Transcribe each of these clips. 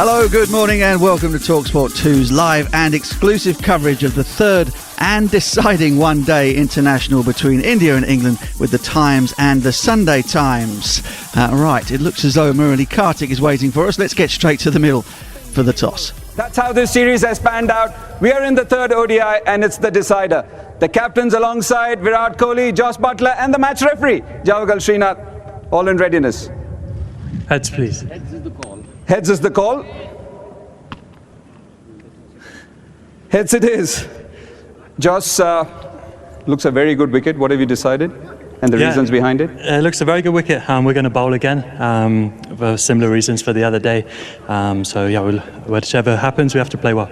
Hello, good morning and welcome to TalkSport 2's live and exclusive coverage of the third and deciding one-day international between India and England with the Times and the Sunday Times. Right, it looks as though Murali Kartik is waiting for us. Let's get straight to the middle for the toss. That's how this series has panned out. We are in the third ODI and it's the decider. The captains alongside Virat Kohli, Josh Buttler and the match referee, Javagal Srinath, all in readiness. Heads, please. Heads is the call. Heads is the call. Heads it is. Josh, looks a very good wicket. What have you decided? And the reasons behind it? It looks a very good wicket. We're going to bowl again for similar reasons for the other day. Whichever happens, we have to play well.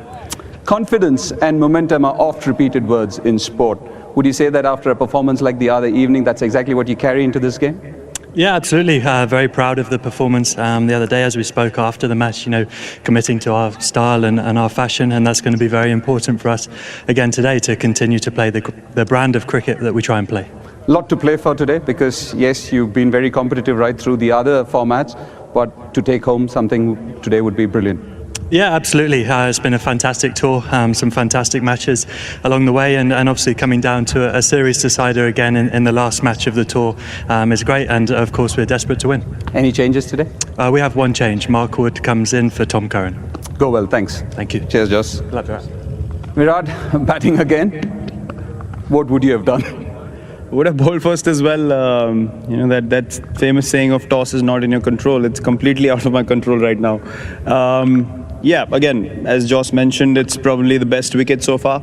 Confidence and momentum are oft-repeated words in sport. Would you say that after a performance like the other evening, that's exactly what you carry into this game? Yeah, absolutely. Very proud of the performance the other day, as we spoke after the match, committing to our style and our fashion, and that's going to be very important for us again today to continue to play the brand of cricket that we try and play. Lot to play for today because, yes, you've been very competitive right through the other formats, but to take home something today would be brilliant. Yeah, absolutely. It's been a fantastic tour, some fantastic matches along the way, and obviously coming down to a series decider again in the last match of the tour is great, and of course we're desperate to win. Any changes today? We have one change. Mark Wood comes in for Tom Curran. Go well, thanks. Thank you. Cheers, Josh. Glad to have. Virat, batting again. What would you have done? Would have bowled first as well. That famous saying of toss is not in your control. It's completely out of my control right now. Yeah, again, as Josh mentioned, it's probably the best wicket so far.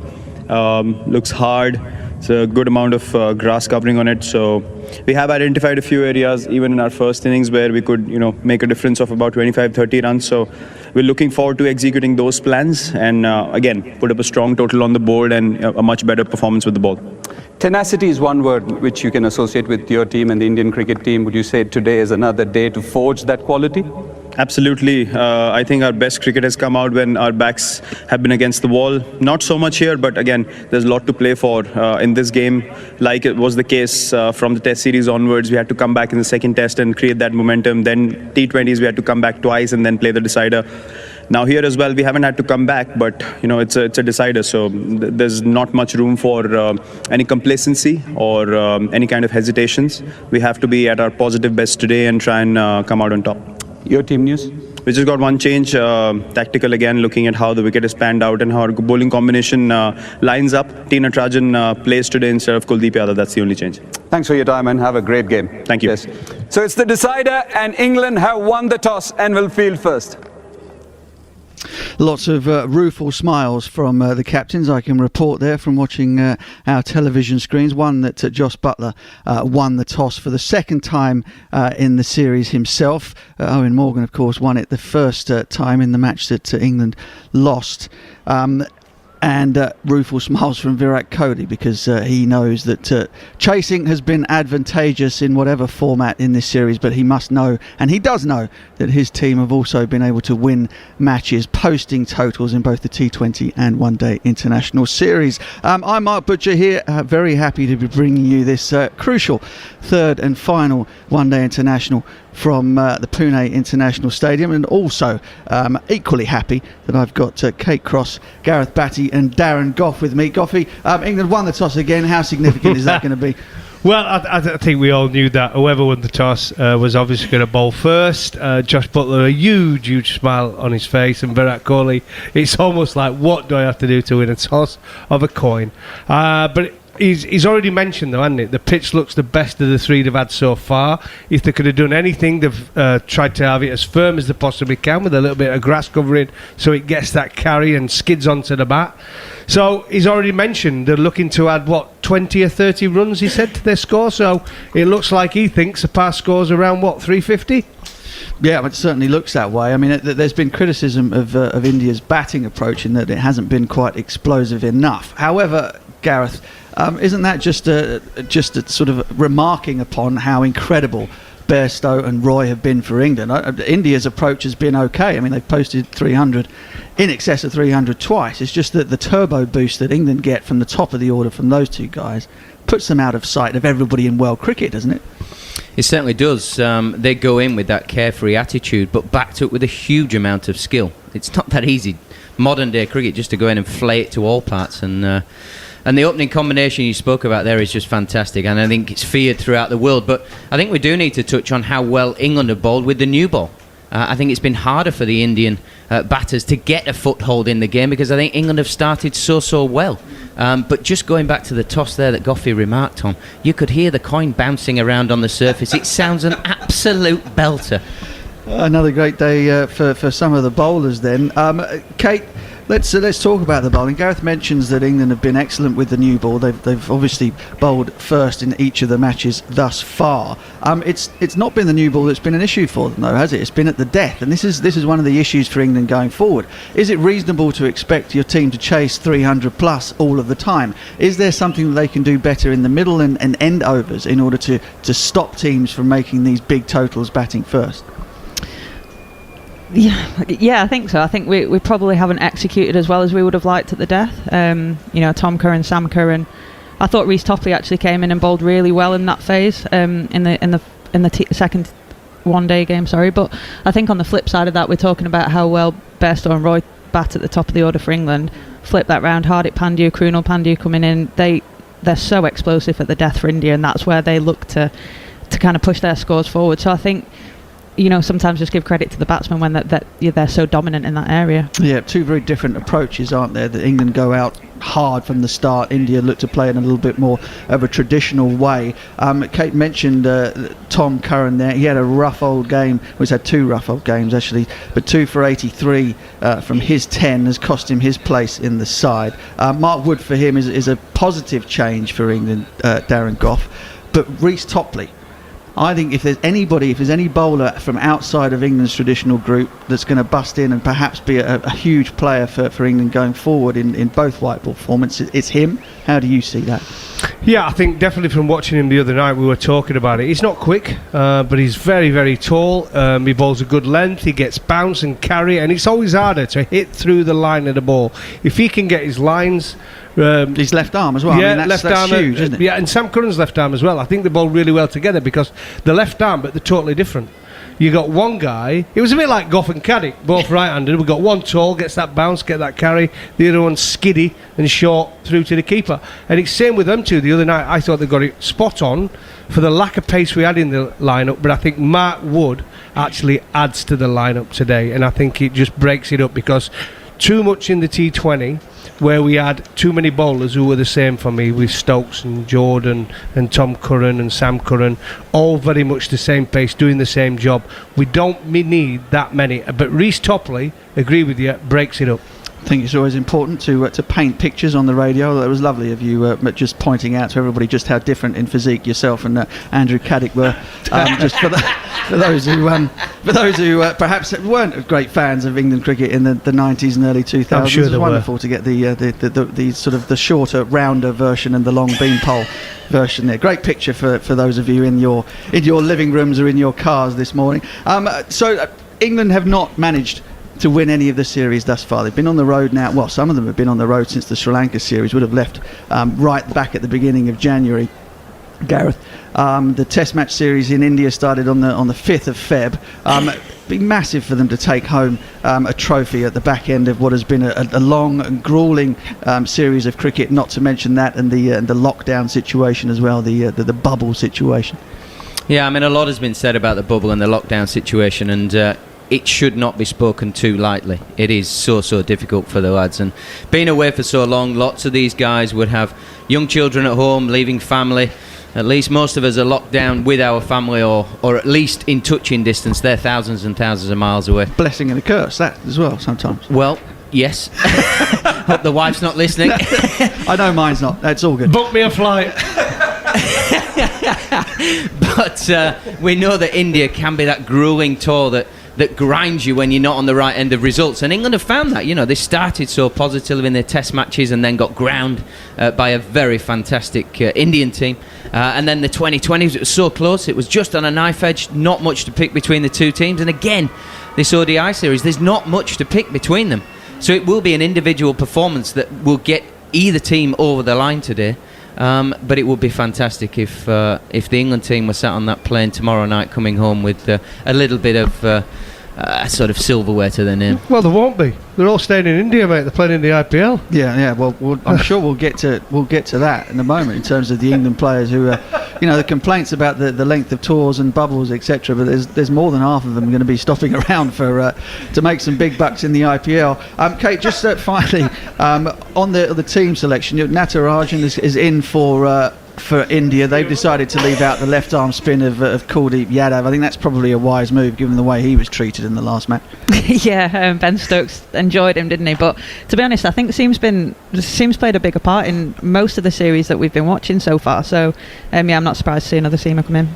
Looks hard. It's a good amount of grass covering on it. So we have identified a few areas, even in our first innings, where we could, make a difference of about 25-30 runs. So we're looking forward to executing those plans and, again, put up a strong total on the board and a much better performance with the ball. Tenacity is one word which you can associate with your team and the Indian cricket team. Would you say today is another day to forge that quality? Absolutely. I think our best cricket has come out when our backs have been against the wall. Not so much here, but again, there's a lot to play for in this game. Like it was the case from the Test series onwards, we had to come back in the second Test and create that momentum. Then T20s, we had to come back twice and then play the decider. Now here as well, we haven't had to come back, but it's a decider, so there's not much room for any complacency or any kind of hesitations. We have to be at our positive best today and try and come out on top. Your team news? We just got one change, tactical again, looking at how the wicket is panned out and how our bowling combination lines up. T. Natarajan plays today instead of Kuldeep Yadav. That's the only change. Thanks for your time and have a great game. Thank you. Yes. So it's the decider and England have won the toss and will field first. Lots of rueful smiles from the captains, I can report there from watching our television screens. One that Josh Buttler won the toss for the second time in the series himself. Owen Morgan, of course, won it the first time in the match that England lost. And rueful smiles from Virat Kohli because he knows that chasing has been advantageous in whatever format in this series, but he must know, and he does know, that his team have also been able to win matches, posting totals in both the T20 and one-day international series. I'm Mark Butcher here, very happy to be bringing you this crucial third and final one-day international from the Pune International Stadium, and also equally happy that I've got Kate Cross, Gareth Batty and Darren Gough with me. Goughy, England won the toss again. How significant is that going to be? Well, I think we all knew that whoever won the toss was obviously going to bowl first. Josh Buttler, a huge smile on his face, and Virat Kohli, it's almost like, what do I have to do to win a toss of a coin? But He's already mentioned, though, hasn't it? The pitch looks the best of the three they've had so far. If they could have done anything, they've tried to have it as firm as they possibly can with a little bit of grass covering so it gets that carry and skids onto the bat. So he's already mentioned they're looking to add, 20 or 30 runs, he said, to their score. So it looks like he thinks the past score's around, 350? Yeah, it certainly looks that way. I mean, there's been criticism of India's batting approach in that it hasn't been quite explosive enough. However, Gareth, isn't that just a sort of remarking upon how incredible Bestow and Roy have been for England? India's approach has been okay. I mean, they've posted 300, in excess of 300 twice. It's just that the turbo boost that England get from the top of the order from those two guys puts them out of sight of everybody in world cricket, doesn't it? It certainly does. They go in with that carefree attitude, but backed up with a huge amount of skill. It's not that easy, modern day cricket, just to go in and flay it to all parts. And the opening combination you spoke about there is just fantastic, and I think it's feared throughout the world. But I think we do need to touch on how well England have bowled with the new ball. I think it's been harder for the Indian batters to get a foothold in the game, because I think England have started so well. But just going back to the toss there that Goffey remarked on, you could hear the coin bouncing around on the surface. It sounds an absolute belter. Another great day for some of the bowlers then. Kate, let's talk about the bowling. Gareth mentions that England have been excellent with the new ball. They've obviously bowled first in each of the matches thus far. It's not been the new ball that's been an issue for them, though, has it? It's been at the death, and this is one of the issues for England going forward. Is it reasonable to expect your team to chase 300 plus all of the time? Is there something that they can do better in the middle and end overs in order to stop teams from making these big totals batting first? Yeah, I think so. I think we probably haven't executed as well as we would have liked at the death. Tom Curran, Sam Curran. I thought Reece Topley actually came in and bowled really well in that phase in the second one-day game. But I think on the flip side of that, we're talking about how well Bestow and Roy bat at the top of the order for England. Flip that round, Hardik Pandya, Krunal Pandya coming in. They're so explosive at the death for India, and that's where they look to kind of push their scores forward. So I think, sometimes just give credit to the batsmen when they're so dominant in that area. Yeah, two very different approaches, aren't there? That England go out hard from the start. India look to play in a little bit more of a traditional way. Kate mentioned Tom Curran there. He had a rough old game. Well, he's had two rough old games, actually, but 2 for 83 from his 10 has cost him his place in the side. Mark Wood for him is a positive change for England, Darren Goff. But Reece Topley, I think if there's any bowler from outside of England's traditional group that's going to bust in and perhaps be a huge player for England going forward in both white ball formats, it's him. How do you see that? Yeah, I think definitely from watching him the other night, we were talking about it. He's not quick, but he's very, very tall. He bowls a good length. He gets bounce and carry, and it's always harder to hit through the line of the ball. If he can get his lines... his left arm as well. Yeah, that's arm, huge, isn't it? Yeah, and Sam Curran's left arm as well. I think they bowl really well together because the left arm, but they're totally different. You got one guy, it was a bit like Goff and Caddick, both right-handed. We've got one tall, gets that bounce, get that carry. The other one's skiddy and short through to the keeper. And it's same with them two. The other night, I thought they got it spot on for the lack of pace we had in the lineup. But I think Mark Wood actually adds to the lineup today, and I think it just breaks it up because too much in the T20, where we had too many bowlers who were the same for me, with Stokes and Jordan and Tom Curran and Sam Curran, all very much the same pace, doing the same job. We don't need that many. But Reece Topley, agree with you, breaks it up. I think it's always important to paint pictures on the radio. It was lovely of you just pointing out to everybody just how different in physique yourself and Andrew Caddick were. Just for those who perhaps weren't great fans of England cricket in the 90s and early 2000s. I'm sure it was wonderful to get the sort of the shorter, rounder version and the long beanpole version there. Great picture for those of you in your living rooms or in your cars this morning. So England have not managed to win any of the series thus far. They've been on the road now. Well, some of them have been on the road since the Sri Lanka series. Would have left right back at the beginning of January. Gareth, the Test match series in India started on the 5th of Feb. It'd be massive for them to take home a trophy at the back end of what has been a long and grueling series of cricket. Not to mention that and the lockdown situation as well, the bubble situation. Yeah, I mean, a lot has been said about the bubble and the lockdown situation, and it should not be spoken too lightly. It is so difficult for the lads, and being away for so long, lots of these guys would have young children at home, leaving family. At least most of us are locked down with our family, or at least in touching distance. They're thousands and thousands of miles away. Blessing and a curse, that as well sometimes. Well, yes. Hope the wife's not listening. I know mine's not. That's all good. Book me a flight. But we know that India can be that grueling tour that grinds you when you're not on the right end of results, and England have found that. They started so positively in their test matches and then got ground by a very fantastic Indian team, and then the 2020s, it was so close, it was just on a knife edge, not much to pick between the two teams. And again, this ODI series, there's not much to pick between them, so it will be an individual performance that will get either team over the line today. But it would be fantastic if the England team were sat on that plane tomorrow night coming home with a little bit of sort of silverware to their name. Well, there won't be. They're all staying in India, mate. They're playing in the IPL. Yeah. Well, I'm sure we'll get to that in a moment in terms of the England players who are, the complaints about the length of tours and bubbles, etc. But there's more than half of them going to be stopping around to make some big bucks in the IPL. Kate, just finally on the team selection, Natarajan is in for India. They've decided to leave out the left arm spin of Kuldeep Yadav. I think that's probably a wise move given the way he was treated in the last match. Yeah, Ben Stokes enjoyed him, didn't he? But to be honest, I think Seam's played a bigger part in most of the series that we've been watching so far. So I'm not surprised to see another Seamer come in.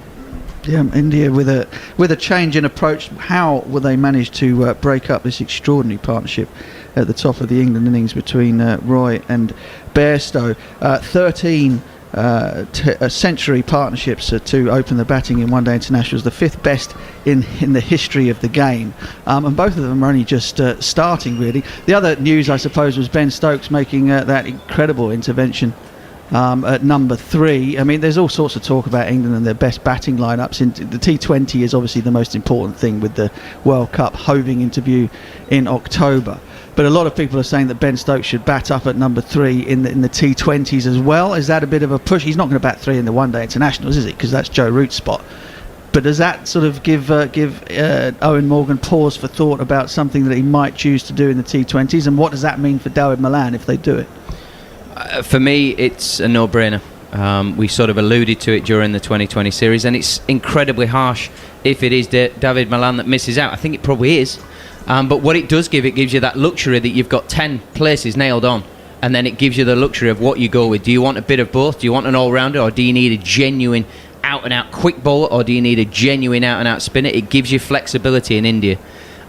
Yeah, India with a change in approach. How will they manage to break up this extraordinary partnership at the top of the England innings between Roy and Bairstow? 13 century partnerships to open the batting in one-day internationals, the fifth best in the history of the game, and both of them are only just starting really. The other news, I suppose, was Ben Stokes making that incredible intervention at number 3. I mean, there's all sorts of talk about England and their best batting lineups. The T20 is obviously the most important thing with the World Cup hoving into view in October. But a lot of people are saying that Ben Stokes should bat up at number 3 in the T20s as well. Is that a bit of a push? He's not going to bat 3 in the one-day internationals, is he? Because that's Joe Root's spot. But does that sort of give Owen Morgan pause for thought about something that he might choose to do in the T20s? And what does that mean for Dawid Malan if they do it? For me, it's a no-brainer. We sort of alluded to it during the 2020 series, and it's incredibly harsh if it is Dawid Malan that misses out. I think it probably is. But what it gives you that luxury that you've got 10 places nailed on, and then it gives you the luxury of what you go with. Do you want a bit of both? Do you want an all-rounder, or do you need a genuine out-and-out quick bowler, or do you need a genuine out-and-out spinner? It gives you flexibility in India.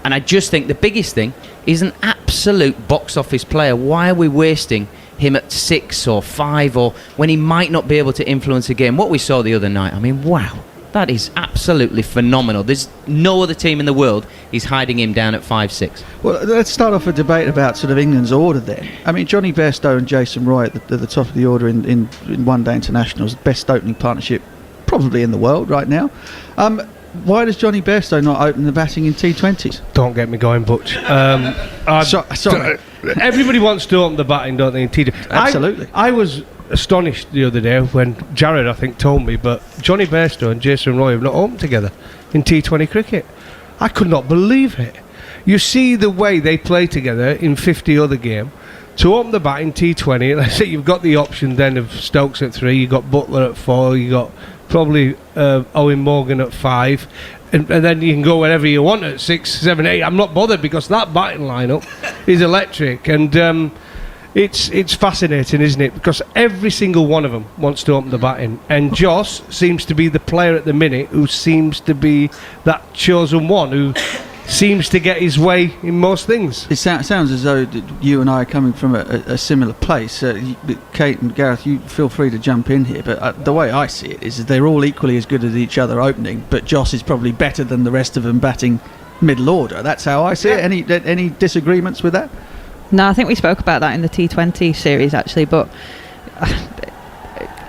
And I just think the biggest thing is an absolute box office player. Why are we wasting him at 6 or 5, or when he might not be able to influence a game? What we saw the other night, I mean, wow. That is absolutely phenomenal. There's no other team in the world is hiding him down at 5-6. Well, let's start off a debate about sort of England's order then. I mean, Johnny Bairstow and Jason Roy at the top of the order in one-day internationals, best opening partnership probably in the world right now. Why does Johnny Bairstow not open the batting in T20s? Don't get me going, Butch. Sorry. Everybody wants to open the batting, don't they, in T20s? Absolutely. I was astonished the other day when Jared, I think, told me, but Johnny Bairstow and Jason Roy have not opened together in T20 cricket. I could not believe it. You see the way they play together in 50 other games. To open the bat in T20, let's say you've got the option then of Stokes at 3, you've got Butler at 4, you've got probably Owen Morgan at 5, and then you can go wherever you want at 6, 7, 8. I'm not bothered because that batting lineup is electric, and it's fascinating, isn't it? Because every single one of them wants to open the batting, and Joss seems to be the player at the minute who seems to be that chosen one who seems to get his way in most things. It sounds as though you and I are coming from a similar place. Kate and Gareth, you feel free to jump in here, but the way I see it is that they're all equally as good as each other opening, but Joss is probably better than the rest of them batting middle order. That's how I see it. Any disagreements with that? No, I think we spoke about that in the T20 series actually, but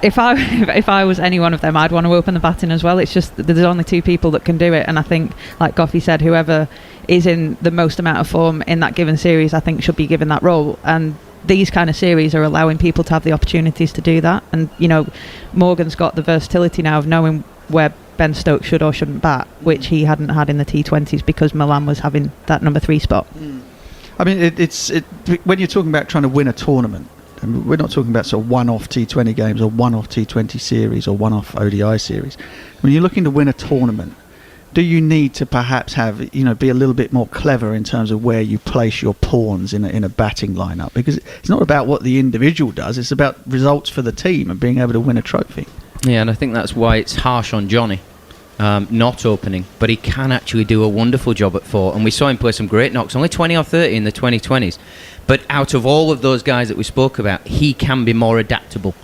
if I was any one of them, I'd want to open the batting as well. It's just that there's only 2 people that can do it, and I think, like Goffey said, whoever is in the most amount of form in that given series, I think, should be given that role. And these kind of series are allowing people to have the opportunities to do that. And Morgan's got the versatility now of knowing where Ben Stokes should or shouldn't bat, which he hadn't had in the T20s because Malan was having that number 3 spot. I mean, when you're talking about trying to win a tournament, and we're not talking about sort of one-off T20 games or one-off T20 series or one-off ODI series. When you're looking to win a tournament, do you need to perhaps have, be a little bit more clever in terms of where you place your pawns in a batting lineup? Because it's not about what the individual does, it's about results for the team and being able to win a trophy. Yeah, and I think that's why it's harsh on Johnny not opening, but he can actually do a wonderful job at 4, and we saw him play some great knocks, only 20 or 30 in the 2020s, but out of all of those guys that we spoke about, he can be more adaptable.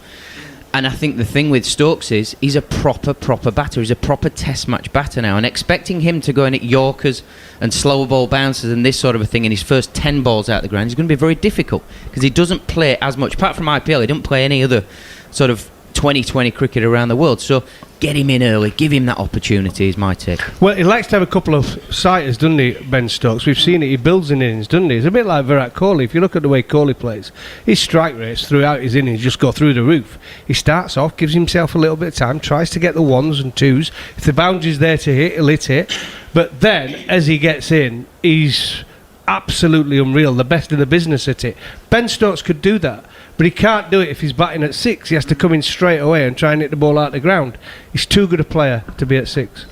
And I think the thing with Stokes is he's a proper batter. He's a proper test match batter now, and expecting him to go in at Yorkers and slower ball bounces and this sort of a thing in his first 10 balls out of the ground is going to be very difficult, because he doesn't play as much, apart from IPL, he doesn't play any other sort of 2020 cricket around the world. So get him in early, give him that opportunity is my take. Well, he likes to have a couple of sighters, doesn't he, Ben Stokes? We've seen it, he builds in innings, doesn't he? It's a bit like Virat Kohli. If you look at the way Kohli plays, his strike rates throughout his innings just go through the roof. He starts off, gives himself a little bit of time, tries to get the ones and twos. If the boundary's there to hit, he'll hit it. But then, as he gets in, he's absolutely unreal, the best in the business at it. Ben Stokes could do that, but he can't do it if he's batting at 6. He has to come in straight away and try and hit the ball out the ground. He's too good a player to be at 6.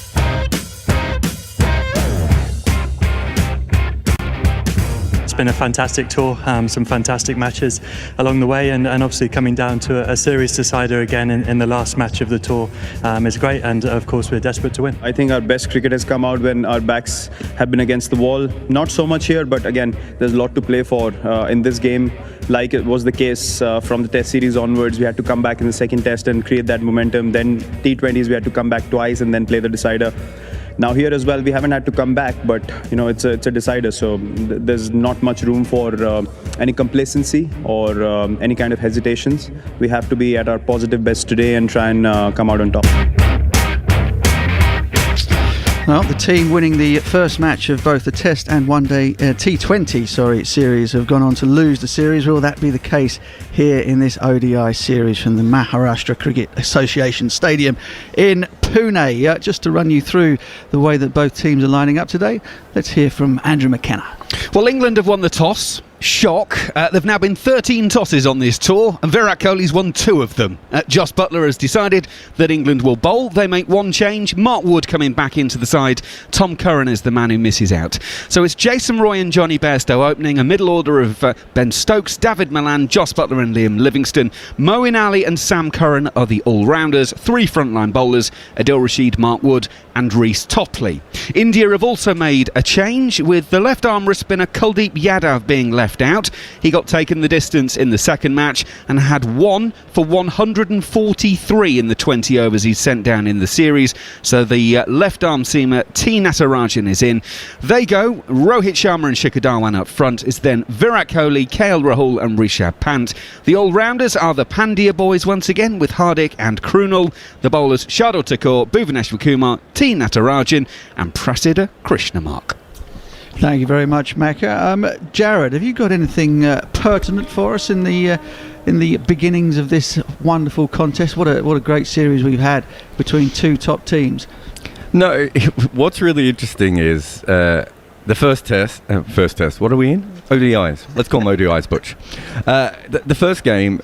It's been a fantastic tour, some fantastic matches along the way, and obviously coming down to a series decider again in the last match of the tour is great, and of course we're desperate to win. I think our best cricket has come out when our backs have been against the wall. Not so much here, but again, there's a lot to play for in this game. Like it was the case from the Test series onwards, we had to come back in the second Test and create that momentum. Then T20s, we had to come back twice and then play the decider. Now here as well, we haven't had to come back, but it's a decider, so there's not much room for any complacency or any kind of hesitations. We have to be at our positive best today and try and come out on top. Well, the team winning the first match of both the Test and one-day T20 series have gone on to lose the series. Will that be the case here in this ODI series from the Maharashtra Cricket Association Stadium in Pune? Just to run you through the way that both teams are lining up today, let's hear from Andrew McKenna. Well, England have won the toss. Shock. There've now been 13 tosses on this tour, and Virat Kohli's won 2 of them. Joss Buttler has decided that England will bowl. They make one change. Mark Wood coming back into the side. Tom Curran is the man who misses out. So it's Jason Roy and Johnny Bestow opening, a middle order of Ben Stokes, David Malan, Joss Buttler and Liam Livingstone. Moeen Ali and Sam Curran are the all-rounders. 3 frontline bowlers, Adil Rashid, Mark Wood and Reece Topley. India have also made a change, with the left-arm wrist spinner Kuldeep Yadav being left out. He got taken the distance in the second match and had 1 for 143 in the 20 overs he's sent down in the series. So the left-arm seamer T. Natarajan is in. They go. Rohit Sharma and Shikhar Dhawan up front. Is then Virat Kohli, KL Rahul and Rishabh Pant. The all-rounders are the Pandya boys once again, with Hardik and Krunal. The bowlers Shardul Thakur, Bhuvaneshwar Kumar, T. Natarajan and Prasida Krishnamark. Thank you very much, Macca. Jared, have you got anything pertinent for us in the beginnings of this wonderful contest? What a great series we've had between 2 top teams. No, what's really interesting is the first test. What are we in? ODIs. Let's call them ODIs, Butch. The first game,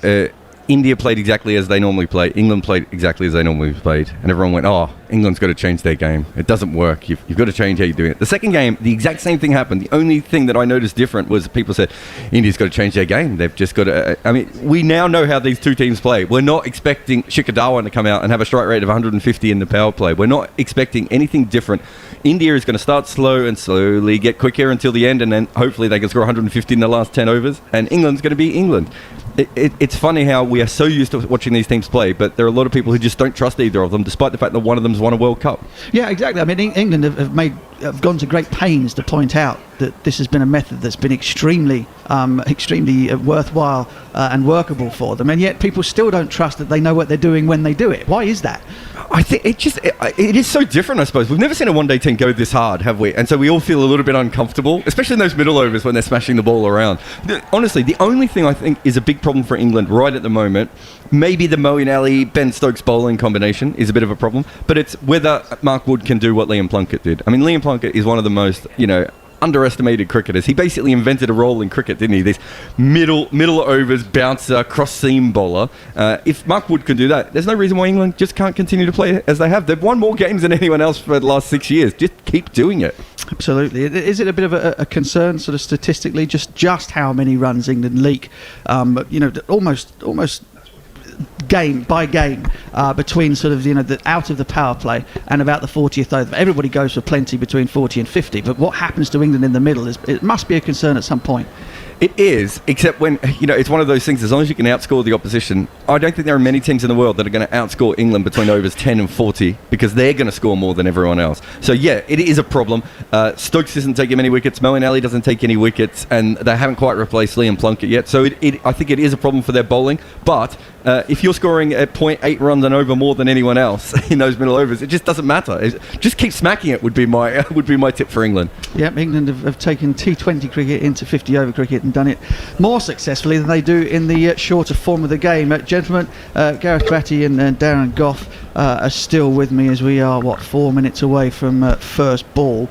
India played exactly as they normally play. England played exactly as they normally played. And everyone went, oh, England's got to change their game. It doesn't work. You've got to change how you're doing it. The second game, the exact same thing happened. The only thing that I noticed different was people said, India's got to change their game. They've just got to... I mean, we now know how these two teams play. We're not expecting Shikhar Dhawan to come out and have a strike rate of 150 in the power play. We're not expecting anything different. India is going to start slow and slowly get quicker until the end, and then hopefully they can score 150 in the last 10 overs, and England's going to be England. It's funny how we are so used to watching these teams play, but there are a lot of people who just don't trust either of them, despite the fact that one of them's won a World Cup. Yeah, exactly. I mean, England have gone to great pains to point out that this has been a method that's been extremely worthwhile and workable for them, and yet people still don't trust that they know what they're doing when they do it. Why is that? I think it is so different, I suppose. We've never seen a one-day team go this hard, have we? And so we all feel a little bit uncomfortable, especially in those middle overs when they're smashing the ball around. Honestly, the only thing I think is a big problem for England right at the moment, maybe the Moeen Ali, Ben Stokes bowling combination is a bit of a problem, but it's whether Mark Wood can do what Liam Plunkett did. I mean, Liam Plunkett is one of the most, underestimated cricketers. He basically invented a role in cricket, didn't he? This middle overs bouncer, cross seam bowler. If Mark Wood can do that, there's no reason why England just can't continue to play as they have. They've won more games than anyone else for the last 6 years. Just keep doing it. Absolutely. Is it a bit of a concern, sort of statistically, just how many runs England leak? Almost game by game between sort of the out of the power play and about the 40th over. Everybody goes for plenty between 40 and 50, but what happens to England in the middle it must be a concern at some point. It is, except when, it's one of those things, as long as you can outscore the opposition, I don't think there are many teams in the world that are going to outscore England between overs 10 and 40 because they're going to score more than everyone else. So, yeah, it is a problem. Stokes doesn't take many wickets, Moeen Ali doesn't take any wickets, and they haven't quite replaced Liam Plunkett yet. So I think it is a problem for their bowling, but if you're scoring at 0.8 runs and over more than anyone else in those middle overs, it just doesn't matter. Just keep smacking it would be my tip for England. Yep, England have taken T20 cricket into 50-over cricket and done it more successfully than they do in the shorter form of the game. Gentlemen, Gareth Batty and Darren Gough are still with me as we are, 4 minutes away from first ball.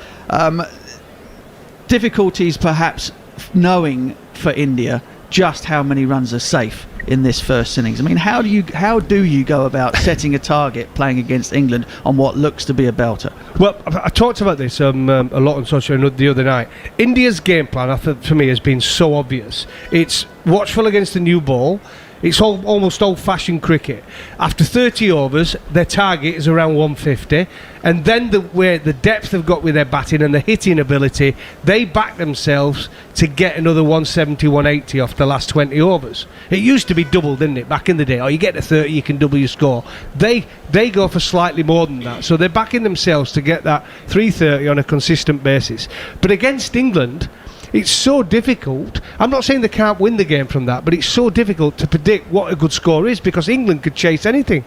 Difficulties perhaps knowing for India just how many runs are safe in this first innings. I mean, how do you go about setting a target playing against England on what looks to be a belter? Well, I talked about this a lot on social the other night. India's game plan, I think, for me, has been so obvious. It's watchful against the new ball. It's almost old-fashioned cricket. After 30 overs, their target is around 150, and then the depth they've got with their batting and the hitting ability, they back themselves to get another 170, 180 off the last 20 overs. It used to be double, didn't it, back in the day? Oh, you get to 30, you can double your score. They go for slightly more than that, so they're backing themselves to get that 330 on a consistent basis. But against England, it's so difficult. I'm not saying they can't win the game from that, but it's so difficult to predict what a good score is because England could chase anything.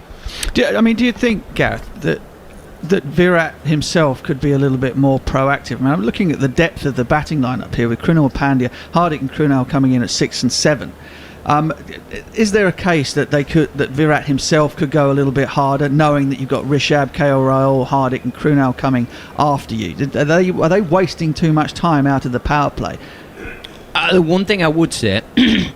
Do you think, Gareth, that Virat himself could be a little bit more proactive? I mean, I'm looking at the depth of the batting lineup here with Krunal Pandya, Hardik and Krunal coming in at 6 and 7. Is there a case that that Virat himself could go a little bit harder, knowing that you've got Rishabh, KL Rahul, Hardik and Krunal coming after you? Are they wasting too much time out of the power play? The one thing I would say,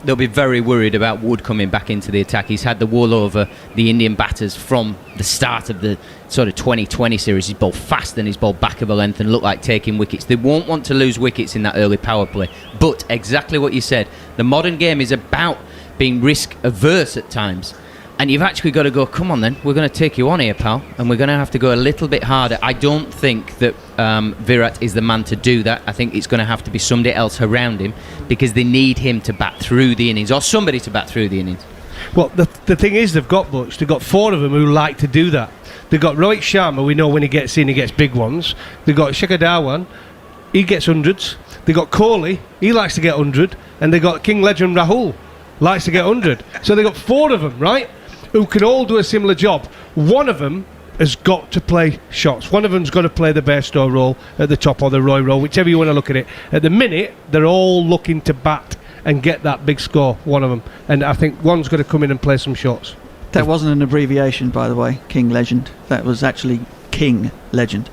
they'll be very worried about Wood coming back into the attack. He's had the wool over the Indian batters from the start of the sort of 2020 series. He's bowled fast and he's bowled back of a length and looked like taking wickets. They won't want to lose wickets in that early power play. But exactly what you said, the modern game is about being risk averse at times. And you've actually got to go, come on then, we're going to take you on here, pal, and we're going to have to go a little bit harder. I don't think that Virat is the man to do that. I think it's going to have to be somebody else around him because they need him to bat through the innings, or somebody to bat through the innings. Well, the thing is, they've got 4 of them who like to do that. They've got Rohit Sharma, we know when he gets in, he gets big ones. They've got Shikhar Dhawan, he gets hundreds. They've got Kohli, he likes to get 100. And they've got King Legend Rahul, likes to get 100. So they've got 4 of them, right, who can all do a similar job. One of them has got to play shots. One of them's got to play the Bestow role at the top, or the Roy role, whichever you want to look at it. At the minute, they're all looking to bat and get that big score, one of them. And I think one's got to come in and play some shots. That wasn't an abbreviation, by the way, King Legend. That was actually King Legend.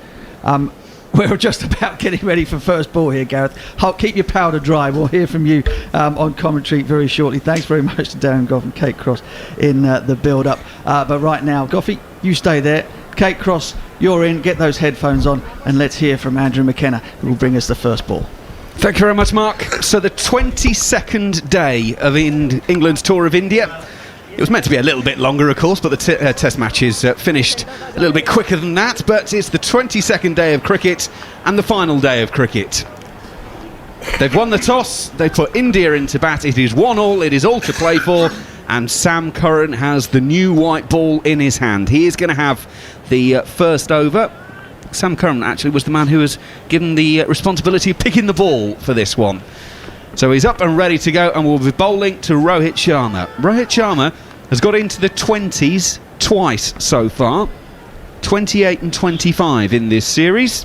We're just about getting ready for first ball here, Gareth. Keep your powder dry. We'll hear from you on commentary very shortly. Thanks very much to Darren Gough and Kate Cross in the build-up. But right now, Goughy, you stay there. Kate Cross, you're in. Get those headphones on, and let's hear from Andrew McKenna, who will bring us the first ball. Thank you very much, Mark. So the 22nd day of England's tour of India. It was meant to be a little bit longer, of course, but the test matches finished a little bit quicker than that. But it's the 22nd day of cricket and the final day of cricket. They've won the toss. They put India into bat. It is 1-1. It is all to play for. And Sam Curran has the new white ball in his hand. He is going to have the first over. Sam Curran actually was the man who was given the responsibility of picking the ball for this one. So he's up and ready to go, and we'll be bowling to Rohit Sharma. Rohit Sharma has got into the 20s twice so far. 28 and 25 in this series.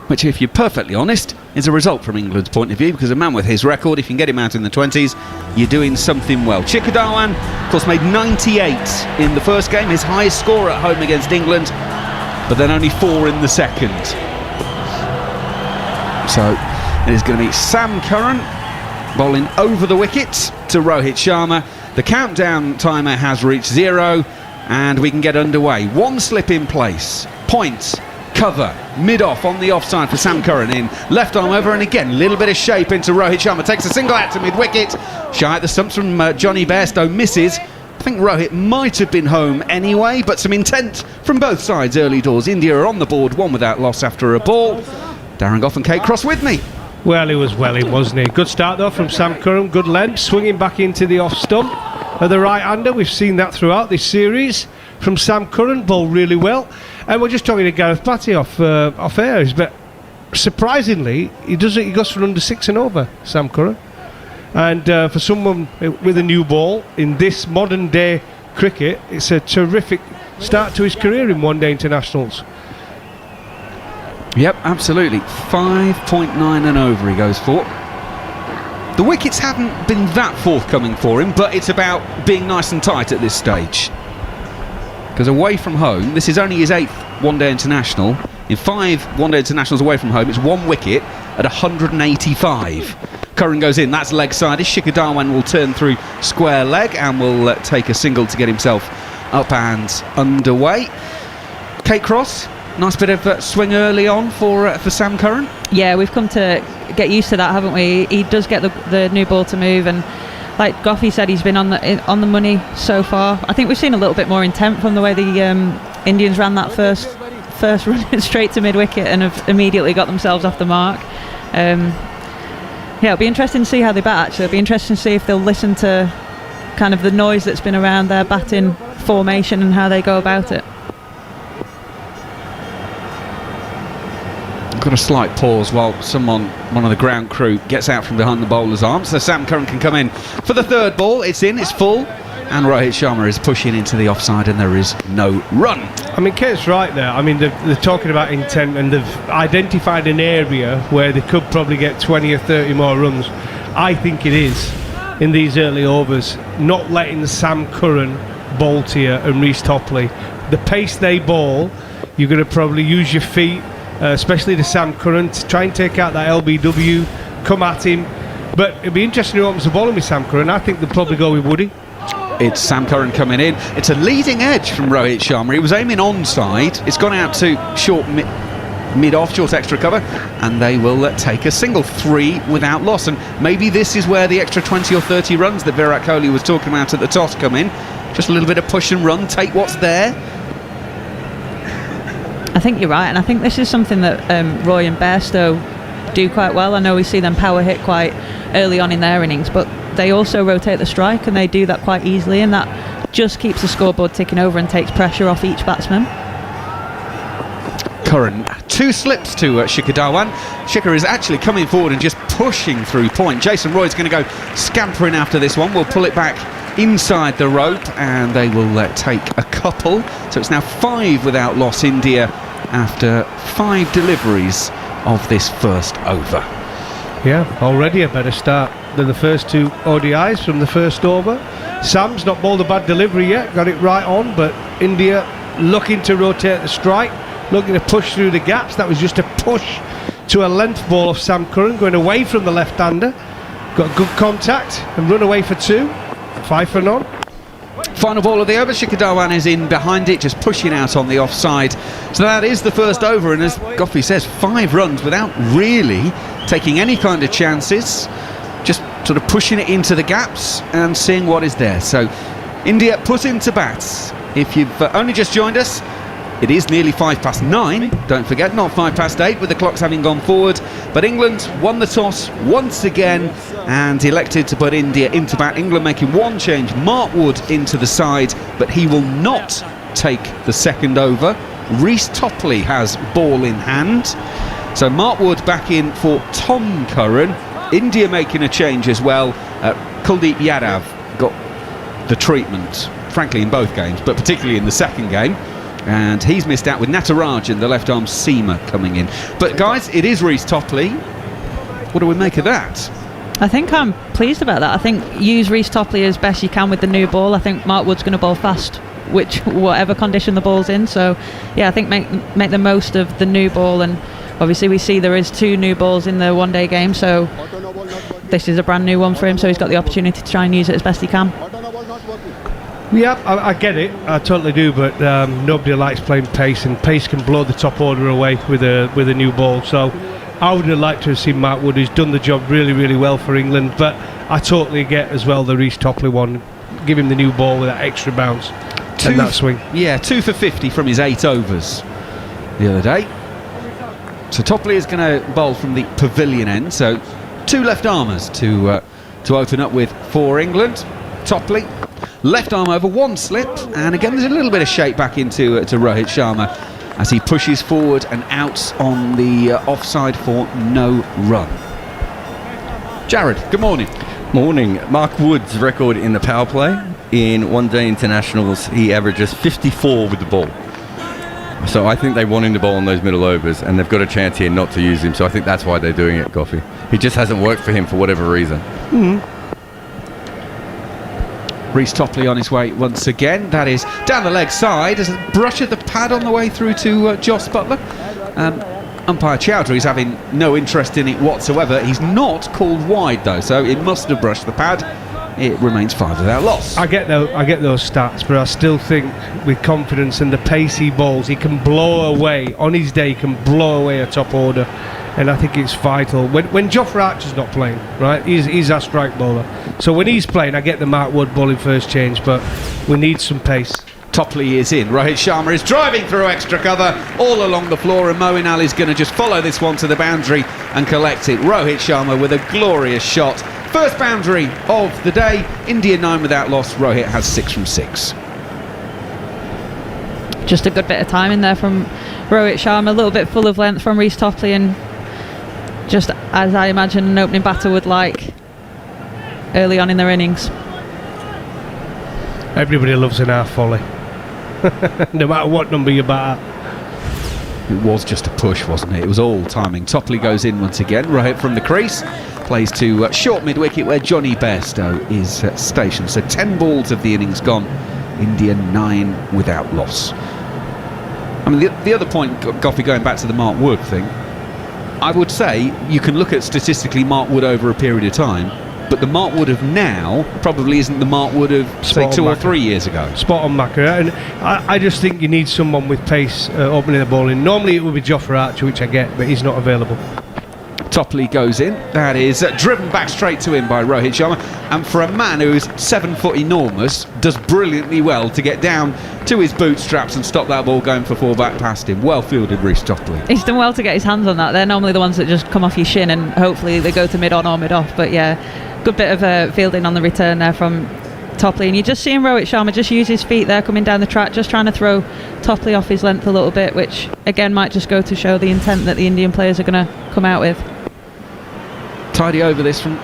Which, if you're perfectly honest, is a result from England's point of view, because a man with his record, if you can get him out in the 20s, you're doing something well. Shikhar Dhawan, of course, made 98 in the first game, his highest score at home against England, but then only 4 in the second. So it is going to be Sam Curran bowling over the wicket to Rohit Sharma. The countdown timer has reached 0, and we can get underway. One slip in place. Points. Cover. Mid-off on the offside for Sam Curran in. Left arm over, and again, a little bit of shape into Rohit Sharma. Takes a single out to mid-wicket. Shy at the stumps from Johnny Bestow. Misses. I think Rohit might have been home anyway, but some intent from both sides early doors. India are on the board, 1 without loss after a ball. Darren Gough and Kate Cross with me. Well, he was well in, wasn't he? Good start, though, from Sam Curran. Good length, swinging back into the off-stump of the right-hander. We've seen that throughout this series from Sam Curran. Bowled really well. And we're just talking to Gareth Batty off air. But surprisingly, he goes for under 6 and over, Sam Curran. And for someone with a new ball in this modern day cricket, it's a terrific start to his career in one-day internationals. Yep, absolutely. 5.9 and over he goes for. The wickets haven't been that forthcoming for him, but it's about being nice and tight at this stage. Because away from home, this is only his 8th one-day international. In 5 one-day internationals away from home, it's 1 wicket at 185. Curran goes in, that's leg side. Shikhar Dhawan will turn through square leg and will take a single to get himself up and underway. Kate Cross, nice bit of swing early on for Sam Curran. Yeah, we've come to get used to that, haven't we? He does get the new ball to move, and like Goffey said, he's been on the money so far. I think we've seen a little bit more intent from the way the Indians ran that first run straight to mid-wicket and have immediately got themselves off the mark. Yeah, it'll be interesting to see how they bat, actually. It'll be interesting to see if they'll listen to kind of the noise that's been around their batting formation and how they go about it. Got a slight pause while one of the ground crew gets out from behind the bowler's arm, so Sam Curran can come in for the 3rd ball. It's in, it's full, and Rohit Sharma is pushing into the offside, and there is no run. I mean, Kate's right there. I mean, they're talking about intent, and they've identified an area where they could probably get 20 or 30 more runs. I think it is, in these early overs, not letting Sam Curran bowl to you and Reece Topley. The pace they bowl, you're going to probably use your feet, especially to Sam Curran, to try and take out that LBW, come at him. But it'll be interesting who opens the bowling with Sam Curran. I think they'll probably go with Woody. It's Sam Curran coming in. It's a leading edge from Rohit Sharma. He was aiming onside. It's gone out to short mid-off, short extra cover, and they will take a single. 3 without loss. And maybe this is where the extra 20 or 30 runs that Virat Kohli was talking about at the toss come in. Just a little bit of push and run, take what's there. I think you're right, and I think this is something that Roy and Bestow do quite well. I know we see them power hit quite early on in their innings, but they also rotate the strike, and they do that quite easily, and that just keeps the scoreboard ticking over and takes pressure off each batsman. Curran, 2 slips to Shikhar Dhawan. Shikhar is actually coming forward and just pushing through point. Jason Roy's going to go scampering after this one. We'll pull it back inside the rope, and they will take a couple. So it's now 5 without loss, India, after 5 deliveries of this first over. Yeah, already a better start than the first 2 ODIs from the first over. Sam's not bowled a bad delivery yet, got it right on, but India looking to rotate the strike, looking to push through the gaps. That was just a push to a length ball of Sam Curran, going away from the left-hander. Got good contact and run away for 2. 5 for none. Final ball of the over. Shikhar Dhawan is in behind it, just pushing out on the offside. So that is the first over, and as Goffey says, 5 runs without really taking any kind of chances, just sort of pushing it into the gaps and seeing what is there. So India put into bats. If you've only just joined us, it is nearly 9:05. Don't forget, not 8:05 with the clocks having gone forward. But England won the toss once again and elected to put India into bat. England making 1 change, Mark Wood into the side, but he will not take the second over. Reece Topley has ball in hand. So Mark Wood back in for Tom Curran. India making a change as well. Kuldeep Yadav got the treatment, frankly, in both games, but particularly in the second game. And he's missed out with Natarajan, the left-arm seamer, coming in. But guys, it is Reece Topley. What do we make of that? I think I'm pleased about that. I think use Reece Topley as best you can with the new ball. I think Mark Wood's going to bowl fast, whatever condition the ball's in. So, yeah, I think make the most of the new ball. And obviously we see there is 2 new balls in the one-day game. So this is a brand new one for him. So he's got the opportunity to try and use it as best he can. Yeah, I get it. I totally do, but nobody likes playing pace, and pace can blow the top order away with a new ball. So I would have liked to have seen Mark Wood, who's done the job really, really well for England, but I totally get as well the Reece Topley one. Give him the new ball with that extra bounce and that swing. Yeah, 2 for 50 from his 8 overs the other day. So Topley is going to bowl from the pavilion end, so 2 left-armers to open up with for England. Topley, left arm over, 1 slip, and again there's a little bit of shape back into Rohit Sharma as he pushes forward and out on the offside for no run. Jared, good morning. Morning. Mark Wood's record in the power play in one-day internationals, he averages 54 with the ball. So I think they want him to bowl on those middle overs, and they've got a chance here not to use him. So I think that's why they're doing it, Goffey. He just hasn't worked for him for whatever reason. Rhys Topley on his way once again. That is down the leg side. There's a brush of the pad on the way through to Jos Buttler. Umpire Chowdhury's having no interest in it whatsoever. He's not called wide though, so it must have brushed the pad. It remains 5 without loss. I get those stats, but I still think with confidence and the pace he bowls, he can blow away on his day. He can blow away a top order, and I think it's vital when Jofra Archer's not playing. Right, he's our strike bowler. So when he's playing, I get the Mark Wood bowling first change, but we need some pace. Topley is in. Rohit Sharma is driving through extra cover all along the floor, and Moeen Ali is going to just follow this one to the boundary and collect it. Rohit Sharma with a glorious shot. First boundary of the day. India 9 without loss. Rohit has 6 from 6. Just a good bit of timing there from Rohit Sharma, a little bit full of length from Rhys Topley, and just as I imagine an opening batter would like early on in their innings. Everybody loves an half volley. No matter what number you bat at. It was just a push, wasn't it? It was all timing. Topley goes in once again. Rohit from the crease. Plays to short mid-wicket where Johnny Bestow is stationed. So 10 balls of the innings gone. India 9 without loss. I mean, the other point, Goffey, going back to the Mark Wood thing, I would say you can look at statistically Mark Wood over a period of time, but the Mark Wood of now probably isn't the Mark Wood of, say, 2 or 3 years ago. Spot on, Macca. And I just think you need someone with pace opening the ball in. Normally it would be Jofra Archer, which I get, but he's not available. Topley goes in. That is driven back straight to him by Rohit Sharma. And for a man who is 7 foot enormous, does brilliantly well to get down to his bootstraps and stop that ball going for 4 back past him. Well fielded, Rhys Topley. He's done well to get his hands on that. They're normally the ones that just come off your shin and hopefully they go to mid on or mid off. But yeah, good bit of fielding on the return there from Topley. And you're just seeing Rohit Sharma just use his feet there coming down the track, just trying to throw Topley off his length a little bit, which again might just go to show the intent that the Indian players are going to come out with. Tidy over this from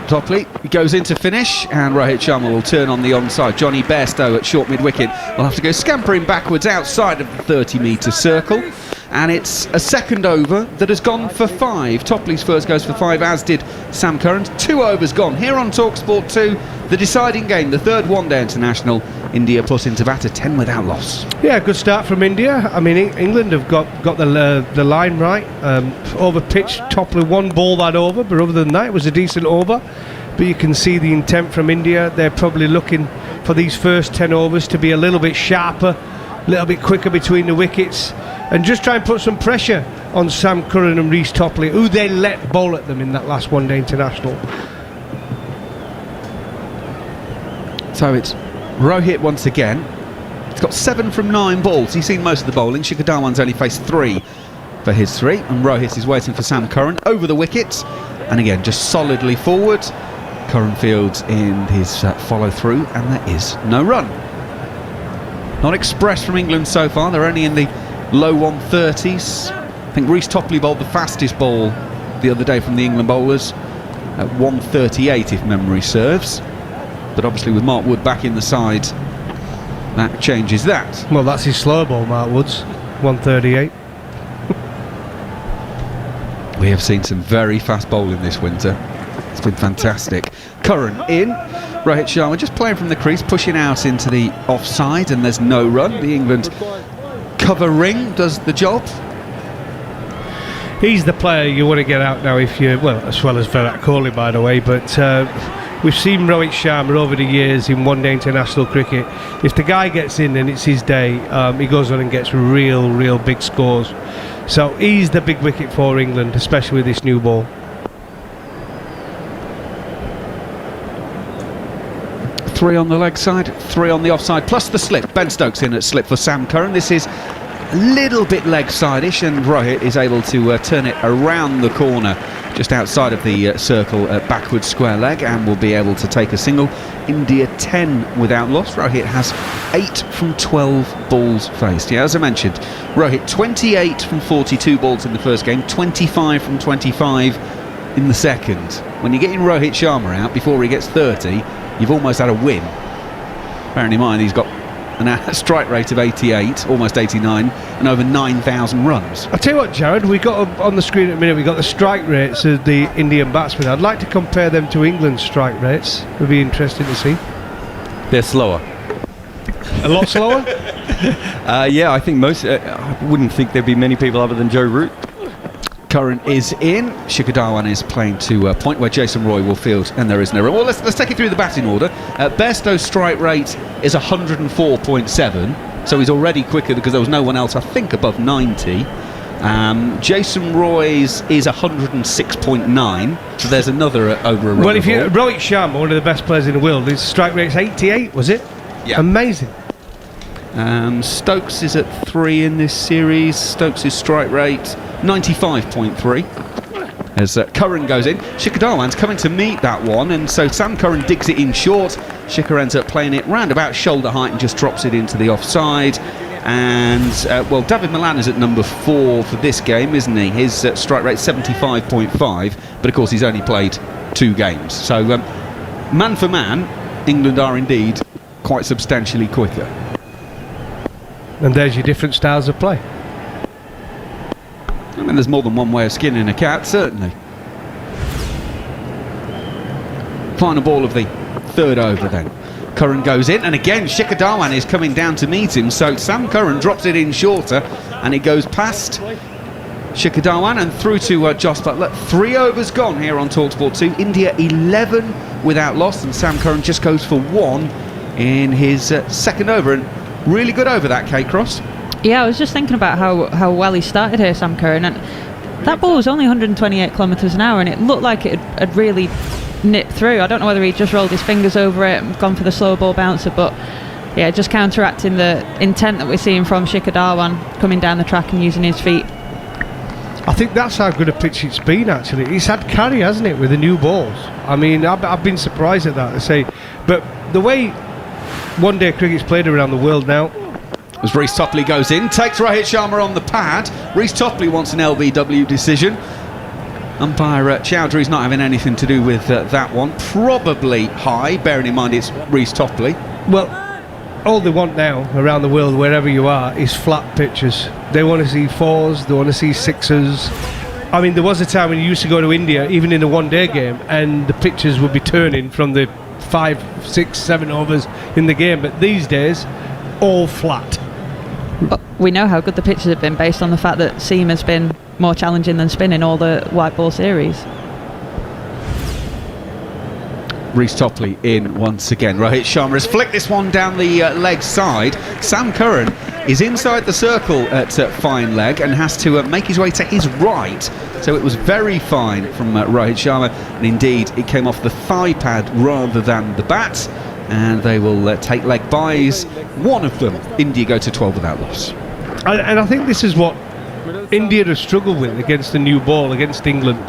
Topley. He goes in to finish, and Rohit Sharma will turn on the onside. Johnny Bestow at short mid-wicket will have to go scampering backwards outside of the 30-metre circle. And it's a second over that has gone for 5. Topley's first goes for 5, as did Sam Curran's. 2 overs gone. Here on TalkSport 2, the deciding game, the third one-day international. India put into batter 10 without loss. Yeah, good start from India. I mean, England have got the line right. Over pitch, Topley 1 ball that over, but other than that, it was a decent over. But you can see the intent from India. They're probably looking for these first 10 overs to be a little bit sharper, a little bit quicker between the wickets, and just try and put some pressure on Sam Curran and Rhys Topley, who they let bowl at them in that last one-day international. So it's Rohit once again. He's got 7 from 9 balls. He's seen most of the bowling. Shikhar Dhawan's only faced 3 for his 3, and Rohit is waiting for Sam Curran over the wickets, and again just solidly forward. Curran fields in his follow-through, and there is no run. Not expressed from England so far. They're only in the low 130s. I think Rhys Topley bowled the fastest ball the other day from the England bowlers at 138, if memory serves. But obviously with Mark Wood back in the side, that changes that. Well, that's his slow ball, Mark Wood's 138. We have seen some very fast bowling this winter. It's been fantastic. Curran in. Rohit Sharma just playing from the crease, pushing out into the offside, and there's no run. The England cover ring does the job. He's the player you want to get out now, if you, well, as well as Virat Kohli, by the way, but we've seen Rohit Sharma over the years in one-day international cricket. If the guy gets in and it's his day, he goes on and gets real big scores. So he's the big wicket for England, especially with this new ball. 3 on the leg side, 3 on the offside, plus the slip. Ben Stokes in at slip for Sam Curran. This is a little bit leg side-ish, and Rohit is able to turn it around the corner just outside of the circle at backward square leg, and will be able to take a single. India 10 without loss. Rohit has 8 from 12 balls faced. Yeah, as I mentioned, Rohit 28 from 42 balls in the first game, 25 from 25 in the second. When you're getting Rohit Sharma out before he gets 30, you've almost had a win. Bearing in mind he's got a strike rate of 88, almost 89, and over 9,000 runs. I'll tell you what, Jared, we got on the screen at a minute, we got the strike rates of the Indian batsmen. I'd like to compare them to England's strike rates. It would be interesting to see. They're slower. A lot slower? Yeah, I think most. I wouldn't think there'd be many people other than Joe Root. Curran is in. Shikhar Dhawan is playing to a point where Jason Roy will field, and there is no run. Well, let's take it through the batting order. Bestow's strike rate is 104.7, so he's already quicker because there was no one else, I think, above 90. Jason Roy's is 106.9, so there's another over a run. Well, if you Rohit Sharma, one of the best players in the world, his strike rate's 88, was it? Yeah. Amazing. Stokes is at 3 in this series. Stokes' strike rate 95.3. As Curran goes in, Shikhar Dhawan's coming to meet that one, and so Sam Curran digs it in short. Shikhar ends up playing it round about shoulder height and just drops it into the offside. And well, David Malan is at number 4 for this game, isn't he? His strike rate 75.5, but of course he's only played 2 games. So man for man, England are indeed quite substantially quicker. And there's your different styles of play. I mean, there's more than one way of skinning a cat, certainly. Final ball of the third over then. Curran goes in, and again Shikhar Dhawan is coming down to meet him, so Sam Curran drops it in shorter, and it goes past Shikhar Dhawan and through to Jos Buttler. 3 overs gone here on TalkSport 2. India 11 without loss, and Sam Curran just goes for 1 in his second over, and really good over that, K-Cross. Yeah, I was just thinking about how well he started here, Sam Curran, and that ball was only 128 kilometres an hour, and it looked like it had really nipped through. I don't know whether he just rolled his fingers over it and gone for the slow ball bouncer, but yeah, just counteracting the intent that we're seeing from Shikhar Dhawan coming down the track and using his feet. I think that's how good a pitch it's been, actually. It's had carry, hasn't it, with the new balls? I mean, I've been surprised at that, I say. But the way one-day cricket's played around the world now. As Reece Topley goes in, takes Rohit Sharma on the pad. Reece Topley wants an LBW decision. Umpire Chowdhury's not having anything to do with that one. Probably high, bearing in mind it's Reece Topley. Well, all they want now around the world, wherever you are, is flat pitches. They want to see 4s, they want to see 6s. I mean, there was a time when you used to go to India, even in a one-day game, and the pitches would be turning from the 5, 6, 7 overs in the game, but these days, all flat. We know how good the pitches have been based on the fact that seam has been more challenging than spin in all the white ball series. Reece Topley in once again. Rohit Sharma has flicked this one down the leg side. Sam Curran is inside the circle at fine leg and has to make his way to his right. So it was very fine from Rohit Sharma, and indeed it came off the thigh pad rather than the bat, and they will take leg byes. One of them, India go to 12 without loss. And I think this is what India have struggled with against the new ball, against England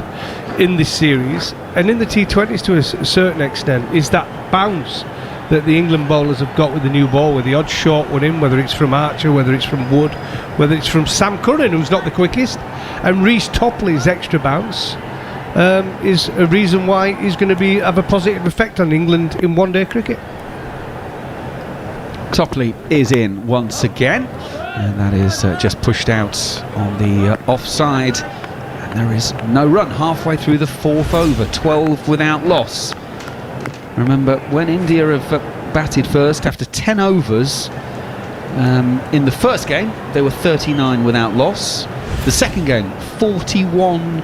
in this series, and in the T20s to a certain extent, is that bounce that the England bowlers have got with the new ball, with the odd short one in, whether it's from Archer, whether it's from Wood, whether it's from Sam Curran, who's not the quickest, and Reece Topley's extra bounce is a reason why he's going to have a positive effect on England in one-day cricket. Topley is in once again, and that is just pushed out on the offside, and there is no run halfway through the 4th over. 12 without loss. Remember, when India have batted first after 10 overs in the first game, they were 39 without loss. The second game, 41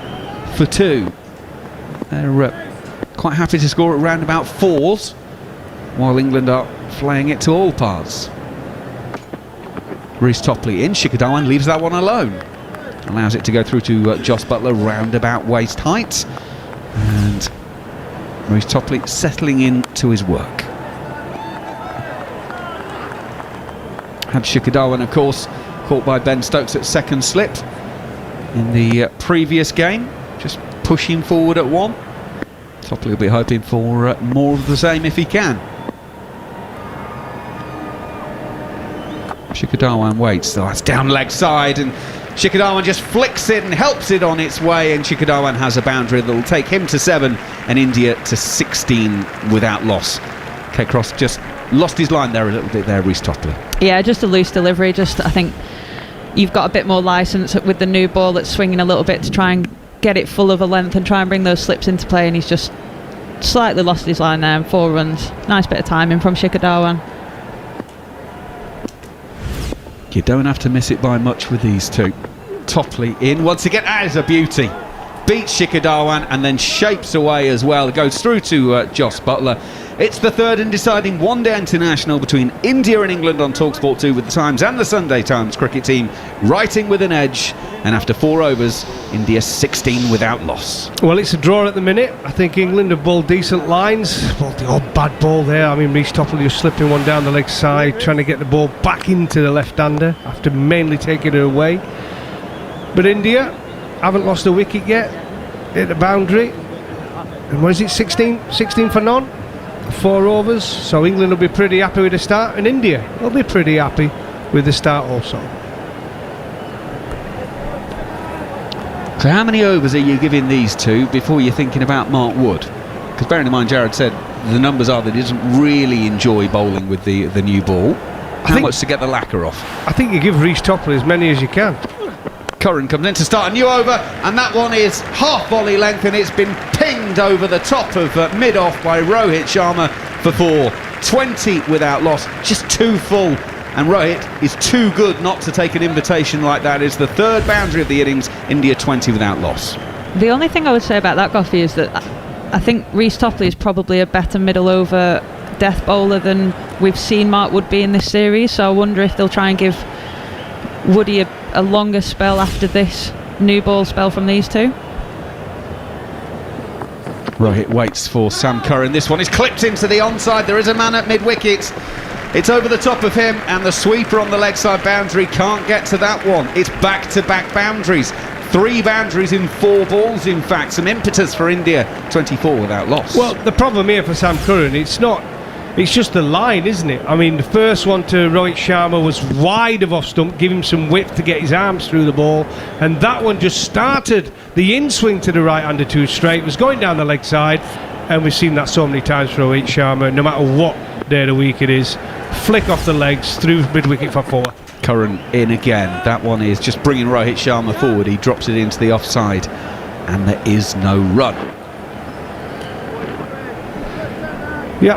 for 2. They're quite happy to score at round about 4s, while England are flaying it to all parts. Reece Topley in. Shikhar Dhawan leaves that one alone. Allows it to go through to Jos Buttler round about waist height. And Reece Topley settling in to his work. Had Shikhar Dhawan, of course, caught by Ben Stokes at second slip in the previous game. Just pushing forward at 1. Topley will be hoping for more of the same if he can. Shikhar Dhawan waits, so that's down leg side, and Shikhar Dhawan just flicks it and helps it on its way, and Shikhar Dhawan has a boundary that will take him to 7 and India to 16 without loss. K. Cross just lost his line there a little bit there, Reece Topley. Yeah, just a loose delivery. I think you've got a bit more licence with the new ball that's swinging a little bit to try and get it full of a length and try and bring those slips into play, and he's just slightly lost his line there, and 4 runs. Nice bit of timing from Shikhar Dhawan. You don't have to miss it by much with these two. Topley in once again. That is a beauty. Beats Shikhar Dhawan and then shapes away as well. It goes through to Jos Buttler. It's the third and deciding one-day international between India and England on TalkSport 2, with the Times and the Sunday Times cricket team writing with an edge. And after 4 overs, India 16 without loss. Well, it's a draw at the minute. I think England have bowled decent lines. Bowled the odd bad ball there. I mean, Reece Topley just slipping one down the leg side, trying to get the ball back into the left-hander after mainly taking it away. But India haven't lost a wicket yet at the boundary. And what is it, 16 for none? 4 overs. So England will be pretty happy with the start, and India will be pretty happy with the start also. So how many overs are you giving these two before you're thinking about Mark Wood? Because bearing in mind, Jared said the numbers are that he doesn't really enjoy bowling with the new ball. How much to get the lacquer off? I think you give Reece Topley as many as you can. Curran comes in to start a new over, and that one is half volley length, and it's been pinged over the top of mid-off by Rohit Sharma for 4. 20 without loss, just 2 full. And Rohit is too good not to take an invitation like that. It's the third boundary of the innings. India 20 without loss. The only thing I would say about that, Goffey, is that I think Reece Topley is probably a better middle over death bowler than we've seen Mark Wood be in this series. So I wonder if they'll try and give Woody a longer spell after this new ball spell from these two. Rohit waits for Sam Curran. This one is clipped into the onside. There is a man at mid-wicket. It's over the top of him, and the sweeper on the leg side boundary can't get to that one. It's back-to-back boundaries. 3 boundaries in 4 balls, in fact. Some impetus for India. 24 without loss. Well, the problem here for Sam Curran, it's just the line, isn't it? I mean, the first one to Rohit Sharma was wide of off stump, give him some width to get his arms through the ball, and that one just started the in-swing to the right-hander too straight, was going down the leg side, and we've seen that so many times for Rohit Sharma, no matter what day of the week it is. Flick off the legs, through mid-wicket for 4. Curran in again. That one is just bringing Rohit Sharma forward. He drops it into the offside, and there is no run. Yeah,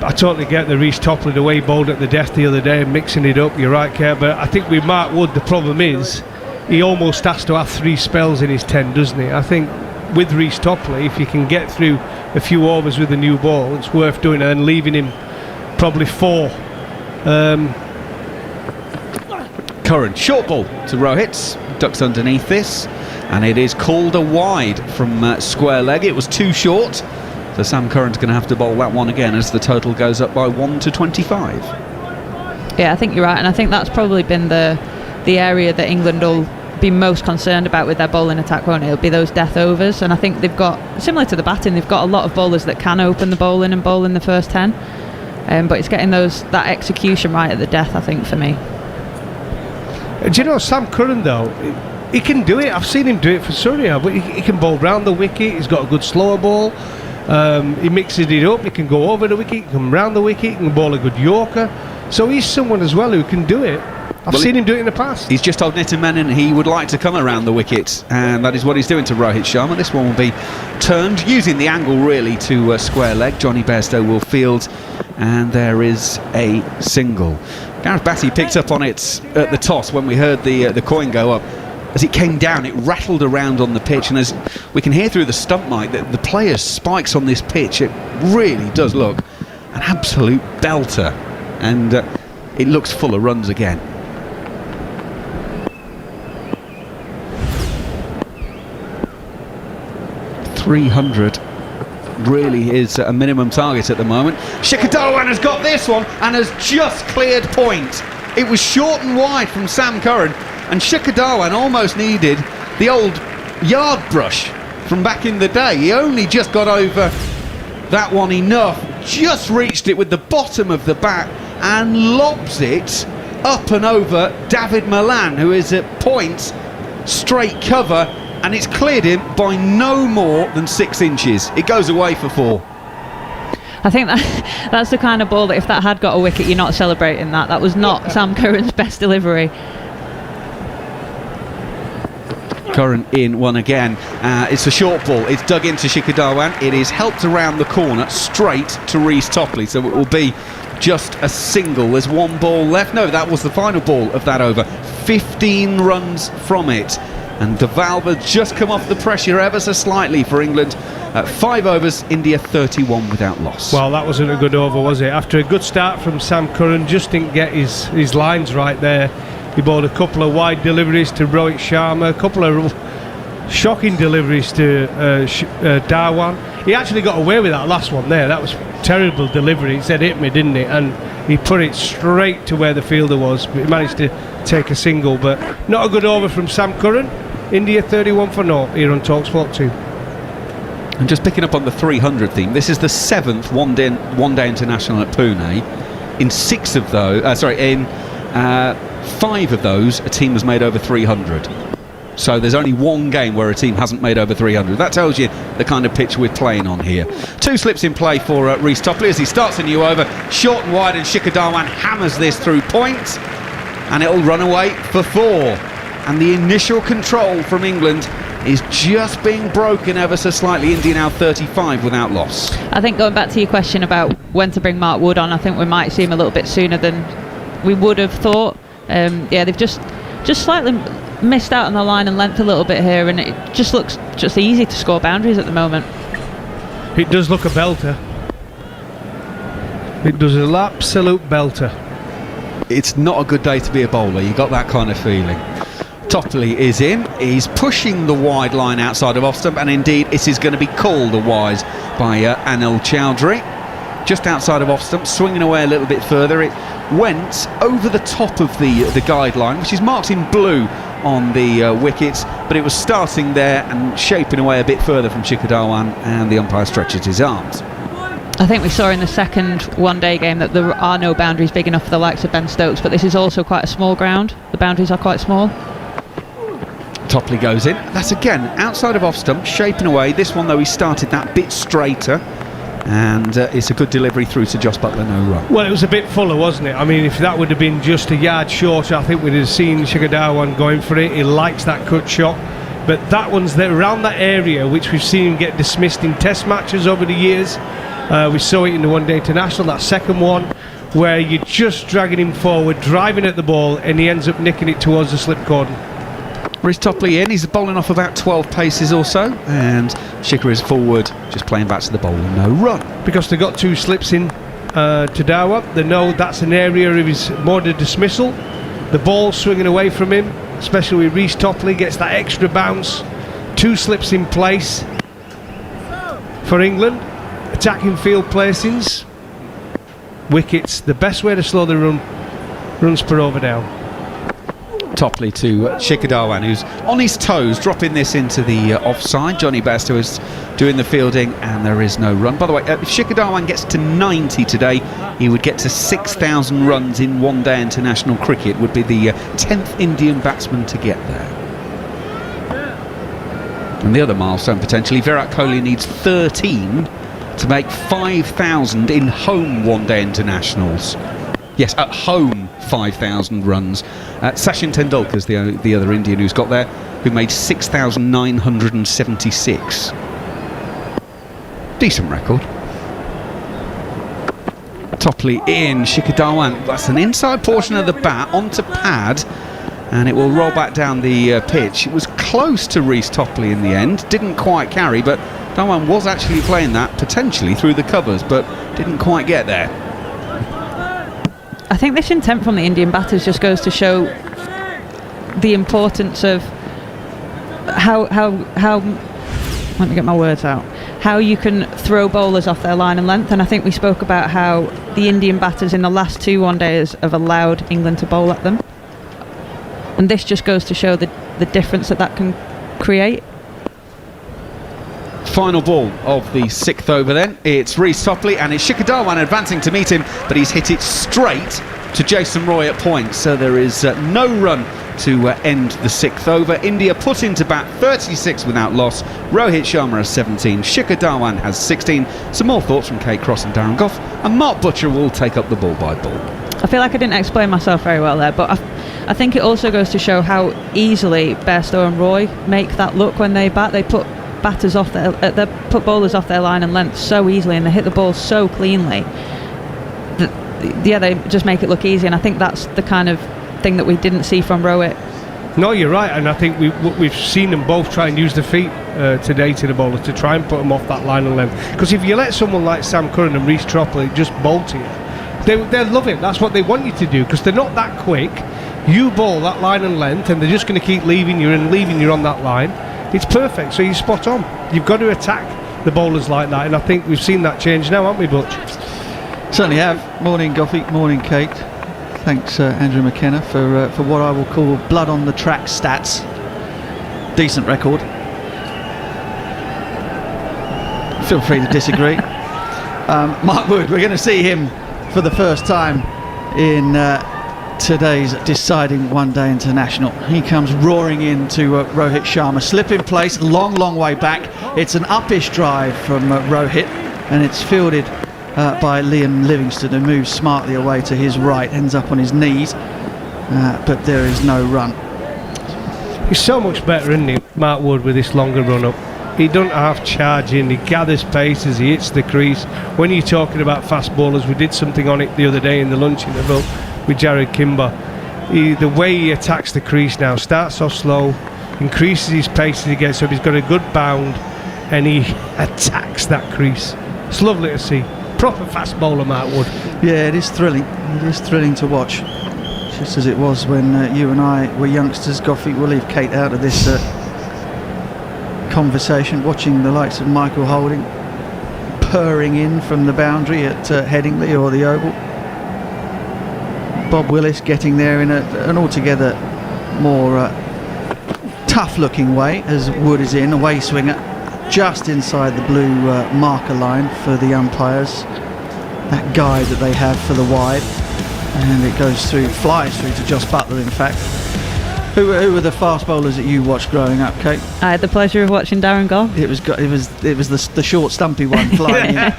I totally get the Reece Topley, the way he bowled at the death the other day, mixing it up. You're right, Kerr, but I think with Mark Wood, the problem is he almost has to have 3 spells in his 10, doesn't he? I think with Reece Topley, if you can get through a few overs with the new ball, it's worth doing, and then leaving him probably 4. Curran, short ball to Rohit, ducks underneath this, and it is called a wide from square leg. It was too short, so Sam Curran's going to have to bowl that one again as the total goes up by 1 to 25. Yeah, I think you're right, and I think that's probably been the area that England will be most concerned about with their bowling attack, won't it? It'll be those death overs, and I think they've got, similar to the batting, they've got a lot of bowlers that can open the bowling and bowl in the first 10, but it's getting that execution right at the death, I think, for me. Do you know, Sam Curran, though, he can do it. I've seen him do it for Surya, but he can bowl round the wicket. He's got a good slower ball. He mixes it up. He can go over the wicket, he can come round the wicket, he can bowl a good Yorker. So he's someone as well who can do it. I've seen him do it in the past. He's just told Nitin Menon he would like to come around the wicket, and that is what he's doing to Rohit Sharma. This one will be turned, using the angle really to square leg. Johnny Bestow will field, and there is a single. Gareth Batty picked up on it at the toss when we heard the coin go up. As it came down, it rattled around on the pitch, and as we can hear through the stump mic, the players' spikes on this pitch, it really does look an absolute belter, and it looks full of runs again. .300 really is a minimum target at the moment. Shikhar Dhawan has got this one and has just cleared point. It was short and wide from Sam Curran, and Shikhar Dhawan almost needed the old yard brush from back in the day. He only just got over that one enough, just reached it with the bottom of the bat and lobs it up and over David Malan, who is at point straight cover, and it's cleared him by no more than 6 inches. It goes away for 4. I think that's the kind of ball that if that had got a wicket, you're not celebrating that. That was not Sam Curran's best delivery. Curran in one again. It's a short ball. It's dug into Shikhar Dhawan. It is helped around the corner straight to Reece Topley. So it will be just a single. There's one ball left. No, that was the final ball of that over. 15 runs from it. And De Valve has just come off the pressure ever so slightly for England. 5 overs, India 31 without loss. Well, that wasn't a good over, was it? After a good start from Sam Curran, just didn't get his lines right there. He bowled a couple of wide deliveries to Rohit Sharma, a couple of shocking deliveries to Dhawan. He actually got away with that last one there. That was terrible delivery. He said, hit me, didn't it? And he put it straight to where the fielder was. But he managed to take a single, but not a good over from Sam Curran. India 31 for 0 here on TalkSport 2. And just picking up on the 300 theme, this is the 7th one-day international at Pune. In 6 of those, in 5 of those, a team has made over 300. So there's only one game where a team hasn't made over 300. That tells you the kind of pitch we're playing on here. 2 slips in play for Reece Topley as he starts a new over. Short and wide, and Shikhar Dhawan hammers this through point. And it'll run away for 4. And the initial control from England is just being broken ever so slightly. India now 35 without loss. I think going back to your question about when to bring Mark Wood on, I think we might see him a little bit sooner than we would have thought. They've just slightly missed out on the line and length a little bit here, and it just looks just easy to score boundaries at the moment. It does look a belter. It does an absolute belter. It's not a good day to be a bowler. You got that kind of feeling. Topley is in. He's pushing the wide line outside of off stump, and indeed it is going to be called a wide by Anil Chowdhury. Just outside of off stump, swinging away a little bit further. It went over the top of the guideline, which is marked in blue on the wickets, but it was starting there and shaping away a bit further from Shikhar Dhawan, and the umpire stretches his arms. I think we saw in the second one-day game that there are no boundaries big enough for the likes of Ben Stokes, but this is also quite a small ground. The boundaries are quite small. Topley goes in. That's again outside of off stump, shaping away. This one though, he started that bit straighter, and it's a good delivery through to Josh Buttler, no run. Well, it was a bit fuller, wasn't it? I mean, if that would have been just a yard shorter, I think we'd have seen Shikhar Dhawan going for it. He likes that cut shot, but that one's there around that area, which we've seen him get dismissed in test matches over the years. We saw it in the one-day international, that second one, where you're just dragging him forward, driving at the ball, and he ends up nicking it towards the slip cordon. Reece Topley in. He's bowling off about 12 paces or so, and Shikhar is forward, just playing back to the bowler, no run. Because they got 2 slips in to Dhawan, they know that's an area of his border dismissal. The ball swinging away from him, especially with Reece Topley, gets that extra bounce. 2 slips in place for England. Attacking field placings, wickets, the best way to slow the runs per over down. Topley to Shikhar Dhawan, who's on his toes, dropping this into the offside. Johnny Bestow is doing the fielding, and there is no run. By the way, if Shikhar Dhawan gets to 90 today, he would get to 6,000 runs in one-day international cricket. Would be the 10th Indian batsman to get there. And the other milestone potentially, Virat Kohli needs 13 to make 5,000 in home one-day internationals. Yes, at home 5,000 runs. Sachin Tendulkar's the other Indian who's got there, who made 6,976. Decent record. Topley in, Shikhar Dhawan. That's an inside portion of the bat onto pad, and it will roll back down the pitch. It was close to Reece Topley in the end, didn't quite carry, but Dhawan was actually playing that potentially through the covers, but didn't quite get there. I think this intent from the Indian batters just goes to show the importance of how let me get my words out, how you can throw bowlers off their line and length. And I think we spoke about how the Indian batters in the last 2 one-days have allowed England to bowl at them, and this just goes to show the difference that can create. Final ball of the 6th over then. It's Reece Topley, and it's Shikhar Dhawan advancing to meet him, but he's hit it straight to Jason Roy at point, so there is no run to end the 6th over. India put into bat 36 without loss. Rohit Sharma has 17, Shikhar Dhawan has 16. Some more thoughts from Kate Cross and Darren Gough, and Mark Butcher will take up the ball by ball. I feel like I didn't explain myself very well there, but I think it also goes to show how easily Bestow and Roy make that look when they bat. They put batters off they put bowlers off their line and length so easily, and they hit the ball so cleanly that, yeah, they just make it look easy. And I think that's the kind of thing that we didn't see from Rohit. No, you're right, and I think we've seen them both try and use the feet today to the bowler to try and put them off that line and length. Because if you let someone like Sam Curran and Reece Tropley just bowl to you, they'll love it. That's what they want you to do, because they're not that quick. You bowl that line and length, and they're just going to keep leaving you on that line. It's perfect, so you're spot on. You've got to attack the bowlers like that, and I think we've seen that change now, haven't we, Butch? Certainly have. Morning, Goffy. Morning, Kate. Thanks, Andrew McKenna, for what I will call blood on the track stats. Decent record. Feel free to disagree. Mark Wood, we're going to see him for the first time in today's deciding one-day international. He comes roaring into Rohit Sharma. Slip in place, long way back. It's an uppish drive from Rohit, and it's fielded by Liam Livingstone, who moves smartly away to his right, ends up on his knees, but there is no run. He's so much better, isn't he, Mark Wood, with this longer run-up. He doesn't have charging, he gathers pace as he hits the crease. When you're talking about fast bowlers, we did something on it the other day in the lunch interval with Jared Kimber. The way he attacks the crease now, starts off slow, increases his pace as he gets up, he's got a good bound, and he attacks that crease. It's lovely to see. Proper fast bowler, Mark Wood. Yeah, it is thrilling. It is thrilling to watch. Just as it was when you and I were youngsters. Goffy, we'll leave Kate out of this conversation, watching the likes of Michael Holding purring in from the boundary at Headingley or the Oval. Bob Willis getting there in an altogether more tough-looking way as Wood is in, away swinger, just inside the blue marker line for the umpires. That guide that they have for the wide, and it goes through, flies through to Josh Butler. In fact, who were the fast bowlers that you watched growing up, Kate? I had the pleasure of watching Darren Gough. It was the short, stumpy one flying in.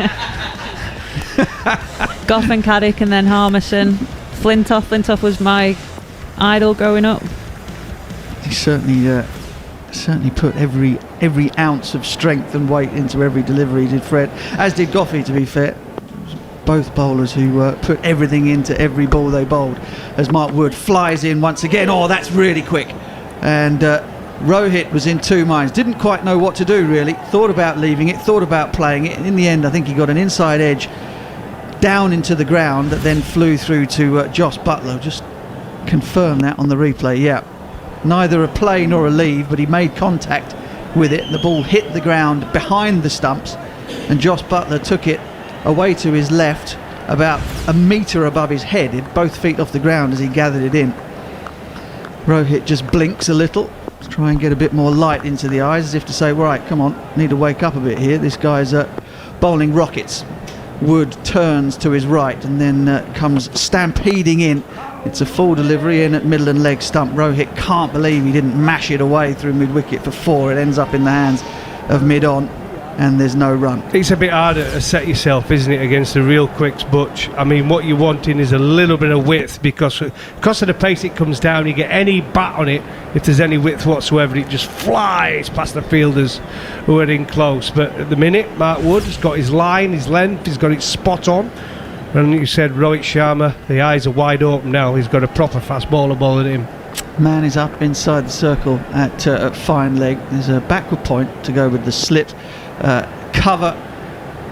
Gough and Caddick, and then Harmison. Flintoff was my idol growing up. He certainly put every ounce of strength and weight into every delivery, did Fred, as did Goffey, to be fair. Both bowlers who put everything into every ball they bowled. As Mark Wood flies in once again, that's really quick. And Rohit was in two minds, didn't quite know what to do really, thought about leaving it, thought about playing it. In the end, I think he got an inside edge down into the ground that then flew through to Josh Butler. Just confirm that on the replay. Yeah, neither a play nor a leave, but he made contact with it, and the ball hit the ground behind the stumps, and Josh Butler took it away to his left about a metre above his head, both feet off the ground as he gathered it in. Rohit just blinks a little to try and get a bit more light into the eyes, as if to say, right, come on, need to wake up a bit here. This guy's bowling rockets. Wood turns to his right and then comes stampeding in. It's a full delivery in at middle and leg stump. Rohit can't believe he didn't mash it away through mid-wicket for 4. It ends up in the hands of mid-on, and there's no run. It's a bit harder to set yourself, isn't it, against the real quicks, Butch? I mean, what you're wanting is a little bit of width, because of the pace it comes down. You get any bat on it, if there's any width whatsoever, it just flies past the fielders who are in close. But at the minute, Mark Wood has got his line, his length, he's got it spot on. And you said Rohit Sharma, the eyes are wide open now. He's got a proper fast bowler bowling him. Man is up inside the circle at fine leg. There's a backward point to go with the slit.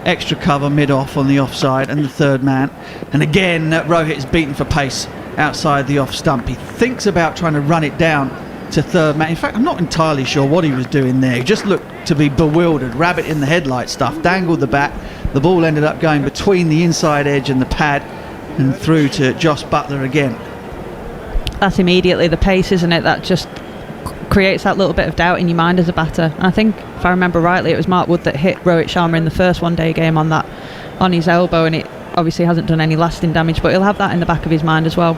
Extra cover mid-off on the offside, and the third man. And again, Rohit is beaten for pace outside the off stump. He thinks about trying to run it down to third man. In fact, I'm not entirely sure what he was doing there. He just looked to be bewildered. Rabbit in the headlight stuff. Dangled the bat. The ball ended up going between the inside edge and the pad and through to Josh Butler again. That's immediately the pace, isn't it? That just creates that little bit of doubt in your mind as a batter. And I think, if I remember rightly, it was Mark Wood that hit Rohit Sharma in the first one-day game on his elbow, and it obviously hasn't done any lasting damage, but he'll have that in the back of his mind as well.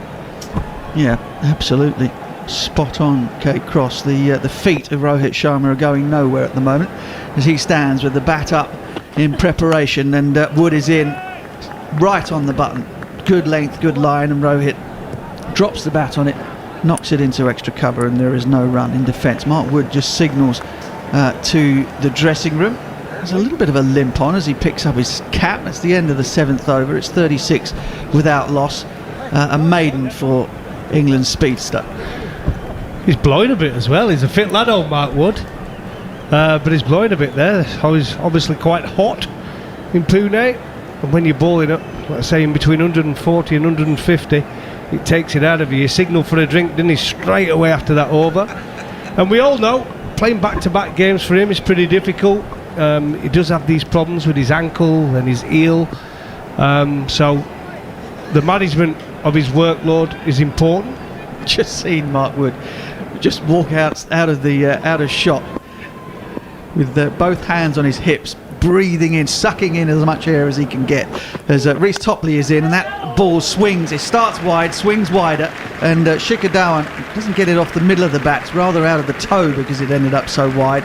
Yeah, absolutely. Spot on, Kate Cross. The feet of Rohit Sharma are going nowhere at the moment as he stands with the bat up in preparation, and Wood is in right on the button. Good length, good line, and Rohit drops the bat on it, knocks it into extra cover, and there is no run in defence. Mark Wood just signals to the dressing room. There's a little bit of a limp on as he picks up his cap. That's the end of the 7th over. It's 36 without loss. A maiden for England's speedster. He's blowing a bit as well. He's a fit lad, old Mark Wood. But he's blowing a bit there. He's obviously quite hot in Pune. And when you're bowling up, let's say in between 140 and 150, it takes it out of you. You signal for a drink, didn't he, straight away after that over. And we all know, playing back-to-back games for him is pretty difficult. He does have these problems with his ankle and his heel. So the management of his workload is important. Just seen Mark Wood just walk out of shot with both hands on his hips, breathing in, sucking in as much air as he can get as Reece Topley is in, and that ball swings. It starts wide, swings wider, and Shikhar Dhawan doesn't get it off the middle of the bat, it's rather out of the toe because it ended up so wide.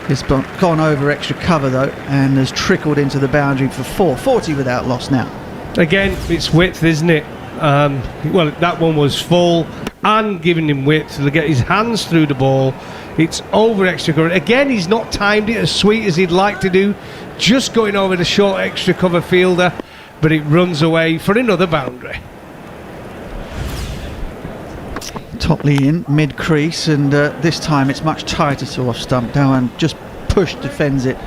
It's gone over extra cover though and has trickled into the boundary for 40 without loss now. Again, it's width, isn't it? Well, that one was full and giving him width to get his hands through the ball. It's over extra cover. Again, he's not timed it as sweet as he'd like to do, just going over the short extra cover fielder, but it runs away for another boundary. Topley in mid-crease, and this time it's much tighter to off-stump. Dhawan just defends it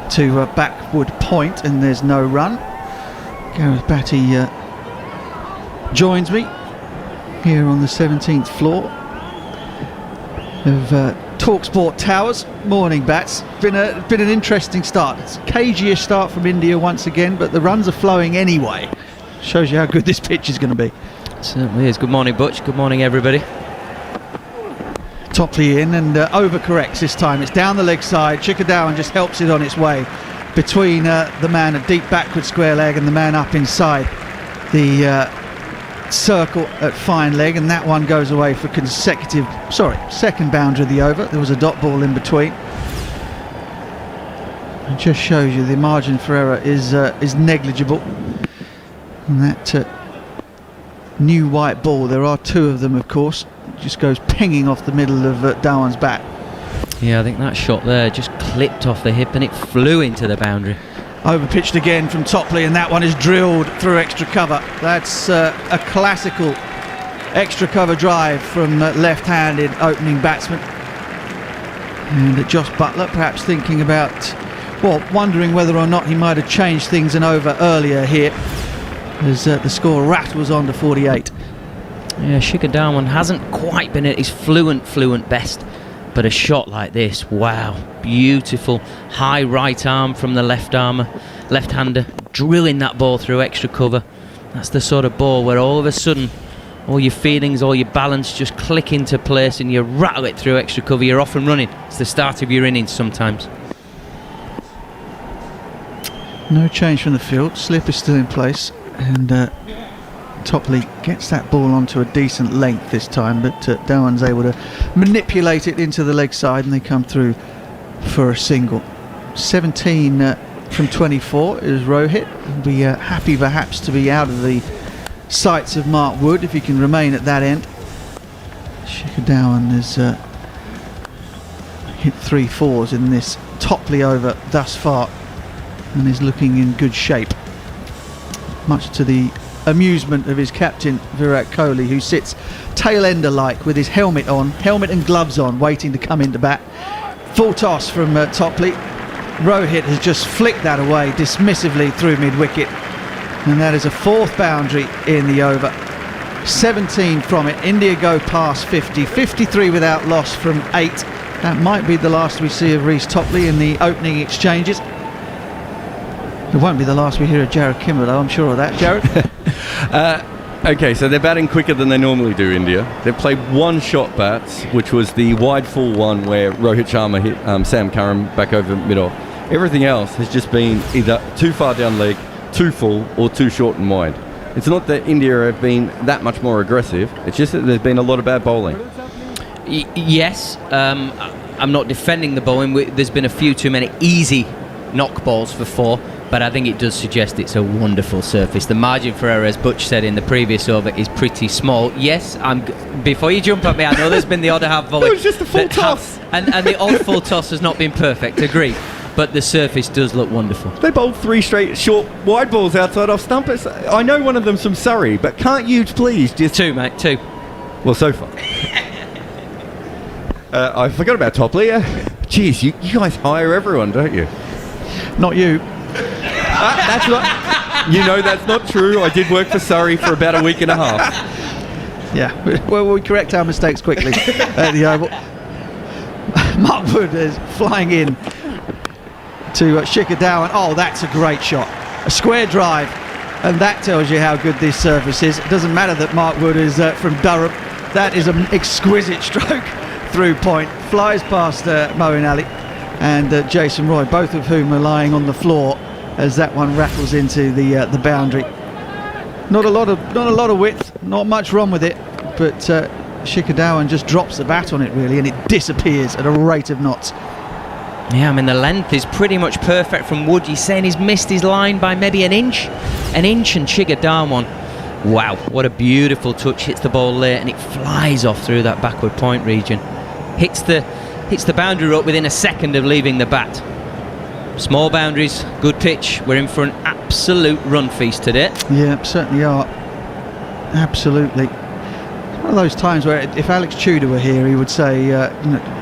to backward point, and there's no run. Gareth Batty joins me here on the 17th floor of TalkSport Towers. Morning, Bats. Been an interesting start. It's a cagey-ish start from India once again, but the runs are flowing anyway. Shows you how good this pitch is going to be. It certainly is. Good morning, Butch. Good morning, everybody. Topley in and overcorrects this time. It's down the leg side. Shikhar Dhawan just helps it on its way between the man at deep backward square leg and the man up inside the circle at fine leg, and that one goes away for second boundary of the over. There was a dot ball in between. It just shows you the margin for error is negligible. And that new white ball, there are two of them of course, just goes pinging off the middle of Dhawan's bat. Yeah, I think that shot there just clipped off the hip and it flew into the boundary. Overpitched again from Topley, and that one is drilled through extra cover. That's a classical extra cover drive from left-handed opening batsman. And Josh Buttler perhaps thinking about, wondering whether or not he might have changed things an over earlier here, as the score rattles on to 48. Yeah, Shikhar Dhawan hasn't quite been at his fluent best, but a shot like this, wow, beautiful. High right arm from the left-hander, drilling that ball through extra cover. That's the sort of ball where all of a sudden all your feelings, all your balance just click into place and you rattle it through extra cover. You're off and running. It's the start of your innings sometimes. No change from the field. Slip is still in place, and Topley gets that ball onto a decent length this time, but Dhawan's able to manipulate it into the leg side and they come through for a single. 17 from 24 is Rohit. He'll be happy perhaps to be out of the sights of Mark Wood if he can remain at that end. Shikhar Dhawan has hit 3 4s in this Topley over thus far and is looking in good shape, much to the amusement of his captain Virat Kohli, who sits tail-ender-like with his helmet and gloves on, waiting to come into bat. Full toss from Topley. Rohit has just flicked that away dismissively through mid-wicket, and that is a 4th boundary in the over. 17 from it. India go past 50. 53 without loss from 8. That might be the last we see of Reece Topley in the opening exchanges. It won't be the last we hear of Jared Kimber, though, I'm sure of that. Jared? Okay, so they're batting quicker than they normally do, India. They've played one shot bats, which was the wide full one where Rohit Sharma hit Sam Curran back over mid-off. Everything else has just been either too far down leg too full or too short and wide. It's not that India have been that much more aggressive, it's just that there's been a lot of bad bowling. Yes, I'm not defending the bowling. There's been a few too many easy knock balls for 4, but I think it does suggest it's a wonderful surface. The margin for error, as Butch said in the previous over, is pretty small. Yes, before you jump at me, I know there's been the odd half volley. It was just a full toss. And the odd full toss has not been perfect, agree. But the surface does look wonderful. They bowled 3 straight short wide balls outside off stump. I know one of them's from Surrey, but can't you please just... 2, mate, 2. Well, so far. I forgot about Topley. Jeez, you guys hire everyone, don't you? Not you. That's not... You know that's not true. I did work for Surrey for about a week and a half. Yeah, well, we correct our mistakes quickly at the Oval. Mark Wood is flying in to Shikhar Dhawan. Oh, that's a great shot. A square drive, and that tells you how good this surface is. It doesn't matter that Mark Wood is from Durham. That is an exquisite stroke through point. Flies past Moeen Ali and Jason Roy, both of whom are lying on the floor as that one rattles into the boundary. Not a lot of width, not much wrong with it, but Shikhar Dhawan just drops the bat on it really, and it disappears at a rate of knots. Yeah, I mean the length is pretty much perfect from Wood. He's saying he's missed his line by maybe an inch, and Shikhar Dhawan, wow, what a beautiful touch. Hits the ball late and it flies off through that backward point region. Hits the boundary rope within a second of leaving the bat. Small boundaries, good pitch. We're in for an absolute run feast today. Yeah, certainly are. Absolutely. It's one of those times where if Alex Tudor were here, he would say,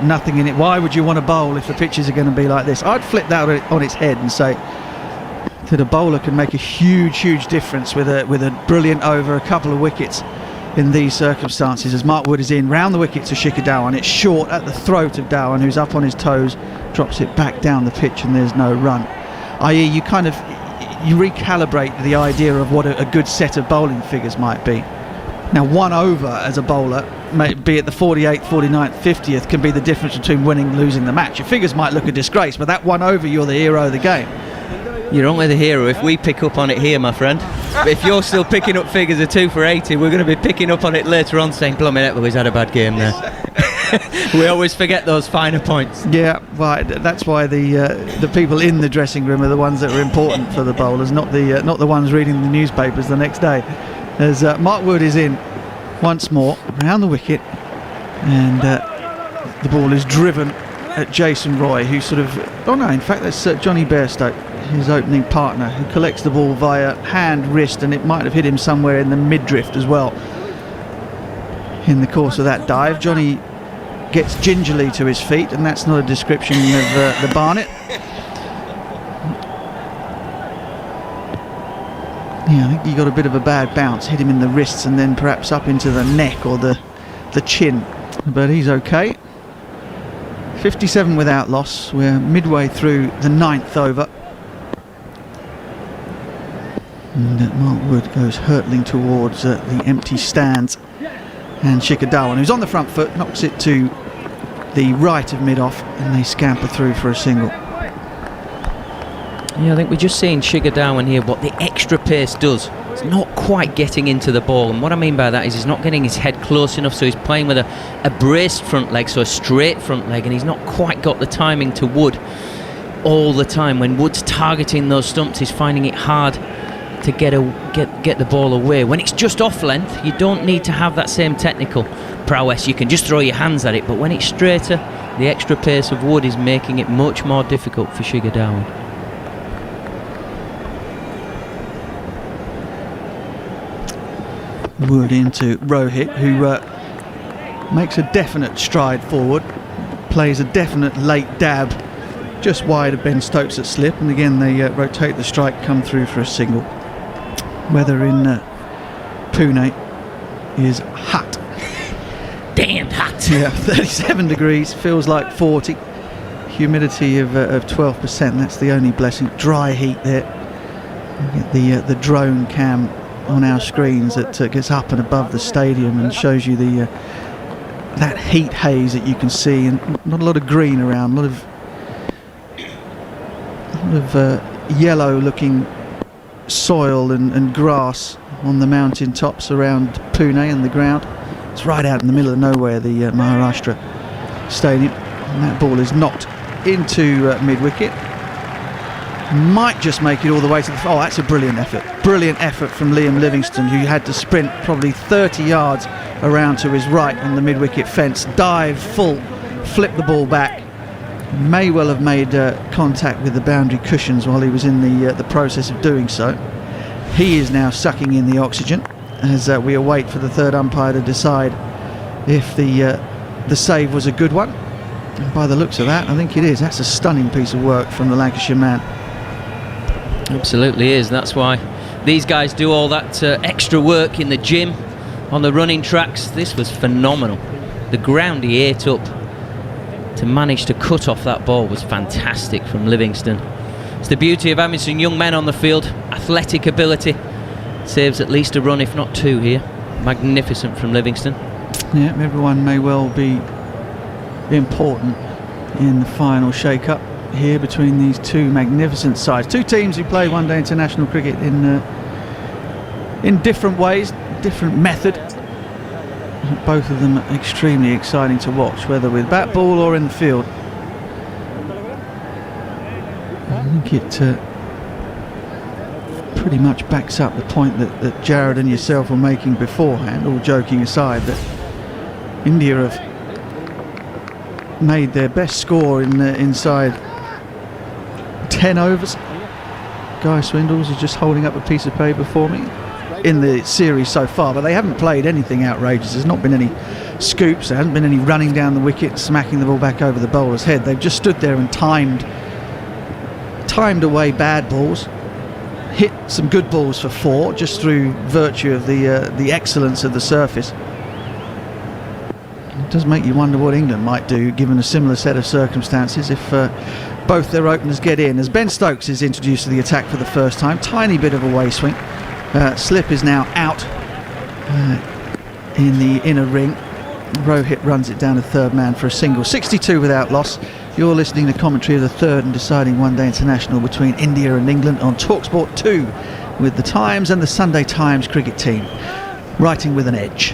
nothing in it. Why would you want to bowl if the pitches are going to be like this? I'd flip that on its head and say that a bowler can make a huge difference with a brilliant over, a couple of wickets in these circumstances. As Mark Wood is in, round the wicket to Shikhar Dhawan. It's short at the throat of Dhawan, who's up on his toes, drops it back down the pitch, and there's no run. I.e., you recalibrate the idea of what a good set of bowling figures might be. Now, 1 over as a bowler, be it the 48th, 49th, 50th, can be the difference between winning and losing the match. Your figures might look a disgrace, but that 1 over, you're the hero of the game. You're only the hero if we pick up on it here, my friend. If you're still picking up figures of 2 for 80, we're going to be picking up on it later on, saying, "Blimey, he's had a bad game there." We always forget those finer points. Yeah, right. That's why the people in the dressing room are the ones that are important for the bowlers, not the ones reading the newspapers the next day. As Mark Wood is in once more round the wicket, and the ball is driven at Jason Roy, who sort of... Oh no, in fact that's Johnny Bestow, his opening partner, who collects the ball via hand, wrist, and it might have hit him somewhere in the mid-drift as well. In the course of that dive, Johnny gets gingerly to his feet, and that's not a description of the Barnet. Yeah, I think he got a bit of a bad bounce, hit him in the wrists and then perhaps up into the neck or the chin, but he's okay. 57 without loss. We're midway through the 9th over. And Mark Wood goes hurtling towards the empty stands. And Shikhar Dhawan, who's on the front foot, knocks it to the right of mid-off, and they scamper through for a single. Yeah, I think we're just seeing Shikhar Dhawan here, what the extra pace does. It's not quite getting into the ball, and what I mean by that is he's not getting his head close enough, so he's playing with a braced front leg, so a straight front leg, and he's not quite got the timing to Wood all the time. When Wood's targeting those stumps, he's finding it hard to get the ball away. When it's just off length, you don't need to have that same technical prowess. You can just throw your hands at it, but when it's straighter, the extra pace of Wood is making it much more difficult for Shikhar Dhawan. Wood into Rohit, who makes a definite stride forward, plays a definite late dab just wide of Ben Stokes at slip, and again they rotate the strike, come through for a single. Weather in Pune is hot. Damned hot. Yeah, 37 degrees, feels like 40. Humidity of 12%, that's the only blessing. Dry heat there. You get the drone cam on our screens that gets up and above the stadium and shows you that heat haze that you can see, and not a lot of green around, a lot of yellow looking soil and grass on the mountain tops around Pune and the ground. It's right out in the middle of nowhere, the Maharashtra Stadium. And that ball is knocked into mid-wicket. Might just make it all the way to the... Oh, that's a brilliant effort. Brilliant effort from Liam Livingstone, who had to sprint probably 30 yards around to his right on the mid-wicket fence. Dive full, flip the ball back. May well have made contact with the boundary cushions while he was in the process of doing so. He is now sucking in the oxygen as we await for the third umpire to decide if the save was a good one. And by the looks of that, I think it is. That's a stunning piece of work from the Lancashire man. Absolutely is. That's why these guys do all that extra work in the gym, on the running tracks. This was phenomenal. The ground he ate up to manage to cut off that ball was fantastic from Livingstone. It's the beauty of having some young men on the field. Athletic ability saves at least a run, if not two here. Magnificent from Livingstone. Yeah, everyone may well be important in the final shake-up here between these two magnificent sides. Two teams who play one-day international cricket in different ways, different method. Both of them extremely exciting to watch, whether with bat, ball or in the field. I think it pretty much backs up the point that Jared and yourself were making beforehand, all joking aside, that India have made their best score in inside 10 overs. Guy Swindles is just holding up a piece of paper for me in the series so far, but they haven't played anything outrageous. There's not been any scoops, there hasn't been any running down the wicket, smacking the ball back over the bowler's head. They've just stood there and timed away bad balls, hit some good balls for 4 just through virtue of the excellence of the surface. It does make you wonder what England might do given a similar set of circumstances if both their openers get in. As Ben Stokes is introduced to the attack for the first time, tiny bit of a way swing. Slip is now out in the inner ring. Rohit runs it down to third man for a single. 62 without loss. You're listening to commentary of the third and deciding one-day international between India and England on TalkSport 2 with the Times and the Sunday Times cricket team writing with an edge.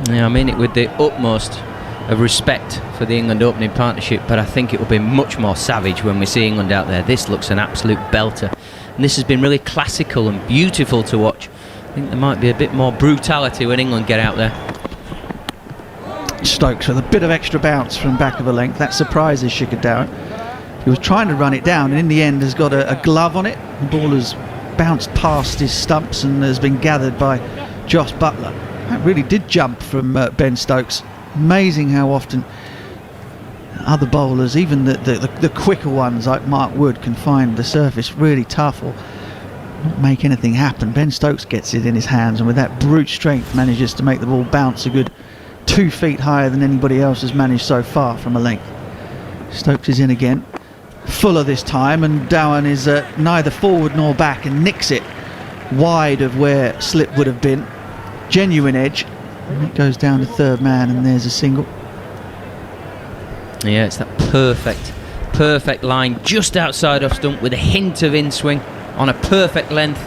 Yeah, I mean it with the utmost of respect for the England opening partnership, but I think it will be much more savage when we see England out there. This looks an absolute belter, and this has been really classical and beautiful to watch. I think there might be a bit more brutality when England get out there. Stokes with a bit of extra bounce from back of a length. That surprises Shikhar Dhawan. He was trying to run it down and in the end has got a glove on it. The ball has bounced past his stumps and has been gathered by Josh Buttler. That really did jump from Ben Stokes. Amazing how often other bowlers, even the quicker ones like Mark Wood, can find the surface really tough or not make anything happen. Ben Stokes gets it in his hands and with that brute strength manages to make the ball bounce a good 2 feet higher than anybody else has managed so far from a length. Stokes is in again, fuller this time, and Dhawan is neither forward nor back and nicks it wide of where slip would have been. Genuine edge, and it goes down to third man, and there's a single. Yeah, it's that perfect line just outside off stump with a hint of in swing on a perfect length,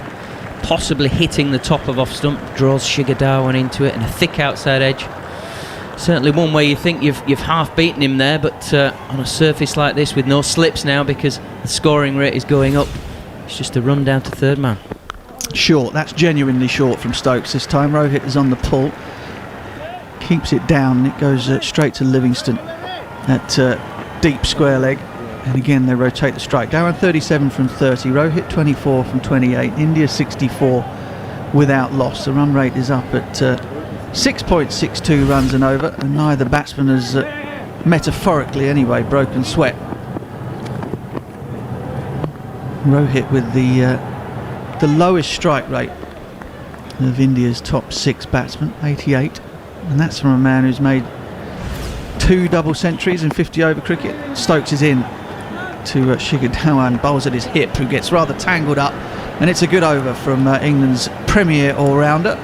possibly hitting the top of off stump, draws Shikhar Dhawan into it, and a thick outside edge. Certainly one way you think you've half beaten him there, but on a surface like this with no slips now because the scoring rate is going up, it's just a run down to third man. Short, that's genuinely short from Stokes this time. Rohit is on the pull, keeps it down, and it goes straight to Livingstone at deep square leg, and again they rotate the strike. Dhawan 37 from 30, Rohit 24 from 28, India 64 without loss. The run rate is up at 6.62 runs and over, and neither batsman has metaphorically anyway broken sweat. Rohit with the lowest strike rate of India's top 6 batsmen, 88, and that's from a man who's made 2 double centuries in 50 over cricket. Stokes is in to Shikhar Dhawan, bowls at his hip, who gets rather tangled up, and it's a good over from England's premier all-rounder.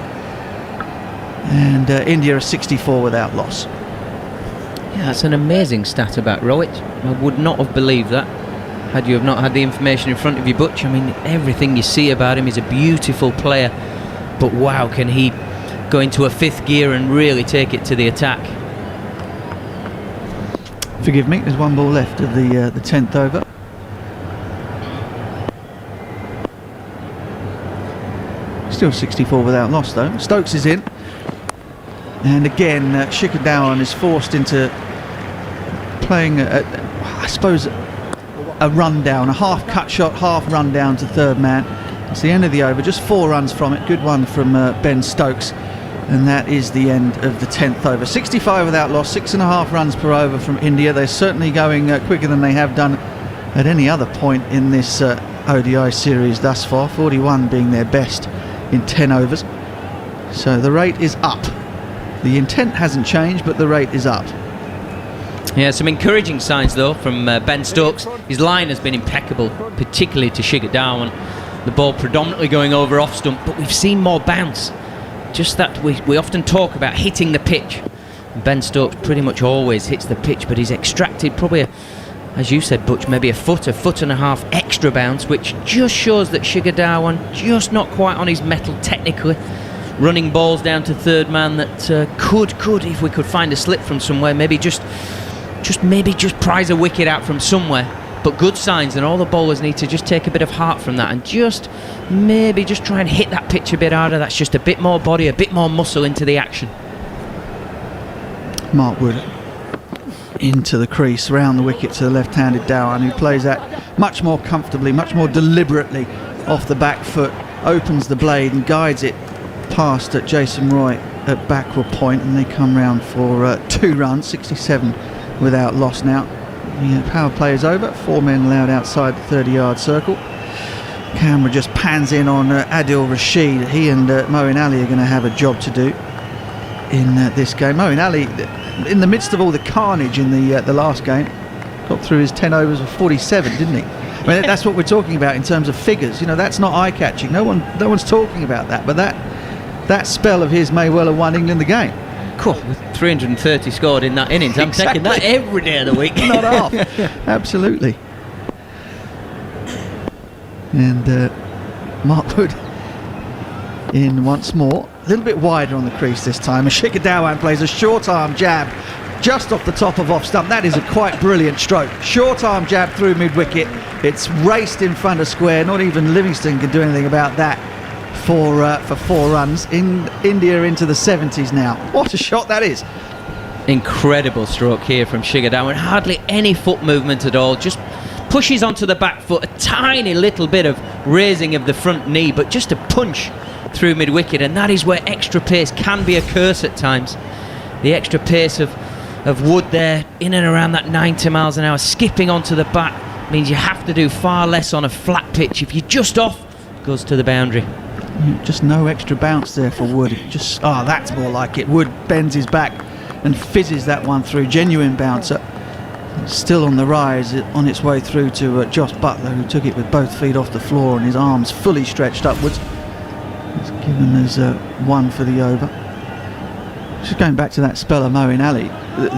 And India are 64 without loss. Yeah, that's an amazing stat about Rohit. I would not have believed that. had you have not had the information in front of you, Butch. I mean, everything you see about him is a beautiful player, but wow, can he go into a fifth gear and really take it to the attack. Forgive me, there's one ball left of the 10th over. Still 64 without loss though. Stokes is in, and again Shikhar Dhawan is forced into playing I suppose a rundown, a half cut shot, half rundown to third man. It's the end of the over, just 4 runs from it. Good one from Ben Stokes, and that is the end of the 10th over. 65 without loss, 6.5 runs per over from India. They're certainly going quicker than they have done at any other point in this ODI series thus far, 41 being their best in 10 overs. So the rate is up. The intent hasn't changed, but the rate is up. Yeah, some encouraging signs though from Ben Stokes. His line has been impeccable, particularly to Shikhar Dhawan. The ball predominantly going over off stump, but we've seen more bounce. Just that we often talk about hitting the pitch. Ben Stokes pretty much always hits the pitch, but he's extracted probably, as you said, Butch, maybe a foot and a half extra bounce, which just shows that Shikhar Dhawan just not quite on his mettle technically. Running balls down to third man that could, if we could find a slip from somewhere, maybe just prize a wicket out from somewhere. But good signs, and all the bowlers need to just take a bit of heart from that and just maybe just try and hit that pitch a bit harder. That's just a bit more body, a bit more muscle into the action. Mark Wood into the crease, round the wicket to the left-handed Dhawan, who plays that much more comfortably, much more deliberately off the back foot, opens the blade and guides it past at Jason Roy at backward point, and they come round for 2 runs, 67 without loss now. The power play is over, 4 men allowed outside the 30-yard circle. Camera just pans in on Adil Rashid. He and Moeen Ali are going to have a job to do in this game. Moeen Ali, in the midst of all the carnage in the last game, got through his 10 overs of 47, didn't he? I mean, that's what we're talking about in terms of figures. You know, that's not eye-catching. No one's talking about that. But that spell of his may well have won England the game. Cool. With 330 scored in that innings, I'm taking that every day of the week. Not half. Absolutely. And Mark Wood in once more. A little bit wider on the crease this time. Shikhar Dhawan plays a short arm jab just off the top of off stump. That is a quite brilliant stroke. Short arm jab through mid wicket. It's raced in front of square. Not even Livingston can do anything about that. For 4 runs. In India into the 70s now. What a shot that is. Incredible stroke here from Shikhar Dhawan. Hardly any foot movement at all. Just pushes onto the back foot. A tiny little bit of raising of the front knee, but just a punch through mid wicket, and that is where extra pace can be a curse at times. The extra pace of Wood there, in and around that 90 miles an hour, skipping onto the bat, means you have to do far less on a flat pitch. If you're just off, it goes to the boundary. Just no extra bounce there for Wood. Just that's more like it. Wood bends his back and fizzes that one through. Genuine bouncer. Still on the rise, on its way through to Josh Buttler, who took it with both feet off the floor and his arms fully stretched upwards. He's given us 1 for the over. Just going back to that spell of Moeen Ali,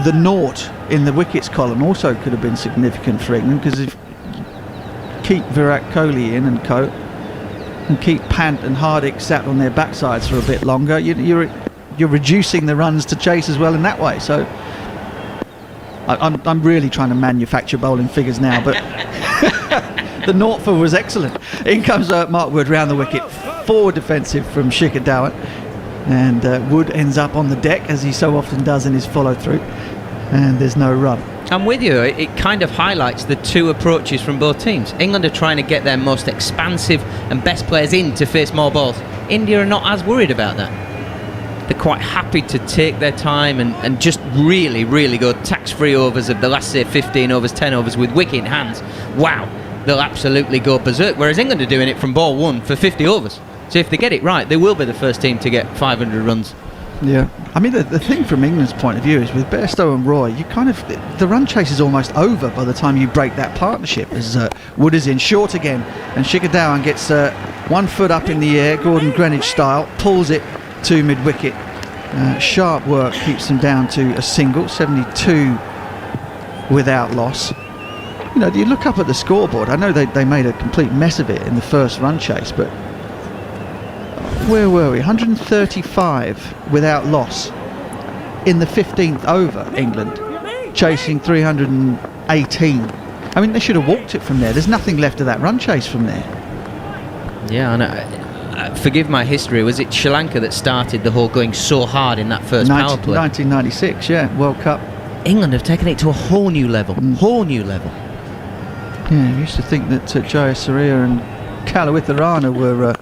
the naught in the wickets column also could have been significant for England, because if you keep Virat Kohli in and co, and keep Pant and Hardik sat on their backsides for a bit longer, you're reducing the runs to chase as well in that way. So I'm really trying to manufacture bowling figures now, but the naught for was excellent. In comes Mark Wood round the wicket, forward defensive from Shikhar Dhawan, and Wood ends up on the deck, as he so often does in his follow through, and there's no run. I'm with you. It kind of highlights the 2 approaches from both teams. England are trying to get their most expansive and best players in to face more balls. India are not as worried about that. They're quite happy to take their time and just really, really go tax-free overs of the last, say, 15 overs, 10 overs with wicket in hands. Wow, they'll absolutely go berserk. Whereas England are doing it from ball 1 for 50 overs. So if they get it right, they will be the first team to get 500 runs. Yeah, I mean the thing from England's point of view is with Bestow and Roy, you kind of, the run chase is almost over by the time you break that partnership, as Wood is in short again, and Shikhar Dhawan gets 1 foot up in the air, Gordon Greenwich style, pulls it to mid wicket. Sharp work keeps them down to a single, 72 without loss. You know, you look up at the scoreboard. I know they made a complete mess of it in the first run chase, but where were we? 135 without loss in the 15th over, England, chasing 318. I mean, they should have walked it from there. There's nothing left of that run chase from there. Yeah, and forgive my history, was it Sri Lanka that started the whole going so hard in that first power play? 1996, yeah, World Cup. England have taken it to a whole new level. Whole new level. Yeah, I used to think that Jayasuriya and Kalawitharana were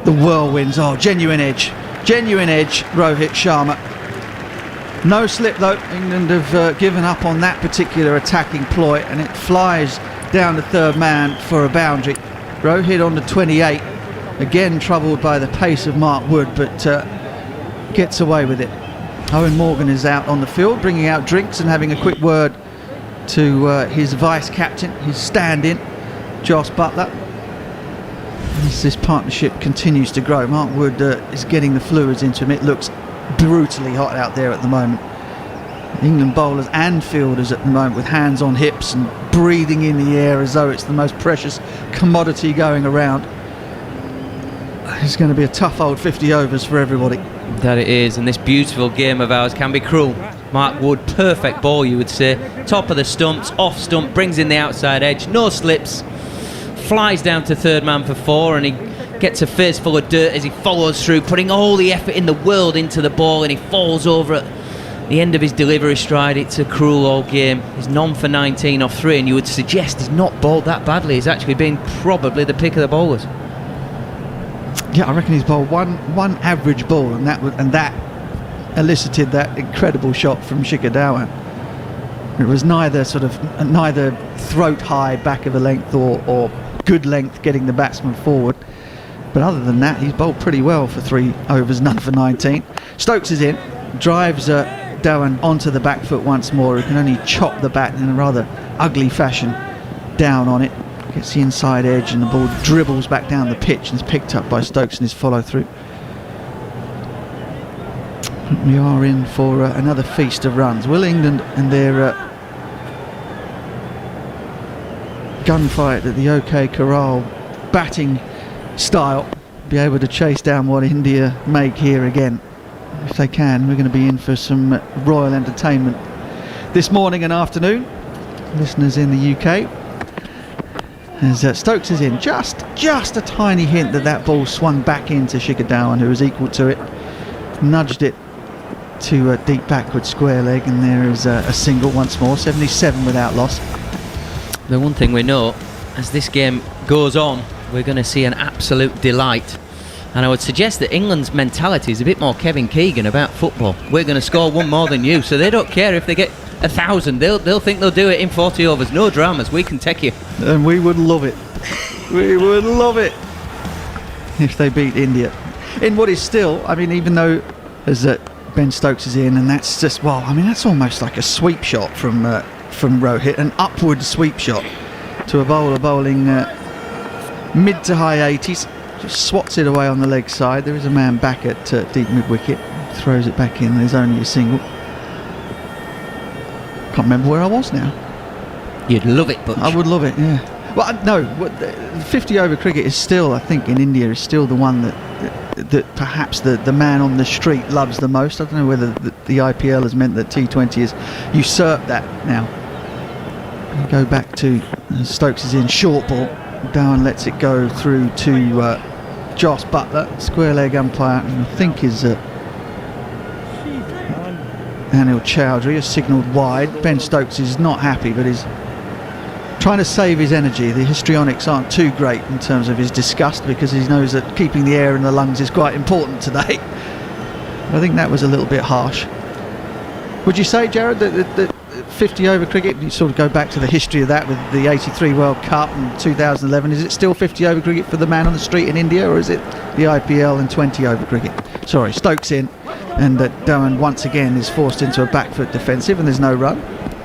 the whirlwinds. Oh, genuine edge, Rohit Sharma. No slip though. England have given up on that particular attacking ploy, and it flies down the third man for a boundary. Rohit on the 28, again troubled by the pace of Mark Wood, but gets away with it. Owen Morgan is out on the field, bringing out drinks and having a quick word to his vice-captain, his stand-in, Jos Buttler. As this partnership continues to grow, Mark Wood is getting the fluids into him. It looks brutally hot out there at the moment. England bowlers and fielders at the moment with hands on hips and breathing in the air as though it's the most precious commodity going around. It's going to be a tough old 50 overs for everybody. That it is, and this beautiful game of ours can be cruel. Mark Wood, perfect ball you would say. Top of the stumps, off stump, brings in the outside edge, no slips. Flies down to third man for 4, and he gets a face full of dirt as he follows through, putting all the effort in the world into the ball, and he falls over at the end of his delivery stride. It's a cruel old game. He's none for 19 off 3, and you would suggest he's not bowled that badly. He's actually been probably the pick of the bowlers. Yeah, I reckon he's bowled one average ball, and that elicited that incredible shot from Shikhar Dhawan. It was neither throat high, back of the length, or good length getting the batsman forward. But other than that, he's bowled pretty well for 3 overs, none for 19. Stokes is in, drives Dhawan onto the back foot once more, who can only chop the bat in a rather ugly fashion down on it. Gets the inside edge and the ball dribbles back down the pitch and is picked up by Stokes in his follow through. We are in for another feast of runs. Will England and their gunfight at the OK Corral batting style be able to chase down what India make here again? If they can, we're going to be in for some royal entertainment this morning and afternoon. Listeners in the UK, as Stokes is in, just a tiny hint that ball swung back into Shikhar Dhawan, who was equal to it, nudged it to a deep backward square leg, and there is a single once more. 77 without loss. The one thing we know, as this game goes on, we're going to see an absolute delight. And I would suggest that England's mentality is a bit more Kevin Keegan about football. We're going to score one more than you, so they don't care if they get 1,000. They'll think they'll do it in 40 overs. No dramas. We can take you. And we would love it. We would love it if they beat India. In what is still, I mean, even though as Ben Stokes is in, and that's just, well, I mean, that's almost like a sweep shot from Rohit, an upward sweep shot to a bowler bowling mid to high 80s. Just swats it away on the leg side. There is a man back at deep mid wicket. Throws it back in. There's only a single. Can't remember where I was now. You'd love it, but I would love it, yeah. Well, no, 50 over cricket is still, I think, in India is still the one that perhaps the man on the street loves the most. I don't know whether the IPL has meant that T20 has usurped that now. We go back to Stokes is in, short ball. Dhawan lets it go through to Jos Buttler, square leg umpire, and I think is Anil Chowdhury has signalled wide. Ben Stokes is not happy, but is trying to save his energy. The histrionics aren't too great in terms of his disgust, because he knows that keeping the air in the lungs is quite important today. I think that was a little bit harsh. Would you say, Jared, that 50 over cricket, you sort of go back to the history of that with the 83 World Cup and 2011, is it still 50 over cricket for the man on the street in India, or is it the IPL and 20 over cricket? Sorry, Stokes in, and Dhawan once again is forced into a back foot defensive, and there's no run.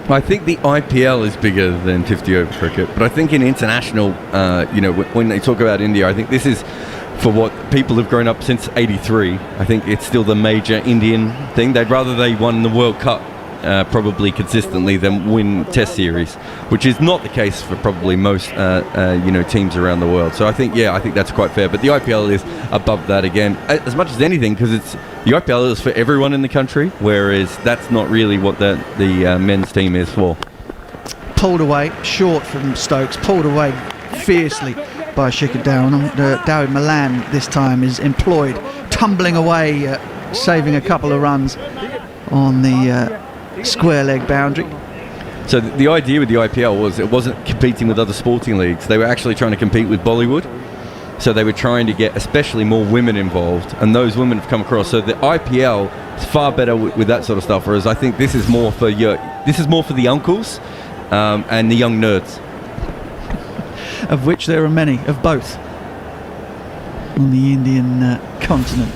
I think the IPL is bigger than 50 over cricket, but I think in international, when they talk about India, I think this is for what people have grown up since 83. I think it's still the major Indian thing. They'd rather they won the World Cup probably consistently than win Test series, which is not the case for probably most teams around the world. So I think that's quite fair. But the IPL is above that again, as much as anything, because the IPL is for everyone in the country, whereas that's not really what the men's team is for. Pulled away, short from Stokes, pulled away fiercely by Shikhar Dhawan. Dawid Malan this time is employed, tumbling away, saving a couple of runs on the square leg boundary. So the idea with the IPL was it wasn't competing with other sporting leagues. They were actually trying to compete with Bollywood. So they were trying to get especially more women involved, and those women have come across. So the IPL is far better with that sort of stuff, whereas I think this is more for the uncles and the young nerds. Of which there are many, of both, on the Indian continent.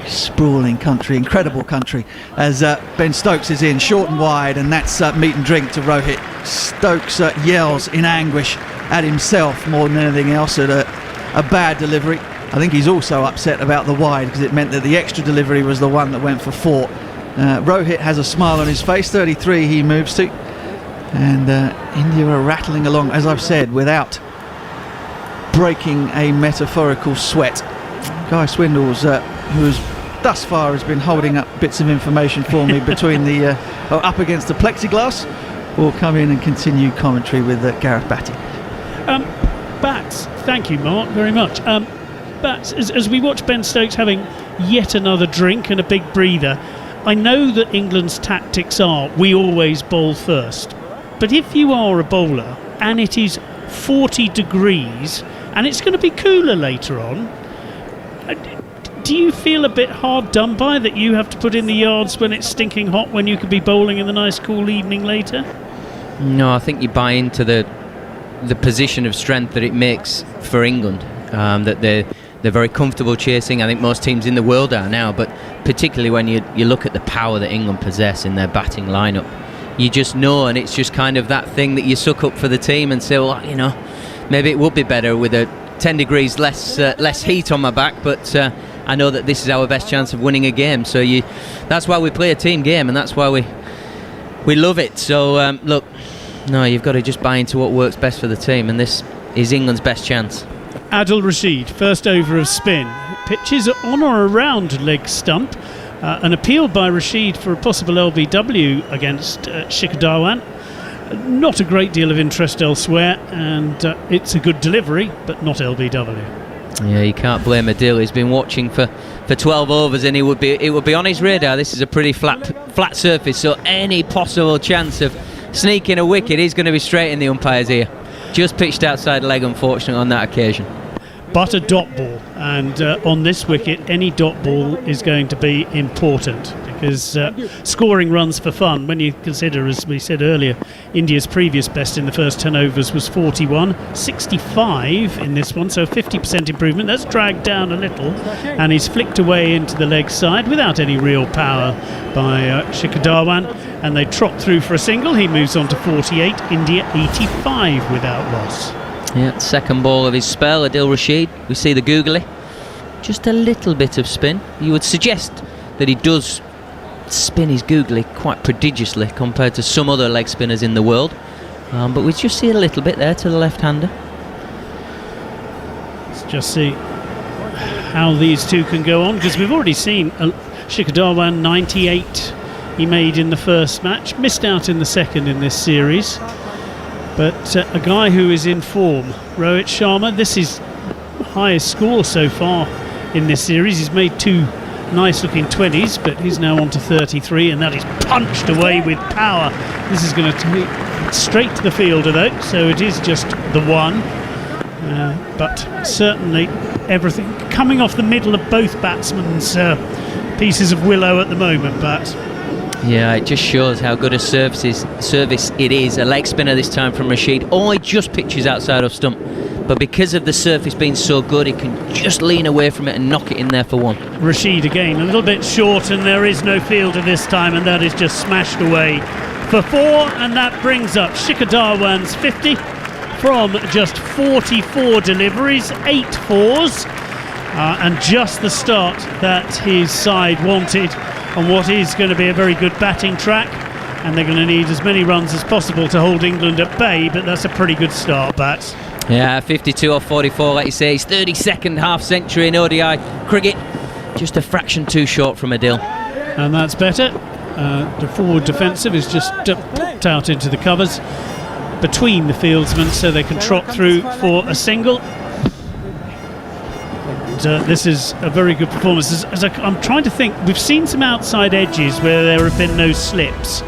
Sprawling country, incredible country, as Ben Stokes is in, short and wide, and that's meat and drink to Rohit. Stokes yells in anguish at himself more than anything else at a bad delivery. I think he's also upset about the wide, because it meant that the extra delivery was the one that went for 4. Rohit has a smile on his face. 33 he moves to, and India are rattling along, as I've said, without breaking a metaphorical sweat. Guy Swindles, who's thus far has been holding up bits of information for me between the up against the plexiglass, will come in and continue commentary with Gareth Batty. Bats, thank you, Mark, very much. Bats, as we watch Ben Stokes having yet another drink and a big breather, I know that England's tactics are we always bowl first. But if you are a bowler and it is 40 degrees and it's going to be cooler later on, do you feel a bit hard done by that you have to put in the yards when it's stinking hot when you could be bowling in the nice cool evening later? No, I think you buy into the position of strength that it makes for England, that they're very comfortable chasing. I think most teams in the world are now, but particularly when you look at the power that England possess in their batting lineup, you just know, and it's just kind of that thing that you suck up for the team and say, well, maybe it would be better with a 10 degrees less heat on my back, but I know that this is our best chance of winning a game. So that's why we play a team game, and that's why we love it. So look, no, you've got to just buy into what works best for the team, and this is England's best chance. Adil Rashid, first over of spin, pitches on or around leg stump. An appeal by Rashid for a possible LBW against Shikhar Dhawan. Not a great deal of interest elsewhere, and it's a good delivery, but not LBW. Yeah, you can't blame Adil. He's been watching for 12 overs, and it would be on his radar. This is a pretty flat surface, so any possible chance of sneaking a wicket is going to be straight in the umpire's ear. Just pitched outside leg, unfortunately, on that occasion. But a dot ball, and on this wicket any dot ball is going to be important, because scoring runs for fun, when you consider, as we said earlier, India's previous best in the first 10 overs was 41, 65 in this one, so 50% improvement. That's dragged down a little, and he's flicked away into the leg side without any real power by Shikhar Dhawan, and they trot through for a single. He moves on to 48, India 85 without loss. Yeah, second ball of his spell, Adil Rashid. We see the googly. Just a little bit of spin. You would suggest that he does spin his googly quite prodigiously compared to some other leg spinners in the world. But we just see a little bit there to the left-hander. Let's just see how these two can go on, because we've already seen Shikhar Dhawan 98 he made in the first match. Missed out in the second in this series. But a guy who is in form, Rohit Sharma, this is highest score so far in this series. He's made 2 nice looking 20s, but he's now on to 33, and that is punched away with power. This is going to take straight to the fielder though, so it is just the one. But certainly everything coming off the middle of both batsmen's pieces of willow at the moment, but yeah, it just shows how good a service it is. A leg spinner this time from Rashid. Only just pitches outside of stump, but because of the surface being so good, he can just lean away from it and knock it in there for one. Rashid again, a little bit short, and there is no fielder this time, and that is just smashed away for 4, and that brings up Shikhar Dhawan's 50 from just 44 deliveries, 8 fours, and just the start that his side wanted on what is going to be a very good batting track. and they're going to need as many runs as possible to hold England at bay, but that's a pretty good start, Bats. Yeah, 52 or 44, like you say. His 32nd half-century in ODI cricket. Just a fraction too short from Adil. And that's better. The forward defensive is just popped out into the covers between the fieldsmen so they can trot through for a single. This is a very good performance. I'm trying to think, we've seen some outside edges where there have been no slips,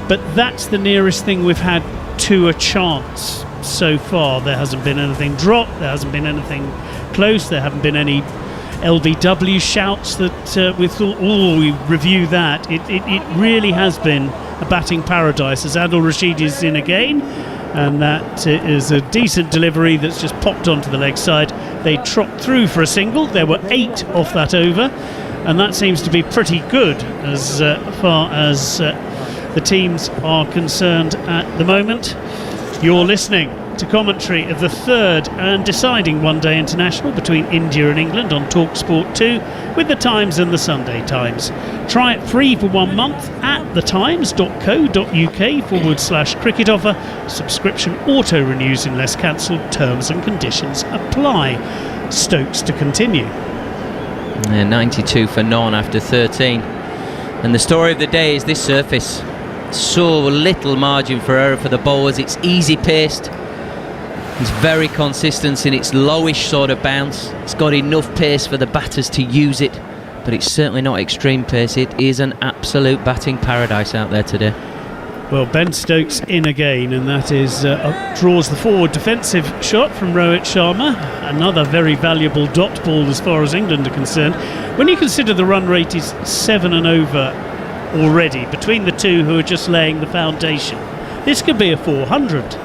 but that's the nearest thing we've had to a chance so far. There hasn't been anything dropped, there hasn't been anything close, there haven't been any LBW shouts that we thought, oh, we review that. It really has been a batting paradise as Adil Rashid is in again, and that is a decent delivery that's just popped onto the leg side. They trot through for a single. There were 8 off that over, and that seems to be pretty good as far as the teams are concerned at the moment. You're listening to commentary of the third and deciding one-day international between India and England on TalkSport 2 with the Times and the Sunday Times. Try it free for 1 month at thetimes.co.uk/cricket offer. Subscription auto-renews unless cancelled. Terms and conditions apply. Stokes to continue. 92 for none after 13. And the story of the day is this surface. So little margin for error for the bowlers. It's easy paced. It's very consistent in its lowish sort of bounce. It's got enough pace for the batters to use it, but it's certainly not extreme pace. It is an absolute batting paradise out there today. Well, Ben Stokes in again, and that is draws the forward defensive shot from Rohit Sharma. Another very valuable dot ball as far as England are concerned. When you consider the run rate is 7 and over already between the two who are just laying the foundation, this could be a 400.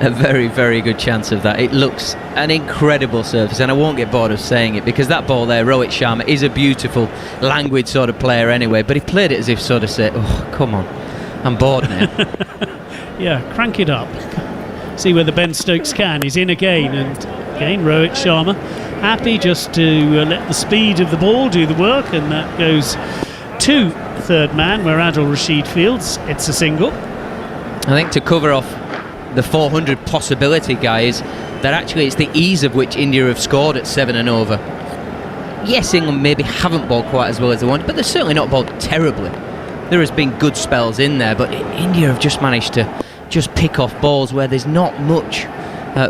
A very, very good chance of that. It looks an incredible surface, and I won't get bored of saying it because that ball there, Rohit Sharma, is a beautiful, languid sort of player anyway, but he played it as if sort of say, oh, come on, I'm bored now. Yeah, crank it up. See whether Ben Stokes can. He's in again, and again Rohit Sharma happy just to let the speed of the ball do the work, and that goes to third man where Adil Rashid fields. It's a single. I think to cover off the 400 possibility, guys, that actually it's the ease of which India have scored at 7 and over. Yes, England maybe haven't bowled quite as well as they wanted, but they're certainly not bowled terribly. There has been good spells in there, but India have just managed to just pick off balls where there's not much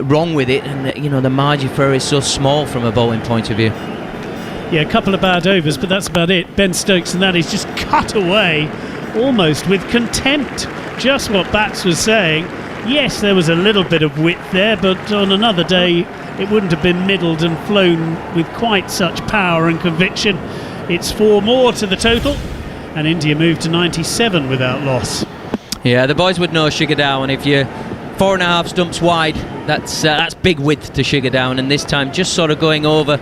wrong with it, and the margin for error is so small from a bowling point of view. Yeah, a couple of bad overs, but that's about it. Ben Stokes, and that is just cut away almost with contempt. Just what Bats was saying. Yes, there was a little bit of width there, but on another day it wouldn't have been middled and flown with quite such power and conviction. It's 4 more to the total, and India moved to 97 without loss. Yeah, the boys would know Shikhar Dhawan. If you're 4.5 stumps wide, that's big width to Shikhar Dhawan, and this time just sort of going over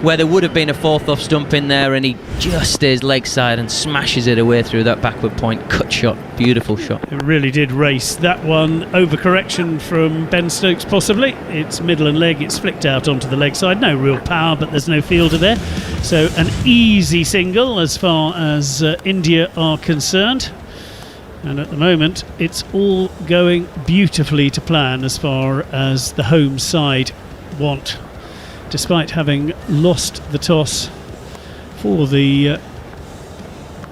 where there would have been a 4th off stump in there, and he just stays leg side and smashes it away through that backward point. Cut shot, beautiful shot. It really did race. That one, overcorrection from Ben Stokes possibly. It's middle and leg, it's flicked out onto the leg side. No real power, but there's no fielder there. So an easy single as far as India are concerned. And at the moment, it's all going beautifully to plan as far as the home side want. Despite having lost the toss for the...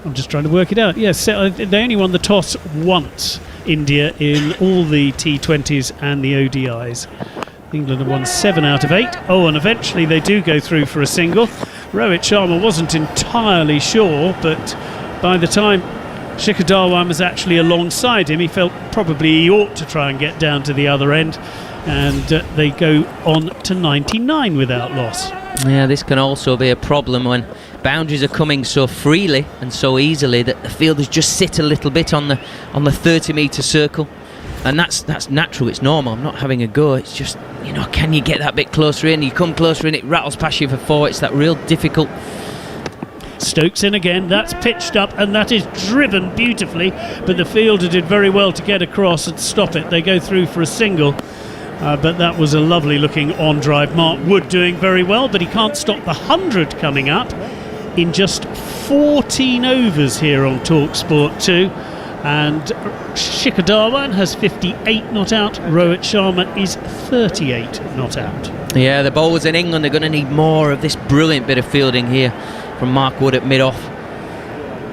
I'm just trying to work it out. Yes, they only won the toss once, India, in all the T20s and the ODIs. England have won 7 out of 8. Oh, and eventually they do go through for a single. Rohit Sharma wasn't entirely sure, but by the time Shikhar Dhawan was actually alongside him, he felt probably he ought to try and get down to the other end. And they go on to 99 without loss. Yeah, this can also be a problem when boundaries are coming so freely and so easily that the fielders just sit a little bit on the 30-metre circle, and that's natural. It's normal. I'm not having a go. It's just can you get that bit closer in? You come closer in, it rattles past you for 4. It's that real difficult. Stokes in again. That's pitched up and that is driven beautifully, but the fielder did very well to get across and stop it. They go through for a single. But that was a lovely looking on drive. Mark Wood doing very well, but he can't stop the 100 coming up in just 14 overs here on TalkSport 2. And Shikhar Dhawan has 58 not out. Rohit Sharma is 38 not out. Yeah, the bowlers in England are going to need more of this brilliant bit of fielding here from Mark Wood at mid-off.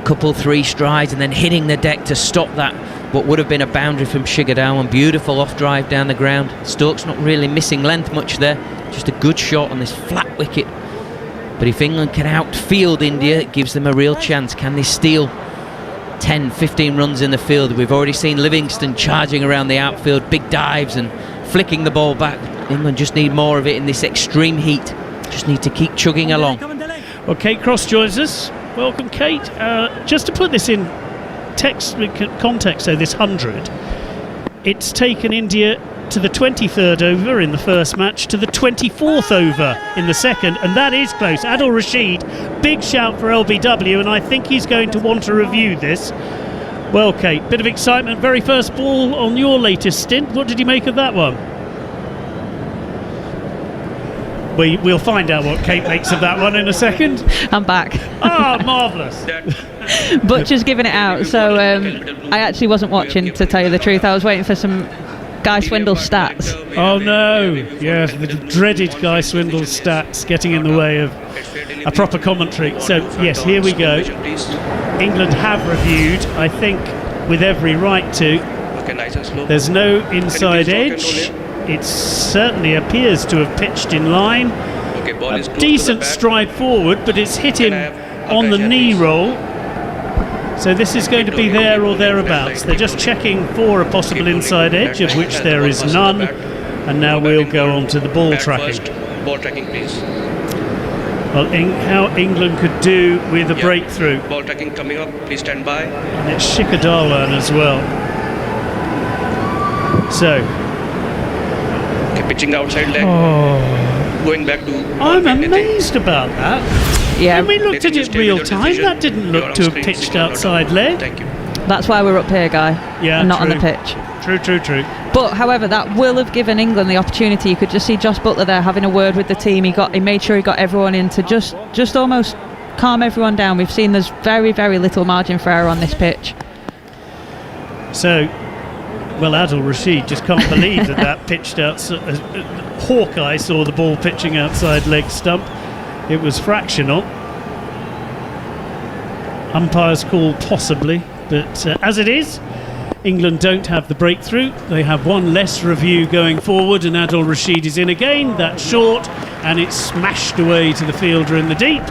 Couple 3 strides and then hitting the deck to stop that. What would have been a boundary from Shikhar Dhawan. Beautiful off drive down the ground. Stokes not really missing length much there. Just a good shot on this flat wicket. But if England can outfield India, it gives them a real chance. Can they steal 10, 15 runs in the field? We've already seen Livingston charging around the outfield, big dives and flicking the ball back. England just need more of it in this extreme heat. Just need to keep chugging along. Well, Kate Cross joins us. Welcome, Kate. Just to put this in context, so this 100, it's taken India to the 23rd over in the first match, to the 24th over in the second, and that is close. Adil Rashid, big shout for LBW, and I think he's going to want to review this. Well, Kate, bit of excitement, very first ball on your latest stint. What did you make of that one? We'll find out what Kate makes of that one in a second. I'm back. Ah, marvellous. Butcher's giving it out, so I actually wasn't watching, to tell you the truth. I was waiting for some Guy Swindle stats. Oh no, yes, the dreaded Guy Swindle stats getting in the way of a proper commentary. So yes, here we go. England have reviewed, I think with every right to. There's no inside edge. It certainly appears to have pitched in line. A decent stride forward, but it's hit him on the knee roll. So this is going to be there or thereabouts. They're just checking for a possible inside edge, of which there is none. And now we'll go on to the ball tracking. Ball tracking, please. Well, how England could do with a breakthrough. Ball tracking coming up, please stand by. And it's Shikhar Dhawan as well. So. Okay, pitching outside leg. Going back to. I'm amazed about that. Yeah. When we looked at it real time, that didn't look to have pitched outside leg. Thank you. That's why we're up here, Guy. Yeah, and not true. on the pitch. True. But however, that will have given England the opportunity. You could just see Josh Butler there having a word with the team. He made sure he got everyone in to just almost calm everyone down. We've seen there's very, very little margin for error on this pitch. So, well, Adil Rashid just can't believe that pitched out. Hawkeye saw the ball pitching outside leg stump. It was fractional. Umpires call possibly, but as it is, England don't have the breakthrough. They have one less review going forward, and Adil Rashid is in again. That's short, and it's smashed away to the fielder in the deep,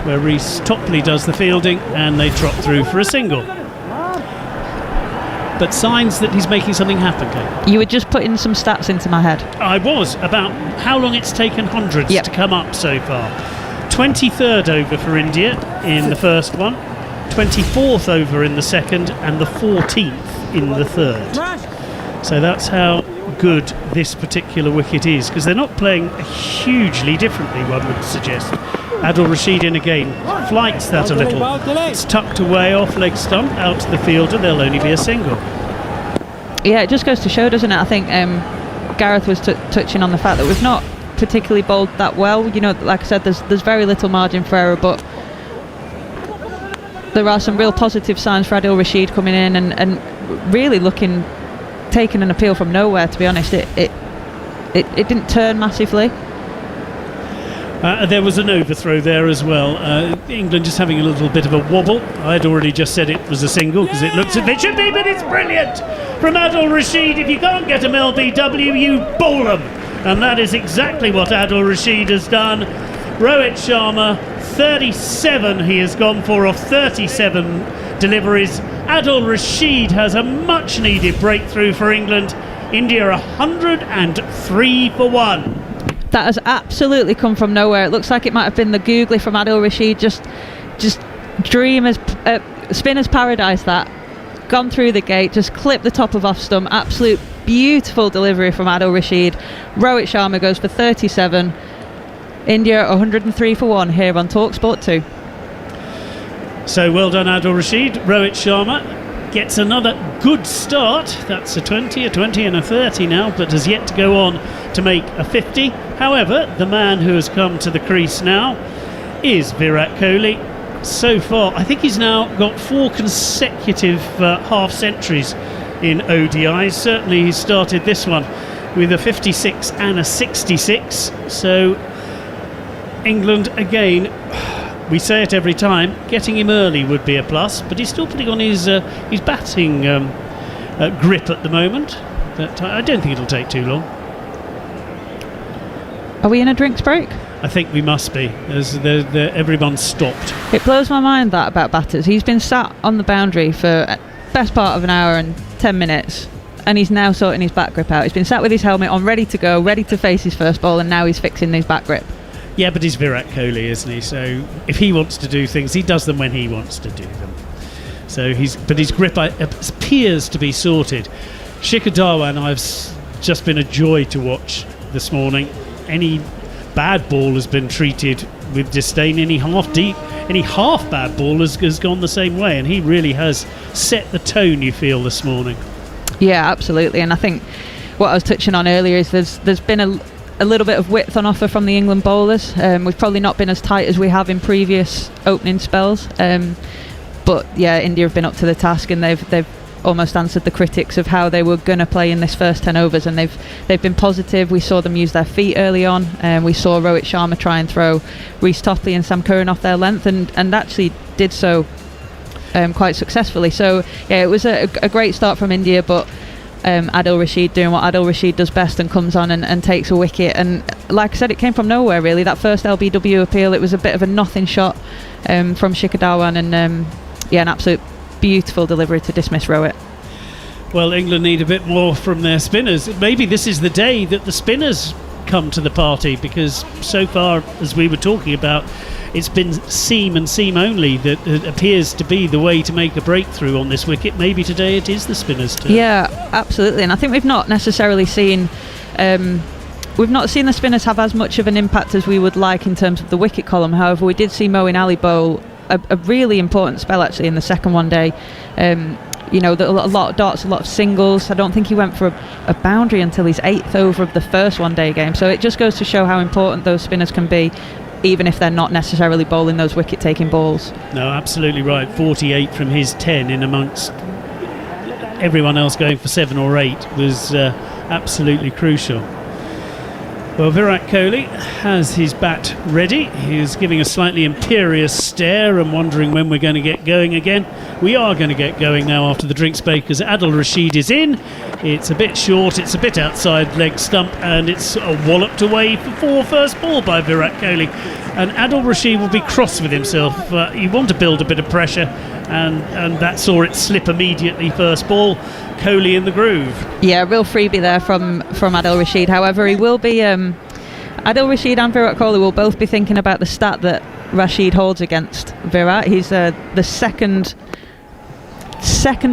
where Reece Topley does the fielding, and they trot through for a single. But signs that he's making something happen, Kate. You were just putting some stats into my head. I was, about how long it's taken hundreds to come up so far. 23rd over for India in the first one, 24th over in the second, and the 14th in the third. So that's how good this particular wicket is, because they're not playing hugely differently, one would suggest. Adil Rashid in again, flights that a little. It's tucked away off leg stump, out to the fielder, there'll only be a single. Yeah, it just goes to show, doesn't it? I think Gareth was touching on the fact that we've not particularly bowled that well. You know, like I said, there's very little margin for error, but there are some real positive signs for Adil Rashid coming in and really taking an appeal from nowhere, to be honest. It didn't turn massively. There was an overthrow there as well. England just having a little bit of a wobble. I'd already just said it was a single because it looks as if it should be, but it's brilliant from Adil Rashid. If you can't get him LBW, you bowl them. And that is exactly what Adil Rashid has done. Rohit Sharma, 37 he has gone for off 37 deliveries. Adil Rashid has a much needed breakthrough for England. India 103 for 1. That has absolutely come from nowhere. It looks like it might have been the googly from Adil Rashid, just spinner's paradise, that gone through the gate, just clipped the top of off stump. Absolute beautiful delivery from Adil Rashid. Rohit Sharma goes for 37. India 103 for 1 here on TalkSport 2. So well done, Adil Rashid. Rohit Sharma gets another good start. That's a 20 and a 30 now, but has yet to go on to make a 50. However, the man who has come to the crease now is Virat Kohli. so far, I think he's now got 4 consecutive half centuries in ODIs. Certainly he started this one with a 56 and a 66. So England, again, we say it every time, getting him early would be a plus, but he's still putting on his batting grip at the moment. But I don't think it'll take too long. Are we in a drinks break? I think we must be, as everyone's stopped. It blows my mind that about batters. He's been sat on the boundary for best part of an hour and 10 minutes, and he's now sorting his back grip out. He's been sat with his helmet on, ready to go, ready to face his first ball, and now he's fixing his back grip. Yeah, but he's Virat Kohli, isn't he? So if he wants to do things, he does them when he wants to do them. So his grip appears to be sorted. Shikhar Dhawan, I've just been a joy to watch this morning. Any bad ball has been treated with disdain. Any half bad ball has gone the same way, and he really has set the tone, you feel, this morning. Yeah, absolutely. And I think what I was touching on earlier is there's been a little bit of width on offer from the England bowlers. We've probably not been as tight as we have in previous opening spells, but yeah, India have been up to the task, and they've almost answered the critics of how they were going to play in this first 10 overs, and they've been positive. We saw them use their feet early on, and we saw Rohit Sharma try and throw Reece Topley and Sam Curran off their length, and actually did so quite successfully. So yeah, it was a great start from India, but Adil Rashid doing what Adil Rashid does best and comes on and takes a wicket. And like I said, it came from nowhere really. That first LBW appeal, it was a bit of a nothing shot from Shikhar Dhawan, and an absolute beautiful delivery to dismiss Rohit. Well, England need a bit more from their spinners. Maybe this is the day that the spinners come to the party, because so far, as we were talking about, it's been seam and seam only that appears to be the way to make a breakthrough on this wicket. Maybe today it is the spinners' turn. Yeah, absolutely. And I think we've not necessarily seen the spinners have as much of an impact as we would like in terms of the wicket column. However, we did see Moeen Ali bowl a really important spell actually in the second one day. A lot of dots, a lot of singles. I don't think he went for a boundary until his 8th over of the first one day game. So it just goes to show how important those spinners can be, even if they're not necessarily bowling those wicket taking balls. No, absolutely right. 48 from his 10 in amongst everyone else going for 7 or 8 was absolutely crucial. Well, Virat Kohli has his bat ready. He's giving a slightly imperious stare and wondering when we're going to get going again. We are going to get going now after the drinks break, as Adil Rashid is in. It's a bit short, it's a bit outside leg stump, and it's walloped away for first ball by Virat Kohli. And Adil Rashid will be cross with himself. You want to build a bit of pressure, and that saw it slip immediately first ball. Kohli in the groove. Yeah, real freebie there from Adil Rashid. However, he will be Adil Rashid and Virat Kohli will both be thinking about the stat that Rashid holds against Virat. He's the second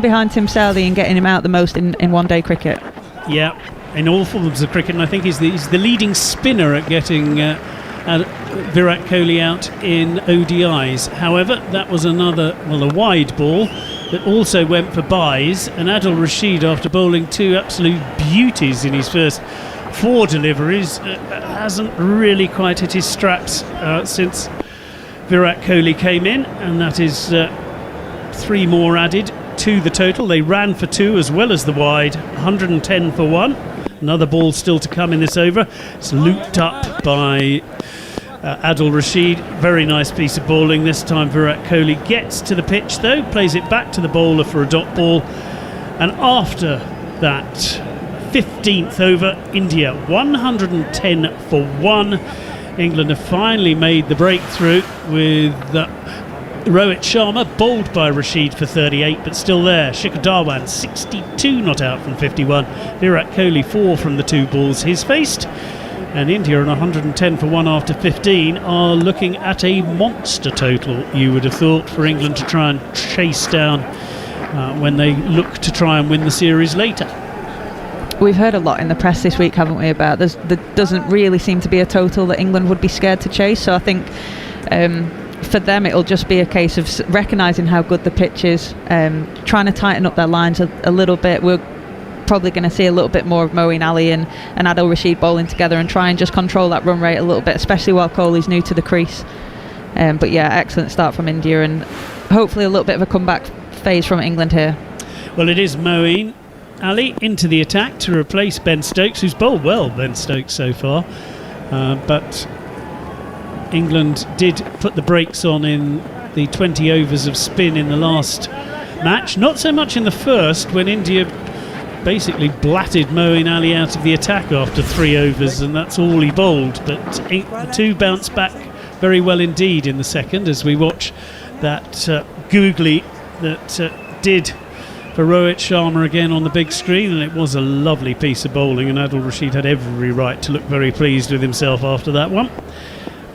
behind Tim Southee in getting him out the most in one-day cricket. Yeah, in all forms of cricket, and I think he's the leading spinner at getting Virat Kohli out in ODIs. However, that was a wide ball that also went for byes, and Adil Rashid, after bowling 2 absolute beauties in his first 4 deliveries, hasn't really quite hit his straps since Virat Kohli came in, and that is 3 more added to the total. They ran for 2 as well as the wide, 110 for 1. Another ball still to come in this over. It's looped up by Adil Rashid. Very nice piece of bowling. This time Virat Kohli gets to the pitch though, plays it back to the bowler for a dot ball, and after that 15th over, India 110 for 1. England have finally made the breakthrough with Rohit Sharma bowled by Rashid for 38, but still there. Shikhar Dhawan 62 not out from 51. Virat Kohli 4 from the 2 balls he's faced. And India on 110 for 1 after 15 are looking at a monster total, you would have thought, for England to try and chase down when they look to try and win the series later. We've heard a lot in the press this week, haven't we, about there doesn't really seem to be a total that England would be scared to chase. So I think for them it'll just be a case of recognising how good the pitch is, trying to tighten up their lines a little bit. We're probably going to see a little bit more of Moeen Ali and Adil Rashid bowling together and try and just control that run rate a little bit, especially while Kohli's new to the crease. But yeah, excellent start from India, and hopefully a little bit of a comeback phase from England here. Well, it is Moeen Ali into the attack to replace Ben Stokes, who's bowled well, Ben Stokes, so far. But England did put the brakes on in the 20 overs of spin in the last match. Not so much in the first, when India basically blatted Moeen Ali out of the attack after 3 overs, and that's all he bowled. But the two bounced back very well indeed in the second, as we watch that googly that did for Rohit Sharma again on the big screen, and it was a lovely piece of bowling, and Adil Rashid had every right to look very pleased with himself after that one.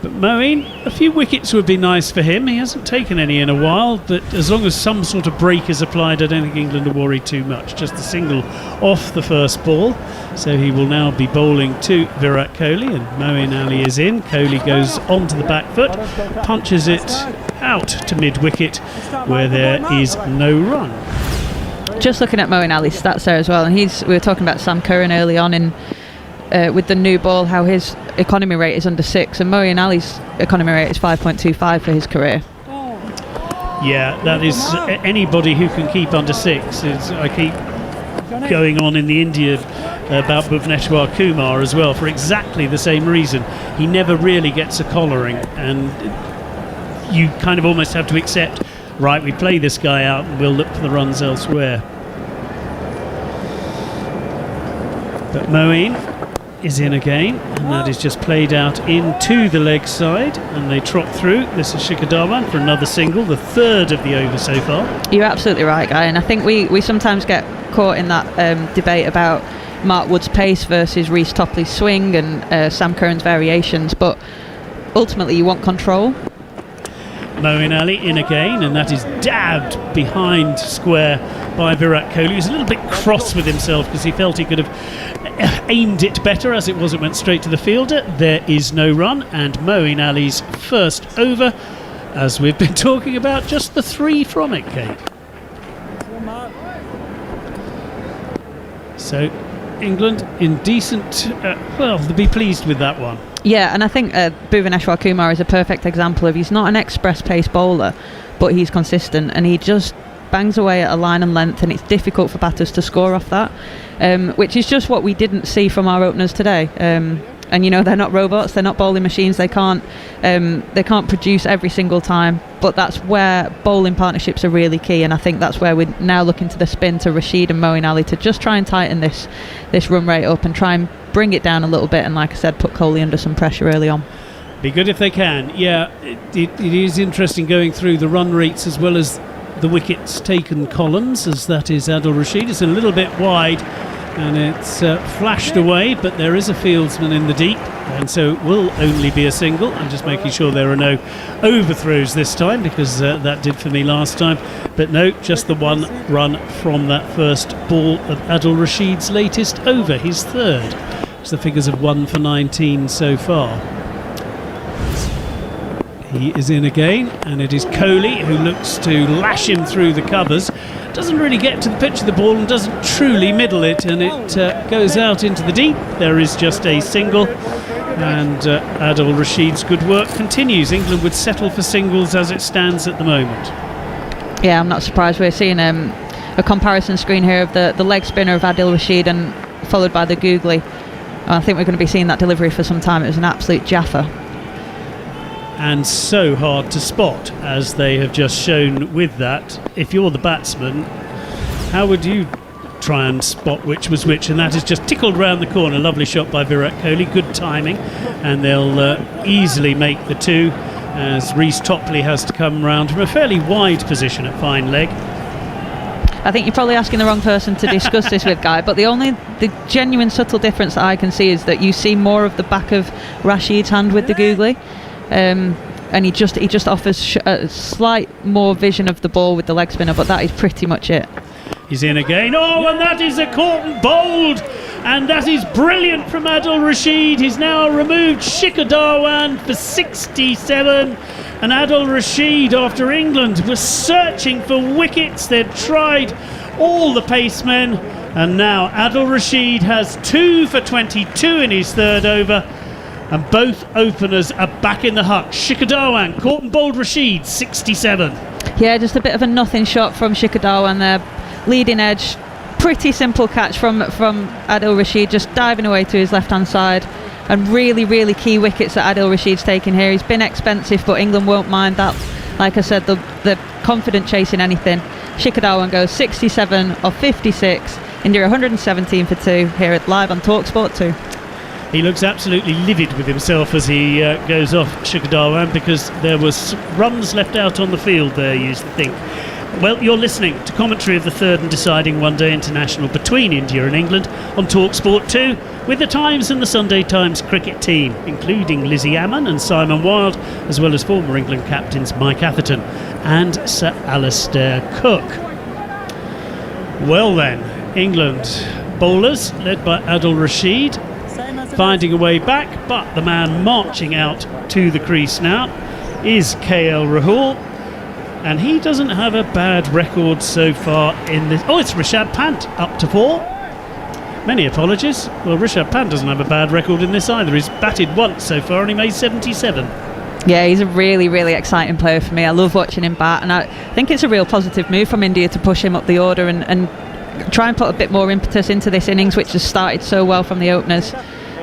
But Moeen, a few wickets would be nice for him. He hasn't taken any in a while, but as long as some sort of break is applied, I don't think England are worried too much. Just a single off the first ball, so he will now be bowling to Virat Kohli, and Moeen Ali is in. Kohli goes onto the back foot, punches it out to mid-wicket, where there is no run. Just looking at Moeen Ali's stats there as well, and we were talking about Sam Curran early on in with the new ball, how his economy rate is under 6, and Moeen Ali's economy rate is 5.25 for his career. Yeah, that is anybody who can keep under 6. I keep going on in the India about Bhuvneshwar Kumar as well, for exactly the same reason. He never really gets a collaring, and you kind of almost have to accept, right, we play this guy out and we'll look for the runs elsewhere. But Moeen is in again, and that is just played out into the leg side, and they trot through. This is Shikhar Dhawan for another single, the 3rd of the over so far. You're absolutely right, Guy, and I think we sometimes get caught in that debate about Mark Wood's pace versus Reece Topley's swing and Sam Curran's variations, but ultimately you want control. Moeen Ali in again, and that is dabbed behind square by Virat Kohli. He was a little bit cross with himself because he felt he could have aimed it better. As it was, it went straight to the fielder. There is no run, and Moeen Ali's first over, as we've been talking about, just the 3 from it, Kate. So England in decent, well, they'll be pleased with that one. Yeah, and I think Bhuvneshwar Kumar is a perfect example of, he's not an express pace bowler, but he's consistent, and he just bangs away at a line and length, and it's difficult for batters to score off that, which is just what we didn't see from our openers today. And you know, they're not robots, they're not bowling machines, they can't produce every single time, but that's where bowling partnerships are really key, and I think that's where we're now looking to the spin to Rashid and Moeen Ali to just try and tighten this run rate up and try and bring it down a little bit, and like I said, put Kohli under some pressure early on. Be good if they can. Yeah, it is interesting going through the run rates as well as the wickets taken columns, as that is Adil Rashid. It's a little bit wide, and it's flashed away, but there is a fieldsman in the deep, and so it will only be a single. I'm just making sure there are no overthrows this time, because that did for me last time. But no, just the 1 run from that first ball of Adil Rashid's latest over, his 3rd. It's the figures of 1 for 19 so far. He is in again, and it is Kohli who looks to lash him through the covers. Doesn't really get to the pitch of the ball and doesn't truly middle it, and it goes out into the deep. There is just a single, and Adil Rashid's good work continues. England would settle for singles as it stands at the moment. Yeah, I'm not surprised. We're seeing a comparison screen here of the leg spinner of Adil Rashid, and followed by the googly. I think we're going to be seeing that delivery for some time. It was an absolute jaffa. And so hard to spot, as they have just shown with that. If you're the batsman, how would you try and spot which was which? And that is just tickled round the corner. Lovely shot by Virat Kohli, good timing, and they'll easily make the 2, as Reece Topley has to come round from a fairly wide position at fine leg. I think you're probably asking the wrong person to discuss this with, Guy, but the genuine subtle difference that I can see is that you see more of the back of Rashid's hand with the googly. And he just offers a slight more vision of the ball with the leg spinner, but that is pretty much it. He's in again. Oh, and that is a caught and bowled, and that is brilliant from Adil Rashid. He's now removed Shikhar Dhawan for 67, and Adil Rashid, after England was searching for wickets, they'd tried all the pacemen, and now Adil Rashid has 2 for 22 in his 3rd over. And both openers are back in the hut. Shikhar Dhawan caught and bowled Rashid, 67. Yeah, just a bit of a nothing shot from Shikhar Dhawan there. Leading edge, pretty simple catch from Adil Rashid, just diving away to his left-hand side. And really, really key wickets that Adil Rashid's taken here. He's been expensive, but England won't mind that. Like I said, they're confident chasing anything. Shikhar Dhawan goes 67 of 56. India 117 for 2 here live on TalkSport 2. He looks absolutely livid with himself as he goes off, Shikhar Dhawan, because there was runs left out on the field there, you used to think. Well, you're listening to commentary of the third and deciding one-day international between India and England on TalkSport 2 with the Times and the Sunday Times cricket team, including Lizzie Ammon and Simon Wilde, as well as former England captains Mike Atherton and Sir Alastair Cook. Well then, England bowlers led by Adil Rashid finding a way back, but the man marching out to the crease now is KL Rahul, and he doesn't have a bad record so far in this. Oh, it's Rishabh Pant up to 4. Many apologies. Well, Rishabh Pant doesn't have a bad record in this either. He's batted once so far and he made 77. Yeah, he's a really, really exciting player for me. I love watching him bat, and I think it's a real positive move from India to push him up the order and try and put a bit more impetus into this innings, which has started so well from the openers.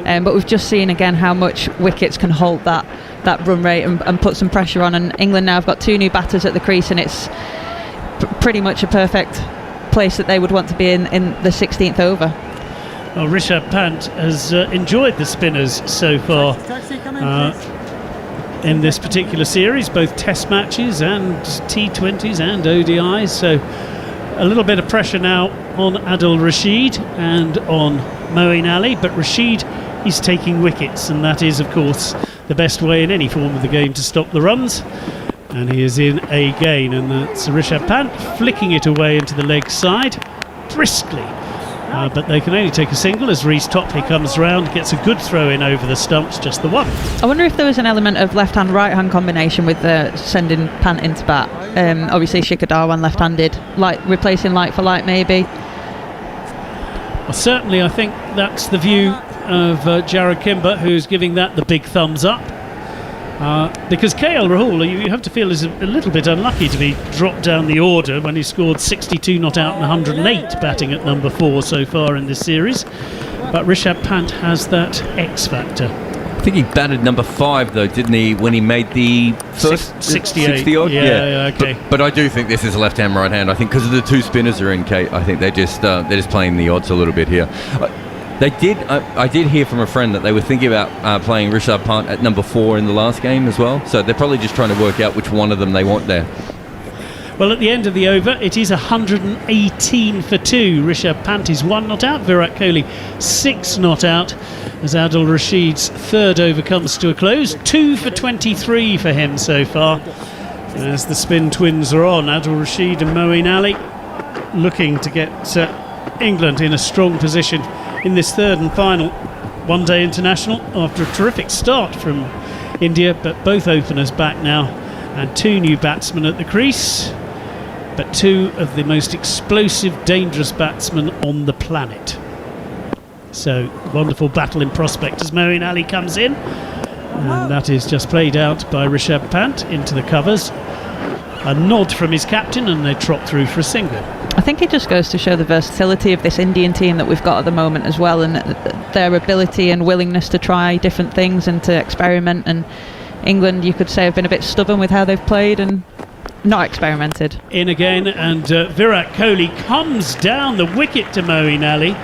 But we've just seen again how much wickets can hold that run rate and put some pressure on. And England now have got 2 new batters at the crease, and it's pretty much a perfect place that they would want to be in the 16th over. Well, Rishabh Pant has enjoyed the spinners so far in this particular series, both Test matches and T20s and ODIs. So a little bit of pressure now on Adil Rashid and on Moeen Ali, but Rashid is taking wickets, and that is, of course, the best way in any form of the game to stop the runs. And he is in again, and that's Rishabh Pant flicking it away into the leg side briskly. But they can only take a single as Reece Topley comes round, gets a good throw in over the stumps, just the one. I wonder if there was an element of left-hand, right-hand combination with sending Pant into bat. Obviously Shikhar Dhawan left-handed, replacing light for light maybe. Well, certainly I think that's the view of Jared Kimber, who's giving that the big thumbs up. Because KL Rahul, you have to feel, is a little bit unlucky to be dropped down the order when he scored 62 not out and 108 batting at number 4 so far in this series. But Rishabh Pant has that X factor. I think he batted number 5 though, didn't he, when he made the first 68. 60 odd? Yeah, okay. But I do think this is a left-hand, right-hand. I think because of the 2 spinners are in, Kate. I think they're just playing the odds a little bit here. I did hear from a friend that they were thinking about playing Rishabh Pant at number 4 in the last game as well. So they're probably just trying to work out which one of them they want there. Well, at the end of the over, it is 118 for 2. Rishabh Pant is 1 not out. Virat Kohli 6 not out. As Adil Rashid's third over comes to a close. 2 for 23 for him so far. As the spin twins are on, Adil Rashid and Moeen Ali looking to get England in a strong position in this third and final one-day international after a terrific start from India, but both openers back now and 2 new batsmen at the crease, but 2 of the most explosive, dangerous batsmen on the planet. So wonderful battle in prospect as Moeen Ali comes in, and that is just played out by Rishabh Pant into the covers. A nod from his captain and they trot through for a single. I think it just goes to show the versatility of this Indian team that we've got at the moment as well, and their ability and willingness to try different things and to experiment. And England, you could say, have been a bit stubborn with how they've played and not experimented. In again, and Virat Kohli comes down the wicket to Moeen Ali,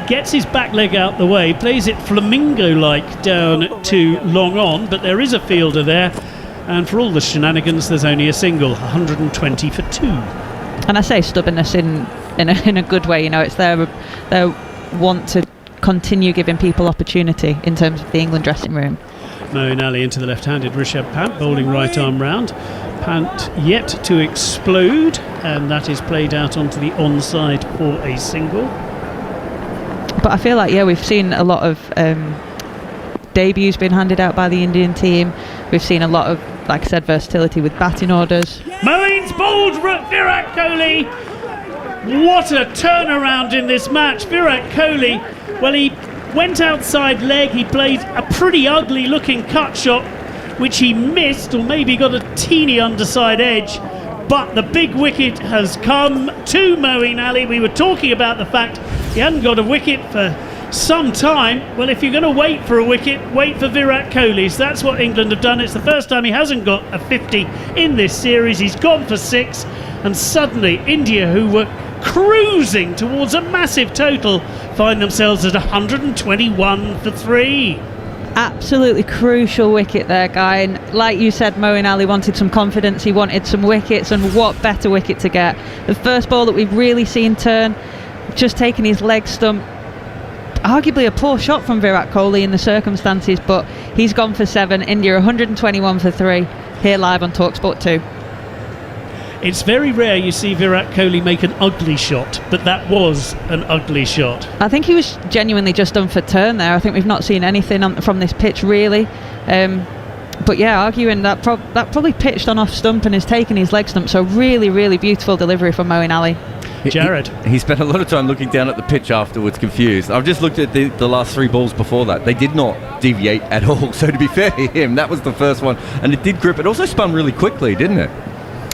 gets his back leg out the way, plays it flamingo-like down to long on, but there is a fielder there, and for all the shenanigans there's only a single. 120 for 2. And I say stubbornness in a good way, you know, it's their want to continue giving people opportunity in terms of the England dressing room. Moeen Ali into the left-handed Rishabh Pant, bowling right arm round. Pant yet to explode, and that is played out onto the onside for a single. But I feel like, yeah, we've seen a lot of debuts being handed out by the Indian team. We've seen a lot of, like I said, versatility with batting orders. Moeen's bowled Virat Kohli. What a turnaround in this match. Virat Kohli, well, he went outside leg. He played a pretty ugly looking cut shot, which he missed, or maybe got a teeny underside edge. But the big wicket has come to Moeen Ali. We were talking about the fact he hadn't got a wicket for some time. Well, if you're going to wait for a wicket, wait for Virat Kohli. So that's what England have done. It's the first time he hasn't got a 50 in this series. He's gone for 6, and suddenly India, who were cruising towards a massive total, find themselves at 121 for 3. Absolutely crucial wicket there, Guy. And like you said, Moeen Ali wanted some confidence. He wanted some wickets, and what better wicket to get? The first ball that we've really seen turn, just taking his leg stump. Arguably a poor shot from Virat Kohli in the circumstances, but he's gone for 7. India 121 for 3 here live on TalkSport 2. It's very rare you see Virat Kohli make an ugly shot, but that was an ugly shot. I think he was genuinely just done for turn there. I think we've not seen anything from this pitch really. But yeah, arguing that probably pitched on off stump and has taken his leg stump. So really, really beautiful delivery from Moeen Ali. Jared. He spent a lot of time looking down at the pitch afterwards, confused. I've just looked at the last 3 balls before that. They did not deviate at all. So to be fair to him, that was the first one. And it did grip. It also spun really quickly, didn't it?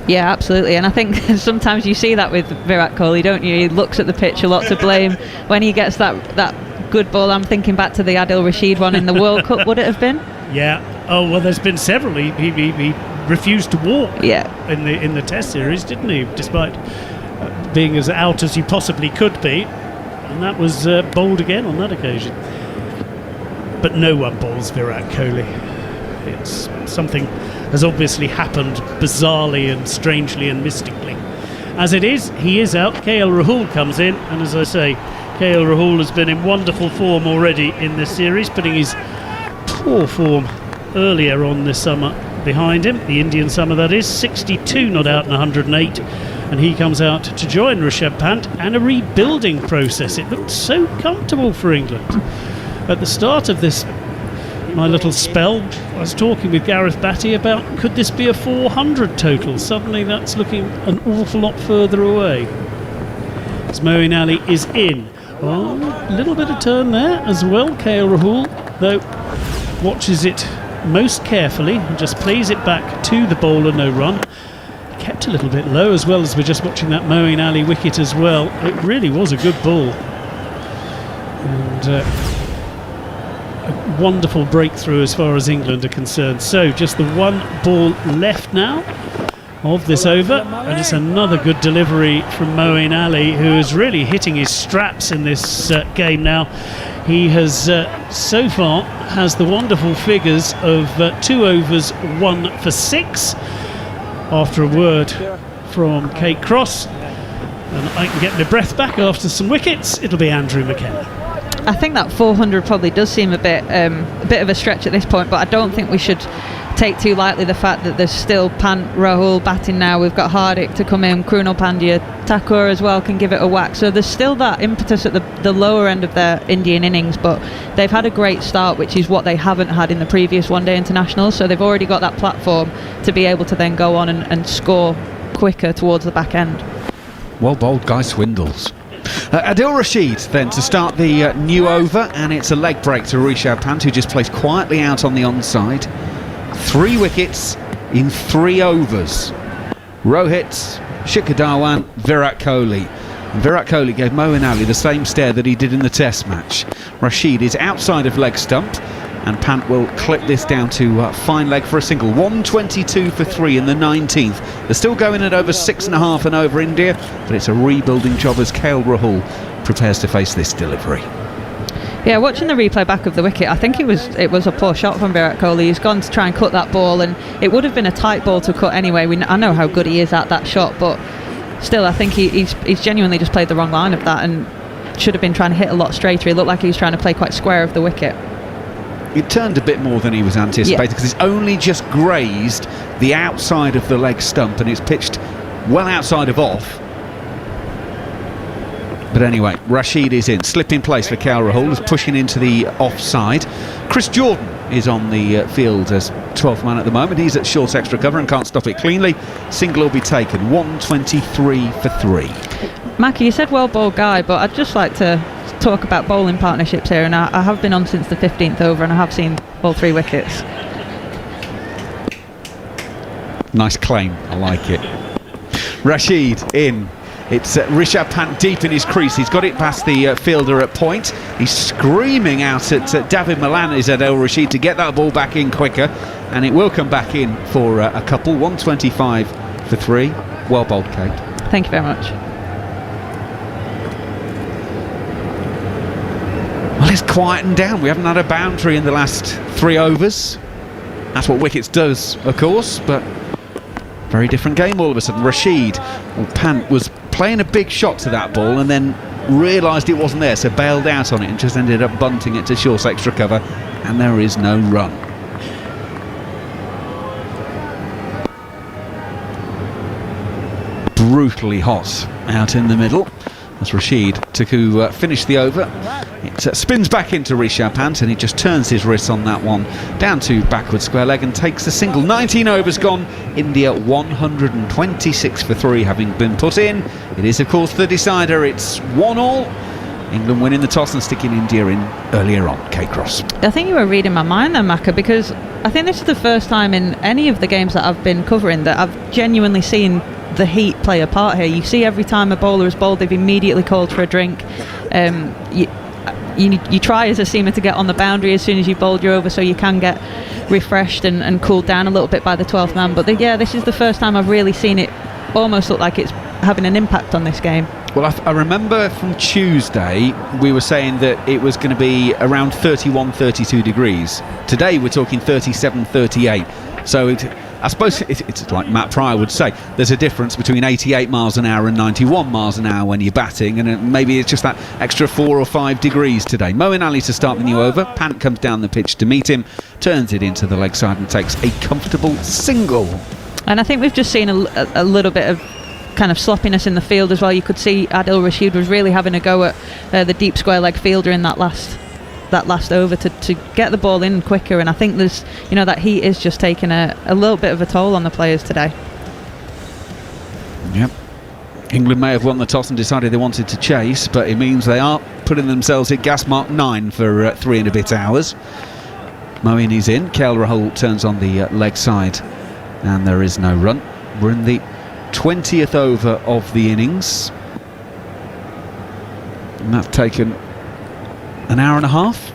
Yeah, absolutely. And I think sometimes you see that with Virat Kohli, don't you? He looks at the pitch a lot to blame when he gets that good ball. I'm thinking back to the Adil Rashid one in the World Cup, would it have been? Yeah. Oh, well, there's been several. He refused to walk in the Test series, didn't he? Despite being as out as you possibly could be. And that was bowled again on that occasion. But no one bowls Virat Kohli. It's something has obviously happened bizarrely and strangely and mystically. As it is, he is out. KL Rahul comes in, and as I say, KL Rahul has been in wonderful form already in this series, putting his poor form earlier on this summer behind him, the Indian summer that is. 62 not out and 108, and he comes out to join Rishabh Pant and a rebuilding process. It looked so comfortable for England at the start of this my little spell. I was talking with Gareth Batty about, could this be a 400 total? Suddenly that's looking an awful lot further away. As Moeen Ali is in. Oh, a little bit of turn there as well. KL Rahul, though, watches it most carefully and just plays it back to the bowler, no run. Kept a little bit low as well, as we're just watching that Moeen Ali wicket as well. It really was a good ball. And a wonderful breakthrough as far as England are concerned. So just the 1 ball left now of this over, and it's another good delivery from Moeen Ali, who is really hitting his straps in this game now. He has so far has the wonderful figures of 2 overs 1 for 6 after a word from Kate Cross, and I can get my breath back after some wickets. It'll be Andrew McKenna. I think that 400 probably does seem a bit of a stretch at this point, but I don't think we should take too lightly the fact that there's still Pant, Rahul batting now. We've got Hardik to come in, Krunal Pandya, Thakur as well can give it a whack. So there's still that impetus at the lower end of their Indian innings, but they've had a great start, which is what they haven't had in the previous one-day internationals. So they've already got that platform to be able to then go on and score quicker towards the back end. Well bowled, Guy Swindles. Adil Rashid then to start the new over, and it's a leg break to Rishabh Pant, who just plays quietly out on the onside. 3 wickets in 3 overs. Rohit, Shikhar Dhawan, Virat Kohli. And Virat Kohli gave Moeen Ali the same stare that he did in the Test match. Rashid is outside of leg stump, and Pant will clip this down to fine leg for a single. 122 for 3 in the 19th. They're still going at over 6.5 and over India, but it's a rebuilding job as KL Rahul prepares to face this delivery. Yeah, watching the replay back of the wicket, I think it was a poor shot from Virat Kohli. He's gone to try and cut that ball, and it would have been a tight ball to cut anyway. I know how good he is at that shot, but still, I think he's genuinely just played the wrong line of that and should have been trying to hit a lot straighter. He looked like he was trying to play quite square of the wicket. It turned a bit more than he was anticipating, because it's only just grazed the outside of the leg stump, and it's pitched well outside of off. But anyway, Rashid is in. Slip in place for KL Rahul, is pushing into the offside. Chris Jordan is on the field as 12th man at the moment. He's at short extra cover and can't stop it cleanly. Single will be taken. 123 for 3. Mackie, you said well bowled Guy, but I'd just like to talk about bowling partnerships here, and I have been on since the 15th over, and I have seen all 3 wickets. Nice claim, I like it. Rashid in. It's Rishabh Pant deep in his crease. He's got it past the fielder at point. He's screaming out at David Malan, is at El Rashid, to get that ball back in quicker, and it will come back in for a couple. 125 for 3. Well bowled, Kate. Thank you very much. Well, it's quietened down. We haven't had a boundary in the last 3 overs. That's what wickets does, of course, but very different game all of a sudden. Rashid, Pant was playing a big shot to that ball and then realised it wasn't there, so bailed out on it and just ended up bunting it to Shaw's extra cover, and there is no run. Brutally hot out in the middle as Rashid to finish the over. It spins back into Rishabh Pant, and he just turns his wrist on that one down to backward square leg and takes a single. 19 overs gone. India 126 for 3 having been put in. It is of course the decider. It's 1-1. England winning the toss and sticking India in earlier on. Kate Cross. I think you were reading my mind there, Macca, because I think this is the first time in any of the games that I've been covering that I've genuinely seen the heat play a part here. You see every time a bowler is bowled, they've immediately called for a drink. You try as a seamer to get on the boundary as soon as you bowled your over, so you can get refreshed and cooled down a little bit by the 12th man. But this is the first time I've really seen it almost look like it's having an impact on this game. Well, I remember from Tuesday we were saying that it was going to be around 31, 32 degrees. Today we're talking 37, 38. So I suppose it's like Matt Pryor would say, there's a difference between 88 miles an hour and 91 miles an hour when you're batting, and maybe it's just that extra 4 or 5 degrees today. Moeen Ali to start the new over. Pant comes down the pitch to meet him, turns it into the leg side and takes a comfortable single. And I think we've just seen a little bit of kind of sloppiness in the field as well. You could see Adil Rashid was really having a go at the deep square leg fielder in that last over to get the ball in quicker, and I think there's that heat is just taking a little bit of a toll on the players today. Yep. England may have won the toss and decided they wanted to chase, but it means they are putting themselves at gas mark 9 for 3 and a bit hours. Moeen is in. KL Rahul turns on the leg side, and there is no run. We're in the 20th over of the innings, and that's taken an hour and a half.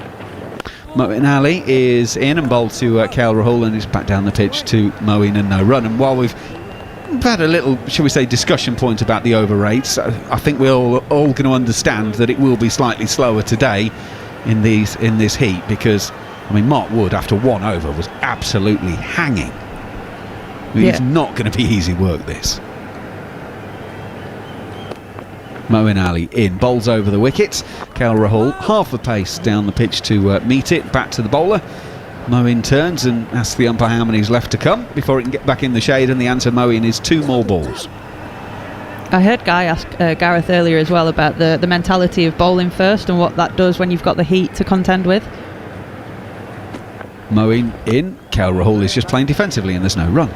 Moeen Ali is in and bowled to KL Rahul, and he's back down the pitch to Moeen and no run. And while we've had a little, shall we say, discussion point about the over rates, I think we're all going to understand that it will be slightly slower today in this heat, because Mark Wood after 1 over was absolutely hanging. It's not going to be easy work, this. Moeen Ali in, bowls over the wicket. KL Rahul half a pace down the pitch to meet it, back to the bowler. Moeen turns and asks the umpire how many's left to come before it can get back in the shade, and the answer, Moeen, is 2 more balls. I heard Guy ask Gareth earlier as well about the mentality of bowling first and what that does when you've got the heat to contend with. Moeen in, KL Rahul is just playing defensively and there's no run.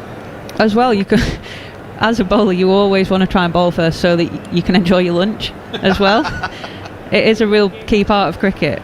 As well, you can, as a bowler, you always want to try and bowl first so that you can enjoy your lunch as well. It is a real key part of cricket.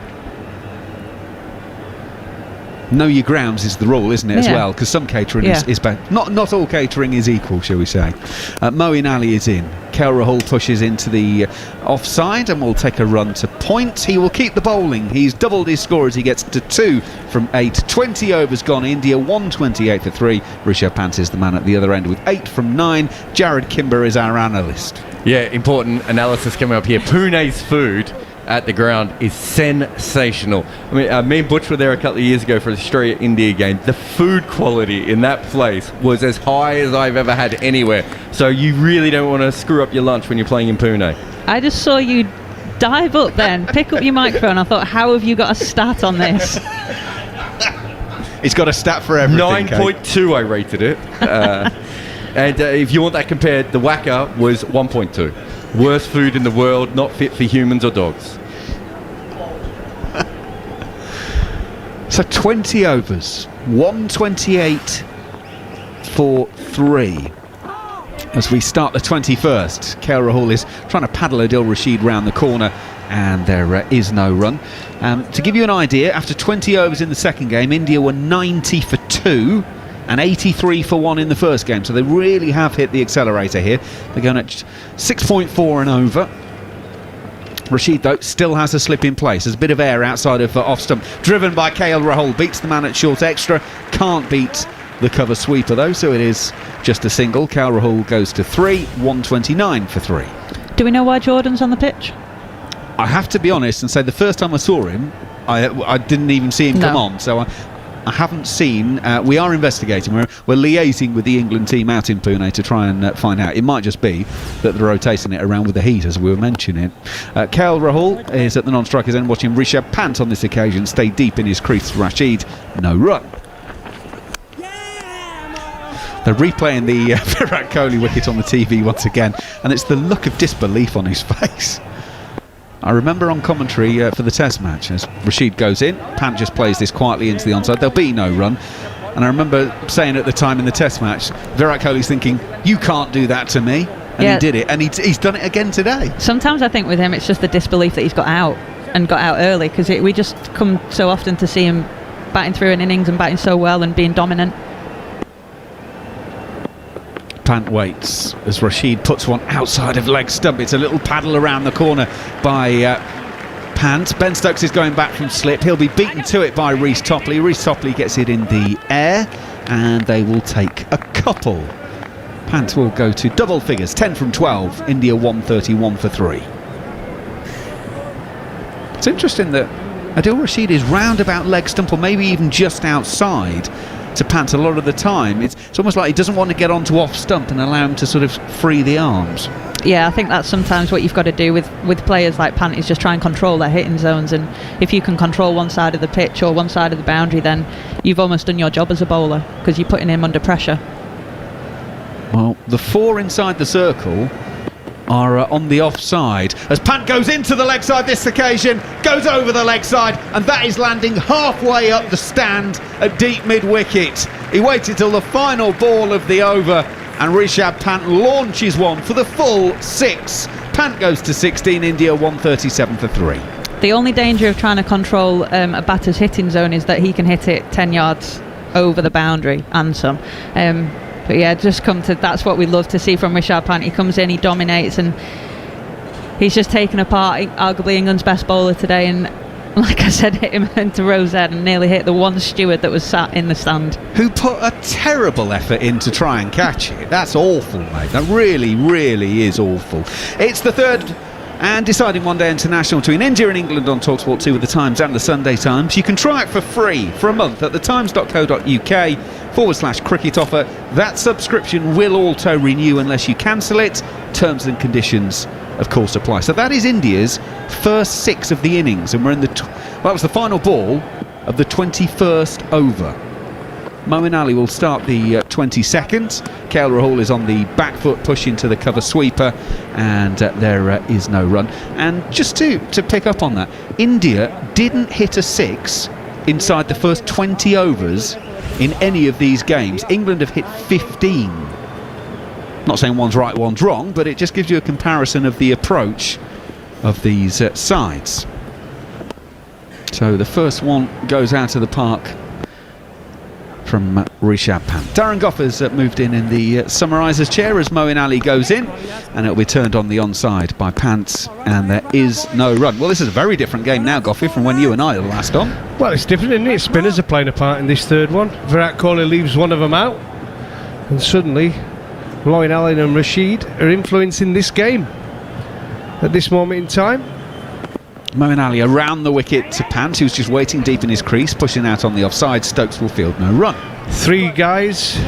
Know your grounds is the rule, isn't it, as well? Because some catering is bad. Not all catering is equal, shall we say. Moeen Ali is in. KL Rahul pushes into the offside and will take a run to point. He will keep the bowling. He's doubled his score as he gets to 2 from 8. 20 overs gone. India 128 for 3. Rishabh Pant is the man at the other end with 8 from 9. Jared Kimber is our analyst. Yeah, important analysis coming up here. Pune's food at the ground is sensational. I mean, me and Butch were there a couple of years ago for the Australia-India game. The food quality in that place was as high as I've ever had anywhere. So you really don't want to screw up your lunch when you're playing in Pune. I just saw you dive up then, pick up your microphone. I thought, how have you got a stat on this? He's got a stat for everything. 9.2 I rated it. And if you want that compared, the Wacker was 1.2. Worst food in the world, not fit for humans or dogs. So 20 overs, 128 for 3. As we start the 21st, KL Rahul is trying to paddle Adil Rashid round the corner, and there is no run. To give you an idea, after 20 overs in the second game, India were 90 for 2 and 83 for 1 in the first game, so they really have hit the accelerator here. They're going at 6.4 and over. Rashid, though, still has a slip in place. There's a bit of air outside of off stump, driven by KL Rahul, beats the man at short extra, can't beat the cover sweeper though, so it is just a single. KL Rahul goes to 3, 129 for 3. Do we know why Jordan's on the pitch? I have to be honest and say the first time I saw him, I didn't even see him come on, so I haven't seen. We are investigating. We're liaising with the England team out in Pune to try and find out. It might just be that they're rotating it around with the heat, as we were mentioning. KL Rahul is at the non-striker's end watching Rishabh Pant on this occasion stay deep in his crease. Rashid, no run. They're replaying the Virat Kohli wicket on the TV once again, and it's the look of disbelief on his face. I remember on commentary for the Test match, as Rashid goes in, Pant just plays this quietly into the onside. There'll be no run. And I remember saying at the time in the Test match, Virat Kohli's thinking, you can't do that to me. And he did it, and he's done it again today. Sometimes I think with him it's just the disbelief that he's got out, and got out early, because we just come so often to see him batting through an innings and batting so well and being dominant. Pant waits as Rashid puts one outside of leg stump. It's a little paddle around the corner by Pant. Ben Stokes is going back from slip. He'll be beaten to it by Reece Topley. Reece Topley gets it in the air, and they will take a couple. Pant will go to double figures, 10 from 12. India 131 for 3. It's interesting that Adil Rashid is round about leg stump, or maybe even just outside, to Pant a lot of the time. It's almost like he doesn't want to get onto off stump and allow him to sort of free the arms. Yeah, I think that's sometimes what you've got to do with players like Pant, is just try and control their hitting zones, and if you can control one side of the pitch or one side of the boundary, then you've almost done your job as a bowler, because you're putting him under pressure. Well, the 4 inside the circle are on the offside as Pant goes into the leg side this occasion, goes over the leg side, and that is landing halfway up the stand at deep mid-wicket. He waited till the final ball of the over, and Rishabh Pant launches one for the full 6. Pant goes to 16, India 137 for 3. The only danger of trying to control a batter's hitting zone is that he can hit it 10 yards over the boundary and some. But yeah, just come to, that's what we love to see from Rishabh Pant. He comes in, he dominates, and he's just taken apart arguably England's best bowler today, and like I said, hit him into Rose Ed and nearly hit the one steward that was sat in the stand, who put a terrible effort in to try and catch it. That's awful, mate. That really, really is awful. It's the third and deciding one-day international between India and England on TalkSport 2 with the Times and the Sunday Times. You can try it for free for a month at thetimes.co.uk/cricket offer. That subscription will auto-renew unless you cancel it. Terms and conditions, of course, apply. So that is India's first 6 of the innings, and we're in the that was the final ball of the 21st over. Moeen Ali will start the 22nd. KL Rahul is on the back foot, pushing to the cover sweeper, and there is no run. And just to pick up on that, India didn't hit a 6 inside the first 20 overs in any of these games. England have hit 15. Not saying one's right, one's wrong, but it just gives you a comparison of the approach of these sides. So the first one goes out of the park from Rishabh Pant. Darren Goff has moved in the summarisers chair as Moeen Ali goes in, and it'll be turned on the onside by Pant, and there is no run. Well, this is a very different game now, Goffy, from when you and I were last on. Well, it's different, isn't it? Spinners are playing a part in this third one. Virat Kohli leaves one of them out, and suddenly Moeen Ali and Rashid are influencing this game at this moment in time. Moeen Ali around the wicket to Pant, who's just waiting deep in his crease, pushing out on the offside. Stokes will field no run. 3 guys,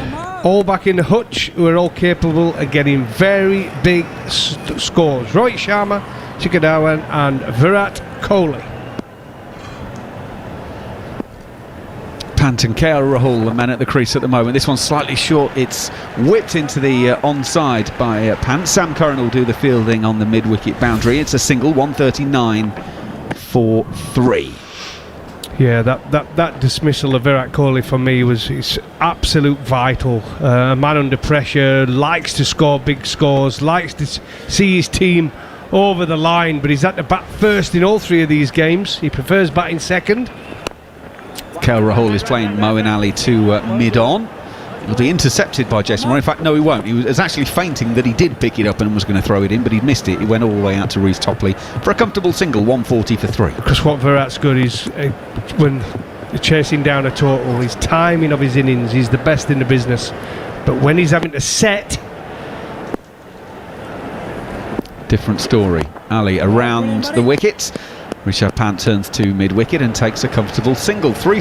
all back in the hutch, who are all capable of getting very big scores. Rohit Sharma, Shikhar Dhawan and Virat Kohli. Pant and KL Rahul, the men at the crease at the moment. This one's slightly short. It's whipped into the onside by Pant. Sam Curran will do the fielding on the mid-wicket boundary. It's a single, 139 for 3. Yeah, that dismissal of Virat Kohli for me it's absolute vital. A man under pressure, likes to score big scores, likes to see his team over the line, but he's had to bat first in all 3 of these games. He prefers batting second. KL Rahul is playing Moeen Ali to mid-on. It'll be intercepted by Jason Roy. In fact, no, he won't. He was actually feinting that he did pick it up and was going to throw it in, but he missed it. He went all the way out to Reece Topley for a comfortable single, 140 for 3. Because what Virat's good is when you're chasing down a total, his timing of his innings, he's the best in the business. But when he's having to set... Different story. Ali around the wickets. Rishabh Pant turns to mid-wicket and takes a comfortable single. 4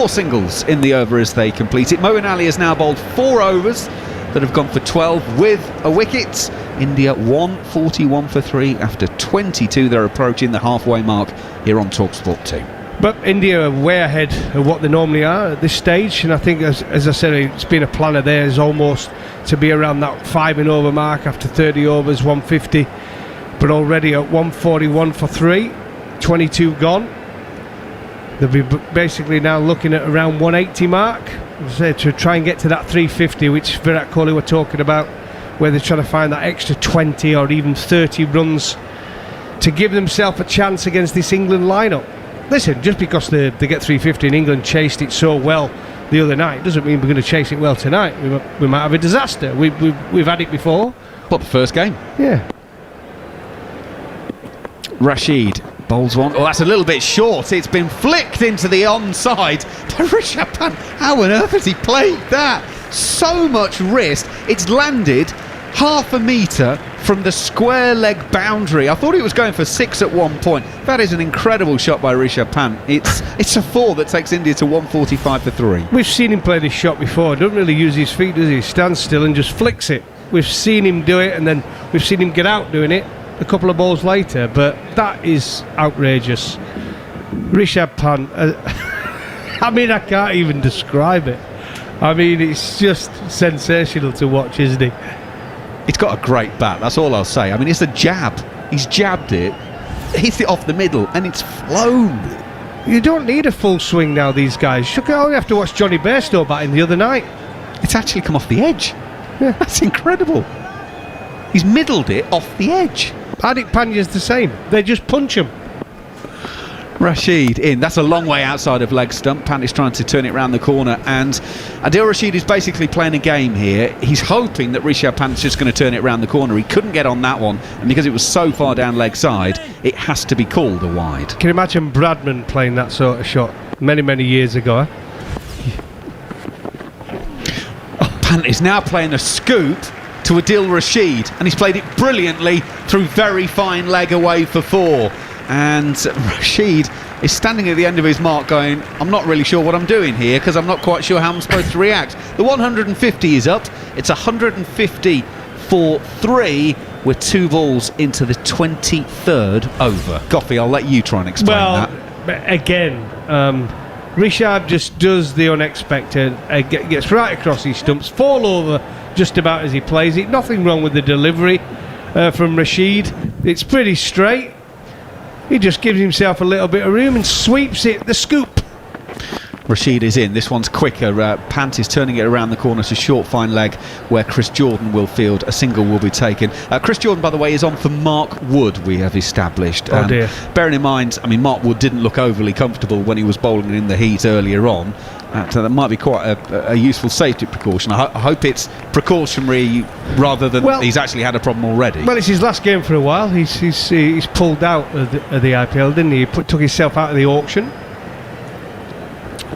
singles in the over as they complete it. Moeen Ali has now bowled 4 overs that have gone for 12 with a wicket. India 141 for 3 after 22. They're approaching the halfway mark here on TalkSport 2. But India are way ahead of what they normally are at this stage, and I think, as I said, it's been a plan of theirs almost to be around that 5 and over mark after 30 overs, 150. But already at 141 for 3, 22 gone. They'll be basically now looking at around 180 mark, to try and get to that 350, which Virat Kohli were talking about, where they're trying to find that extra 20 or even 30 runs to give themselves a chance against this England lineup. Listen, just because they get 350 and England chased it so well the other night doesn't mean we're going to chase it well tonight. We might have a disaster. We've had it before. What, the first game? Yeah. Rashid bowls one. Oh, that's a little bit short. It's been flicked into the onside by Rishabh Pant. How on earth has he played that? So much wrist. It's landed half a metre from the square leg boundary. I thought he was going for 6 at one point. That is an incredible shot by Rishabh Pant. It's a 4 that takes India to 145 for 3. We've seen him play this shot before. Doesn't really use his feet, does he? He stands still and just flicks it. We've seen him do it, and then we've seen him get out doing it a couple of balls later, but that is outrageous. Rishabh Pant, I mean, I can't even describe it. I mean, it's just sensational to watch, isn't he? He's got a great bat, that's all I'll say. I mean, it's a jab. He's jabbed it, hits it off the middle, and it's flown. You don't need a full swing now, these guys. You only have to watch Johnny Bestow batting the other night. It's actually come off the edge. Yeah. That's incredible. He's middled it off the edge. Hardik Pandya's the same. They just punch him. Rashid in. That's a long way outside of leg stump. Pant is trying to turn it round the corner, and Adil Rashid is basically playing a game here. He's hoping that Rishabh Pant's just going to turn it round the corner. He couldn't get on that one, and because it was so far down leg side, it has to be called a wide. Can you imagine Bradman playing that sort of shot many years ago? Eh? Pant is now playing a scoop to Adil Rashid, and he's played it brilliantly through very fine leg away for 4. And Rashid is standing at the end of his mark going, I'm not really sure what I'm doing here, because I'm not quite sure how I'm supposed to react. The 150 is up. It's 150 for 3 with 2 balls into the 23rd over. Goffey, I'll let you try and explain that. Again, Rishabh just does the unexpected, gets right across his stumps, fall over just about as he plays it. Nothing wrong with the delivery from Rashid. It's pretty straight. He just gives himself a little bit of room and sweeps it, the scoop. Rashid is in. This one's quicker. Pant is turning it around the corner to short fine leg, where Chris Jordan will field. A single will be taken. Chris Jordan, by the way, is on for Mark Wood, we have established. Oh dear. Bearing in mind, I mean, Mark Wood didn't look overly comfortable when he was bowling in the heat earlier on. So that might be quite a useful safety precaution. I hope it's precautionary rather than he's actually had a problem already. Well, it's his last game for a while. He's pulled out of the IPL, didn't he? Took himself out of the auction.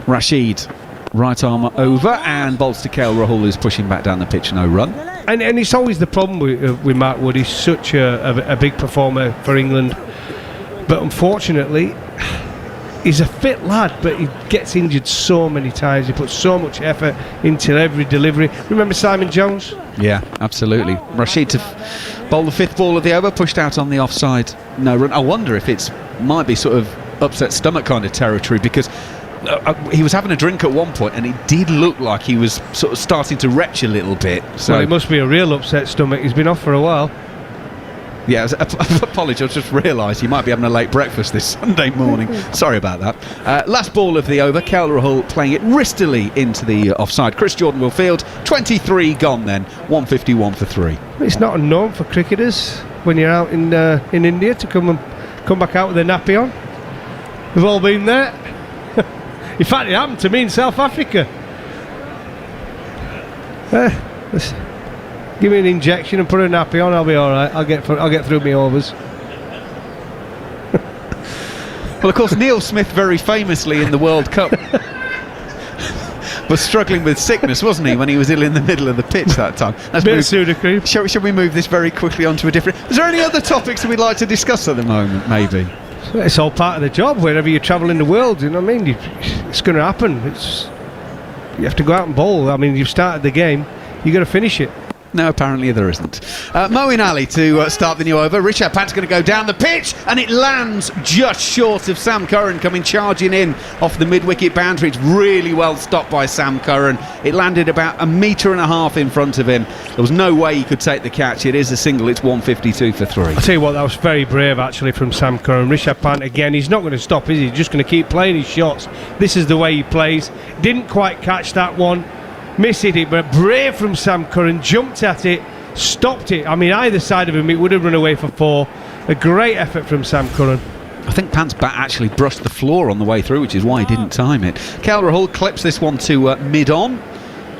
Rashid, right arm over, and bowls to KL Rahul, who's pushing back down the pitch, no run. And it's always the problem with Mark Wood. He's such a big performer for England, but unfortunately, he's a fit lad, but he gets injured so many times. He puts so much effort into every delivery. Remember Simon Jones? Yeah, absolutely. Rashid to bowl the 5th ball of the over, pushed out on the offside, no run. I wonder if it's might be sort of upset stomach kind of territory, because he was having a drink at one point and it did look like he was sort of starting to retch a little bit. So well, it must be a real upset stomach. He's been off for a while. Yeah, apologies, I just realised you might be having a late breakfast this Sunday morning. Sorry about that. Last ball of the over, Kelleher playing it wristily into the offside. Chris Jordan will field, 23 gone then, 151 for 3. It's not unknown for cricketers when you're out in India to come back out with a nappy on. We've all been there. In fact, it happened to me in South Africa. Give me an injection and put a nappy on, I'll be alright. I'll get through my overs. Well, of course, Neil Smith very famously in the World Cup was struggling with sickness, wasn't he, when he was ill in the middle of the pitch that time? Shall we move this very quickly on to a different... Is there any other topics that we'd like to discuss at the moment, maybe? It's all part of the job, wherever you travel in the world, you know what I mean? It's going to happen. You have to go out and bowl. I mean, you've started the game, you've got to finish it. No, apparently there isn't. Moeen Ali to start the new over. Rishabh Pant's going to go down the pitch, and it lands just short of Sam Curran coming charging in off the mid-wicket boundary. It's really well stopped by Sam Curran. It landed about 1.5 meters in front of him. There was no way he could take the catch. It is a single. It's 152 for 3. I'll tell you what, that was very brave actually from Sam Curran. Rishabh Pant again, he's not going to stop, is he? He's just going to keep playing his shots. This is the way he plays. Didn't quite catch that one. Missed it, but brave from Sam Curran, jumped at it, stopped it. I mean, either side of him, it would have run away for 4. A great effort from Sam Curran. I think Pant's bat actually brushed the floor on the way through, which is why he didn't time it. Kelleher clips this one to mid-on,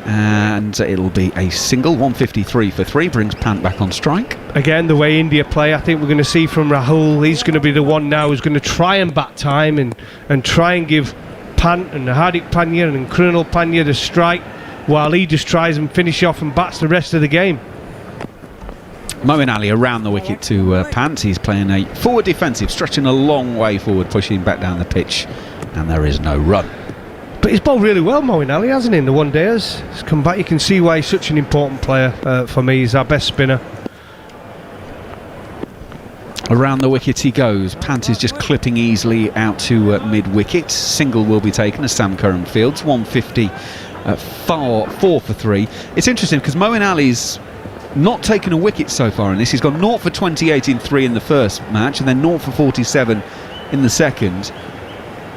and it'll be a single. 153 for 3, brings Pant back on strike. Again, the way India play, I think we're going to see from Rahul. He's going to be the one now who's going to try and bat time and try and give Pant and Hardik Pandya and Krunal Pandya the strike, while he just tries and finish off and bats the rest of the game. Moeen Ali around the wicket to Pant. He's playing a forward defensive, stretching a long way forward, pushing back down the pitch, and there is no run. But he's bowled really well, Moeen Ali, hasn't he, in the one days? He's come back. You can see why he's such an important player for me. He's our best spinner. Around the wicket he goes. Pant is just clipping easily out to mid-wicket. Single will be taken as Sam Curran fields. 150 4 for 3. It's interesting because Moeen Ali's not taken a wicket so far in this. He's gone 0 for 28 in 3 in the first match, and then 0 for 47 in the second.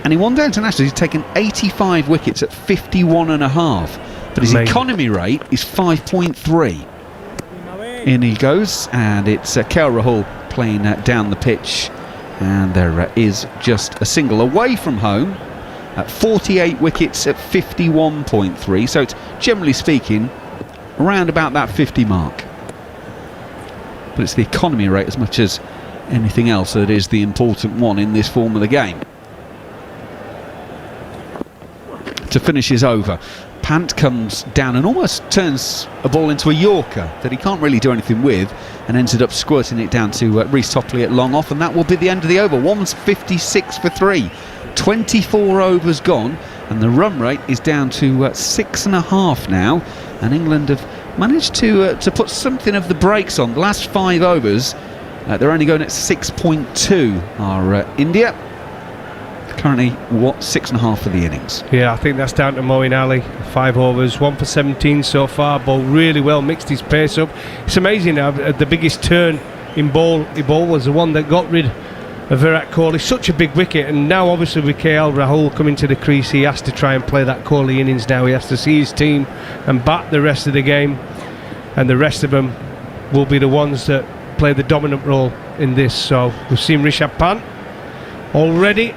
And in one day international, he's taken 85 wickets at 51.5. But his economy rate is 5.3. In he goes, and it's Kelleher playing down the pitch, and there is just a single away from home. At 48 wickets at 51.3, so it's generally speaking around about that 50 mark. But it's the economy rate as much as anything else that is the important one in this form of the game. To finish his over, Pant comes down and almost turns a ball into a Yorker that he can't really do anything with, and ended up squirting it down to Reece Topley at long off, and that will be the end of the over. 156 for 3. 24 overs gone, and the run rate is down to 6.5 now, and England have managed to put something of the brakes on. The last 5 overs, they're only going at 6.2. Are India currently 6.5 for the innings? Yeah, I think that's down to Moeen Ali. 5 overs, 1 for 17 so far. Bowled really well, mixed his pace up. It's amazing how the biggest turn in ball was the one that got rid of Virat Kohli. Such a big wicket, and now obviously with KL Rahul coming to the crease, he has to try and play that Kohli innings now. He has to see his team and bat the rest of the game, and the rest of them will be the ones that play the dominant role in this. So we've seen Rishabh Pant already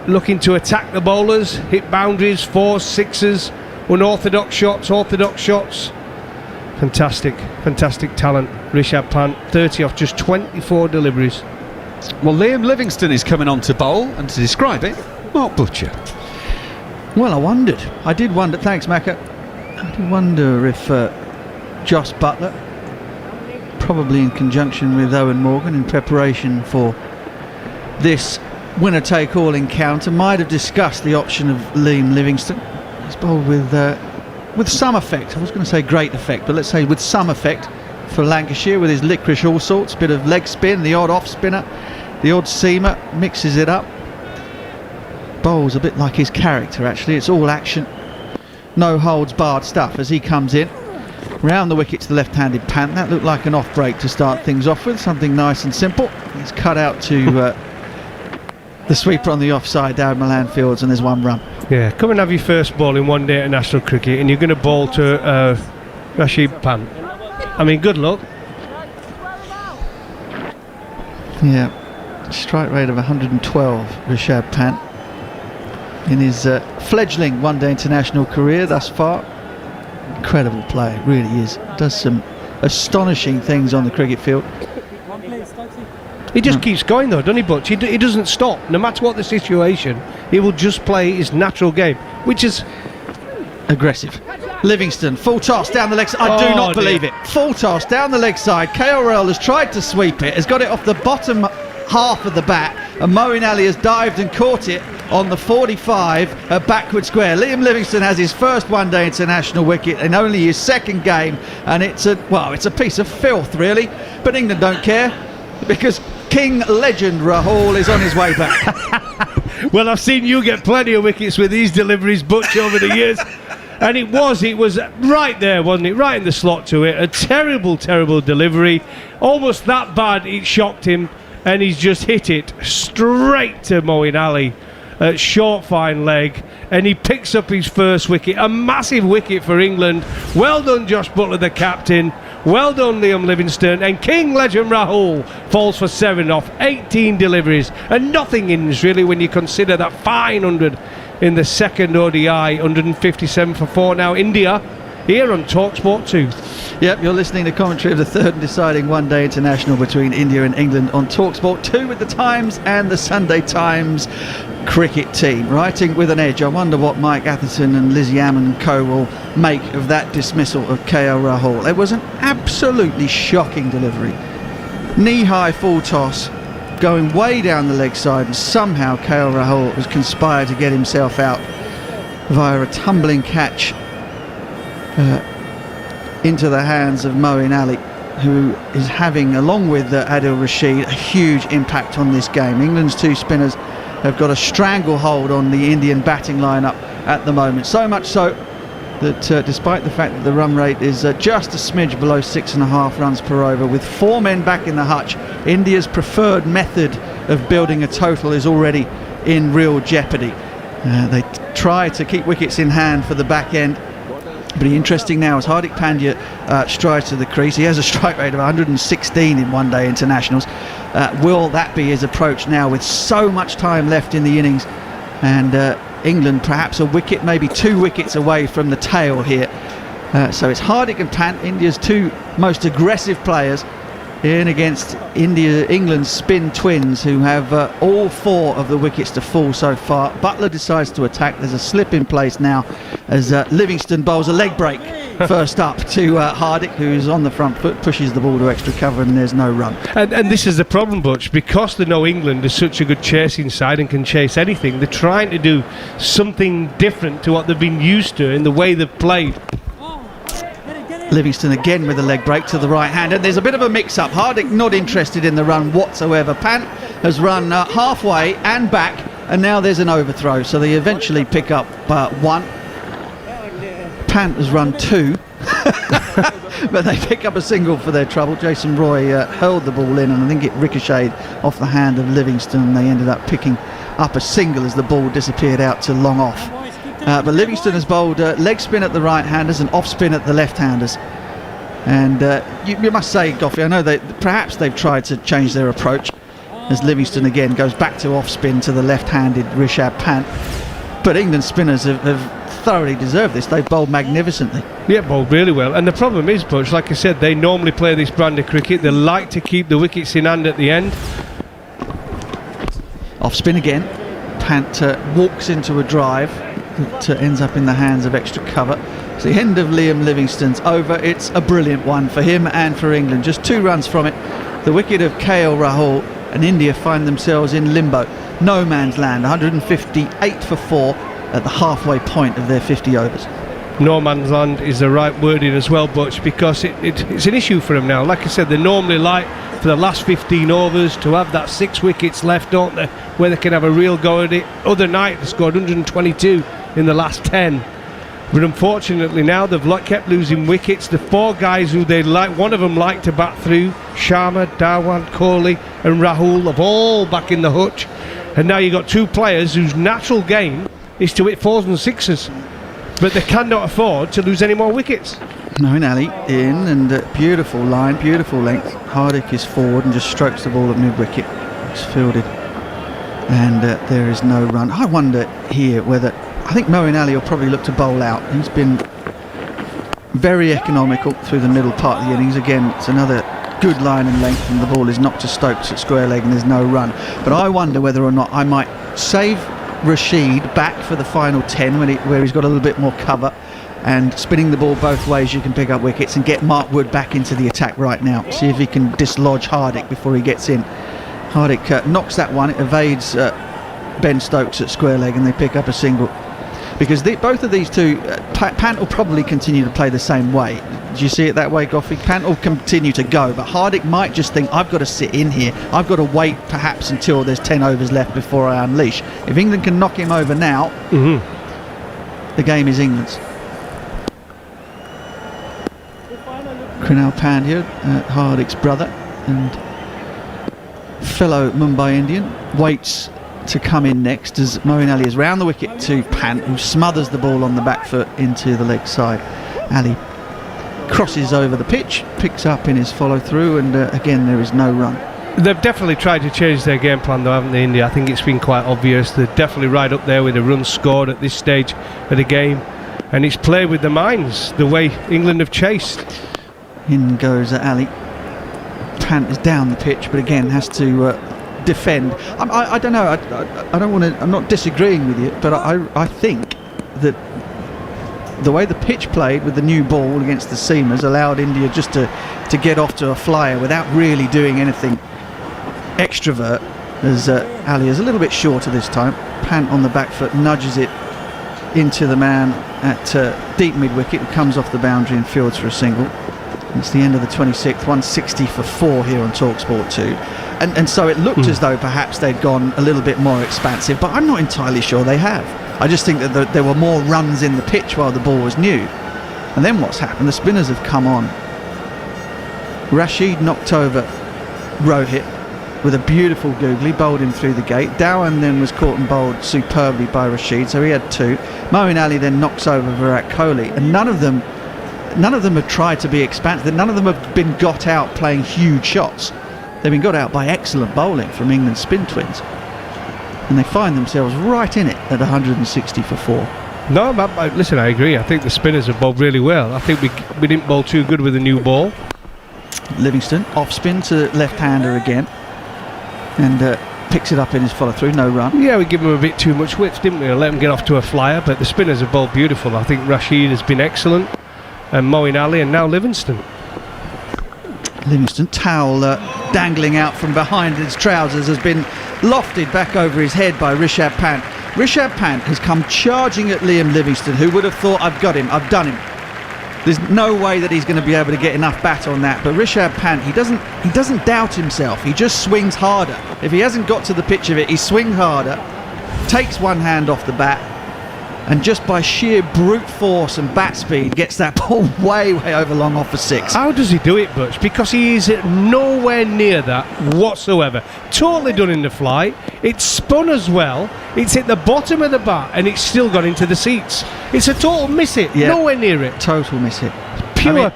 looking to attack the bowlers, hit boundaries, 4s, 6s, unorthodox shots, orthodox shots. Fantastic talent, Rishabh Pant. 30 off just 24 deliveries. Well, Liam Livingstone is coming on to bowl, and to describe it, Mark Butcher. Well, I did wonder, thanks Macca, I did wonder if Joss Buttler, probably in conjunction with Owen Morgan in preparation for this winner-take-all encounter, might have discussed the option of Liam Livingstone. He's bowled with some effect. I was going to say great effect, but let's say with some effect for Lancashire, with his licorice all sorts, bit of leg spin, the odd off spinner, the odd seamer, mixes it up. Bowls a bit like his character actually. It's all action, no holds barred stuff as he comes in. Round the wicket to the left-handed Pant. That looked like an off break to start things off with, something nice and simple. He's cut out to the sweeper on the offside down Milan Fields, and there's 1 run. Yeah, come and have your first ball in one day international cricket, and you're going to bowl to Rashid Pant. I mean, good luck. Yeah, strike rate of 112, Rishabh Pant, in his fledgling one-day international career thus far. Incredible player, really is. Does some astonishing things on the cricket field. He just keeps going though, doesn't he, Butch? He doesn't stop. No matter what the situation, he will just play his natural game, which is aggressive. Livingston, full toss down the leg side. I do not believe it. Full toss down the leg side. KL has tried to sweep it, has got it off the bottom half of the bat, and Moeen Ali has dived and caught it on the 45 backward square. Liam Livingstone has his first one-day international wicket in only his second game, and it's a piece of filth, really. But England don't care, because King legend Rahul is on his way back. Well, I've seen you get plenty of wickets with these deliveries, Butch, over the years. And it was right there, wasn't it? Right in the slot to it. A terrible delivery. Almost that bad it shocked him. And he's just hit it straight to Moeen Ali. Short, fine leg. And he picks up his first wicket. A massive wicket for England. Well done, Josh Buttler, the captain. Well done, Liam Livingstone. And King legend Rahul falls for 7 off 18 deliveries. And nothing ins, really, when you consider that fine 100 in the second ODI, 157 for 4 now. India here on TalkSport 2. Yep, you're listening to commentary of the third and deciding one-day international between India and England on TalkSport 2 with the Times and the Sunday Times cricket team. Writing with an edge. I wonder what Mike Atherton and Lizzie Ammon and co will make of that dismissal of KL Rahul. It was an absolutely shocking delivery. Knee-high full toss, going way down the leg side, and somehow KL Rahul has conspired to get himself out via a tumbling catch into the hands of Moeen Ali, who is having, along with Adil Rashid, a huge impact on this game. England's 2 spinners have got a stranglehold on the Indian batting lineup at the moment, so much so that despite the fact that the run rate is just a smidge below 6.5 runs per over, with 4 men back in the hutch, India's preferred method of building a total is already in real jeopardy. They try to keep wickets in hand for the back end. But interesting now as Hardik Pandya strides to the crease. He has a strike rate of 116 in one-day internationals. Will that be his approach now with so much time left in the innings? And England perhaps a wicket, maybe 2 wickets away from the tail here. So it's Hardik and Pant, India's 2 most aggressive players, in against England's spin twins, who have all 4 of the wickets to fall so far. Buttler decides to attack. There's a slip in place now as Livingstone bowls a leg break first up to Hardik, who's on the front foot, pushes the ball to extra cover, and there's no run. And this is the problem, Butch, because they know England is such a good chasing side and can chase anything. They're trying to do something different to what they've been used to in the way they've played. Livingstone again with a leg break to the right hand, and there's a bit of a mix-up. Hardik not interested in the run whatsoever. Pant has run halfway and back, and now there's an overthrow, so they eventually pick up 1. Pant has run 2 but they pick up a single for their trouble. Jason Roy hurled the ball in, and I think it ricocheted off the hand of Livingstone, and they ended up picking up a single as the ball disappeared out to long off. But Livingstone has bowled leg spin at the right-handers and off-spin at the left-handers. And you must say, Goffey, I know perhaps they've tried to change their approach, as Livingstone again goes back to off-spin to the left-handed Rishabh Pant. But England spinners have thoroughly deserved this. They've bowled magnificently. Yeah, bowled really well. And the problem is, Butch, like I said, they normally play this brand of cricket. They like to keep the wickets in hand at the end. Off-spin again. Pant walks into a drive that ends up in the hands of extra cover. It's the end of Liam Livingstone's over. It's a brilliant one for him and for England. Just 2 runs from it. The wicket of KL Rahul, and India find themselves in limbo. No man's land. 158 for 4 at the halfway point of their 50 overs. No man's land is the right wording as well, Butch, because it's an issue for them now. Like I said, they normally like for the last 15 overs to have that 6 wickets left, don't they, where they can have a real go at it. Other night they scored 122 in the last 10. But unfortunately now they've kept losing wickets. The 4 guys who they like, one of them liked to bat through, Sharma, Dhawan, Kohli and Rahul, have all back in the hutch. And now you've got 2 players whose natural game is to hit 4s and 6s. But they cannot afford to lose any more wickets. Moeen Ali in, and beautiful line, beautiful length. Hardik is forward and just strokes the ball at mid-wicket. It's fielded. And there is no run. I wonder here whether... I think Moeen Ali will probably look to bowl out. He's been very economical through the middle part of the innings. Again, it's another good line and length, and the ball is knocked to Stokes at square leg and there's no run. But I wonder whether or not I might save Rashid back for the final 10 where he's got a little bit more cover, and spinning the ball both ways you can pick up wickets, and get Mark Wood back into the attack right now. See if he can dislodge Hardik before he gets in. Hardik knocks that one, it evades Ben Stokes at square leg, and they pick up a single. Because both of these two, Pant will probably continue to play the same way. Do you see it that way, Goffey? Pant will continue to go, but Hardik might just think, I've got to sit in here. I've got to wait perhaps until there's 10 overs left before I unleash. If England can knock him over now, the game is England's. Krunal Pandya, Hardik's brother and fellow Mumbai Indian, waits to come in next as Moeen Ali is round the wicket to Pant, who smothers the ball on the back foot into the leg side. Ali crosses over the pitch, picks up in his follow through, and again there is no run. They've definitely tried to change their game plan though, haven't they, India? I think it's been quite obvious. They're definitely right up there with the runs scored at this stage of the game, and it's played with the minds the way England have chased. In goes Ali. Pant is down the pitch, but again has to defend. I don't know. I don't want to. I'm not disagreeing with you, but I think that the way the pitch played with the new ball against the seamers allowed India just to get off to a flyer without really doing anything extrovert. As Ali is a little bit shorter this time. Pant on the back foot nudges it into the man at deep mid wicket, who comes off the boundary and fields for a single. It's the end of the 26th, 160 for 4 here on TalkSport 2. And so it looked as though perhaps they'd gone a little bit more expansive, but I'm not entirely sure they have. I just think that there were more runs in the pitch while the ball was new. And then what's happened? The spinners have come on. Rashid knocked over Rohit with a beautiful googly, bowled him through the gate. Dhawan then was caught and bowled superbly by Rashid, so he had 2. Moeen Ali then knocks over Virat Kohli, and none of them have tried to be expansive. None of them have been got out playing huge shots. They've been got out by excellent bowling from England's spin twins, and they find themselves right in it at 160 for 4. No, listen, I agree. I think the spinners have bowled really well. I think we didn't bowl too good with the new ball. Livingston off spin to left-hander again, and picks it up in his follow-through. No run. Yeah, we give him a bit too much width, didn't we? Let him get off to a flyer, but the spinners have bowled beautiful. I think Rashid has been excellent, and Moeen Ali, and now Livingston, towel dangling out from behind his trousers, has been lofted back over his head by Rishabh Pant. Rishabh Pant has come charging at Liam Livingstone, who would have thought, I've got him, I've done him. There's no way that he's going to be able to get enough bat on that. But Rishabh Pant, he doesn't doubt himself. He just swings harder. If he hasn't got to the pitch of it, he swings harder, takes one hand off the bat, and just by sheer brute force and bat speed gets that ball way over long off for 6. How does he do it, Butch? Because he is nowhere near that whatsoever. Totally done in the flight. It's spun as well. It's at the bottom of the bat, and it's still gone into the seats. It's a total miss it. Yeah. Nowhere near it. Total miss it. Pure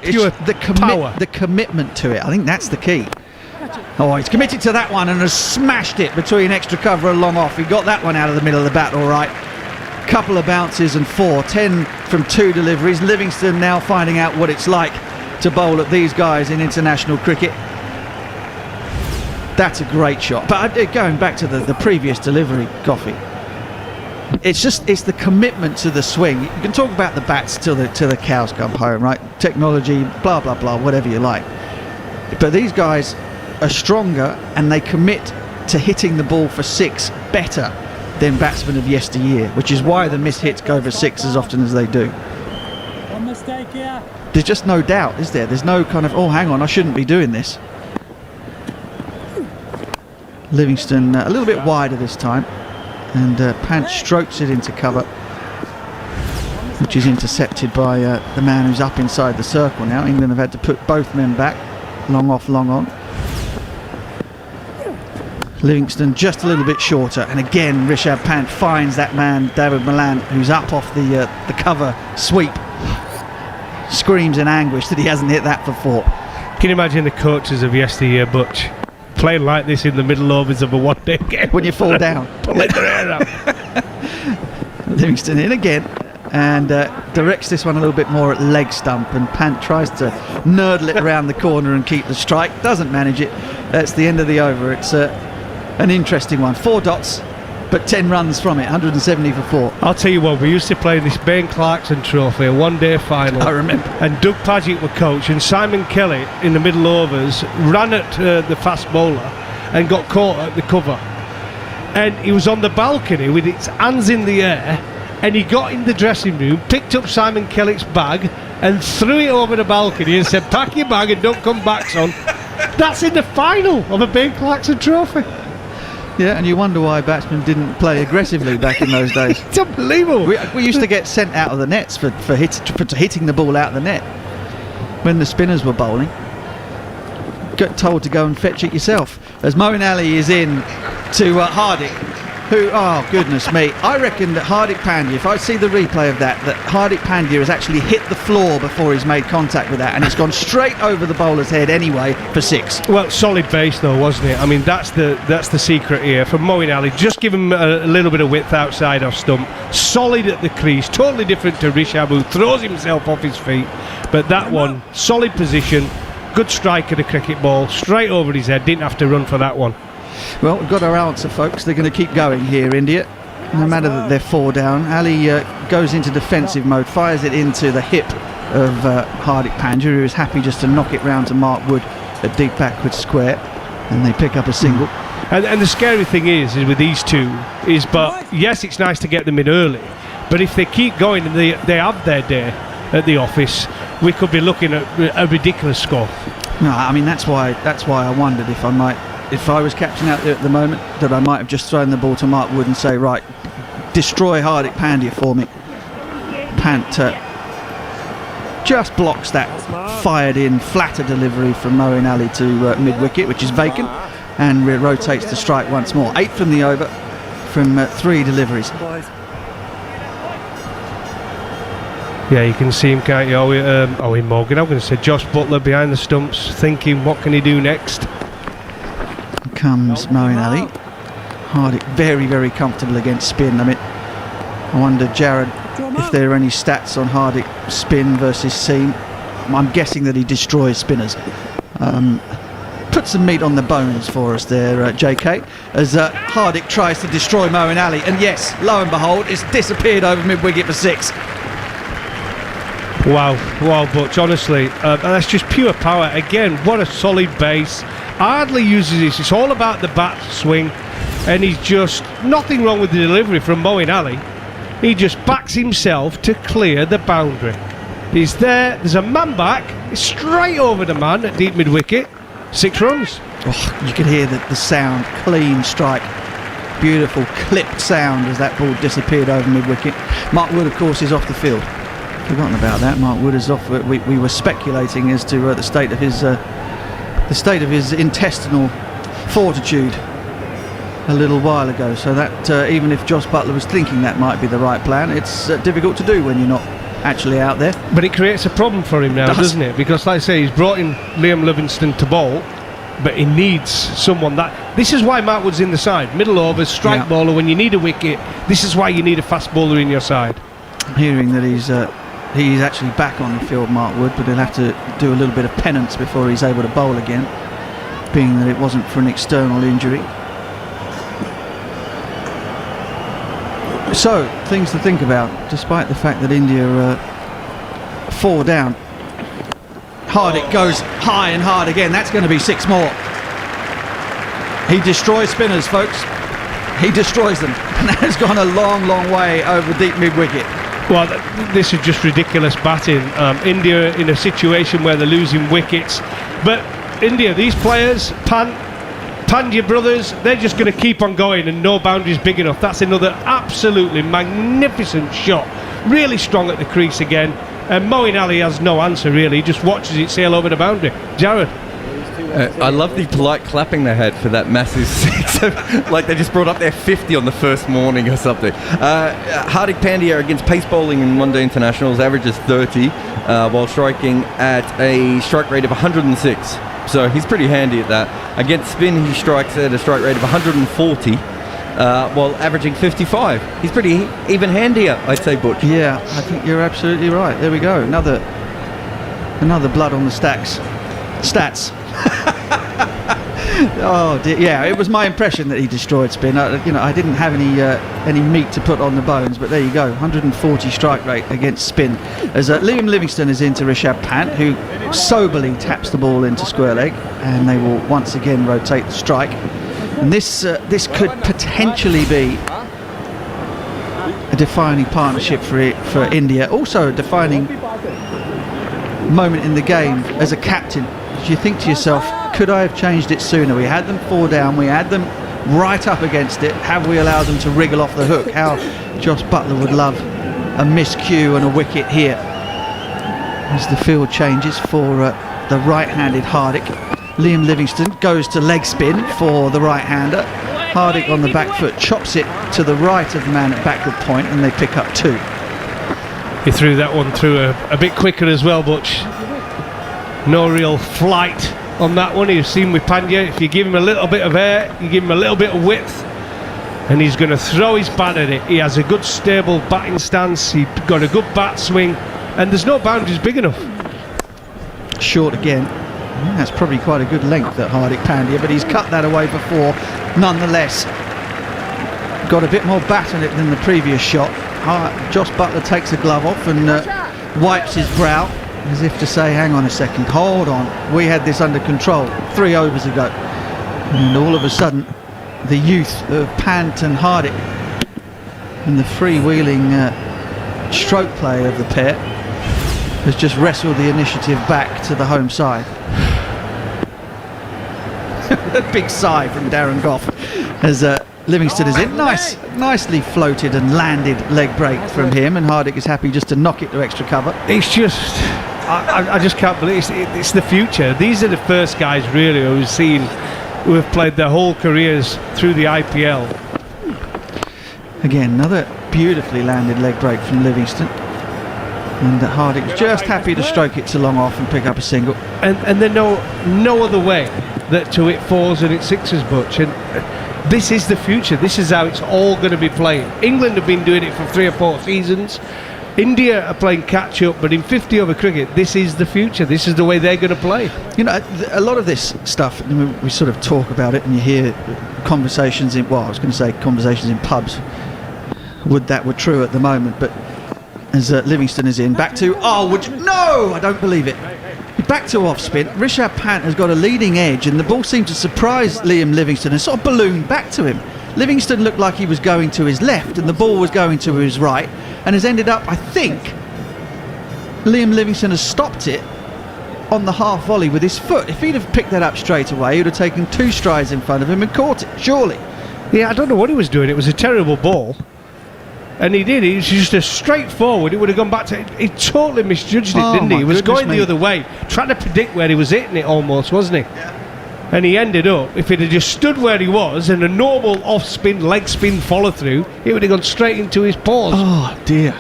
power. The commitment to it. I think that's the key. Oh, he's committed to that one and has smashed it between extra cover and long off. He got that one out of the middle of the bat all right. Couple of bounces and 4, 10 from 2 deliveries. Livingston now finding out what it's like to bowl at these guys in international cricket. That's a great shot. But going back to the previous delivery, Goffey, it's the commitment to the swing. You can talk about the bats till the cows come home, right? Technology, blah blah blah, whatever you like. But these guys are stronger, and they commit to hitting the ball for 6 better than batsmen of yesteryear, which is why the missed hits go for 6 as often as they do. One mistake here. There's just no doubt, is there? There's no kind of, oh, hang on, I shouldn't be doing this. Livingston a little bit wider this time, and Pant strokes it into cover. which is intercepted by the man who's up inside the circle now. England have had to put both men back. Long off, long on. Livingston just a little bit shorter, and again Rishabh Pant finds that man David Malan, who's up off the cover sweep. Screams in anguish that he hasn't hit that for 4. Can you imagine the coaches of yesteryear, Butch, playing like this in the middle overs of a one-day game? When you fall down. Pulling their hair out. Livingston in again, and directs this one a little bit more at leg stump, and Pant tries to nurdle it around the corner and keep the strike. Doesn't manage it. That's the end of the over. It's an interesting one. 4 dots, but 10 runs from it. 170 for 4. I'll tell you what, we used to play this Ben Clarkson Trophy, a one-day final. I remember. And Doug Paget were coach, and Simon Kelly in the middle overs ran at the fast bowler and got caught at the cover. And he was on the balcony with his hands in the air, and he got in the dressing room, picked up Simon Kelly's bag and threw it over the balcony and said, "Pack your bag and don't come back, son." That's in the final of a Ben Clarkson Trophy. Yeah, and you wonder why batsmen didn't play aggressively back in those days. It's unbelievable. We used to get sent out of the nets for hitting the ball out of the net when the spinners were bowling. Got told to go and fetch it yourself. As Moeen Ali is in to Hardik, who, oh goodness me, I reckon that Hardik Pandya, if I see the replay of that Hardik Pandya has actually hit the floor before he's made contact with that, and it's gone straight over the bowler's head anyway for 6. Well, solid base though, wasn't it? I mean, that's the secret here from Moeen Ali. Just give him a little bit of width outside off stump. Solid at the crease, totally different to Rishabh, who throws himself off his feet. But that one, solid position, good strike at a cricket ball, straight over his head. Didn't have to run for that one. Well, we've got our answer, folks. They're going to keep going here, India. No matter that they're 4 down. Ali goes into defensive mode, fires it into the hip of Hardik Pandya, who is happy just to knock it round to Mark Wood at deep backward square, and they pick up a single. And the scary thing is with these two is, but yes, it's nice to get them in early, but if they keep going and they have their day at the office, we could be looking at a ridiculous score. No, I mean that's why I wondered if I was captain out there at the moment, that I might have just thrown the ball to Mark Wood and say, right, destroy Hardik Pandya for me. Pant just blocks that fired in flatter delivery from Moeen Ali to mid-wicket, which is vacant, and rotates the strike once more. 8 from the over from 3 deliveries. Yeah, you can see him, can't you? Owen Morgan, I'm going to say Josh Buttler behind the stumps, thinking what can he do next. Comes Moeen Ali. Hardik very, very comfortable against spin. I mean, I wonder, Jared, if there are any stats on Hardik spin versus seam. I'm guessing that he destroys spinners. Put some meat on the bones for us there, JK, as Hardik tries to destroy Moeen Ali, and yes, lo and behold, it's disappeared over mid-wicket for 6. Wow, Butch, honestly, and that's just pure power. Again, what a solid base. Hardly uses this. It's all about the bat swing, and he's just nothing wrong with the delivery from Moeen Ali. He just backs himself to clear the boundary. He's there. There's a man back. It's straight over the man at deep mid-wicket. 6 runs. Oh, you can hear the sound. Clean strike. Beautiful clipped sound as that ball disappeared over mid-wicket. Mark Wood, of course, is off the field. Forgotten about that. Mark Wood is off. We were speculating as to the state of his intestinal fortitude a little while ago, so that even if Josh Buttler was thinking that might be the right plan, it's difficult to do when you're not actually out there. But it creates a problem for him now, doesn't it? Because like I say, he's brought in Liam Livingston to bowl, but he needs someone that... This is why Mark Wood's in the side. Middle overs, strike bowler, when you need a wicket, this is why you need a fast bowler in your side. I'm hearing that he's actually back on the field, Mark Wood, but he'll have to do a little bit of penance before he's able to bowl again, being that it wasn't for an external injury. So, things to think about, despite the fact that India are 4 down. Hardik goes high and hard again. That's going to be 6 more. He destroys spinners, folks. He destroys them. And that has gone a long, long way over deep mid-wicket. Well, this is just ridiculous batting. India in a situation where they're losing wickets. But India, these players, Pandya brothers, they're just going to keep on going, and no boundaries big enough. That's another absolutely magnificent shot really strong at the crease again. And Moeen Ali has no answer really, he just watches it sail over the boundary. Jared? I love the polite clapping they had for that massive six. Like they just brought up their 50 on the first morning or something. Hardik Pandya against pace bowling in one-day internationals averages 30 while striking at a strike rate of 106. So he's pretty handy at that. Against spin, he strikes at a strike rate of 140 while averaging 55. He's pretty even handier, I'd say, Butch. Yeah, I think you're absolutely right. There we go. Another blood on the stats. Oh dear. Yeah, it was my impression that he destroyed spin. I didn't have any meat to put on the bones, but there you go. 140 strike rate against spin. As Liam Livingstone is into Rishabh Pant, who soberly taps the ball into square leg, and they will once again rotate the strike. And this could potentially be a defining partnership for India. Also a defining moment in the game as a captain. You think to yourself, could I have changed it sooner? We had them 4 down, we had them right up against it. Have we allowed them to wriggle off the hook? How Josh Buttler would love a miscue and a wicket here. As the field changes for the right-handed Hardik. Liam Livingstone goes to leg spin for the right-hander. Hardik on the back foot chops it to the right of the man at backward point, and they pick up 2. He threw that one through a bit quicker as well, Butch. No real flight on that one. You've seen with Pandya, if you give him a little bit of air, you give him a little bit of width, and he's going to throw his bat at it. He has a good stable batting stance, he's got a good bat swing, and there's no boundaries big enough. Short again. That's probably quite a good length at Hardik Pandya, but he's cut that away before nonetheless. Got a bit more bat on it than the previous shot. Josh Buttler takes a glove off and wipes his brow, as if to say, hang on a second, hold on, we had this under control 3 overs ago. And all of a sudden, the youth of Pant and Hardik and the freewheeling stroke play of the pair has just wrestled the initiative back to the home side. A big sigh from Darren Gough as Livingstone is in. Nicely floated and landed leg break from him, and Hardik is happy just to knock it to extra cover. It's just, I just can't believe it's the future. These are the first guys really who have played their whole careers through the IPL. Again, another beautifully landed leg break from Livingstone, and Hardik's just happy to stroke it to long off and pick up a single. And there's no other way that to hit 4s and hit 6s, Butch. And this is the future. This is how it's all going to be playing. England have been doing it for 3 or 4 seasons. India are playing catch up, but in 50 over cricket, this is the future. This is the way they're going to play. You know, a lot of this stuff, we sort of talk about it, and you hear conversations in, well, I was going to say conversations in pubs. Would that were true at the moment, but as Livingstone is in, back to, no, I don't believe it. Back to off spin. Rishabh Pant has got a leading edge, and the ball seemed to surprise Liam Livingstone and sort of ballooned back to him. Livingstone looked like he was going to his left and the ball was going to his right, and has ended up, I think, Liam Livingstone has stopped it on the half volley with his foot. If he'd have picked that up straight away, he would have taken 2 strides in front of him and caught it, surely. Yeah, I don't know what he was doing. It was a terrible ball. And he did. It was just a straightforward. It would have gone back to. He totally misjudged it, didn't he? He was going the other way, trying to predict where he was hitting it almost, wasn't he? Yeah. And he ended up, if he'd have just stood where he was and a normal off spin, leg spin follow through, it would have gone straight into his paws. Oh dear.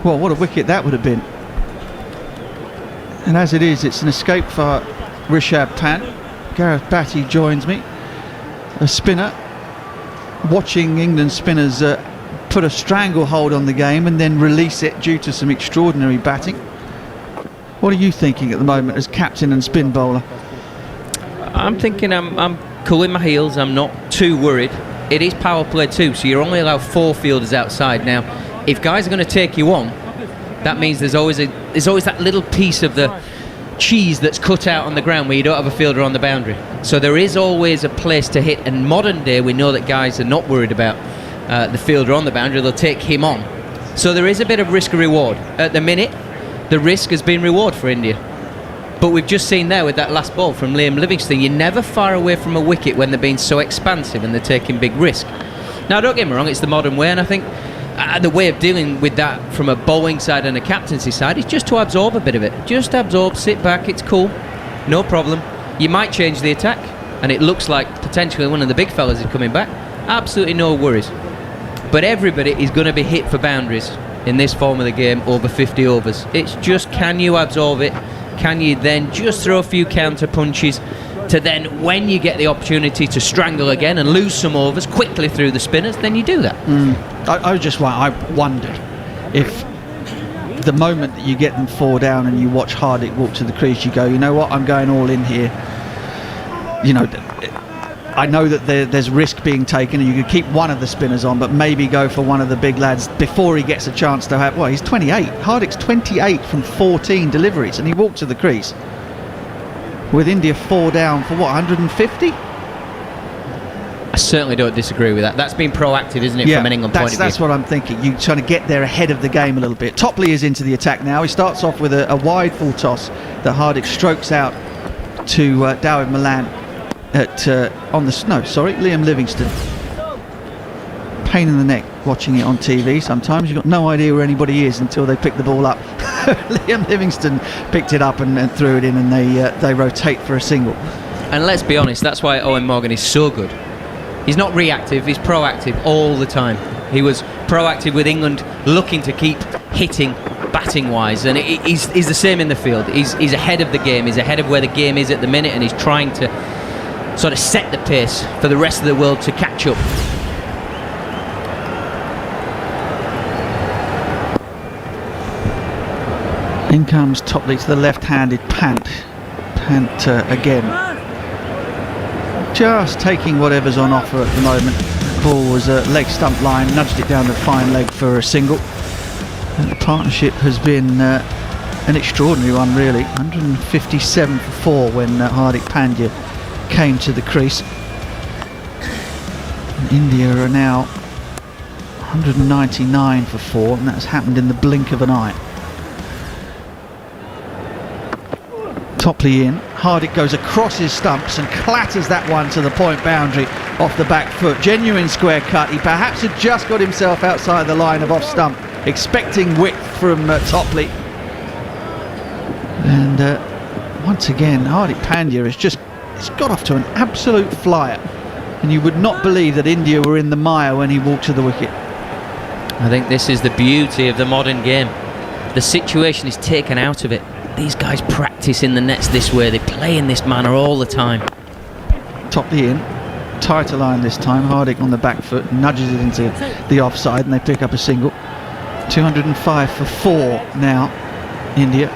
Well, what a wicket that would have been. And as it is, it's an escape for Rishabh Pant. Gareth Batty joins me, a spinner, watching England spinners put a stranglehold on the game and then release it due to some extraordinary batting. What are you thinking at the moment as captain and spin bowler? I'm thinking I'm cooling my heels. I'm not too worried. It is power play too, so you're only allowed 4 fielders outside. Now, if guys are going to take you on, that means there's always that little piece of the cheese that's cut out on the ground where you don't have a fielder on the boundary. So there is always a place to hit, and modern day we know that guys are not worried about the fielder on the boundary. They'll take him on. So there is a bit of risk reward. At the minute, the risk has been reward for India. But we've just seen there with that last ball from Liam Livingstone, you're never far away from a wicket when they're being so expansive and they're taking big risk. Now, don't get me wrong, it's the modern way, and I think the way of dealing with that from a bowling side and a captaincy side is just to absorb a bit of it. Just absorb, sit back, it's cool, no problem. You might change the attack, and it looks like potentially one of the big fellas is coming back. Absolutely no worries. But everybody is going to be hit for boundaries in this form of the game over 50 overs. It's just, can you absorb it? Can you then just throw a few counter punches to then, when you get the opportunity to strangle again and lose some overs quickly through the spinners, then you do that. I wondered if the moment that you get them 4 down and you watch Hardik walk to the crease, you go, you know what, I'm going all in here. You know, I know that there's risk being taken and you could keep one of the spinners on, but maybe go for one of the big lads before he gets a chance to have, well, he's 28. Hardik's 28 from 14 deliveries, and he walked to the crease with India 4 down for what, 150? I certainly don't disagree with that. That's been proactive, isn't it, from an England point of view? That's what I'm thinking. You're trying to get there ahead of the game a little bit. Topley is into the attack now. He starts off with a wide full toss that Hardik strokes out to Dawid Malan Liam Livingstone. Pain in the neck watching it on TV sometimes. You've got no idea where anybody is until they pick the ball up. Liam Livingstone picked it up and threw it in, and they rotate for a single. And let's be honest, that's why Owen Morgan is so good. He's not reactive, he's proactive all the time. He was proactive with England, looking to keep hitting batting-wise, and he's the same in the field. He's ahead of the game, he's ahead of where the game is at the minute, and he's trying to sort of set the pace for the rest of the world to catch up. In comes Topley to the left-handed Pant. Again. Just taking whatever's on offer at the moment. Ball was a leg stump line, nudged it down the fine leg for a single. And the partnership has been an extraordinary one, really. 157 for 4 when Hardik Pandya came to the crease. And India are now 199 for 4, and that's happened in the blink of an eye. Topley in. Hardik goes across his stumps and clatters that one to the point boundary off the back foot. Genuine square cut. He perhaps had just got himself outside the line of off stump, expecting width from Topley. And once again, Hardik Pandya has got off to an absolute flyer. And you would not believe that India were in the mire when he walked to the wicket. I think this is the beauty of the modern game. The situation is taken out of it. These guys practice in the nets this way. They play in this manner all the time. Topley in, tighter line this time. Hardik on the back foot, nudges it into the offside, and they pick up a single. 205 for 4 now, India.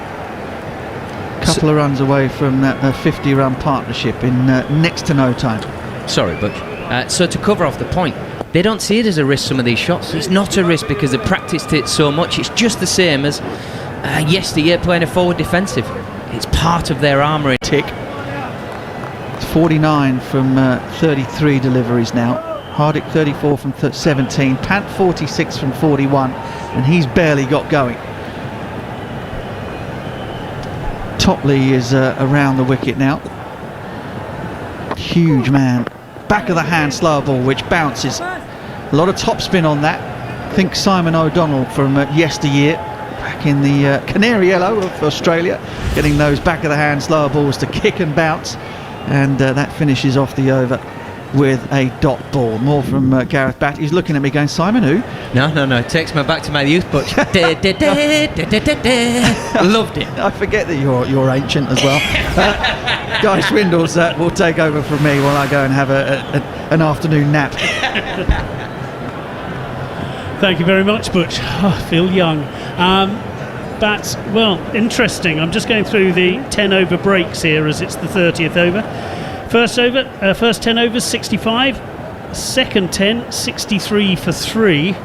Couple of runs away from that 50-run partnership in next to no time. Sorry, Butch. So to cover off the point, they don't see it as a risk, some of these shots. It's not a risk because they've practiced it so much. It's just the same as yesteryear playing a forward defensive. It's part of their armoury. Tick. It's 49 from 33 deliveries now. Hardik 34 from 17. Pant 46 from 41, and he's barely got going. Topley is around the wicket now. Huge man. Back of the hand slow ball which bounces. A lot of topspin on that. Think Simon O'Donnell from yesteryear. Back in the canary yellow of Australia, getting those back of the hand slower balls to kick and bounce, and that finishes off the over with a dot ball. More from Gareth Batty. He's looking at me going, Simon who? No, it takes me back to my youth, but loved it. I forget that you're ancient as well. Guy Swindles will take over from me while I go and have an afternoon nap. Thank you very much, Butch. I feel young. But, well, interesting. I'm just going through the 10 over breaks here as it's the 30th over. First 10 overs, 65. Second 10, 63 for 3.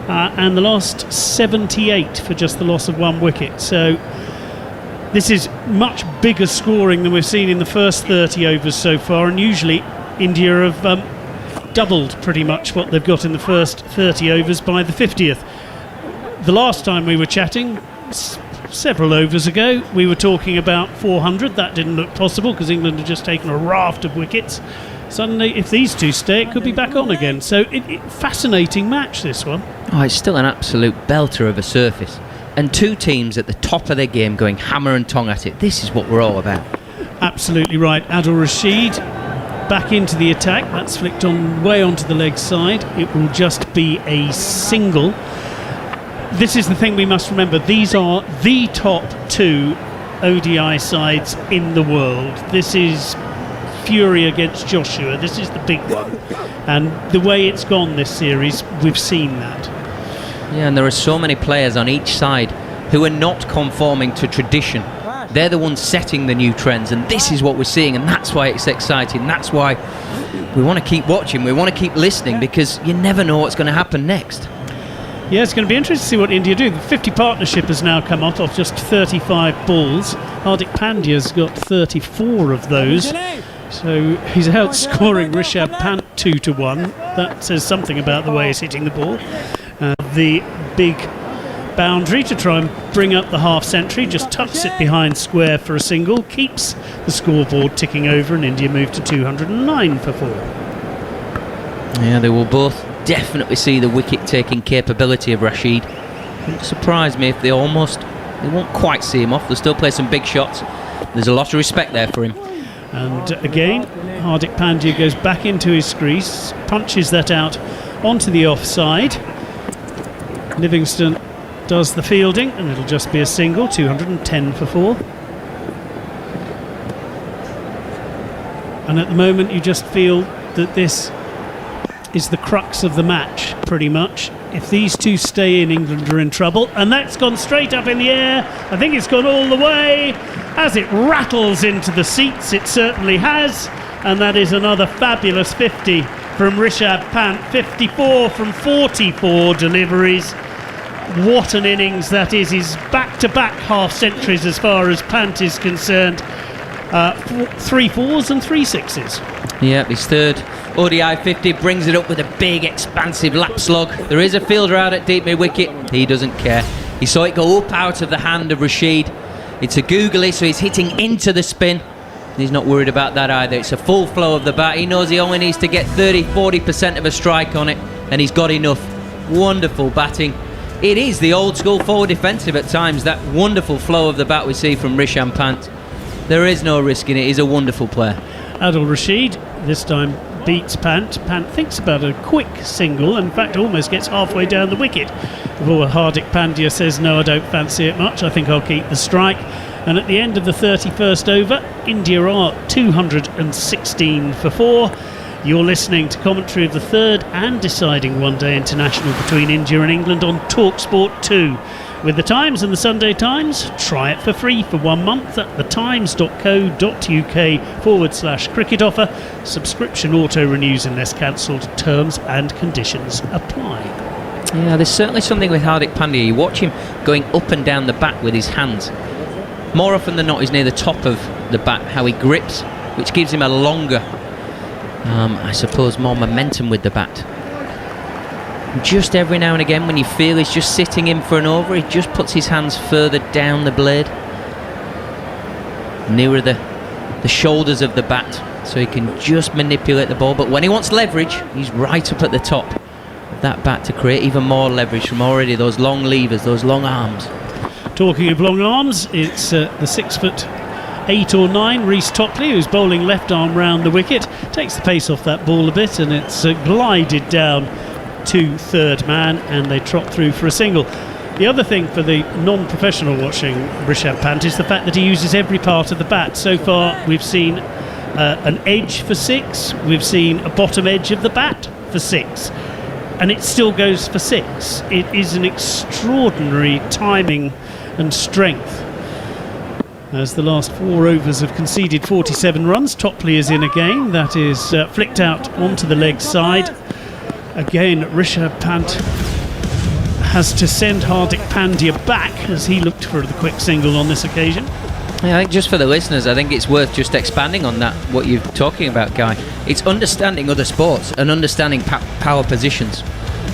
And the last 78 for just the loss of 1 wicket. So this is much bigger scoring than we've seen in the first 30 overs so far. And usually India have doubled pretty much what they've got in the first 30 overs by the 50th. The last time we were chatting, several overs ago, we were talking about 400. That didn't look possible because England had just taken a raft of wickets. Suddenly, if these two stay, it could be back on again. So, fascinating match, this one. Oh, it's still an absolute belter of a surface. And two teams at the top of their game going hammer and tong at it. This is what we're all about. Absolutely right. Adil Rashid back into the attack. That's flicked on way onto the leg side. It will just be a single. This is the thing we must remember. These are the top two ODI sides in the world. This is Fury against Joshua. This is the big one. And the way it's gone this series, we've seen that. Yeah, and there are so many players on each side who are not conforming to tradition. They're the ones setting the new trends, and this is what we're seeing, and that's why it's exciting. That's why we want to keep watching, we want to keep listening, because you never know what's going to happen next. Yeah, it's going to be interesting to see what India do. The 50 partnership has now come off just 35 balls. Hardik Pandya's got 34 of those. So he's outscoring Rishabh Pant 2-1. That says something about the way he's hitting the ball. The big boundary to try and bring up the half century, just tucks it behind square for a single, keeps the scoreboard ticking over, and India move to 209 for 4. Yeah, they will both definitely see the wicket-taking capability of Rashid. It wouldn't surprise me if they won't quite see him off. They'll still play some big shots. There's a lot of respect there for him. And again, Hardik Pandya goes back into his crease, punches that out onto the offside. Livingston does the fielding, and it'll just be a single, 210 for 4. And at the moment you just feel that this is the crux of the match, pretty much. If these two stay in, England are in trouble. And that's gone straight up in the air. I think it's gone all the way. As it rattles into the seats, it certainly has. And that is another fabulous 50 from Rishabh Pant. 54 from 44 deliveries. What an innings that is. His back-to-back half-centuries as far as Pant is concerned. 3 4s and 3 6s. Yeah, his third ODI 50, brings it up with a big expansive lap slog. There is a fielder out at deep mid-wicket. He doesn't care. He saw it go up out of the hand of Rashid. It's a googly, so he's hitting into the spin. He's not worried about that either. It's a full flow of the bat. He knows he only needs to get 30-40% of a strike on it, and he's got enough. Wonderful batting. It is the old school forward defensive at times, that wonderful flow of the bat we see from Rishabh Pant. There is no risk in it. He's a wonderful player. Adil Rashid this time beats Pant. Pant thinks about a quick single, in fact almost gets halfway down the wicket before Hardik Pandya says, no, I don't fancy it much, I think I'll keep the strike. And at the end of the 31st over, India are 216 for 4. You're listening to commentary of the third and deciding one-day international between India and England on TalkSport 2. With the Times and the Sunday Times, try it for free for 1 month at thetimes.co.uk/cricket offer. Subscription auto-renews unless cancelled. Terms and conditions apply. Yeah, there's certainly something with Hardik Pandya. You watch him going up and down the bat with his hands. More often than not, he's near the top of the bat, how he grips, which gives him a longer, I suppose, more momentum with the bat. Just every now and again, when you feel he's just sitting in for an over, he just puts his hands further down the blade, nearer the shoulders of the bat, so he can just manipulate the ball. But when he wants leverage, he's right up at the top of that bat to create even more leverage from already those long levers, those long arms. Talking of long arms, it's the 6'8" or 9" Reece Topley, who's bowling left arm round the wicket, takes the pace off that ball a bit, and it's glided down to third man, and they trot through for a single. The other thing for the non-professional watching Rishabh Pant is the fact that he uses every part of the bat. So far we've seen an edge for 6, we've seen a bottom edge of the bat for 6, and it still goes for 6. It is an extraordinary timing and strength. As the last 4 overs have conceded 47 runs, Topley is in again. That is flicked out onto the leg side. Again, Rishabh Pant has to send Hardik Pandya back as he looked for the quick single on this occasion. Yeah, I think just for the listeners, I think it's worth just expanding on that, what you're talking about, Guy. It's understanding other sports and understanding power positions.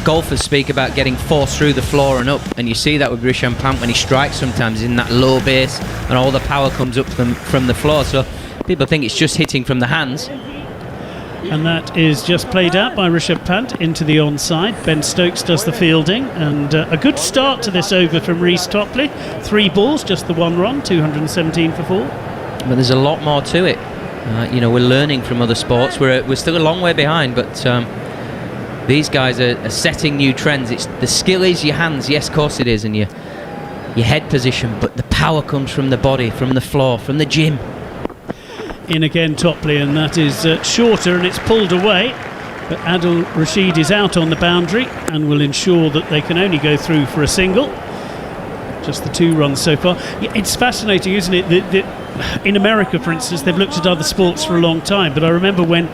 Golfers speak about getting forced through the floor and up, and you see that with Rishabh Pant when he strikes sometimes in that low base and all the power comes up from the floor. So people think it's just hitting from the hands. And that is just played out by Rishabh Pant into the onside. Ben Stokes does the fielding, and a good start to this over from Reece Topley. 3 balls, just the 1 run, 217 for 4. But there's a lot more to it. We're learning from other sports. We're still a long way behind, but these guys are setting new trends. It's the skill is your hands, yes, of course it is, and your head position, but the power comes from the body, from the floor, from the gym. In again Topley, and that is shorter, and it's pulled away. But Adil Rashid is out on the boundary and will ensure that they can only go through for a single. Just the 2 runs so far. Yeah, it's fascinating, isn't it, that in America, for instance, they've looked at other sports for a long time, but I remember when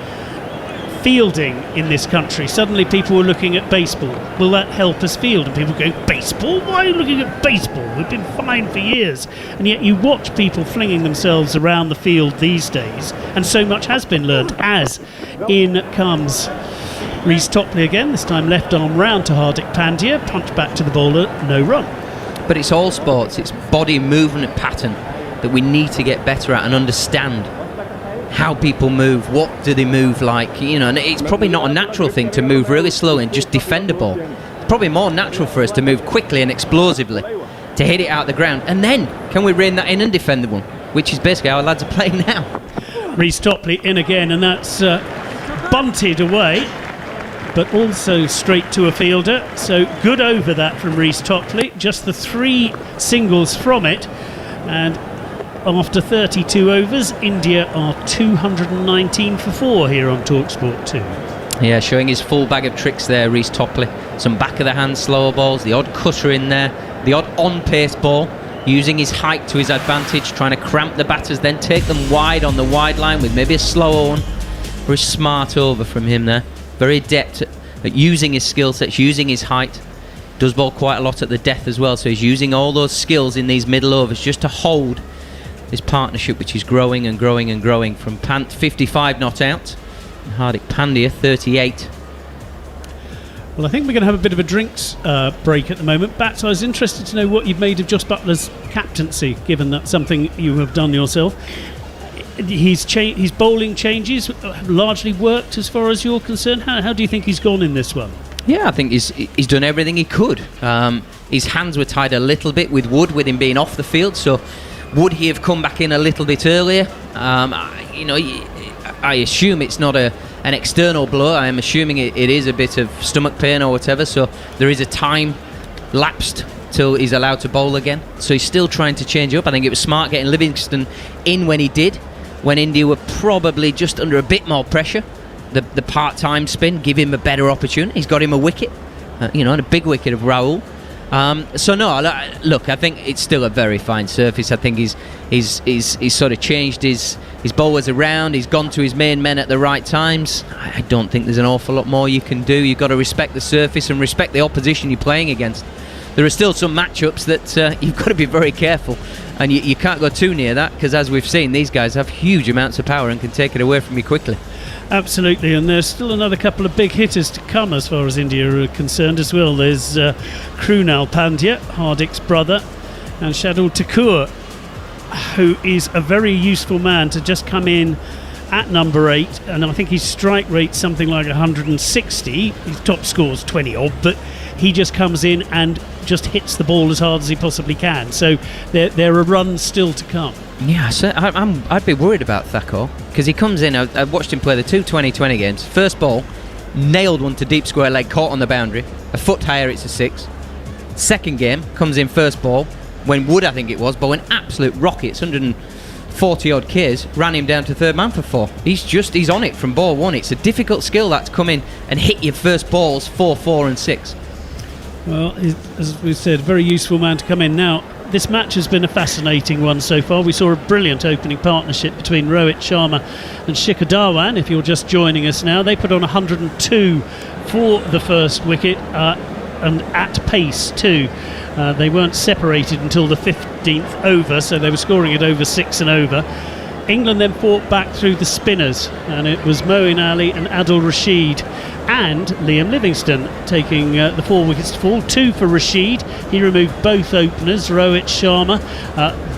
fielding in this country, suddenly people were looking at baseball. Will that help us field? And people go, baseball? Why are you looking at baseball? We've been fine for years. And yet you watch people flinging themselves around the field these days, and so much has been learned. As in comes Reece Topley again, this time left arm round to Hardik Pandya, punch back to the bowler, no run. But it's all sports, it's body movement pattern that we need to get better at and understand. How people move, what do they move like, and it's probably not a natural thing to move really slowly and just defend a ball. It's probably more natural for us to move quickly and explosively, to hit it out the ground, and then can we rein that in and defend the one, which is basically how our lads are playing now. Reece Topley in again, and that's bunted away, but also straight to a fielder, so good over that from Reece Topley, just the 3 singles from it, and after 32 overs, India are 219 for 4 here on TalkSport 2. Yeah, showing his full bag of tricks there, Reece Topley. Some back of the hand slower balls, the odd cutter in there, the odd on-pace ball, using his height to his advantage, trying to cramp the batters, then take them wide on the wide line with maybe a slower one. Very smart over from him there. Very adept at using his skill sets, using his height. Does bowl quite a lot at the death as well, so he's using all those skills in these middle overs just to hold his partnership, which is growing and growing and growing. From Pant, 55 not out, and Hardik Pandya, 38. Well, I think we're going to have a bit of a drinks break at the moment. Bats, I was interested to know what you've made of Jos Buttler's captaincy, given that's something you have done yourself. His bowling changes largely worked as far as you're concerned. How do you think he's gone in this one? Yeah, I think he's done everything he could. His hands were tied a little bit with Wood, with him being off the field, so would he have come back in a little bit earlier? I assume it's not an external blow. I am assuming it is a bit of stomach pain or whatever, so there is a time lapsed till he's allowed to bowl again. So he's still trying to change up. I think it was smart getting Livingston in when he did, when India were probably just under a bit more pressure. The part-time spin, give him a better opportunity. He's got him a wicket, and a big wicket of Rahul. Look, I think it's still a very fine surface. I think he's sort of changed his bowlers around. He's gone to his main men at the right times. I don't think there's an awful lot more you can do. You've got to respect the surface and respect the opposition you're playing against. There are still some matchups that you've got to be very careful, and you can't go too near that, because as we've seen, these guys have huge amounts of power and can take it away from you quickly. Absolutely, and there's still another couple of big hitters to come as far as India are concerned as well. There's Krunal Pandya, Hardik's brother, and Shardul Thakur, who is a very useful man to just come in at number 8, and I think his strike rate's something like 160. His top score's 20 odd, but he just comes in and just hits the ball as hard as he possibly can. So there are runs still to come. Yeah, so I'd be worried about Thakur, because he comes in. I watched him play the 2 20-20 games. First ball, nailed one to deep square leg, caught on the boundary. A foot higher, it's a 6. Second game, comes in first ball, when Wood, I think it was, bowling absolute rockets, 140 odd Ks, ran him down to third man for 4. He's on it from ball 1. It's a difficult skill that to come in and hit your first balls 4, 4 and 6. Well, as we said, very useful man to come in. Now, this match has been a fascinating one so far. We saw a brilliant opening partnership between Rohit Sharma and Shikhar Dhawan. If you're just joining us now, they put on 102 for the first wicket, and at pace too. They weren't separated until the 15th over, so they were scoring it over 6 and over. England then fought back through the spinners, and it was Moeen Ali and Adil Rashid and Liam Livingstone taking the 4 wickets to fall. 2 for Rashid. He removed both openers. Rohit Sharma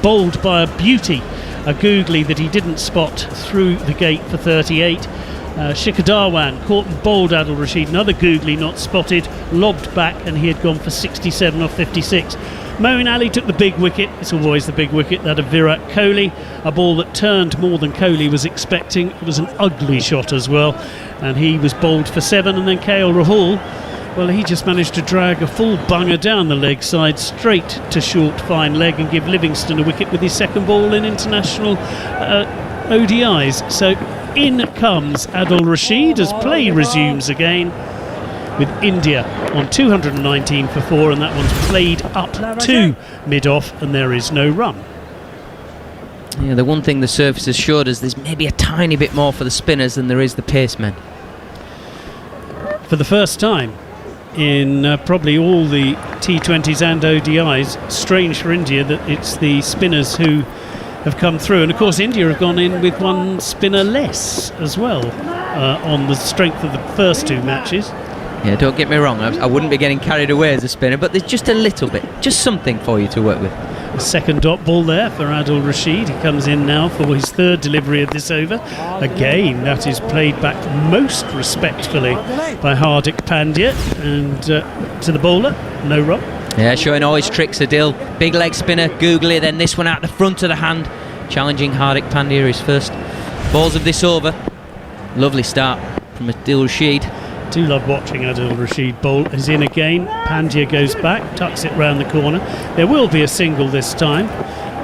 bowled by a beauty, a googly that he didn't spot through the gate for 38. Shikhar Dhawan caught and bowled Adil Rashid, another googly not spotted, lobbed back, and he had gone for 67 off 56. Moeen Ali took the big wicket. It's always the big wicket, that of Virat Kohli, a ball that turned more than Kohli was expecting. It was an ugly shot as well, and he was bowled for 7. And then KL Rahul, well, he just managed to drag a full bunger down the leg side straight to short fine leg and give Livingston a wicket with his second ball in international ODIs. So in comes Adil Rashid as play resumes again, with India on 219 for 4, and that one's played up to mid-off, and there is no run. Yeah, the one thing the surface has showed us, there's maybe a tiny bit more for the spinners than there is the pacemen. For the first time in probably all the T20s and ODIs, strange for India that it's the spinners who have come through, and of course India have gone in with one spinner less as well, on the strength of the first 2 matches. Yeah, don't get me wrong, I wouldn't be getting carried away as a spinner, but there's just a little bit, just something for you to work with. A second dot ball there for Adil Rashid. He comes in now for his 3rd delivery of this over. Again, that is played back most respectfully by Hardik Pandya, and to the bowler, no run. Yeah, showing all his tricks, Adil. Big leg spinner, googly, then this one out the front of the hand, challenging Hardik Pandya, his first balls of this over. Lovely start from Adil Rashid. Do love watching Adil Rashid bowl. Is in again. Pandya goes back, tucks it round the corner. There will be a single this time,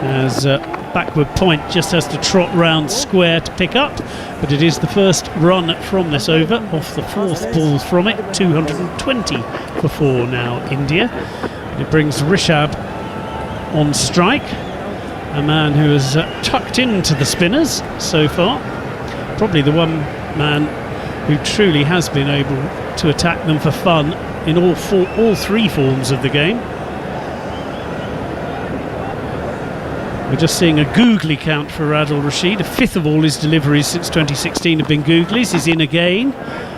as backward point just has to trot round square to pick up, but it is the first run from this over off the 4th ball from it. 220 for 4 now, India. And it brings Rishabh on strike, a man who has tucked into the spinners so far. Probably the one man who truly has been able to attack them for fun in all 3 forms of the game. We're just seeing a googly count for Adil Rashid. A 5th of all his deliveries since 2016 have been googlies. He's in again,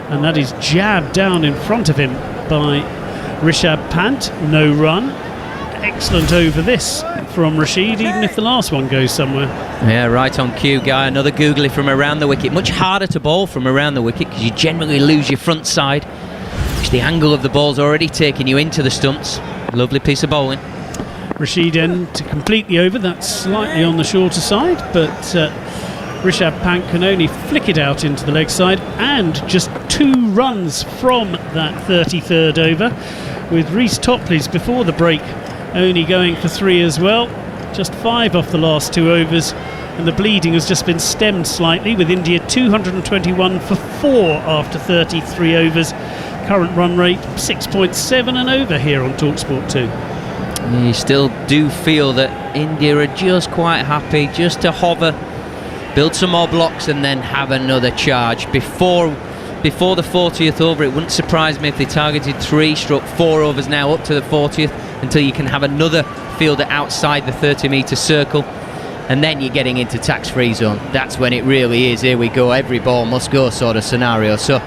and that is jabbed down in front of him by Rishabh Pant. No run. Excellent over this from Rashid, even if the last one goes somewhere. Yeah, right on cue, Guy. Another googly from around the wicket. Much harder to bowl from around the wicket because you generally lose your front side, which the angle of the ball's already taking you into the stumps. Lovely piece of bowling. Rashid in to complete the over. That's slightly on the shorter side, but Rishabh Pant can only flick it out into the leg side, and just 2 runs from that 33rd over, with Reece Topley's before the break only going for 3 as well. Just 5 off the last 2 overs, and the bleeding has just been stemmed slightly, with India 221 for 4 after 33 overs. Current run rate 6.7 and over here on TalkSport 2. You still do feel that India are just quite happy just to hover, build some more blocks, and then have another charge before the 40th over. It wouldn't surprise me if they targeted 3/4 overs now up to the 40th, until you can have another fielder outside the 30-metre circle, and then you're getting into tax-free zone. That's when it really is, here we go, every ball must go sort of scenario. So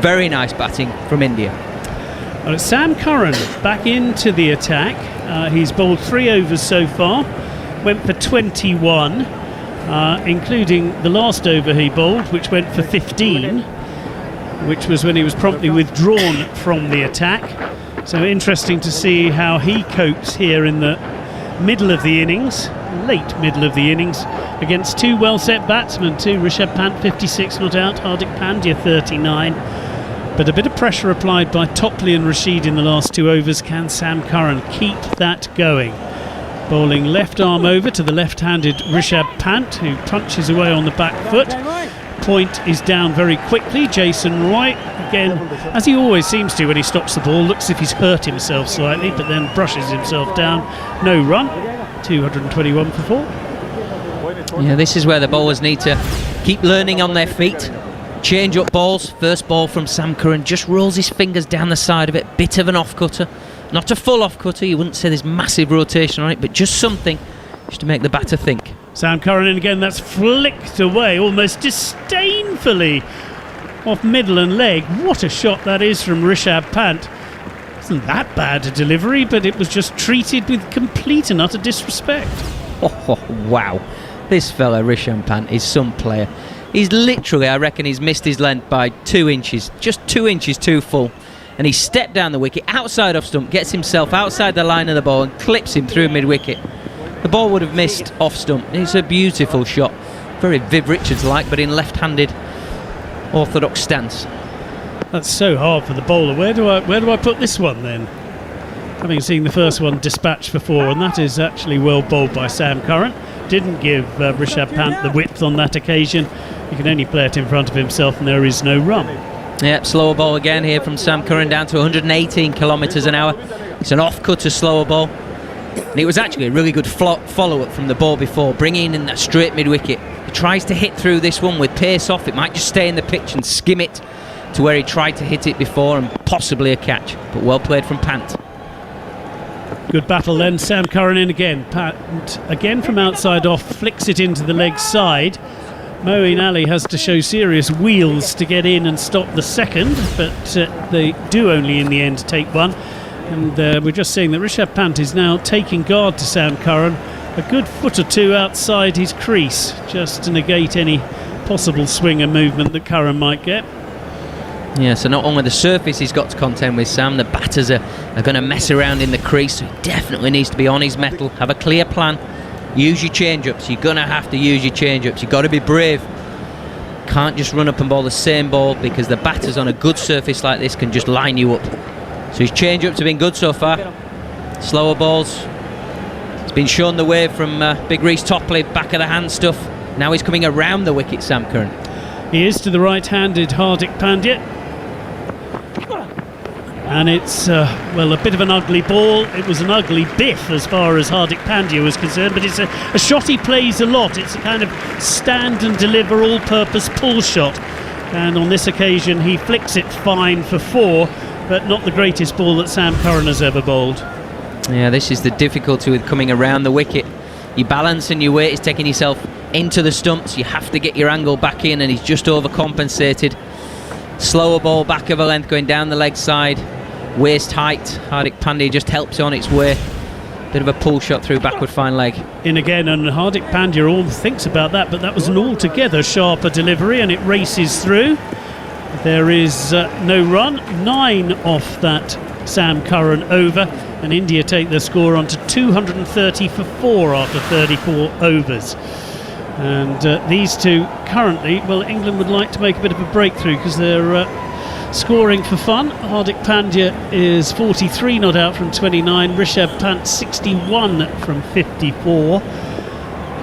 very nice batting from India. Well, Sam Curran back into the attack. He's bowled 3 overs so far, went for 21, including the last over he bowled, which went for 15, which was when he was promptly withdrawn from the attack. So interesting to see how he copes here in the middle of the innings, late middle of the innings, against 2 well-set batsmen too. Rishabh Pant 56 not out, Hardik Pandya 39. But a bit of pressure applied by Topley and Rashid in the last 2 overs. Can Sam Curran keep that going? Bowling left arm over to the left-handed Rishabh Pant, who punches away on the back foot. Point is down very quickly. Jason Roy, again, as he always seems to when he stops the ball, looks as if he's hurt himself slightly, but then brushes himself down. No run. 221 for 4. Yeah, this is where the bowlers need to keep learning on their feet. Change up balls. First ball from Sam Curran, just rolls his fingers down the side of it. Bit of an off-cutter. Not a full off-cutter, you wouldn't say there's massive rotation on it, but just something just to make the batter think. Sam Curran in again, that's flicked away almost disdainfully off middle and leg. What a shot that is from Rishabh Pant. Wasn't that bad a delivery, but it was just treated with complete and utter disrespect. Oh, wow. This fella, Rishabh Pant, is some player. He's literally, I reckon, he's missed his length by 2 inches, just 2 inches too full. And he stepped down the wicket, outside off stump, gets himself outside the line of the ball and clips him through mid-wicket. The ball would have missed off stump. It's a beautiful shot. Very Viv Richards-like, but in left-handed orthodox stance. That's so hard for the bowler. Where do I put this one then? Having seen the first one dispatched before, and that is actually well bowled by Sam Curran. Didn't give Rishabh Pant the width on that occasion. He can only play it in front of himself, and there is no run. Yep, slower ball again here from Sam Curran, down to 118 kilometres an hour. It's an off-cutter slower ball. And it was actually a really good follow-up from the ball before, bringing in that straight mid-wicket. He tries to hit through this one with pace off. It might just stay in the pitch and skim it to where he tried to hit it before, and possibly a catch. But well played from Pant. Good battle then. Sam Curran in again. Pant again from outside off, flicks it into the leg side. Moeen Ali has to show serious wheels to get in and stop the second, but they do only in the end take one. And we're just seeing that Rishabh Pant is now taking guard to Sam Curran, a good foot or two outside his crease, just to negate any possible swing and movement that Curran might get. Yeah, so not only the surface he's got to contend with, Sam, the batters are going to mess around in the crease, so he definitely needs to be on his mettle, have a clear plan, use your change-ups. You're going to have to use your change-ups. You've got to be brave. Can't just run up and bowl the same ball, because the batters on a good surface like this can just line you up. So his change-ups have been good so far. Slower balls. It's been shown the way from Big Reece Topley, back of the hand stuff. Now he's coming around the wicket, Sam Curran. He is to the right-handed Hardik Pandya. And it's, well, a bit of an ugly ball. It was an ugly biff as far as Hardik Pandya was concerned, but it's a shot he plays a lot. It's a kind of stand and deliver all-purpose pull shot. And on this occasion, he flicks it fine for 4, but not the greatest ball that Sam Curran has ever bowled. Yeah, this is the difficulty with coming around the wicket. You balance and your weight is taking yourself into the stumps. You have to get your angle back in, and he's just overcompensated. Slower ball, back of a length, going down the leg side. Waist height. Hardik Pandya just helps on its way. Bit of a pull shot through backward fine leg. In again, and Hardik Pandya all thinks about that, but that was an altogether sharper delivery, and it races through. There is no run. 9 off that Sam Curran over, and India take their score on to 230 for 4 after 34 overs. And these two currently, well, England would like to make a bit of a breakthrough, because they're scoring for fun. Hardik Pandya is 43 not out from 29, Rishabh Pant 61 from 54.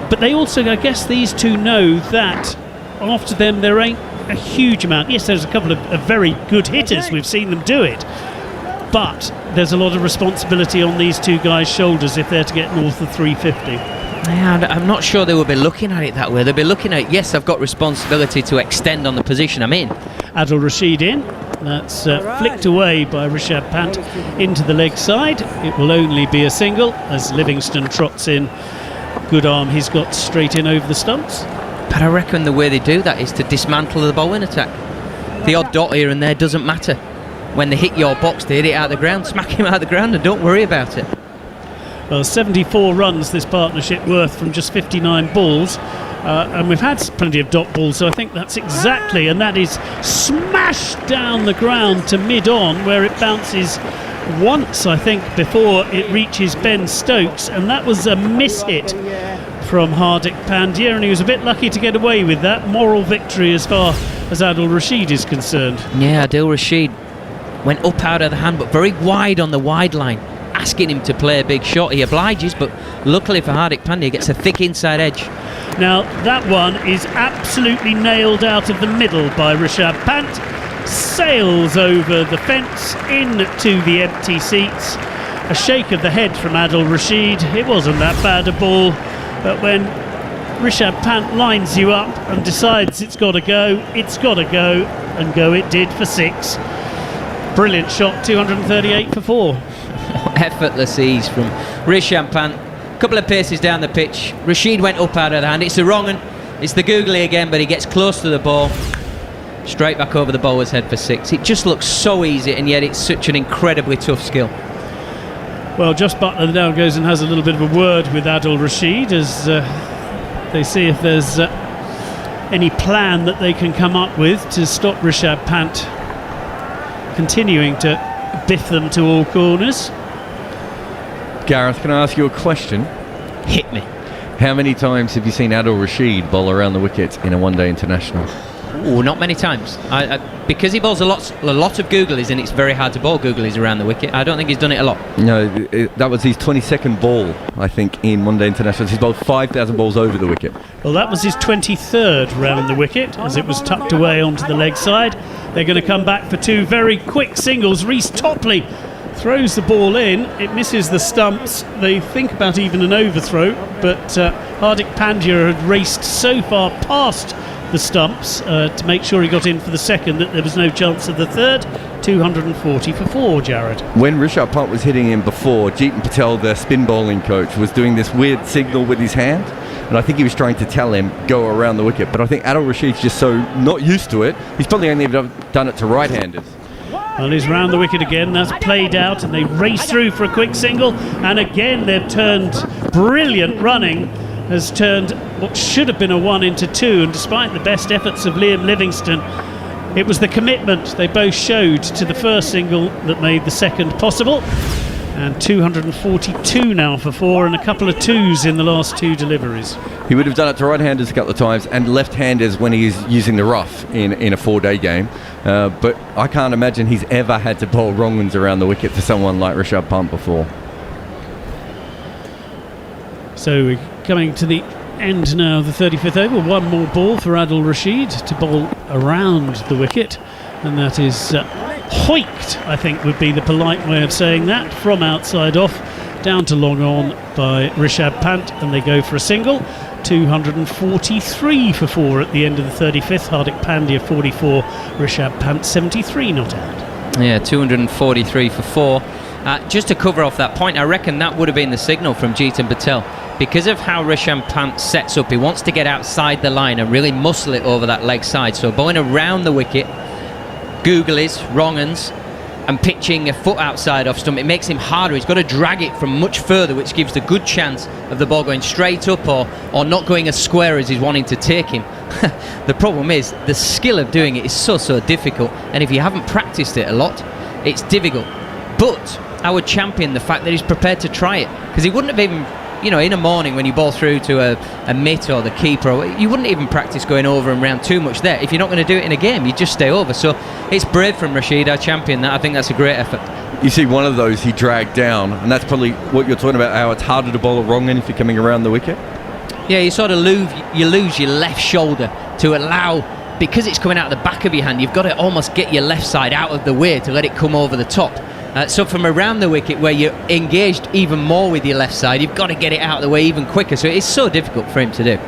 But they also, I guess these two know that after them there ain't a huge amount. Yes, there's a couple of very good hitters, we've seen them do it, but there's a lot of responsibility on these two guys' shoulders if they're to get north of 350. Yeah, I'm not sure they will be looking at it that way. They'll be looking at, yes, I've got responsibility to extend on the position I'm in. Adil Rashid in. That's flicked away by Rishabh Pant into the leg side. It will only be a single as Livingston trots in. Good arm he's got straight in over the stumps. But I reckon the way they do that is to dismantle the bowling attack. The odd dot here and there doesn't matter. When they hit your box, they hit it out of the ground. Smack him out of the ground and don't worry about it. Well, 74 runs this partnership worth from just 59 balls. And we've had plenty of dot balls, so I think that's exactly, and that is smashed down the ground to mid-on, where it bounces once, I think, before it reaches Ben Stokes, and that was a miss-hit from Hardik Pandya, and he was a bit lucky to get away with that. Moral victory as far as Adil Rashid is concerned. Yeah, Adil Rashid went up out of the hand, but very wide on the wide line, asking him to play a big shot. He obliges, but luckily for Hardik Pandya, he gets a thick inside edge. Now that one is absolutely nailed out of the middle by Rishabh Pant. Sails over the fence into the empty seats. A shake of the head from Adil Rashid. It wasn't that bad a ball, but when Rishabh Pant lines you up and decides it's got to go, and go it did for 6. Brilliant shot, 238 for 4. Effortless ease from Rishabh Pant. Couple of paces down the pitch. Rashid went up out of the hand. It's the wrong one. It's the googly again, but he gets close to the ball. Straight back over the bowler's head for 6. It just looks so easy, and yet it's such an incredibly tough skill. Well, Josh Buttler now goes and has a little bit of a word with Adil Rashid as they see if there's any plan that they can come up with to stop Rishabh Pant continuing to biff them to all corners. Gareth, can I ask you a question? Hit me. How many times have you seen Adil Rashid bowl around the wicket in a one-day international? Oh, not many times. Because he bowls a lot of googlies, and it's very hard to bowl googlies around the wicket. I don't think he's done it a lot. No, that was his 22nd ball, I think, in one-day internationals. He's bowled 5,000 balls over the wicket. Well, that was his 23rd round the wicket as it was tucked away onto the leg side. They're going to come back for two very quick singles. Reece Topley throws the ball in. It misses the stumps. They think about even an overthrow, but Hardik Pandya had raced so far past the stumps to make sure he got in for the second that there was no chance of the third. 240 for 4, Jared. When Rishabh Pant was hitting him before, Jeetan Patel, the spin bowling coach, was doing this weird signal with his hand, and I think he was trying to tell him go around the wicket, but I think Adil Rashid's just so not used to it, he's probably only ever done it to right-handers. Well, he's round the wicket again. That's played out, and they race through for a quick single, and again they've turned brilliant running has turned what should have been a 1 into 2, and despite the best efforts of Liam Livingstone, it was the commitment they both showed to the first single that made the second possible. And 242 now for 4, and a couple of 2s in the last 2 deliveries. He would have done it to right-handers a couple of times and left-handers when he's using the rough in a 4-day game. But I can't imagine he's ever had to bowl wrong ones around the wicket for someone like Rishabh Pant before. So we're coming to the end now of the 35th over. One more ball for Adil Rashid to bowl around the wicket, and that is hoiked, I think would be the polite way of saying that, from outside off down to long on by Rishabh Pant, and they go for a single. 243 for 4 at the end of the 35th. Hardik Pandya 44, Rishabh Pant 73 not out. Yeah, 243 for 4. Just to cover off that point, I reckon that would have been the signal from Jeetan Patel. Because of how Rishabh Pant sets up, he wants to get outside the line and really muscle it over that leg side. So bowling around the wicket, googlies, wrong-uns, and pitching a foot outside off stump, it makes him harder. He's got to drag it from much further, which gives the good chance of the ball going straight up or not going as square as he's wanting to take him. The problem is, the skill of doing it is so difficult, and if you haven't practiced it a lot, it's difficult. But I would champion the fact that he's prepared to try it, because he wouldn't have even, in a morning when you ball through to a mitt or the keeper, you wouldn't even practice going over and round too much there. If you're not going to do it in a game, you just stay over. So it's brave from Rashid. I champion that. I think that's a great effort. You see one of those he dragged down, and that's probably what you're talking about, how it's harder to bowl a wrong end if you're coming around the wicket. Yeah, you sort of lose your left shoulder to allow, because it's coming out of the back of your hand, you've got to almost get your left side out of the way to let it come over the top. So from around the wicket, where you're engaged even more with your left side, you've got to get it out of the way even quicker. So it's so difficult for him to do.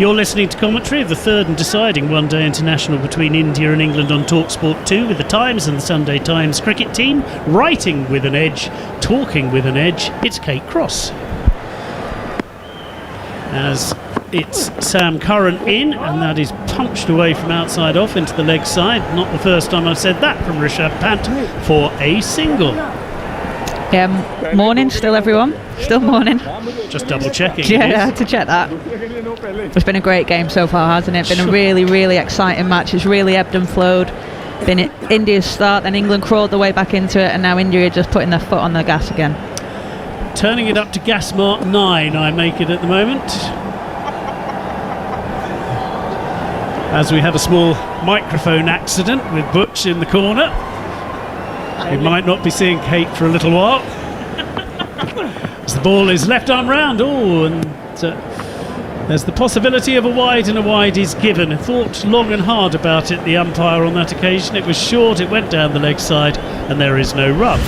You're listening to commentary of the third and deciding one-day international between India and England on TalkSport 2 with the Times and the Sunday Times cricket team. Writing with an edge, talking with an edge, it's Kate Cross. As it's Sam Curran in, and that is punched away from outside off into the leg side. Not the first time I've said that from Rishabh Pant for a single. Yeah, morning still, everyone. Still morning. Just double checking. Yeah, I had to check that. It's been a great game so far, hasn't it? Been a really exciting match. It's really ebbed and flowed. Been India's start, then England crawled their way back into it, and now India are just putting their foot on the gas again. Turning it up to gas mark 9, I make it at the moment. As we have a small microphone accident with Butch in the corner. We might not be seeing Kate for a little while. As the ball is left arm round. Oh, and there's the possibility of a wide, and a wide is given. I thought long and hard about it, the umpire, on that occasion. It was short, it went down the leg side, and there is no run.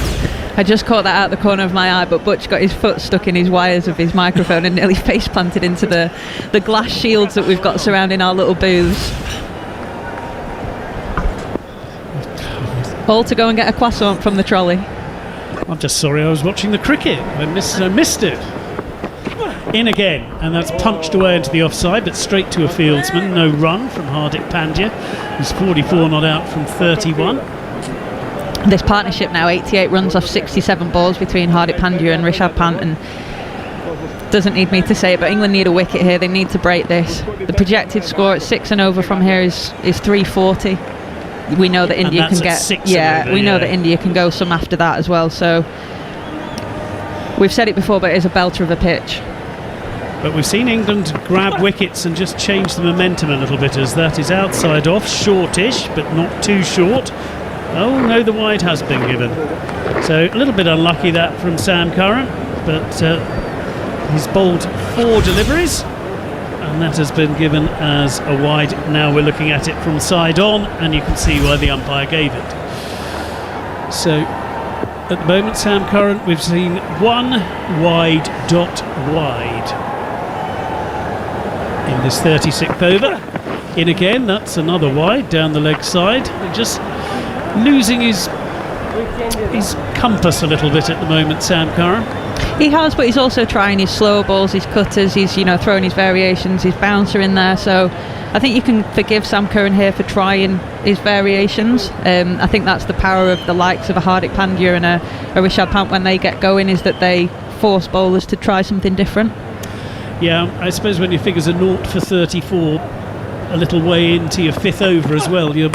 I just caught that out the corner of my eye, but Butch got his foot stuck in his wires of his microphone and nearly face planted into the glass shields that we've got surrounding our little booths. All to go and get a croissant from the trolley. I'm just sorry I was watching the cricket. I missed it. In again, and that's punched away into the offside, but straight to a fieldsman. No run from Hardik Pandya, who's 44 not out from 31. This partnership now, 88 runs off 67 balls between Hardik Pandya and Rishabh Pant, and doesn't need me to say it, but England need a wicket here. They need to break this. The projected score at 6 and over from here is 340. We know that India can get we know that India can go some after that as well. So we've said it before, but it is a belter of a pitch. But we've seen England grab wickets and just change the momentum a little bit, as that is outside off, shortish, but not too short. Oh no, the wide has been given. So a little bit unlucky that from Sam Curran, but he's bowled 4 deliveries, and that has been given as a wide. Now we're looking at it from side on, and you can see why the umpire gave it. So at the moment, Sam Curran, we've seen 1 wide dot wide in this 36th over. In again, that's another wide down the leg side. Just losing his compass a little bit at the moment, Sam Curran. He has, but he's also trying his slow balls, his cutters, he's throwing his variations, his bouncer in there. So I think you can forgive Sam Curran here for trying his variations. I think that's the power of the likes of a Hardik Pandya and a Rishabh Pant when they get going, is that they force bowlers to try something different. Yeah, I suppose when your figures are 0 for 34 a little way into your 5th over as well, you're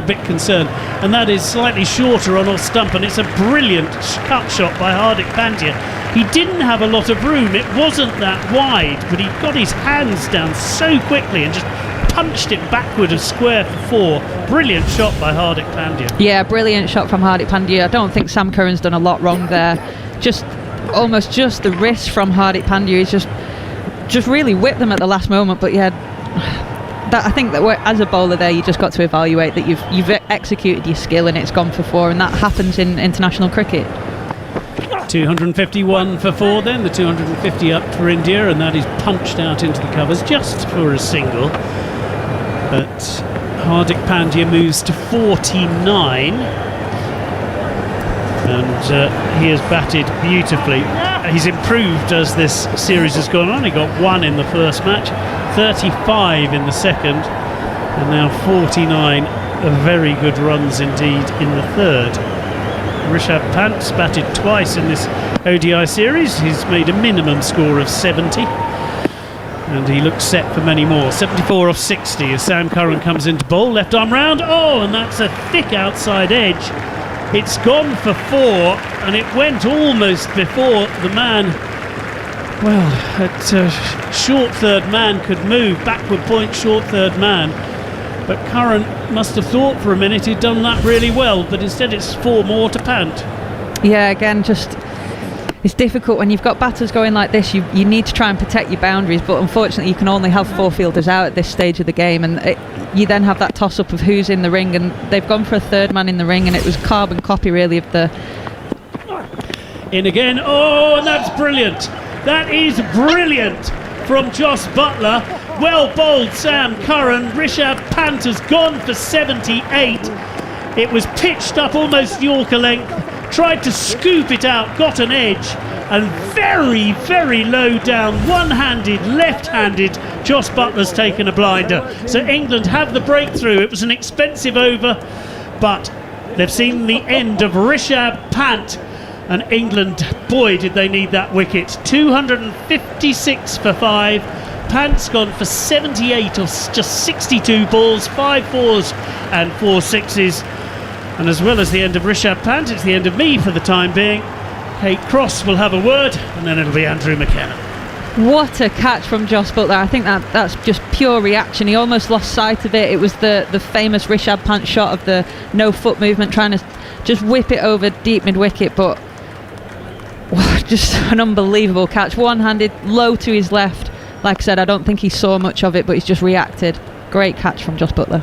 a bit concerned. And that is slightly shorter on off stump, and it's a brilliant cut shot by Hardik Pandya. He didn't have a lot of room, it wasn't that wide, but he got his hands down so quickly and just punched it backward of square for 4. Brilliant shot by Hardik Pandya. Yeah, brilliant shot from Hardik Pandya. I don't think Sam Curran's done a lot wrong there. Almost just the wrist from Hardik Pandya is just really whipped them at the last moment. But yeah, I think that as a bowler there, you just got to evaluate that you've executed your skill and it's gone for 4, and that happens in international cricket. 251 for 4 then, the 250 up for India, and that is punched out into the covers just for a single. But Hardik Pandya moves to 49, and he has batted beautifully. He's improved as this series has gone on. He got 1 in the first match, 35 in the second, and now 49 very good runs indeed in the third. Rishabh Pant's batted twice in this ODI series. He's made a minimum score of 70, and he looks set for many more. 74 off 60 as Sam Curran comes into bowl, left arm round. Oh, and that's a thick outside edge. It's gone for 4, and it went almost before the man. Well, short third man could move, backward point, short third man. But Curran must have thought for a minute he'd done that really well, but instead it's 4 more to Pant. Yeah, again, it's difficult when you've got batters going like this. You need to try and protect your boundaries, but unfortunately you can only have 4 fielders out at this stage of the game, and you then have that toss-up of who's in the ring, and they've gone for a third man in the ring, and it was carbon copy really of the... In again, oh, and that's brilliant. That is brilliant from Jos Buttler. Well bowled, Sam Curran. Rishabh Pant has gone for 78. It was pitched up almost Yorker length, tried to scoop it out, got an edge, and very, very low down, one-handed, left-handed, Jos Buttler's taken a blinder. So England have the breakthrough. It was an expensive over, but they've seen the end of Rishabh Pant, and England, boy, did they need that wicket. 256 for 5. Pant's gone for 78 or just 62 balls, 5 4s and 4 6s. And as well as the end of Rishabh Pant, it's the end of me for the time being. Kate Cross will have a word, and then it'll be Andrew McKenna. What a catch from Jos Buttler. I think that's just pure reaction. He almost lost sight of it. It was the famous Rishabh Pant shot of the no foot movement, trying to just whip it over deep mid-wicket, but just an unbelievable catch. One-handed, low to his left. Like I said, I don't think he saw much of it, but he's just reacted. Great catch from Jos Buttler.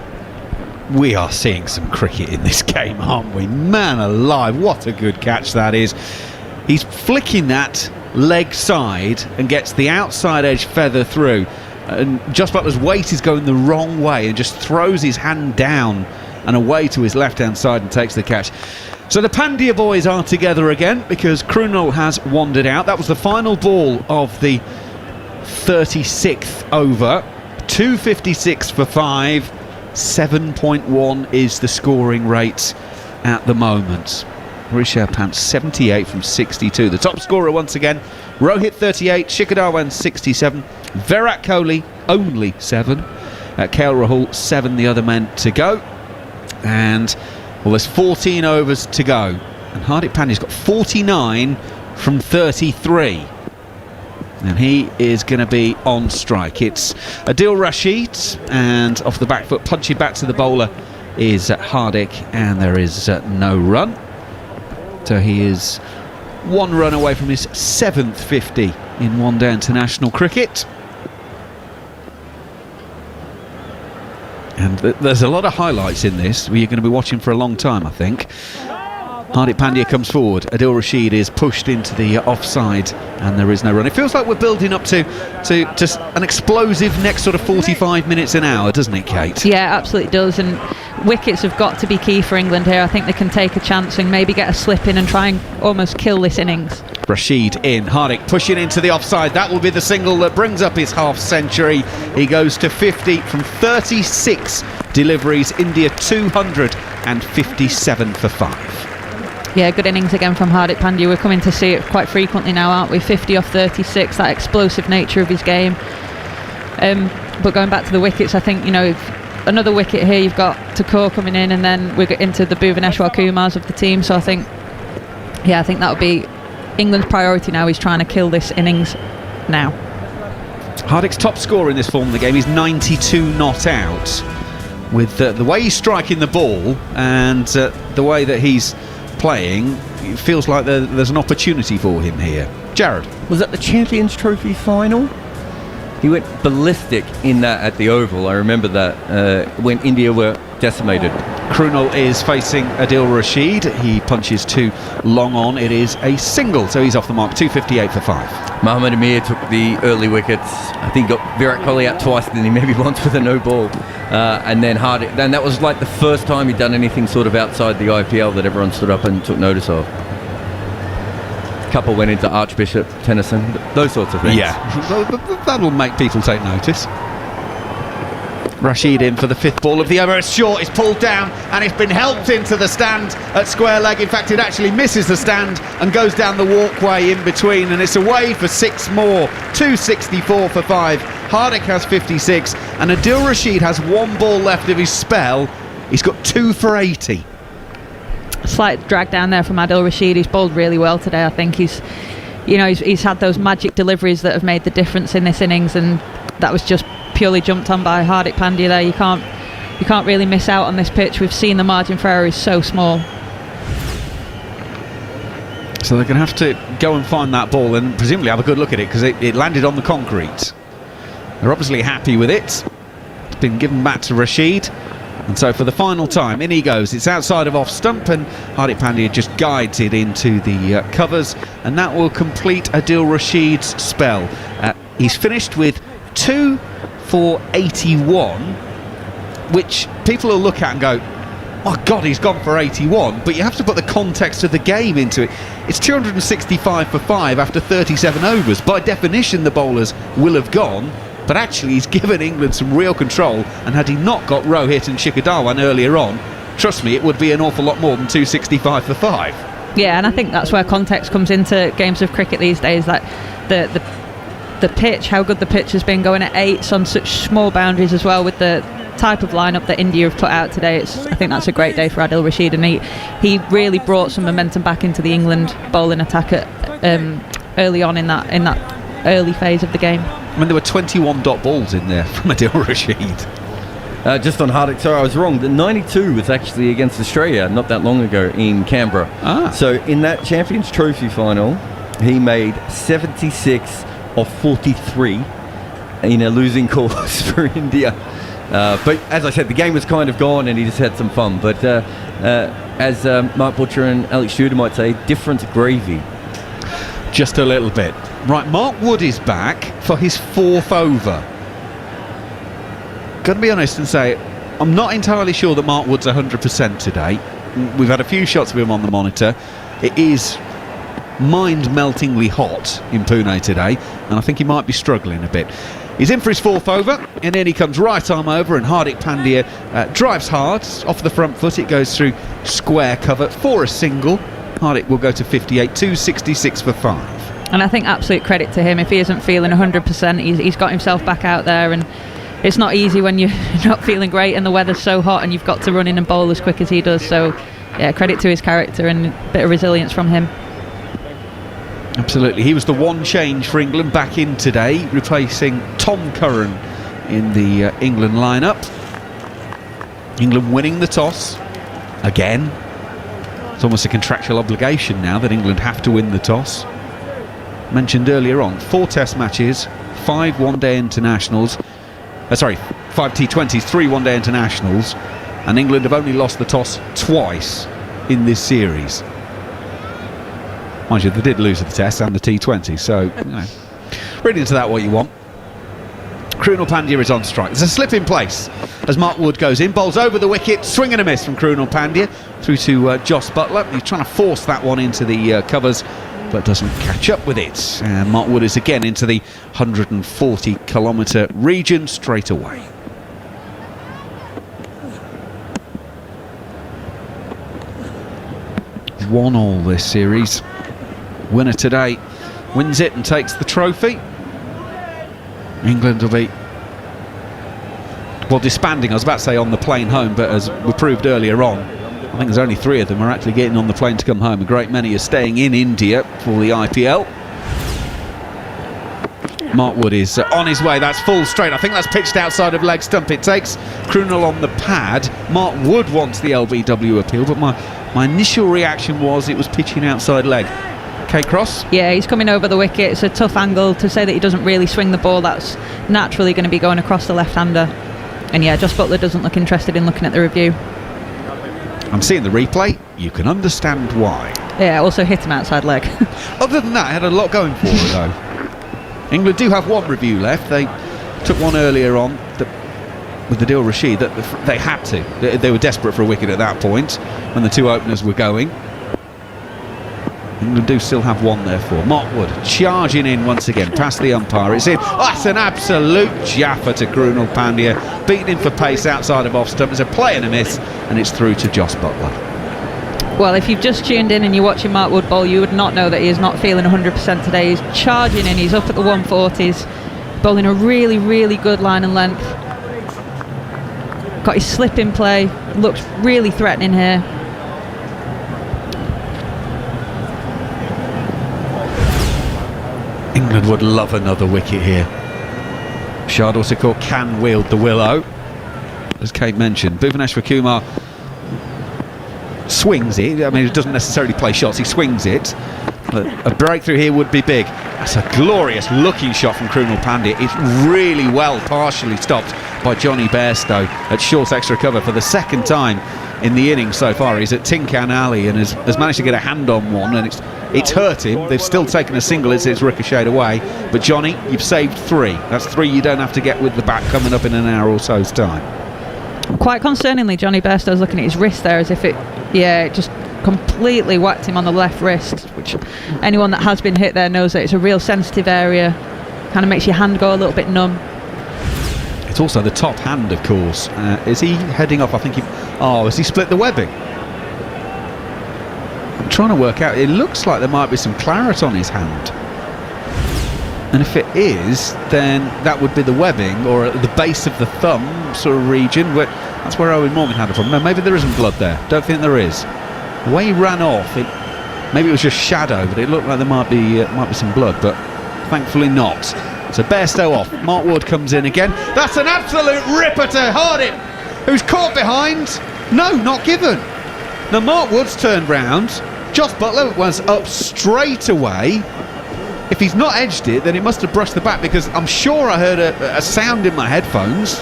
We are seeing some cricket in this game, aren't we? Man alive, what a good catch that is. He's flicking that leg side and gets the outside edge feather through. And Jos Buttler's weight is going the wrong way and just throws his hand down and away to his left-hand side and takes the catch. So the Pandya boys are together again because Krunal has wandered out. That was the final ball of the 36th over. 256 for 5. 7.1 is the scoring rate at the moment. Rishabh Pant 78 from 62. The top scorer once again, Rohit 38, Shikhar Dhawan 67, Virat Kohli only 7, KL Rahul 7, the other men to go. And well, there's 14 overs to go, and Hardik Pandya's got 49 from 33. And he is going to be on strike. It's Adil Rashid, and off the back foot, punching back to the bowler is Hardik, and there is no run. So he is 1 run away from his 7th 50 in one-day international cricket. And there's a lot of highlights in this you're going to be watching for a long time, I think. Hardik Pandya comes forward, Adil Rashid is pushed into the offside, and there is no run. It feels like we're building up to just an explosive next sort of 45 minutes an hour, doesn't it, Kate? Yeah, absolutely does, and wickets have got to be key for England here. I think they can take a chance and maybe get a slip in and try and almost kill this innings. Rashid in, Hardik pushing into the offside. That will be the single that brings up his half century. He goes to 50 from 36 deliveries. India 257 for 5. Yeah, good innings again from Hardik Pandya. We're coming to see it quite frequently now, aren't we? 50 off 36, that explosive nature of his game. But going back to the wickets, I think, another wicket here, you've got Thakur coming in, and then we get into the Bhuvaneshwar Kumars of the team. So I think that would be England's priority now. He's trying to kill this innings now. Hardik's top scorer in this form of the game is 92 not out. With the way he's striking the ball and the way that he's playing, it feels like there's an opportunity for him here. Jared. Was that the Champions Trophy final? He went ballistic in that at the Oval. I remember that when India were decimated. Krunal is facing Adil Rashid. He punches too long on. It is a single, so he's off the mark. 258 for 5. Mohammad Amir took the early wickets. I think got Virat Kohli out twice, then he maybe once with a no ball. And then Hardik. Then that was like the first time he'd done anything sort of outside the IPL that everyone stood up and took notice of. Couple went into Archbishop, Tennyson, those sorts of things. Yeah, that'll make people take notice. Rashid in for the 5th ball of the over. It's short, it's pulled down, and it's been helped into the stand at square leg. In fact, it actually misses the stand and goes down the walkway in between, and it's away for 6 more. 264 for 5. Hardik has 56, and Adil Rashid has 1 ball left of his spell. He's got 2 for 80. Slight drag down there from Adil Rashid. He's bowled really well today. I think he's had those magic deliveries that have made the difference in this innings, and that was just purely jumped on by Hardik Pandya there. You can't really miss out on this pitch. We've seen the margin for error is so small. So they're going to have to go and find that ball and presumably have a good look at it, because it landed on the concrete. They're obviously happy with it. It's been given back to Rashid. And so for the final time, in he goes. It's outside of off stump, and Hardik Pandya just guides it into the covers, and that will complete Adil Rashid's spell. He's finished with 2 for 81, which people will look at and go, oh God, he's gone for 81, but you have to put the context of the game into it. It's 265 for 5 after 37 overs. By definition, the bowlers will have gone, but actually he's given England some real control, and had he not got Rohit and Shikhar Dhawan earlier on, trust me, it would be an awful lot more than 265 for 5. Yeah, and I think that's where context comes into games of cricket these days, like the pitch, how good the pitch has been, going at 8 on such small boundaries as well, with the type of lineup that India have put out today. I think that's a great day for Adil Rashid, and he really brought some momentum back into the England bowling attack early on in that early phase of the game. I mean, there were 21 dot balls in there from Adil Rashid. Just on Hardik, sorry, I was wrong. The 92 was actually against Australia not that long ago in Canberra. So in that Champions Trophy final, he made 76 of 43 in a losing cause for India. But as I said, the game was kind of gone and he just had some fun. But as Mark Butcher and Alex Shooter might say, different gravy. Just a little bit. Right, Mark Wood is back for his 4th over. Got to be honest and say, I'm not entirely sure that Mark Wood's 100% today. We've had a few shots of him on the monitor. It is mind-meltingly hot in Pune today, and I think he might be struggling a bit. He's in for his 4th over, and then he comes right arm over, and Hardik Pandya drives hard off the front foot. It goes through square cover for a single. Hardik will go to 58, 266 for 5. And I think absolute credit to him. If he isn't feeling 100%, he's got himself back out there, and it's not easy when you're not feeling great and the weather's so hot and you've got to run in and bowl as quick as he does. So yeah, credit to his character and a bit of resilience from him. Absolutely. He was the one change for England back in today, replacing Tom Curran in the England lineup. England winning the toss again. It's almost a contractual obligation now that England have to win the toss. Mentioned earlier on, 4 test matches, 5 one-day internationals, 5 T20s, 3 one-day internationals, and England have only lost the toss twice in this series. Mind you, they did lose the test and the T20, so read into that what you want. Krunal Pandya is on strike. There's a slip in place as Mark Wood goes in, bowls over the wicket, swing and a miss from Krunal Pandya through to Jos Buttler. He's trying to force that one into the covers, but doesn't catch up with it. And Mark Wood is again into the 140-kilometre region straight away. One all this series. Winner today wins it and takes the trophy. England will be, well, disbanding, I was about to say on the plane home, but as we proved earlier on, I think there's only 3 of them are actually getting on the plane to come home. A great many are staying in India for the IPL. Mark Wood is on his way. That's full straight. I think that's pitched outside of leg stump. It takes Krunal on the pad. Mark Wood wants the LBW appeal, but my initial reaction was it was pitching outside leg. Kate Cross? Yeah, he's coming over the wicket. It's a tough angle to say that he doesn't really swing the ball. That's naturally going to be going across the left-hander. And yeah, Jos Buttler doesn't look interested in looking at the review. I'm seeing the replay. You can understand why. Yeah, also hit him outside leg. Other than that, it had a lot going for it, though. England do have 1 review left. They took one earlier on with Adil Rashid that they had to. They were desperate for a wicket at that point when the 2 openers were going. England do still have 1 therefore. Mark Wood charging in once again past the umpire. It's in. Oh, that's an absolute jaffa to Krunal Pandya. Beating him for pace outside of off stump. There's a play and a miss, and it's through to Jos Buttler. Well, if you've just tuned in and you're watching Mark Wood bowl, you would not know that he is not feeling 100% today. He's charging in. He's up at the 140s, bowling a really, really good line and length. Got his slip in play. Looks really threatening here. England would love another wicket here. Shardul Thakur can wield the willow, as Kate mentioned. Bhuvaneshwar Kumar swings it. I mean, he doesn't necessarily play shots, he swings it. But a breakthrough here would be big. That's a glorious looking shot from Krunal Pandya. It's really well partially stopped by Johnny Bairstow at short extra cover for the 2nd time in the innings so far. He's at Tinkan Alley and has managed to get a hand on one, and it's hurt him. They've still taken a single as it's ricocheted away. But Johnny, you've saved 3. That's 3 you don't have to get with the bat coming up in an hour or so's time. Quite concerningly, Johnny Bairstow's looking at his wrist there as if it just completely whacked him on the left wrist, which anyone that has been hit there knows that it's a real sensitive area. Kind of makes your hand go a little bit numb. It's also the top hand, of course. Is he heading off? I think has he split the webbing? I'm trying to work out. It looks like there might be some claret on his hand. And if it is, then that would be the webbing, or at the base of the thumb sort of region. That's where Owen Morgan had it from. No, maybe there isn't blood there. Don't think there is. The way he ran off, maybe it was just shadow, but it looked like there might be some blood, but thankfully not. So Bairstow off. Mark Wood comes in again. That's an absolute ripper to Hardik, who's caught behind. No, not given. Now Mark Wood's turned round. Jos Buttler was up straight away. If he's not edged it, then it must have brushed the bat, because I'm sure I heard a sound in my headphones.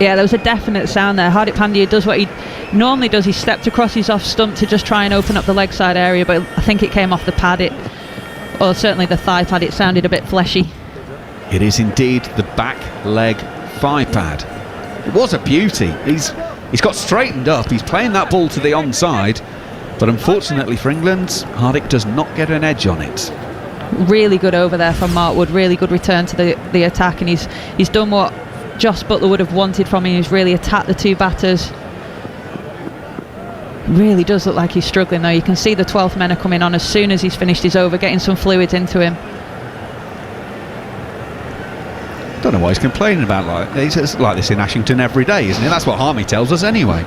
Yeah, there was a definite sound there. Hardik Pandya does what he normally does. He stepped across his off stump to just try and open up the leg side area, but I think it came off the pad, or certainly the thigh pad. It sounded a bit fleshy. It is indeed the back leg thigh pad. It was a beauty. He's got straightened up. He's playing that ball to the onside, but unfortunately for England, Hardik does not get an edge on it. Really good over there from Mark Wood. Really good return to the attack, and he's done what Jos Buttler would have wanted from him. He's really attacked the 2 batters. Really does look like he's struggling though. You can see the 12th men are coming on as soon as he's finished his over, getting some fluids into him. Don't know why he's complaining about it's like this in Ashington every day, isn't it? That's what Harmy tells us anyway.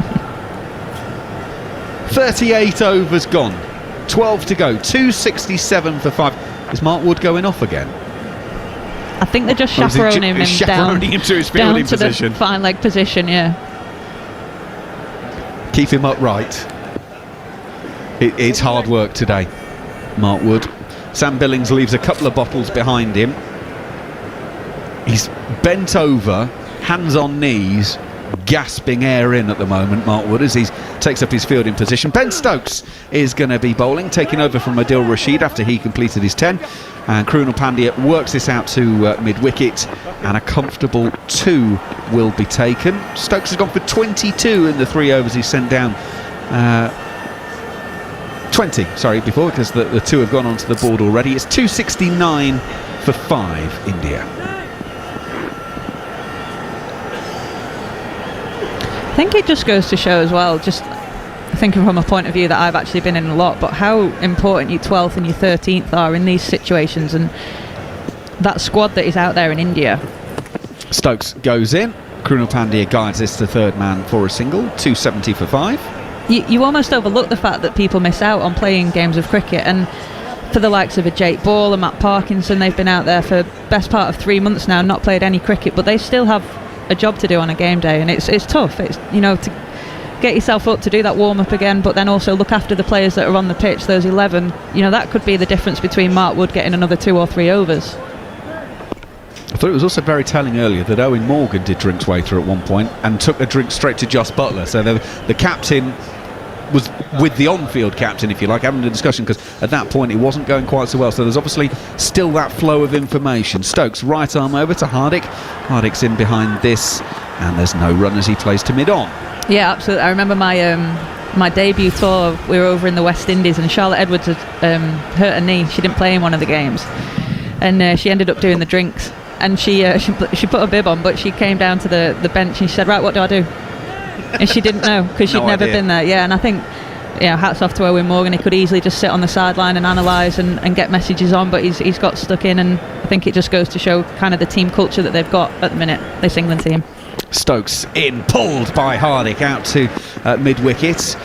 38 overs gone, 12 to go, 267 for 5. Is Mark Wood going off again? I think they're just chaperoning him down to his fielding to position. The fine leg position, yeah. Keep him upright. It's hard work today, Mark Wood. Sam Billings leaves a couple of bottles behind him. He's bent over, hands on knees, gasping air in at the moment, Mark Wood, as he takes up his fielding position. Ben Stokes is going to be bowling, taking over from Adil Rashid after he completed his 10. And Krunal Pandya works this out to mid-wicket, and a comfortable 2 will be taken. Stokes has gone for 22 in the 3 overs he's sent down. 20, sorry, before, because the 2 have gone onto the board already. It's 269 for 5, India. I think it just goes to show as well, just thinking from a point of view that I've actually been in a lot, but how important your 12th and your 13th are in these situations, and that squad that is out there in India. Stokes goes in. Krunal Pandya guides this to third man for a single. 270 for 5. You almost overlook the fact that people miss out on playing games of cricket, and for the likes of a Jake Ball and Matt Parkinson, they've been out there for best part of 3 months now, not played any cricket, but they still have a job to do on a game day, and it's tough. It's, you know, to get yourself up to do that warm-up again, but then also look after the players that are on the pitch, those 11. You know, that could be the difference between Mark Wood getting another 2 or 3 overs. I thought it was also very telling earlier that Owen Morgan did drinks waiter at one point and took a drink straight to Jos Buttler, so the captain was with the on-field captain, if you like, having a discussion, because at that point it wasn't going quite so well, so there's obviously still that flow of information. Stokes right arm over to Hardik. Hardik's in behind this, and there's no run as he plays to mid-on. Yeah, absolutely. I remember my debut tour, we were over in the West Indies, and Charlotte Edwards had hurt her knee. She didn't play in one of the games, and she ended up doing the drinks, and she put a bib on, but she came down to the bench and she said, right, what do I do? And she didn't know, because she'd never been there. Yeah, and I think, hats off to Owen Morgan. He could easily just sit on the sideline and analyse and get messages on, but he's got stuck in, and I think it just goes to show kind of the team culture that they've got at the minute, this England team. Stokes in, pulled by Hardik out to mid-wicket.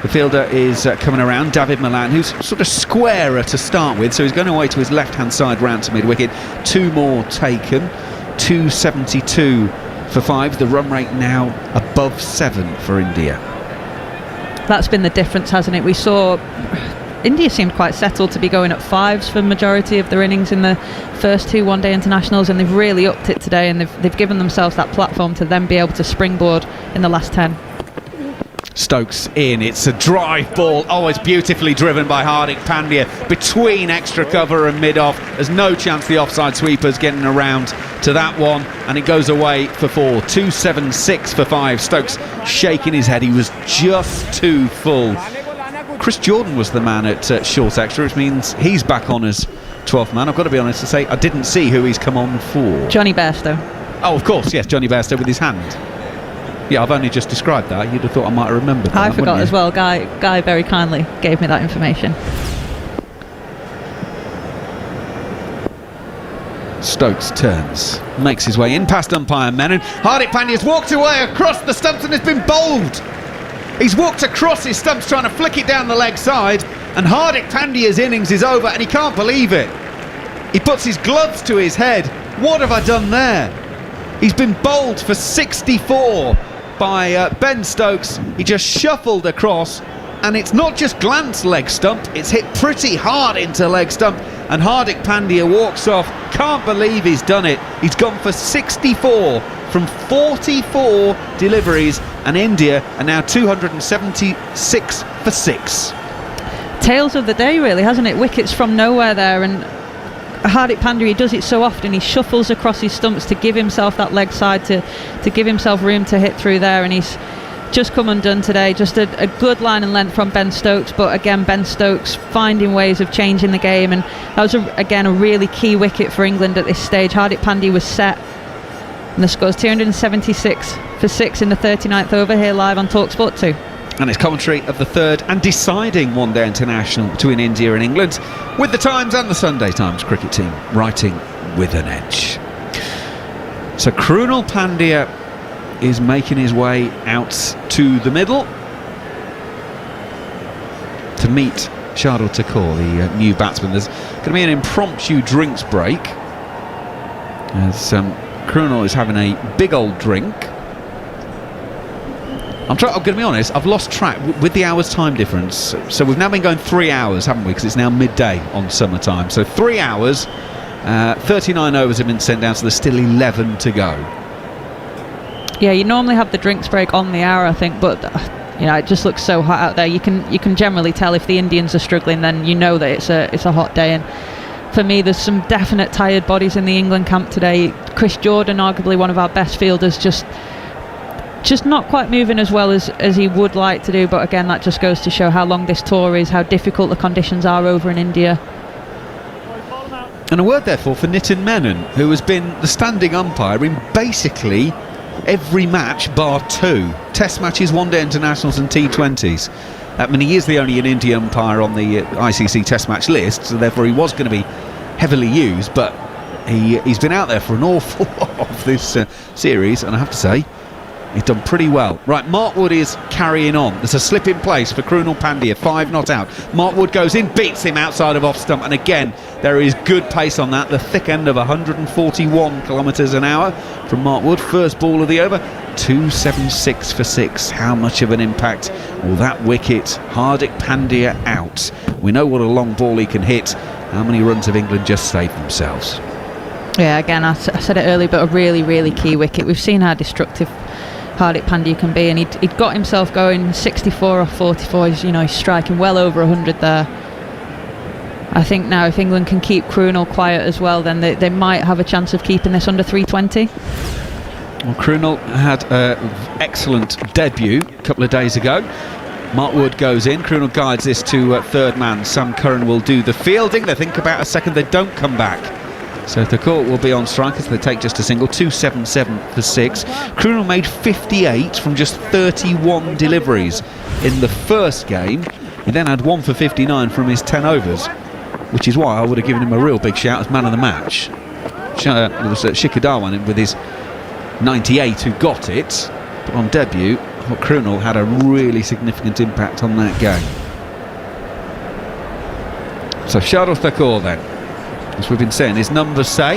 The fielder is coming around, David Malan, who's sort of squarer to start with, so he's going away to his left-hand side round to mid-wicket. 2 more taken, 272 for 5. The run rate now above 7 for India. That's been the difference, hasn't it? We saw India seemed quite settled to be going at 5s for the majority of their innings in the first 2 one-day internationals, and they've really upped it today, and they've given themselves that platform to then be able to springboard in the last 10. Stokes in, it's a drive ball, always beautifully driven by Hardik Pandya between extra cover and mid-off. There's no chance the offside sweeper's getting around to that one, and it goes away for 4. 276 for 5. Stokes shaking his head, he was just too full. Chris Jordan was the man at short extra, which means he's back on as 12th man. I've got to be honest to say, I didn't see who he's come on for. Johnny Bestow. Oh, of course, yes, Johnny Bestow with his hand. Yeah, I've only just described that. You'd have thought I might have remembered that. I forgot as well. Guy very kindly gave me that information. Stokes turns, makes his way in past umpire Menon. Hardik Pandya's walked away across the stumps and has been bowled. He's walked across his stumps trying to flick it down the leg side, and Hardik Pandya's innings is over, and he can't believe it. He puts his gloves to his head. What have I done there? He's been bowled for 64 by Ben Stokes. He just shuffled across, and it's not just glanced leg stump, it's hit pretty hard into leg stump, and Hardik Pandya walks off. Can't believe he's done it. He's gone for 64 from 44 deliveries, and India are now 276 for 6. Tales of the day, really, hasn't it? Wickets from nowhere there, and Hardik Pandya, he does it so often. He shuffles across his stumps to give himself that leg side, to give himself room to hit through there, and he's just come undone today. Just a good line and length from Ben Stokes, but again, Ben Stokes finding ways of changing the game, and that was again a really key wicket for England at this stage. Hardik Pandya was set, and the score's 276 for 6 in the 39th over here live on TalkSport 2. And it's commentary of the third and deciding one-day international between India and England, with the Times and the Sunday Times cricket team writing with an edge. So Krunal Pandya is making his way out to the middle to meet Shardul Thakur, the new batsman. There's going to be an impromptu drinks break as Krunal is having a big old drink. I'm going to be honest, I've lost track with the hours time difference. So we've now been going 3 hours, haven't we? Because it's now midday on summertime. So 3 hours, 39 overs have been sent down, so there's still 11 to go. Yeah, you normally have the drinks break on the hour, I think, but it just looks so hot out there. You can generally tell if the Indians are struggling, then you know that it's a hot day. And for me, there's some definite tired bodies in the England camp today. Chris Jordan, arguably one of our best fielders, just not quite moving as well as he would like to do. But again, that just goes to show how long this tour is, how difficult the conditions are over in India. And a word therefore for Nitin Menon, who has been the standing umpire in basically every match bar 2 test matches, one-day internationals and T20s. I mean, he is the only Indian umpire on the ICC test match list, so therefore he was going to be heavily used, but he's been out there for an awful lot of this series, and I have to say he's done pretty well. Right, Mark Wood is carrying on. There's a slip in place for Krunal Pandya, 5 not out. Mark Wood goes in, beats him outside of off stump, and again there is good pace on that. The thick end of 141 kilometres an hour from Mark Wood. First ball of the over, 276 for 6. How much of an impact will that wicket? Hardik Pandya out. We know what a long ball he can hit. How many runs have England just saved themselves? Yeah, again, I said it earlier, but a really, really key wicket. We've seen how destructive Hardik Pandya can be, and he'd got himself going 64 off 44. He's striking well over 100 there. I think now if England can keep Krunal quiet as well, then they might have a chance of keeping this under 320. Well, Krunal had an excellent debut a couple of days ago. Mark Wood goes in. Krunal guides this to third man. Sam Curran will do the fielding. They think about a second. They don't come back. So Thakur will be on strike as they take just a single. 277 for 6. Krunal made 58 from just 31 deliveries in the first game. He then had 1 for 59 from his 10 overs, which is why I would have given him a real big shout as man of the match. It was Shikhar Dhawan with his 98 who got it, but on debut Krunal had a really significant impact on that game. So Shardul Thakur then, as we've been saying, his numbers say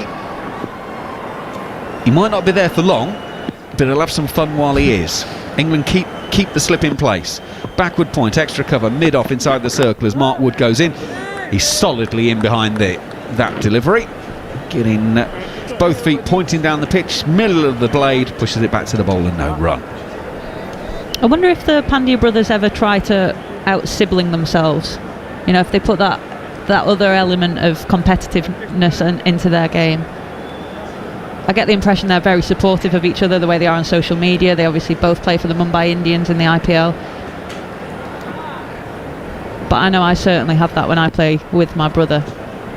he might not be there for long, but he'll have some fun while he is. England keep the slip in place. Backward point, extra cover, mid-off inside the circle as Mark Wood goes in. He's solidly in behind that delivery, getting both feet pointing down the pitch, middle of the blade, pushes it back to the bowler, no run. I wonder if the Pandya brothers ever try to out-sibling themselves. If they put that other element of competitiveness into their game. I get the impression they're very supportive of each other the way they are on social media. They obviously both play for the Mumbai Indians in the IPL. But I know I certainly have that when I play with my brother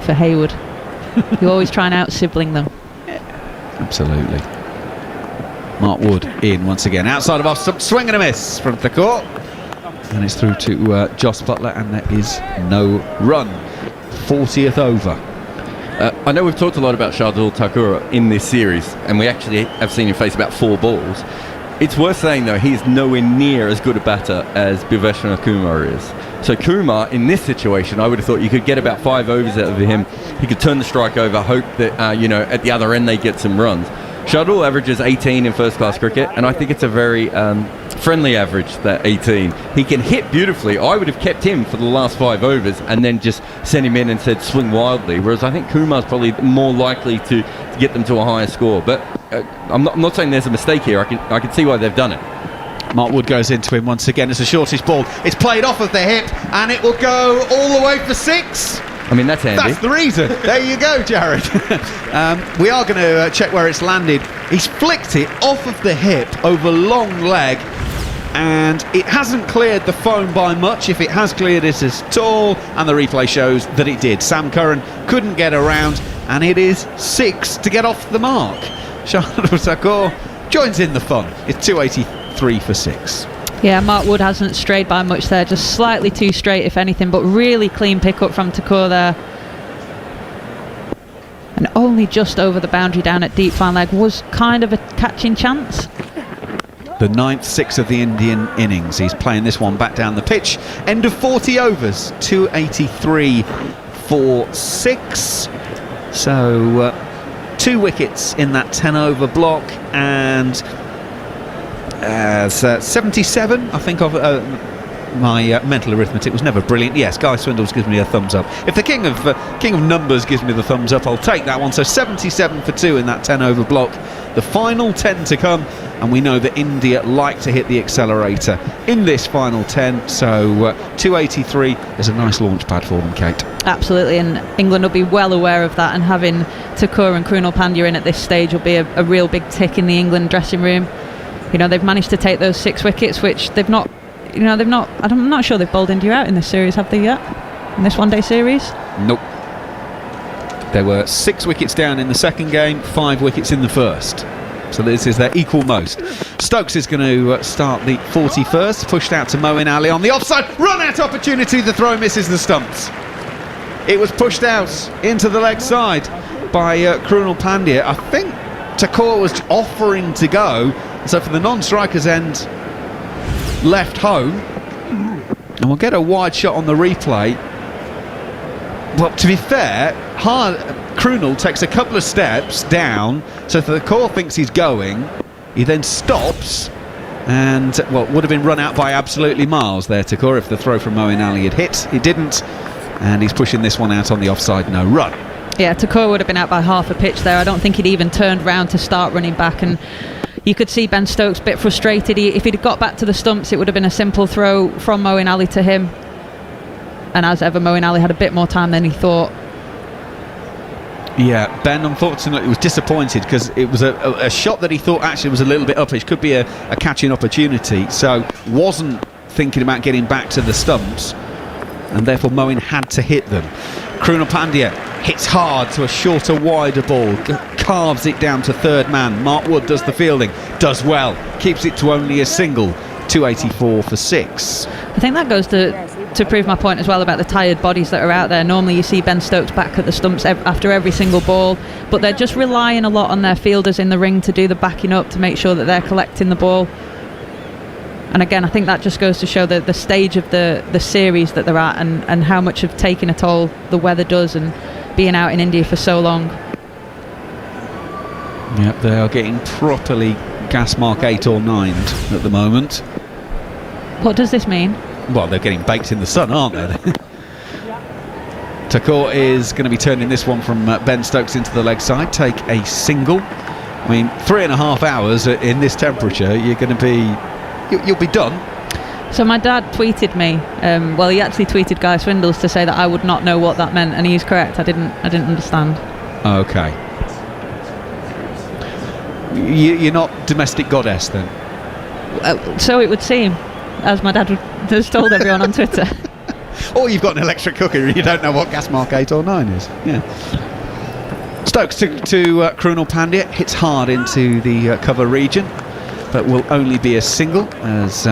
for Hayward. You always try and out-sibling them. Absolutely. Mark Wood in once again. Outside of off, swing and a miss from Thakur. And it's through to Jos Buttler, and there is no run. 40th over. I know we've talked a lot about Shardul Thakur in this series, and we actually have seen him face about 4 balls. It's worth saying, though, he's nowhere near as good a batter as Bhuvneshwar Kumar is. So Kumar, in this situation, I would have thought you could get about 5 overs out of him. He could turn the strike over, hope that, at the other end they get some runs. Shardul averages 18 in first-class cricket, and I think it's a very friendly average, that 18. He can hit beautifully. I would have kept him for the last 5 overs and then just sent him in and said swing wildly, whereas I think Kumar's probably more likely to get them to a higher score. But I'm not saying there's a mistake here. I can see why they've done it. Mark Wood goes into him once again. It's the shortest ball. It's played off of the hip, and it will go all the way for 6. I mean, that's handy. That's the reason. There you go, Jared. We are going to check where it's landed. He's flicked it off of the hip over long leg, and it hasn't cleared the foam by much. If it has cleared it at all, and the replay shows that it did. Sam Curran couldn't get around, and it is 6 to get off the mark. Shardul Thakur joins in the fun. It's 283 for 6. Yeah, Mark Wood hasn't strayed by much there, just slightly too straight if anything, but really clean pick up from Thakur there. And only just over the boundary down at deep fine leg was kind of a catching chance. The 9th 6 of the Indian innings. He's playing this one back down the pitch. End of 40 overs, 283 for 6. So 2 wickets in that 10 over block, and 77 I think of my mental arithmetic was never brilliant. Yes, Guy Swindles gives me a thumbs up. If the king of numbers gives me the thumbs up, I'll take that one. So 77 for 2 in that 10 over block. The final 10 to come, and we know that India like to hit the accelerator in this final 10. So 283 is a nice launch pad for them, Kate. Absolutely, and England will be well aware of that, and having Thakur and Krunal Pandya in at this stage will be a real big tick in the England dressing room. You know, they've managed to take those 6 wickets, which they've not. I'm not sure they've bowled India out in this series, have they yet? In this one-day series? Nope. There were 6 wickets down in the second game, 5 wickets in the first. So this is their equal most. Stokes is going to start the 41st, pushed out to Moeen Ali on the offside. Run-out opportunity, the throw misses the stumps. It was pushed out into the leg side by Krunal Pandya. I think Thakur was offering to go, so for the non-strikers end, left home, and we'll get a wide shot on the replay. Well, to be fair, Krunal takes a couple of steps down, so Thakur thinks he's going. He then stops, and well, would have been run out by absolutely miles there, Thakur, if the throw from Moeen Ali had hit. He didn't, and he's pushing this one out on the offside no run. Yeah, Thakur would have been out by half a pitch there. I don't think he'd even turned round to start running back, and you could see Ben Stokes a bit frustrated. If he'd got back to the stumps, it would have been a simple throw from Moeen Ali to him. And as ever, Moeen Ali had a bit more time than he thought. Yeah, Ben unfortunately was disappointed because it was a shot that he thought actually was a little bit uppish. Could be a catching opportunity, so wasn't thinking about getting back to the stumps, and therefore Moeen had to hit them. Krunal Pandya hits hard to a shorter, wider ball, carves it down to third man. Mark Wood does the fielding, does well, keeps it to only a single. 284 for 6. I think that goes to prove my point as well about the tired bodies that are out there. Normally you see Ben Stokes back at the stumps after every single ball, but they're just relying a lot on their fielders in the ring to do the backing up, to make sure that they're collecting the ball. And again, I think that just goes to show the stage of the series that they're at, and how much of taking a toll the weather does, and being out in India for so long. Yep, they are getting properly gas mark 8 or 9 at the moment. What does this mean? Well, they're getting baked in the sun, aren't they? Thakur is going to be turning this one from Ben Stokes into the leg side, take a single. I mean, 3.5 hours in this temperature, you're going to be... You'll be done. So my dad tweeted me. Well, he actually tweeted Guy Swindles to say that I would not know what that meant, and he's correct. I didn't understand. Okay. You're not domestic goddess then? So it would seem, as my dad has told everyone on Twitter. Or you've got an electric cooker and you don't know what gas mark 8 or 9 is. Yeah. Stokes to Krunal Pandya, hits hard into the cover region, but will only be a single as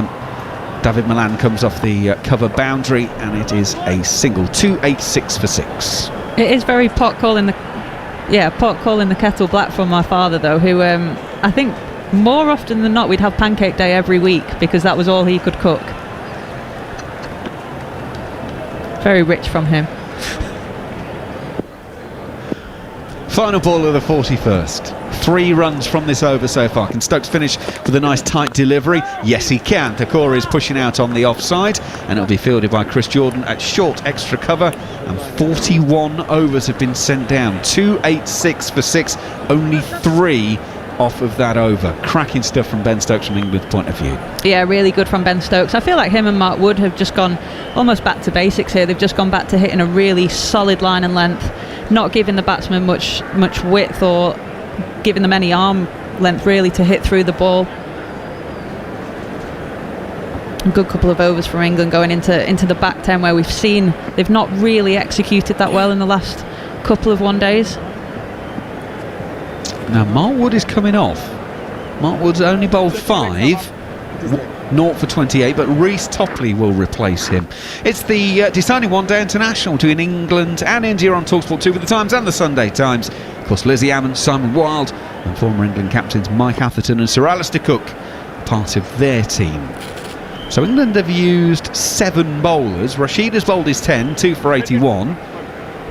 David Malan comes off the cover boundary, and it is a single. 286 for 6. It is very pot calling the kettle black from my father, though, who I think more often than not we'd have pancake day every week because that was all he could cook. Very rich from him. Final ball of the 41st. 3 runs from this over so far. Can Stokes finish with a nice tight delivery? Yes, he can. Thakur is pushing out on the offside, and it'll be fielded by Chris Jordan at short extra cover, and 41 overs have been sent down. 286 for 6, only 3 off of that over. Cracking stuff from Ben Stokes from England's point of view. Yeah, really good from Ben Stokes. I feel like him and Mark Wood have just gone almost back to basics here. They've just gone back to hitting a really solid line and length, not giving the batsman much width or giving them any arm length really to hit through the ball. A good couple of overs from England going into the back 10, where we've seen they've not really executed that well in the last couple of one days. Now Mark Wood is coming off. Mark Wood's only bowled 5. 0 for 28, but Reece Topley will replace him. It's the deciding one-day international between England and India on TalkSport 2 with the Times and the Sunday Times. Of course, Lizzie Ammon, Simon Wilde and former England captains Mike Atherton and Sir Alistair Cook, part of their team. So England have used 7 bowlers. Rashid has bowled his 10, 2 for 81,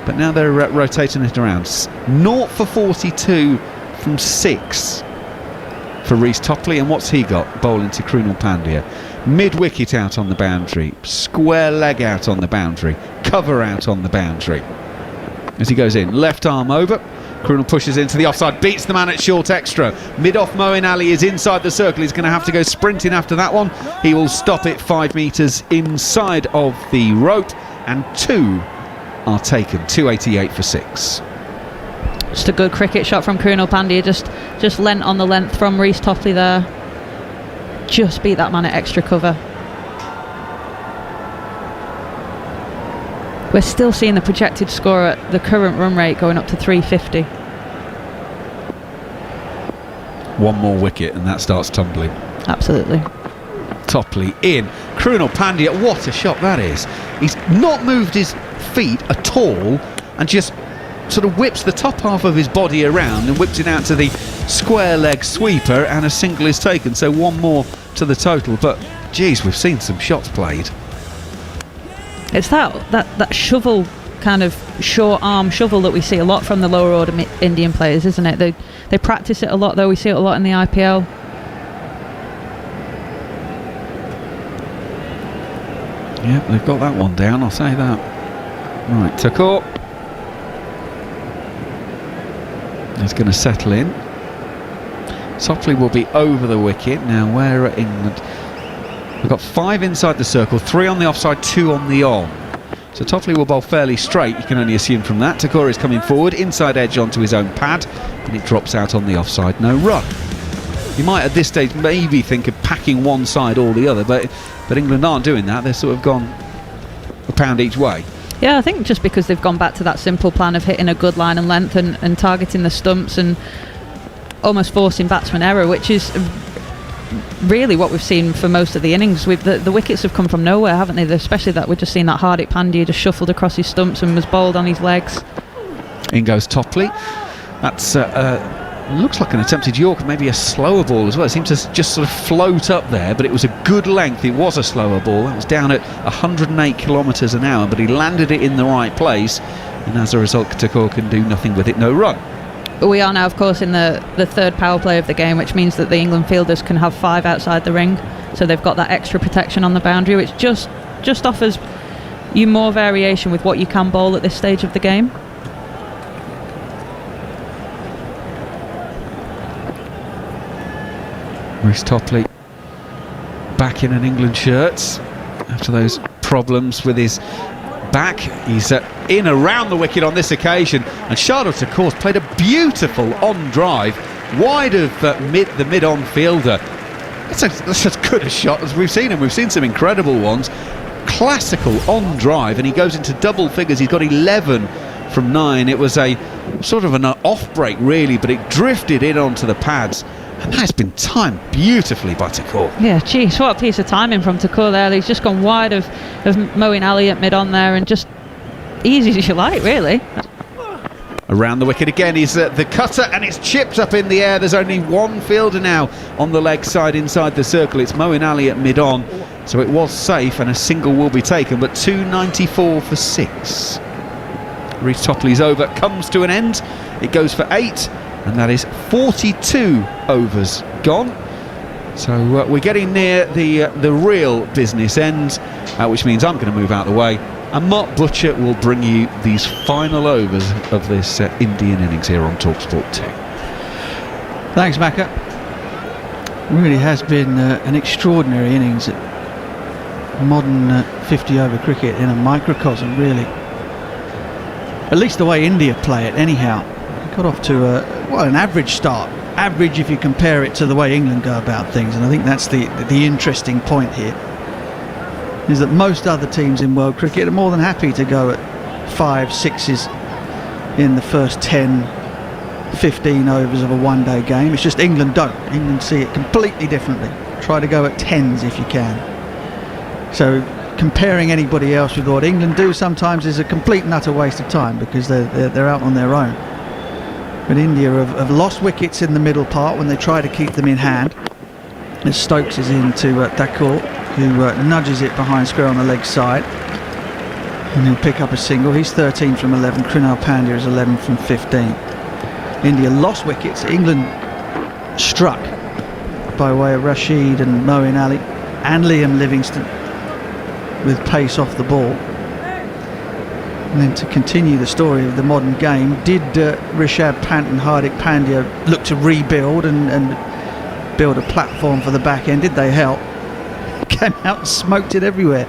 but now they're rotating it around. 0 for 42 from 6 for Reece Topley, and what's he got? Bowling to Krunal Pandya. Mid-wicket out on the boundary, square leg out on the boundary, cover out on the boundary. As he goes in, left arm over, Krunal pushes into the offside, beats the man at short extra. Mid-off Moeen Ali is inside the circle, he's going to have to go sprinting after that one. He will stop it 5 metres inside of the rope, and 2 are taken, 288 for 6. Just a good cricket shot from Krunal Pandya, just lent on the length from Reece Topley there. Just beat that man at extra cover. We're still seeing the projected score at the current run rate going up to 350. One more wicket and that starts tumbling. Absolutely. Topley in. Krunal Pandya, what a shot that is. He's not moved his feet at all and just sort of whips the top half of his body around and whips it out to the square leg sweeper, and a single is taken, so 1 more to the total. But geez, we've seen some shots played. It's that shovel, kind of short arm shovel that we see a lot from the lower order Indian players, isn't it? They practice it a lot, though. We see it a lot in the IPL. Yep, they've got that one down, I'll say that. Right, Thakur. He's going to settle in. Topley will be over the wicket. Now, where are England? We've got 5 inside the circle, 3 on the offside, 2 on the on. So Topley will bowl fairly straight, you can only assume from that. Thakur is coming forward, inside edge onto his own pad, and it drops out on the offside, no run. You might at this stage maybe think of packing one side or the other, but England aren't doing that. They're sort of gone a pound each way. Yeah, I think just because they've gone back to that simple plan of hitting a good line and length and targeting the stumps and almost forcing batsman error, which is really what we've seen for most of the innings. The wickets have come from nowhere, haven't they? Especially that we've just seen that Hardik Pandya just shuffled across his stumps and was bowled on his legs. In goes Topley. That's looks like an attempted Yorker, maybe a slower ball as well. It seemed to just sort of float up there, but it was a good length. It was a slower ball. That was down at 108 kilometres an hour, but he landed it in the right place, and as a result Thakur can do nothing with it, no run. We are now, of course, in the third power play of the game, which means that the England fielders can have 5 outside the ring, so they've got that extra protection on the boundary, which just offers you more variation with what you can bowl at this stage of the game. Reece Topley back in an England shirt after those problems with his back. He's in around the wicket on this occasion, and Shardul Thakur's played a beautiful on drive wide of the mid-on fielder. That's as good a shot as we've seen, and we've seen some incredible ones. Classical on drive, and he goes into double figures. He's got 11 from 9. It was a sort of an off break really, but it drifted in onto the pads, and that's been timed beautifully by Thakur. Yeah, geez, what a piece of timing from Thakur there. He's just gone wide of Moeen Ali at mid-on there, and just easy as you like, really. Around the wicket again is the cutter, and it's chipped up in the air. There's only one fielder now on the leg side inside the circle. It's Moeen Ali at mid-on, so it was safe, and a single will be taken, but 294 for 6. Reece Topley's over comes to an end. It goes for 8, and that is 42 overs gone. So we're getting near the real business end, which means I'm going to move out of the way, and Mark Butcher will bring you these final overs of this Indian innings here on TalkSport 2. Thanks, Macca. Really has been an extraordinary innings at modern 50-over cricket in a microcosm, really. At least the way India play it, anyhow. Got off to an average start. Average if you compare it to the way England go about things, and I think that's the interesting point here, is that most other teams in world cricket are more than happy to go at 5 6s in the first 10 15 overs of a one-day game. It's just England don't. England see it completely differently. Try to go at 10s if you can. So comparing anybody else with what England do sometimes is a complete and utter waste of time, because they're out on their own. But India have lost wickets in the middle part when they try to keep them in hand. As Stokes is into Thakur, who nudges it behind square on the leg side, and he'll pick up a single. He's 13 from 11. Krunal Pandya is 11 from 15. India lost wickets. England struck by way of Rashid and Moeen Ali and Liam Livingstone with pace off the ball. And then to continue the story of the modern game, did Rishabh Pant and Hardik Pandya look to rebuild and build a platform for the back end? Did they help? Came out and smoked it everywhere.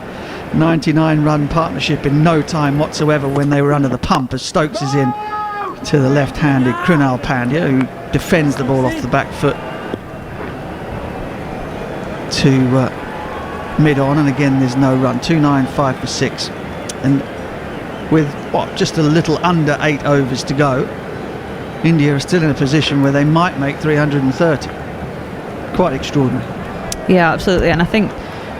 99 run partnership in no time whatsoever when they were under the pump, as Stokes is in to the left-handed Krunal Pandya, who defends the ball off the back foot to mid-on, and again there's no run. 2-9, 5 for 6, and with just a little under 8 overs to go, India are still in a position where they might make 330. Quite extraordinary. Yeah, absolutely. And I think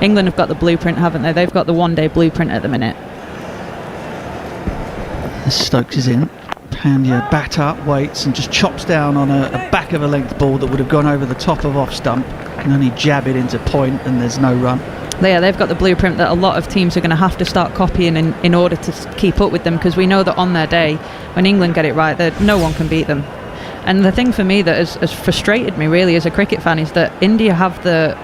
England have got the blueprint, haven't they? They've got the one-day blueprint at the minute. Stokes is in. Pandya bat up, waits, and just chops down on a back of a length ball that would have gone over the top of off stump. Can only jab it into point, and there's no run. Yeah, they've got the blueprint that a lot of teams are going to have to start copying in order to keep up with them, because we know that on their day, when England get it right, that no one can beat them. And the thing for me that has frustrated me really as a cricket fan is that India have the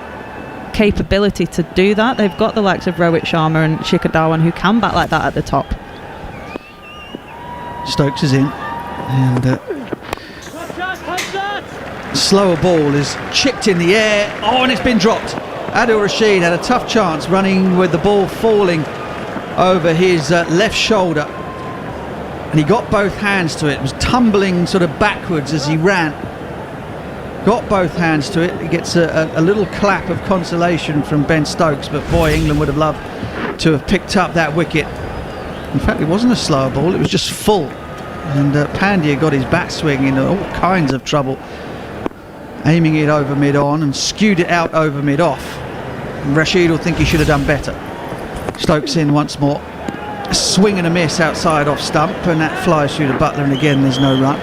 capability to do that. They've got the likes of Rohit Sharma and Shikhar Dhawan who can bat like that at the top. Stokes is in, and slower ball is chipped in the air. Oh, and it's been dropped. Adil Rashid had a tough chance running with the ball falling over his left shoulder, and he got both hands to it. It was tumbling sort of backwards as he ran. Got both hands to it. He gets a little clap of consolation from Ben Stokes, but boy, England would have loved to have picked up that wicket. In fact, it wasn't a slower ball, it was just full. And Pandya got his bat swing into all kinds of trouble, aiming it over mid-on and skewed it out over mid-off. Rashid will think he should have done better. Stokes in once more. A swing and a miss outside off stump, and that flies through to Buttler, and again there's no run.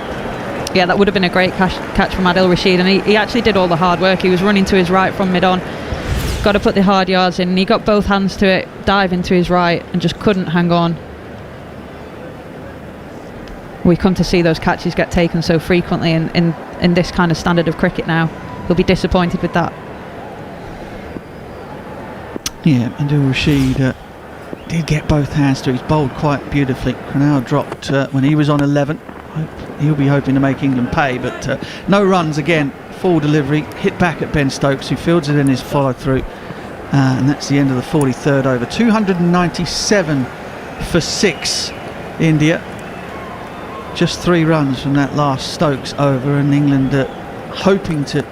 Yeah, that would have been a great catch from Adil Rashid, and he actually did all the hard work. He was running to his right from mid-on, got to put the hard yards in, and he got both hands to it, dive into his right, and just couldn't hang on. We come to see those catches get taken so frequently in this kind of standard of cricket now. He'll be disappointed with that. Yeah, Adil Rashid did get both hands to it. He's bowled quite beautifully. Krunal dropped when he was on 11. He'll be hoping to make England pay, but no runs again. Full delivery, hit back at Ben Stokes, who fields it in his follow-through, and that's the end of the 43rd over. 297 for 6, India. Just 3 runs from that last Stokes over, and England hoping to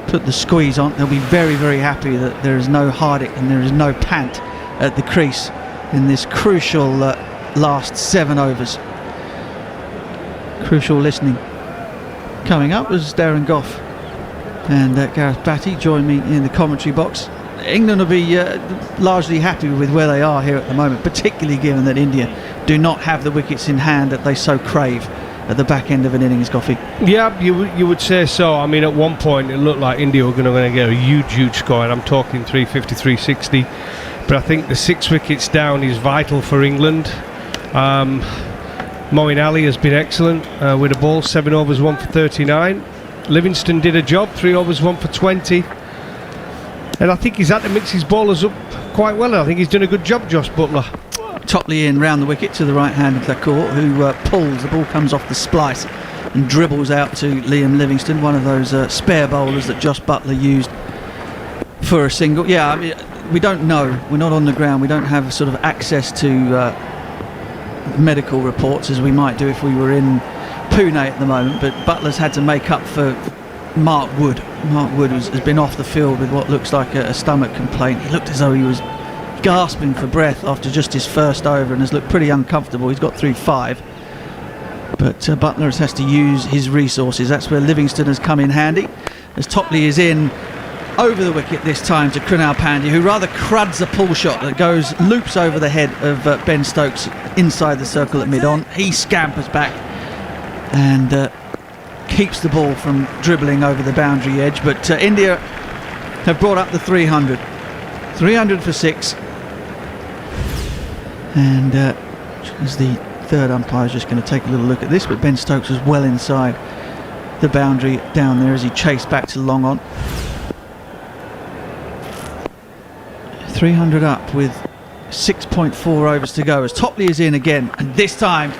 put the squeeze on. They'll be very, very happy that there is no Hardik and there is no Pant at the crease in this crucial last 7 overs. Crucial listening. Coming up was Darren Gough and Gareth Batty join me in the commentary box. England will be largely happy with where they are here at the moment, particularly given that India do not have the wickets in hand that they so crave at the back end of an innings, Goffey. Yeah, you would say so. I mean, at one point it looked like India were going to get a huge score, and I'm talking 350, 360. But I think the 6 wickets down is vital for England. Moeen Ali has been excellent with a ball, 7 overs, 1 for 39. Livingstone did a job, 3 overs, 1 for 20. And I think he's had to mix his bowlers up quite well. I think he's done a good job, Josh Buttler. Topley in round the wicket to the right hand of Thakur, who pulls. The ball comes off the splice and dribbles out to Liam Livingstone, one of those spare bowlers that Josh Buttler used for a single. Yeah, I mean, we don't know. We're not on the ground. We don't have sort of access to medical reports as we might do if we were in Pune at the moment. But Buttler's had to make up for Mark Wood. Mark Wood has been off the field with what looks like a stomach complaint. He looked as though he was gasping for breath after just his first over and has looked pretty uncomfortable. He's got through 5. But Buttler has to use his resources. That's where Livingstone has come in handy. As Topley is in over the wicket this time to Krunal Pandya, who rather cruds a pull shot that loops over the head of Ben Stokes inside the circle at mid-on. He scampers back and keeps the ball from dribbling over the boundary edge. But India have brought up the 300. 300 for 6. And as the third umpire is just going to take a little look at this, but Ben Stokes was well inside the boundary down there as he chased back to long on. 300 up with 6.4 overs to go as Topley is in again, and this time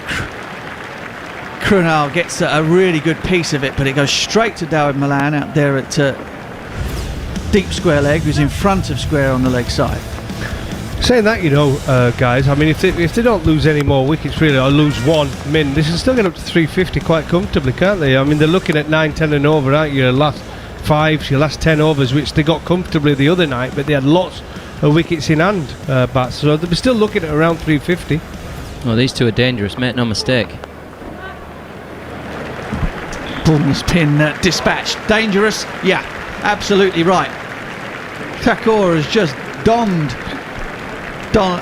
Krunal gets a really good piece of it, but it goes straight to Dawid Malan out there at deep square leg, who's in front of square on the leg side. Saying that, guys, I mean, if they don't lose any more wickets really, or lose one, I mean, this is still get up to 350 quite comfortably, can't they? I mean, they're looking at 9, 10 and over, aren't you? Your last 5, your last 10 overs, which they got comfortably the other night, but they had lots of wickets in hand, bats, so they'll be still looking at around 350. Well, these two are dangerous, make no mistake. Boom, spin dispatched. Dangerous? Yeah, absolutely right. Thakur has just domed I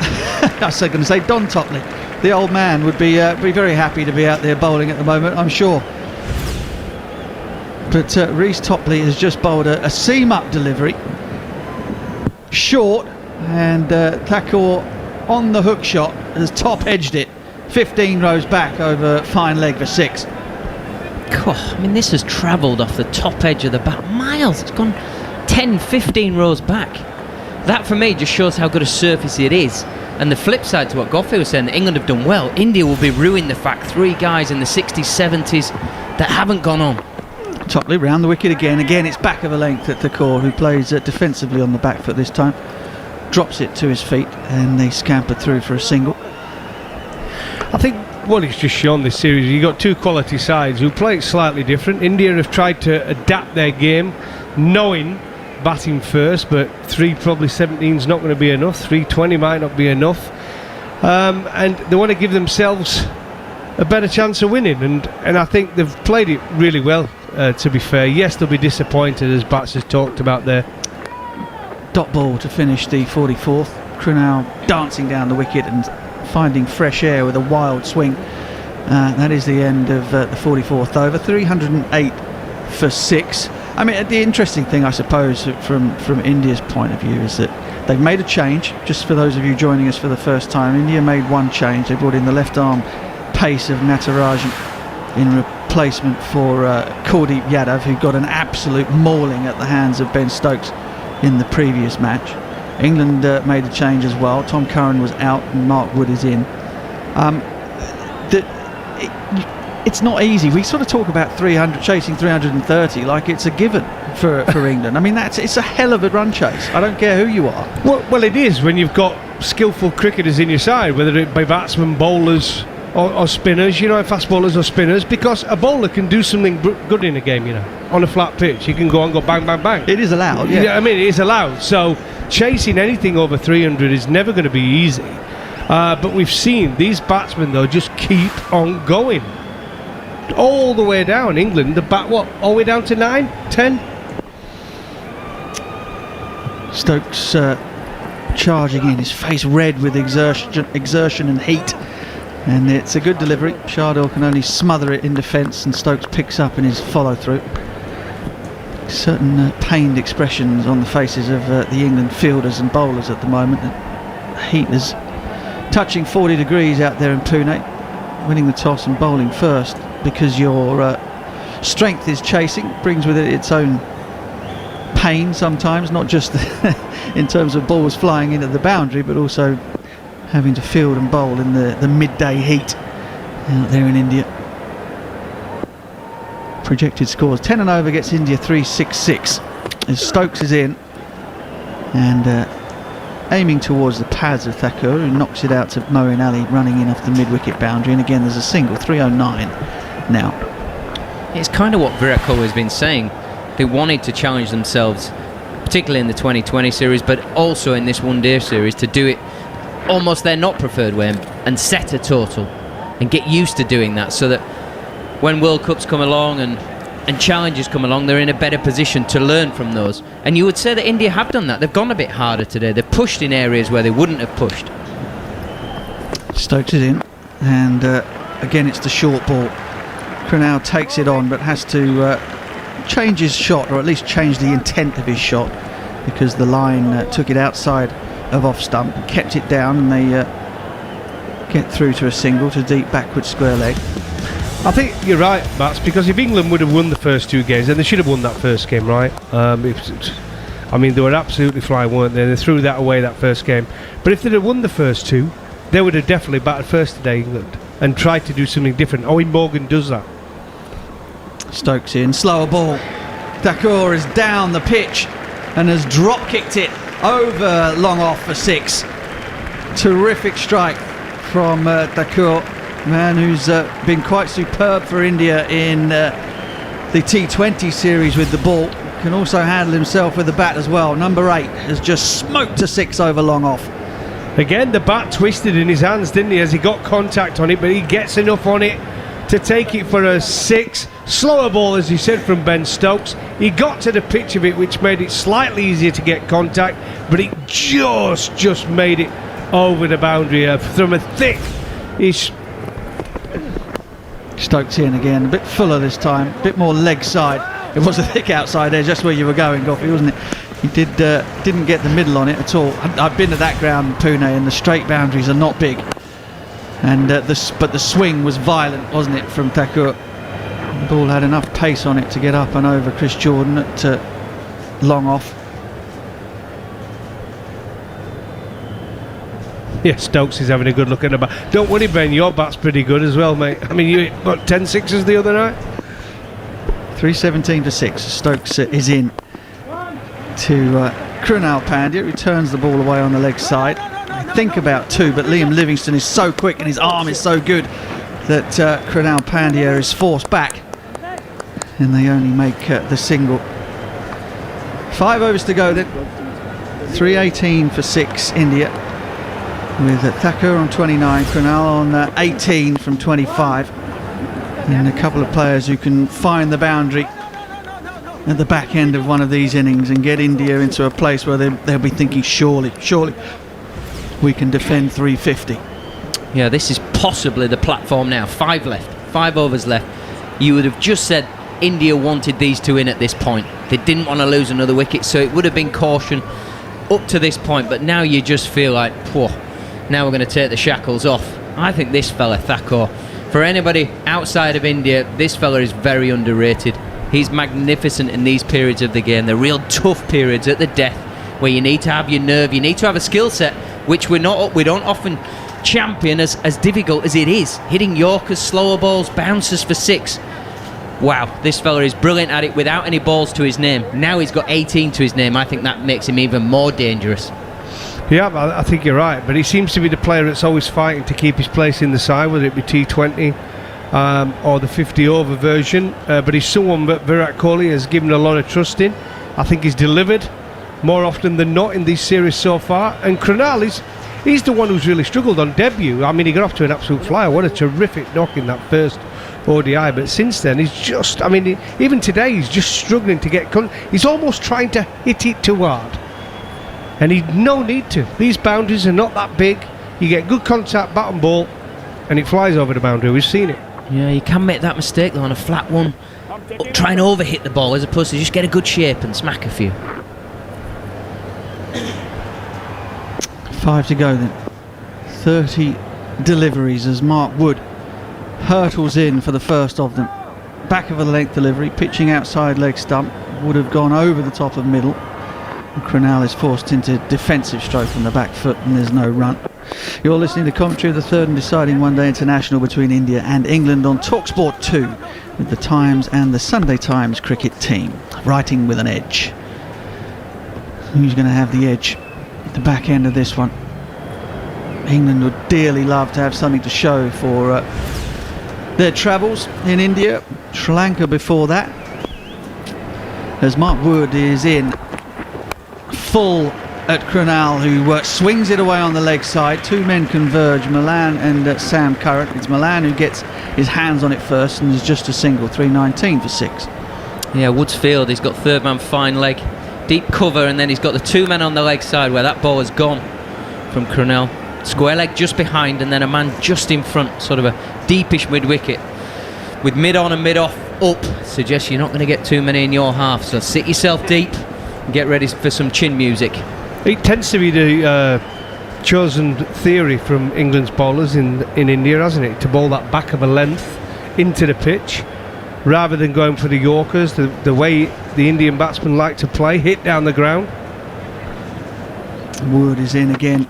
was going to say Don Topley. The old man would be very happy to be out there bowling at the moment, I'm sure. But Reece Topley has just bowled a seam-up delivery. Short, and Thakur on the hook shot has top-edged it. 15 rows back over fine leg for 6. God, I mean, this has travelled off the top edge of the bat miles. It's gone 10, 15 rows back. That for me just shows how good a surface it is. And the flip side to what Goffey was saying, that England have done well. India will be ruining the fact 3 guys in the 60s, 70s that haven't gone on. Topley round the wicket again. Again, it's back of a length at Thakur, who plays defensively on the back foot this time. Drops it to his feet, and they scamper through for a single. I think what it's just shown this series, you've got 2 quality sides who play it slightly different. India have tried to adapt their game, knowing batting first, but 317 is not going to be enough. 320 might not be enough, and they want to give themselves a better chance of winning, and I think they've played it really well, to be fair. Yes, they'll be disappointed, as Bats has talked about there. Dot ball to finish the 44th. Krunal dancing down the wicket and finding fresh air with a wild swing. That is the end of the 44th over. 308 for 6. I mean, the interesting thing, I suppose, from India's point of view, is that they've made a change. Just for those of you joining us for the first time, India made one change. They brought in the left arm pace of Natarajan in replacement for Kuldeep Yadav, who got an absolute mauling at the hands of Ben Stokes in the previous match. England made a change as well. Tom Curran was out and Mark Wood is in. It's not easy. We sort of talk about 300, chasing 330 like it's a given for England. I mean, it's a hell of a run chase. I don't care who you are. Well, it is when you've got skillful cricketers in your side, whether it be batsmen, bowlers or spinners, fast bowlers or spinners, because a bowler can do something good in a game, on a flat pitch. He can go and go bang, bang, bang. It is allowed, yeah. I mean, it is allowed. So chasing anything over 300 is never going to be easy. But we've seen these batsmen, though, just keep on going. All the way down. England, the bat, all the way down to 9, 10? Stokes charging in, his face red with exertion and heat. And it's a good delivery. Shardul can only smother it in defence, and Stokes picks up in his follow-through. Certain pained expressions on the faces of the England fielders and bowlers at the moment. The heat is touching 40 degrees out there in Pune. Winning the toss and bowling first, because your strength is chasing, brings with it its own pain sometimes, not just in terms of balls flying into the boundary, but also having to field and bowl in the midday heat out there in India. Projected scores: 10 and over gets India 366 as Stokes is in and aiming towards the pads of Thakur, who knocks it out to Moeen Ali running in off the mid-wicket boundary, and again there's a single. 309 now. It's kind of what Virat Kohli has been saying. They wanted to challenge themselves, particularly in the 2020 series, but also in this one-day series, to do it almost their not preferred way and set a total and get used to doing that, so that when World Cups come along and and challenges come along, they're in a better position to learn from those. And you would say that India have done that. They've gone a bit harder today. They've pushed in areas where they wouldn't have pushed. Stokes it in, and again it's the short ball. Krunal takes it on, but has to change his shot, or at least change the intent of his shot, because the line took it outside of off stump, kept it down, and they get through to a single to deep backward square leg. I think you're right, Mats, because if England would have won the first 2 games, then they should have won that first game, right? I mean, they were absolutely flying, weren't they? They threw that away, that first game. But if they'd have won the first 2, they would have definitely batted first today, England, and tried to do something different. Owen Morgan does that. Stokes in, slower ball. Thakur is down the pitch and has drop kicked it over long off for 6. Terrific strike from Thakur, man who's been quite superb for India in the T20 series with the ball. Can also handle himself with the bat as well. Number 8 has just smoked a 6 over long off. Again, the bat twisted in his hands, didn't he, as he got contact on it, but he gets enough on it to take it for a 6. Slower ball, as you said, from Ben Stokes. He got to the pitch of it, which made it slightly easier to get contact, but it just made it over the boundary from a thick. Stokes in again, a bit fuller this time, a bit more leg side. It was a thick outside there, just where you were going, Goffey, wasn't it? He didn't get the middle on it at all. I've been to that ground in Pune, and the straight boundaries are not big. And but the swing was violent, wasn't it, from Thakur? The ball had enough pace on it to get up and over Chris Jordan at long off. Yeah, Stokes is having a good look at the bat. Don't worry, Ben, your bat's pretty good as well, mate. I mean, you got 10 sixes the other night? 317 for 6. Stokes is in to Krunal Pandya, who turns the ball away on the leg side. I think about 2, but Liam Livingstone is so quick and his arm is so good that Krunal Pandya is forced back, and they only make the single. 5 overs to go then. 318 for 6 India, with Thakur on 29, Krunal on 18 from 25, and a couple of players who can find the boundary at the back end of one of these innings and get India into a place where they'll be thinking, surely we can defend 350. Yeah, this is possibly the platform now. 5 left, 5 overs left. You would have just said India wanted these 2 in at this point. They didn't want to lose another wicket, so it would have been caution up to this point, but now you just feel like, whoa, now we're going to take the shackles off. I think this fella, Thakur, for anybody outside of India, this fella is very underrated. He's magnificent in these periods of the game, the real tough periods at the death, where you need to have your nerve, you need to have a skill set, which we don't often champion as difficult as it is. Hitting Yorkers, slower balls, bounces for 6. Wow, this fella is brilliant at it without any balls to his name. Now he's got 18 to his name. I think that makes him even more dangerous. Yeah, I think you're right, but he seems to be the player that's always fighting to keep his place in the side, whether it be T20 or the 50 over version, but he's someone that Virat Kohli has given a lot of trust in. I think he's delivered more often than not in this series so far, and Krunal he's the one who's really struggled on debut. I mean, he got off to an absolute flyer. What a terrific knock in that first ODI, but since then he's just, I mean, even today he's just struggling to get he's almost trying to hit it too hard, and he's no need to. These boundaries are not that big. You get good contact, bat and ball, and it flies over the boundary. We've seen it. Yeah, you can make that mistake though on a flat one. Try and overhit the ball as opposed to just get a good shape and smack a few. 5 to go then. 30 deliveries as Mark Wood hurtles in for the first of them. Back of a length delivery, pitching outside leg stump, would have gone over the top of middle. And Krunal is forced into defensive stroke from the back foot, and there's no run. You're listening to commentary of the third and deciding one-day international between India and England on TalkSport 2 with the Times and the Sunday Times cricket team, writing with an edge. Who's going to have the edge at the back end of this one? England would dearly love to have something to show for their travels in India. Sri Lanka before that. As Mark Wood is in full at Krunal, who swings it away on the leg side. 2 men converge, Milan and Sam Curran. It's Milan who gets his hands on it first, and is just a single. 319 for 6. Yeah, Woodsfield, he's got third man fine leg, deep cover, and then he's got the two men on the leg side where that ball has gone from Crunell. Square leg just behind, and then a man just in front, sort of a deepish mid-wicket. With mid on and mid off up, suggests you're not going to get too many in your half, so sit yourself deep and get ready for some chin music. It tends to be the chosen theory from England's bowlers in India, hasn't it? To bowl that back of a length into the pitch rather than going for the Yorkers, the way the Indian batsmen like to play, hit down the ground. Wood is in again.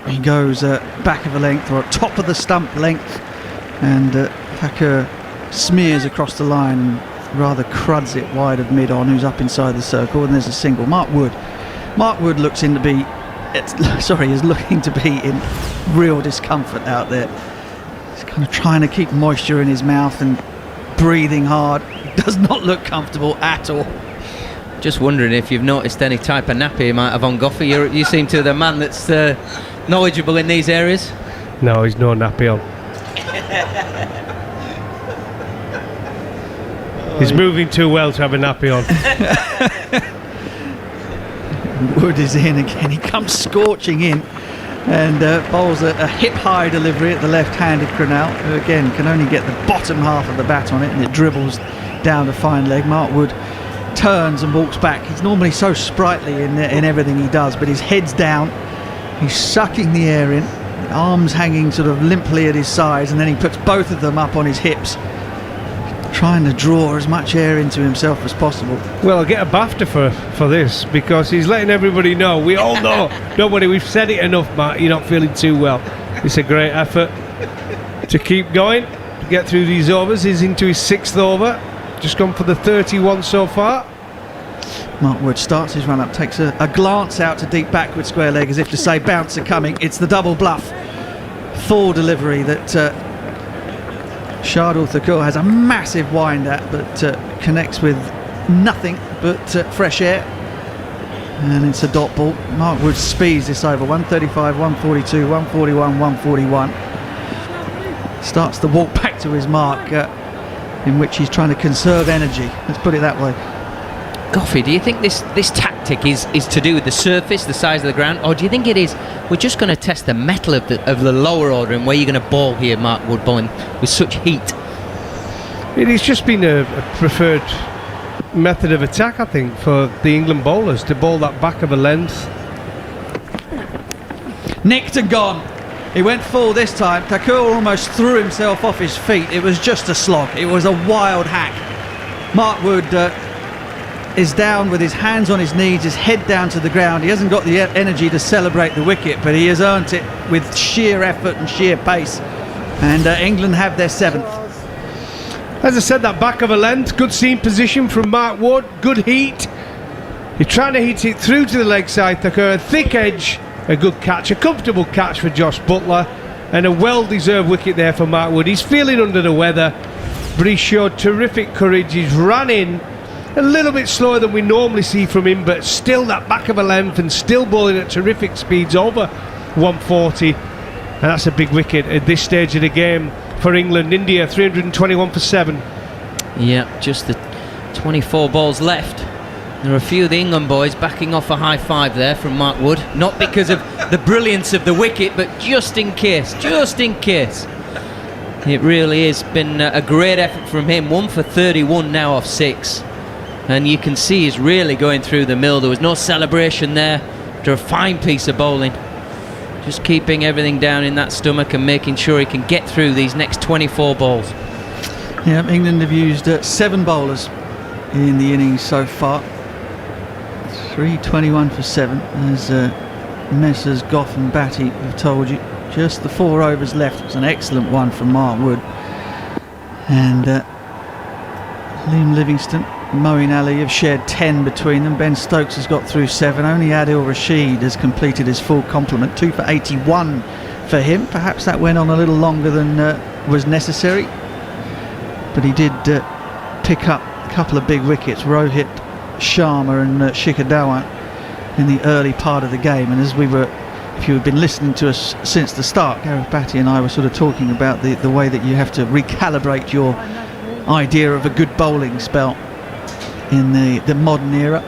He goes back of a length or top of the stump length, and Thakur smears across the line and rather cruds it wide of mid on, who's up inside the circle, and there's a single. Mark Wood looks in to be is looking to be in real discomfort out there. He's kind of trying to keep moisture in his mouth and breathing hard. Does not look comfortable at all. Just wondering if you've noticed any type of nappy he might have on, Goffey. You seem to be the man that's knowledgeable in these areas. No, he's no nappy on. He's moving too well to have a nappy on. Wood is in again. He comes scorching in and bowls a hip-high delivery at the left-handed Crunell, who again can only get the bottom half of the bat on it, and it dribbles down the fine leg. Mark Wood turns and walks back. He's normally so sprightly in everything he does, but his head's down. He's sucking the air in, arms hanging sort of limply at his sides, and then he puts both of them up on his hips, trying to draw as much air into himself as possible. Well, I'll get a BAFTA for this, because he's letting everybody know. We all know. Nobody, we've said it enough, Matt. You're not feeling too well. It's a great effort to keep going, to get through these overs. He's into his 6th over. Just gone for the 31 so far. Mark Wood starts his run up, takes a glance out to deep backward square leg as if to say bouncer coming. It's the double bluff full delivery that Shardul Thakur has a massive wind at, but connects with nothing but fresh air, and it's a dot ball. Mark Wood speeds this over. 135, 142, 141, 141. Starts the walk back to his mark, in which he's trying to conserve energy, let's put it that way. Goffey, do you think this tactic is to do with the surface, the size of the ground, or do you think it is we're just going to test the metal of the lower order and where you're going to bowl here, Mark Wood, bowling with such heat? It has just been a preferred method of attack, I think, for the England bowlers, to bowl that back of a length. Nicked and gone. He went full this time. Thakur almost threw himself off his feet. It was just a slog. It was a wild hack. Mark Wood is down with his hands on his knees, his head down to the ground. He hasn't got the energy to celebrate the wicket, but he has earned it with sheer effort and sheer pace. And England have their 7th. As I said, that back of a length, good seam position from Mark Wood, good heat. You're trying to hit it through to the leg side, Thakur. A thick edge, a good catch, a comfortable catch for Josh Butler, and a well-deserved wicket there for Mark Wood. He's feeling under the weather, but he showed terrific courage. He's run in a little bit slower than we normally see from him, but still that back of a length and still bowling at terrific speeds over 140, and that's a big wicket at this stage of the game for England. India 321 for 7. Yeah, just the 24 balls left. There are a few of the England boys backing off a high five there from Mark Wood, not because of the brilliance of the wicket, but just in case. It really has been a great effort from him. 1 for 31 now off 6. And you can see he's really going through the mill. There was no celebration there after a fine piece of bowling. Just keeping everything down in that stomach and making sure he can get through these next 24 balls. Yeah, England have used 7 bowlers in the innings so far. 321 for 7, as Messrs Goff and Batty have told you. Just the 4 overs left. It was an excellent one from Mark Wood. And Liam Livingstone, Moeen Ali have shared 10 between them. Ben Stokes has got through 7. Only Adil Rashid has completed his full complement. 2 for 81 for him. Perhaps that went on a little longer than was necessary, but he did pick up a couple of big wickets. Rohit Sharma and Shikhar Dhawan in the early part of the game. And as we were, if you have been listening to us since the start, Gareth Batty and I were sort of talking about the way that you have to recalibrate your idea of a good bowling spell. in the modern era.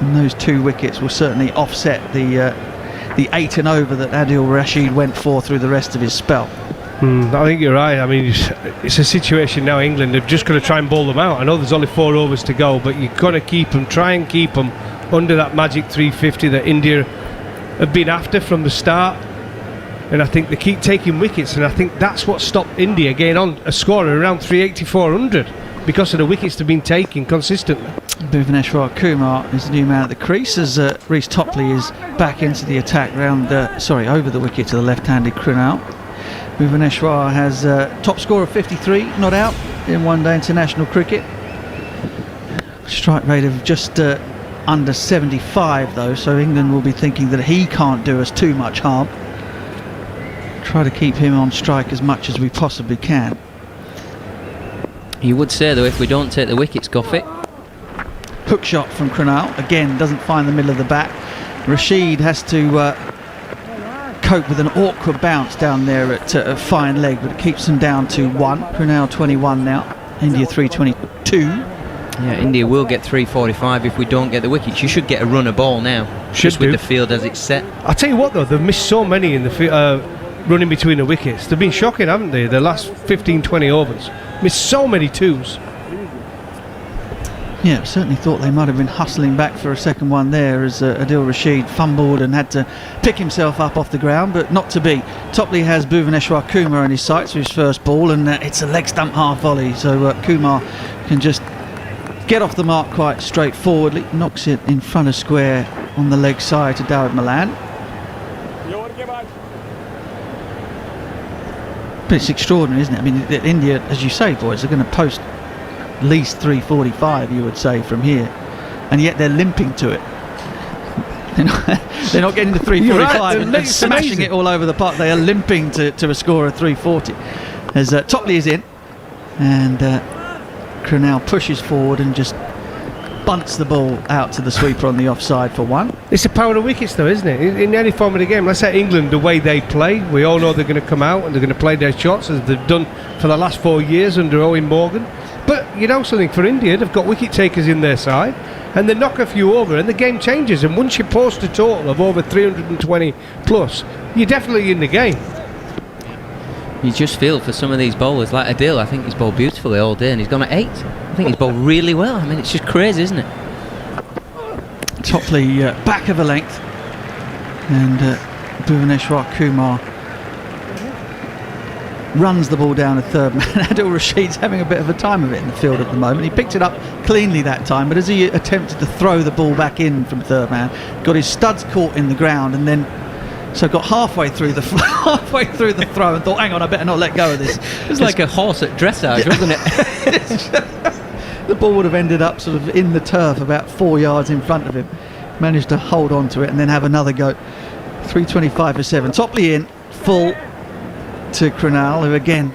And those 2 wickets will certainly offset the 8 and over that Adil Rashid went for through the rest of his spell. I think you're right. I mean, it's a situation now. England have just got to try and bowl them out. I know there's only 4 overs to go, but you've got to try and keep them under that magic 350 that India have been after from the start. And I think they keep taking wickets, and I think that's what stopped India getting on a score around 380, 400 because of the wickets they've been taking consistently. Bhuvaneshwar Kumar is the new man at the crease as Reece Topley is back into the attack over the wicket to the left-handed Krunal. Bhuvaneshwar has top score of 53, not out in one-day international cricket. Strike rate of just under 75 though, so England will be thinking that he can't do us too much harm. Try to keep him on strike as much as we possibly can. You would say though, if we don't take the wickets, Goffey. Hook shot from Krunal, again doesn't find the middle of the bat. Rashid has to cope with an awkward bounce down there at a fine leg, but it keeps them down to 1. Krunal 21 now, India 322. Yeah, India will get 345 if we don't get the wickets. You should get a run of ball now, just with the field as it's set. I'll tell you what though, they've missed so many in the running between the wickets. They've been shocking, haven't they? The last 15-20 overs. Missed so many 2s. Yeah, certainly thought they might have been hustling back for a second one there as Adil Rashid fumbled and had to pick himself up off the ground, but not to be. Topley has Bhuvaneshwar Kumar in his sights for his first ball, and it's a leg stump half volley, so Kumar can just get off the mark quite straightforwardly, knocks it in front of square on the leg side to Dawid Malan. But it's extraordinary, isn't it? I mean, India, as you say, boys, are going to post at least 345, you would say, from here, and yet they're limping to it. They're not getting to 345 and smashing it all over the park. They are limping to a score of 340 as Topley is in, and Krunal pushes forward and just bunts the ball out to the sweeper on the offside for 1. It's the power of wickets though, isn't it? In any form of the game. Let's say England, the way they play, we all know they're going to come out and they're going to play their shots as they've done for the last 4 years under Owen Morgan. But you know something, for India, they've got wicket takers in their side and they knock a few over and the game changes, and once you post a total of over 320 plus, you're definitely in the game. You just feel for some of these bowlers like Adil. I think he's bowled beautifully all day and he's gone at 8. I think he's bowled really well. I mean, it's just crazy, isn't it? Topley back of a length, and Bhuvaneshwar Kumar runs the ball down a third man. Adil Rashid's having a bit of a time of it in the field at the moment. He picked it up cleanly that time, but as he attempted to throw the ball back in from third man, got his studs caught in the ground, and then got halfway through the throw and thought, hang on, I better not let go of this. It was like a horse at dressage, wasn't it? The ball would have ended up sort of in the turf about 4 yards in front of him. Managed to hold on to it and then have another go. 325 for 7. Topley in full to Krunal, who again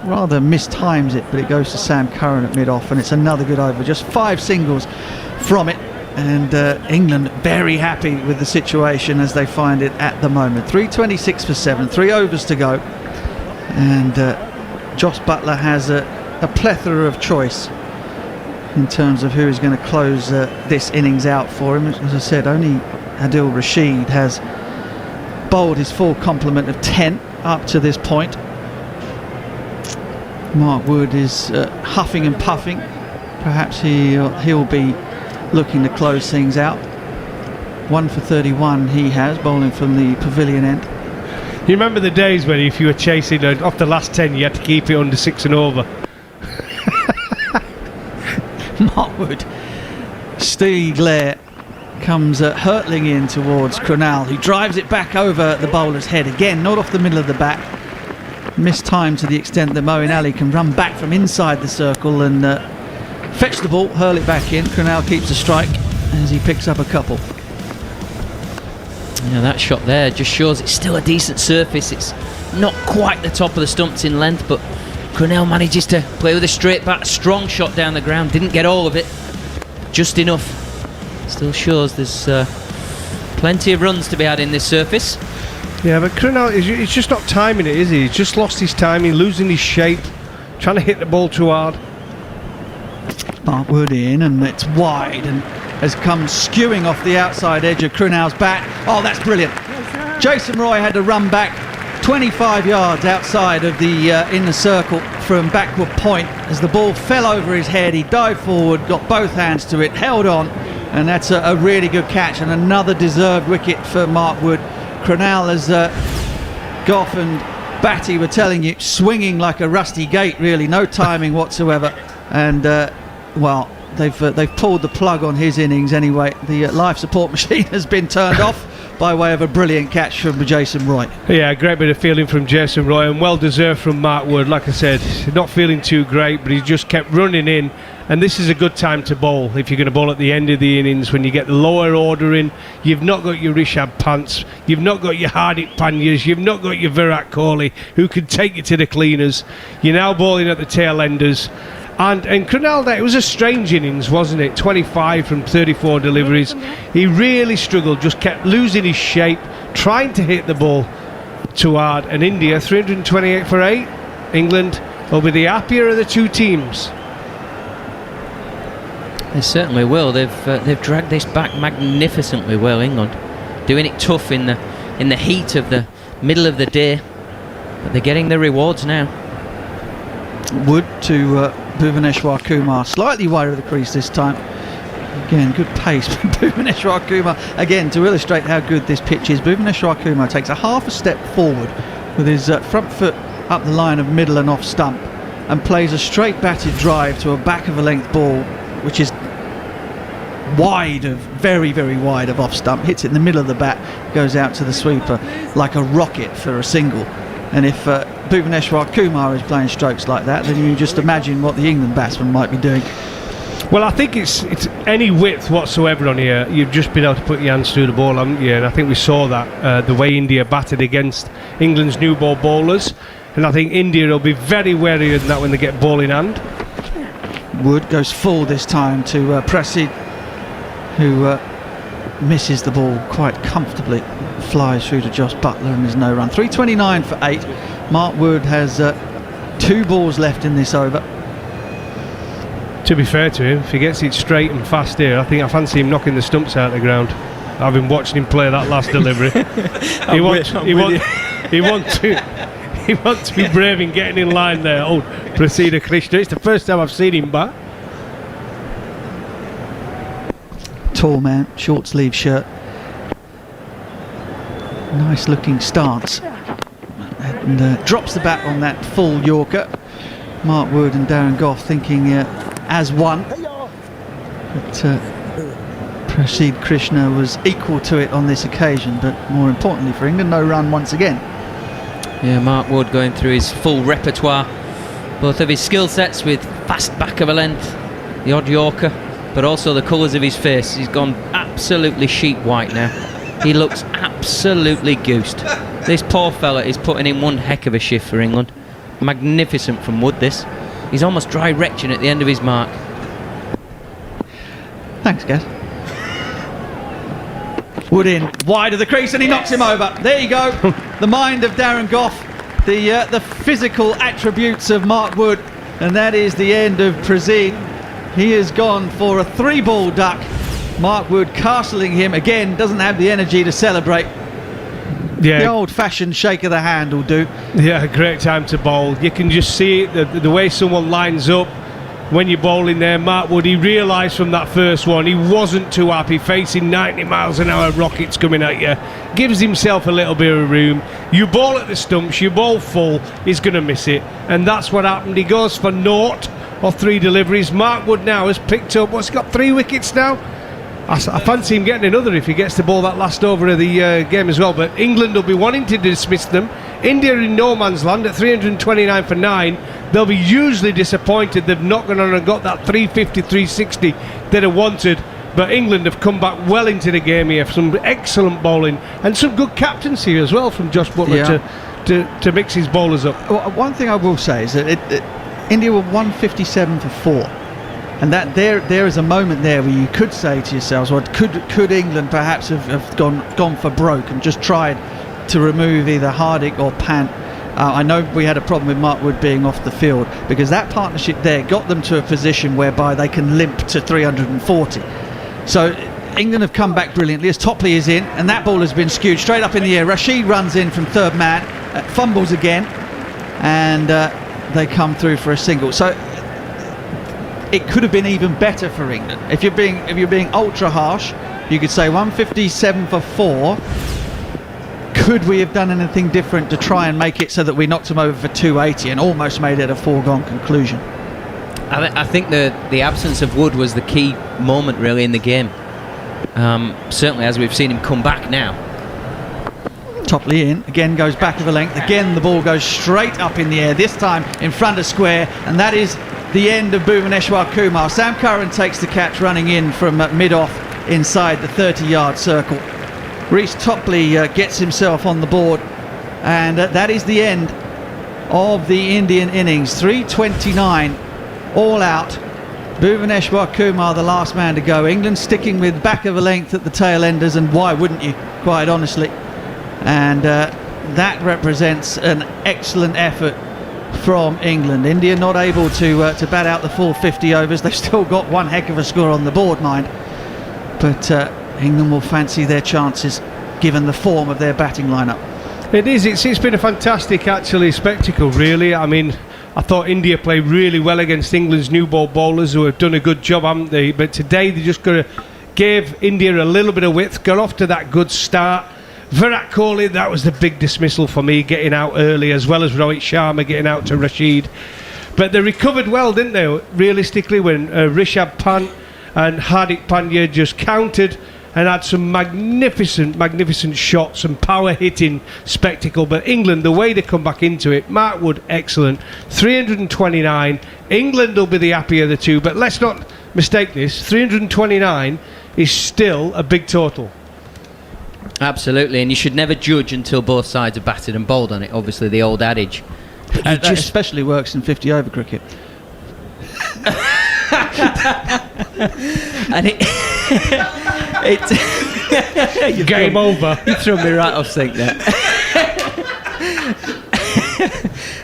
rather mistimes it, but it goes to Sam Curran at mid-off, and it's another good over. Just 5 singles from it, and England very happy with the situation as they find it at the moment. 326 for 7, 3 overs to go, and Jos Buttler has a plethora of choice in terms of who is going to close this innings out for him. As I said, only Adil Rashid has bowled his full complement of 10 up to this point. Mark Wood is huffing and puffing. Perhaps he'll be looking to close things out. 1 for 31 he has, bowling from the pavilion end. You remember the days when if you were chasing off the last 10 you had to keep it under 6 and over? Mark Wood, steely glare, comes hurtling in towards Krunal, who drives it back over the bowler's head again, not off the middle of the bat. Missed time to the extent that Moeen Ali can run back from inside the circle and fetch the ball, hurl it back in. Krunal keeps a strike as he picks up a couple. Yeah, that shot there just shows it's still a decent surface. It's not quite the top of the stumps in length, but Krunal manages to play with a straight bat, strong shot down the ground, didn't get all of it, just enough. Still shows there's plenty of runs to be had in this surface. Yeah, but Krunal, he's just not timing it, is he? He's just lost his timing, losing his shape, trying to hit the ball too hard. Mark Wood in, and it's wide and has come skewing off the outside edge of Krunal's bat. Oh, that's brilliant. Jason Roy had to run back 25 yards outside of the inner circle from backward point. As the ball fell over his head, he dived forward, got both hands to it, held on, and that's a really good catch and another deserved wicket for Mark Wood. Krunal, as Goff and Batty were telling you, swinging like a rusty gate, really, no timing whatsoever. And well, they've pulled the plug on his innings anyway. The life support machine has been turned off by way of a brilliant catch from Jason Roy. Yeah, great bit of fielding from Jason Roy, and well deserved from Mark Wood. Like I said, not feeling too great, but he just kept running in. And this is a good time to bowl if you're going to bowl at the end of the innings, when you get the lower order in. You've not got your Rishabh Pants, you've not got your Hardik Pandyas, you've not got your Virat Kohli, who can take you to the cleaners. You're now bowling at the tail enders. And Krunal, it was a strange innings, wasn't it? 25 from 34 deliveries. He really struggled, just kept losing his shape, trying to hit the ball too hard. And India, 328 for 8. England will be the happier of the two teams. They certainly will. They've dragged this back magnificently well, England, doing it tough in the heat of the middle of the day, but they're getting the rewards now. Wood to Bhuvaneshwar Kumar, slightly wide of the crease this time. Again, good pace from Bhuvaneshwar Kumar. Again, to illustrate how good this pitch is, Bhuvaneshwar Kumar takes a half a step forward with his front foot up the line of middle and off stump, and plays a straight batted drive to a back of a length ball, which is wide of, very, very wide of off stump, hits it in the middle of the bat, goes out to the sweeper like a rocket for a single. And if Bhuvaneshwar Kumar is playing strokes like that, then you can just imagine what the England batsman might be doing. Well, I think it's any width whatsoever on here. You've just been able to put your hands through the ball, haven't you? And I think we saw that the way India batted against England's new ball bowlers. And I think India will be very wary of that when they get ball in hand. Wood goes full this time to Prasid, who misses the ball quite comfortably, flies through to Josh Buttler, and there's no run. 329 for 8. Mark Wood has 2 balls left in this over. To be fair to him, if he gets it straight and fast here, I fancy him knocking the stumps out of the ground. I've been watching him play that last delivery. He wants to be brave in getting in line there. Oh, Prasida Krishna. It's the first time I've seen him bat. Tall man, short sleeve shirt, nice looking stance, and drops the bat on that full Yorker. Mark Wood and Darren Goff thinking as one, but Prasid Krishna was equal to it on this occasion. But more importantly for England, no run once again. Yeah, Mark Wood going through his full repertoire, both of his skill sets with fast back of a length, the odd Yorker, but also the colours of his face. He's gone absolutely sheep white now. He looks absolutely goosed. This poor fella is putting in one heck of a shift for England. Magnificent from Wood, this. He's almost dry retching at the end of his mark. Thanks, Gaz. Wood in, wide of the crease, and he knocks him over. There you go. The mind of Darren Goff, the physical attributes of Mark Wood, and that is the end of Prasid. He has gone for a 3-ball duck. Mark Wood castling him again, doesn't have the energy to celebrate. Yeah. The old-fashioned shake of the hand will do. Yeah, great time to bowl. You can just see it, the way someone lines up when you're bowling there. Mark Wood, he realised from that first one he wasn't too happy facing 90 miles an hour rockets coming at you. Gives himself a little bit of room. You bowl at the stumps, you bowl full, he's going to miss it. And that's what happened. He goes for naught or 3 deliveries. Mark Wood now has picked up, what's he got, 3 wickets now? I fancy him getting another if he gets the ball that last over of the game as well. But England will be wanting to dismiss them. India in no man's land at 329 for 9. They'll be hugely disappointed they've not gone on and got that 350, 360 that they wanted. But England have come back well into the game here. Some excellent bowling and some good captaincy as well from Josh Buttler to mix his bowlers up. Well, one thing I will say is that India were 157 for 4. And that there is a moment there where you could say to yourselves, well, could England perhaps have gone for broke and just tried to remove either Hardik or Pant I know we had a problem with Mark Wood being off the field, because that partnership there got them to a position whereby they can limp to 340. So England have come back brilliantly as Topley is in, and that ball has been skewed straight up in the air. Rashid runs in from third man, fumbles again, and they come through for a single. So it could have been even better for England. If you're being ultra harsh, you could say 157 for 4. Could we have done anything different to try and make it so that we knocked them over for 280 and almost made it a foregone conclusion? I think the absence of Wood was the key moment really in the game. Certainly as we've seen him come back now. Topley in, again goes back of the length, again the ball goes straight up in the air, this time in front of square, and that is the end of Bhuvaneshwar Kumar. Sam Curran takes the catch running in from mid-off inside the 30-yard circle. Reece Topley gets himself on the board, and that is the end of the Indian innings. 329 all out. Bhuvaneshwar Kumar the last man to go. England sticking with back of a length at the tail enders, and why wouldn't you, quite honestly. And that represents an excellent effort from England. India not able to bat out the full 50 overs. They've still got one heck of a score on the board, mind, but England will fancy their chances given the form of their batting lineup. It is. It's been a fantastic, actually, spectacle, really. I mean, I thought India played really well against England's new ball bowlers, who have done a good job, haven't they? But today they just got to give India a little bit of width, got off to that good start. Virat Kohli, that was the big dismissal for me, getting out early, as well as Rohit Sharma getting out to Rashid. But they recovered well, didn't they, realistically, when Rishabh Pant and Hardik Pandya just countered and had some magnificent shots and power hitting spectacle. But England, the way they come back into it, Mark Wood, excellent. 329. England will be the happier of the two, but let's not mistake this. 329 is still a big total. Absolutely, and you should never judge until both sides are batted and bowled on it, obviously the old adage. That especially works in 50 over cricket. And it's game over. You threw me right off sync there.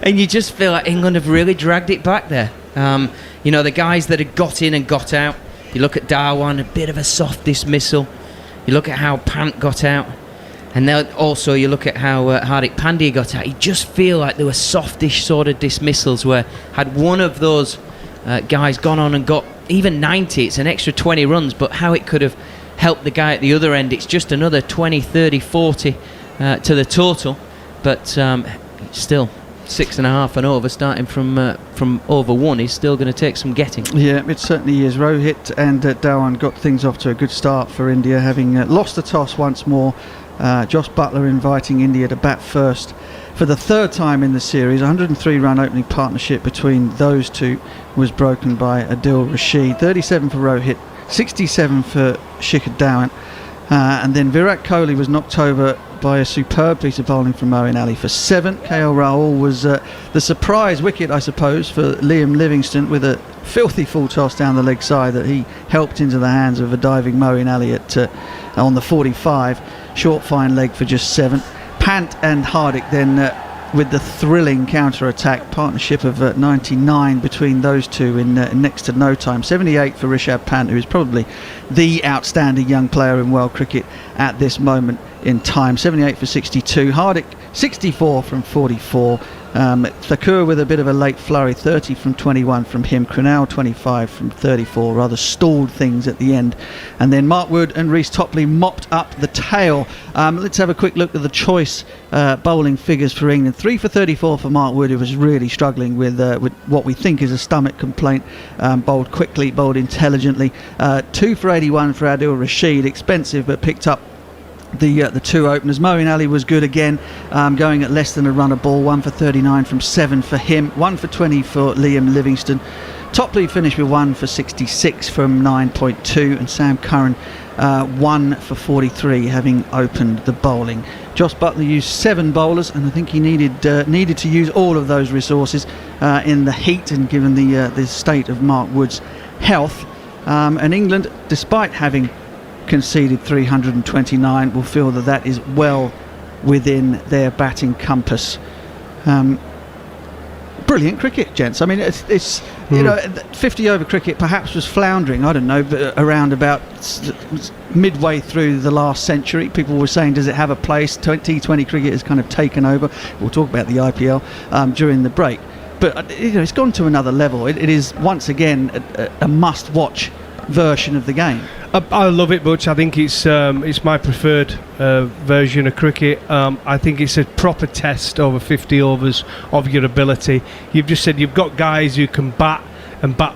And you just feel like England have really dragged it back there. You know, the guys that had got in and got out. You look at Dhawan, a bit of a soft dismissal. You look at how Pant got out, and then also you look at how Hardik Pandya got out. You just feel like there were softish sort of dismissals where had one of those guys gone on and got even 90, it's an extra 20 runs, but how it could have helped the guy at the other end, it's just another 20, 30, 40 to the total. But still, 6.5 and over, starting from over 1 is still going to take some getting. Yeah, it certainly is. Rohit and Dhawan got things off to a good start for India, having lost the toss once more. Josh Buttler inviting India to bat first for the third time in the series. 103-run opening partnership between those two was broken by Adil Rashid. 37 for Rohit, 67 for Shikhar Dhawan. And then Virat Kohli was knocked over by a superb piece of bowling from Moeen Ali for 7. KL Rahul was the surprise wicket, I suppose, for Liam Livingstone, with a filthy full toss down the leg side that he helped into the hands of a diving Moeen Ali on the 45. Short fine leg for just 7. Pant and Hardik then with the thrilling counter-attack partnership of 99 between those two in next to no time. 78 for Rishabh Pant, who is probably the outstanding young player in world cricket at this moment in time. 78 for 62. Hardik 64 from 44. Thakur with a bit of a late flurry, 30 from 21 from him. Krunal 25 from 34, rather stalled things at the end. And then Mark Wood and Reece Topley mopped up the tail. Let's have a quick look at the choice bowling figures for England. 3 for 34 for Mark Wood, who was really struggling with what we think is a stomach complaint. Bowled quickly, bowled intelligently. 2 for 81 for Adil Rashid, expensive but picked up the two openers. Moeen Ali was good again, going at less than a run a ball. 1 for 39 from 7 for him. 1 for 20 for Liam Livingstone. Topley finished with 1 for 66 from 9.2, and Sam Curran 1 for 43, having opened the bowling. Josh Buttler used 7 bowlers, and I think he needed to use all of those resources in the heat, and given the state of Mark Wood's health. And England, despite having conceded 329, will feel that is well within their batting compass. Brilliant cricket, gents. I mean, it's you know, 50 over cricket perhaps was floundering, I don't know, but around about midway through the last century. People were saying, does it have a place? T20 cricket has kind of taken over. We'll talk about the IPL during the break. But you know, it's gone to another level. It is once again a must-watch version of the game. I love it, Butch. I think it's my preferred version of cricket. I think it's a proper test over 50 overs of your ability. You've just said you've got guys who can bat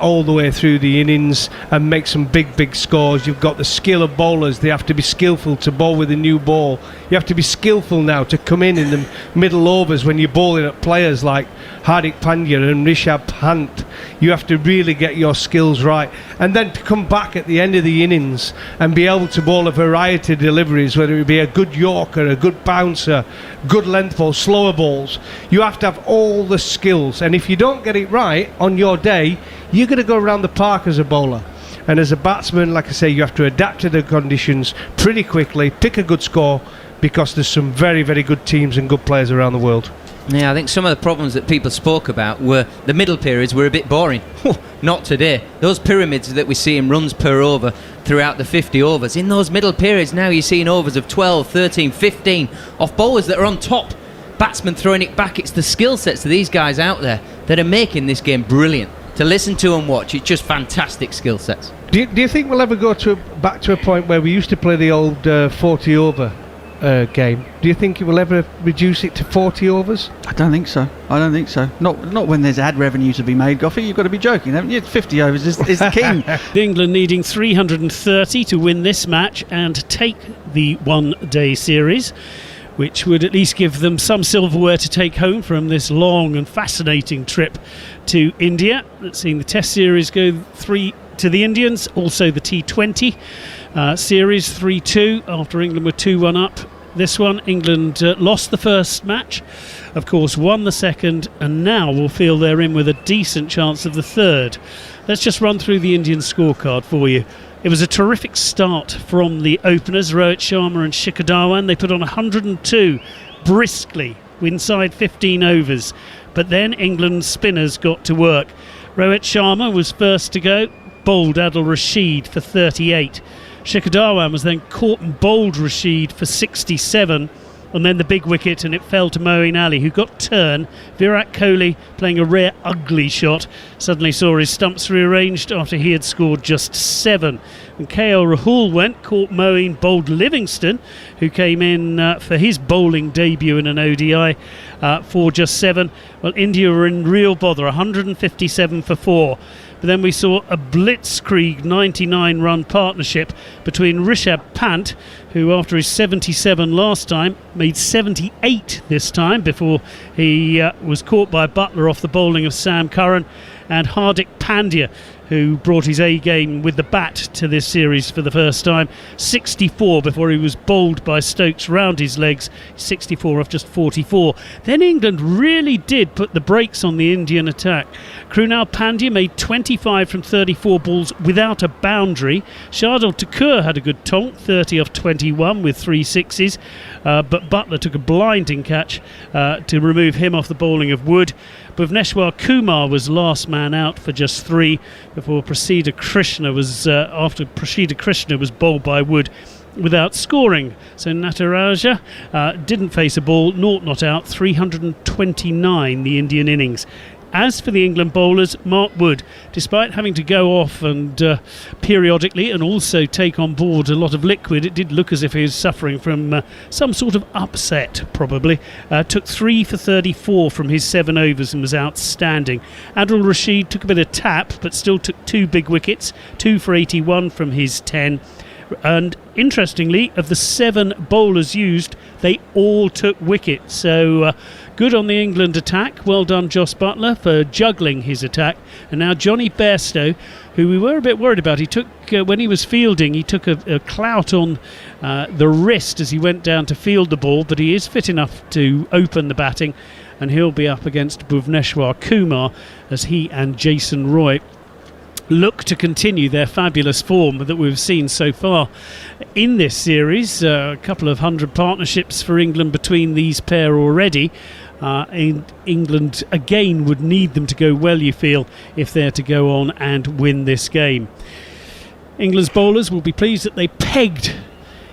all the way through the innings and make some big scores. You've got the skill of bowlers. They have to be skillful to bowl with a new ball. You have to be skillful now to come in the middle overs when you're bowling at players like Hardik Pandya and Rishabh Pant. You have to really get your skills right, and then to come back at the end of the innings and be able to bowl a variety of deliveries, whether it be a good Yorker, a good bouncer, good length ball, slower balls. You have to have all the skills, and if you don't get it right on your day, you're going to go around the park as a bowler. And as a batsman, like I say, you have to adapt to the conditions pretty quickly, pick a good score, because there's some very good teams and good players around the world. Yeah, I think some of the problems that people spoke about were the middle periods were a bit boring. Not today. Those pyramids that we see in runs per over throughout the 50 overs, in those middle periods now you're seeing overs of 12, 13, 15 off bowlers that are on top. Batsmen throwing it back. It's the skill sets of these guys out there that are making this game brilliant. To listen to and watch, it's just fantastic skill sets. Do you think we'll ever go back to a point where we used to play the old 40 over game? Do you think it will ever reduce it to 40 overs? I don't think so. Not when there's ad revenue to be made, Goffey. You've got to be joking, haven't you? 50 overs is the king. England needing 330 to win this match and take the one-day series, which would at least give them some silverware to take home from this long and fascinating trip to India. Let's see the Test series go 3 to the Indians, also the T20 series 3-2 after England were 2-1 up. This one, England lost the first match, of course won the second, and now will feel they're in with a decent chance of the third. Let's just run through the Indian scorecard for you. It was a terrific start from the openers, Rohit Sharma and Shikhar Dhawan. They put on 102 briskly inside 15 overs. But then England's spinners got to work. Rohit Sharma was first to go, bowled Adil Rashid for 38. Shikhar Dhawan was then caught and bowled Rashid for 67. And then the big wicket, and it fell to Moeen Ali, who got turn. Virat Kohli, playing a rare ugly shot, suddenly saw his stumps rearranged after he had scored just 7. And KL Rahul went, caught Moeen, bowled Livingston, who came in for his bowling debut in an ODI for just 7. Well, India were in real bother, 157 for 4. But then we saw a blitzkrieg 99-run partnership between Rishabh Pant, who after his 77 last time made 78 this time before he was caught by Buttler off the bowling of Sam Curran, and Hardik Pandya, who brought his A game with the bat to this series for the first time. 64 before he was bowled by Stokes round his legs. 64 off just 44. Then England really did put the brakes on the Indian attack. Krunal Pandya made 25 from 34 balls without a boundary. Shardul Thakur had a good tonk, 30 off 21 with 3 sixes. But Buttler took a blinding catch to remove him off the bowling of Wood. Bhuvneshwar Kumar was last man out for just 3 before Prasida Krishna was after Prasida Krishna was bowled by Wood without scoring. So Nataraja didn't face a ball, not out, 329 the Indian innings. As for the England bowlers, Mark Wood, despite having to go off and periodically and also take on board a lot of liquid, it did look as if he was suffering from some sort of upset, probably. Took 3 for 34 from his 7 overs and was outstanding. Adil Rashid took a bit of tap, but still took 2 big wickets, 2 for 81 from his 10. And interestingly, of the 7 bowlers used, they all took wickets. So good on the England attack. Well done, Jos Buttler, for juggling his attack. And now Johnny Bestow, who we were a bit worried about. He took, when he was fielding, he took a clout on the wrist as he went down to field the ball, but he is fit enough to open the batting, and he'll be up against Bhuvneshwar Kumar as he and Jason Roy look to continue their fabulous form that we've seen so far in this series. A couple of 100 partnerships for England between these pair already. England again would need them to go well, you feel, if they're to go on and win this game. England's bowlers will be pleased that they pegged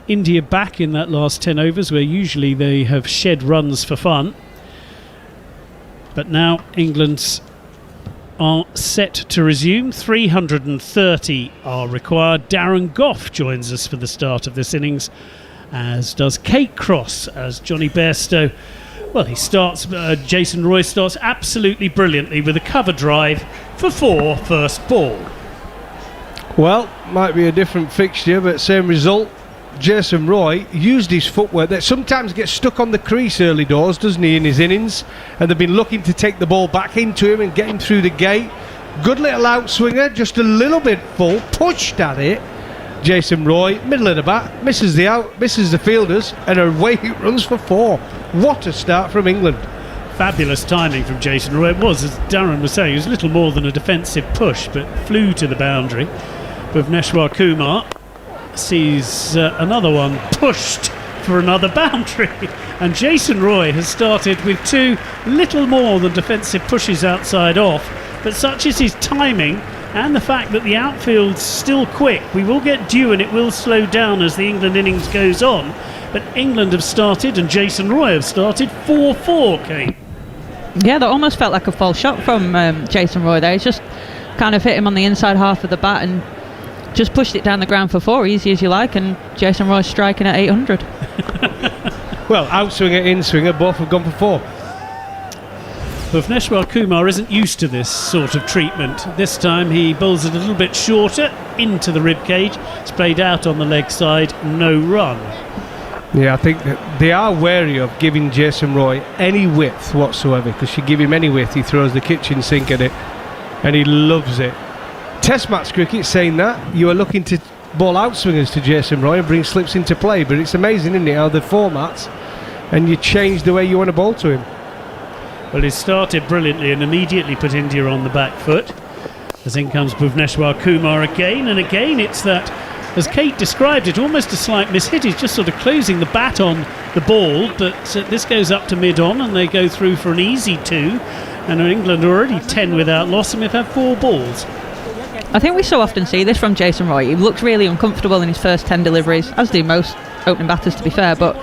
India back in that last 10 overs, where usually they have shed runs for fun. But now England's are set to resume. 330 are required. Darren Gough joins us for the start of this innings, as does Kate Cross, as Johnny Bairstow. Well, he starts, Jason Roy starts absolutely brilliantly with a cover drive for 4 first ball. Well, might be a different fixture, but same result. Jason Roy used his footwork that sometimes gets stuck on the crease early doors, doesn't he, in his innings, and they've been looking to take the ball back into him and get him through the gate. Good little outswinger, just a little bit full, pushed at it. Jason Roy, middle of the bat, misses the out, misses the fielders, and away he runs for 4. What a start from England. Fabulous timing from Jason Roy. It was, as Darren was saying, it was little more than a defensive push, but flew to the boundary. Bhuvneshwar Kumar sees another one pushed for another boundary, and Jason Roy has started with 2 little more than defensive pushes outside off, but such is his timing and the fact that the outfield's still quick. We will get due and it will slow down as the England innings goes on, but England have started and Jason Roy have started 4-4, Kate. Yeah, that almost felt like a false shot from Jason Roy there. He's just kind of hit him on the inside half of the bat and just pushed it down the ground for 4, easy as you like, and Jason Roy's striking at 800. Well, outswinger, in-swinger, both have gone for 4. Bhuvneshwar Kumar isn't used to this sort of treatment. This time he bowls it a little bit shorter into the ribcage. It's played out on the leg side, no run. Yeah, I think that they are wary of giving Jason Roy any width whatsoever, because you give him any width, he throws the kitchen sink at it, and he loves it. Test match cricket saying that you are looking to ball outswingers to Jason Roy and bring slips into play, but it's amazing, isn't it, how the formats and you change the way you want to bowl to him. Well, he started brilliantly and immediately put India on the back foot. As in comes Bhuvneshwar Kumar again, and again it's that, as Kate described it, almost a slight mishit. He's just sort of closing the bat on the ball, but this goes up to mid-on and they go through for an easy 2, and England are already 10 without loss and we've had 4 balls. I think we so often see this from Jason Roy. He looks really uncomfortable in his first 10 deliveries, as do most opening batters, to be fair, but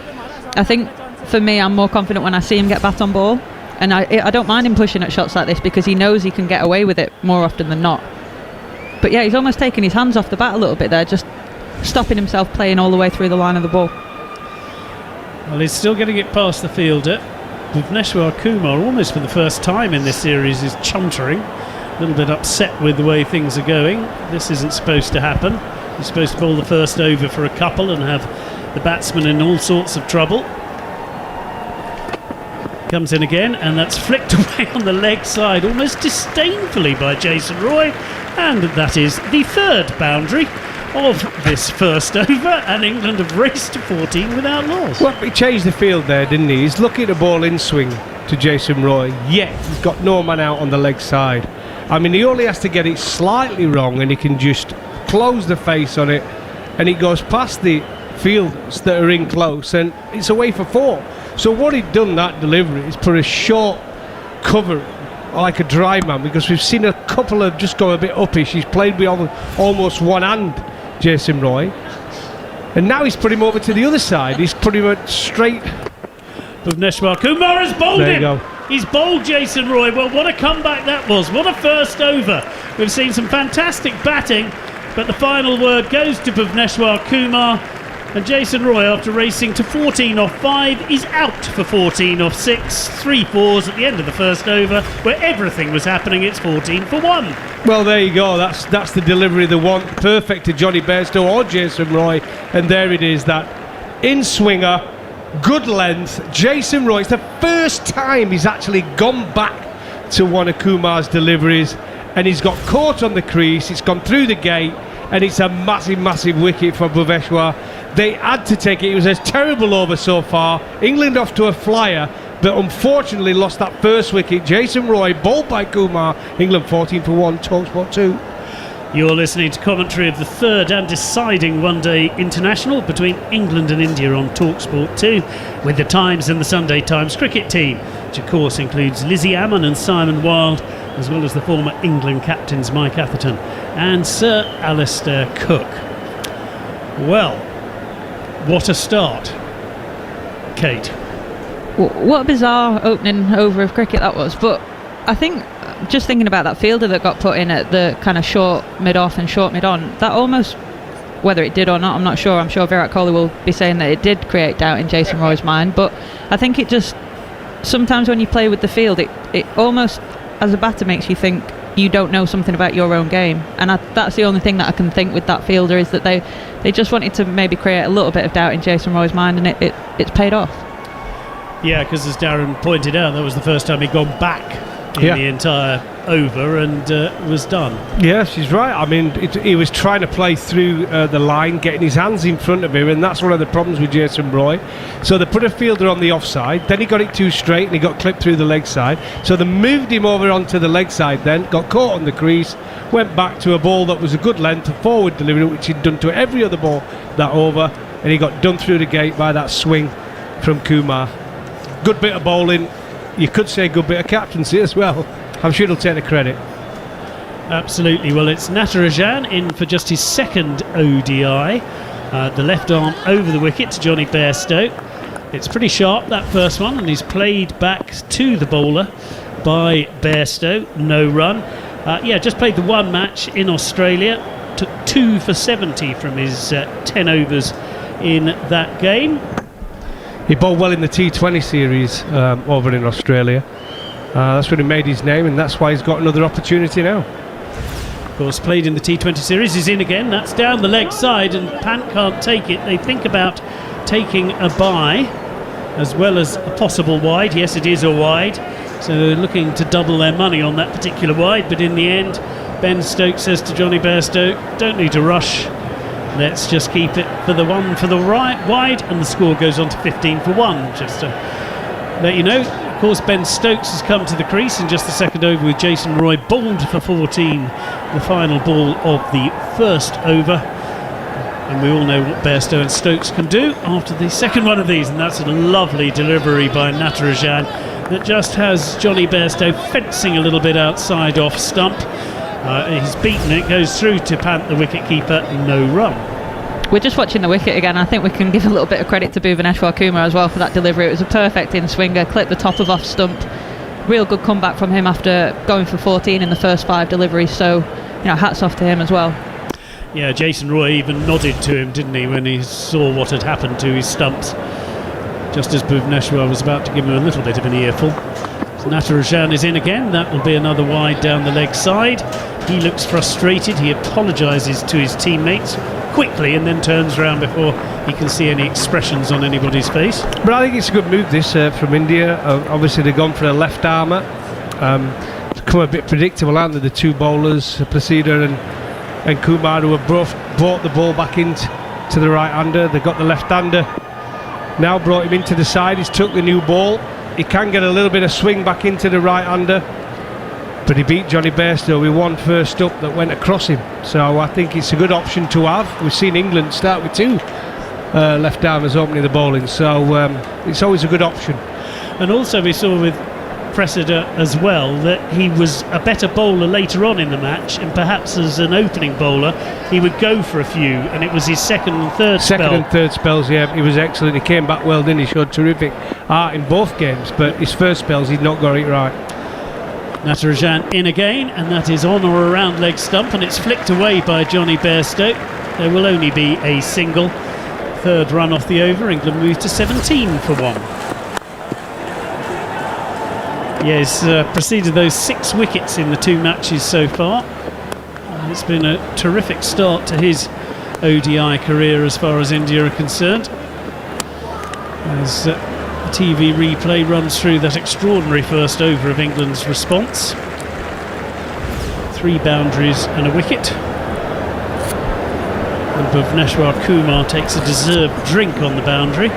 I think for me I'm more confident when I see him get bat on ball, and I don't mind him pushing at shots like this because he knows he can get away with it more often than not. But yeah, he's almost taking his hands off the bat a little bit there, just stopping himself playing all the way through the line of the ball. Well, he's still getting it past the fielder. Bhuvneshwar Kumar, almost for the first time in this series, is chuntering. A little bit upset with the way things are going. This isn't supposed to happen. He's supposed to bowl the first over for a couple and have the batsman in all sorts of trouble. Comes in again, and that's flicked away on the leg side almost disdainfully by Jason Roy, and that is the 3rd boundary of this first over, and England have raced to 14 without loss. Well, he changed the field there, didn't he? He's looking at the ball in swing to Jason Roy, yet he's got no man out on the leg side. I mean, he only has to get it slightly wrong and he can just close the face on it, and it goes past the fielders that are in close and it's away for 4. So what he'd done that delivery is put a short cover like a dry man, because we've seen a couple of just go a bit uppish. He's played with almost one hand, Jason Roy, and now he's put him over to the other side. He's put him straight. Bhuvneshwar Kumar has bowled there you him. go. He's bowled Jason Roy. Well, what a comeback that was. What a first over. We've seen some fantastic batting, but the final word goes to Bhuvneshwar Kumar. And Jason Roy, after racing to 14 off 5, is out for 14 off 6. 3 4s at the end of the first over, where everything was happening. It's 14 for 1. Well, there you go. That's the delivery they want. Perfect to Johnny Bairstow or Jason Roy. And there it is, that in-swinger, good length. Jason Roy, it's the first time he's actually gone back to one of Kumar's deliveries, and he's got caught on the crease. It's gone through the gate, and it's a massive, massive wicket for Bhuvneshwar. They had to take it. It was a terrible over so far. England off to a flyer, but unfortunately lost that first wicket. Jason Roy, bowled by Kumar. England 14 for 1, TalkSport 2. You're listening to commentary of the 3rd and deciding one-day international between England and India on TalkSport 2 with the Times and the Sunday Times cricket team. which of course includes Lizzie Ammon and Simon Wilde, as well as the former England captains Mike Atherton and Sir Alistair Cook. Well, what a start. Kate. What a bizarre opening over of cricket that was. But I think, just thinking about that fielder that got put in at the kind of short mid-off and short mid-on, that almost, whether it did or not, I'm not sure. I'm sure Virat Kohli will be saying that it did create doubt in Jason Roy's mind. But I think it just, sometimes when you play with the field, it almost, as a batter, makes you think you don't know something about your own game. And that's the only thing that I can think with that fielder, is that they just wanted to maybe create a little bit of doubt in Jason Roy's mind, and it's paid off. Yeah, because as Darren pointed out, that was the first time he'd gone back in the entire over and was done. Yes, he's right. I mean, he was trying to play through the line, getting his hands in front of him, and that's one of the problems with Jason Roy. So they put a fielder on the offside, then he got it too straight and he got clipped through the leg side. So they moved him over onto the leg side then, got caught on the crease, went back to a ball that was a good length, a forward delivery, which he'd done to every other ball that over, and he got done through the gate by that swing from Kumar. Good bit of bowling. You could say good bit of captaincy as well. I'm sure he'll take the credit. Absolutely. Well, it's Natarajan in for just his second ODI. The left arm over the wicket to Johnny Bairstow. It's pretty sharp, that first one, and he's played back to the bowler by Bairstow. No run. Just played the one match in Australia. Took 2 for 70 from his 10 overs in that game. He bowled well in the T20 series over in Australia. That's when he made his name, and that's why he's got another opportunity now. Of course, played in the T20 series. He's in again. That's down the leg side, and Pant can't take it. They think about taking a bye as well as a possible wide. Yes, it is a wide. So they're looking to double their money on that particular wide. But in the end, Ben Stokes says to Johnny Bairstow, don't need to rush. Let's just keep it for the one for the right wide, and the score goes on to 15 for 1. Just to let you know, of course, Ben Stokes has come to the crease in just the second over with Jason Roy bowled for 14, the final ball of the first over. And we all know what Bairstow and Stokes can do after the second one of these, and that's a lovely delivery by Natarajan that just has Johnny Bairstow fencing a little bit outside off stump. He's beaten it, goes through to Pant, the wicket-keeper, no run. We're just watching the wicket again. I think we can give a little bit of credit to Bhuvaneshwar Kumar as well for that delivery. It was a perfect in-swinger, clipped the top of off stump. Real good comeback from him after going for 14 in the first 5 deliveries, so hats off to him as well. Yeah, Jason Roy even nodded to him, didn't he, when he saw what had happened to his stumps, just as Bhuvaneshwar was about to give him a little bit of an earful. Natarajan is in again. That will be another wide down the leg side. He looks frustrated. He apologises to his teammates quickly and then turns around before he can see any expressions on anybody's face. But I think it's a good move this from India. Obviously they've gone for a left armour. It's become a bit predictable, aren't they, the two bowlers, Prasida and Kumar, who have both brought the ball back into the right-hander. They've got the left-hander now, brought him into the side. He's took the new ball. He can get a little bit of swing back into the right-hander, but he beat Johnny Bairstow with one first up that went across him. So I think it's a good option to have. We've seen England start with 2 left-armers opening the bowling, so it's always a good option. And also we saw with Prasida as well that he was a better bowler later on in the match, and perhaps as an opening bowler he would go for a few, and it was his second and third spells. Yeah, he was excellent. He came back well, didn't he? Showed terrific art in both games, but his first spells he'd not got it right. Natarajan in again, and that is on or around leg stump, and it's flicked away by Johnny Bairstow. There will only be a single. Third run off the over. England move to 17 for 1. Yes, preceded those 6 wickets in the 2 matches so far. It's been a terrific start to his ODI career as far as India are concerned. As the TV replay runs through that extraordinary first over of England's response. 3 boundaries and a wicket. And Bhuvaneshwar Kumar takes a deserved drink on the boundary.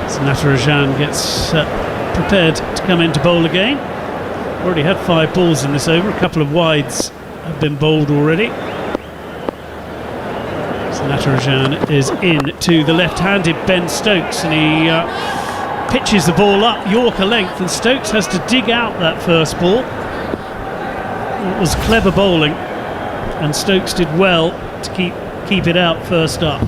So Natarajan gets prepared to come in to bowl again. Already had 5 balls in this over. A couple of wides have been bowled already. So Natarajan is in to the left-handed Ben Stokes, and he pitches the ball up Yorker length, and Stokes has to dig out that first ball. It was clever bowling, and Stokes did well to keep it out first up.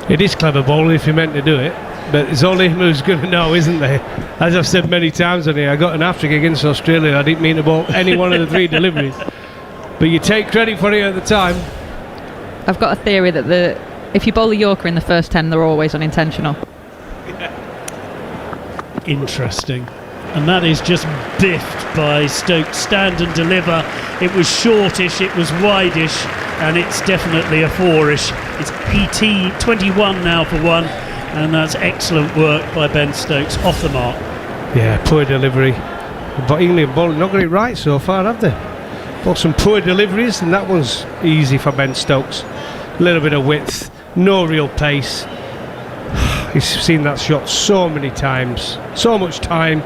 It is clever bowling if you're meant to do it, but it's only him who's going to know, isn't there? As I've said many times on here, I got an hat-trick against Australia. I didn't mean to bowl any one of the 3 deliveries, but you take credit for it at the time. I've got a theory that if you bowl a Yorker in the first 10, they're always unintentional. Interesting. And that is just biffed by Stokes. Stand and deliver. It was shortish, it was wideish, and it's definitely a 4ish. It's PT 21 now for 1, and that's excellent work by Ben Stokes, off the mark. Yeah, poor delivery. But England bowling not got it right so far, have they? Got some poor deliveries, and that one's easy for Ben Stokes. A little bit of width, no real pace. He's seen that shot so many times, so much time,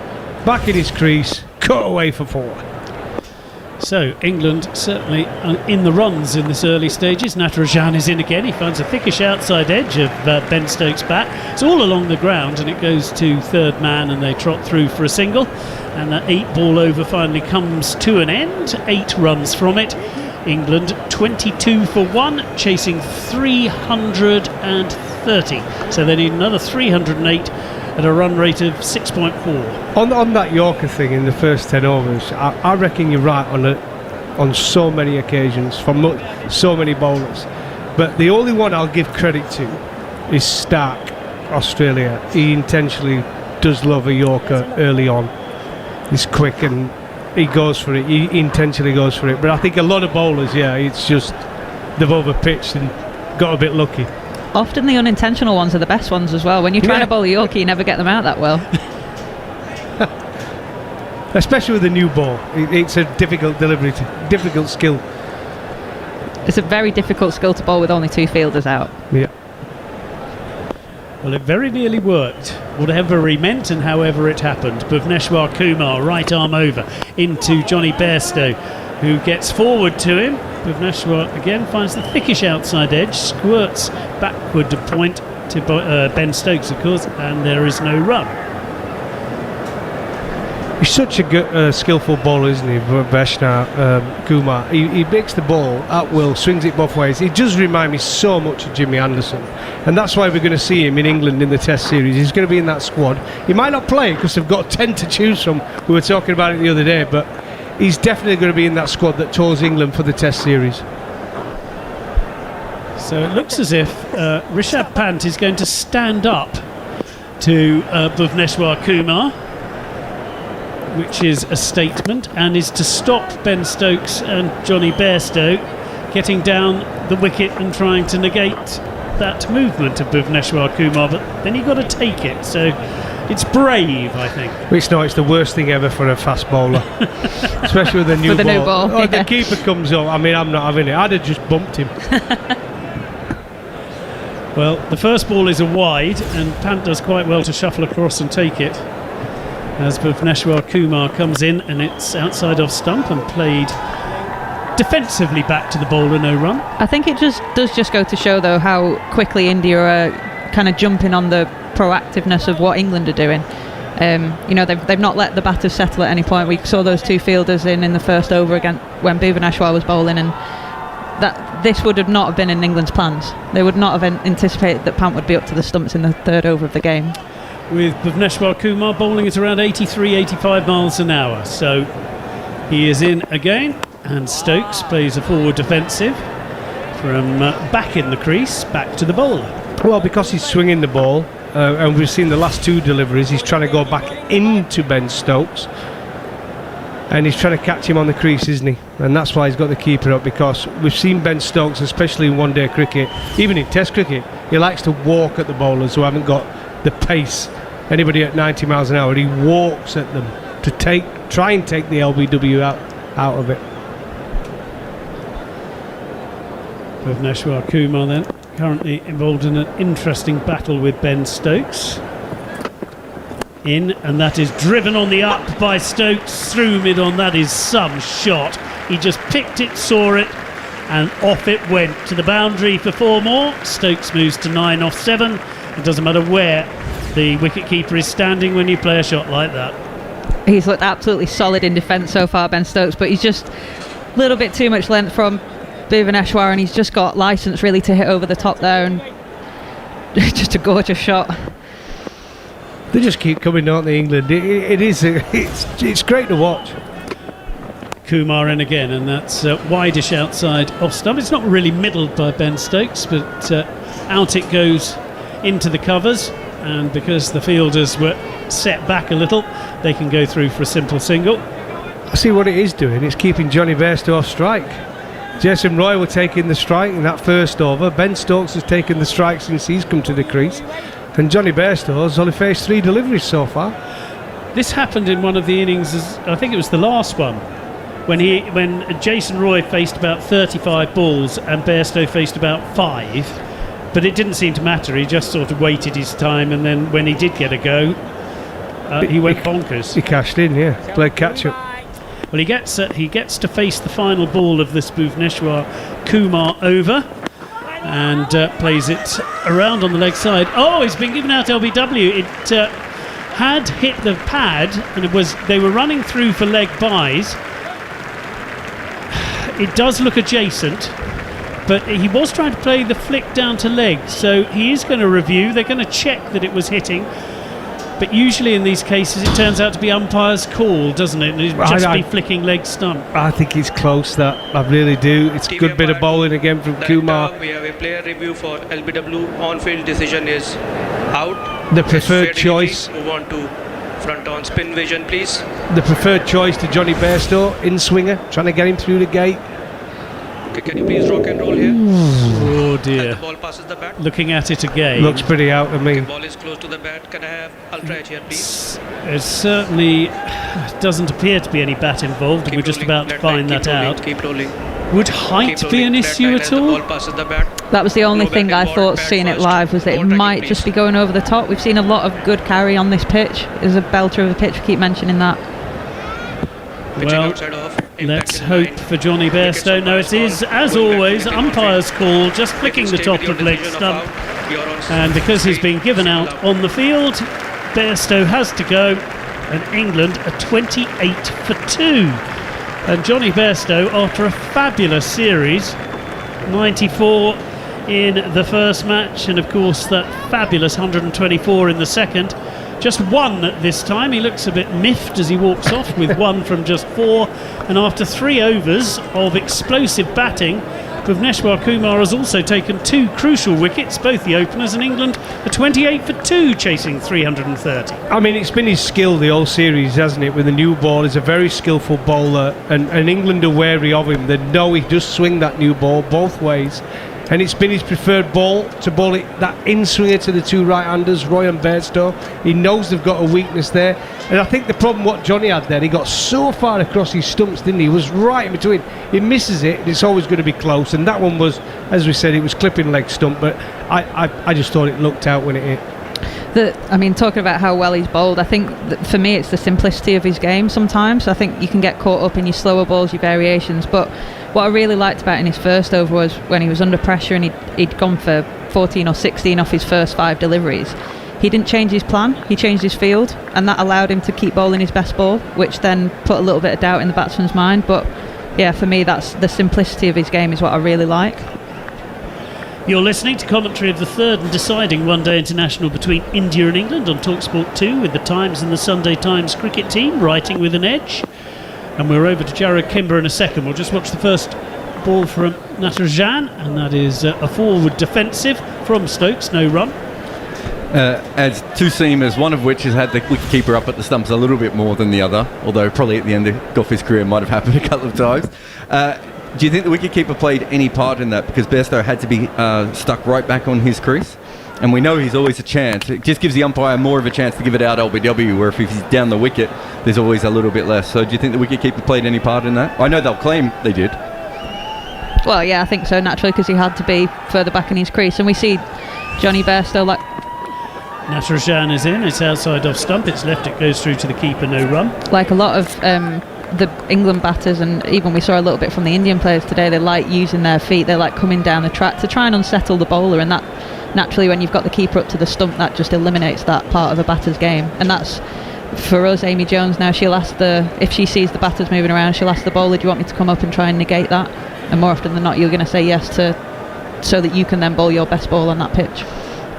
back in his crease, cut away for 4. So England certainly in the runs in this early stages. Natarajan is in again. He finds a thickish outside edge of Ben Stokes' bat. It's all along the ground, and it goes to third man, and they trot through for a single. And that 8 ball over finally comes to an end. 8 runs from it. England 22 for 1, chasing 330. So they need another 308 at a run rate of 6.4. On that Yorker thing in the first 10 overs, I reckon you're right on so many occasions from so many bowlers. But the only one I'll give credit to is Stark, Australia. He intentionally does love a Yorker early on. He's quick and he goes for it. He intentionally goes for it. But I think a lot of bowlers, it's just they've overpitched and got a bit lucky. Often the unintentional ones are the best ones as well. When you're trying to bowl a Yorkie, you never get them out that well. Especially with the new ball. It's a difficult delivery, difficult skill. It's a very difficult skill to bowl with only 2 fielders out. Yeah. Well, it very nearly worked, whatever he meant and however it happened. Bhuvneshwar Kumar, right arm over into Johnny Bairstow, who gets forward to him. Bhuvneshwar again finds the thickish outside edge, squirts backward to point to Ben Stokes, of course, and there is no run. He's such a good, skillful bowler, isn't he, Bhuvneshwar Kumar? He makes the ball at will, swings it both ways. He does remind me so much of Jimmy Anderson, and that's why we're going to see him in England in the Test series. He's going to be in that squad. He might not play because they've got 10 to choose from. We were talking about it the other day, but he's definitely going to be in that squad that tours England for the Test series. So it looks as if Rishabh Pant is going to stand up to Bhuvneshwar Kumar, which is a statement, and is to stop Ben Stokes and Johnny Bairstow getting down the wicket and trying to negate that movement of Bhuvneshwar Kumar, but then you've got to take it, so it's brave, I think. It's the worst thing ever for a fast bowler, especially with a new ball. The keeper comes up, I'm not having it. I'd have just bumped him. Well, the first ball is a wide, and Pant does quite well to shuffle across and take it, as Bhuvneshwar Kumar comes in, and it's outside off stump and played defensively back to the bowler, no run. I think it does go to show, though, how quickly India are kind of jumping on the proactiveness of what England are doing. They've not let the batters settle at any point. We saw those 2 fielders in the first over again when Bhuvneshwar was bowling, and that this would have not have been in England's plans. They would not have anticipated that Pant would be up to the stumps in the 3rd over of the game. With Bhuvneshwar Kumar bowling at around 83-85 miles an hour, so he is in again, and Stokes plays a forward defensive from back in the crease, back to the bowler. Well, because he's swinging the ball, and we've seen the last 2 deliveries, he's trying to go back into Ben Stokes, and he's trying to catch him on the crease, isn't he? And that's why he's got the keeper up, because we've seen Ben Stokes, especially in one-day cricket, even in Test cricket, he likes to walk at the bowlers who haven't got the pace. Anybody at 90 miles an hour, he walks at them to try and take the LBW out of it. Bhuvneshwar Kumar then currently involved in an interesting battle with Ben Stokes. In, and that is driven on the up by Stokes through mid-on. That is some shot. He just picked it, saw it, and off it went to the boundary for 4 more. Stokes moves to 9 off 7. It doesn't matter where the wicketkeeper is standing when you play a shot like that. He's looked absolutely solid in defence so far, Ben Stokes, but he's just a little bit too much length from Bhuvaneshwar, and he's just got licence really to hit over the top there, and just a gorgeous shot. They just keep coming, don't they, England? It's great to watch. Kumar in again, and that's wideish outside off stump. It's not really middled by Ben Stokes, but out it goes into the covers, and because the fielders were set back a little, they can go through for a simple single. I see what it is doing. It's keeping Johnny Bestow off strike. Jason Roy were taking the strike in that first over. Ben Stokes has taken the strike since he's come to the crease, and Johnny Bestow has only faced 3 deliveries so far. This happened in one of the innings, I think it was the last one, when Jason Roy faced about 35 balls and Bestow faced about 5, but it didn't seem to matter. He just sort of waited his time, and then when he did get a go, he went bonkers. He cashed in, yeah, played catch up. Well, he gets to face the final ball of this Bhuvaneshwar Kumar over, and plays it around on the leg side. Oh, it's been given out LBW. It had hit the pad, and they were running through for leg byes. It does look adjacent, but he was trying to play the flick down to leg, so he is going to review. They're going to check that it was hitting, but usually in these cases it turns out to be umpire's call, doesn't it? It'd just be flicking leg stump. I think it's close, that I really do. It's a good bit of bowling again from Kumar. We have a player review for LBW. On-field decision is out. The preferred choice. Move on to front on spin vision, please. The preferred choice to Johnny Bestow, in swinger, trying to get him through the gate. Okay, can you please rock and roll here? Oh dear. And the ball passes the bat. Looking at it again. Looks pretty out to me. The ball is close to the bat. Can I have ultra edge here, please? It certainly doesn't appear to be any bat involved, and we're just about to find that out. Keep rolling. Would height be an issue at all? The ball passes the bat. That was the only thing I thought seeing it live, was that it might just be going over the top. We've seen a lot of good carry on this pitch. There's a belter of a pitch, we keep mentioning that. Well, let's hope for Johnny Bestow. No, it is, as always, umpire's call, just flicking the top of leg stump. And because he's been given out on the field, Bestow has to go, and England are 28 for 2. And Johnny Bestow, after a fabulous series, 94 in the first match, and of course that fabulous 124 in the second, just 1 this time. He looks a bit miffed as he walks off with 1 from just 4, and after 3 overs of explosive batting, Bhuvaneshwar Kumar has also taken 2 crucial wickets, both the openers, and England are 28 for 2, chasing 330. I mean, it's been his skill the whole series, hasn't it? With the new ball, he's a very skillful bowler, and England are wary of him. They know he does swing that new ball both ways, and it's been his preferred ball to bowl it, that in-swinger to the 2 right-handers, Roy and Bestow. He knows they've got a weakness there, and I think the problem what Johnny had there, he got so far across his stumps, didn't he? He was right in between. He misses it, it's always going to be close, and that one was, as we said, it was clipping leg stump, but I just thought it looked out when it hit. I mean, talking about how well he's bowled, I think that for me it's the simplicity of his game sometimes. I think you can get caught up in your slower balls, your variations, but what I really liked about in his first over was when he was under pressure and he'd gone for 14 or 16 off his first 5 deliveries. He didn't change his plan, he changed his field, and that allowed him to keep bowling his best ball, which then put a little bit of doubt in the batsman's mind. But yeah, for me, that's the simplicity of his game is what I really like. You're listening to commentary of the third and deciding one-day international between India and England on TalkSport 2 with the Times and the Sunday Times cricket team writing with an edge. And we're over to Jared Kimber in a second. We'll just watch the first ball from Natarajan, and that is a forward defensive from Stokes, no run. As 2 seamers, one of which has had the wicketkeeper up at the stumps a little bit more than the other, although probably at the end of Goffey's career might have happened a couple of times. Do you think the wicketkeeper played any part in that? Because Bestow had to be stuck right back on his crease, and we know he's always a chance. It just gives the umpire more of a chance to give it out LBW, where if he's down the wicket, there's always a little bit less. So do you think the wicketkeeper played any part in that? I know they'll claim they did. Well, yeah, I think so, naturally, because he had to be further back in his crease, and we see Johnny Bestow like... Natarajan is in, it's outside off stump, it's left, it goes through to the keeper, no run. Like a lot of the England batters, and even we saw a little bit from the Indian players today, they like using their feet, they like coming down the track to try and unsettle the bowler, and that naturally when you've got the keeper up to the stump, that just eliminates that part of a batter's game. And that's, for us, Amy Jones now, she'll ask if she sees the batters moving around, she'll ask the bowler, do you want me to come up and try and negate that? And more often than not, you're going to say yes so that you can then bowl your best ball on that pitch.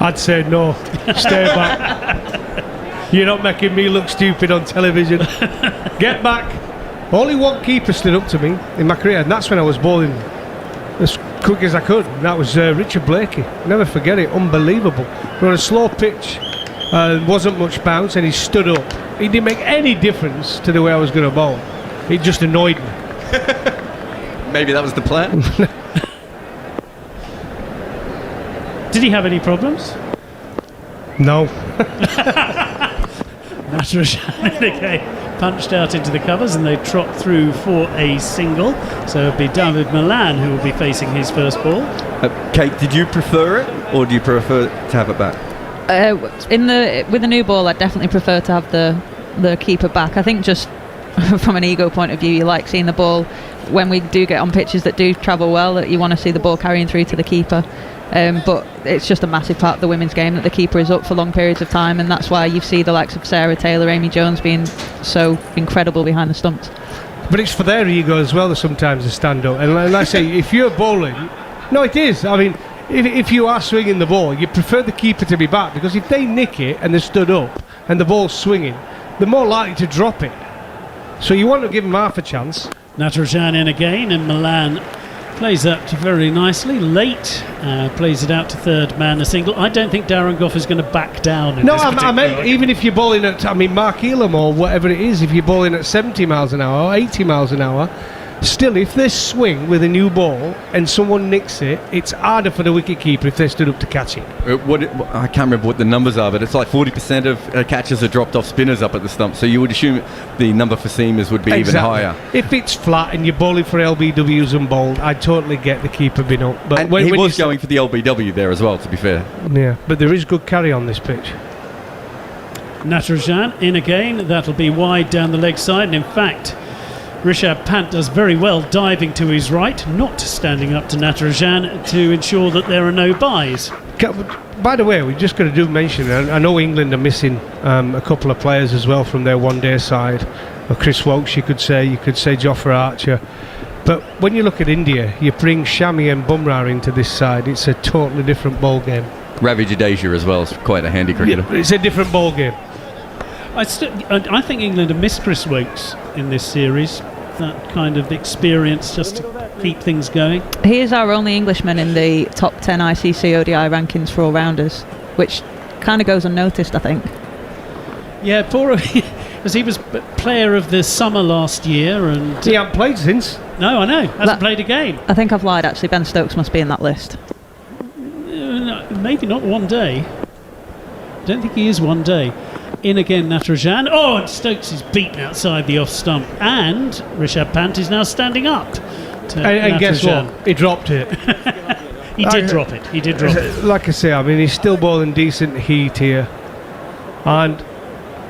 I'd say no. Stay back. You're not making me look stupid on television. Get back. Only one keeper stood up to me in my career, and that's when I was bowling as quick as I could. That was Richard Blakey. Never forget it. Unbelievable. We're on a slow pitch. Wasn't much bounce, and he stood up. It didn't make any difference to the way I was going to bowl. It just annoyed me. Maybe that was the plan. Did he have any problems? No. Natarajan again punched out into the covers, and they trot through for a single. So it'll be David Malan who will be facing his first ball. Kate, did you prefer it, or do you prefer to have it back? With a new ball, I'd definitely prefer to have the keeper back. I think just from an ego point of view, you like seeing the ball when we do get on pitches that do travel well, that you want to see the ball carrying through to the keeper. But it's just a massive part of the women's game that the keeper is up for long periods of time, and that's why you see the likes of Sarah Taylor, Amy Jones being so incredible behind the stumps. But it's for their ego as well that sometimes they stand up. And like I say, if you're bowling, no, it is. I mean, if you are swinging the ball, you prefer the keeper to be back, because if they nick it and they're stood up and the ball's swinging, they're more likely to drop it. So you want to give them half a chance. Natarajan in again, and Milan plays that very nicely. Late plays it out to third man, a single. I don't think Darren Gough is going to back down in this I meant even if you're bowling at, Mark Elam or whatever it is, if you're bowling at 70 miles an hour or 80 miles an hour, still, if they swing with a new ball and someone nicks it, it's harder for the wicketkeeper if they stood up to catch it. I can't remember what the numbers are, but it's like 40% of catches are dropped off spinners up at the stump. So you would assume the number for seamers would be even higher. If it's flat and you're bowling for LBWs and bowled, I totally get the keeper being up. But and when he was going for the LBW there as well, to be fair. Yeah, but there is good carry on this pitch. Natarajan in again. That'll be wide down the leg side, and in fact, Rishabh Pant does very well diving to his right, not standing up to Natarajan to ensure that there are no byes. By the way, we're just going to do mention, I know England are missing a couple of players as well from their one-day side. Chris Wokes, you could say Jofra Archer. But when you look at India, you bring Shami and Bumrah into this side, it's a totally different ball game. Ravi Jadeja as well is quite a handy cricketer. Yeah, it's a different ball game. I think England have missed Chris Wokes in this series. That kind of experience just to keep things going. He is our only Englishman in the top 10 ICC ODI rankings for all-rounders, which kind of goes unnoticed, I think. Yeah, poor, because he was player of the summer last year, and he hasn't played since. No, I know, hasn't played a game. I think I've lied, actually. Ben Stokes must be in that list. Maybe not one day. I don't think he is one day. In again, Natarajan. Oh, and Stokes is beaten outside the off stump, and Rishabh Pant is now standing up. And guess what? He dropped it. He did drop it. Like I say, I mean, he's still bowling decent heat here, and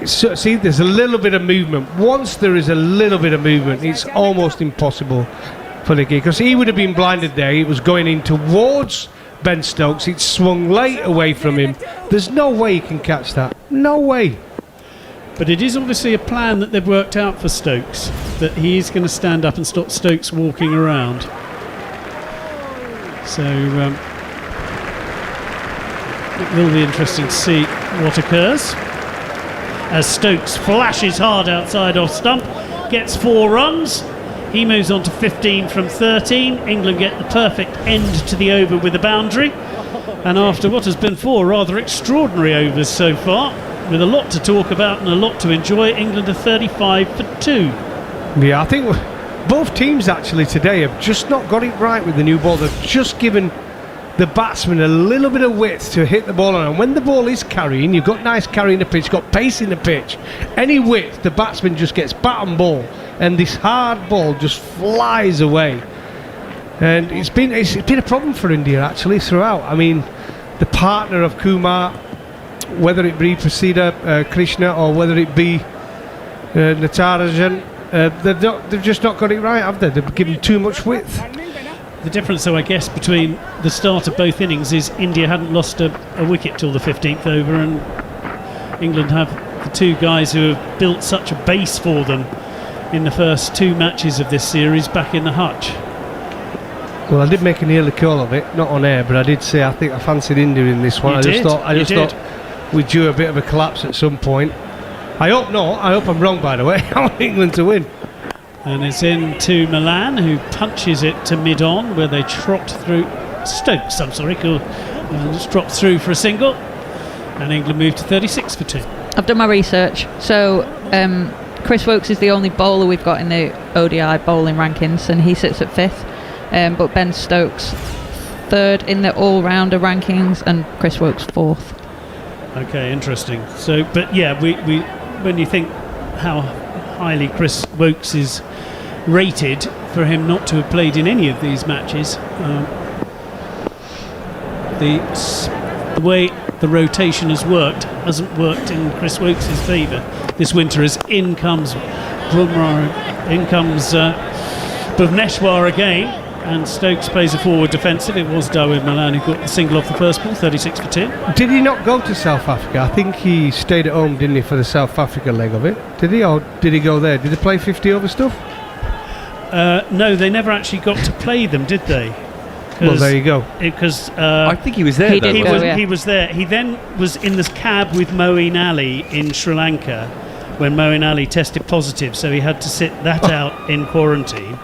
see, there's a little bit of movement. Once there is a little bit of movement, it's almost impossible for the kick, because he would have been blinded there. He was going in towards Ben Stokes. It swung late away from him. There's no way he can catch that. No way. But it is obviously a plan that they've worked out for Stokes, that he is going to stand up and stop Stokes walking around. So it will be interesting to see what occurs as Stokes flashes hard outside off stump, gets 4 runs. He moves on to 15 from 13. England get the perfect end to the over with a boundary. And after what has been 4 rather extraordinary overs so far, with a lot to talk about and a lot to enjoy, England are 35 for 2. Yeah, I think both teams actually today have just not got it right with the new ball. They've just given the batsman a little bit of width to hit the ball on. And when the ball is carrying, you've got nice carry in the pitch, got pace in the pitch. Any width, the batsman just gets bat and ball, and this hard ball just flies away. And it's been a problem for India actually throughout. I mean, the partner of Kumar, whether it be Prasida Krishna or whether it be Natarajan, they've just not got it right, have they? They've given too much width. The difference, though, I guess, between the start of both innings is India hadn't lost a wicket till the 15th over, and England have the two guys who have built such a base for them in the first two matches of this series back in the hutch. Well, I did make an early call of it, not on air, but I did say I think I fancied India in this one. I just thought we'd do a bit of a collapse at some point. I hope not. I hope I'm wrong, by the way. I want England to win. And it's in to Milan, who punches it to mid-on, where they trot through. Stokes, I'm sorry, cool. Just dropped through for a single. And England moved to 36 for 2. I've done my research. So Chris Woakes is the only bowler we've got in the ODI bowling rankings, and he sits at 5th. But Ben Stokes 3rd in the all-rounder rankings, and Chris Woakes 4th. Okay, interesting. So, but yeah, we when you think how highly Chris Woakes is rated, for him not to have played in any of these matches, the way the rotation has worked hasn't worked in Chris Woakes' favour this winter, as in comes Bumrah, in comes Bhuvneshwar again, and Stokes plays a forward defensive. It was Darwin Milan who got the single off the first ball, 36 for 2. Did he not go to South Africa? I think he stayed at home, didn't he, for the South Africa leg of it? Did he, or did he go there? Did they play 50 over stuff? No, they never actually got to play them, did they? Well, there you go. Because I think he was there. He was there. He then was in this cab with Moeen Ali in Sri Lanka when Moeen Ali tested positive, so he had to sit that out in quarantine.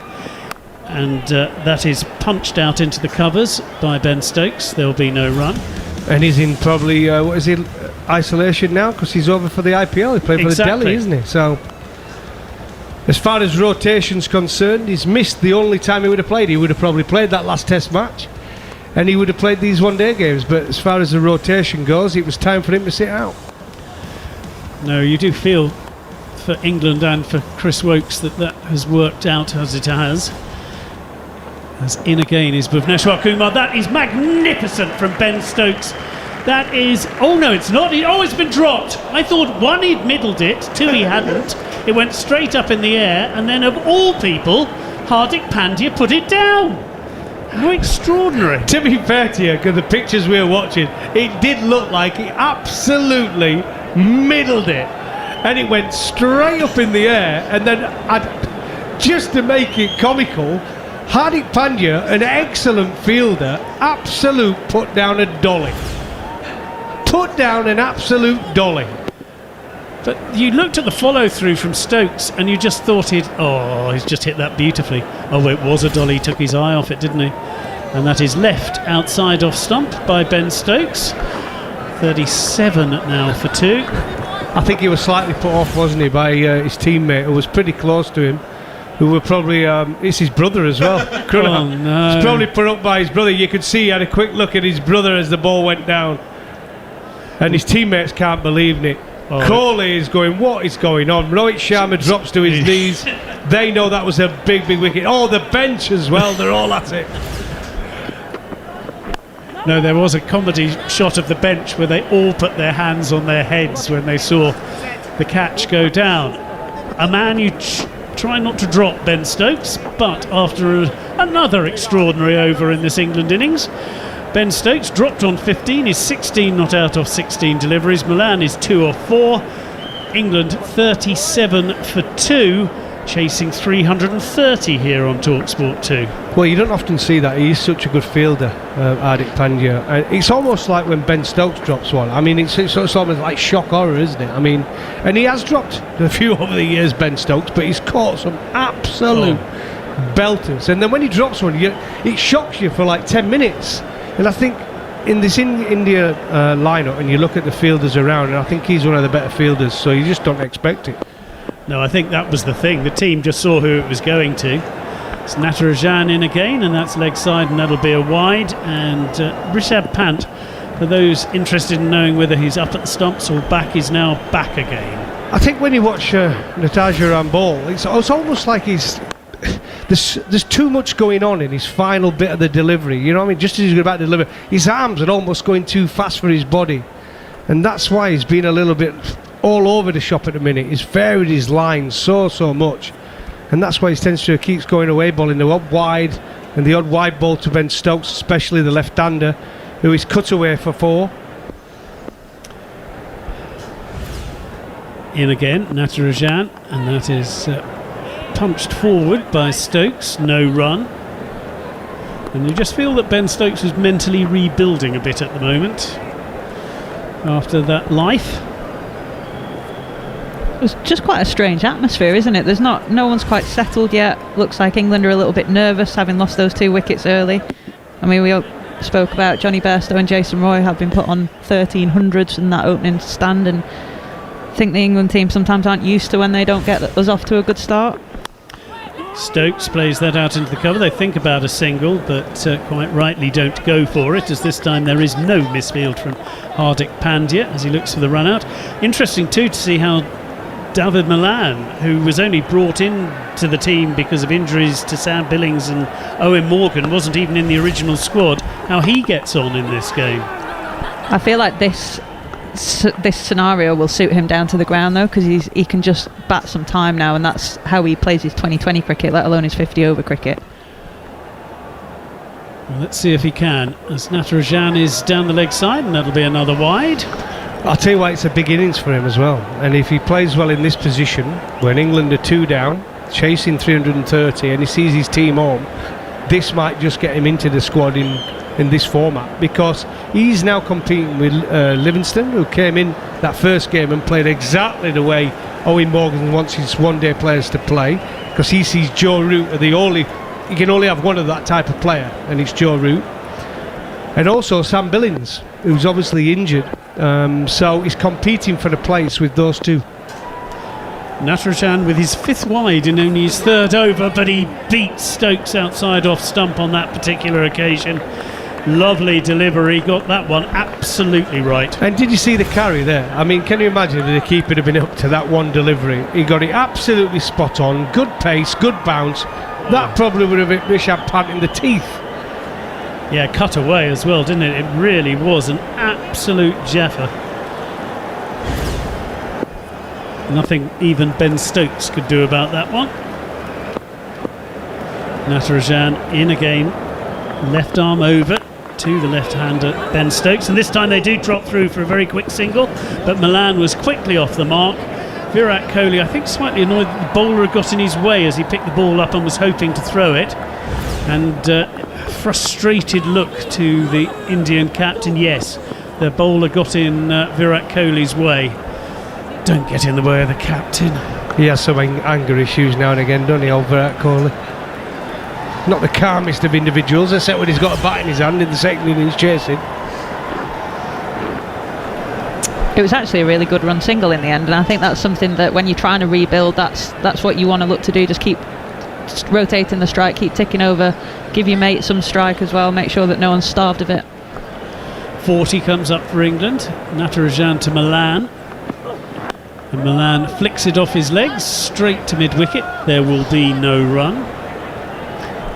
And that is punched out into the covers by Ben Stokes. There will be no run. And he's in probably, isolation now, because he's over for the IPL. He played for the Delhi, isn't he? So, as far as rotation's concerned, he's missed the only time he would have played. He would have probably played that last test match, and he would have played these one-day games. But as far as the rotation goes, it was time for him to sit out. No, you do feel for England and for Chris Woakes that has worked out as it has. As in again is Bhuvneshwar Kumar. That is magnificent from Ben Stokes. That is... Oh, no, it's not. It's been dropped. I thought, 1, he'd middled it, 2, he hadn't. It went straight up in the air, and then, of all people, Hardik Pandya put it down. How extraordinary. To be fair to you, because the pictures we were watching, it did look like he absolutely middled it. And it went straight up in the air, and then, just to make it comical, Hardik Pandya, an excellent fielder, put down a dolly. Put down an absolute dolly. But you looked at the follow-through from Stokes and you just thought he's just hit that beautifully. Oh, it was a dolly. He took his eye off it, didn't he? And that is left outside off stump by Ben Stokes. 37 now for 2. I think he was slightly put off, wasn't he, by his teammate, who was pretty close to him. Who were probably, it's his brother as well. Oh, no. He's probably put up by his brother. You could see he had a quick look at his brother as the ball went down. And his teammates can't believe it. Oh. Kohli is going, what is going on? Rohit Sharma drops to his knees. They know that was a big, big wicket. Oh, the bench as well, they're all at it. No, there was a comedy shot of the bench where they all put their hands on their heads when they saw the catch go down. A man you try not to drop, Ben Stokes, but after another extraordinary over in this England innings, Ben Stokes dropped on 15, is 16 not out of 16 deliveries. Milan is 2 of 4. England 37 for 2, chasing 330 here on TalkSport 2. Well, you don't often see that. He's such a good fielder, Hardik Pandya. It's almost like when Ben Stokes drops one. I mean, it's almost like shock horror, isn't it? I mean, and he has dropped a few over the years, Ben Stokes, but he's caught some absolute belters. And then when he drops one, it shocks you for like 10 minutes. And I think in this India lineup, and you look at the fielders around, and I think he's one of the better fielders, so you just don't expect it. No, I think that was the thing. The team just saw who it was going to. It's Natarajan in again, and that's leg side, and that'll be a wide. And Rishabh Pant, for those interested in knowing whether he's up at the stumps or back, is now back again. I think when you watch Natarajan bowl, it's almost like there's too much going on in his final bit of the delivery. You know what I mean? Just as he's about to deliver, his arms are almost going too fast for his body, and that's why he's been a little bit all over the shop at the minute. He's varied his lines so much, and that's why he tends to keeps going away, bowling the up wide, and the odd wide ball to Ben Stokes, especially the left-hander, who is cut away for 4. In again, Natarajan, and that is punched forward by Stokes, no run. And you just feel that Ben Stokes was mentally rebuilding a bit at the moment after that life. It's just quite a strange atmosphere, isn't it? No one's quite settled yet. Looks like England are a little bit nervous, having lost those 2 wickets early. I mean, we all spoke about Johnny Bestow and Jason Roy have been put on 1300s in that opening stand, and I think the England team sometimes aren't used to when they don't get us off to a good start. Stokes plays that out into the cover. They think about a single, but quite rightly don't go for it, as this time there is no misfield from Hardik Pandya as he looks for the run out. Interesting too to see how David Malan, who was only brought in to the team because of injuries to Sam Billings and Owen Morgan, wasn't even in the original squad, how he gets on in this game. I feel like this scenario will suit him down to the ground though, because he can just bat some time now, and that's how he plays his 2020 cricket, let alone his 50 over cricket. Well, let's see if he can, as Natarajan is down the leg side, and that'll be another wide. I'll tell you why, it's a big innings for him as well, and if he plays well in this position when England are 2 down chasing 330 and he sees his team home, this might just get him into the squad in this format, because he's now competing with Livingston, who came in that first game and played exactly the way Owen Morgan wants his one-day players to play, because he sees Joe Root are you can only have one of that type of player, and it's Joe Root. And also Sam Billings, who's obviously injured, so he's competing for the place with those 2. Natarajan with his 5th wide in only his 3rd over, but he beats Stokes outside off stump on that particular occasion. Lovely delivery, got that one absolutely right. And did you see the carry there? I mean, can you imagine that the keeper had been up to that one delivery? He got it absolutely spot on, good pace, good bounce. That probably would have hit Rishabh Pant in the teeth. Yeah, cut away as well, didn't it? It really was an absolute jaffer. Nothing even Ben Stokes could do about that one. Natarajan in again, left arm over to the left-hander Ben Stokes, and this time they do drop through for a very quick single, but Malan was quickly off the mark. Virat Kohli, I think, slightly annoyed that the bowler had got in his way as he picked the ball up and was hoping to throw it, and frustrated look to the Indian captain. Yes, the bowler got in Virat Kohli's way. Don't get in the way of the captain. He has some anger issues now and again, doesn't he, old Virat Kohli? Not the calmest of individuals, except when he's got a bat in his hand in the second innings chasing. It was actually a really good run single in the end, and I think that's something that when you're trying to rebuild, that's what you want to look to do. Just keep rotating the strike, keep ticking over, give your mate some strike as well, make sure that no one's starved of it. 40 comes up for England. Natarajan to Malan, and Malan flicks it off his legs straight to mid-wicket. There will be no run.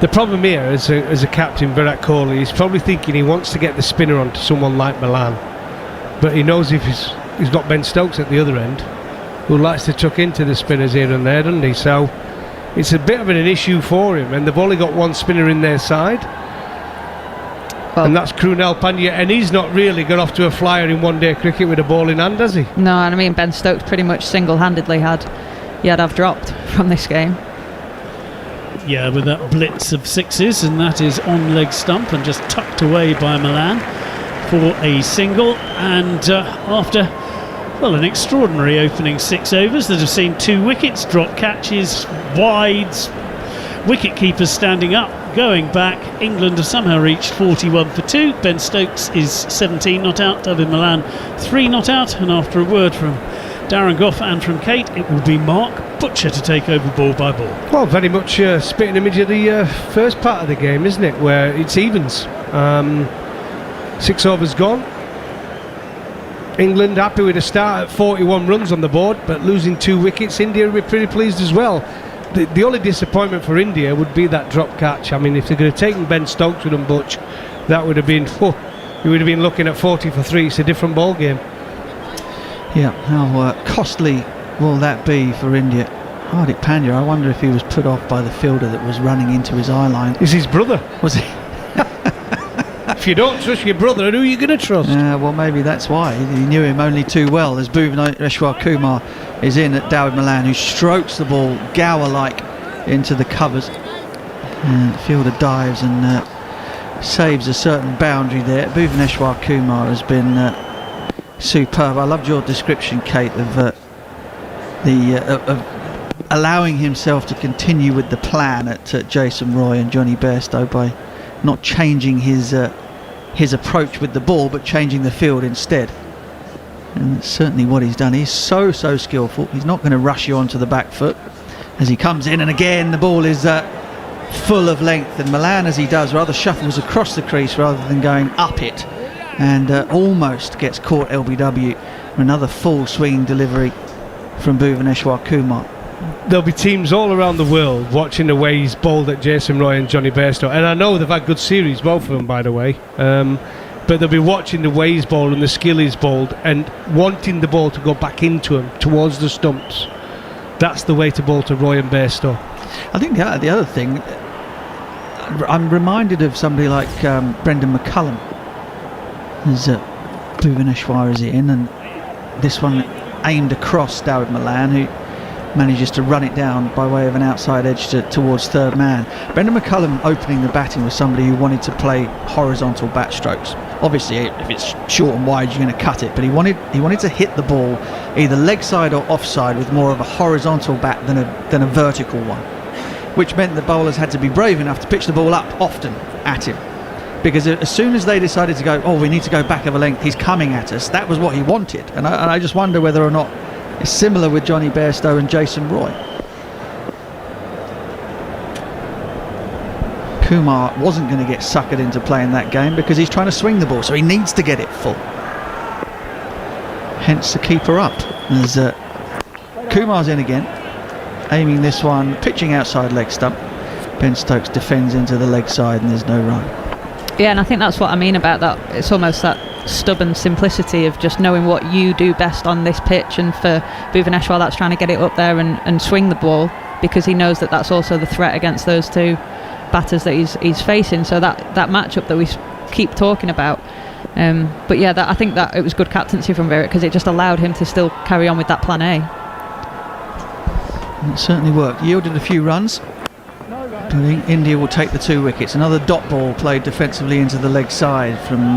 The problem here as a captain, Virat Kohli, he's probably thinking he wants to get the spinner onto someone like Malan, but he knows if he's got Ben Stokes at the other end, who likes to tuck into the spinners here and there, doesn't he? So it's a bit of an issue for him, and they've only got one spinner in their side, and that's Krunal Pandya, and he's not really got off to a flyer in one-day cricket with a ball in hand, has he? No, and I mean Ben Stokes pretty much single-handedly had have dropped from this game. Yeah, with that blitz of sixes, and that is on leg stump and just tucked away by Malan for a single. And after, well, an extraordinary opening 6 overs that have seen 2 wickets, drop catches, wides, wicket keepers standing up, going back, England have somehow reached 41 for 2. Ben Stokes is 17 not out, David Malan 3 not out, and after a word from Darren Gough and from Kate, it will be Mark Butcher to take over ball by ball. Well, very much spitting image of the first part of the game, isn't it, where it's evens. 6 overs gone. England happy with a start at 41 runs on the board, but losing 2 wickets. India will be pretty pleased as well. The only disappointment for India would be that drop catch. I mean, if they could have taken Ben Stokes with them, Butch, that would have been, you would have been looking at 40 for 3. It's a different ball game. Yeah, how costly will that be for India? Hardik Pandya, I wonder if he was put off by the fielder that was running into his eye line. Is his brother? Was he? If you don't trust your brother, who are you going to trust? Well, maybe that's why. He knew him only too well, as Bhuvaneshwar Kumar is in at Dawid Malan, who strokes the ball Gower-like into the covers. And the fielder dives and saves a certain boundary there. Bhuvaneshwar Kumar has been superb. I loved your description, Kate, of allowing himself to continue with the plan at Jason Roy and Johnny Bairstow by not changing his approach with the ball, but changing the field instead. And that's certainly what he's done. He's so skillful. He's not going to rush you onto the back foot as he comes in, and again the ball is full of length, and Malan, as he does, rather shuffles across the crease rather than going up it, and almost gets caught LBW. Another full swinging delivery from Bhuvaneshwar Kumar. There'll be teams all around the world watching the way he's bowled at Jason Roy and Johnny Bairstow, and I know they've had good series, both of them, by the way, but they'll be watching the way he's bowled and the skill he's bowled and wanting the ball to go back into him towards the stumps. That's the way to bowl to Roy and Bairstow. I think the other thing, I'm reminded of somebody like Brendan McCullum, as Bhuvaneshwar is in, and this one aimed across Dawid Malan, who manages to run it down by way of an outside edge towards third man. Brendan McCullum opening the batting was somebody who wanted to play horizontal bat strokes. Obviously, if it's short and wide, you're going to cut it, but he wanted to hit the ball either leg side or offside with more of a horizontal bat than a vertical one, which meant the bowlers had to be brave enough to pitch the ball up often at him, because as soon as they decided to go, we need to go back of a length, he's coming at us, that was what he wanted. And I just wonder whether or not it's similar with Johnny Bairstow and Jason Roy. Kumar wasn't going to get suckered into playing that game because he's trying to swing the ball, so he needs to get it full. Hence the keeper up as Kumar's in again, aiming this one, pitching outside leg stump. Ben Stokes defends into the leg side and there's no run. Yeah, and I think that's what I mean about that. It's almost that stubborn simplicity of just knowing what you do best on this pitch, and for Bhuvaneshwar that's trying to get it up there and swing the ball, because he knows that that's also the threat against those two batters that he's facing. So that matchup that we keep talking about, but yeah, I think that it was good captaincy from Virat, because it just allowed him to still carry on with that plan A. And it certainly worked. Yielded a few runs. I think India will take the 2 wickets. Another dot ball played defensively into the leg side from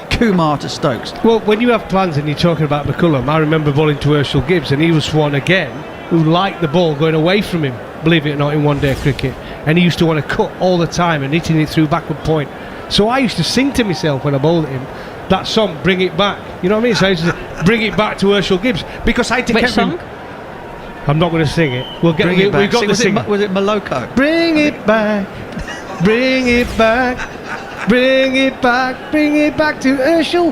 Kumar to Stokes. Well, when you have plans and you're talking about McCullum, I remember bowling to Herschel Gibbs, and he was one again who liked the ball going away from him, believe it or not, in one-day cricket, and he used to want to cut all the time and hitting it through backward point. So I used to sing to myself when I bowled at him that song, Bring It Back, you know what I mean? So I used to bring it back to Herschel Gibbs, because I had to Which song? I'm not going to sing it. We've got the singer. Was it Moloko? Bring it back, bring it back, bring it back, bring it back to Herschel.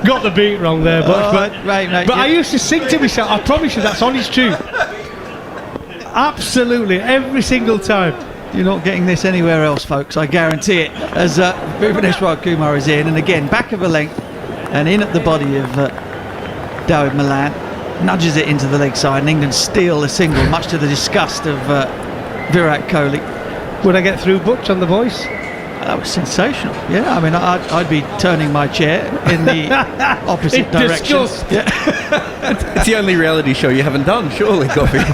Got the beat wrong there, but I used to sing to myself. I promise you, that's honest truth. Absolutely, every single time. You're not getting this anywhere else, folks, I guarantee it. As Bhuvaneshwar Kumar is in, and again back of a length and in at the body of Dawid Malan, nudges it into the leg side, and England steal a single, much to the disgust of Virat Kohli. Would I get through Butch on the voice? That was sensational. Yeah, I mean, I'd be turning my chair in the opposite direction. Yeah. It's the only reality show you haven't done, surely, Coffee.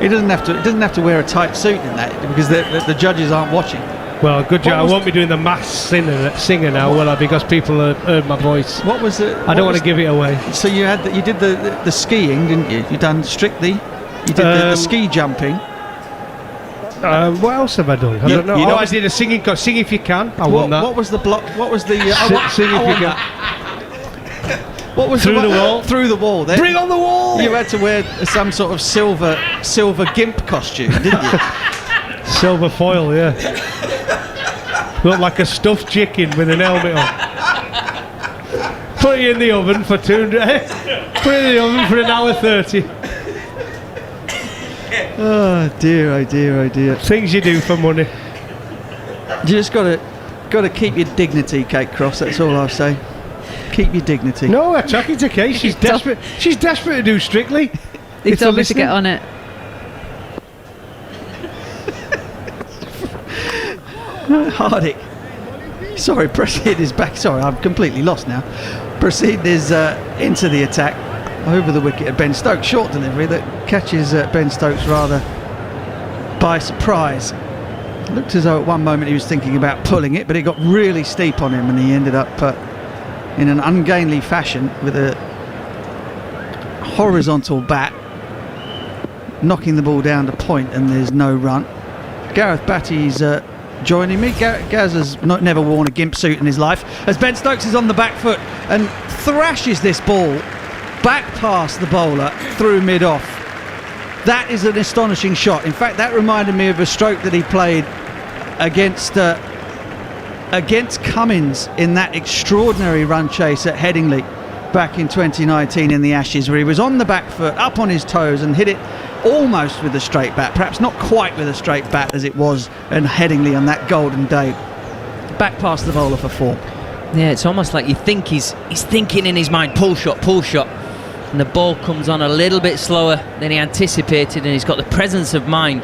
It doesn't have to wear a tight suit in that, because the judges aren't watching. Well, good job. I won't be doing the mass singer now, will I? Because people have heard my voice. What was it? I don't want to give it away. So you did the skiing, didn't you? You done strictly. You did the ski jumping. What else have I done? I don't know. I did a singing. Sing If You Can. I won that. What was the block? What was the? Sing If You Can. What was through the wall? Through the wall. There. Bring on the wall! You had to wear some sort of silver gimp costume, didn't you? Silver foil, yeah. Looked like a stuffed chicken with an helmet on. Put it in the oven for 200. Put it in the oven for 1:30. Oh dear, oh dear, oh dear. Things you do for money. You just got to keep your dignity, Kate Cross. That's all I'll say. Keep your dignity. No, attacking to Kate. She's desperate. She's desperate to do Strictly. He told me to get on it. Hardick. Sorry, Prasid is back. Sorry, I'm completely lost now. Prasid is into the attack over the wicket at Ben Stokes. Short delivery that catches Ben Stokes rather by surprise. It looked as though at one moment he was thinking about pulling it, but it got really steep on him and he ended up in an ungainly fashion with a horizontal bat, knocking the ball down to point, and there's no run. Gareth Batty's joining me. Gaz has never worn a gimp suit in his life, as Ben Stokes is on the back foot and thrashes this ball back past the bowler through mid-off. That is an astonishing shot. In fact, that reminded me of a stroke that he played against Cummins in that extraordinary run chase at Headingley back in 2019 in the Ashes, where he was on the back foot, up on his toes, and hit it almost with a straight bat, perhaps not quite with a straight bat as it was in Headingley on that golden day. Back past the bowler for 4. Yeah, it's almost like you think he's thinking in his mind, pull shot, and the ball comes on a little bit slower than he anticipated, and he's got the presence of mind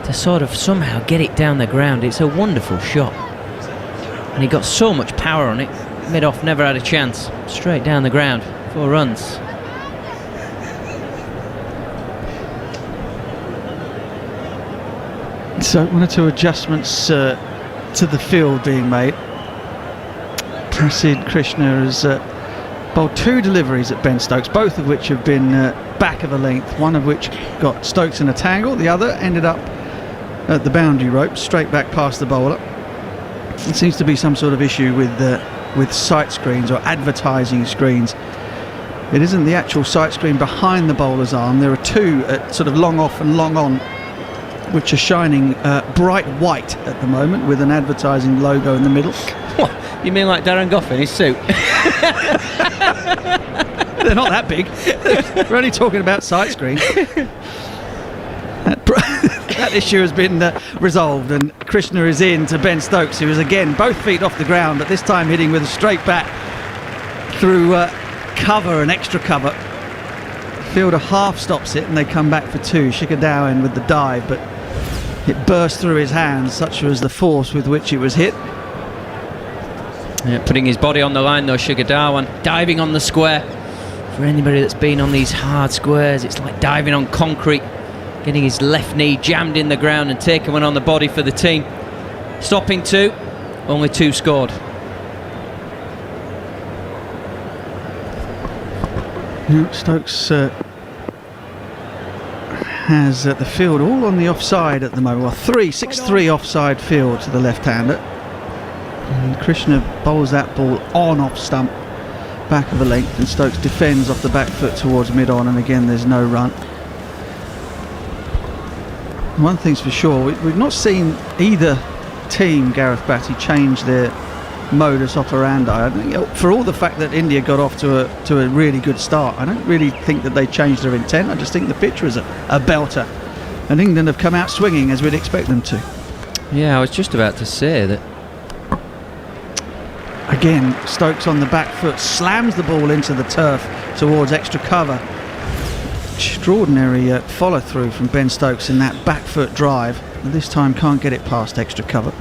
to sort of somehow get it down the ground. It's a wonderful shot, and he got so much power on it. Mid-off never had a chance. Straight down the ground, 4 runs. So 1 or 2 adjustments to the field being made. Prasid Krishna has bowled 2 deliveries at Ben Stokes, both of which have been back of a length, one of which got Stokes in a tangle, the other ended up at the boundary rope, straight back past the bowler. It seems to be some sort of issue with sight screens or advertising screens. It isn't the actual sight screen behind the bowler's arm. There are 2 at sort of long off and long on, which are shining bright white at the moment with an advertising logo in the middle. What? You mean like Darren Gough in his suit? They're not that big. We're only talking about sight screens. That issue has been resolved, and Krishna is in to Ben Stokes, who is again both feet off the ground, but this time hitting with a straight bat through cover and extra cover. Fielder half stops it and they come back for 2. Shikhar Dhawan with the dive, but it burst through his hands, such was the force with which it was hit. Yeah, putting his body on the line though, Shikhar Dhawan, diving on the square. For anybody that's been on these hard squares, it's like diving on concrete, getting his left knee jammed in the ground and taking one on the body for the team. Stopping 2, only 2 scored. Stokes has the field all on the offside at the moment. Well, 6-3 offside field to the left-hander. And Krishna bowls that ball on off stump, back of the length, and Stokes defends off the back foot towards mid-on, and again there's no run. One thing's for sure, we've not seen either team, Gareth Batty, change their modus operandi. I think, for all the fact that India got off to a really good start, I don't really think that they changed their intent. I just think the pitch was a belter, and England have come out swinging as we'd expect them to. Yeah, I was just about to say that. Again, Stokes on the back foot slams the ball into the turf towards extra cover. Extraordinary follow through from Ben Stokes in that back foot drive, and this time can't get it past extra cover.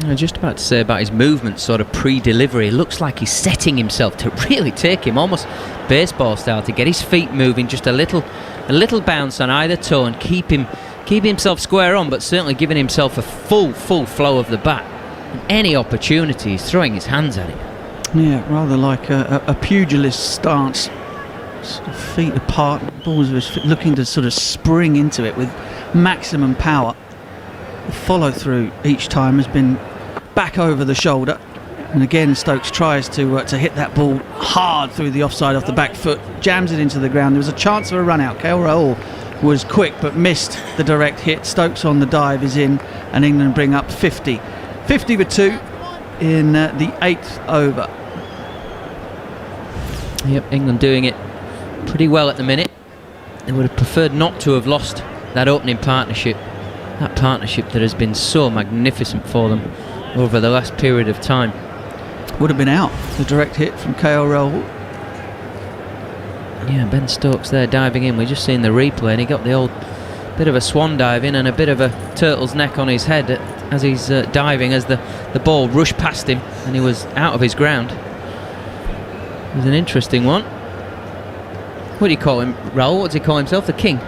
I was just about to say about his movement, sort of pre-delivery. It looks like he's setting himself to really take him, almost baseball style, to get his feet moving, just a little bounce on either toe and keep himself square on, but certainly giving himself a full flow of the bat. And any opportunity, he's throwing his hands at it. Yeah, rather like a pugilist stance, sort of feet apart, balls of his feet, looking to sort of spring into it with maximum power. The follow through each time has been back over the shoulder, and again Stokes tries to hit that ball hard through the offside off the back foot, jams it into the ground. There was a chance of a run out. KL Rahul was quick but missed the direct hit. Stokes on the dive is in, and England bring up 50 with 2 in the 8th over. Yep, England doing it pretty well at the minute. They would have preferred not to have lost that opening partnership. That partnership that has been so magnificent for them over the last period of time. would have been out. The direct hit from KL Rahul. Yeah, Ben Stokes there diving in. We're just seeing the replay, and he got the old bit of a swan dive in and a bit of a turtle's neck on his head as he's diving, as the ball rushed past him and he was out of his ground. It was an interesting one. What do you call him, Rahul? What does he call himself? The King?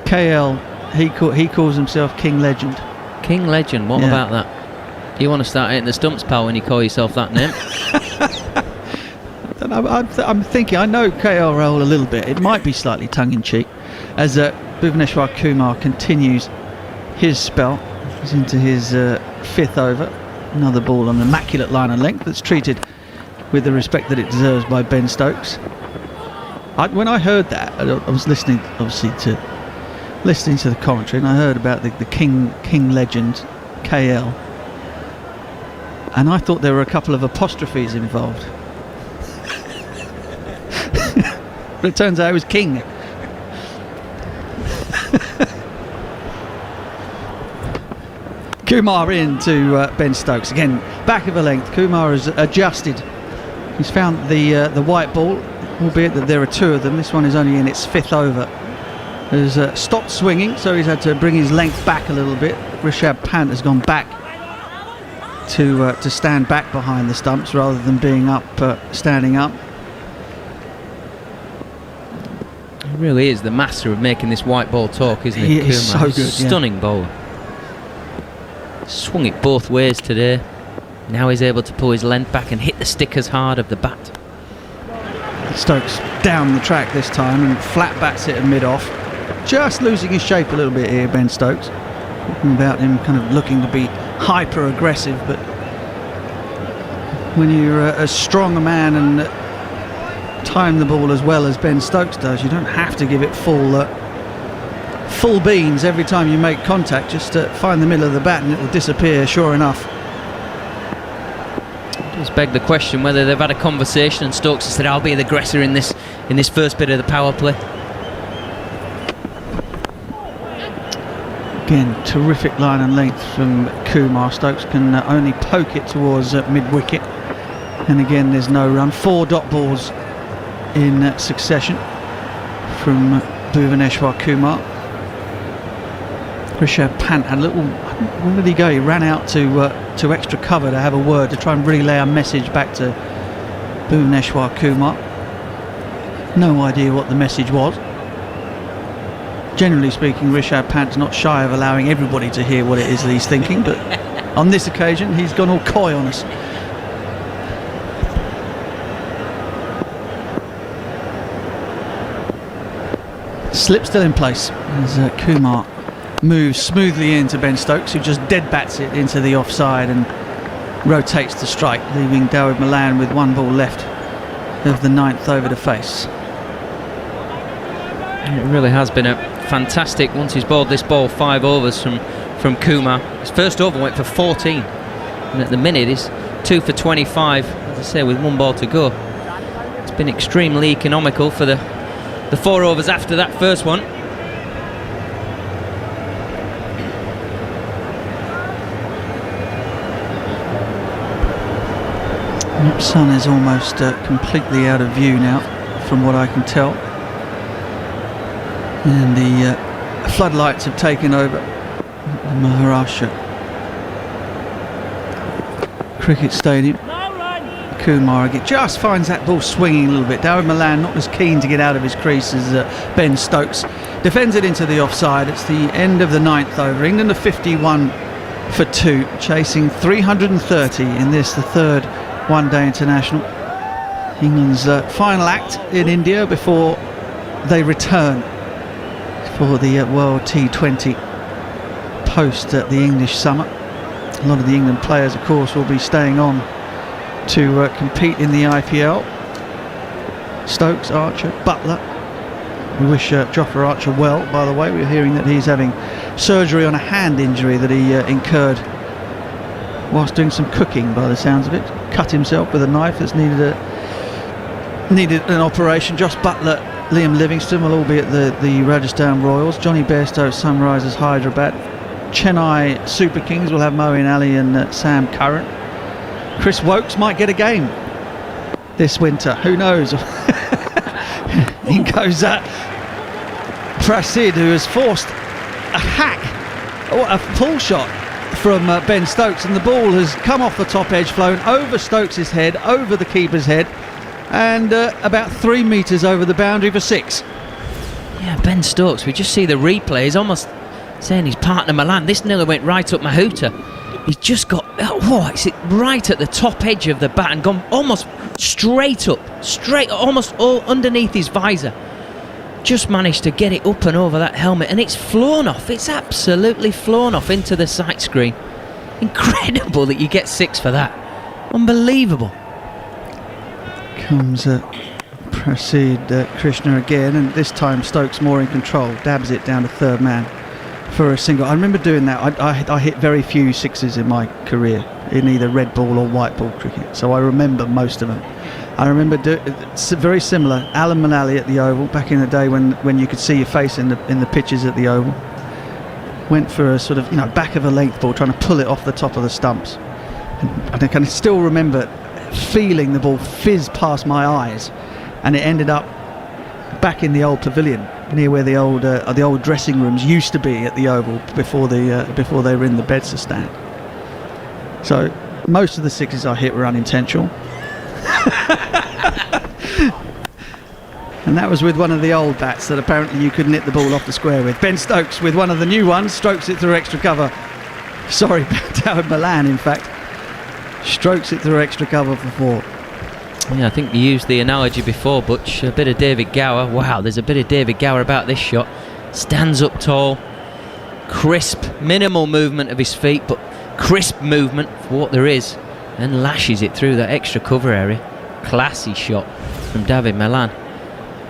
KL, he calls himself King Legend. King Legend, what about that? You want to start hitting the stumps, pal, when you call yourself that name? I'm thinking, I know KL Rahul a little bit. It might be slightly tongue-in-cheek as Bhuvaneshwar Kumar continues his spell. He's into his 5th over. Another ball on an immaculate line and length that's treated with the respect that it deserves by Ben Stokes. When I heard that, I was listening, obviously, to the commentary, and I heard about the King Legend, KL, and I thought there were a couple of apostrophes involved. But it turns out it was King. Kumar into Ben Stokes. Again, back of a length. Kumar has adjusted. He's found the white ball, albeit that there are 2 of them. This one is only in its 5th over. Has stopped swinging, so he's had to bring his length back a little bit. Rishabh Pant has gone back to stand back behind the stumps rather than being up, standing up. He really is the master of making this white ball talk, isn't he? He is so good. Stunning bowler. Swung it both ways today. Now he's able to pull his length back and hit the stickers hard of the bat. Stokes down the track this time and flat bats it at mid-off. Just losing his shape a little bit here, Ben Stokes. Talking about him kind of looking to be hyper-aggressive, but when you're as strong a man and time the ball as well as Ben Stokes does, you don't have to give it full beans every time you make contact. Just find the middle of the bat and it will disappear, sure enough. Just beg the question whether they've had a conversation and Stokes has said, I'll be the aggressor in this first bit of the power play. Again, terrific line and length from Kumar. Stokes can only poke it towards mid-wicket, and again there's no run. 4 dot balls in succession from Bhuvaneshwar Kumar. Rishabh Pant had a little, where did he go? He ran out to extra cover to have a word, to try and relay a message back to Bhuvaneshwar Kumar. No idea what the message was. Generally speaking, Rishabh Pant's not shy of allowing everybody to hear what it is that he's thinking, but on this occasion he's gone all coy on us. Slip still in place as Kumar moves smoothly into Ben Stokes, who just dead bats it into the offside and rotates to strike, leaving Dawid Malan with 1 ball left of the 9th over to face. It really has been a fantastic, once he's bowled this ball, 5 overs from Kumar. His first over went for 14, and at the minute he's 2 for 25, as I say, with 1 ball to go. It's been extremely economical for the 4 overs after that first one. Sun is almost completely out of view now, from what I can tell. And the floodlights have taken over the Maharashtra Cricket Stadium. Kumar just finds that ball swinging a little bit. Dawid Malan not as keen to get out of his crease as Ben Stokes. Defends it into the offside. It's the end of the 9th over. England are 51 for 2, chasing 330 in this, the 3rd one-day international. England's final act in India before they return for the World T20 post the English summer. A lot of the England players, of course, will be staying on to compete in the IPL. Stokes, Archer, Butler. We wish Jofra Archer well, by the way. We're hearing that he's having surgery on a hand injury that he incurred whilst doing some cooking, by the sounds of it. Cut himself with a knife that's needed an operation. Josh Butler, Liam Livingstone will all be at the Rajasthan Royals. Johnny Bestow, Sunrisers Hyderabad. Chennai Super Kings will have Moeen Ali and Sam Curran. Chris Wokes might get a game this winter. Who knows? In goes Prasid, who has forced a hack, or a pull shot from Ben Stokes, and the ball has come off the top edge, flown over Stokes' head, over the keeper's head, and about 3 metres over the boundary for 6. Yeah, Ben Stokes, we just see the replay. He's almost saying his partner Milan, this nearly went right up my hooter. He's just got, it's right at the top edge of the bat and gone almost straight up, almost all underneath his visor. Just managed to get it up and over that helmet, and it's flown off. It's absolutely flown off into the sight screen. Incredible that you get 6 for that. Unbelievable. Comes Prasid Krishna again, and this time Stokes more in control, dabs it down to third man for a single. I remember doing that. I hit very few sixes in my career in either red ball or white ball cricket, so I remember most of them. I remember very similar. Alan Mullally at the Oval back in the day when you could see your face in the pitches at the Oval. Went for a sort of back of a length ball, trying to pull it off the top of the stumps, and I can still remember feeling the ball fizz past my eyes, and it ended up back in the old pavilion near where the old dressing rooms used to be at the Oval before they were in the Bestow stand. So most of the sixes I hit were unintentional. And that was with one of the old bats that apparently you couldn't hit the ball off the square with. Ben Stokes with one of the new ones strokes it through extra cover. Sorry, Dawid Malan in fact strokes it through extra cover for 4. Yeah, I think you used the analogy before, Butch. A bit of David Gower. Wow, there's a bit of David Gower about this shot. Stands up tall, crisp, minimal movement of his feet, but crisp movement for what there is, and lashes it through that extra cover area. Classy shot from Dawid Malan.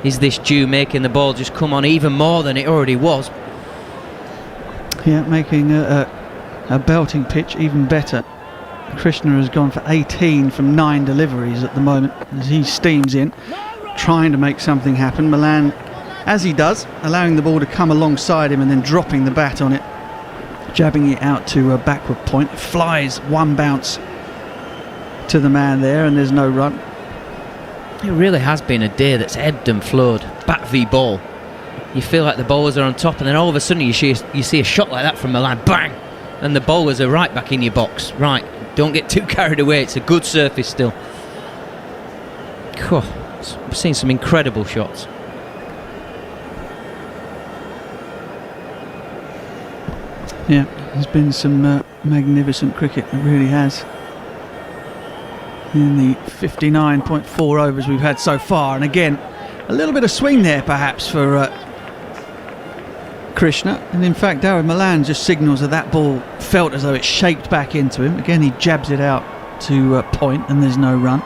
Is this due making the ball just come on even more than it already was? Yeah, making a belting pitch even better. Krishna has gone for 18 from 9 deliveries at the moment as he steams in, trying to make something happen. Malan, as he does, allowing the ball to come alongside him and then dropping the bat on it, jabbing it out to a backward point. It flies one bounce to the man there, and there's no run. It really has been a day that's ebbed and flowed. Bat v ball. You feel like the bowlers are on top, and then all of a sudden you see a shot like that from Malan, bang, and the bowlers are right back in your box. Right, don't get too carried away. It's a good surface still. We've seen some incredible shots. Yeah, there's been some magnificent cricket. It really has. In the 59.4 overs we've had so far, and again a little bit of swing there perhaps for Krishna, and in fact Dawid Malan just signals that ball felt as though it shaped back into him. Again he jabs it out to point, and there's no run.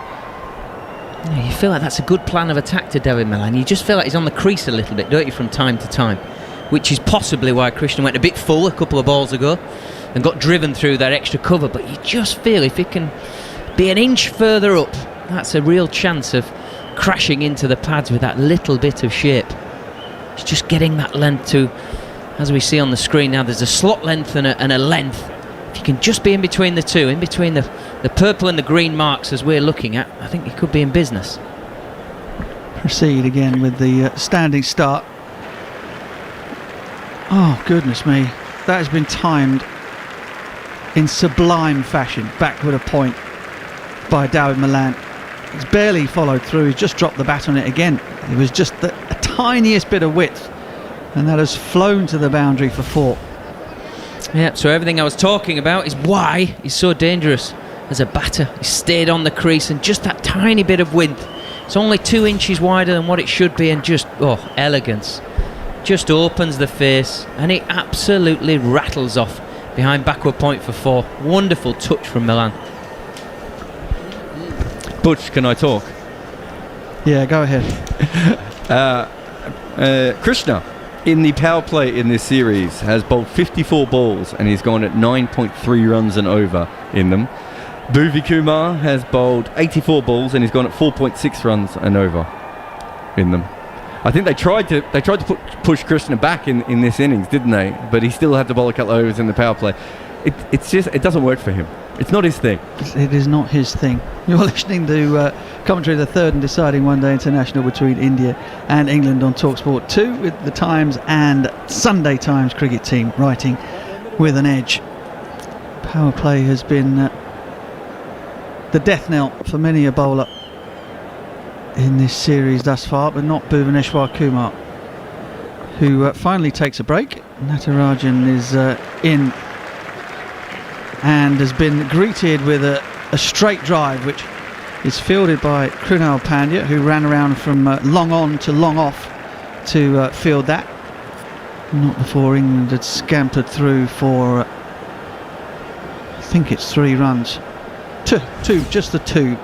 Yeah, you feel like that's a good plan of attack to Dawid Malan. You just feel like he's on the crease a little bit, don't you, from time to time, which is possibly why Krishna went a bit full a couple of balls ago and got driven through that extra cover. But you just feel if it can be an inch further up, that's a real chance of crashing into the pads with that little bit of shape. It's just getting that length to, as we see on the screen now, there's a slot length and a length. If you can just be in between the two, in between the purple and the green marks as we're looking at, I think you could be in business. Proceed again with the standing start. Oh goodness me, that has been timed in sublime fashion, backward a point by Dawid Malan. He's barely followed through, he's just dropped the bat on it again. It was just a tiniest bit of width, and that has flown to the boundary for 4. Yeah, so everything I was talking about is why he's so dangerous as a batter. He stayed on the crease, and just that tiny bit of width. It's only 2 inches wider than what it should be, and just, elegance. Just opens the face, and it absolutely rattles off behind backward point for 4. Wonderful touch from Malan. Butch, can I talk? Yeah, go ahead. Krishna, in the power play in this series, has bowled 54 balls and he's gone at 9.3 runs and over in them. Bhuvi Kumar has bowled 84 balls and he's gone at 4.6 runs and over in them. I think they tried to push Krishna back in this innings, didn't they? But he still had to bowl a couple of overs in the power play. It doesn't work for him. It's not his thing. It is not his thing. You're listening to commentary of the third and deciding one-day international between India and England on TalkSport 2 with the Times and Sunday Times cricket team writing with an edge. Power play has been the death knell for many a bowler in this series thus far, but not Bhuvaneshwar Kumar, who finally takes a break. Natarajan is in and has been greeted with a straight drive, which is fielded by Krunal Pandya, who ran around from long on to long off to field that. Not before England had scampered through for, I think it's 3 runs. Two, just the 2.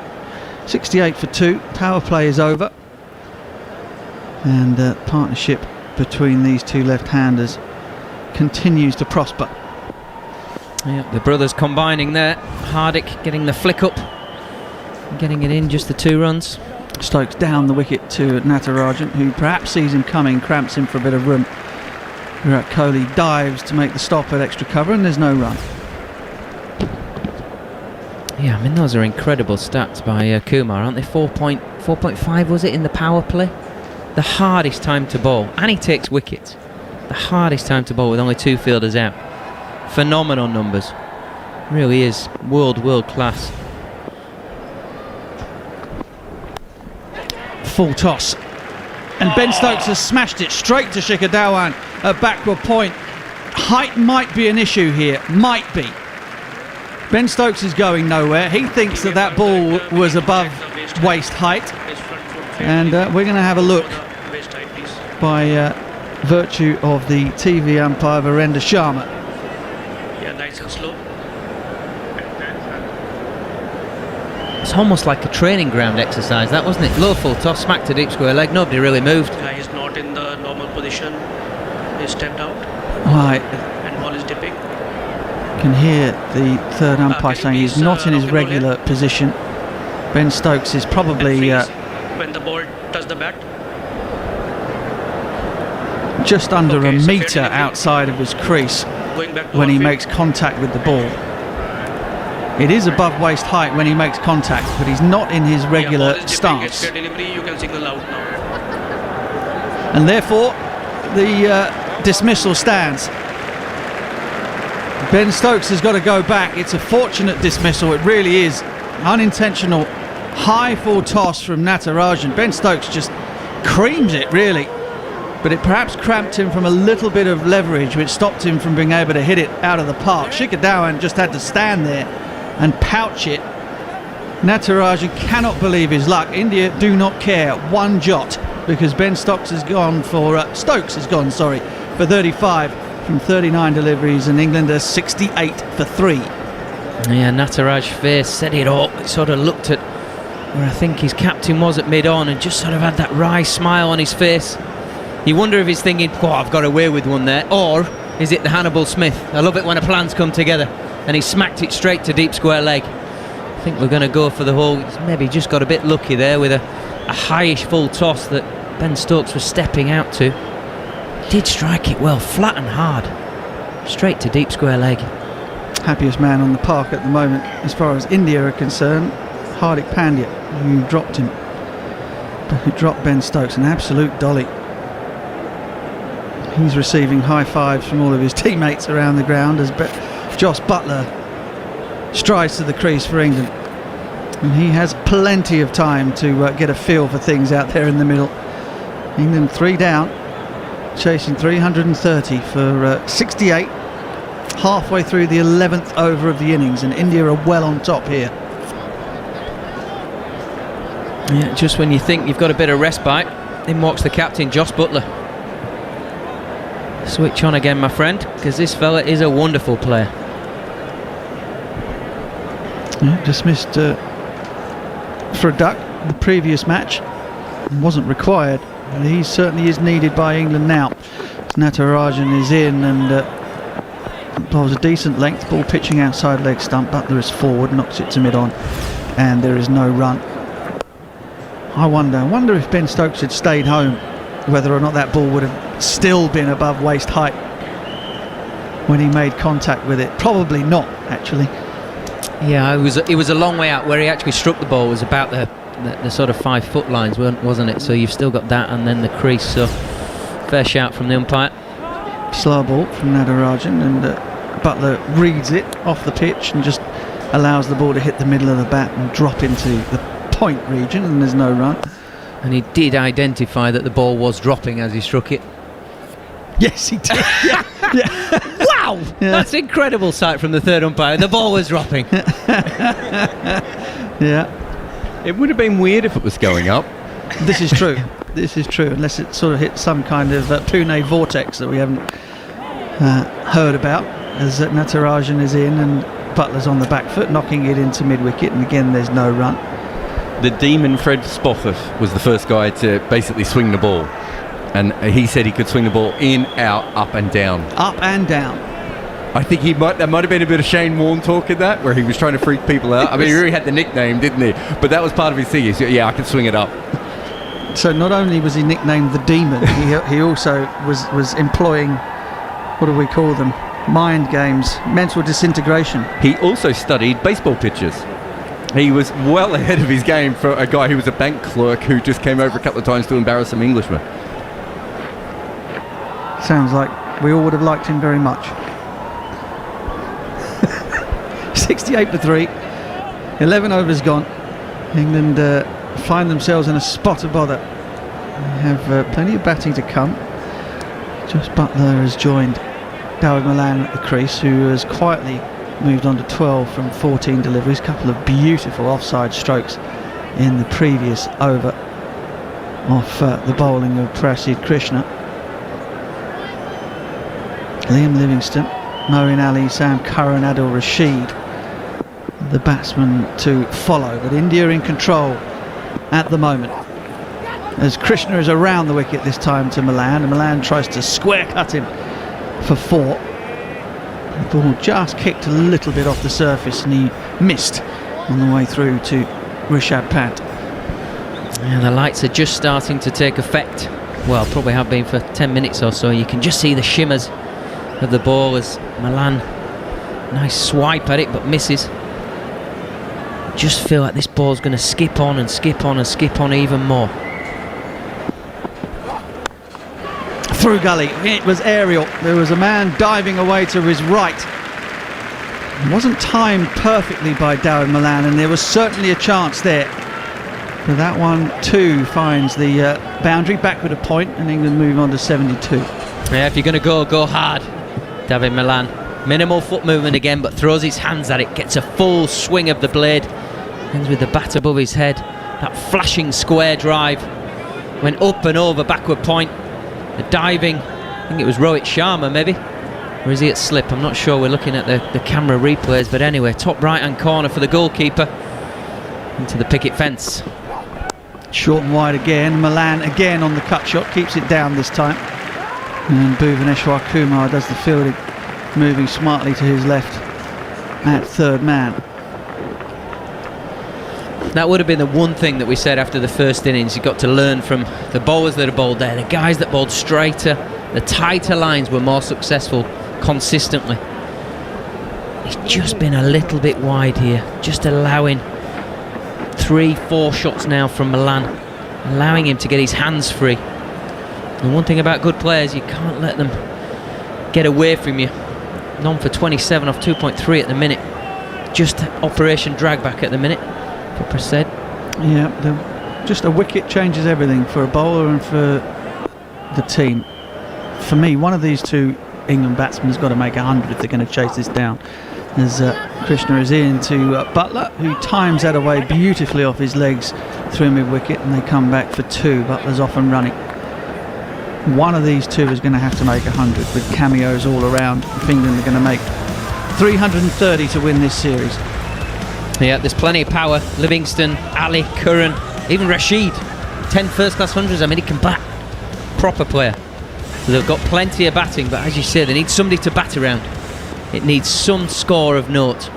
68 for 2. Power play is over. And partnership between these two left-handers continues to prosper. Yeah, the brothers combining there. Hardik getting the flick up, getting it in, just the 2 runs. Stokes down the wicket to Natarajan, who perhaps sees him coming, cramps him for a bit of room. Virat Kohli dives to make the stop at extra cover, and there's no run. Yeah, I mean, those are incredible stats by Kumar, aren't they? 4.5 was it in the power play? The hardest time to bowl, and he takes wickets. The hardest time to bowl with only 2 fielders out. Phenomenal numbers. Really is world class. Full toss. And Ben Stokes has smashed it straight to Shikhar Dhawan at backward point. Height might be an issue here. Might be. Ben Stokes is going nowhere. He thinks that ball was above waist height. And we're going to have a look by virtue of the TV umpire Virender Sharma. Yeah, nice and slow. It's almost like a training ground exercise, that, wasn't it? Low full toss, smack to deep square leg, nobody really moved. Guy is not in the normal position. He stepped out. Right. And ball is dipping. Can hear the third umpire saying he's not in his regular position. Ben Stokes is probably when the ball touches the bat. Just under a metre outside of his crease when he makes contact with the ball. It is above waist height when he makes contact, but he's not in his regular stance. Delivery, you can signal out now. And therefore, the dismissal stands. Ben Stokes has got to go back. It's a fortunate dismissal. It really is. Unintentional high full toss from Natarajan. Ben Stokes just creams it, really. But it perhaps cramped him from a little bit of leverage, which stopped him from being able to hit it out of the park. Shikhar Dhawan just had to stand there and pouch it. Natarajan cannot believe his luck. India do not care one jot, because Ben Stokes has gone for for 35 from 39 deliveries, and England are 68 for 3. Yeah, Nataraj's face said it all. It sort of looked at where I think his captain was at mid-on and just sort of had that wry smile on his face. You wonder if he's thinking, oh, I've got away with one there, or is it the Hannibal Smith? I love it when a plan's come together, and he smacked it straight to deep square leg. I think we're going to go for the whole. He's maybe just got a bit lucky there with a highish full toss that Ben Stokes was stepping out to. Did strike it well, flat and hard, straight to deep square leg. Happiest man on the park at the moment as far as India are concerned, Hardik Pandya, who dropped him, who dropped Ben Stokes, an absolute dolly. He's receiving high fives from all of his teammates around the ground as Josh Buttler strides to the crease for England, and he has plenty of time to get a feel for things out there in the middle. England 3 down, chasing 330 for 68, halfway through the 11th over of the innings, and India are well on top here. Yeah, just when you think you've got a bit of respite, in walks the captain, Josh Buttler. Switch on again, my friend, because this fella is a wonderful player. Yeah, dismissed for a duck the previous match, wasn't required, but he certainly is needed by England now. Natarajan is in and bowls a decent length ball, pitching outside leg stump. Butler is forward, knocks it to mid-on, and there is no run. I wonder if Ben Stokes had stayed home, whether or not that ball would have still been above waist height when he made contact with it. Probably not, actually. Yeah, it was a long way out. Where he actually struck the ball was about the sort of 5 foot lines, wasn't it? So you've still got that and then the crease. So fair shout from the umpire. Slow ball from Natarajan, and Butler reads it off the pitch and just allows the ball to hit the middle of the bat and drop into the point region, and there's no run. And he did identify that the ball was dropping as he struck it. Yes, he did. Yeah. Wow! Yeah. That's an incredible sight from the third umpire. The ball was dropping. Yeah. It would have been weird if it was going up. This is true. This is true, unless it sort of hit some kind of Pune vortex that we haven't heard about, as Natarajan is in and Butler's on the back foot, knocking it into mid-wicket, and again there's no run. The demon Fred Spofforth was the first guy to basically swing the ball, and he said he could swing the ball in, out, up and down. Up and down. I think there might have been a bit of Shane Warne talk in that, where he was trying to freak people out. I mean, he really had the nickname, didn't he? But that was part of his thing. He said, yeah, I can swing it up. So not only was he nicknamed the Demon, he also was employing, what do we call them? Mind games, mental disintegration. He also studied baseball pitchers. He was well ahead of his game for a guy who was a bank clerk who just came over a couple of times to embarrass some Englishmen. Sounds like we all would have liked him very much. 68 for 3. 11 overs gone. England find themselves in a spot of bother. They have plenty of batting to come. Josh Butler has joined Dawid Malan at the crease, who has quietly moved on to 12 from 14 deliveries. A couple of beautiful offside strokes in the previous over off the bowling of Prasid Krishna. Liam Livingstone, Moeen Ali, Sam Curran, Adil Rashid, the batsmen to follow, but India in control at the moment, as Krishna is around the wicket this time to Malan, and Malan tries to square cut him for 4. The ball just kicked a little bit off the surface and he missed on the way through to Rishabh Pant. And the lights are just starting to take effect. Well, probably have been for 10 minutes or so. You can just see the shimmers of the ball as Malan, nice swipe at it but misses. Just feel like this ball's going to skip on and skip on and skip on even more. Through gully, it was aerial. There was a man diving away to his right. It wasn't timed perfectly by Dawid Malan, and there was certainly a chance there. But that one too finds the boundary, backward a point, and England move on to 72. Yeah, if you're going to go hard. Dawid Malan, minimal foot movement again, but throws his hands at it, gets a full swing of the blade, ends with the bat above his head. That flashing square drive went up and over backward point. The diving, I think it was Rohit Sharma maybe, or is he at slip? I'm not sure. We're looking at the camera replays, but anyway, top right hand corner for the goalkeeper into the picket fence. Short and wide again. Malan again on the cut shot, keeps it down this time, and Bhuvaneshwar Kumar does the fielding, moving smartly to his left at third man. That would have been the one thing that we said after the first innings. You've got to learn from the bowlers that have bowled there. The guys that bowled straighter, the tighter lines were more successful consistently. He's just been a little bit wide here, just allowing 3-4 shots now from Malan, allowing him to get his hands free. And one thing about good players, you can't let them get away from you. None for 27 off 2.3 at the minute. Just Operation drag back at the minute for Prasad. Yeah, just a wicket changes everything for a bowler and for the team. For me, one of these two England batsmen has got to make 100 if they're going to chase this down. As Krishna is in to Butler, who times that away beautifully off his legs through mid-wicket, and they come back for 2. Butler's off and running. One of these two is going to have to make 100 with cameos all around. If England are going to make 330 to win this series. Yeah, there's plenty of power. Livingstone, Ali, Curran, even Rashid. 10 first-class hundreds. I mean, he can bat. Proper player. So they've got plenty of batting, but as you say, they need somebody to bat around. It needs some score of note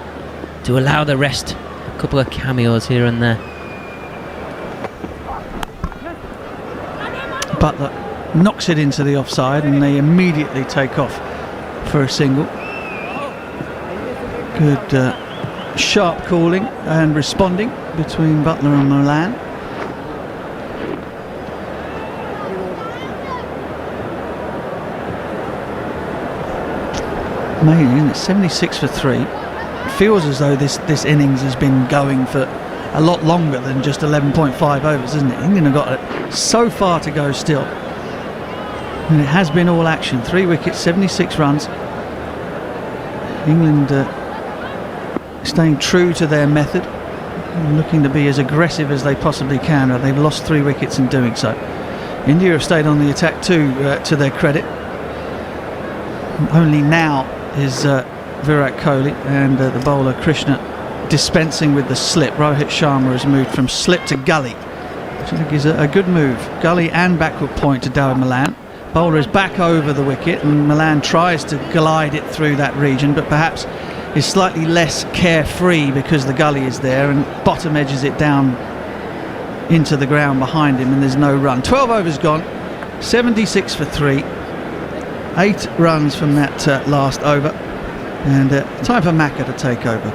to allow the rest a couple of cameos here and there. Butler knocks it into the offside, and they immediately take off for a single. Good sharp calling and responding between Butler and Milan. Amazing, isn't it? 76 for 3. It feels as though this innings has been going for a lot longer than just 11.5 overs, isn't it? England have got so far to go still. And it has been all action. 3 wickets, 76 runs. England staying true to their method and looking to be as aggressive as they possibly can. They've lost 3 wickets in doing so. India have stayed on the attack too, to their credit. Only now is Virat Kohli and the bowler Krishna dispensing with the slip. Rohit Sharma has moved from slip to gully, which I think is a good move. Gully and backward point to David Malan. Bowler is back over the wicket and Malan tries to glide it through that region, but perhaps is slightly less carefree because the gully is there, and bottom edges it down into the ground behind him, and there's no run. 12 overs gone, 76 for 3. 8 runs from that last over, and time for Macca to take over.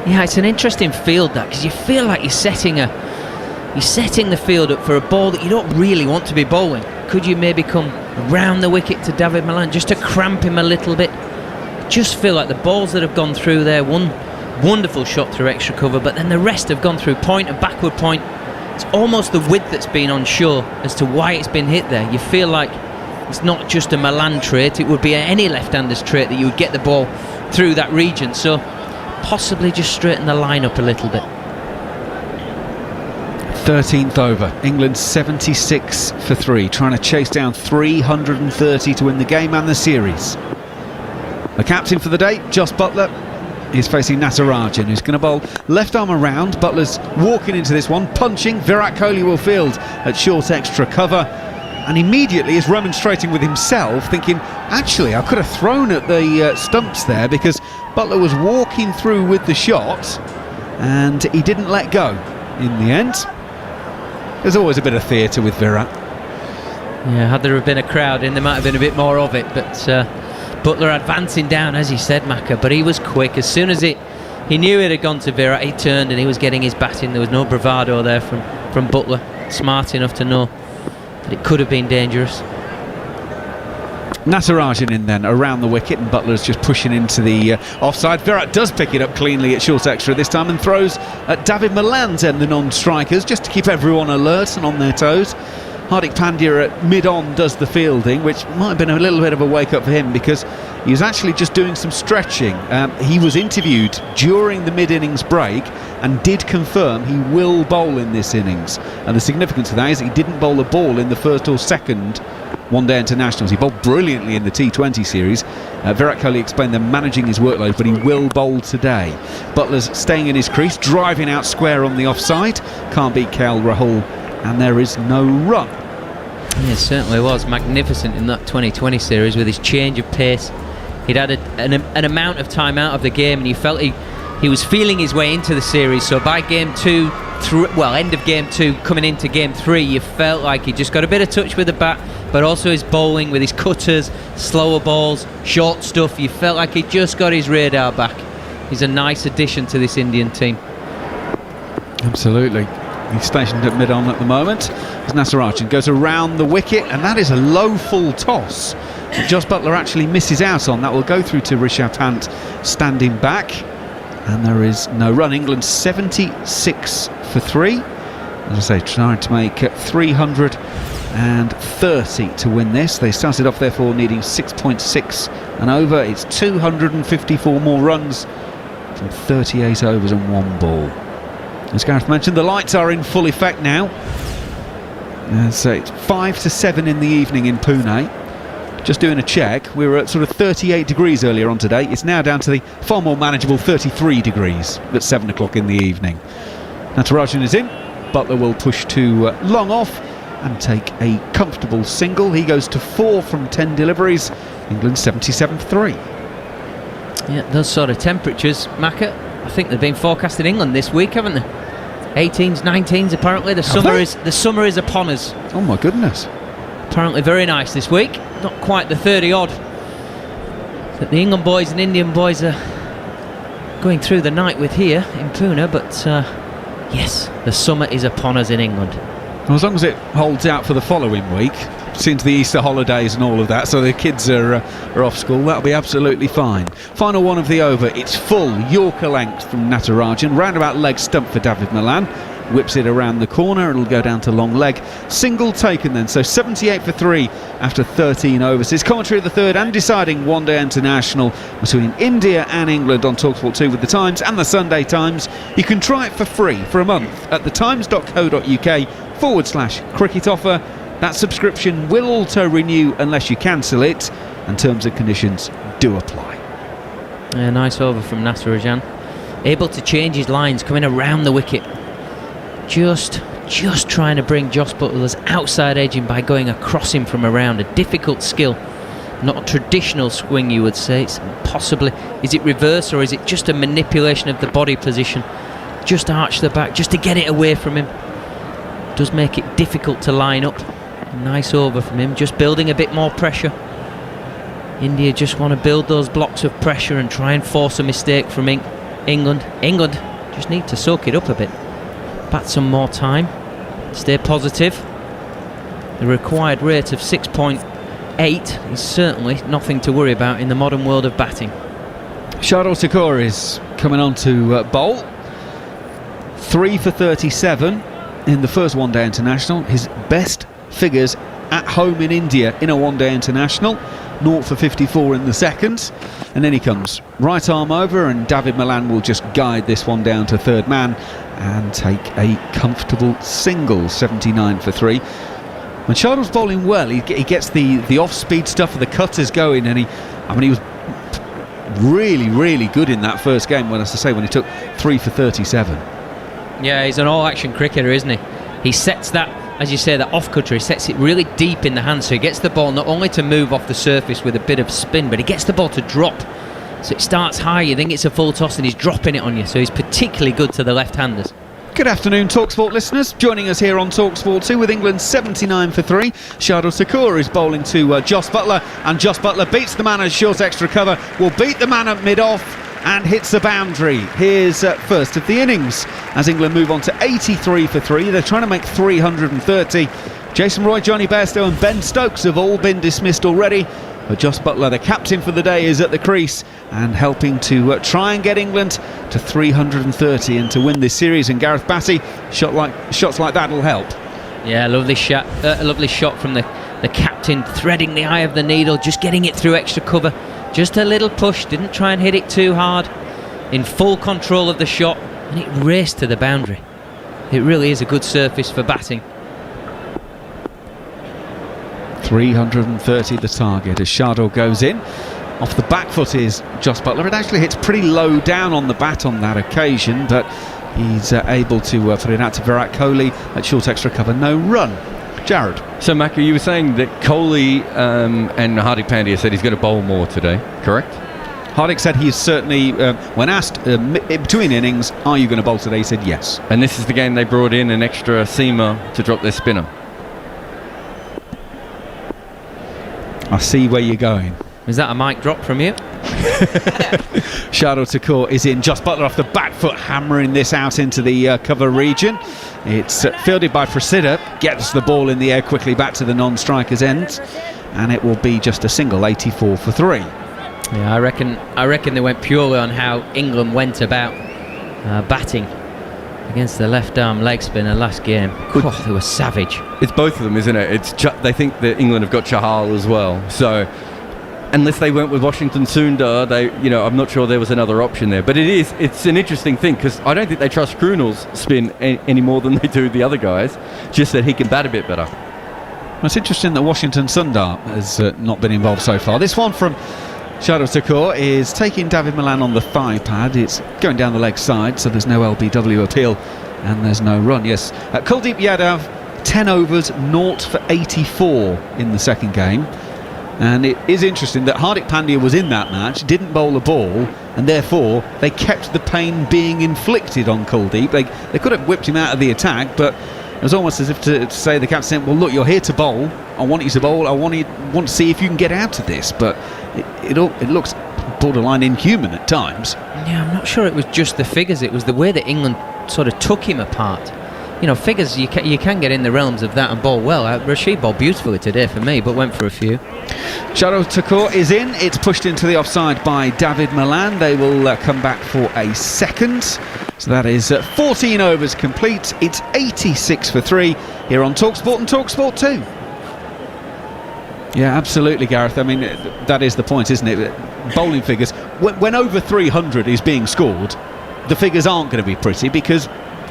Yeah, it's an interesting field, that, because you feel like you're setting the field up for a ball that you don't really want to be bowling. Could you maybe come around the wicket to David Malan just to cramp him a little bit? Just feel like the balls that have gone through there, one wonderful shot through extra cover, but then the rest have gone through point and backward point. It's almost the width that's been on show as to why it's been hit there. You feel like it's not just a Malan trait, it would be any left-hander's trait that you would get the ball through that region. So possibly just straighten the line up a little bit. 13th over, England 76 for 3, trying to chase down 330 to win the game and the series. The captain for the day, Jos Buttler, is facing Natarajan, who's going to bowl left arm around. Butler's walking into this one, punching. Virat Kohli will field at short extra cover, and immediately is remonstrating with himself, thinking, actually, I could have thrown at the stumps there, because Butler was walking through with the shot, and he didn't let go in the end. There's always a bit of theatre with Virat. Yeah, had there have been a crowd in, there might have been a bit more of it, but Butler advancing down, as he said, Macca, but he was quick. As soon as he knew it had gone to Virat, he turned and he was getting his bat in. There was no bravado there from Butler. Smart enough to know that it could have been dangerous. Natarajan in then around the wicket, and Butler's just pushing into the offside. Virat does pick it up cleanly at short extra this time and throws at David Malan's end, the non-strikers, just to keep everyone alert and on their toes. Hardik Pandya at mid-on does the fielding, which might have been a little bit of a wake-up for him, because he was actually just doing some stretching. He was interviewed during the mid-innings break and did confirm he will bowl in this innings. And the significance of that is he didn't bowl a ball in the first or second one-day internationals. He bowled brilliantly in the T20 series. Virat Kohli explained they're managing his workload, but he will bowl today. Butler's staying in his crease, driving out square on the offside. Can't beat KL Rahul, and there is no run. Yeah, it certainly was magnificent in that 2020 series with his change of pace. He'd had an amount of time out of the game, and you felt he was feeling his way into the series. So by game 2, end of game 2, coming into game 3, you felt like he just got a bit of touch with the bat, but also his bowling with his cutters, slower balls, short stuff. You felt like he just got his radar back. He's a nice addition to this Indian team. Absolutely. He's stationed at mid-on at the moment as Natarajan goes around the wicket, and that is a low full toss that Jos Buttler actually misses out on. That will go through to Rishabh Pant standing back, and there is no run. England 76 for 3. As I say, trying to make 330 to win this. They started off therefore needing 6.6 and over. It's 254 more runs from 38 overs and 1 ball. As Gareth mentioned, the lights are in full effect now. So it's 5 to 7 in the evening in Pune. Just doing a check, we were at sort of 38 degrees earlier on today. It's now down to the far more manageable 33 degrees at 7 o'clock in the evening. Natarajan is in. Butler will push to long off and take a comfortable single. He goes to 4 from 10 deliveries. England 77 for 3. Yeah, those sort of temperatures, Macca, I think they've been forecast in England this week, haven't they? 18s, 19s apparently. The summer is upon us. Oh my goodness. Apparently very nice this week. Not quite the 30 odd that the England boys and Indian boys are going through the night with here in Pune, but yes, the summer is upon us in England. Well, as long as it holds out for the following week, since the Easter holidays and all of that, so the kids are off school, that'll be absolutely fine. Final one of the over, it's full Yorker length from Natarajan, roundabout leg stump for David Malan, whips it around the corner, it'll go down to long leg, single taken then, so 78 for 3 after 13 overs. It's commentary of the third and deciding one-day international between India and England on TalkSport 2 with the Times and the Sunday Times. You can try it for free for a month at thetimes.co.uk/cricket offer. That subscription will auto-renew unless you cancel it, and terms and conditions do apply. A nice over from Natarajan, able to change his lines, coming around the wicket. Just trying to bring Josh Butler's outside edging by going across him from around. A difficult skill, not a traditional swing you would say. It's possibly, is it reverse or is it just a manipulation of the body position? Just arch the back, just to get it away from him. Does make it difficult to line up. Nice over from him, just building a bit more pressure. India just want to build those blocks of pressure and try and force a mistake from England. England just need to soak it up a bit. Bat some more time, stay positive. The required rate of 6.8 is certainly nothing to worry about in the modern world of batting. Shardul Thakur is coming on to bowl. 3 for 37 in the first one-day international. His best figures at home in India in a one-day international. 0 for 54 in the second, and then he comes right arm over, and David Malan will just guide this one down to third man and take a comfortable single. 79 for 3. When Shardul's bowling well, he gets the off-speed stuff, the cutters going, and he was really good in that first game, when, as I say, when he took 3 for 37. Yeah, he's an all-action cricketer, isn't he? He sets that, as you say, that off-cutter, he sets it really deep in the hand, so he gets the ball not only to move off the surface with a bit of spin, but he gets the ball to drop. So it starts high, you think it's a full toss, and he's dropping it on you, so he's particularly good to the left-handers. Good afternoon, TalkSport listeners. Joining us here on TalkSport 2 with England 79 for 3. Shardul Thakur is bowling to Josh Butler, and Josh Butler beats the man at short extra cover, will beat the man at mid-off, and hits the boundary. Here's first of the innings as England move on to 83 for 3. They're trying to make 330. Jason Roy, Johnny Bestow and Ben Stokes have all been dismissed already, but Josh Butler, the captain for the day, is at the crease and helping to try and get England to 330 and to win this series. And Gareth Batty, shots like that will help. Yeah, lovely shot from the captain, threading the eye of the needle, just getting it through extra cover. Just a little push, didn't try and hit it too hard, in full control of the shot, and it raced to the boundary. It really is a good surface for batting. 330 the target as Shardul goes in. Off the back foot is Josh Butler. It actually hits pretty low down on the bat on that occasion, but he's able to put it out to Virat Kohli at short extra cover, no run. Jared. So, Maka, you were saying that Kohli and Hardik Pandya said he's going to bowl more today, correct? Hardik said he's certainly, when asked between innings, are you going to bowl today, he said yes. And this is the game they brought in an extra seamer to drop their spinner. I see where you're going. Is that a mic drop from you? Shardul Thakur is in. Josh Butler off the back foot, hammering this out into the cover region. It's fielded by Prasida, gets the ball in the air quickly back to the non-striker's end, and it will be just a single. 84 for 3. Yeah, I reckon they went purely on how England went about batting against the left-arm leg spinner last game. They were savage. It's both of them, isn't it? They think that England have got Chahal as well, so unless they went with Washington Sundar, I'm not sure there was another option there. But it's an interesting thing, because I don't think they trust Krunel's spin any more than they do the other guys, just that he can bat a bit better. Well, it's interesting that Washington Sundar has not been involved so far. This one from Shardul Thakur is taking David Malan on the thigh pad. It's going down the leg side, so there's no LBW appeal and there's no run. Yes, Kuldeep Yadav, 10 overs, 0 for 84 in the second game. And it is interesting that Hardik Pandya was in that match, didn't bowl a ball, and therefore they kept the pain being inflicted on Kuldeep. They could have whipped him out of the attack, but it was almost as if to say the captain, well, look, you're here to bowl. I want you to bowl. I want to see if you can get out of this. But it looks borderline inhuman at times. Yeah, I'm not sure it was just the figures. It was the way that England sort of took him apart. You know, figures, you can get in the realms of that and bowl well. Rashid bowled beautifully today for me, but went for a few. Shardul Thakur is in. It's pushed into the offside by David Malan. They will come back for a second. So that is 14 overs complete. It's 86 for 3 here on TalkSport and TalkSport 2. Yeah, absolutely, Gareth. I mean, that is the point, isn't it? Bowling figures, when over 300 is being scored, the figures aren't going to be pretty because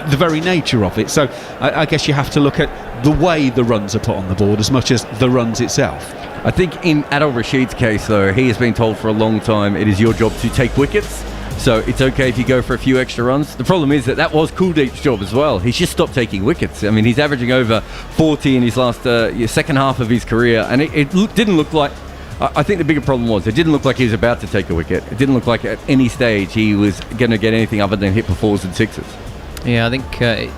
the very nature of it. So I guess you have to look at the way the runs are put on the board as much as the runs itself. I think in Adil Rashid's case, though, he has been told for a long time it is your job to take wickets. So it's okay if you go for a few extra runs. The problem is that was Kuldeep's job as well. He's just stopped taking wickets. I mean, he's averaging over 40 in his last second half of his career, and it didn't look like... I think the bigger problem was it didn't look like he was about to take a wicket. It didn't look like at any stage he was going to get anything other than hit for 4s and 6s. Yeah, I think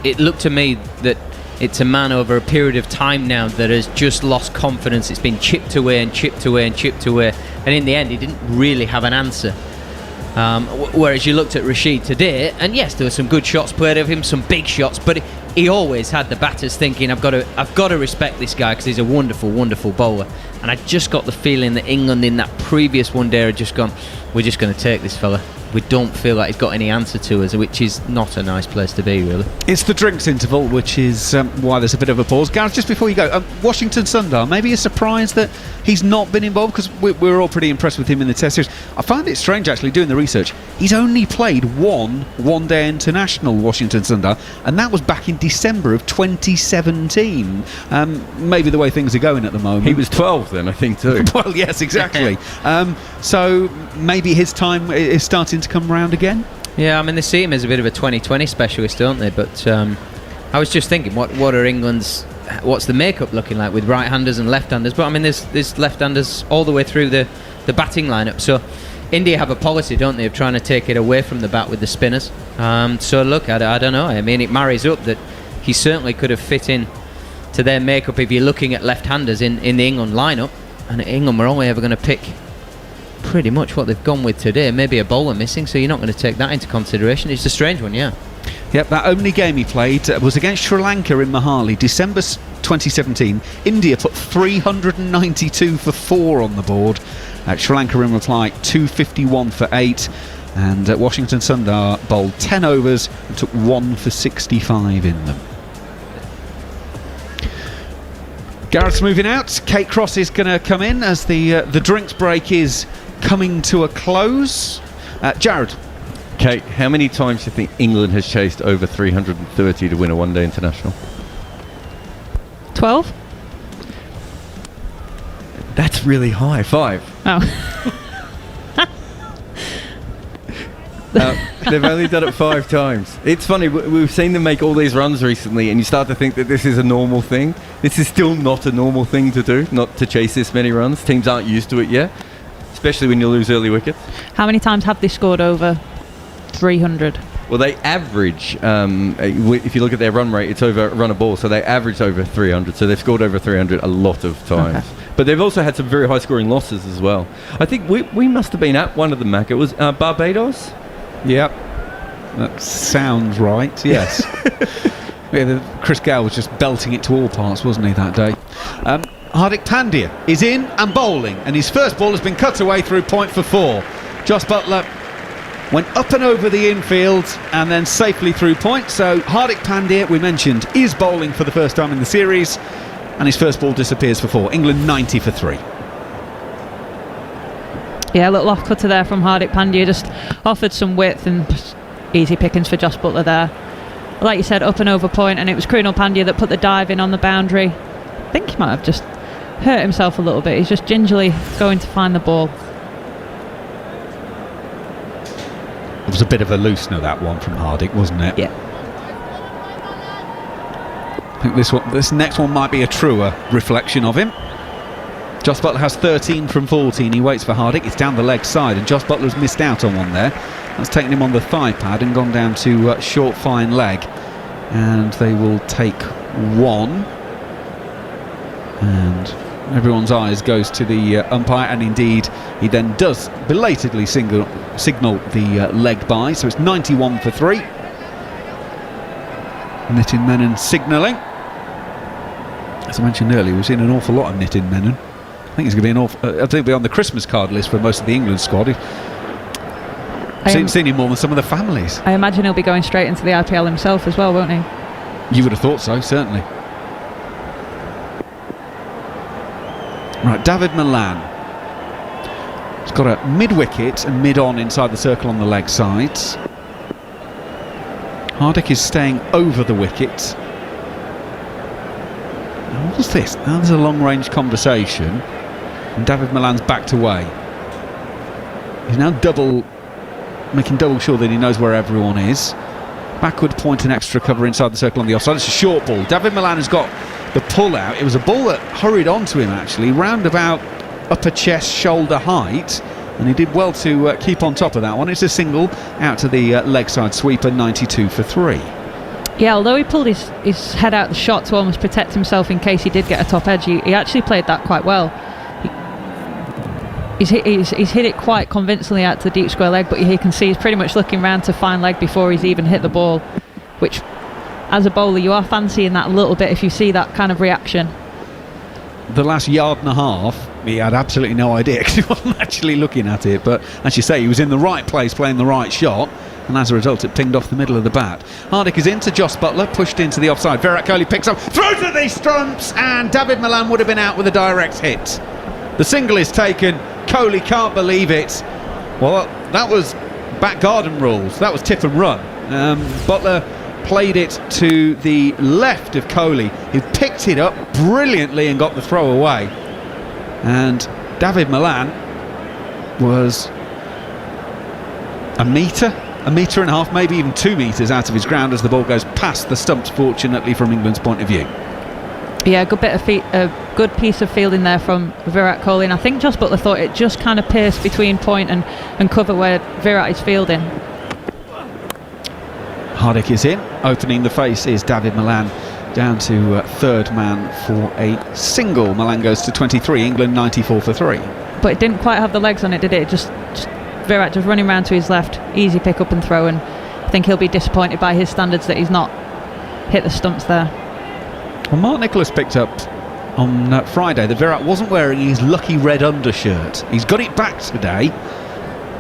it looked to me that it's a man over a period of time now that has just lost confidence. It's been chipped away and chipped away and chipped away, and in the end he didn't really have an answer. Whereas you looked at Rashid today, and yes, there were some good shots played of him, some big shots, but he always had the batters thinking, I've got to respect this guy because he's a wonderful, wonderful bowler. And I just got the feeling that England in that previous one day had just gone, we're just going to take this fella. We don't feel like he's got any answer to us, which is not a nice place to be, really. It's the drinks interval, which is why there's a bit of a pause. Gareth, just before you go, Washington Sundar, maybe a surprise that he's not been involved, because we're all pretty impressed with him in the Test series. I find it strange, actually, doing the research. He's only played one-day international, Washington Sundar, and that was back in December of 2017. Maybe the way things are going at the moment. He was 12 then, I think, too. Well, yes, exactly. So maybe his time is starting to come round again. Yeah, I mean, they see him as a bit of a 2020 specialist, don't they? But I was just thinking, what's the makeup looking like with right-handers and left-handers? But I mean, there's left-handers all the way through the batting lineup. So India have a policy, don't they, of trying to take it away from the bat with the spinners. So look, I don't know. I mean, it marries up that he certainly could have fit in to their makeup if you're looking at left-handers in the England lineup. And England were only ever going to pick pretty much what they've gone with today. Maybe a bowler missing, so you're not going to take that into consideration. It's a strange one, yeah. Yep, that only game he played was against Sri Lanka in Mohali, December 2017. India put 392 for 4 on the board. Sri Lanka in reply 251 for 8, and Washington Sundar bowled 10 overs and took 1 for 65 in them. Gareth's moving out. Kate Cross is going to come in as the drinks break is coming to a close. Jared. Kate, how many times do you think England has chased over 330 to win a one-day international? 12? That's really high. 5. Oh. They've only done it 5 times. It's funny, we've seen them make all these runs recently, and you start to think that this is a normal thing. This is still not a normal thing to do, not to chase this many runs. Teams aren't used to it yet, especially when you lose early wickets. How many times have they scored over 300? Well, they average, if you look at their run rate, it's over run a ball, so they average over 300, so they've scored over 300 a lot of times. Okay. But they've also had some very high-scoring losses as well. I think we must have been at one of them, Mac. It was Barbados? Yep, that sounds right, yes. Chris Gale was just belting it to all parts, wasn't he, that day? Hardik Pandya is in and bowling, and his first ball has been cut away through point for 4. Jos Buttler went up and over the infield and then safely through point. So Hardik Pandya, we mentioned, is bowling for the first time in the series, and his first ball disappears for 4. England 90 for 3. Yeah, a little off cutter there from Hardik Pandya, just offered some width and easy pickings for Jos Buttler there. Like you said, up and over point, and it was Krunal Pandya that put the dive in on the boundary. I think he might have just hurt himself a little bit. He's just gingerly going to find the ball. It was a bit of a loosener, that one from Hardik, wasn't it? Yeah. I think this next one might be a truer reflection of him. Jos Buttler has 13 from 14. He waits for Hardik. It's down the leg side, and Jos Buttler's missed out on one there. That's taken him on the thigh pad and gone down to short, fine leg. And they will take 1. And everyone's eyes goes to the umpire, and indeed He then does belatedly signal the leg bye, so it's 91 for 3. Nitin Menon signalling. As I mentioned earlier, we've seen an awful lot of Nitin Menon. I think he's going to be I think he'll be on the Christmas card list for most of the England squad. Seen him more than some of the families. I imagine he'll be going straight into the IPL himself as well, won't he? You would have thought so, certainly. Right, David Malan. He's got a mid-wicket and mid-on inside the circle on the leg sides. Hardik is staying over the wicket. Now, what is this? Now there's a long-range conversation, and David Malan's backed away. He's now making double sure that he knows where everyone is. Backward point and extra cover inside the circle on the offside. It's a short ball. David Malan has got the pull out. It was a ball that hurried onto him actually, round about upper chest, shoulder height, and he did well to keep on top of that one. It's a single out to the leg side sweeper, 92 for 3. Yeah, although he pulled his head out the shot to almost protect himself in case he did get a top edge, he actually played that quite well. He's hit it quite convincingly out to the deep square leg, but you can see he's pretty much looking round to find leg before he's even hit the ball, which, as a bowler, you are fancying that a little bit if you see that kind of reaction. The last yard and a half, he had absolutely no idea because he wasn't actually looking at it, but as you say, he was in the right place playing the right shot, and as a result it pinged off the middle of the bat. Hardik is into Jos Buttler, pushed into the offside. Virat Kohli picks up, throws to the stumps, and David Malan would have been out with a direct hit. The single is taken. Kohli can't believe it. Well, that was back garden rules. That was tip and run. Buttler played it to the left of Kohli, who picked it up brilliantly and got the throw away. And David Malan was a metre and a half, maybe even 2 metres out of his ground as the ball goes past the stumps, fortunately from England's point of view. Yeah, a good piece of fielding there from Virat Kohli, and I think Jos Buttler thought it just kind of pierced between point and cover where Virat is fielding. Hardik is in. Opening the face is David Malan, down to third man for a single. Malan goes to 23, England 94 for 3. But it didn't quite have the legs on it, did it? Just Virat just running round to his left, easy pick up and throw, and I think he'll be disappointed by his standards that he's not hit the stumps there. Well, Mark Nicholas picked up on Friday that Virat wasn't wearing his lucky red undershirt. He's got it back today.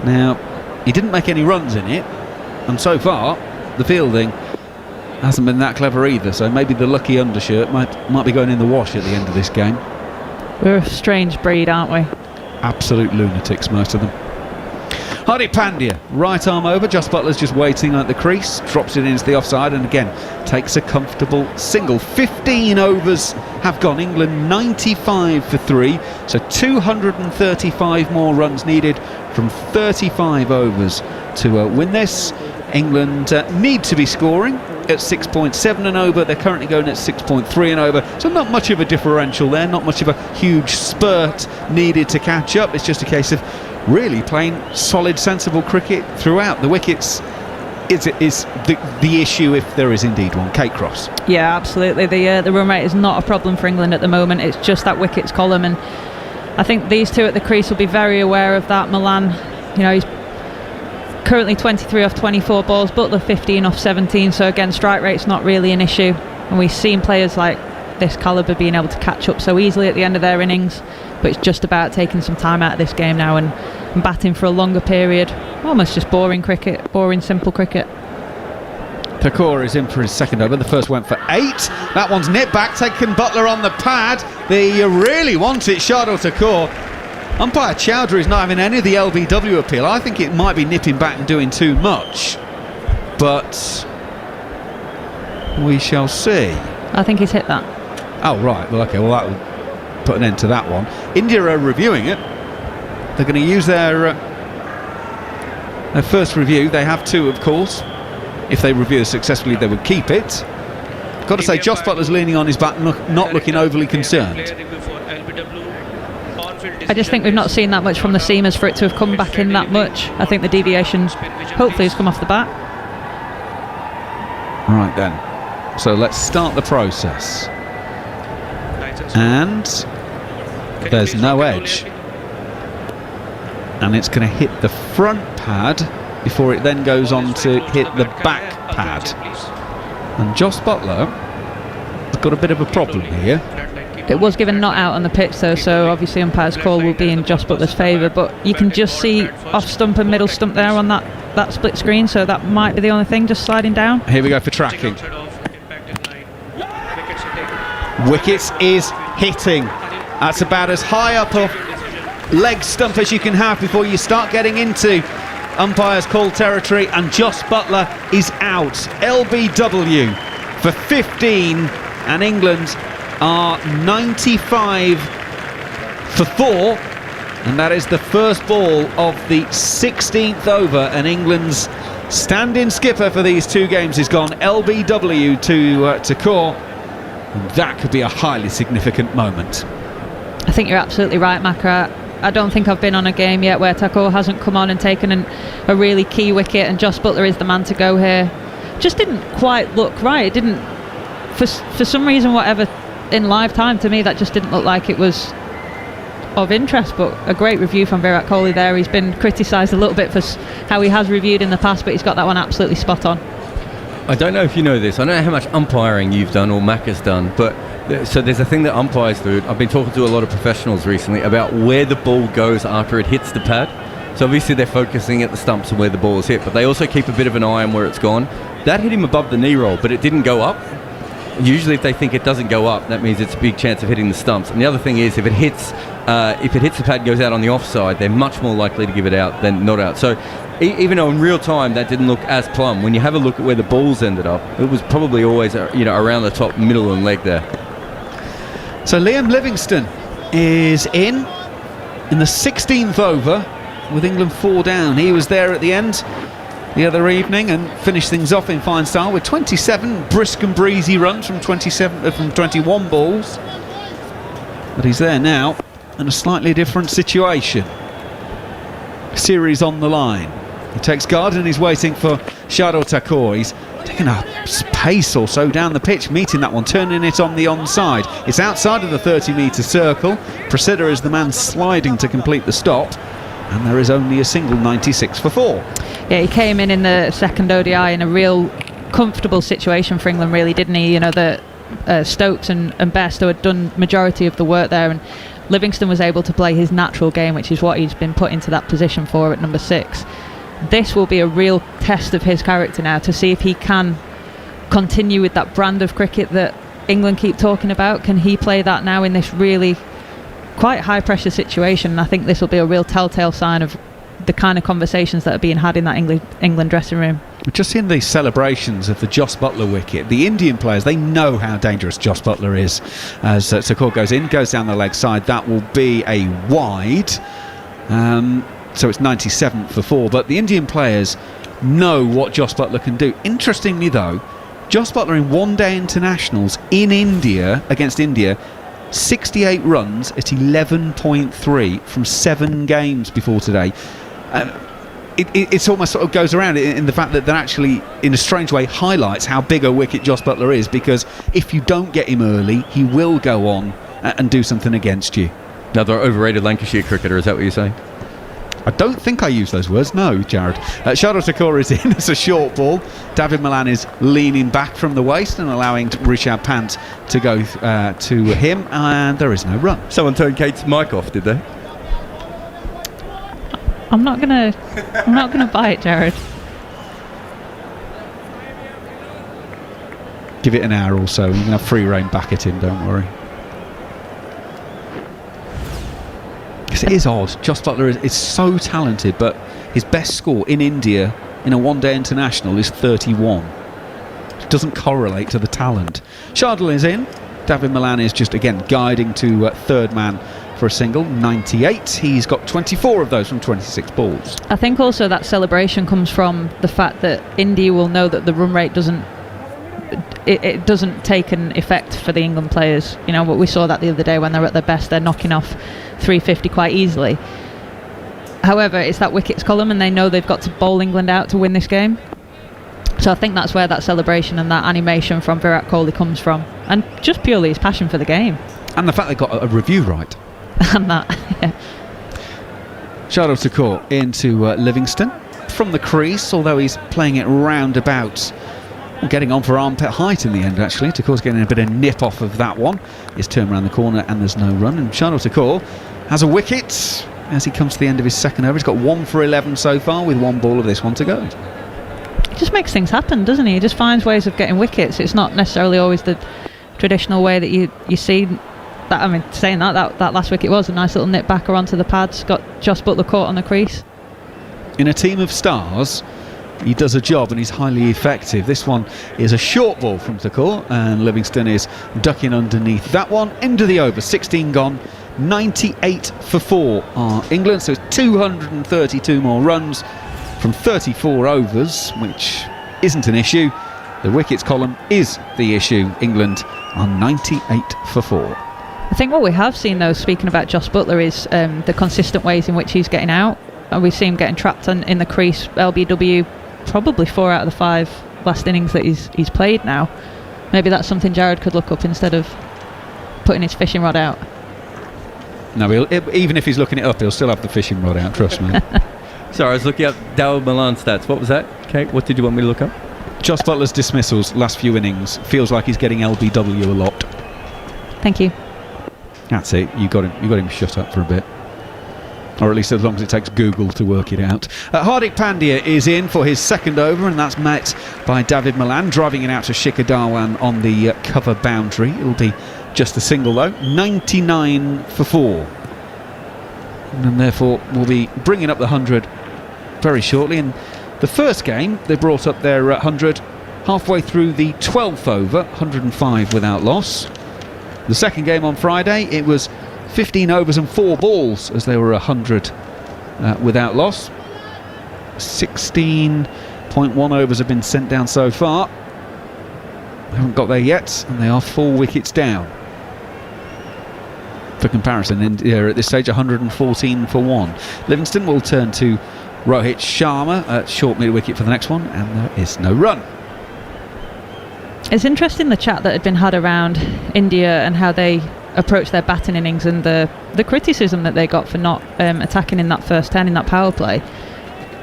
Now, he didn't make any runs in it, and so far the fielding hasn't been that clever either, so maybe the lucky undershirt might be going in the wash at the end of this game. We're a strange breed, aren't we? Absolute lunatics, most of them. Hardik Pandya, right arm over. Jos Buttler's just waiting at the crease, drops it into the offside, and again takes a comfortable single. 15 overs have gone. England 95 for 3, so 235 more runs needed from 35 overs to win this. England need to be scoring at 6.7 and over. They're currently going at 6.3 and over, so not much of a differential there, not much of a huge spurt needed to catch up. It's just a case of really playing solid, sensible cricket throughout. The wickets is the issue, if there is indeed one. Kate Cross. Yeah, absolutely. The run rate is not a problem for England at the moment. It's just that wickets column, and I think these two at the crease will be very aware of that. Malan, he's currently 23 off 24 balls, Buttler 15 off 17, so again, strike rate's not really an issue, and we've seen players like this calibre being able to catch up so easily at the end of their innings, but it's just about taking some time out of this game now and batting for a longer period. Almost just boring cricket, boring simple cricket. Thakur is in for his second over. The first went for 8. That one's nipped back, taking Buttler on the pad. The really wants it, Shardul Thakur. Umpire Chowdhury is not having any of the LBW appeal. I think it might be nipping back and doing too much, but we shall see. I think he's hit that. Oh right, well okay, well that will put an end to that one. India are reviewing it. They're going to use their first review. They have 2, of course. If they review it successfully, they would keep it. Got to say, Jos Buttler's leaning on his back, not looking overly concerned. I just think we've not seen that much from the seamers for it to have come back in that much. I think the deviation hopefully has come off the bat. Right then, so let's start the process. And there's no edge. and it's going to hit the front pad before it then goes on to hit the back pad. And Josh Butler has got a bit of a problem here. It was given not out on the pitch though, so obviously umpire's call will be in Josh Butler's favour, but you can just see off stump and middle stump there on that split screen, so that might be the only thing just sliding down. Here we go for tracking. Wickets is hitting. That's about as high up a leg stump as you can have before you start getting into umpire's call territory, and Josh Butler is out. LBW for 15, and England are 95 for 4, and that is the first ball of the 16th over, and England's stand-in skipper for these two games is gone. LBW to Kaur. That could be a highly significant moment. I think you're absolutely right, Macra. I don't think I've been on a game yet where Thakur hasn't come on and taken a really key wicket, and Josh Butler is the man to go here. Just didn't quite look right. It didn't, for some reason, whatever, in live time, to me that just didn't look like it was of interest. But a great review from Virat Kohli there. He's been criticised a little bit for how he has reviewed in the past, but he's got that one absolutely spot on. I don't know if you know this. I don't know how much umpiring you've done or Mac has done, but so there's a thing that umpires do. I've been talking to a lot of professionals recently about where the ball goes after it hits the pad. So obviously they're focusing at the stumps and where the ball is hit, but they also keep a bit of an eye on where it's gone. That hit him above the knee roll, but it didn't go up. Usually if they think it doesn't go up, that means it's a big chance of hitting the stumps. And the other thing is, if it hits the pad and goes out on the offside, they're much more likely to give it out than not out. So even though in real time that didn't look as plumb, when you have a look at where the balls ended up, it was probably always around the top, middle and leg there. So Liam Livingstone is in the 16th over with England 4 down. He was there at the end the other evening and finished things off in fine style with 27 brisk and breezy runs from 21 balls. But he's there now in a slightly different situation. Series on the line. He takes guard and he's waiting for Shardul Thakur. He's taking a pace or so down the pitch, meeting that one, turning it on the onside. It's outside of the 30-metre circle. Prasida is the man sliding to complete the stop, and there is only a single 96 for 4. Yeah, he came in the second ODI in a real comfortable situation for England, really, didn't he? You know, the Stokes and Bestow had done majority of the work there, and Livingstone was able to play his natural game, which is what he's been put into that position for at number 6. This will be a real test of his character now, to see if he can continue with that brand of cricket that England keep talking about. Can he play that now in this really quite high pressure situation? And I think this will be a real telltale sign of the kind of conversations that are being had in that England dressing room. Just in these celebrations of the Josh Butler wicket, the Indian players, they know how dangerous Josh Butler is. As Thakur goes in, goes down the leg side, that will be a wide. So it's 97 for 4, but the Indian players know what Josh Butler can do. Interestingly though, Josh Butler in one-day internationals in India, against India, 68 runs at 11.3 from 7 games before today. It's almost sort of goes around in the fact that actually, in a strange way, highlights how big a wicket Josh Butler is, because if you don't get him early, he will go on and do something against you. Another overrated Lancashire cricketer, is that what you're saying? I don't think I use those words, no, Jared. Shardul Thakur is in as a short ball. David Malan is leaning back from the waist and allowing Rishabh Pant to go to him, and there is no run. Someone turned Kate's mic off, did they? I'm not gonna buy it, Jared. Give it an hour or so, and you can have free rein back at him, don't worry. It is odd. Josh Butler is so talented, but his best score in India in a one-day international is 31. It doesn't correlate to the talent. Shardul is in. David Malan is just again guiding to third man for a single, 98. He's got 24 of those from 26 balls. I think also that celebration comes from the fact that India will know that the run rate doesn't take an effect for the England players. You know, but we saw that the other day when they're at their best, they're knocking off 350 quite easily. However, it's that wickets column, and they know they've got to bowl England out to win this game. So I think that's where that celebration and that animation from Virat Kohli comes from, and just purely his passion for the game. And the fact they got a review right. And that, yeah. Shardul Thakur into Livingston from the crease, although he's playing it round about, getting on for armpit height in the end actually. Thakur's getting a bit of nip off of that one. He's turned around the corner and there's no run, and Shardul Thakur has a wicket as he comes to the end of his second over. He's got 1 for 11 so far with 1 ball of this one to go. He just makes things happen, doesn't he? He just finds ways of getting wickets. It's not necessarily always the traditional way that you see that. I mean, saying that last wicket was a nice little nip backer onto the pads, got Jos Buttler caught on the crease. In a team of stars, he does a job and he's highly effective. This one is a short ball from Thakur, and Livingston is ducking underneath that one. End of the over, 16 gone, 98 for 4 are England, so it's 232 more runs from 34 overs, which isn't an issue. The wickets column is the issue. England are 98 for 4. I think what we have seen, though, speaking about Jos Buttler, is the consistent ways in which he's getting out. We see him getting trapped in the crease, LBW, probably 4 out of the 5 last innings that he's played now. Maybe that's something Jared could look up instead of putting his fishing rod out. No, even if he's looking it up, he'll still have the fishing rod out, trust me. Sorry, I was looking up David Malan stats. What was that, Kate? What did you want me to look up? Jos Buttler's dismissals last few innings. Feels like he's getting LBW a lot. Thank you. That's it. You got him shut up for a bit. Or at least as long as it takes Google to work it out. Hardik Pandya is in for his second over, and that's met by David Malan, driving it out to Shikhar Dhawan on the cover boundary. It'll be just a single though. 99 for 4. And therefore we'll be bringing up the 100 very shortly. In the first game, they brought up their 100 halfway through the 12th over, 105 without loss. The second game on Friday, it was 15 overs and 4 balls as they were 100 without loss. 16.1 overs have been sent down so far. Haven't got there yet, and they are 4 wickets down. For comparison, India at this stage 114 for 1. Livingston will turn to Rohit Sharma at short mid-wicket for the next one, and there is no run. It's interesting the chat that had been had around India and how they approached their batting innings, and the criticism that they got for not attacking in that first 10 in that power play.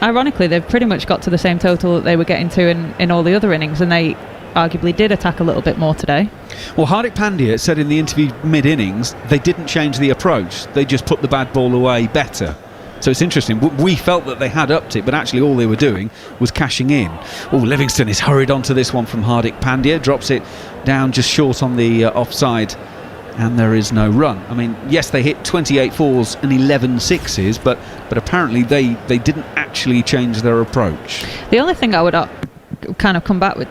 Ironically, they've pretty much got to the same total that they were getting to in all the other innings, and they arguably did attack a little bit more today. Well, Hardik Pandya said in the interview mid-innings they didn't change the approach, they just put the bad ball away better. So it's interesting. We felt that they had upped it, but actually all they were doing was cashing in. Oh, Livingston is hurried onto this one from Hardik Pandya, drops it down just short on the offside, and there is no run. I mean, yes, they hit 28 fours and 11 sixes, but apparently they didn't actually change their approach. The only thing I would kind of come back with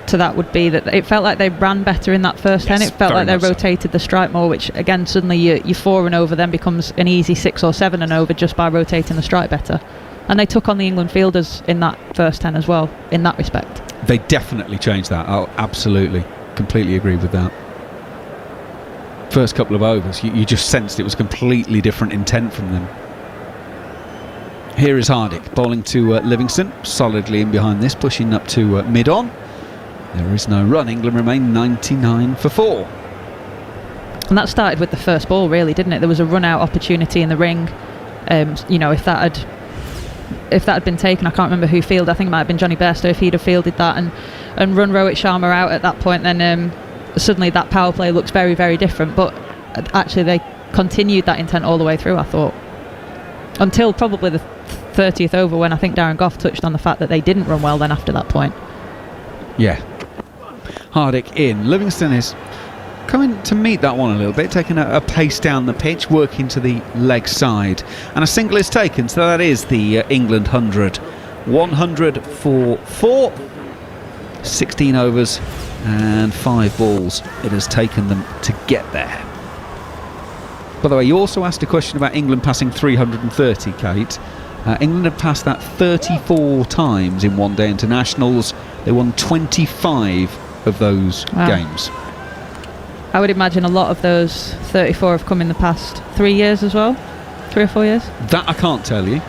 to that would be that it felt like they ran better in that first 10. It felt like they rotated the strike more, which again suddenly your 4 and over then becomes an easy 6 or 7 and over just by rotating the strike better. And they took on the England fielders in that first 10 as well, in that respect. They definitely changed that. Oh, absolutely, completely agree with that. First couple of overs, you just sensed it was completely different intent from them. Here is Hardik bowling to Livingston, solidly in behind this, pushing up to mid-on. There is no run. England remain 99 for 4. And that started with the first ball, really, didn't it? There was a run-out opportunity in the ring. You know, if that had been taken, I can't remember who fielded. I think it might have been Johnny Bestow. If he'd have fielded that and run Rohit Sharma out at that point, then suddenly that power play looks very, very different. But actually, they continued that intent all the way through, I thought, until probably the 30th over, when I think Darren Gough touched on the fact that they didn't run well then after that point. Yeah. Hardik in. Livingston is coming to meet that one a little bit, taking a pace down the pitch, working to the leg side. And a single is taken, so that is the England 100. 100 for 4. 16 overs and 5 balls it has taken them to get there. By the way, you also asked a question about England passing 330, Kate. England have passed that 34 times in one-day internationals. They won 25 of those games. I would imagine a lot of those 34 have come in the past 3 years as well. 3 or 4 years? That I can't tell you.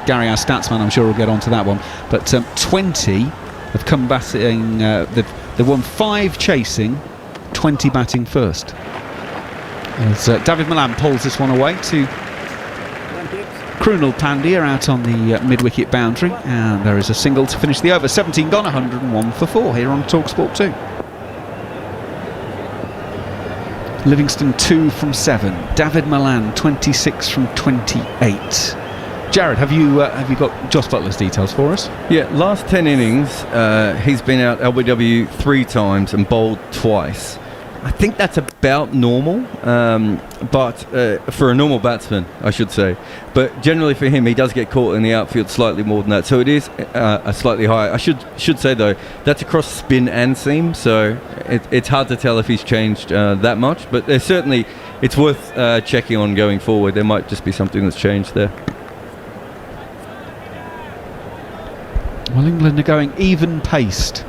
Gary, our statsman, I'm sure will get onto that one. But 20 have come batting. They've won 5 chasing, 20 batting first. As David Malan pulls this one away to Krunal Pandya out on the mid-wicket boundary, and there is a single to finish the over. 17 gone, 101 for 4 here on TalkSport 2. Livingston 2 from 7. David Malan 26 from 28. Jared, have you got Jos Buttler's details for us? Yeah, last 10 innings, he's been out LBW 3 times and bowled twice. I think that's about normal, but for a normal batsman, I should say. But generally for him, he does get caught in the outfield slightly more than that. So it is a slightly higher. I should say, though, that's across spin and seam, so it's hard to tell if he's changed that much. But there's certainly, it's worth checking on going forward. There might just be something that's changed there. Well, England are going even-paced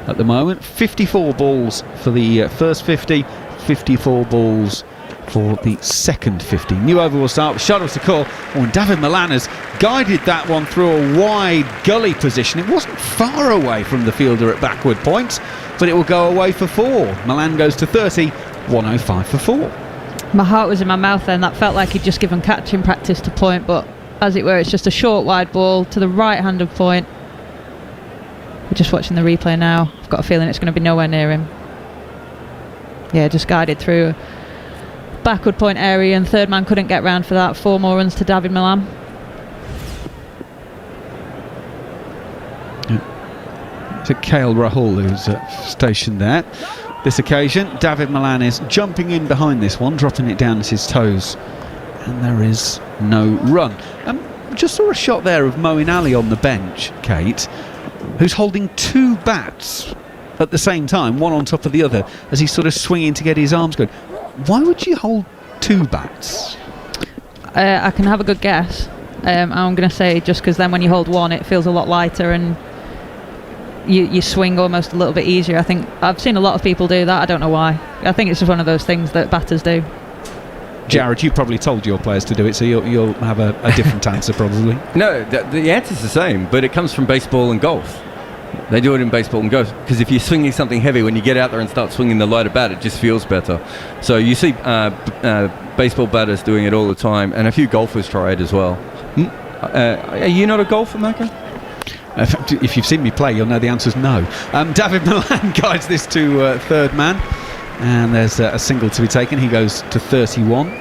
at the moment. 54 balls for the first 50, 54 balls for the second 50. New over will start with Shardul Thakur. And David Malan has guided that one through a wide gully position. It wasn't far away from the fielder at backward point, but it will go away for 4. Malan goes to 30, 105 for 4. My heart was in my mouth then. That felt like he'd just given catching practice to Point, but as it were, it's just a short wide ball to the right hand of Point. We're just watching the replay now. I've got a feeling it's going to be nowhere near him. Yeah, just guided through a backward point area, and third man couldn't get round for that. 4 more runs to David Malan. To KL Rahul, who's stationed there. This occasion, David Malan is jumping in behind this one, dropping it down at his toes, and there is no run. Just saw a shot there of Moeen Ali on the bench, Kate, who's holding 2 bats at the same time, one on top of the other, as he's sort of swinging to get his arms going. Why would you hold 2 bats? I can have a good guess. I'm going to say just because then when you hold one, it feels a lot lighter and you swing almost a little bit easier. I think I've seen a lot of people do that. I don't know why. I think it's just one of those things that batters do. Jared, you probably told your players to do it, so you'll have a different answer probably. No, the answer's the same, but it comes from baseball and golf. They do it in baseball and golf because if you're swinging something heavy, when you get out there and start swinging the lighter bat, it just feels better. So you see baseball batters doing it all the time, and a few golfers try it as well. Are you not a golfer, Mako? If you've seen me play, you'll know the answer's no. David Malan guides this to third man, and there's a single to be taken. He goes to 31.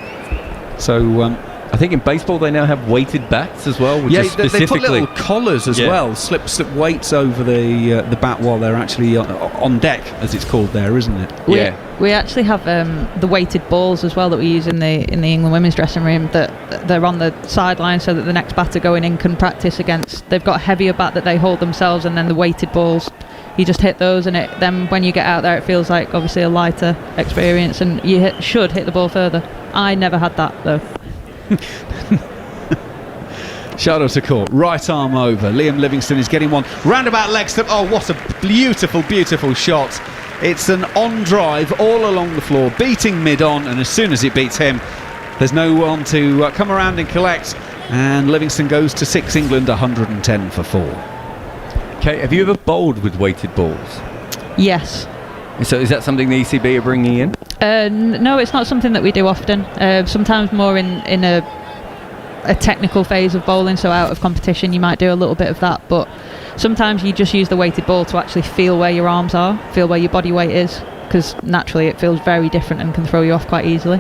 So I think in baseball they now have weighted bats as well, which is specifically... they put little collars as well, slip weights over the bat while they're actually on deck, as it's called there, isn't it? We actually have the weighted balls as well that we use in the England women's dressing room, that they're on the sideline so that the next batter going in can practice against. They've got a heavier bat that they hold themselves, and then the weighted balls, you just hit those, and then when you get out there it feels like obviously a lighter experience, and you should hit the ball further. I never had that though. Shardul Thakur, right arm over. Liam Livingstone is getting one roundabout leg step. Oh, what a beautiful, beautiful shot. It's an on drive all along the floor, beating mid-on, and as soon as it beats him, there's no one to come around and collect, and Livingstone goes to 6. England 110 for 4. Okay, have you ever bowled with weighted balls? Yes. So is that something the ECB are bringing in? No, it's not something that we do often. Sometimes more in a technical phase of bowling, so out of competition you might do a little bit of that, but sometimes you just use the weighted ball to actually feel where your arms are, feel where your body weight is, because naturally it feels very different and can throw you off quite easily.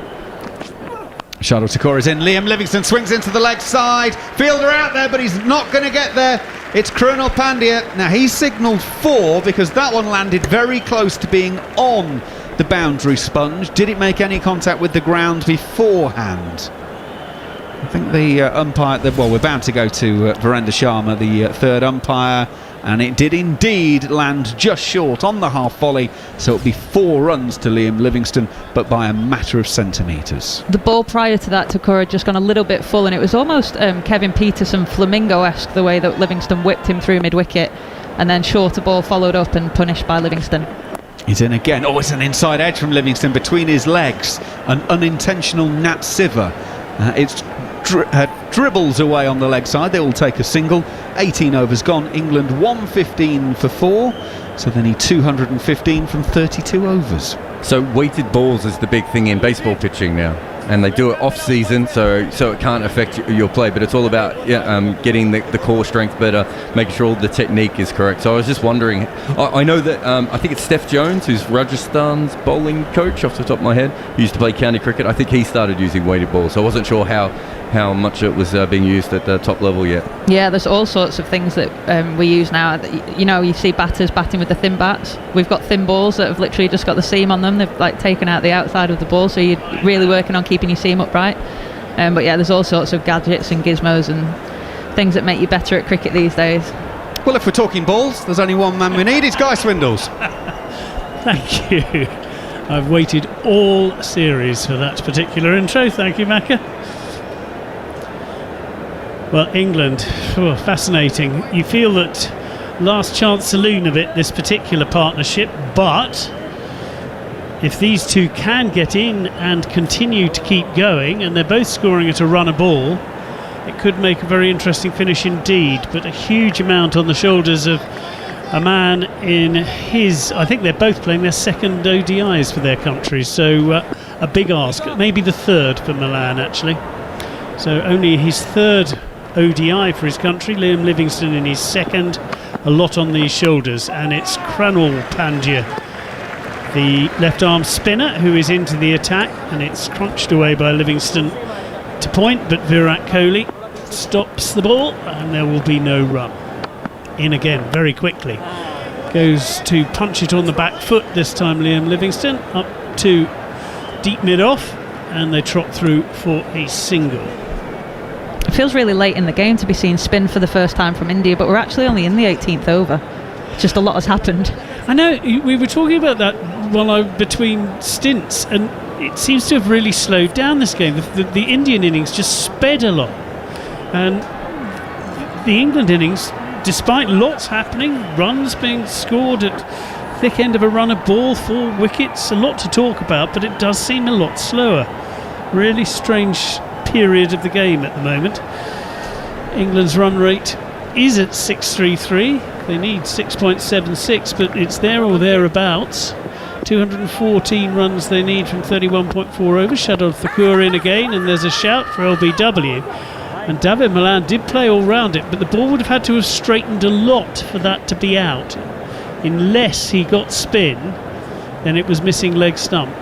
Shardul Thakur is in. Liam Livingstone swings into the leg side. Fielder out there, but he's not going to get there. It's Krunal Pandya. Now he's signalled 4 because that one landed very close to being on the boundary sponge. Did it make any contact with the ground beforehand? I think the umpire, we're bound to go to Virendra Sharma, the third umpire, and it did indeed land just short on the half volley, so it'll be 4 runs to Liam Livingstone, but by a matter of centimetres. The ball prior to that, Thakur had just gone a little bit full, and it was almost Kevin Peterson Flamingo-esque the way that Livingstone whipped him through mid-wicket, and then shorter ball followed up and punished by Livingstone. He's in again. Oh, it's an inside edge from Livingstone between his legs, an unintentional Nat Siver. It's dribbles away on the leg side. They will take a single. 18 overs gone. England 115 for 4, so they need 215 from 32 overs. So weighted balls is the big thing in baseball pitching now. and they do it off season, so it can't affect your play. But it's all about getting the core strength better, making sure all the technique is correct. So I was just wondering, I know that I think it's Steph Jones, who's Rajasthan's bowling coach off the top of my head, who used to play county cricket. I think he started using weighted balls, so I wasn't sure how much it was being used at the top level yet. Yeah, there's all sorts of things that we use now. You know, you see batters batting with the thin bats. We've got thin balls that have literally just got the seam on them. They've like taken out the outside of the ball, so you're really working on keeping your seam upright. But yeah, there's all sorts of gadgets and gizmos and things that make you better at cricket these days. Well, if we're talking balls, there's only one man we need. It's Guy Swindles. Thank you. I've waited all series for that particular intro. Thank you, Macca. Well, England, fascinating. You feel that last chance saloon of it, this particular partnership, but if these two can get in and continue to keep going, and they're both scoring at a run a ball, it could make a very interesting finish indeed. But a huge amount on the shoulders of a man in his, I think they're both playing their second ODIs for their countries, so a big ask, maybe the third for Milan actually. So only his third ODI for his country, Liam Livingstone in his second, a lot on these shoulders, and it's Kranul Pandya, the left arm spinner, who is into the attack, and it's crunched away by Livingstone to point, but Virat Kohli stops the ball and there will be no run. In again very quickly, goes to punch it on the back foot this time. Liam Livingstone up to deep mid off, and they trot through for a single. It feels really late in the game to be seeing spin for the first time from India, but we're actually only in the 18th over. Just a lot has happened. I know, we were talking about that between stints, and it seems to have really slowed down this game. The Indian innings just sped along, and the England innings, despite lots happening, runs being scored at thick end of a run of ball, 4 wickets, a lot to talk about, but it does seem a lot slower. Really strange period of the game at the moment. England's run rate is at 633. They need 6.76, but it's there or thereabouts. 214 runs they need from 31.4 overs. Shadol Thakur in again, and there's a shout for LBW. And David Malan did play all round it, but the ball would have had to have straightened a lot for that to be out. Unless he got spin, then it was missing leg stump.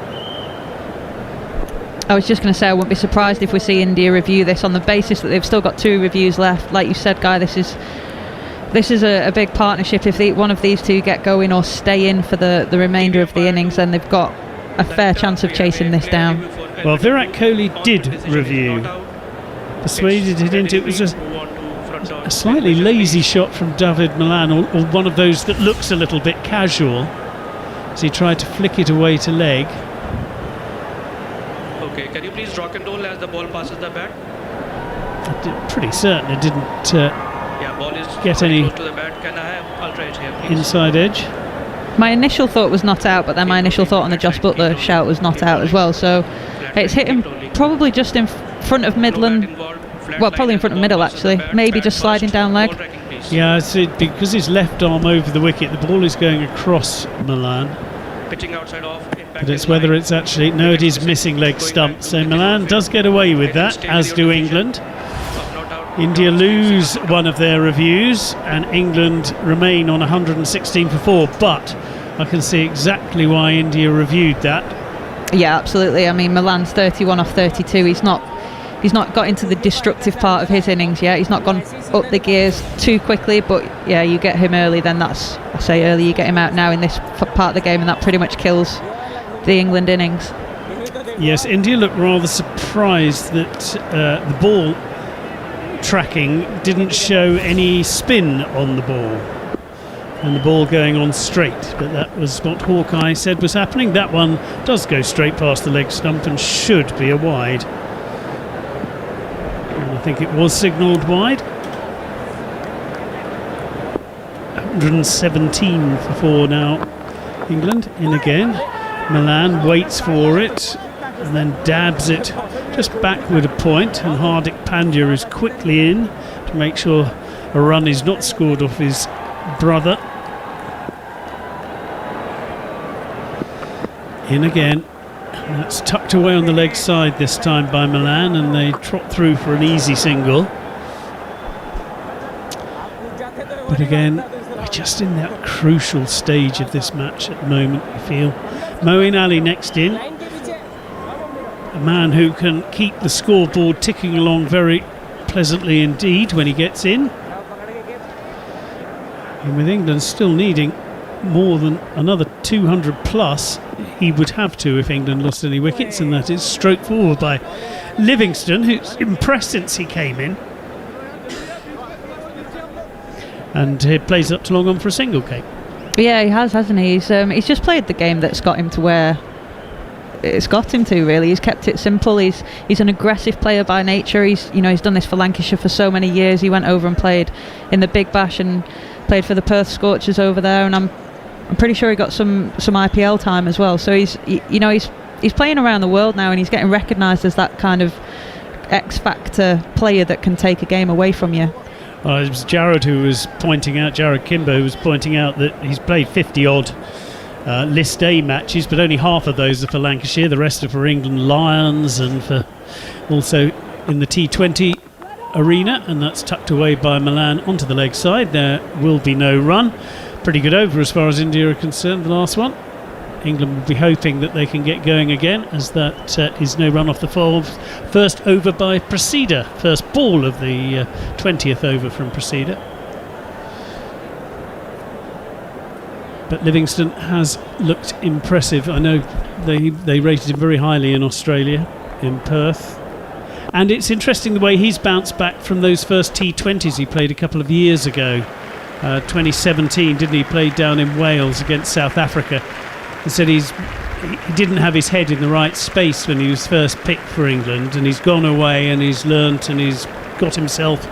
I was just going to say I wouldn't be surprised if we see India review this on the basis that they've still got 2 reviews left. Like you said, Guy, this is a big partnership. If one of these two get going or stay in for the remainder of the innings, then they've got a fair chance of chasing this down. Well, Virat Kohli did review, persuaded it into. It was a slightly lazy shot from David Malan, or one of those that looks a little bit casual, as he tried to flick it away to leg. Okay, can you please draw control as the ball passes the bat? Pretty certain it didn't Ball is get any close to the bat. Can I have? I'll try it here, please. Inside edge. My initial thought was not out, but then my initial thought on the Josh Butler shout was not out as well. So it's hit him probably just in front of Midland. Well, probably in front of middle actually. Maybe just sliding down leg. Yeah, because his left arm over the wicket, the ball is going across Milan. Pitching outside off. But it's whether it's actually... No, it is missing leg stump. So Milan does get away with that, as do England. India lose one of their reviews, and England remain on 116 for 4. But I can see exactly why India reviewed that. Yeah, absolutely. I mean, Milan's 31 off 32. He's not got into the destructive part of his innings yet. He's not gone up the gears too quickly, but yeah, you get him early, then that's, I say early, you get him out now in this part of the game, and that pretty much kills the England innings. Yes, India looked rather surprised that the ball tracking didn't show any spin on the ball, and the ball going on straight, but that was what Hawkeye said was happening. That one does go straight past the leg stump and should be a wide. I think it was signalled wide. 117 for 4 now. England in again. Milan waits for it and then dabs it just backward a point, and Hardik Pandya is quickly in to make sure a run is not scored off his brother. In again. That's tucked away on the leg side this time by Milan, and they trot through for an easy single. But again, we're just in that crucial stage of this match at the moment, I feel. Moeen Ali next in. A man who can keep the scoreboard ticking along very pleasantly indeed when he gets in. And with England still needing more than another 200 plus, he would have to if England lost any wickets, and that is stroked forward by Livingston, who's impressed since he came in. And he plays up to long on for a single, Kate. Yeah, he has, hasn't he? He's just played the game that's got him to where it's got him to, really. He's kept it simple. He's an aggressive player by nature. He's done this for Lancashire for so many years. He went over and played in the Big Bash and played for the Perth Scorchers over there, and I'm pretty sure he got some IPL time as well. So he's playing around the world now, and he's getting recognised as that kind of X-factor player that can take a game away from you. It was Jared Kimber, who was pointing out that he's played 50-odd List A matches, but only half of those are for Lancashire. The rest are for England Lions, and for also in the T20 arena, and that's tucked away by Milan onto the leg side. There will be no run. Pretty good over as far as India are concerned, the last one. England will be hoping that they can get going again, as that is no run off the first over by Prasida. First ball of the 20th over from Prasida. But Livingston has looked impressive. I know they rated him very highly in Australia, in Perth. And it's interesting the way he's bounced back from those first T20s he played a couple of years ago. 2017, didn't he? Played down in Wales against South Africa. He said he didn't have his head in the right space when he was first picked for England, and he's gone away and he's learnt and he's got himself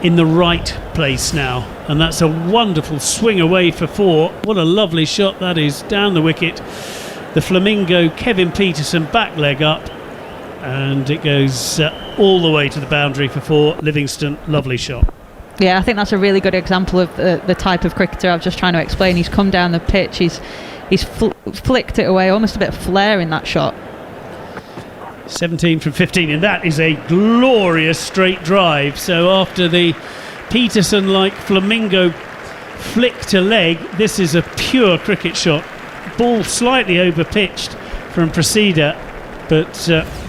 in the right place now. And that's a wonderful swing away for four. What a lovely shot that is, down the wicket. The Flamingo Kevin Peterson back leg up, and it goes all the way to the boundary for four. Livingston, lovely shot. Yeah, I think that's a really good example of the type of cricketer I was just trying to explain. He's come down the pitch, he's flicked it away, almost a bit of flair in that shot. 17 from 15, and that is a glorious straight drive. So after the Peterson-like Flamingo flick to leg, this is a pure cricket shot. Ball slightly over-pitched from Prasida, but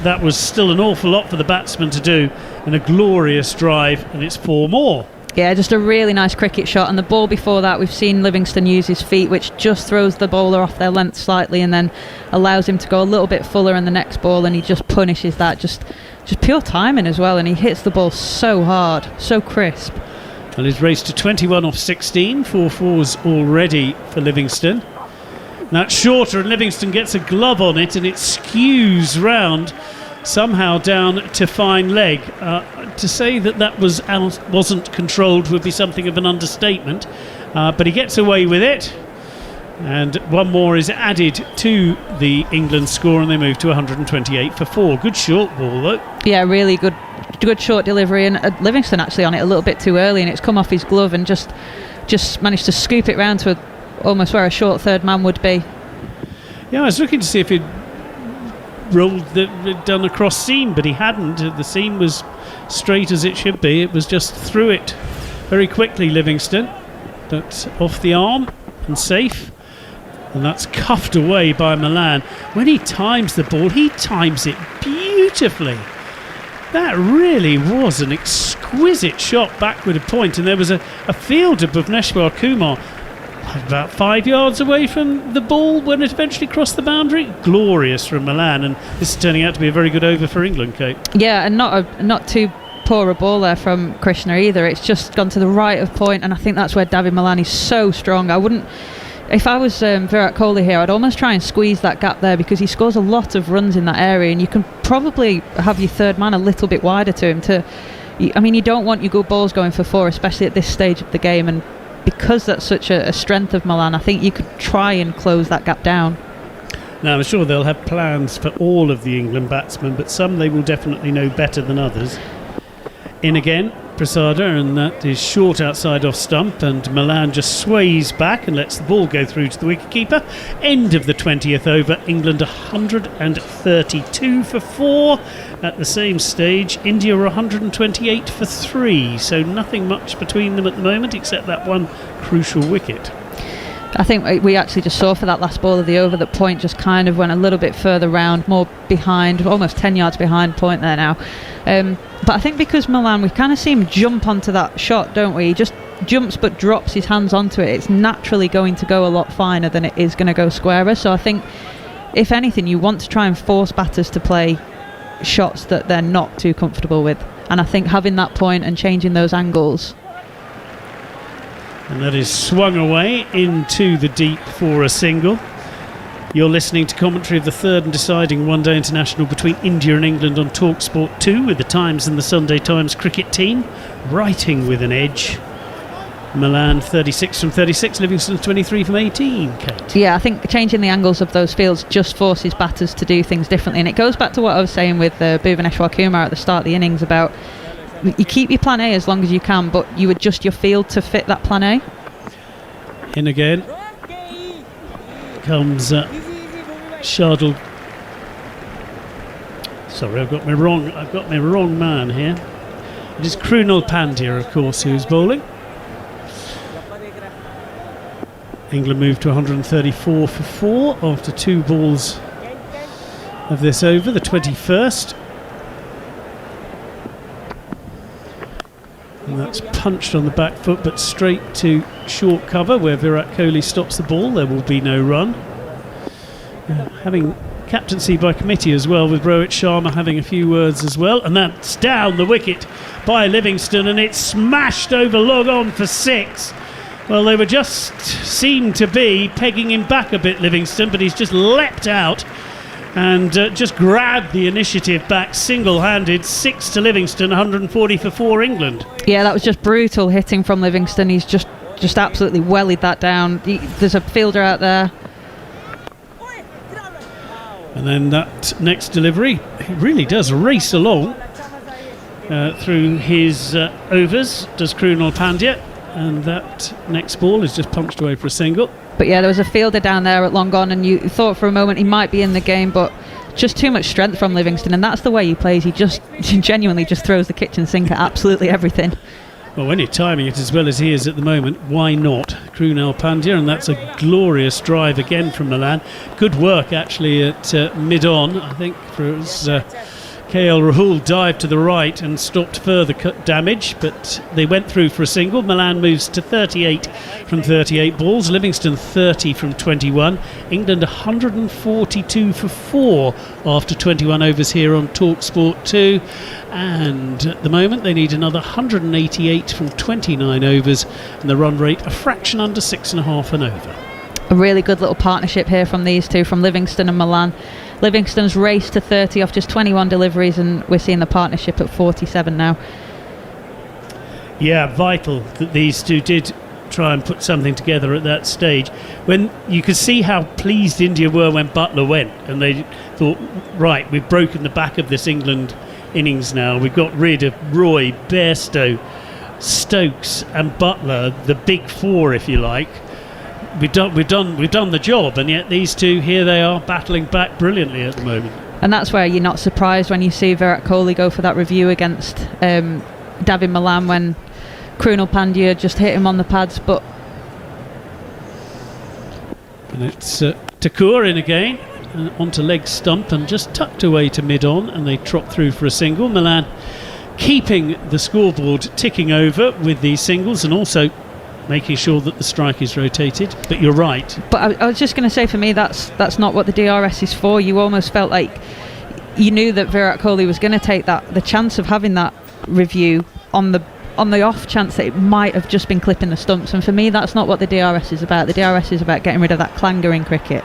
that was still an awful lot for the batsman to do, and a glorious drive, and it's four more. Yeah, just a really nice cricket shot. And the ball before that, we've seen Livingston use his feet, which just throws the bowler off their length slightly and then allows him to go a little bit fuller in the next ball, and he just punishes that. Just pure timing as well, and he hits the ball so hard, so crisp. Well, he's raced to 21 off 16, 4 fours already for Livingston. That's shorter, and Livingston gets a glove on it, and it skews round somehow down to fine leg. To say that wasn't controlled would be something of an understatement, but he gets away with it, and one more is added to the England score, and they move to 128 for four. Good short ball though. Yeah, really good short delivery, and Livingston actually on it a little bit too early, and it's come off his glove and just managed to scoop it round to almost where a short third man would be. Yeah, I was looking to see if he'd done a cross seam, but he hadn't. The seam was straight as it should be. It was just through it very quickly, Livingston, but off the arm and safe, and that's cuffed away by Milan. When he times the ball, he times it beautifully. That really was an exquisite shot back with a point, and there was a fielder, Bhuvneshwar Kumar, about 5 yards away from the ball when it eventually crossed the boundary. Glorious from Milan, and this is turning out to be a very good over for England, Kate. Yeah, and not too poor a ball there from Krishna either. It's just gone to the right of point, and I think that's where David Milan is so strong. I wouldn't, if I was Virat Kohli here, I'd almost try and squeeze that gap there, because he scores a lot of runs in that area, and you can probably have your third man a little bit wider to him. You don't want your good balls going for four, especially at this stage of the game, and because that's such a strength of Milan, I think you could try and close that gap down. Now, I'm sure they'll have plans for all of the England batsmen, but some they will definitely know better than others. In again, Prasada, and that is short outside off stump, and Milan just sways back and lets the ball go through to the wicketkeeper. End of the 20th over. England 132 for 4. At the same stage, India were 128 for 3, so nothing much between them at the moment except that one crucial wicket. I think we actually just saw for that last ball of the over that Point just kind of went a little bit further round, more behind, almost 10 yards behind Point there now. But I think because Milan, we kind of see him jump onto that shot, don't we? He just jumps but drops his hands onto it. It's naturally going to go a lot finer than it is going to go squarer. So I think, if anything, you want to try and force batters to play shots that they're not too comfortable with. And I think having that point and changing those angles. And that is swung away into the deep for a single. You're listening to commentary of the third and deciding one-day international between India and England on TalkSport 2 with the Times and the Sunday Times cricket team writing with an edge. Milan 36 from 36, Livingston 23 from 18, Kate. Yeah, I think changing the angles of those fields just forces batters to do things differently. And it goes back to what I was saying with Bhuvaneshwar Kumar at the start of the innings about you keep your plan A as long as you can, but you adjust your field to fit that plan A. In again comes Shardul. Sorry, I've got my wrong man here. It is Krunal Pandya, of course, who's bowling. England moved to 134 for 4 after 2 balls of this over, the 21st. And that's punched on the back foot, but straight to short cover where Virat Kohli stops the ball. There will be no run. Having captaincy by committee as well, with Rohit Sharma having a few words as well. And that's down the wicket by Livingston, and it's smashed over long on for 6. Well, they were just seemed to be pegging him back a bit, Livingston, but he's just leapt out and just grabbed the initiative back single-handed. 6 to Livingston, 140 for 4 England. Yeah, that was just brutal hitting from Livingston. He's just absolutely wellied that down. There's a fielder out there. And then that next delivery, he really does race along through his overs, does Krunal Pandya, and that next ball is just punched away for a single. But yeah, there was a fielder down there at long on, and you thought for a moment he might be in the game, but just too much strength from Livingston, and that's the way he plays. He just genuinely just throws the kitchen sink at absolutely everything. Well, when you're timing it as well as he is at the moment, why not? Krunal Pandya, and that's a glorious drive again from Milan. Good work actually at mid-on, I think, for KL Rahul dived to the right and stopped further damage, but they went through for a single. Milan moves to 38 from 38 balls, Livingston 30 from 21. England 142 for 4 after 21 overs here on TalkSport 2, and at the moment they need another 188 from 29 overs, and the run rate a fraction under 6.5 and over. A really good little partnership here from these two, from Livingston and Milan. Livingston's raced to 30 off just 21 deliveries, and we're seeing the partnership at 47 now. Yeah, vital that these two did try and put something together at that stage. When you could see how pleased India were when Buttler went, and they thought, right, we've broken the back of this England innings now. We've got rid of Roy, Bestow, Stokes and Buttler, the big four, if you like. We've done the job, and yet these two, here they are battling back brilliantly at the moment. And that's where you're not surprised when you see Virat Kohli go for that review against Davin Milan, when Krunal Pandya just hit him on the pads. But and it's Thakur in again, onto leg stump and just tucked away to mid-on, and they trot through for a single. Milan keeping the scoreboard ticking over with these singles, and also making sure that the strike is rotated. But you're right. But I was just going to say, for me, that's not what the DRS is for. You almost felt like you knew that Virat Kohli was going to take the chance of having that review on the off chance that it might have just been clipping the stumps. And for me, that's not what the DRS is about. The DRS is about getting rid of that clangor in cricket.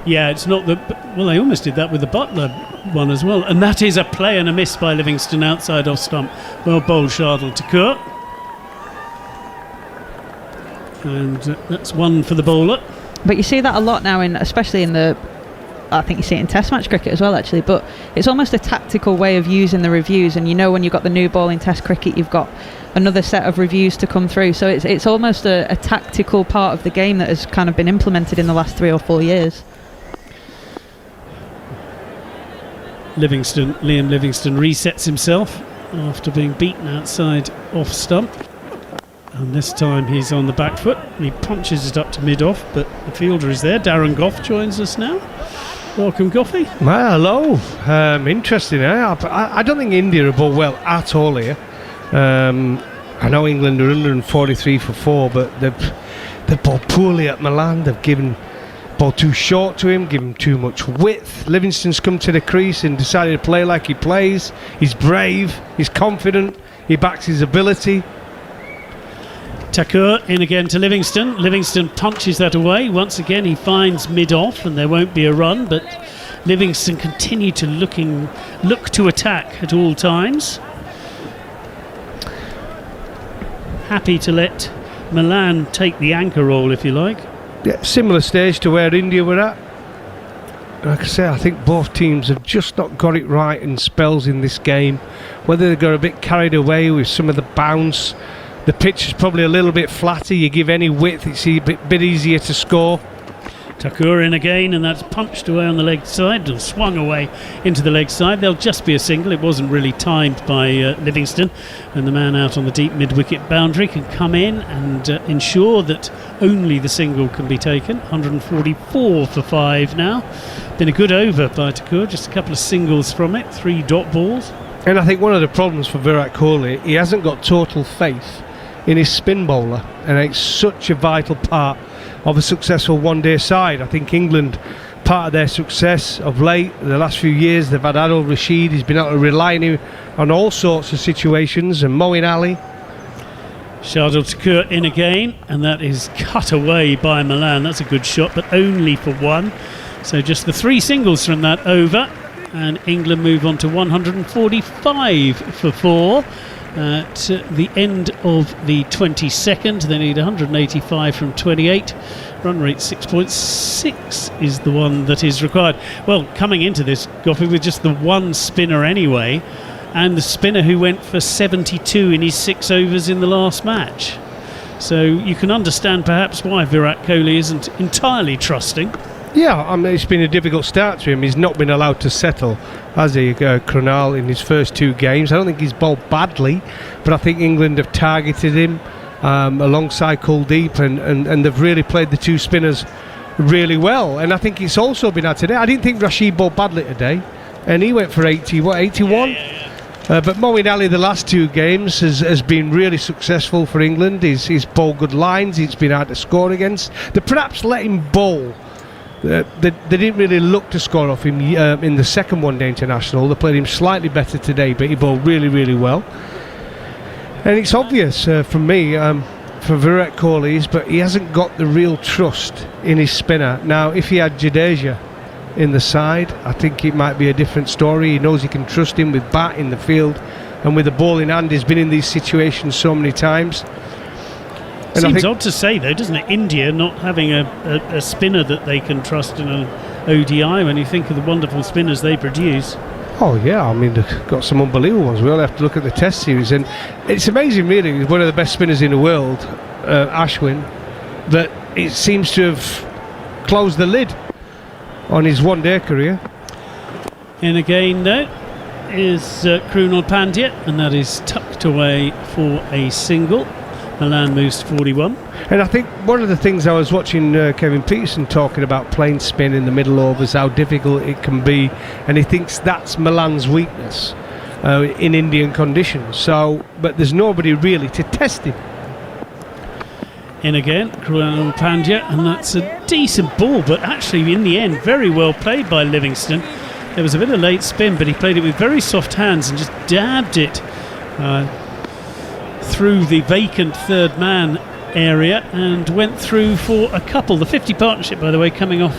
Yeah, it's not well, they almost did that with the Buttler one as well. And that is a play and a miss by Livingston outside off stump. Well bowled, Shardul Thakur. And that's one for the bowler. But you see that a lot now, especially in the I think you see it in Test match cricket as well, actually. But it's almost a tactical way of using the reviews, and when you've got the new ball in Test cricket, you've got another set of reviews to come through. So it's almost a tactical part of the game that has kind of been implemented in the last 3 or 4 years. Liam Livingstone resets himself after being beaten outside off stump, and this time he's on the back foot and he punches it up to mid-off, but the fielder is there. Darren Gough joins us now. Welcome, Goughy. Well, hello. Interesting. I don't think India have bowled well at all here. I know England are 143 for 4, but they've bowled poorly at Milan. They've given ball too short to him, given him too much width. Livingstone's come to the crease and decided to play like he plays. He's brave, he's confident, he backs his ability. Thakur in again to Livingstone. Livingstone punches that away. Once again he finds mid-off and there won't be a run, but Livingstone continued to look to attack at all times. Happy to let Milan take the anchor role, if you like. Yeah, similar stage to where India were at. Like I say, I think both teams have just not got it right in spells in this game. Whether they got a bit carried away with some of the bounce. The pitch is probably a little bit flatter. You give any width, it's a bit easier to score. Thakur in again, and that's punched away on the leg side and swung away into the leg side. There'll just be a single. It wasn't really timed by Livingstone, and the man out on the deep mid-wicket boundary can come in and ensure that only the single can be taken. 144 for 5 now. Been a good over by Thakur, just a couple of singles from it, 3 dot balls. And I think one of the problems for Virat Kohli, he hasn't got total faith in his spin bowler, and it's such a vital part of a successful one-day side. I think England, part of their success of late, the last few years, they've had Adil Rashid. He's been able to rely on him on all sorts of situations, and Moeen Ali. Shardul Thakur in again, and that is cut away by Milan. That's a good shot, but only for 1. So just the 3 singles from that over, and England move on to 145 for 4. At the end of the 22nd, they need 185 from 28. Run rate 6.6 is the one that is required. Well, coming into this, Goffey, with just the 1 spinner anyway, and the spinner who went for 72 in his 6 overs in the last match. So you can understand perhaps why Virat Kohli isn't entirely trusting. Yeah, I mean, it's been a difficult start to him. He's not been allowed to settle, has he, Krunal, in his first 2 games. I don't think he's bowled badly, but I think England have targeted him alongside Kuldeep, and they've really played the 2 spinners really well. And I think it's also been out today. I didn't think Rashid bowled badly today, and he went for 81? Yeah. But Moeen Ali, the last 2 games, has been really successful for England. He's bowled good lines, he's been hard to score against. They perhaps let him bowl. They didn't really look to score off him in the second one-day international. They played him slightly better today, but he bowled really, really well. And it's obvious from me, for Virat Kohli, but he hasn't got the real trust in his spinner. Now, if he had Jadeja in the side, I think it might be a different story. He knows he can trust him with bat in the field, and with the ball in hand, he's been in these situations so many times. And seems odd to say, though, doesn't it? India not having a spinner that they can trust in an ODI when you think of the wonderful spinners they produce. Oh, yeah, I mean, they've got some unbelievable ones. We all have to look at the Test series, and it's amazing, really. He's one of the best spinners in the world, Ashwin, that it seems to have closed the lid on his one-day career. And again, though, is Krunal Pandya, and that is tucked away for a single. Milan moves to 41. And I think one of the things I was watching Kevin Peterson talking about playing spin in the middle overs, how difficult it can be, and he thinks that's Milan's weakness in Indian conditions. So, but there's nobody really to test him. In again, Krunal Pandya, and that's a decent ball, but actually in the end very well played by Livingstone. There was a bit of late spin, but he played it with very soft hands and just dabbed it through the vacant third man area and went through for a couple. The 50 partnership, by the way, coming off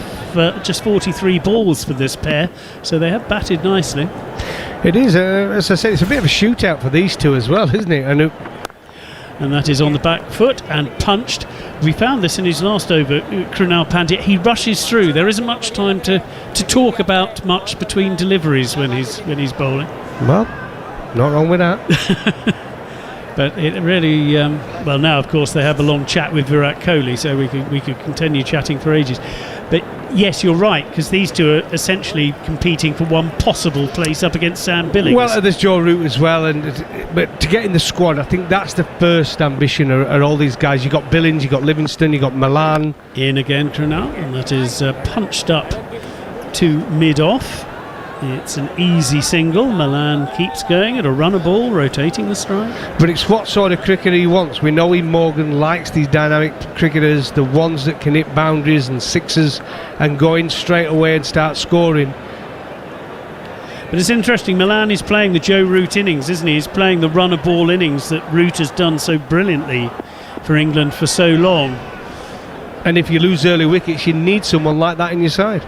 just 43 balls for this pair, so they have batted nicely. It is, as I said, it's a bit of a shootout for these two as well, isn't it? And that is on the back foot and punched. We found this in his last over, Krunal Pandya. He rushes through. There isn't much time to talk about much between deliveries when he's bowling. Well, not wrong with that. But it really, well, now of course they have a long chat with Virat Kohli, so we could continue chatting for ages. But yes, you're right, because these two are essentially competing for one possible place up against Sam Billings. Well, there's Joe Root as well, but to get in the squad, I think that's the first ambition. Are all these guys? You got Billings, you got Livingston, you got Milan. In again, Krunal, and that is punched up to mid-off. It's an easy single. Milan keeps going at a runner ball, rotating the strike. But it's what sort of cricketer he wants. We know Morgan likes these dynamic cricketers, the ones that can hit boundaries and sixes and go in straight away and start scoring. But it's interesting, Milan is playing the Joe Root innings, isn't he? He's playing the runner ball innings that Root has done so brilliantly for England for so long. And if you lose early wickets, you need someone like that in your side.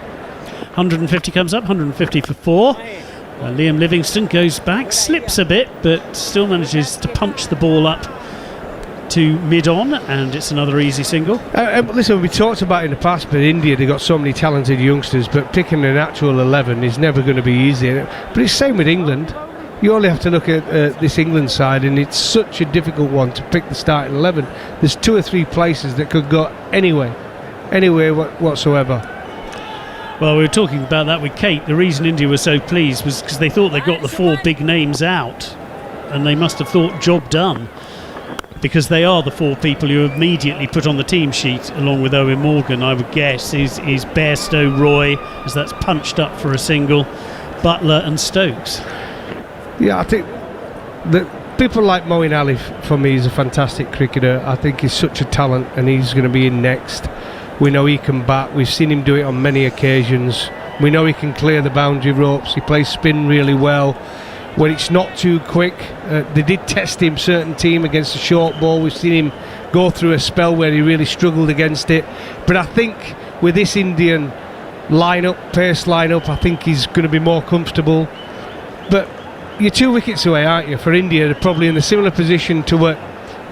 150 comes up, 150 for 4. Liam Livingston goes back, slips a bit, but still manages to punch the ball up to mid-on, and it's another easy single. Listen, we talked about in the past, but India, they've got so many talented youngsters, but picking an actual 11 is never going to be easy. But it's the same with England. You only have to look at this England side, and it's such a difficult one to pick the starting 11. There's 2 or 3 places that could go anywhere whatsoever. Well, we were talking about that with Kate. The reason India was so pleased was because they thought they got the 4 big names out, and they must have thought job done, because they are the 4 people who immediately put on the team sheet, along with Owen Morgan, I would guess, is Bairstow, Roy, as that's punched up for a single, Buttler and Stokes. Yeah, I think that people like Moeen Ali, for me, is a fantastic cricketer. I think he's such a talent, and he's going to be in next. We know he can bat. We've seen him do it on many occasions. We know he can clear the boundary ropes. He plays spin really well when it's not too quick. They did test him, certain team, against the short ball. We've seen him go through a spell where he really struggled against it. But I think with this Indian pace lineup, I think he's going to be more comfortable. But you're 2 wickets away, aren't you? For India, they're probably in a similar position to what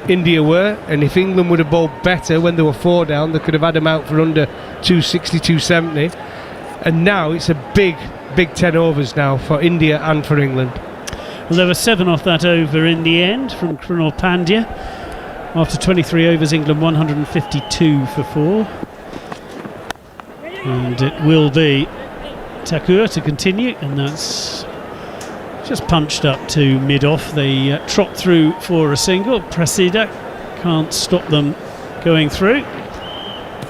India were, and if England would have bowled better when they were 4 down, they could have had them out for under 260, 270. And now it's a big 10 overs now for India and for England. Well, there were 7 off that over in the end from Krunal Pandya. After 23 overs, England 152 for 4. And it will be Thakur to continue, and that's just punched up to mid-off. They trot through for a single. Prasida can't stop them going through.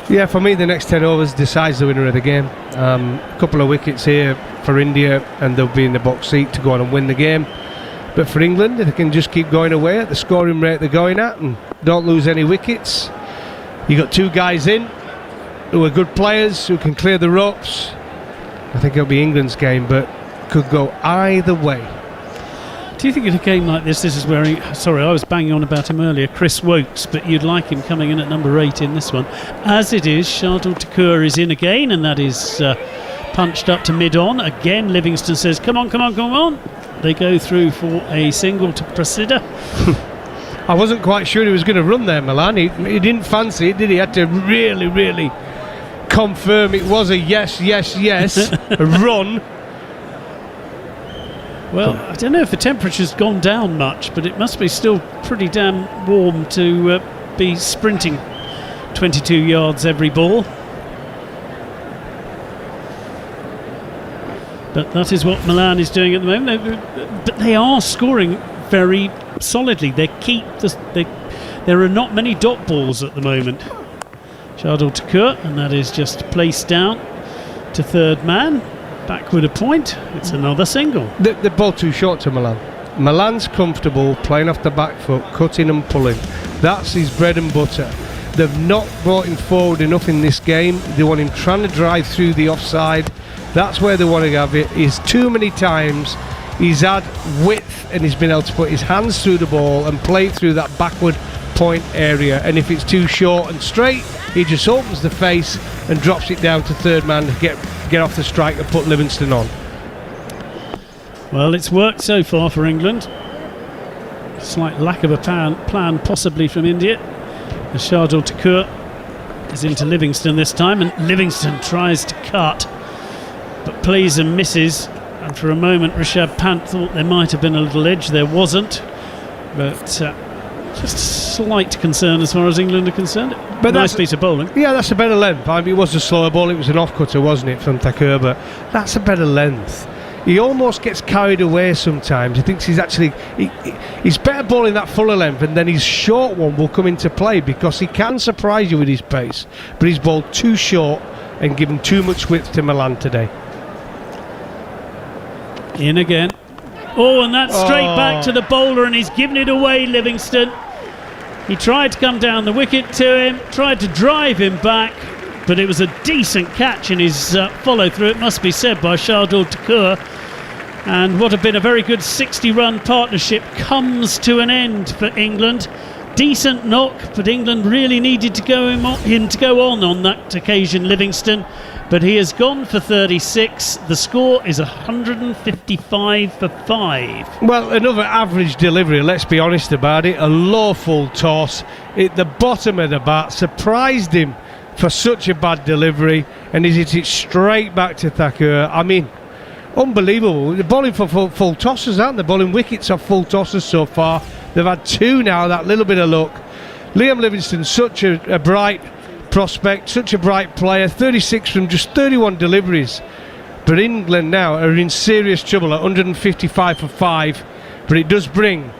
Yeah, for me, the next 10 overs decides the winner of the game. A couple of wickets here for India, and they'll be in the box seat to go on and win the game. But for England, they can just keep going away at the scoring rate they're going at and don't lose any wickets. You got 2 guys in who are good players, who can clear the ropes. I think it'll be England's game, but could go either way. Do you think in a game like this is where I was banging on about him earlier, Chris Wokes, but you'd like him coming in at number 8 in this one. As it is, Shardul Thakur is in again, and that is punched up to mid-on. Again, Livingston says, come on. They go through for a single to Prasida. I wasn't quite sure he was going to run there, Milan. He didn't fancy it, did he? He had to really confirm it was a yes, a run. Well, I don't know if the temperature's gone down much, but it must be still pretty damn warm to be sprinting 22 yards every ball. But that is what Milan is doing at the moment. But they are scoring very solidly. There are not many dot balls at the moment. Shardul Thakur, and that is just placed down to third man. Backward a point. It's another single. The ball too short to Milan. Milan's comfortable playing off the back foot, cutting and pulling. That's his bread and butter. They've not brought him forward enough in this game. They want him trying to drive through the offside. That's where they want to have it. Is too many times he's had width and he's been able to put his hands through the ball and play through that backward point area. And if it's too short and straight, he just opens the face and drops it down to third man to get off the strike and put Livingston on. Well, it's worked so far for England. Slight lack of a plan possibly from India. As Shardul Thakur is into Livingston this time, and Livingston tries to cut, but plays and misses. And for a moment, Rishabh Pant thought there might have been a little edge. There wasn't, but just slight concern as far as England are concerned. But nice piece of bowling. Yeah, that's a better length. I mean, it was a slower ball. It was an off-cutter, wasn't it, from Thakur? But that's a better length. He almost gets carried away sometimes. He thinks he's actually he's better bowling that fuller length, and then his short one will come into play because he can surprise you with his pace. But he's bowled too short and given too much width to Milan today. In again. Oh, and that's straight back to the bowler, and he's given it away, Livingston. He tried to come down the wicket to him, tried to drive him back, but it was a decent catch in his follow-through, it must be said, by Shardul Thakur. And what had been a very good 60-run partnership comes to an end for England. Decent knock, but England really needed to him to go on that occasion, Livingston. But he has gone for 36. The score is 155 for 5. Well, another average delivery, let's be honest about it. A low full toss at the bottom of the bat. Surprised him for such a bad delivery, and he's hit it straight back to Thakur. I mean, unbelievable. They're bowling for full tosses, aren't they? Bowling wickets off full tosses so far. They've had 2 now, that little bit of luck. Liam Livingston, such a bright prospect, such a bright player, 36 from just 31 deliveries. But England now are in serious trouble at 155 for 5. But it does bring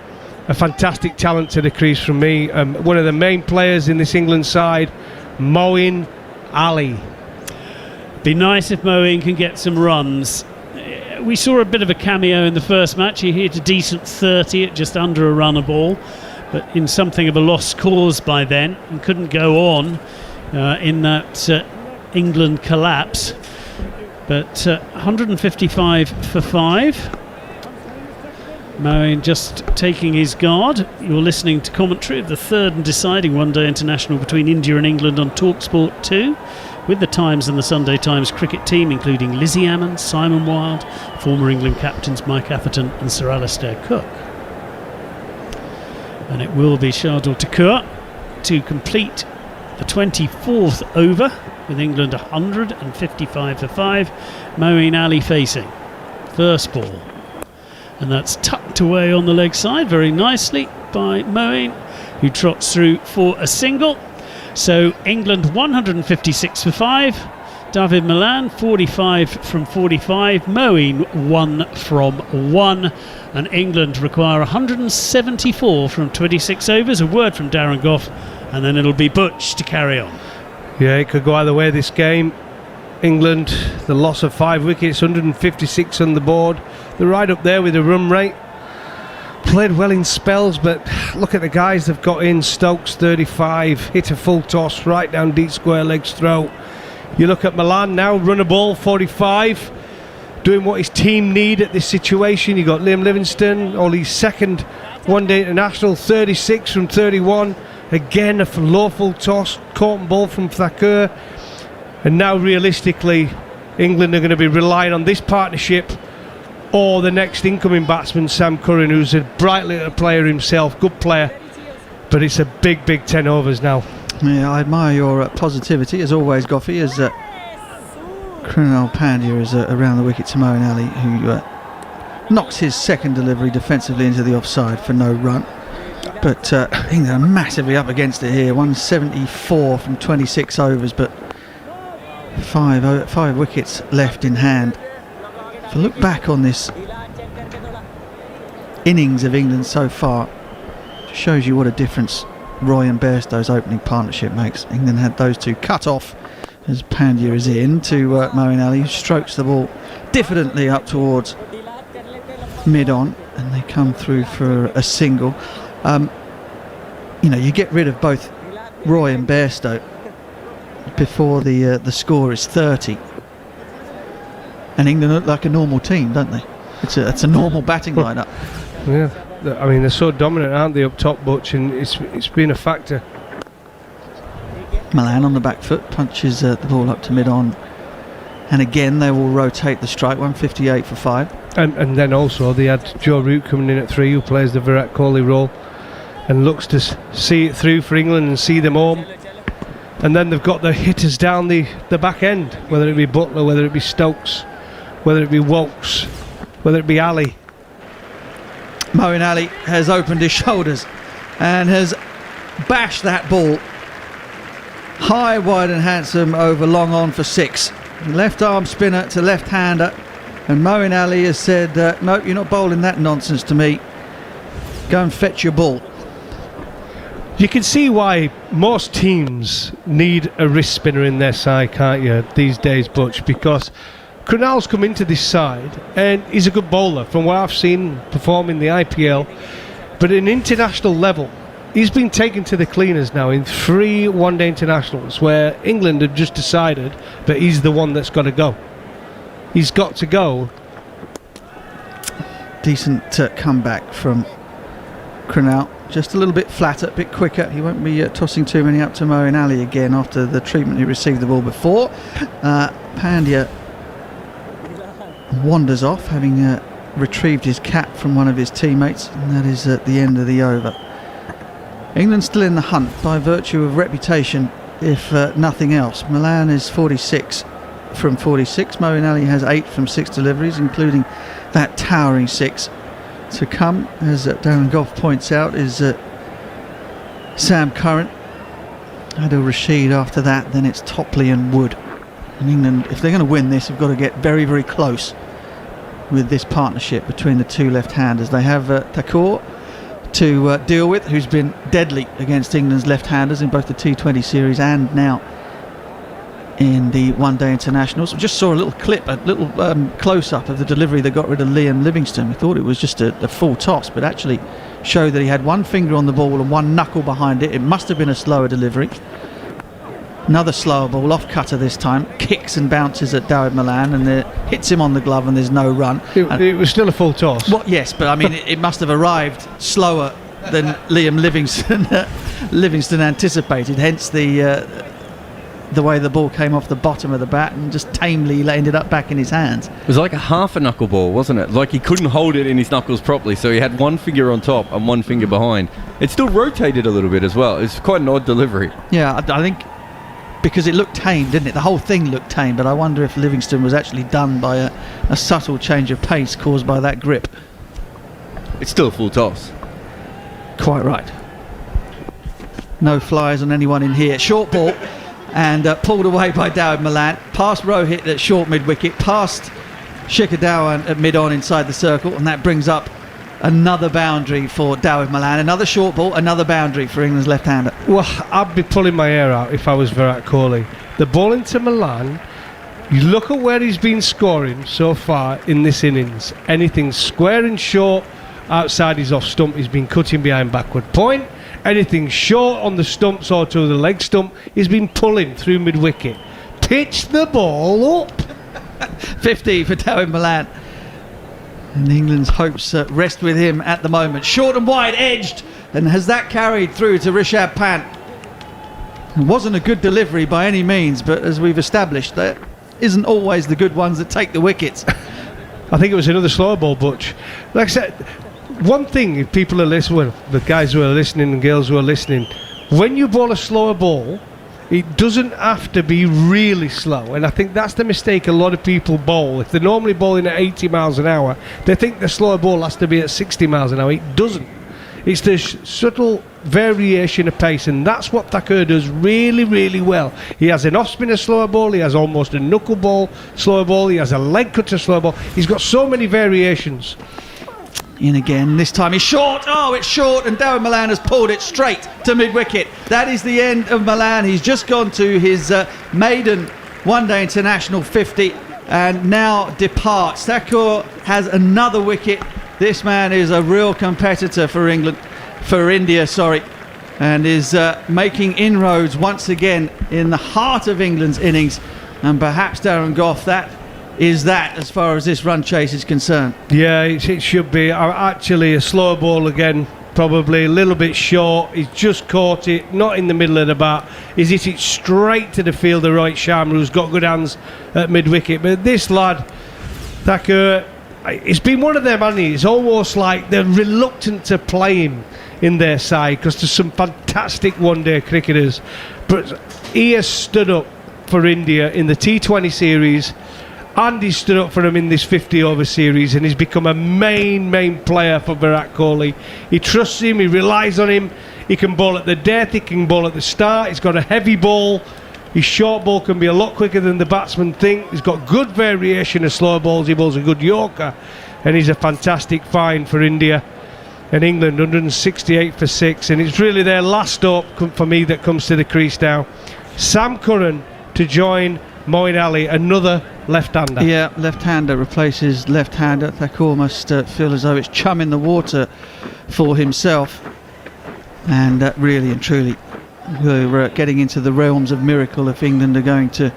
a fantastic talent to the crease from me. One of the main players in this England side, Moeen Ali. Be nice if Moeen can get some runs. We saw a bit of a cameo in the first match. He hit a decent 30 at just under a run a ball, but in something of a lost cause by then, and couldn't go on in that England collapse. But 155 for 5. Moeen just taking his guard. You're listening to commentary of the third and deciding one-day international between India and England on TalkSport 2, with the Times and the Sunday Times cricket team, including Lizzie Ammon, Simon Wilde, former England captains Mike Atherton and Sir Alistair Cook. And it will be Shardul Thakur to complete the 24th over, with England 155 for 5. Moeen Ali facing. First ball. And that's tucked away on the leg side very nicely by Moeen, who trots through for a single. So England 156 for 5. David Milan 45 from 45. Moeen 1 from 1. And England require 174 from 26 overs. A word from Darren Gough, and then it'll be Butch to carry on. Yeah, it could go either way this game. England, the loss of 5 wickets, 156 on the board. They're right up there with the run rate. Played well in spells, but look at the guys they've got in. Stokes 35, hit a full toss right down deep square legs throw. You look at Milan now, run a ball 45, doing what his team need at this situation. You got Liam Livingston, Ollie's second one-day international, 36 from 31. Again, a low full toss, caught ball from Thakur. And now realistically, England are going to be relying on this partnership or the next incoming batsman, Sam Curran, who's a bright little player himself, good player, but it's a big 10 overs now. Yeah, I admire your positivity as always, Goffey, as Krunal Pandya is around the wicket to Moeen Ali, who knocks his second delivery defensively into the offside for no run. But England are massively up against it here, 174 from 26 overs, but five wickets left in hand. If I look back on this innings of England so far, it shows you what a difference Roy and Bairstow's opening partnership makes. England had those two cut off as Pandya is in to Moeen Ali, who strokes the ball diffidently up towards mid-on, and they come through for a single. You get rid of both Roy and Bairstow before the score is 30. And England look like a normal team, don't they? It's a normal batting lineup. Yeah, I mean, they're so dominant, aren't they, up top, Butch, and it's been a factor. Milan on the back foot punches the ball up to mid-on, and again they will rotate the strike, 158 for 5. And then also they had Joe Root coming in at 3, who plays the Virat Kohli role. and looks to see it through for England and see them home. And then they've got the hitters down the back end, whether it be Butler, whether it be Stokes, whether it be Wokes, whether it be Ali. Moeen Ali has opened his shoulders and has bashed that ball high, wide and handsome over long on for 6. Left arm spinner to left hander, and Moeen Ali has said, no, you're not bowling that nonsense to me. Go and fetch your ball. You can see why most teams need a wrist spinner in their side, can't you, these days, Butch? Because Krunal's come into this side and he's a good bowler from what I've seen perform in the IPL. But at an international level, he's been taken to the cleaners now in 3 one-day internationals where England have just decided that he's the one that's got to go. He's got to go. Decent comeback from Krunal. Just a little bit flatter, a bit quicker. He won't be tossing too many up to Moeen Ali again after the treatment he received the ball before. Pandya wanders off, having retrieved his cap from one of his teammates, and that is at the end of the over. England still in the hunt by virtue of reputation, if nothing else. Milan is 46 from 46. Moeen Ali has 8 from 6 deliveries, including that towering 6. To come, as Darren Goff points out, is Sam Curran, Adil Rashid after that, then it's Topley and Wood. And England, if they're going to win this, have got to get very, very close with this partnership between the 2 left-handers. They have Thakur to deal with, who's been deadly against England's left-handers in both the T20 series and now in the one-day internationals. We just saw a little clip, a little close-up of the delivery that got rid of Liam Livingstone. We thought it was just a full toss, but actually showed that he had one finger on the ball and one knuckle behind it. It must have been a slower delivery. Another slower ball, off cutter this time, kicks and bounces at Dawid Malan and hits him on the glove and there's no run. It was still a full toss. Well, yes, but I mean it must have arrived slower than Liam Livingstone anticipated, hence the way the ball came off the bottom of the bat and just tamely ended up back in his hands. It was like a half a knuckle ball, wasn't it? Like he couldn't hold it in his knuckles properly, so he had one finger on top and one finger behind. It still rotated a little bit as well. It's quite an odd delivery. Yeah, I think because it looked tame, didn't it? The whole thing looked tame, but I wonder if Livingstone was actually done by a subtle change of pace caused by that grip. It's still a full toss. Quite right. No flies on anyone in here. Short ball. And pulled away by Dawid Malan, past Rohit at short mid-wicket, past Shikhar Dhawan at mid-on inside the circle, and that brings up another boundary for Dawid Malan. Another short ball, another boundary for England's left-hander. Well, I'd be pulling my hair out if I was Virat Kohli. The ball into Malan, you look at where he's been scoring so far in this innings. Anything square and short outside his off stump, he's been cutting behind backward point. Anything short on the stumps or to the leg stump, he's been pulling through mid-wicket. Pitch the ball up. 50 for Dawid Malan. And England's hopes rest with him at the moment. Short and wide, edged. And has that carried through to Rishabh Pant? It wasn't a good delivery by any means, but as we've established, that isn't always the good ones that take the wickets. I think it was another slower ball, Butch. Like I said, one thing, if people are listening, well, the guys who are listening and girls who are listening, when you bowl a slower ball, it doesn't have to be really slow, and I think that's the mistake a lot of people bowl. If they're normally bowling at 80 miles an hour, they think the slower ball has to be at 60 miles an hour. It doesn't. It's the subtle variation of pace, and that's what Thakur does really, really well. He has an off-spinner slower ball, he has almost a knuckle ball slower ball, he has a leg cutter slower ball. He's got so many variations. In again, this time he's short. Oh, it's short, and Dawid Malan has pulled it straight to mid-wicket. That is the end of Malan. He's just gone to his maiden one-day international 50 and now departs. Thakur has another wicket. This man is a real competitor for India, and is making inroads once again in the heart of England's innings. And perhaps, Darren Goff, that is that as far as this run chase is concerned. Yeah, it should be. Actually, a slower ball again, probably a little bit short. He's just caught it, not in the middle of the bat. He's hit it straight to the fielder, Rohit Sharma, who's got good hands at mid-wicket. But this lad, Thakur, it's been one of them, hasn't he? It's almost like they're reluctant to play him in their side, because there's some fantastic one-day cricketers. But he has stood up for India in the T20 series, and he's stood up for them in this 50-over series, and he's become a main player for Virat Kohli. He trusts him, he relies on him. He can bowl at the death, he can bowl at the start. He's got a heavy ball. His short ball can be a lot quicker than the batsmen think. He's got good variation of slow balls. He bowls a good Yorker, and he's a fantastic find for India. And England 168 for 6, and it's really their last hope for me that comes to the crease now. Sam Curran to join Moeen Ali, another left-hander. Yeah, left-hander replaces left-hander. Thakur must feel as though it's chum in the water for himself. And really and truly, we're getting into the realms of miracle if England are going to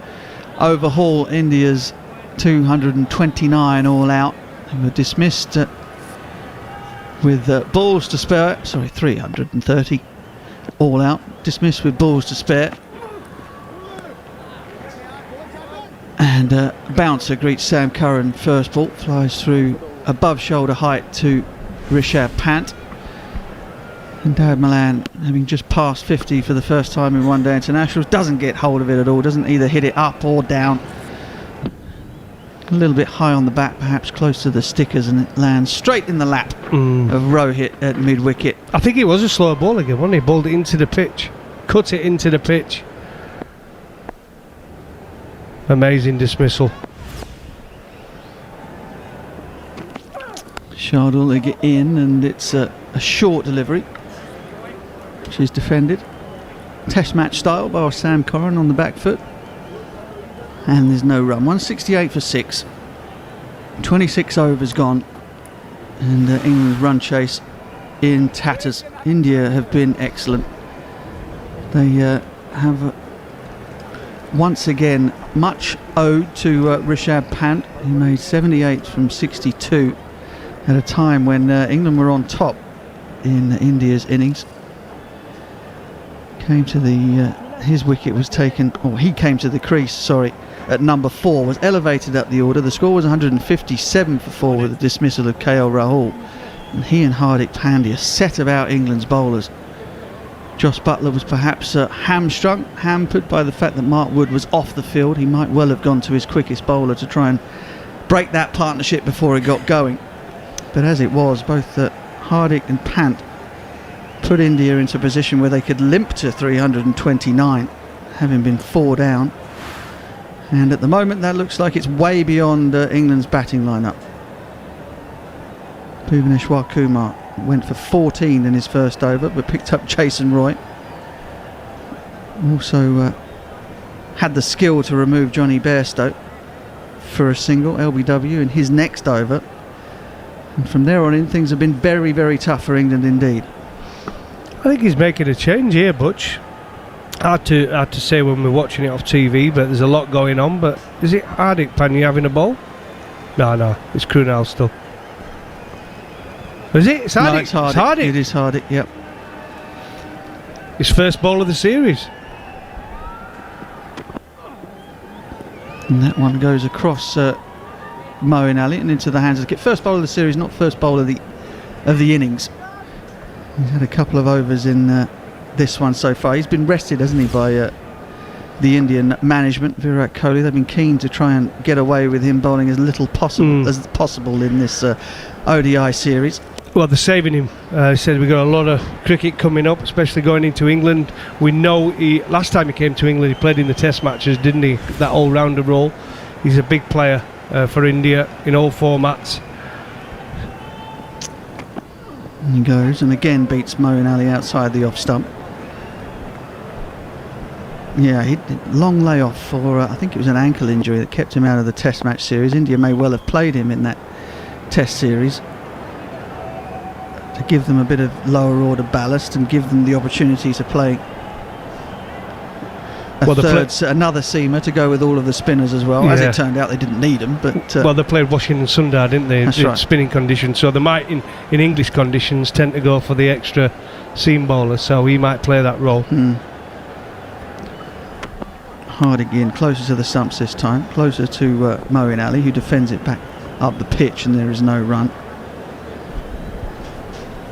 overhaul India's 229 all out. They were dismissed with balls to spare. Sorry, 330 all out. Dismissed with balls to spare. And bouncer greets Sam Curran. First ball flies through above shoulder height to Rishabh Pant. And Dawid Malan, having just passed 50 for the first time in one-day internationals, doesn't get hold of it at all, doesn't either hit it up or down. A little bit high on the bat, perhaps close to the stickers, and it lands straight in the lap of Rohit at mid-wicket. I think it was a slow ball again, wasn't he? Bowled it into the pitch, cut it into the pitch. Amazing dismissal. Shardul, they get in, and it's a short delivery, which is defended. Test match style by Sam Curran on the back foot. And there's no run. 168 for 6. 26 overs gone. And England's run chase in tatters. India have been excellent. They have once again much owed to Rishabh Pant, who made 78 from 62 at a time when England were on top in India's innings. Came to the his wicket was taken, or he came to the crease, sorry, at number 4, was elevated up the order. The score was 157 for 4 with the dismissal of KL Rahul. And he and Hardik Pandya, a set of out England's bowlers. Josh Buttler was perhaps hampered by the fact that Mark Wood was off the field. He might well have gone to his quickest bowler to try and break that partnership before it got going. But as it was, both Hardik and Pant put India into a position where they could limp to 329, having been 4 down. And at the moment, that looks like it's way beyond England's batting lineup. Bhuvaneshwar Kumar went for 14 in his first over, but picked up Jason Roy. Also had the skill to remove Johnny Bestow for a single, LBW, in his next over. And from there on in, things have been very, very tough for England indeed. I think he's making a change here, Butch. Hard to say when we're watching it off TV, but there's a lot going on. But is it Hardik Pandya having a ball? No, it's Krunal still. Is it? It's Hardik. No, it's Hardik. It's Hardik. It is Hardik, yep. His first ball of the series. And that one goes across Moeen Ali and into the hands of the first bowl of the series, not first bowl of the innings. He's had a couple of overs in this one so far. He's been rested, hasn't he, by the Indian management, Virat Kohli. They've been keen to try and get away with him bowling as little as possible in this ODI series. Well, they're saving him. He said we've got a lot of cricket coming up, especially going into England. We know last time he came to England, he played in the Test matches, didn't he? That all-rounder role. He's a big player for India in all formats. And he goes and again beats Moeen Ali outside the off stump. Yeah, he did long layoff for I think it was an ankle injury that kept him out of the Test match series. India may well have played him in that Test series to give them a bit of lower order ballast and give them the opportunity to play another seamer to go with all of the spinners as well. Yeah. As it turned out, they didn't need them, but well, they played Washington Sundar, didn't they? That's right. Spinning conditions, so they might in English conditions tend to go for the extra seam bowler, so he might play that role. Hard again, closer to the stumps this time, closer to Moeen Ali, who defends it back up the pitch, and there is no run.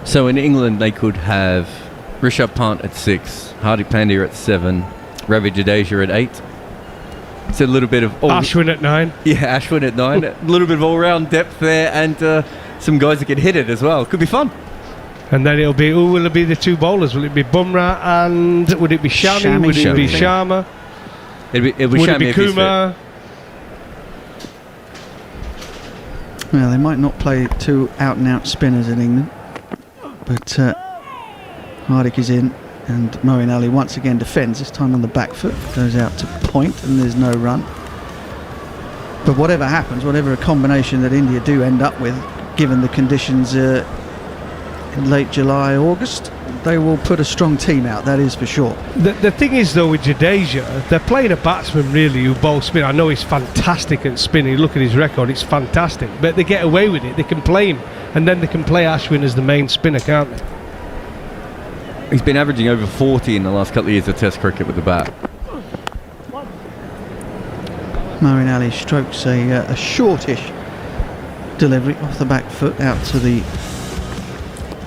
So in England, they could have Rishabh Pant at 6, Hardik Pandya at 7, Ravi Jadeja at 8. It's a little bit of Ashwin at 9. Yeah, Ashwin at 9. A little bit of all-round depth there, and some guys that can hit it as well. Could be fun. And then it'll be, who will it be the two bowlers? Will it be Bumrah and would it be Shami? Would it be Sharma? It'll be Would Shami it be if he's fit. Kumar? Well, they might not play two out-and-out spinners in England, but Hardik is in, and Moeen Ali once again defends, this time on the back foot, goes out to point, and there's no run. But whatever happens, whatever a combination that India do end up with, given the conditions in late July, August, they will put a strong team out, that is for sure. The thing is, though, with Jadeja, they're playing a batsman really who bowls spin. I know he's fantastic at spinning. Look at his record, it's fantastic. But they get away with it. They can play him, and then they can play Ashwin as the main spinner, can't they? He's been averaging over 40 in the last couple of years of Test cricket with the bat. Moeen Ali strokes a shortish delivery off the back foot out to the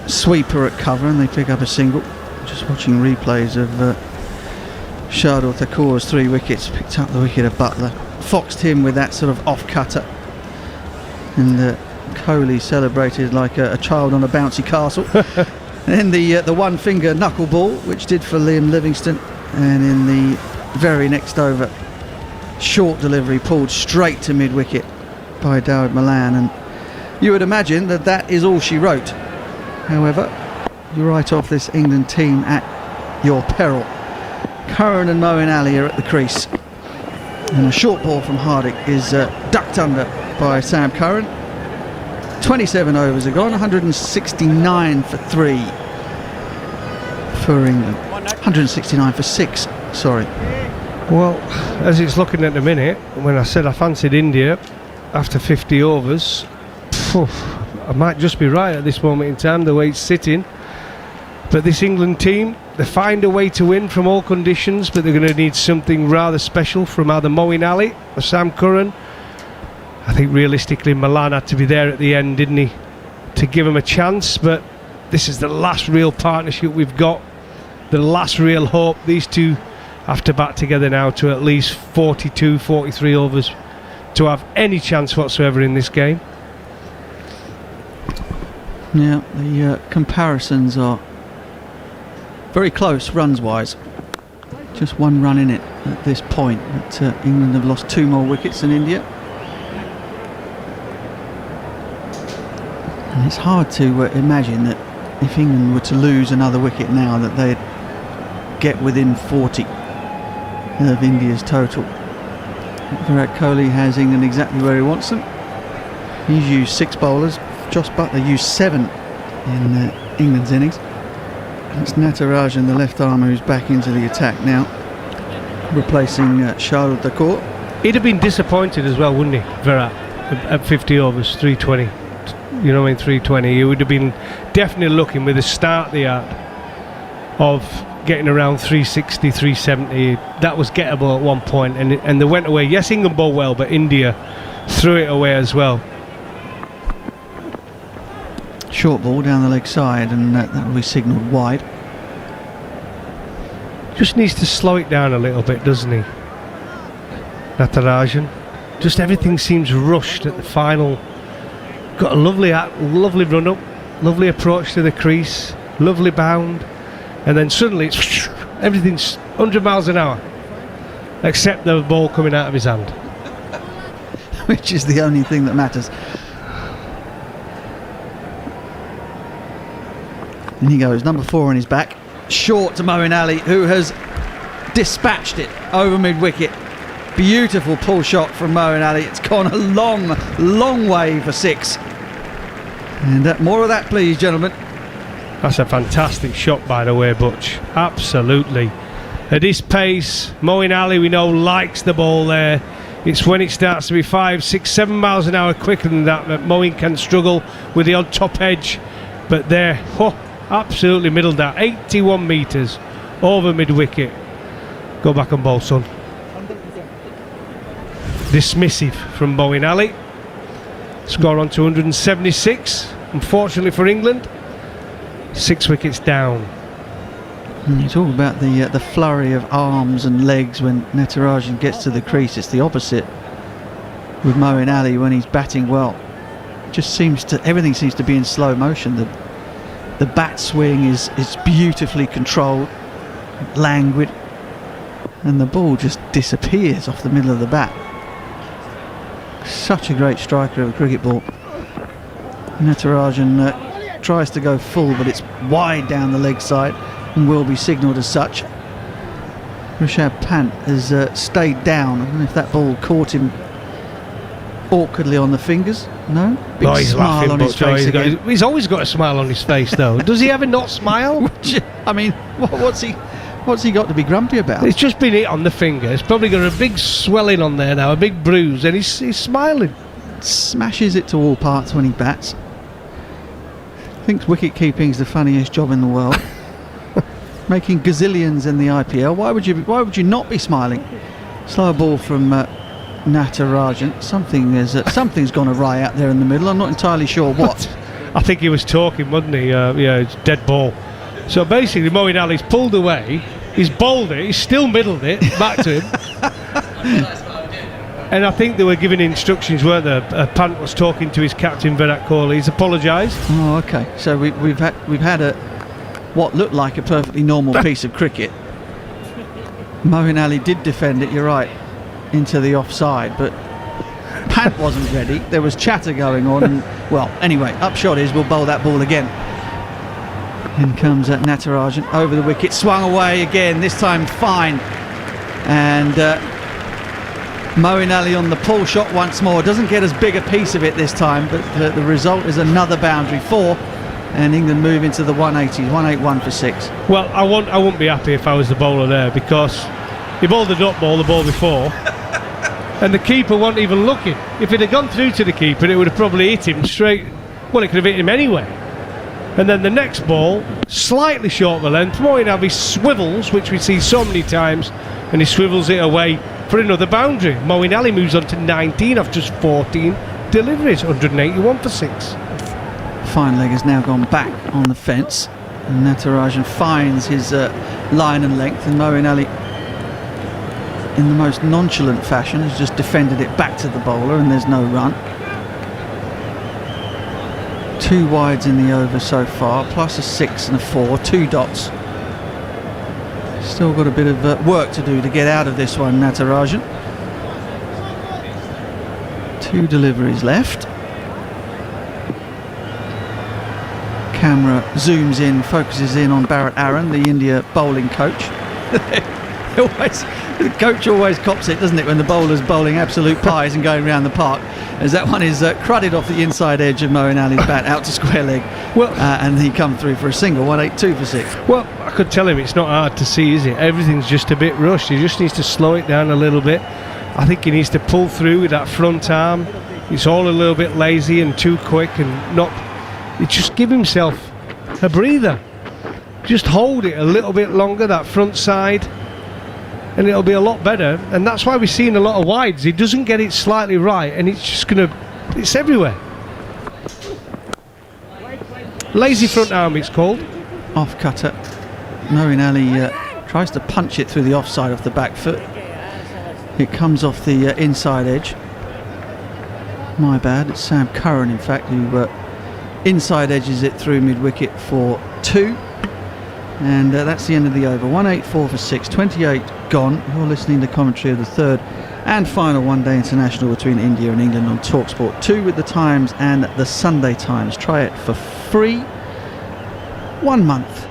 sweeper at cover, and they pick up a single. Just watching replays of Shardul Thakur's 3 wickets, picked up the wicket of Butler, foxed him with that sort of off cutter, and Kohli celebrated like a child on a bouncy castle. And then the one finger knuckleball, which did for Liam Livingstone, and in the very next over, short delivery pulled straight to mid wicket by Dawid Malan, and you would imagine that that is all she wrote. However, you write off this England team at your peril. Curran and Moeen Ali are at the crease, and a short ball from Hardik is ducked under by Sam Curran. 27 overs are gone, 169 for 3 for England. 169 for 6, sorry. Well, as it's looking at the minute, when I said I fancied India after 50 overs, I might just be right at this moment in time, the way it's sitting. But this England team, they find a way to win from all conditions, but they're going to need something rather special from either Moeen Ali or Sam Curran. I think realistically Malan had to be there at the end, didn't he, to give him a chance. But this is the last real partnership we've got, the last real hope. These two have to bat together now to at least 42, 43 overs to have any chance whatsoever in this game. Yeah, the comparisons are very close runs-wise. Just one run in it at this point. But England have lost 2 more wickets than India. And it's hard to imagine that if England were to lose another wicket now, that they'd get within 40 of India's total. Virat Kohli has England exactly where he wants them. He's used 6 bowlers. Josh Butler used 7 in England's innings. It's Natarajan, the left armer, who's back into the attack now, replacing Shardul Thakur. He'd have been disappointed as well, wouldn't he, Virat, at 50 overs, 320. You know, in 320, he would have been definitely looking with a start they had of getting around 360, 370. That was gettable at one point, and they went away. Yes, England bowled well, but India threw it away as well. Short ball down the leg side, and that will be signalled wide. Just needs to slow it down a little bit, doesn't he, Natarajan? Just everything seems rushed at the final. Got a lovely run up, lovely approach to the crease, lovely bound, and then suddenly it's everything's 100 miles an hour, except the ball coming out of his hand. Which is the only thing that matters. And he goes, number 4 on his back, short to Moeen Ali, who has dispatched it over mid-wicket. Beautiful pull shot from Moeen Ali. It's gone a long way for 6. And more of that, please, gentlemen. That's a fantastic shot, by the way, Butch. Absolutely. At this pace, Moeen Ali, we know, likes the ball there. It's when it starts to be 5, 6, 7 miles an hour quicker than that Moeen can struggle with the odd top edge. But there, absolutely middled that. 81 metres over mid-wicket. Go back and bowl, son. Dismissive from Moeen Ali. Score on to 176, unfortunately for England. 6 wickets down. You talk about the flurry of arms and legs when Natarajan gets to the crease. It's the opposite with Moeen Ali when he's batting well. Everything seems to be in slow motion. The bat swing is beautifully controlled, languid, and the ball just disappears off the middle of the bat. Such a great striker of a cricket ball. Natarajan tries to go full, but it's wide down the leg side and will be signalled as such. Rishabh Pant has stayed down. I don't know if that ball caught him awkwardly on the fingers. No? Big He's smile laughing, on his face again. he's always got a smile on his face, though. Does he ever not smile? I mean, what's he got to be grumpy about? It's just been hit on the finger. It's probably got a big swelling on there now, a big bruise, and he's smiling. Smashes it to all parts when he bats. Thinks wicket keeping's the funniest job in the world. Making gazillions in the IPL. Why would you not be smiling? Slow ball from Natarajan. Something's gone awry out there in the middle. I'm not entirely sure what. I think he was talking, wasn't he? It's dead ball. So basically, Moeen Ali's pulled away. He's bowled it. He's still middled it back to him. And I think they were giving instructions, weren't they? Pant was talking to his captain Virat Kohli. He's apologised. Oh, okay. So we've had what looked like a perfectly normal piece of cricket. Moeen Ali did defend it. You're right, into the offside, but Pant wasn't ready. There was chatter going on. And, well, anyway, upshot is we'll bowl that ball again. In comes Natarajan over the wicket, swung away again. This time fine, and. Moeen Ali on the pull shot once more. Doesn't get as big a piece of it this time, but the result is another boundary, 4, and England move into the 180s, 181 for 6. Well, I wouldn't be happy if I was the bowler there, because he bowled the dot ball the ball before, and the keeper wasn't even looking. If it had gone through to the keeper, it would have probably hit him straight. Well, it could have hit him anyway. And then the next ball, slightly short of the length, Moeen Ali swivels, which we see so many times, and he swivels it away for another boundary. Moeen Ali moves on to 19 off just 14 deliveries, 181 for 6. Fine leg has now gone back on the fence, and Natarajan finds his line and length, and Moeen Ali, in the most nonchalant fashion, has just defended it back to the bowler, and there's no run. 2 wides in the over so far, plus a 6 and a 4, 2 dots. Still got a bit of work to do to get out of this one, Natarajan. 2 deliveries left. Camera zooms in, focuses in on Barrett Aaron, the India bowling coach. The coach always cops it, doesn't it, when the bowler's bowling absolute pies and going around the park, as that one is crudded off the inside edge of Moeen Ali's bat out to square leg. Well, and he come through for a single, 182 for 6. Well, I could tell him it's not hard to see, is it? Everything's just a bit rushed. He just needs to slow it down a little bit. I think he needs to pull through with that front arm. It's all a little bit lazy and too quick, and not. Just give himself a breather. Just hold it a little bit longer, that front side, and it'll be a lot better. And that's why we're seeing a lot of wides. He doesn't get it slightly right, and it's just it's everywhere. Lazy front arm, it's called. Off cutter. Moeen Ali tries to punch it through the offside of the back foot. It comes off the inside edge. My bad, it's Sam Curran, in fact, who inside edges it through mid-wicket for 2. And that's the end of the over. 184 for 6, 28 gone. You're listening to commentary of the third and final one-day international between India and England on TalkSport 2 with the Times and the Sunday Times. Try it for free. 1 month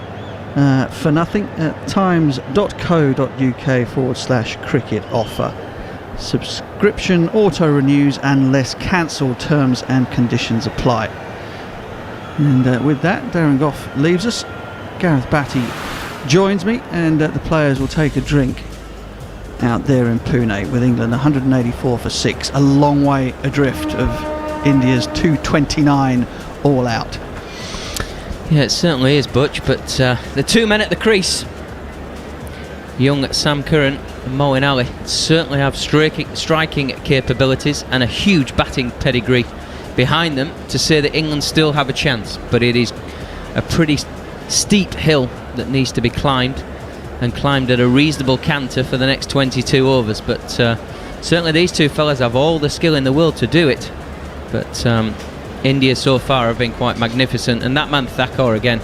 for nothing at times.co.uk/cricket offer. Subscription auto-renews unless cancelled. Terms and conditions apply. And with that, Darren Gough leaves us. Gareth Batty joins me, and the players will take a drink out there in Pune with England 184 for 6, a long way adrift of India's 229 all out. Yeah, it certainly is, Butch, but the 2 men at the crease, young Sam Curran and Moeen Ali, certainly have striking capabilities and a huge batting pedigree behind them to say that England still have a chance, but it is a pretty steep hill that needs to be climbed, and climbed at a reasonable canter for the next 22 overs. But certainly these two fellas have all the skill in the world to do it. But India so far have been quite magnificent, and that man Thakur again,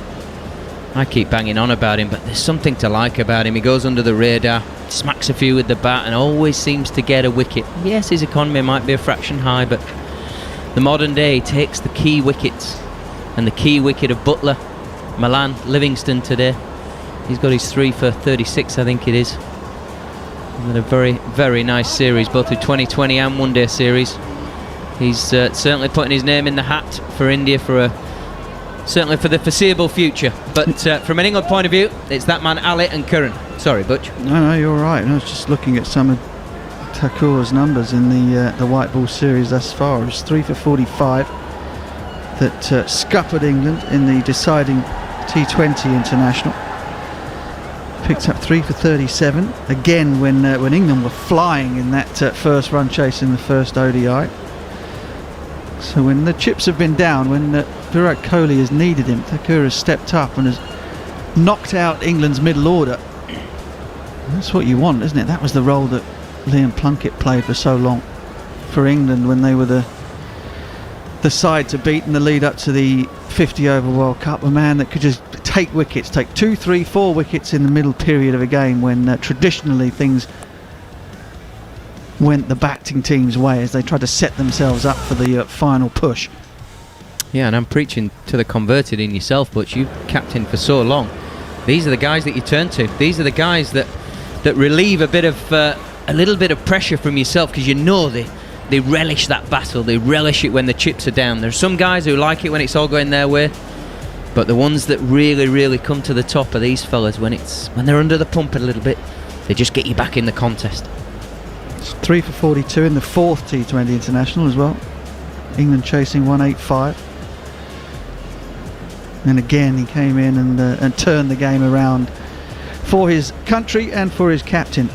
I keep banging on about him, but there's something to like about him. He goes under the radar, smacks a few with the bat, and always seems to get a wicket. Yes, his economy might be a fraction high, but the modern day takes the key wickets, and the key wicket of Butler, Malan, Livingston today. He's got his 3 for 36, I think it is. And a very, very nice series, both the 2020 and One Day series. He's certainly putting his name in the hat for India certainly for the foreseeable future. But from an England point of view, it's that man Ali and Curran. Sorry, Butch. No, you're right. I was just looking at some of Thakur's numbers in the white ball series thus far. It was 3 for 45 that scuppered England in the deciding T20 international. Picked up 3 for 37 again when England were flying in that first run chase in the first ODI. So when the chips have been down, when Virat Kohli has needed him, Thakur has stepped up and has knocked out England's middle order. And that's what you want, isn't it? That was the role that Liam Plunkett played for so long for England when they were the side to beat in the lead up to the 50 over World Cup. A man that could just take wickets, take 2, 3, 4 wickets in the middle period of a game when traditionally things went the batting team's way as they tried to set themselves up for the final push. Yeah, and I'm preaching to the converted in yourself, but you've captained for so long. These are the guys that you turn to. These are the guys that relieve a little bit of pressure from yourself, because you know they relish that battle. They relish it when the chips are down. There's some guys who like it when it's all going their way, but the ones that really, really come to the top are these fellas when they're under the pump a little bit. They just get you back in the contest. 3 for 42 in the fourth T20 international as well. England chasing 185. And again he came in and turned the game around for his country and for his captain.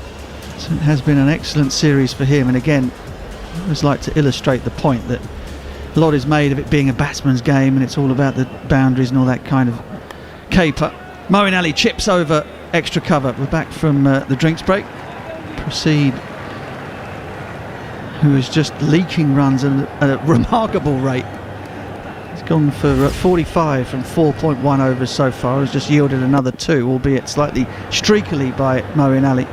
So it has been an excellent series for him. And again, I always like to illustrate the point that a lot is made of it being a batsman's game and it's all about the boundaries and all that kind of caper. Moeen Ali chips over extra cover. We're back from the drinks break. Proceed, who is just leaking runs at a remarkable rate. He's gone for 45 from 4.1 overs so far. Has just yielded another 2, albeit slightly streakily by Moeen Ali.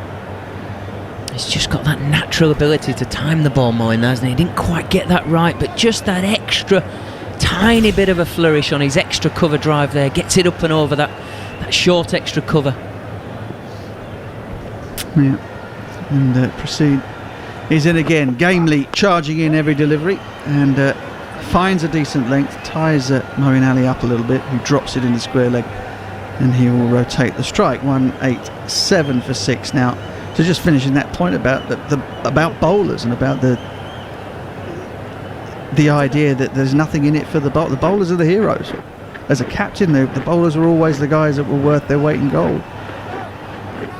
He's just got that natural ability to time the ball, Moeen, hasn't he? He didn't quite get that right, but just that extra tiny bit of a flourish on his extra cover drive there, gets it up and over that short extra cover. Yeah, and Proceed is in again, gamely charging in every delivery, and finds a decent length, ties Moeen Ali up a little bit, who drops it in the square leg, and he will rotate the strike. 187 for 6 now. So just finishing that point about about bowlers and about the idea that there's nothing in it for the bowlers. The bowlers are the heroes. As a captain, the bowlers are always the guys that were worth their weight in gold.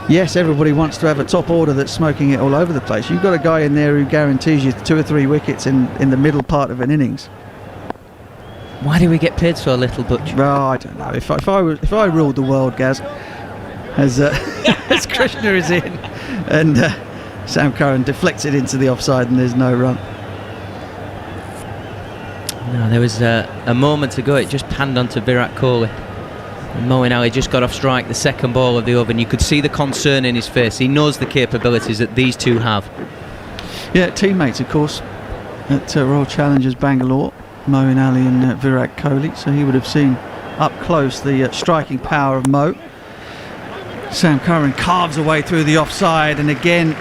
Yes, everybody wants to have a top order that's smoking it all over the place. You've got a guy in there who guarantees you 2 or 3 wickets in the middle part of an innings. Why do we get paid so little, Butch? Well, I don't know. If I ruled the world, Gaz, as as Krishna is in, and Sam Curran deflects it into the offside, and there's no run. No, there was a moment ago it just panned onto Virat Kohli. And Moeen Ali just got off strike the second ball of the over, and you could see the concern in his face. He knows the capabilities that these two have. Yeah, teammates, of course, at Royal Challengers Bangalore, Moeen Ali and Virat Kohli, so he would have seen up close the striking power of Mo. Sam Curran carves away through the offside, and again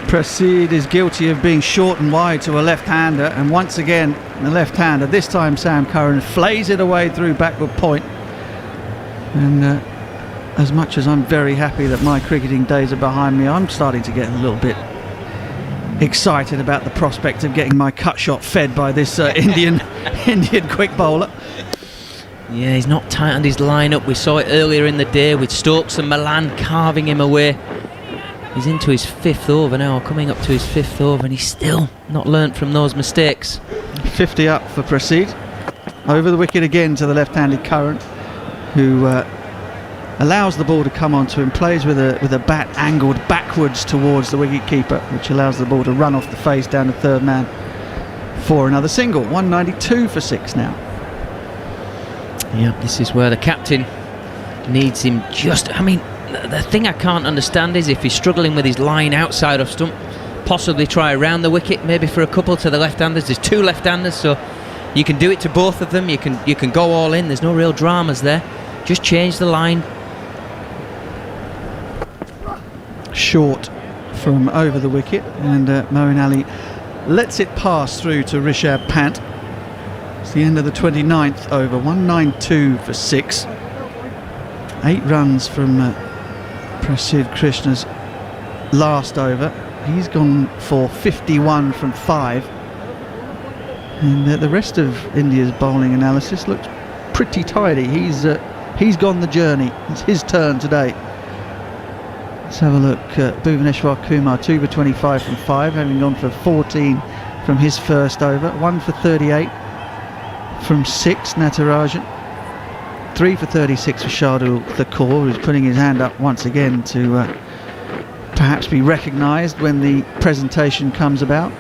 Prasid is guilty of being short and wide to a left-hander, and once again the left-hander, this time Sam Curran flays it away through backward point. And as much as I'm very happy that my cricketing days are behind me, I'm starting to get a little bit excited about the prospect of getting my cut shot fed by this Indian quick bowler. Yeah, he's not tightened his line-up. We saw it earlier in the day with Stokes and Malan carving him away. He's into his 5th over now, coming up to his 5th over, and he's still not learnt from those mistakes. 50 up for Prasid. Over the wicket again to the left-handed Curran. who allows the ball to come onto him, plays with a bat angled backwards towards the wicket-keeper, which allows the ball to run off the face down to third man for another single. 192 for 6 now. Yeah, this is where the captain needs him just... I mean, the thing I can't understand is if he's struggling with his line outside of stump, possibly try around the wicket, maybe for a couple to the left-handers. There's 2 left-handers, so you can do it to both of them. You can go all in. There's no real dramas there. Just change the line. Short from over the wicket, and Moeen Ali lets it pass through to Rishabh Pant. It's the end of the 29th over. 192 for 6. 8 runs from Prasidh Krishna's last over. He's gone for 51 from 5, and the rest of India's bowling analysis looks pretty tidy. He's gone the journey. It's his turn today. Let's have a look. Bhuvaneshwar Kumar 2 for 25 from 5, having gone for 14 from his first over. 1 for 38 from 6, Natarajan. 3 for 36 for Shardul Thakur, who's putting his hand up once again to perhaps be recognised when the presentation comes about.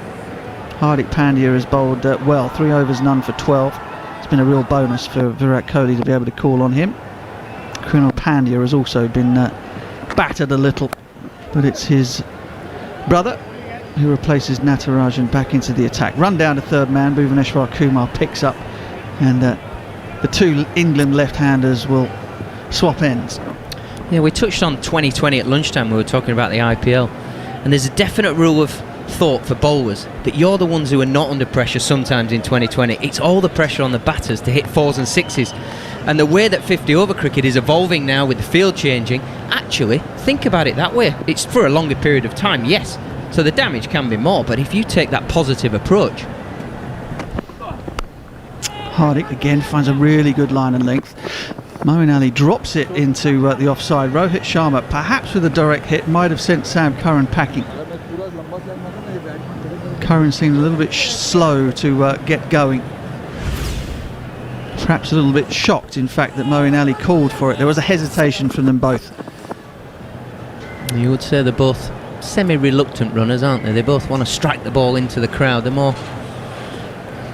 Hardik Pandya has bowled well, 3 overs, none for 12. It's been a real bonus for Virat Kohli to be able to call on him. Krunal Pandya has also been battered a little, but it's his brother who replaces Natarajan back into the attack. Run down to third man. Bhuvaneshwar Kumar picks up, and the 2 England left-handers will swap ends. Yeah, we touched on 2020 at lunchtime. We were talking about the IPL, and there's a definite rule of thought for bowlers that you're the ones who are not under pressure sometimes in 2020. It's all the pressure on the batters to hit 4s and 6s. And the way that 50-over cricket is evolving now with the field changing, actually, think about it that way. It's for a longer period of time, yes. So the damage can be more, but if you take that positive approach... Hardik again finds a really good line and length. Moeen Ali drops it into the offside. Rohit Sharma, perhaps with a direct hit, might have sent Sam Curran packing. Curran seemed a little bit slow to get going. Perhaps a little bit shocked, in fact, that Moeen Ali called for it. There was a hesitation from them both. You would say they're both semi-reluctant runners, aren't they? They both want to strike the ball into the crowd. They're more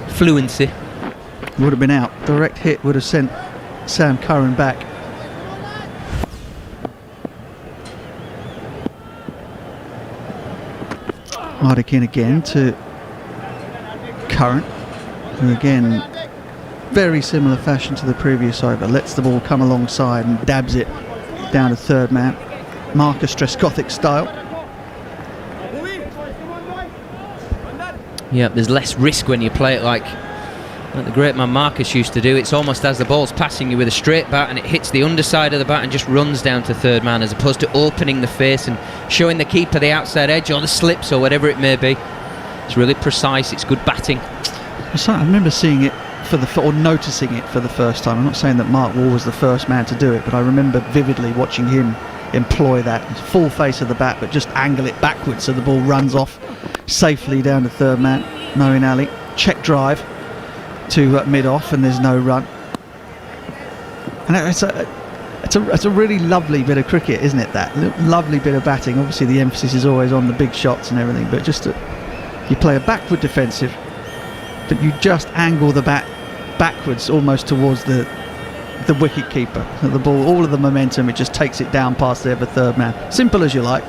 fluency. Would have been out. Direct hit would have sent Sam Curran back. Hardik in again to Curran, who again, very similar fashion to the previous over, lets the ball come alongside and dabs it down to third man, Marcus Trescothick style. Yeah, there's less risk when you play it like the great man Marcus used to do. It's almost as the ball's passing you with a straight bat and it hits the underside of the bat and just runs down to third man, as opposed to opening the face and showing the keeper the outside edge or the slips or whatever it may be. It's really precise. It's good batting. I remember seeing it or noticing it for the first time. I'm not saying that Mark Wall was the first man to do it, but I remember vividly watching him employ that full face of the bat, but just angle it backwards so the ball runs off safely down to third man. Moeen Ali, check drive to mid-off, and there's no run. And it's a really lovely bit of cricket, isn't it? That lovely bit of batting. Obviously, the emphasis is always on the big shots and everything, but just you play a backward defensive, but you just angle the bat backwards almost towards the wicket keeper. The ball, all of the momentum, it just takes it down past there for third man. Simple as you like.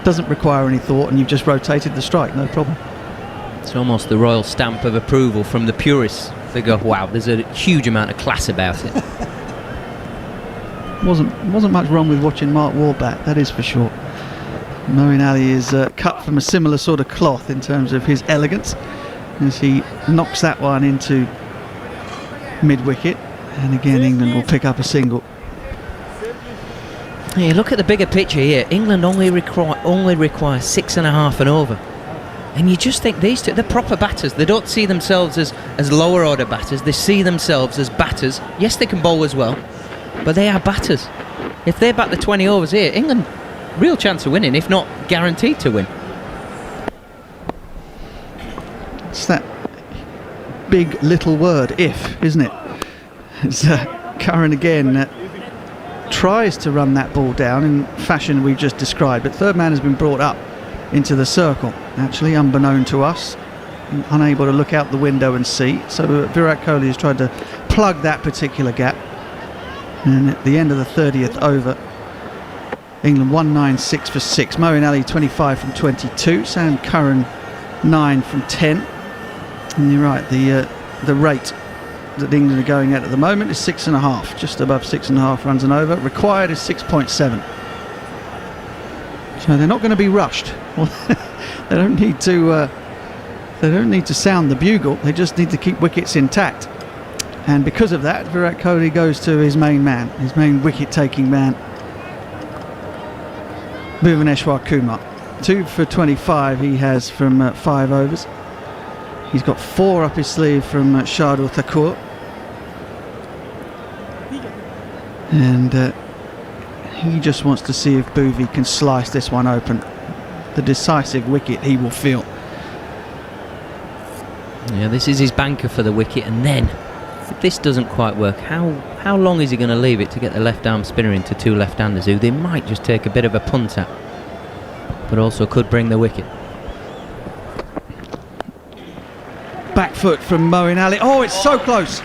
Doesn't require any thought, and you've just rotated the strike, no problem. It's almost the royal stamp of approval from the purists. They go, wow, there's a huge amount of class about it. Wasn't much wrong with watching Mark Wall bat, that is for sure. Moeen Ali is cut from a similar sort of cloth in terms of his elegance, as he knocks that one into mid-wicket, and again England will pick up a single. Hey, look at the bigger picture here. England only require 6.5 and over. And you just think these two, they're proper batters. They don't see themselves as lower order batters. They see themselves as batters. Yes, they can bowl as well, but they are batters. If they bat the 20 overs here, England, real chance of winning, if not guaranteed to win. It's that big little word, if, isn't it? It's Curran again tries to run that ball down in fashion we've just described, but third man has been brought up into the circle, actually unbeknown to us, unable to look out the window and see. So Virat Kohli has tried to plug that particular gap, and at the end of the 30th over, England 196 for 6. Moeen Ali 25 from 22, Sam Curran 9 from 10. And you're right, the rate that England are going at the moment is 6.5, just above 6.5 runs and over. Required is 6.7. So they're not going to be rushed. They don't need to. They don't need to sound the bugle. They just need to keep wickets intact. And because of that, Virat Kohli goes to his main man, his main wicket-taking man, Bhuvaneshwar Kumar. 2 for 25 he has from 5 overs. He's got 4 up his sleeve from Shardul Thakur. And he just wants to see if Bhuvi can slice this one open. The decisive wicket he will feel. Yeah, this is his banker for the wicket, and then if this doesn't quite work, how long is he going to leave it to get the left arm spinner into 2 left-handers who they might just take a bit of a punt at, but also could bring the wicket. Back foot from Moeen Ali. Oh, it's so close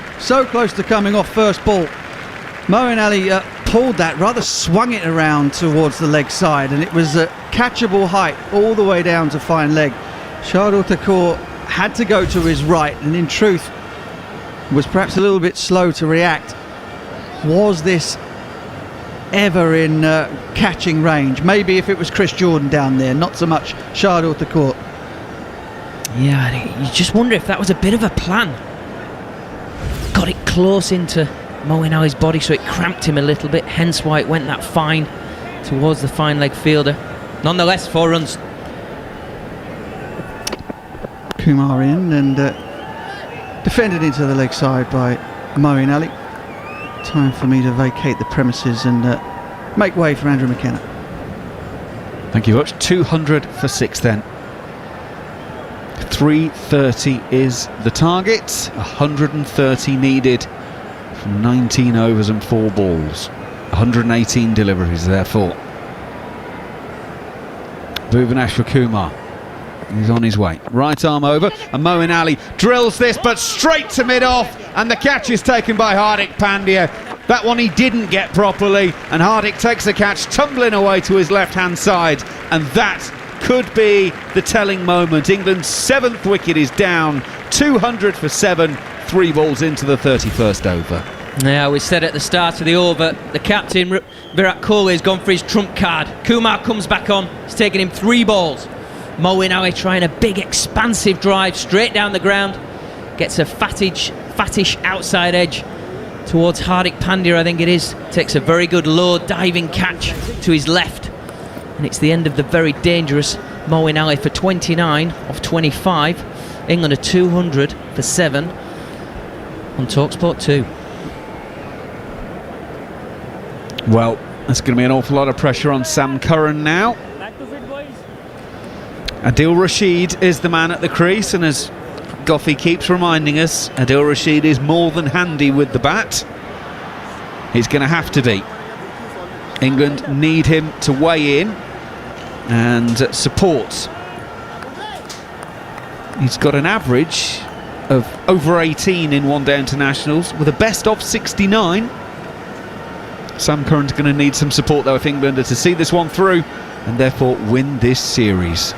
to coming off first ball. Moeen Ali pulled that, rather swung it around towards the leg side, and it was a catchable height all the way down to fine leg. Shardul Thakur had to go to his right, and in truth was perhaps a little bit slow to react. Was this ever in catching range? Maybe if it was Chris Jordan down there, not so much Shardul Thakur. Yeah, you just wonder if that was a bit of a plan. Got it close into Moeen Ali's body, so it cramped him a little bit, hence why it went that fine towards the fine leg fielder. Nonetheless, 4 runs. Kumar in and defended into the leg side by Moeen Ali. Time for me to vacate the premises and make way for Andrew McKenna. Thank you very much. 200 for 6 then. 330 is the target. 130 needed from 19 overs and 4 balls. 118 deliveries therefore. Bhuvaneshwar Kumar. He's on his way. Right arm over, and Moeen Ali drills this, but straight to mid-off, and the catch is taken by Hardik Pandya. That one he didn't get properly, and Hardik takes the catch, tumbling away to his left-hand side, and that could be the telling moment. England's 7th wicket is down, 200 for 7, 3 balls into the 31st over. Now, we said at the start of the over, the captain, Virat Kohli, has gone for his trump card. Kumar comes back on, it's taken him 3 balls. Moeen Ali trying a big expansive drive straight down the ground, gets a fattish outside edge towards Hardik Pandya, I think it is. Takes a very good low diving catch to his left, and it's the end of the very dangerous Moeen Ali for 29 off 25. England are 200 for 7 on TalkSport 2. Well, there's going to be an awful lot of pressure on Sam Curran now. Adil Rashid is the man at the crease, and as Goffey keeps reminding us, Adil Rashid is more than handy with the bat. He's going to have to be. England need him to weigh in and support. He's got an average of over 18 in one-day internationals with a best of 69. Sam Curran's going to need some support though if England are to see this one through and therefore win this series.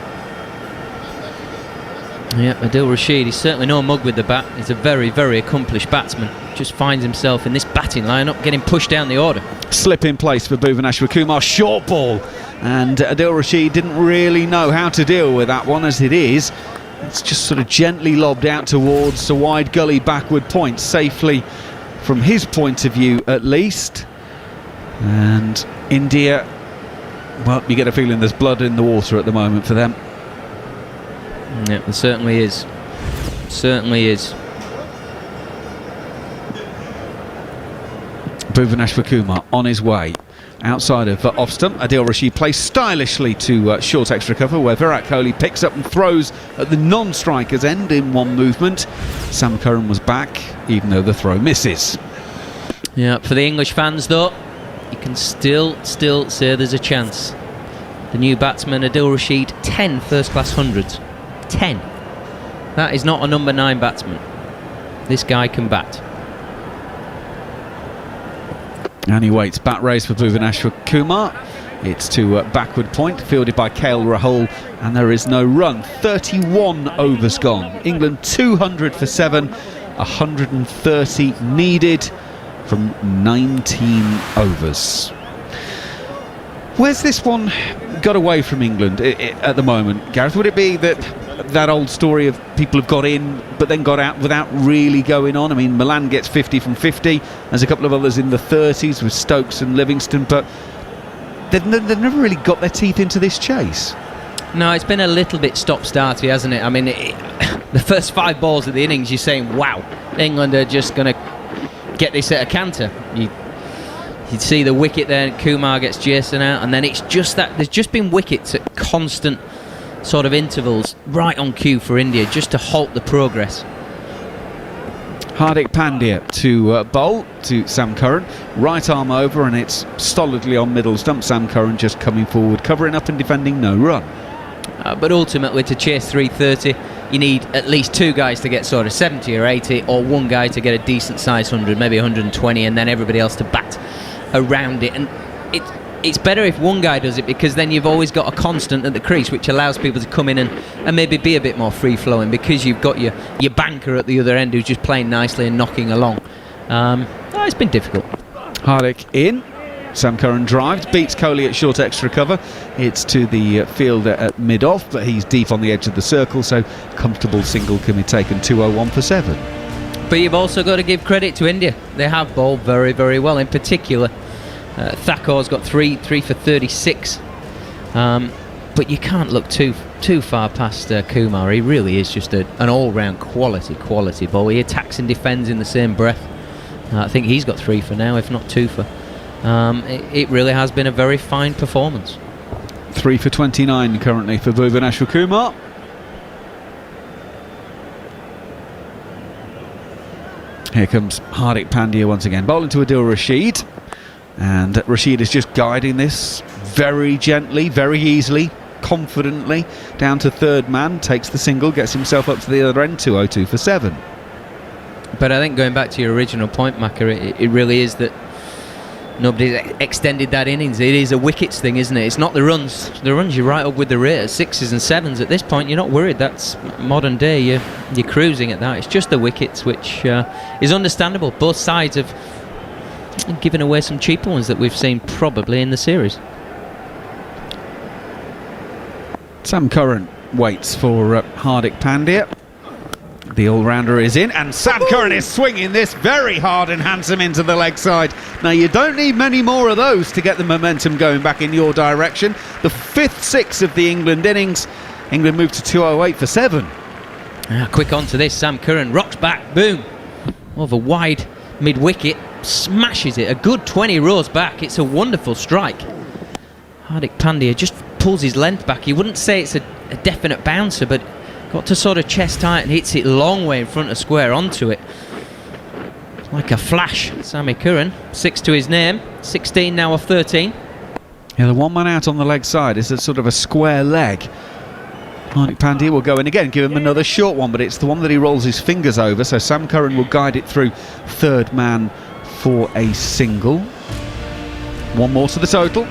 Yeah, Adil Rashid, he's certainly no mug with the bat. He's a very, very accomplished batsman. Just finds himself in this batting lineup getting pushed down the order. Slip in place for Bhuvaneshwar Kumar, short ball, and Adil Rashid didn't really know how to deal with that one as it is. It's just sort of gently lobbed out towards a wide gully backward point, safely from his point of view at least. And India, well, you get a feeling there's blood in the water at the moment for them. Yeah, there certainly is. Certainly is. Bhuvaneshwar Kumar on his way. Outside of off stump, Adil Rashid plays stylishly to short extra cover, where Virat Kohli picks up and throws at the non-striker's end in one movement. Sam Curran was back, even though the throw misses. Yeah, for the English fans though, you can still say there's a chance. The new batsman Adil Rashid, 10 first-class hundreds. 10. That is not a number 9 batsman. This guy can bat. And he waits. Bat race for Bhuvaneshwar Kumar. It's to backward point, fielded by KL Rahul, and there is no run. 31 overs gone. England 200 for 7, 130 needed from 19 overs. Where's this one got away from England at the moment, Gareth? Would it be that old story of people have got in but then got out without really going on? I mean, Milan gets 50 from 50. There's a couple of others in the 30s with Stokes and Livingston, but they've never really got their teeth into this chase. No, it's been a little bit stop-starty, hasn't it? I mean, the first 5 balls of the innings, you're saying, wow, England are just going to get this at a canter. You'd see the wicket there, and Kumar gets Jason out, and then it's just that there's just been wickets at constant sort of intervals, right on cue for India, just to halt the progress. Hardik Pandya to bowl to Sam Curran, right arm over, and it's stolidly on middle stump. Sam Curran just coming forward, covering up and defending, no run. But ultimately, to chase 330, you need at least 2 guys to get sort of 70 or 80, or 1 guy to get a decent size 100, maybe 120, and then everybody else to bat around it. And it's better if 1 guy does it, because then you've always got a constant at the crease, which allows people to come in and maybe be a bit more free-flowing, because you've got your banker at the other end who's just playing nicely and knocking along. It's been difficult. Hardik in. Sam Curran drives, beats Kohli at short extra cover. It's to the fielder at mid-off, but he's deep on the edge of the circle, so comfortable single can be taken. 201 for 7. But you've also got to give credit to India. They have bowled very, very well. In particular, Thakur's got 3 for 36. But you can't look too far past Kumar. He really is just an all-round quality bowler. He attacks and defends in the same breath. I think he's got 3 for now, if not 2 for. It really has been a very fine performance. 3 for 29 currently for Bhuvaneshwar Kumar. Here comes Hardik Pandya once again, bowling to Adil Rashid, and Rashid is just guiding this very gently, very easily, confidently down to third man, takes the single, gets himself up to the other end. 202 for 7. But I think, going back to your original point, Macca, it really is that nobody's extended that innings. It is a wickets thing, isn't it? It's not the runs. The runs, you're right up with the rate, 6s and 7s. At this point, you're not worried. That's modern day. You're cruising at that. It's just the wickets, which is understandable. Both sides have given away some cheaper ones that we've seen probably in the series. Sam Curran waits for Hardik Pandya. The all-rounder is in, and Sam Curran is swinging this very hard and handsome into the leg side. Now, you don't need many more of those to get the momentum going back in your direction. The 5th 6 of the England innings. England moved to 208 for 7. Quick on to this. Sam Curran rocks back, boom, over wide mid-wicket, smashes it a good 20 rows back. It's a wonderful strike. Hardik Pandya just pulls his length back. You wouldn't say it's a definite bouncer, but got to sort of chest tight and hits it long way in front of square onto it. Like a flash. Sammy Curran, 6 to his name, 16 now off 13. Yeah, the 1 man out on the leg side is a sort of a square leg. Hardik Pandya will go in again, give him another short one, but it's the one that he rolls his fingers over, so Sam Curran will guide it through third man for a single. 1 more to the total.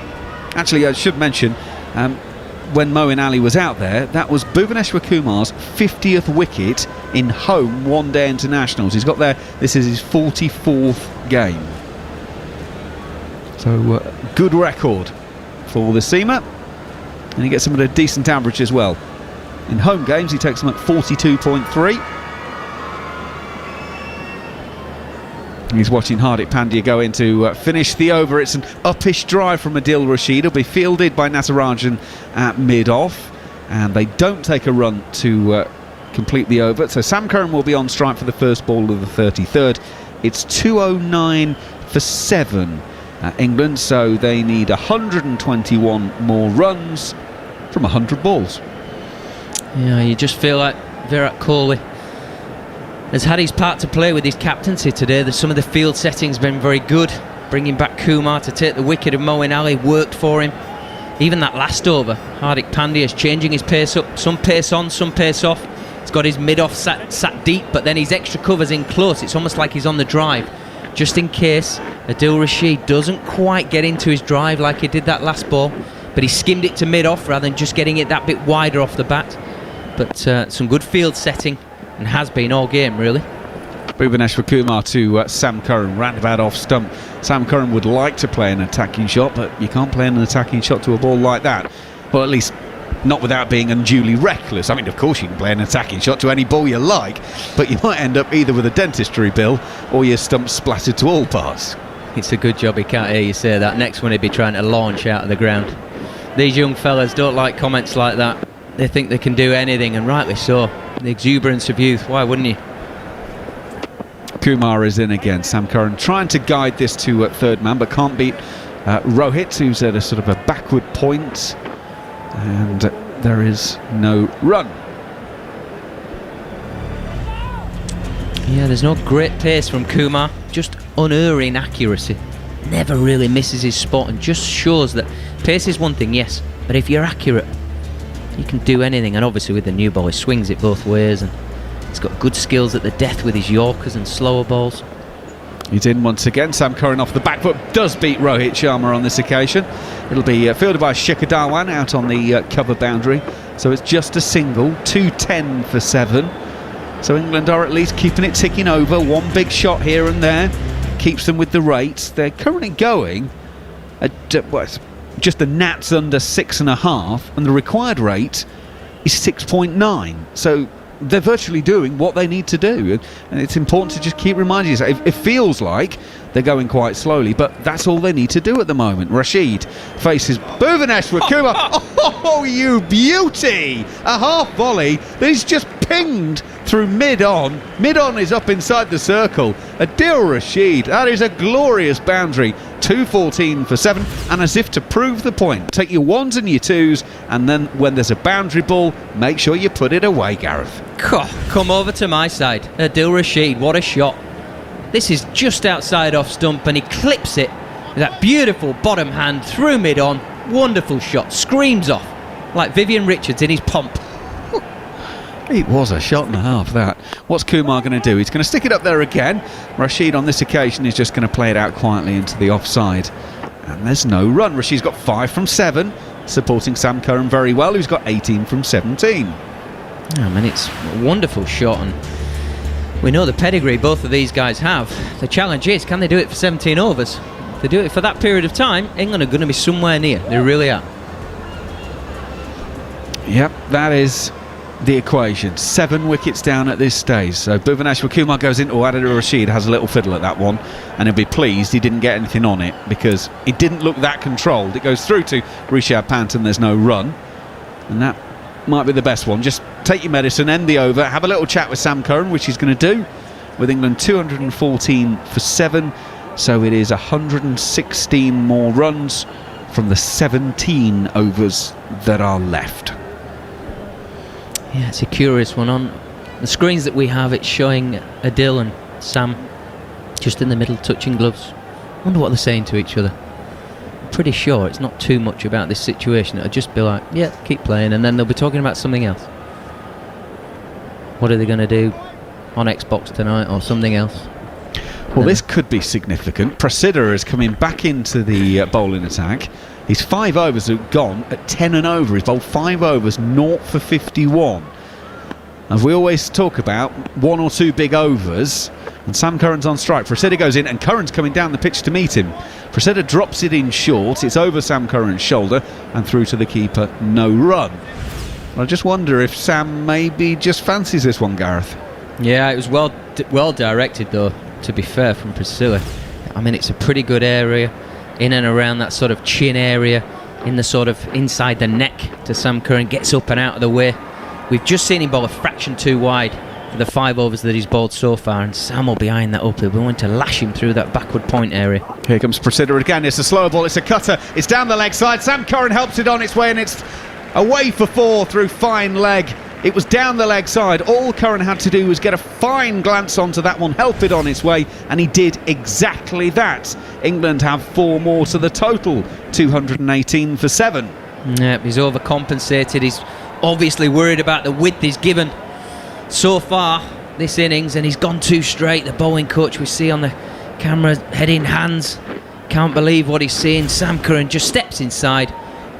Actually, I should mention, when Moeen Ali was out there, that was Bhuvaneshwar Kumar's 50th wicket in home one-day internationals. He's got there, this is his 44th game. So, good record for the seamer. And he gets him at a decent average as well. In home games, he takes them at 42.3. He's watching Hardik Pandya go in to finish the over. It's an uppish drive from Adil Rashid. It'll be fielded by Natarajan at mid-off, and they don't take a run to complete the over. So Sam Curran will be on strike for the first ball of the 33rd. It's 209 for 7 England, so they need 121 more runs from 100 balls. Yeah, you just feel like Virat Kohli has had his part to play with his captaincy today. Some of the field settings been very good. Bringing back Kumar to take the wicket of Moeen Ali worked for him. Even that last over, Hardik Pandya is changing his pace up. Some pace on, some pace off. He's got his mid-off sat deep, but then his extra covers in close. It's almost like he's on the drive, just in case Adil Rashid doesn't quite get into his drive like he did that last ball. But he skimmed it to mid-off rather than just getting it that bit wider off the bat. But some good field setting, and has been all game, really. Bhuvaneshwar Kumar to Sam Curran, roundabout off stump. Sam Curran would like to play an attacking shot, but you can't play an attacking shot to a ball like that. Well, at least not without being unduly reckless. I mean, of course you can play an attacking shot to any ball you like, but you might end up either with a dentistry bill or your stump splattered to all parts. It's a good job he can't hear you say that. Next one he'd be trying to launch out of the ground. These young fellas don't like comments like that. They think they can do anything, and rightly so. The exuberance of youth, why wouldn't you? Kumar is in again. Sam Curran trying to guide this to third man, but can't beat Rohit, who's at a sort of a backward point, and there is no run. Yeah, there's no great pace from Kumar, just unerring accuracy. Never really misses his spot, and just shows that pace is one thing, yes, but if you're accurate, you can do anything. And obviously with the new ball, he swings it both ways, and he's got good skills at the death with his Yorkers and slower balls. He's in once again. Sam Curran off the back foot does beat Rohit Sharma on this occasion. It'll be fielded by Shikhar Dhawan out on the cover boundary. So it's just a single, 210 for 7. So England are at least keeping it ticking over. One big shot here and there keeps them with the rates. They're currently going at just the Nats under 6.5, and the required rate is 6.9. So they're virtually doing what they need to do, and it's important to just keep reminding yourself. It feels like they're going quite slowly, but that's all they need to do at the moment. Rashid faces Bhuvaneshwar Kumar. Oh, you beauty! A half volley that is just pinged through mid-on. Mid-on is up inside the circle. Adil Rashid, that is a glorious boundary. 214 for 7, and as if to prove the point, take your ones and your twos, and then when there's a boundary ball, make sure you put it away, Gareth. Come over to my side. Adil Rashid, what a shot. This is just outside off stump, and he clips it with that beautiful bottom hand through mid-on. Wonderful shot, screams off like Vivian Richards in his pomp. It was a shot and a half, that. What's Kumar going to do? He's going to stick it up there again. Rashid on this occasion is just going to play it out quietly into the offside, and there's no run. Rashid's got 5 from 7, supporting Sam Curran very well, who's got 18 from 17. I mean, it's a wonderful shot, and we know the pedigree both of these guys have. The challenge is, can they do it for 17 overs? If they do it for that period of time, England are going to be somewhere near. They really are. Yep, that is the equation. 7 wickets down at this stage. So Bhuvaneshwar Kumar goes into Adil Rashid, has a little fiddle at that one, and he'll be pleased he didn't get anything on it, because it didn't look that controlled. It goes through to Rishabh Pant, and there's no run, and that might be the best one. Just take your medicine, end the over, have a little chat with Sam Curran, which he's going to do, with England 214 for 7. So it is 116 more runs from the 17 overs that are left. Yeah, it's a curious one. On the screens that we have, it's showing Adil and Sam just in the middle touching gloves. I wonder what they're saying to each other. I'm pretty sure it's not too much about this situation. It'll just be like, yeah, keep playing, and then they'll be talking about something else. What are they going to do on Xbox tonight or something else? Well, this could be significant. Prasidha is coming back into the bowling attack. His 5 overs have gone at 10 and over. He's bowled 5 overs, 0 for 51. As we always talk about, 1 or 2 big overs, and Sam Curran's on strike. Prasidha goes in, and Curran's coming down the pitch to meet him. Prasidha drops it in short. It's over Sam Curran's shoulder and through to the keeper. No run. I just wonder if Sam maybe just fancies this one, Gareth. Yeah, it was well directed, though, to be fair, from Prasidha. I mean, it's a pretty good area in and around that sort of chin area, in the sort of inside the neck to Sam Curran. Gets up and out of the way. We've just seen him bowl a fraction too wide for the 5 overs that he's bowled so far, and Sam will be eyeing that up. He'll be wanting to lash him through that backward point area. Here comes Prasidha again. It's a slower ball, it's a cutter, it's down the leg side. Sam Curran helps it on its way, and it's away for 4 through fine leg It was down the leg side. All Curran had to do was get a fine glance onto that one, help it on its way, and he did exactly that. England have 4 more to the total, 218 for 7. Yep, he's overcompensated. He's obviously worried about the width he's given so far this innings, and he's gone too straight. The bowling coach we see on the camera, head in hands, can't believe what he's seeing. Sam Curran just steps inside,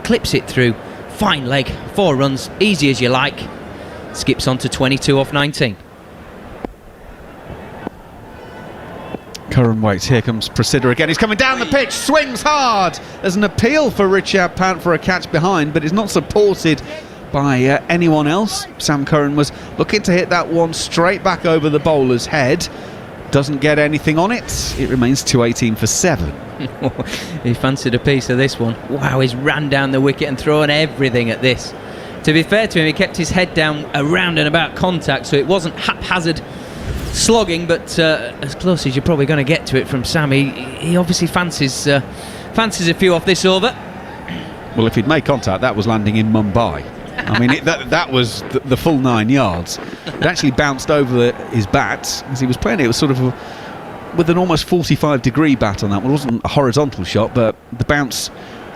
clips it through, fine leg, 4 runs, easy as you like, skips on to 22 off 19. Curran waits, here comes Prasida again, he's coming down the pitch, swings hard. There's an appeal for Richard Pant for a catch behind, but it's not supported by anyone else. Sam Curran was looking to hit that one straight back over the bowler's head. Doesn't get anything on it. It remains 218 for 7. He fancied a piece of this one. Wow, he's ran down the wicket and thrown everything at this. To be fair to him, he kept his head down around and about contact, so it wasn't haphazard slogging, but as close as you're probably going to get to it from Sam. He obviously fancies a few off this over. Well, if he'd made contact, that was landing in Mumbai. I mean, that was the full 9 yards. It actually bounced over his bat as he was playing it. It was sort of with an almost 45-degree bat on that one. It wasn't a horizontal shot, but the bounce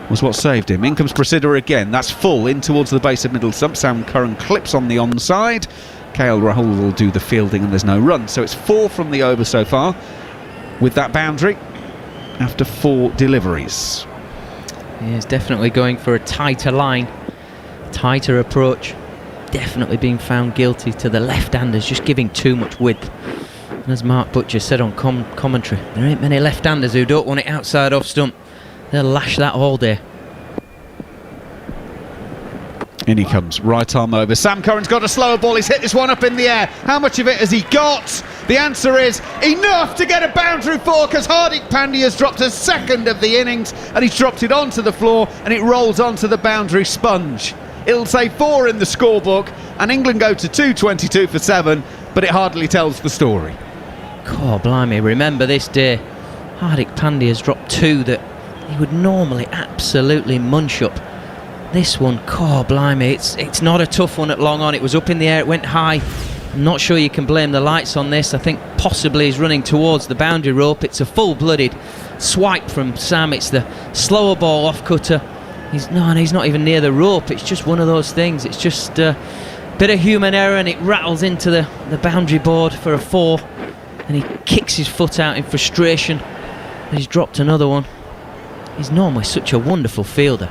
was what saved him. In comes Prasida again. That's full in towards the base of middle stump. Sam Curran clips on the onside. KL Rahul will do the fielding, and there's no run. So it's 4 from the over so far with that boundary after 4 deliveries. He is definitely going for a tighter line, tighter approach. Definitely being found guilty to the left-handers, just giving too much width. And as Mark Butcher said on commentary, there ain't many left-handers who don't want it outside off stump. They'll lash that all day. In he comes, right arm over. Sam Curran's got a slower ball. He's hit this one up in the air. How much of it has he got? The answer is enough to get a boundary for, because Hardik Pandya's dropped a second of the innings, and he's dropped it onto the floor, and it rolls onto the boundary sponge. It'll say 4 in the scorebook, and England go to 222 for 7, but it hardly tells the story. God blimey, remember this day. Hardik Pandya's dropped 2 that he would normally absolutely munch up. This one, God blimey, it's not a tough one at long on. It was up in the air, it went high. I'm not sure you can blame the lights on this. I think possibly he's running towards the boundary rope. It's a full-blooded swipe from Sam. It's the slower ball off cutter. He's not even near the rope. It's just one of those things. It's just a bit of human error, and it rattles into the boundary board for a 4. And he kicks his foot out in frustration. And he's dropped another one. He's normally such a wonderful fielder.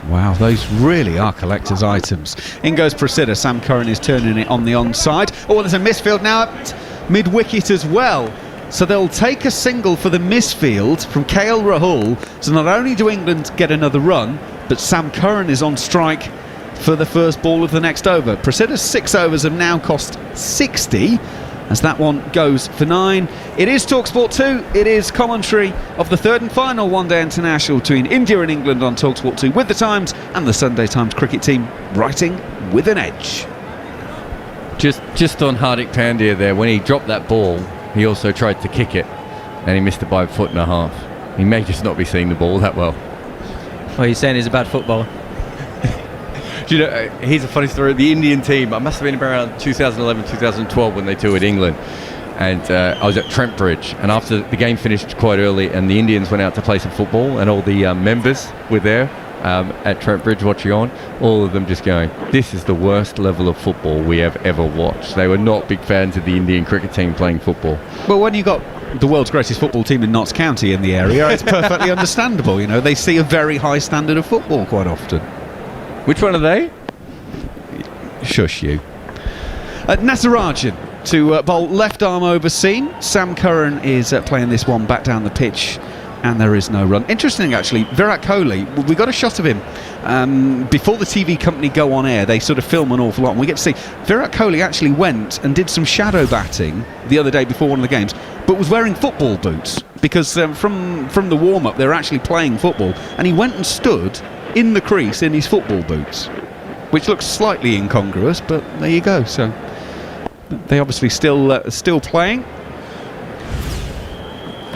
Wow, those really are collector's items. In goes Prasida. Sam Curran is turning it on the onside. Oh, there's a misfield now at mid-wicket as well. So they'll take a single for the misfield from KL Rahul. So not only do England get another run, but Sam Curran is on strike for the first ball of the next over. Prasida's 6 overs have now cost 60, as that one goes for 9. It is TalkSport 2. It is commentary of the 3rd and final one-day international between India and England on TalkSport 2 with the Times and the Sunday Times cricket team writing with an edge. Just on Hardik Pandya there, when he dropped that ball, he also tried to kick it, and he missed it by a foot and a half. He may just not be seeing the ball that well. Oh, you're saying he's a bad footballer? Do you know, here's a funny story. The Indian team, I must have been around 2011, 2012 when they toured England, and I was at Trent Bridge, and after the game finished quite early and the Indians went out to play some football, and all the members were there at Trent Bridge watching on, all of them just going, this is the worst level of football we have ever watched. They were not big fans of the Indian cricket team playing football. Well, when you got the world's greatest football team in Notts County in the area, it's perfectly understandable. You know, they see a very high standard of football quite often. Which one are they? Shush you. Nasarajan to bowl left arm over seam. Sam Curran is playing this one back down the pitch, and there is no run. Interesting, actually, Virat Kohli, we got a shot of him before the TV company go on air. They sort of film an awful lot, and we get to see Virat Kohli actually went and did some shadow batting the other day before one of the games, but was wearing football boots, because from the warm-up they were actually playing football, and he went and stood in the crease in his football boots, which looks slightly incongruous, but there you go. So they obviously still playing.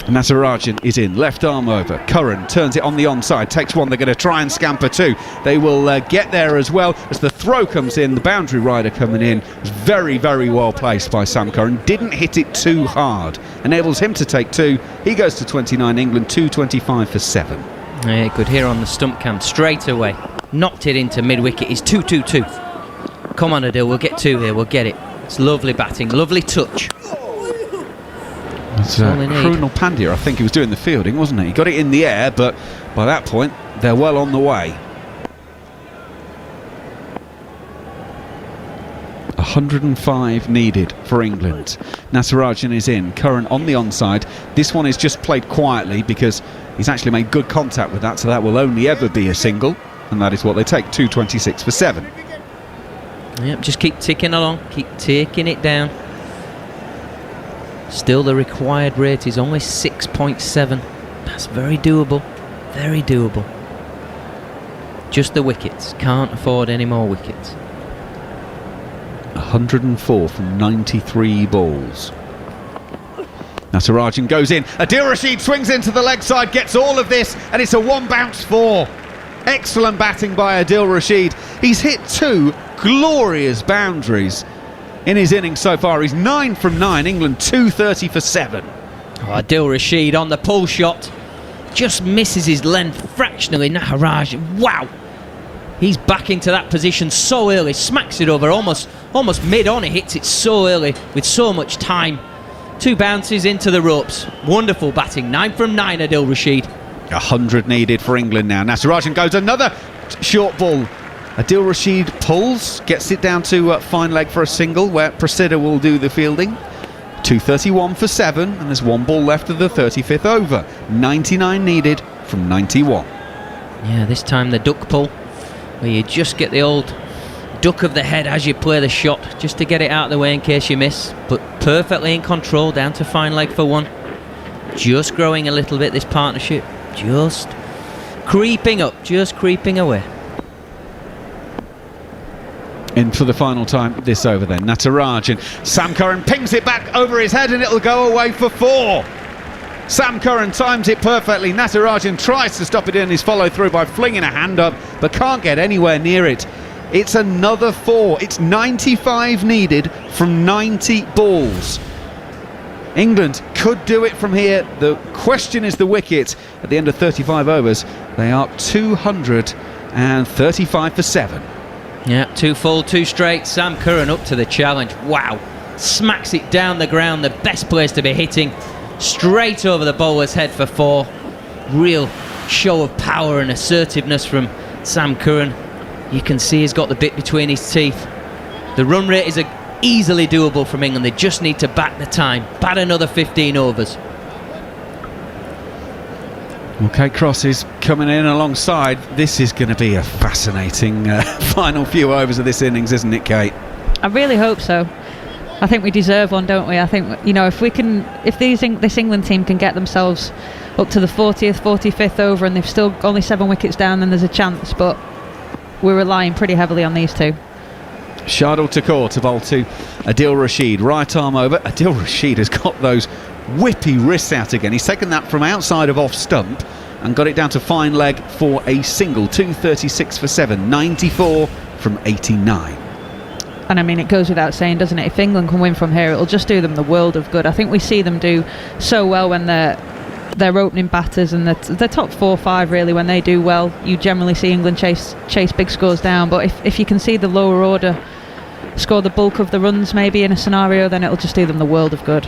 Natarajan is in, left arm over. Curran turns it on the onside, takes one. They're going to try and scamper two. They will get there as well as the throw comes in. The boundary rider coming in was very, very well placed by Sam Curran. Didn't hit it too hard. Enables him to take two. He goes to 29 England, 225 for 7. Yeah, good here on the stump cam straight away. Knocked it into mid-wicket. It's 2-2-2. Come on, Adil, we'll get two here. We'll get it. It's lovely batting, lovely touch. It's Krunal Pandya, I think he was doing the fielding, wasn't he? He got it in the air, but by that point, they're well on the way. 105 needed for England. Natarajan is in, Curran on the onside. This one is just played quietly because he's actually made good contact with that, so that will only ever be a single, and that is what they take, 226 for 7. Yep, just keep ticking along, keep taking it down. Still, the required rate is only 6.7. That's very doable. Very doable. Just the wickets. Can't afford any more wickets. 104 from 93 balls. Natarajan goes in. Adil Rashid swings into the leg side, gets all of this, and it's a one bounce 4. Excellent batting by Adil Rashid. He's hit 2 glorious boundaries in his innings so far. He's 9 from 9, England 230 for 7. Oh, Adil Rashid on the pull shot. Just misses his length fractionally. Natarajan, wow. He's back into that position so early. Smacks it over almost mid-on. He hits it so early with so much time. 2 bounces into the ropes. Wonderful batting. 9 from 9, Adil Rashid. 100 needed for England now. Natarajan goes another short ball. Adil Rashid pulls, gets it down to fine leg for a single, where Prasida will do the fielding. 231 for 7, and there's 1 ball left of the 35th over. 99 needed from 91. Yeah, this time the duck pull, where you just get the old duck of the head as you play the shot, just to get it out of the way in case you miss. But perfectly in control, down to fine leg for 1. Just growing a little bit, this partnership. Just creeping up, just creeping away. In for the final time this over then. Natarajan. Sam Curran pings it back over his head and it'll go away for 4. Sam Curran times it perfectly. Natarajan tries to stop it in his follow through by flinging a hand up, but can't get anywhere near it. It's another 4. It's 95 needed from 90 balls. England could do it from here. The question is the wicket. At the end of 35 overs, they are 235 for 7. Yeah, 2 full, 2 straight. Sam Curran up to the challenge. Wow. Smacks it down the ground. The best place to be hitting. Straight over the bowler's head for 4. Real show of power and assertiveness from Sam Curran. You can see he's got the bit between his teeth. The run rate is easily doable from England. They just need to back the time. Bat another 15 overs. Well, Kate Cross is coming in alongside. This is going to be a fascinating final few overs of this innings, isn't it, Kate? I really hope so. I think we deserve one, don't we? I think, you know, if this England team can get themselves up to the 40th, 45th over and they've still only 7 wickets down, then there's a chance. But we're relying pretty heavily on these two. Shardul Thakur to bowl to Adil Rashid. Right arm over. Adil Rashid has got those whippy wrists out again. He's taken that from outside of off stump and got it down to fine leg for a single. 236 for 7. 94 from 89. And I mean, it goes without saying, doesn't it? If England can win from here, it'll just do them the world of good. I think we see them do so well when they're opening batters and the top 4 or 5 really, when they do well, you generally see England chase big scores down. But if you can see the lower order score the bulk of the runs maybe in a scenario, then it'll just do them the world of good.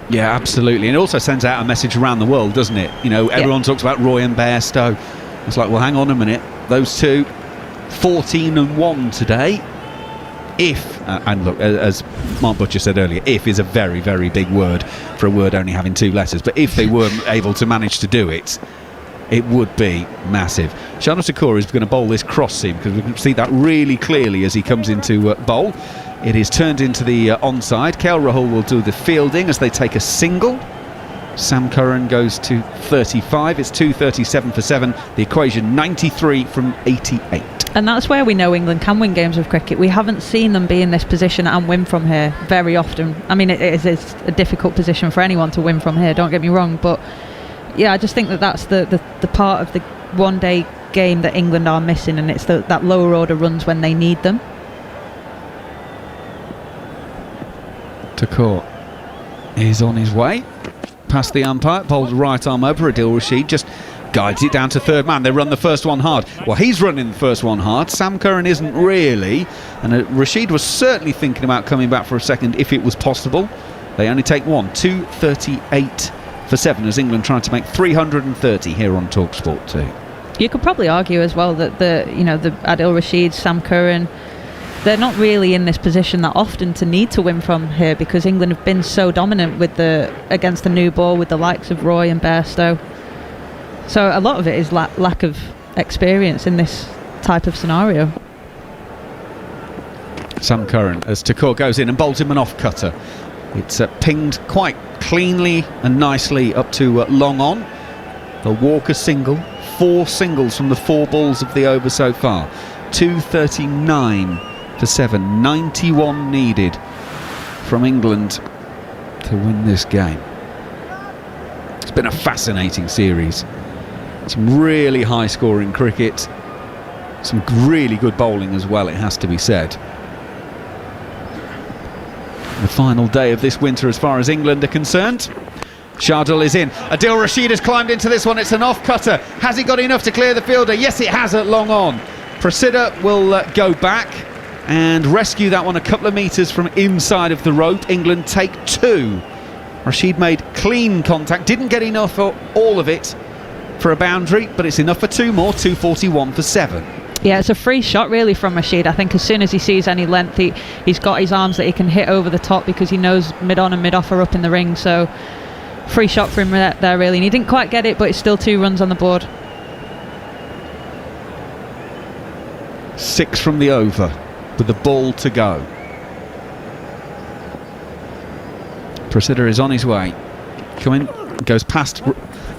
Yeah, absolutely. And it also sends out a message around the world, doesn't it? You know, everyone talks about Roy and Bestow. It's like, well, hang on a minute. Those two, 14 and 1 today. If, and look, as Mark Butcher said earlier, if is a very, very big word for a word only having 2 letters. But if they were able to manage to do it, it would be massive. Shardul Thakur is going to bowl this cross seam because we can see that really clearly as he comes into bowl. It is turned into the onside. KL Rahul will do the fielding as they take a single. Sam Curran goes to 35. It's 237 for 7. The equation 93 from 88. And that's where we know England can win games of cricket. We haven't seen them be in this position and win from here very often. I mean, it's a difficult position for anyone to win from here, don't get me wrong. But yeah, I just think that's the part of the one-day game that England are missing, and it's that lower order runs when they need them. Takor is on his way. Past the umpire, bowled right arm over. Adil Rashid just guides it down to third man. They run the first one hard. Well, he's running the first one hard. Sam Curran isn't really. And Rashid was certainly thinking about coming back for a second if it was possible. They only take one. 238 for 7 as England trying to make 330 here on TalkSport 2. You could probably argue as well that the Adil Rashid, Sam Curran, they're not really in this position that often to need to win from here, because England have been so dominant against the new ball with the likes of Roy and Bestow. So a lot of it is lack of experience in this type of scenario. Sam Curran as Takor goes in and bowls him an off-cutter. It's pinged quite cleanly and nicely up to long on. A Walker single. 4 singles from the 4 balls of the over so far. 239 for 7. 91 needed from England to win this game. It's been a fascinating series. Some really high scoring cricket. Some really good bowling as well, it has to be said. The final day of this winter as far as England are concerned. Shardul is in. Adil Rashid has climbed into this one. It's an off-cutter. Has he got enough to clear the fielder? Yes, it has at long on. Prasida will go back and rescue that one a couple of metres from inside of the rope. England take 2. Rashid made clean contact. Didn't get enough for all of it for a boundary, but it's enough for 2 more. 241 for 7. Yeah, it's a free shot really from Rashid. I think as soon as he sees any length, he's got his arms that he can hit over the top, because he knows mid-on and mid-off are up in the ring. So free shot for him there really, and he didn't quite get it, but it's still 2 runs on the board. 6 from the over with the ball to go. Prasida is on his way. Coming, goes past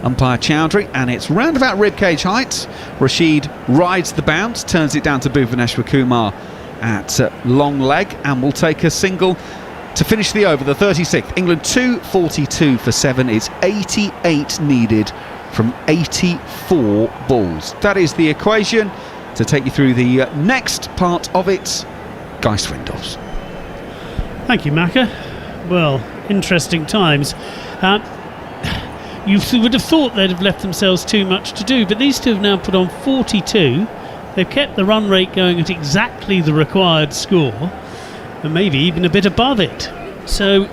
umpire Chowdhury, and it's round about ribcage height. Rashid rides the bounce, turns it down to Bhuvaneshwar Kumar at long leg, and will take a single to finish the over, the 36th. England 242 for 7. It's 88 needed from 84 balls. That is the equation. To take you through the next part of it, Guy Swindoss. Thank you, Macca. Well, interesting times. You would have thought they'd have left themselves too much to do, but these two have now put on 42. They've kept the run rate going at exactly the required score, and maybe even a bit above it. So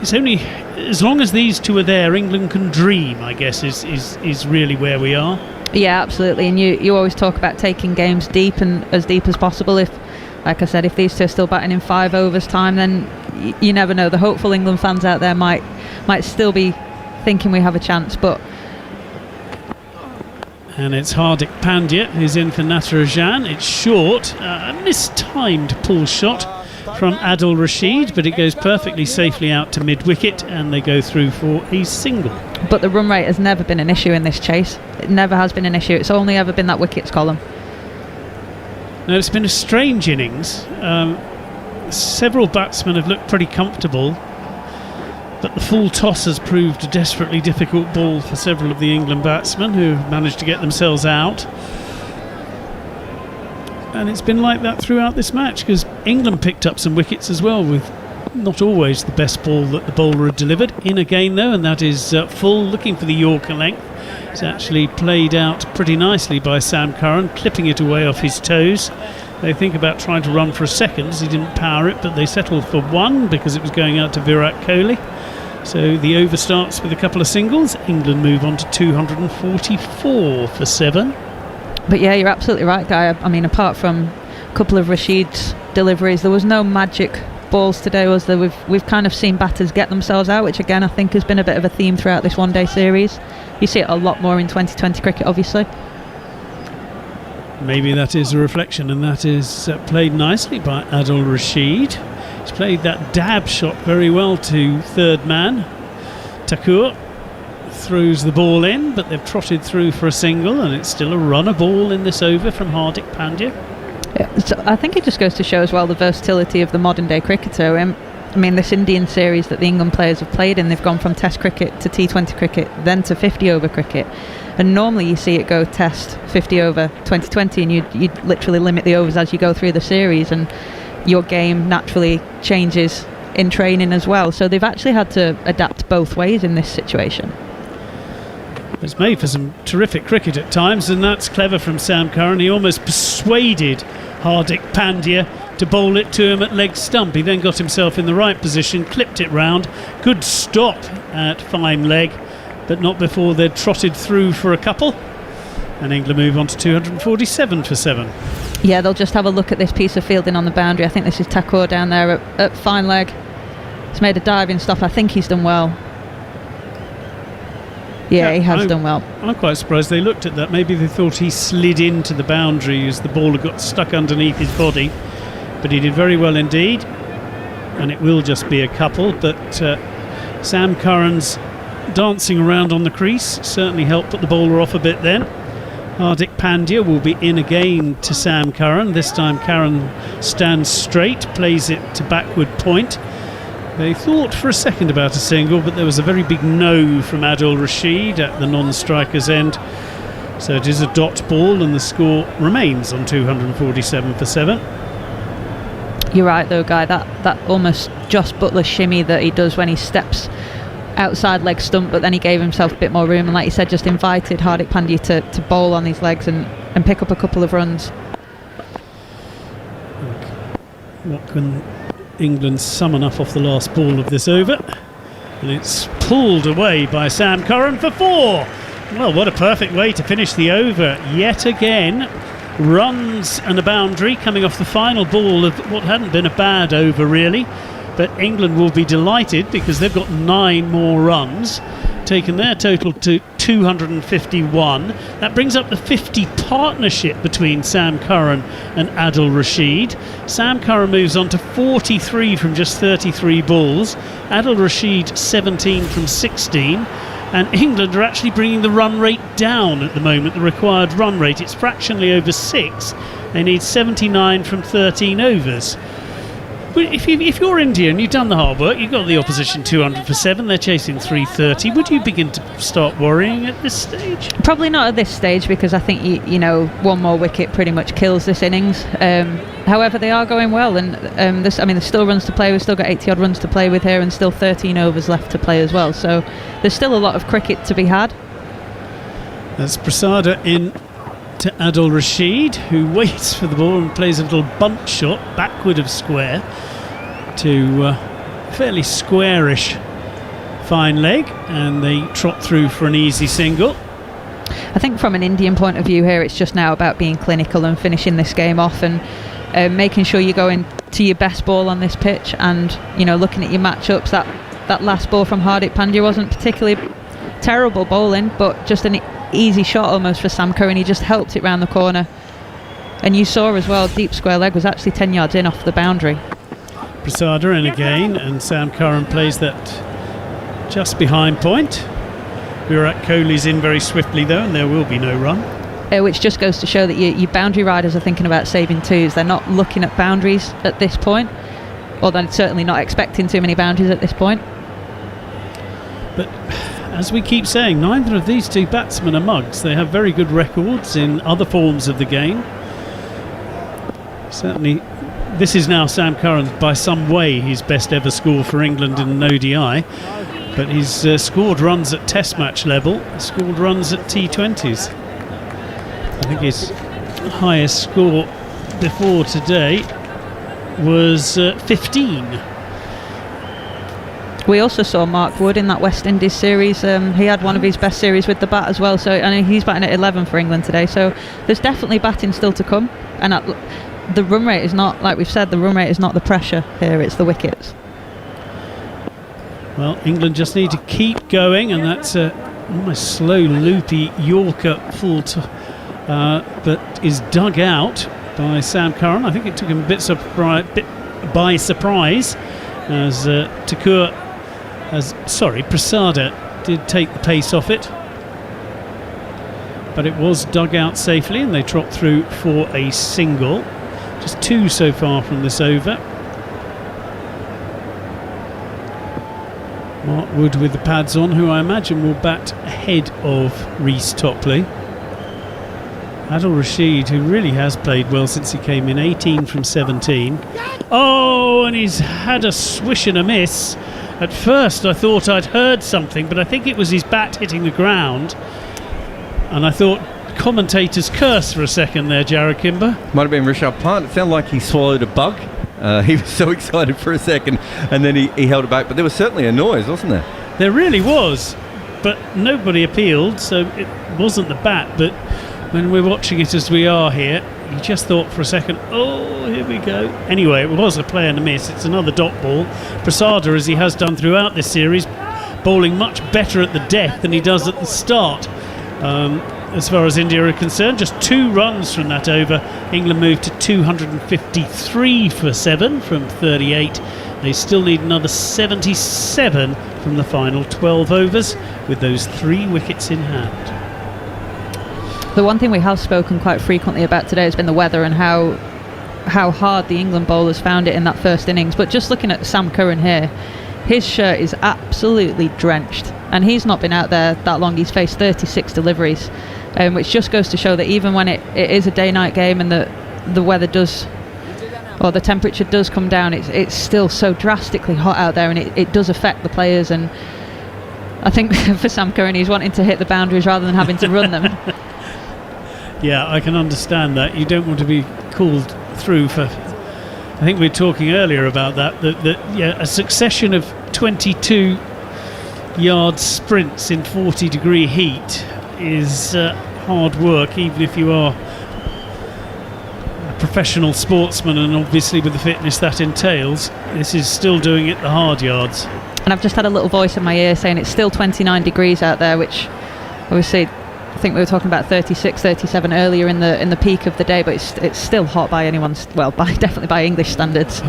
it's only as long as these two are there, England can dream, I guess, is really where we are. Yeah, absolutely. And you always talk about taking games deep and as deep as possible. If, like I said, if these two are still batting in 5 overs time, then you never know. The hopeful England fans out there might still be thinking we have a chance, but. And it's Hardik Pandya who's in for Natarajan. It's short, a mistimed pull shot from Adil Rashid, but it goes perfectly safely out to mid-wicket, and they go through for a single. But the run rate has never been an issue in this chase. It never has been an issue. It's only ever been that wickets column. Now, it's been a strange innings. Several batsmen have looked pretty comfortable, but the full toss has proved a desperately difficult ball for several of the England batsmen who managed to get themselves out. And it's been like that throughout this match, because England picked up some wickets as well, with not always the best ball that the bowler had delivered. In again though, and that is full, looking for the Yorker length. It's actually played out pretty nicely by Sam Curran, clipping it away off his toes. They think about trying to run for a second as he didn't power it, but they settled for 1 because it was going out to Virat Kohli. So the over starts with a couple of singles. England move on to 244 for 7. But yeah, you're absolutely right, Guy. I mean, apart from a couple of Rashid's deliveries, there was no magic balls today, was there? We've kind of seen batters get themselves out, which again I think has been a bit of a theme throughout this one-day series. You see it a lot more in 2020 cricket, obviously. Maybe that is a reflection, and that is played nicely by Adil Rashid. He's played that dab shot very well to third man. Thakur throws the ball in, but they've trotted through for a single, and it's still a runner ball in this over from Hardik Pandya. Yeah, so I think it just goes to show as well the versatility of the modern day cricketer. I mean, this Indian series that the England players have played in, they've gone from Test cricket to T20 cricket, then to 50 over cricket. And normally you see it go Test, 50 over, 2020, and you literally limit the overs as you go through the series, and your game naturally changes in training as well. So they've actually had to adapt both ways in this situation. It's made for some terrific cricket at times, and that's clever from Sam Curran. He almost persuaded Hardik Pandya to bowl it to him at leg stump. He then got himself in the right position, clipped it round. Good stop at fine leg, but not before they'd trotted through for a couple. And England move on to 247 for 7. Yeah, they'll just have a look at this piece of fielding on the boundary. I think this is Thakur down there at fine leg. He's made a diving stop. I think he's done well. Yeah, he has done well. I'm quite surprised they looked at that. Maybe they thought he slid into the boundary as the ball had got stuck underneath his body. But he did very well indeed. And it will just be a couple. But Sam Curran's dancing around on the crease certainly helped put the bowler off a bit then. Hardik Pandya will be in again to Sam Curran. This time Curran stands straight, plays it to backward point. They thought for a second about a single, but there was a very big no from Adil Rashid at the non-striker's end. So it is a dot ball, and the score remains on 247 for 7. You're right though, Guy, that almost Joss Buttler shimmy that he does when he steps outside leg stump, but then he gave himself a bit more room, and like you said, just invited Hardik Pandya to bowl on these legs and pick up a couple of runs. What can England summon up off the last ball of this over? And it's pulled away by Sam Curran for 4. Well, what a perfect way to finish the over yet again. Runs and a boundary coming off the final ball of what hadn't been a bad over really. But England will be delighted because they've got 9 more runs, taken their total to 251. That brings up the 50 partnership between Sam Curran and Adil Rashid. Sam Curran moves on to 43 from just 33 balls. Adil Rashid 17 from 16. And England are actually bringing the run rate down at the moment, the required run rate. It's fractionally over 6. They need 79 from 13 overs. If you're India and you've done the hard work, you've got the opposition 200 for 7, they're chasing 330, would you begin to start worrying at this stage? Probably not at this stage, because I think you know one more wicket pretty much kills this innings. However, they are going well, and there's still runs to play. We've still got 80 odd runs to play with here, and still 13 overs left to play as well. So there's still a lot of cricket to be had. That's Prasada in to Adil Rashid, who waits for the ball and plays a little bunt shot backward of square to fairly squarish fine leg, and they trot through for an easy single. I think from an Indian point of view here, it's just now about being clinical and finishing this game off, and making sure you go into your best ball on this pitch, and looking at your matchups. That last ball from Hardik Pandya wasn't particularly terrible bowling, but just an easy shot almost for Sam Curran. He just helped it round the corner, and you saw as well deep square leg was actually 10 yards in off the boundary. Prasada in again, and Sam Curran plays that just behind point. Virat Kohli's in very swiftly though, and there will be no run. Which just goes to show that your boundary riders are thinking about saving twos. They're not looking at boundaries at this point, or they're certainly not expecting too many boundaries at this point. But as we keep saying, neither of these two batsmen are mugs. They have very good records in other forms of the game. Certainly, this is now Sam Curran by some way his best ever score for England in an ODI. But he's scored runs at Test match level, scored runs at T20s. I think his highest score before today was 15. We also saw Mark Wood in that West Indies series. He had one of his best series with the bat as well. So I know he's batting at 11 for England today. So there's definitely batting still to come. And the run rate is not, like we've said, the run rate is not the pressure here. It's the wickets. Well, England just need to keep going, and that's a almost slow, loopy Yorker full, but is dug out by Sam Curran. I think it took him a bit by surprise as Thakur Prasada did take the pace off it, but it was dug out safely and they dropped through for a single. Just 2 so far from this over. Mark Wood with the pads on, who I imagine will bat ahead of Reece Topley. Adil Rashid, who really has played well since he came in, 18 from 17. Oh, and he's had a swish and a miss. At first I thought I'd heard something, but I think it was his bat hitting the ground. And I thought, commentator's curse for a second there, Jared Kimber. Might have been Rishabh Pant. It sounded like he swallowed a bug. He was so excited for a second, and then he held it back. But there was certainly a noise, wasn't there? There really was, but nobody appealed, so it wasn't the bat. But when we're watching it as we are here, you just thought for a second, oh, here we go. Anyway, it was a play and a miss. It's another dot ball. Prasada, as he has done throughout this series, bowling much better at the death than he does at the start. As far as India are concerned, just 2 runs from that over. England moved to 253 for 7 from 38. They still need another 77 from the final 12 overs with those 3 wickets in hand. The one thing we have spoken quite frequently about today has been the weather and how hard the England bowlers found it in that first innings. But just looking at Sam Curran here, his shirt is absolutely drenched, and he's not been out there that long. He's faced 36 deliveries, which just goes to show that even when it is a day-night game and the weather does, or the temperature does come down, it's still so drastically hot out there, and it does affect the players. And I think for Sam Curran, he's wanting to hit the boundaries rather than having to run them. Yeah, I can understand that. You don't want to be called through for... I think we were talking earlier about that a succession of 22-yard sprints in 40-degree heat is hard work, even if you are a professional sportsman, and obviously with the fitness that entails. This is still doing it the hard yards. And I've just had a little voice in my ear saying it's still 29 degrees out there, which obviously I think we were talking about 36, 37 earlier in the peak of the day, but it's still hot by anyone's, well, definitely by English standards.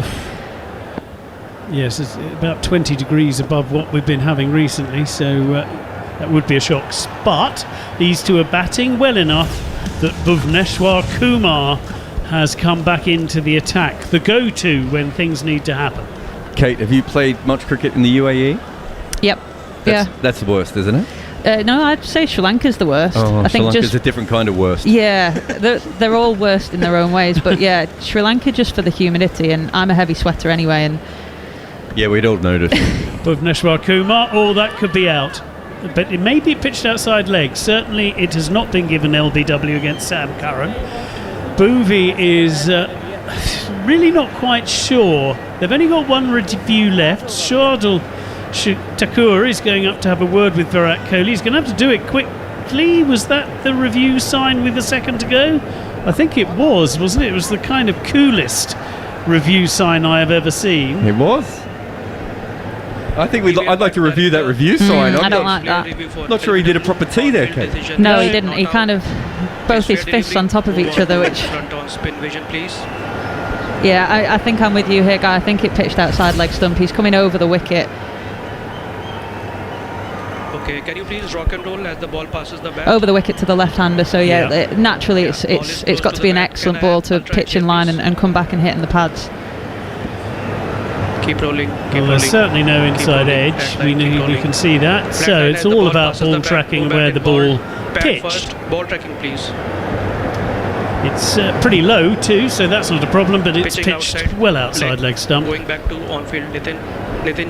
Yes, it's about 20 degrees above what we've been having recently, so that would be a shock. But these two are batting well enough that Bhuvneshwar Kumar has come back into the attack, the go-to when things need to happen. Kate, have you played much cricket in the UAE? Yep. That's the worst, isn't it? No, I'd say Sri Lanka's the worst. Oh, I think Sri Lanka's a different kind of worst. Yeah, they're all worst in their own ways, but yeah, Sri Lanka just for the humidity, and I'm a heavy sweater anyway, and yeah, we'd all notice. Bhuvneshwar Kumar, that could be out, but it may be pitched outside leg. Certainly it has not been given LBW against Sam Curran. Bhuvi is really not quite sure. They've only got 1 review left. Shardul Thakur is going up to have a word with Virat Kohli. He's going to have to do it quickly. Was that the review sign with a second to go? I think it was, wasn't it? It was the kind of coolest review sign I have ever seen. It was. I think I'd like to review that review sign. I don't like that. Not sure he did a proper T there, Kate. No, he didn't. He kind of both his fists on top of each other, which... Yeah, I think I'm with you here, Guy. I think it pitched outside leg stump. He's coming over the wicket. Okay, can you please rock and roll as the ball passes the bat? Over the wicket to the left-hander, so naturally it's got to be an excellent ball to pitch in line and come back and hit in the pads. Keep rolling. There's certainly no inside edge. We can see that. So it's all about ball tracking and where the ball pitched. Ball tracking, please. It's pretty low too, so that's not a problem, but it's pitched well outside leg stump. Going back to on-field, Nitin,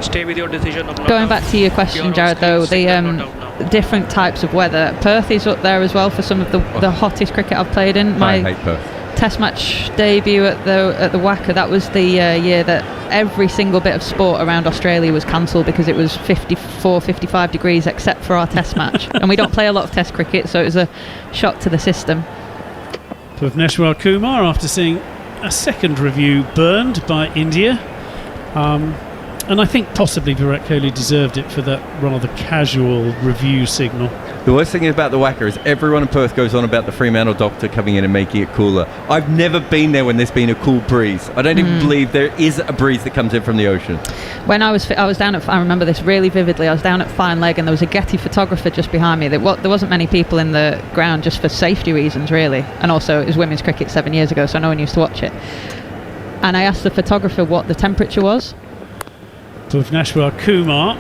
stay with your decision of not Going out. back to your question, Jared, though, the different types of weather. Perth is up there as well for some of the hottest cricket I've played in. I hate Perth. Test match debut at the WACA, that was the year that every single bit of sport around Australia was cancelled because it was 54, 55 degrees except for our test match. And we don't play a lot of test cricket, so it was a shock to the system. Bhuvneshwar Kumar, after seeing a second review burned by India, and I think possibly Virat Kohli deserved it for that rather casual review signal. The worst thing about the Wacker is everyone in Perth goes on about the Fremantle doctor coming in and making it cooler. I've never been there when there's been a cool breeze. I don't even believe there is a breeze that comes in from the ocean. When I was down at, I remember this really vividly, I was down at Fine Leg and there was a Getty photographer just behind me. There wasn't many people in the ground just for safety reasons, really. And also it was women's cricket 7 years ago, so no one used to watch it. And I asked the photographer what the temperature was. Bhuvneshwar Kumar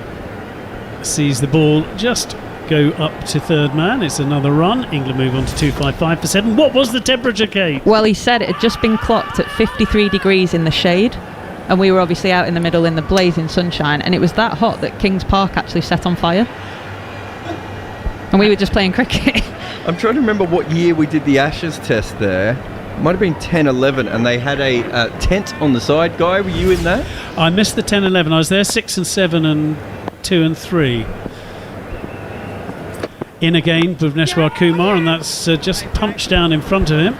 sees the ball just go up to third man. It's another run. England move on to 255 for 7. What was the temperature, Kate? Well, he said it had just been clocked at 53 degrees in the shade, and we were obviously out in the middle in the blazing sunshine, and it was that hot that Kings Park actually set on fire. And we were just playing cricket. I'm trying to remember what year we did the Ashes test there. Might have been 10-11, and they had a tent on the side. Guy, were you in that? I missed the 10-11. I was there 6 and 7 and 2 and 3. In again, Bhuvneshwar Kumar, and that's just punched down in front of him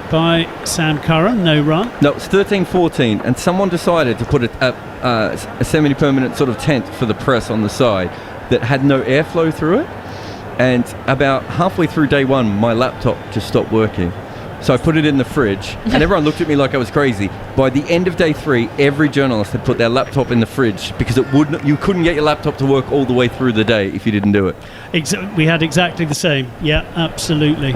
by Sam Curran. No run. No, it's 13-14, and someone decided to put a semi-permanent sort of tent for the press on the side that had no airflow through it. And about halfway through day one, my laptop just stopped working. So I put it in the fridge, and everyone looked at me like I was crazy. By the end of day 3, every journalist had put their laptop in the fridge because you couldn't get your laptop to work all the way through the day if you didn't do it. We had exactly the same. Yeah, absolutely.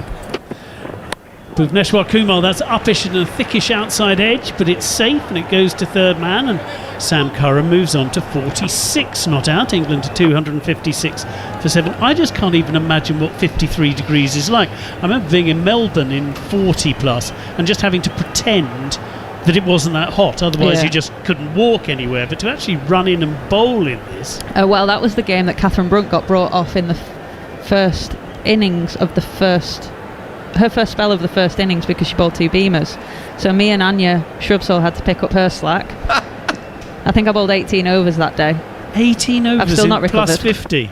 Bhuvneshwar Kumar, that's uppish and a thickish outside edge, but it's safe and it goes to third man, and Sam Curran moves on to 46 not out. England to 256 for 7. I just can't even imagine what 53 degrees is like. I remember being in Melbourne in 40 plus and just having to pretend that it wasn't that hot, otherwise you just couldn't walk anywhere. But to actually run in and bowl in this... well, that was the game that Catherine Brunt got brought off in the first innings of the first... her first spell of the first innings because she bowled 2 beamers. So me and Anya Shrubsole had to pick up her slack. I think I bowled 18 overs that day. 18 overs I've still not recovered. Plus 50.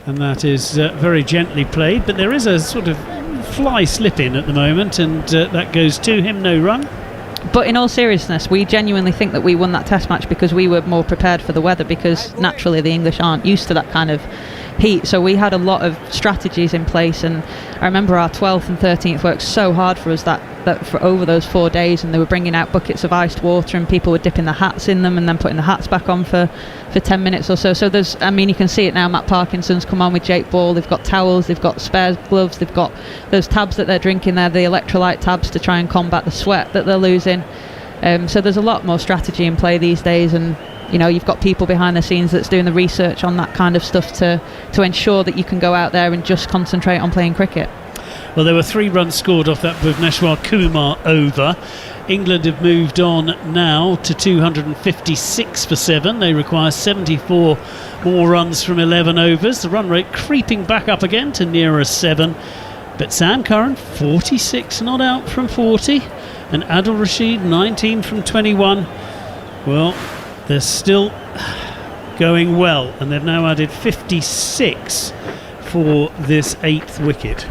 And that is very gently played, but there is a sort of fly slip in at the moment, and that goes to him, no run. But in all seriousness, we genuinely think that we won that test match because we were more prepared for the weather, because naturally the English aren't used to that kind of heat. So we had a lot of strategies in place, and I remember our 12th and 13th worked so hard for us that for over those 4 days, and they were bringing out buckets of iced water and people were dipping their hats in them and then putting the hats back on for 10 minutes or so. So there's, I mean, you can see it now. Matt Parkinson's come on with Jake Ball. They've got towels, they've got spare gloves, they've got those tabs that they're drinking there, the electrolyte tabs to try and combat the sweat that they're losing. So there's a lot more strategy in play these days, and you know, you've got people behind the scenes that's doing the research on that kind of stuff to ensure that you can go out there and just concentrate on playing cricket. Well, there were 3 runs scored off that Bhuvneshwar Kumar over. England have moved on now to 256 for 7. They require 74 more runs from 11 overs. The run rate creeping back up again to nearer 7. But Sam Curran, 46 not out from 40. And Adil Rashid, 19 from 21. Well, they're still going well, and they've now added 56 for this 8th wicket.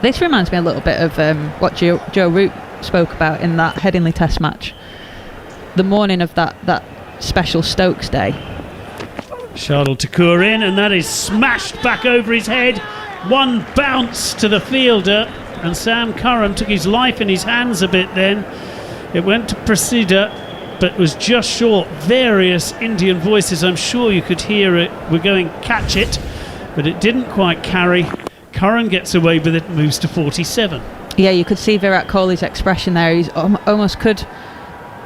This reminds me a little bit of what Joe Root spoke about in that Headingley Test match. The morning of that special Stokes day. Shardul Thakur in, and that is smashed back over his head. One bounce to the fielder, and Sam Curran took his life in his hands a bit then. It went to Prasida, but was just short. Various Indian voices, I'm sure you could hear it, were going catch it, but it didn't quite carry. Curran gets away with it, moves to 47. Yeah, you could see Virat Kohli's expression there. He's almost could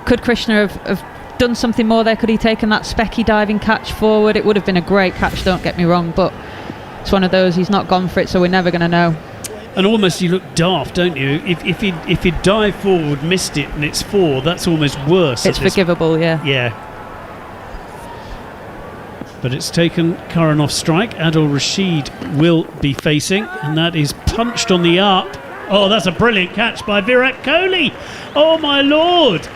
Krishna have done something more there? Could he taken that specky diving catch forward? It would have been a great catch, don't get me wrong, but it's one of those, he's not gone for it, so we're never going to know. And almost you look daft, don't you? If he dive forward, missed it, and it's 4, that's almost worse. It's forgivable, yeah. Yeah. But it's taken Curran off strike. Adil Rashid will be facing, and that is punched on the up. Oh, that's a brilliant catch by Virat Kohli. Oh, my Lord.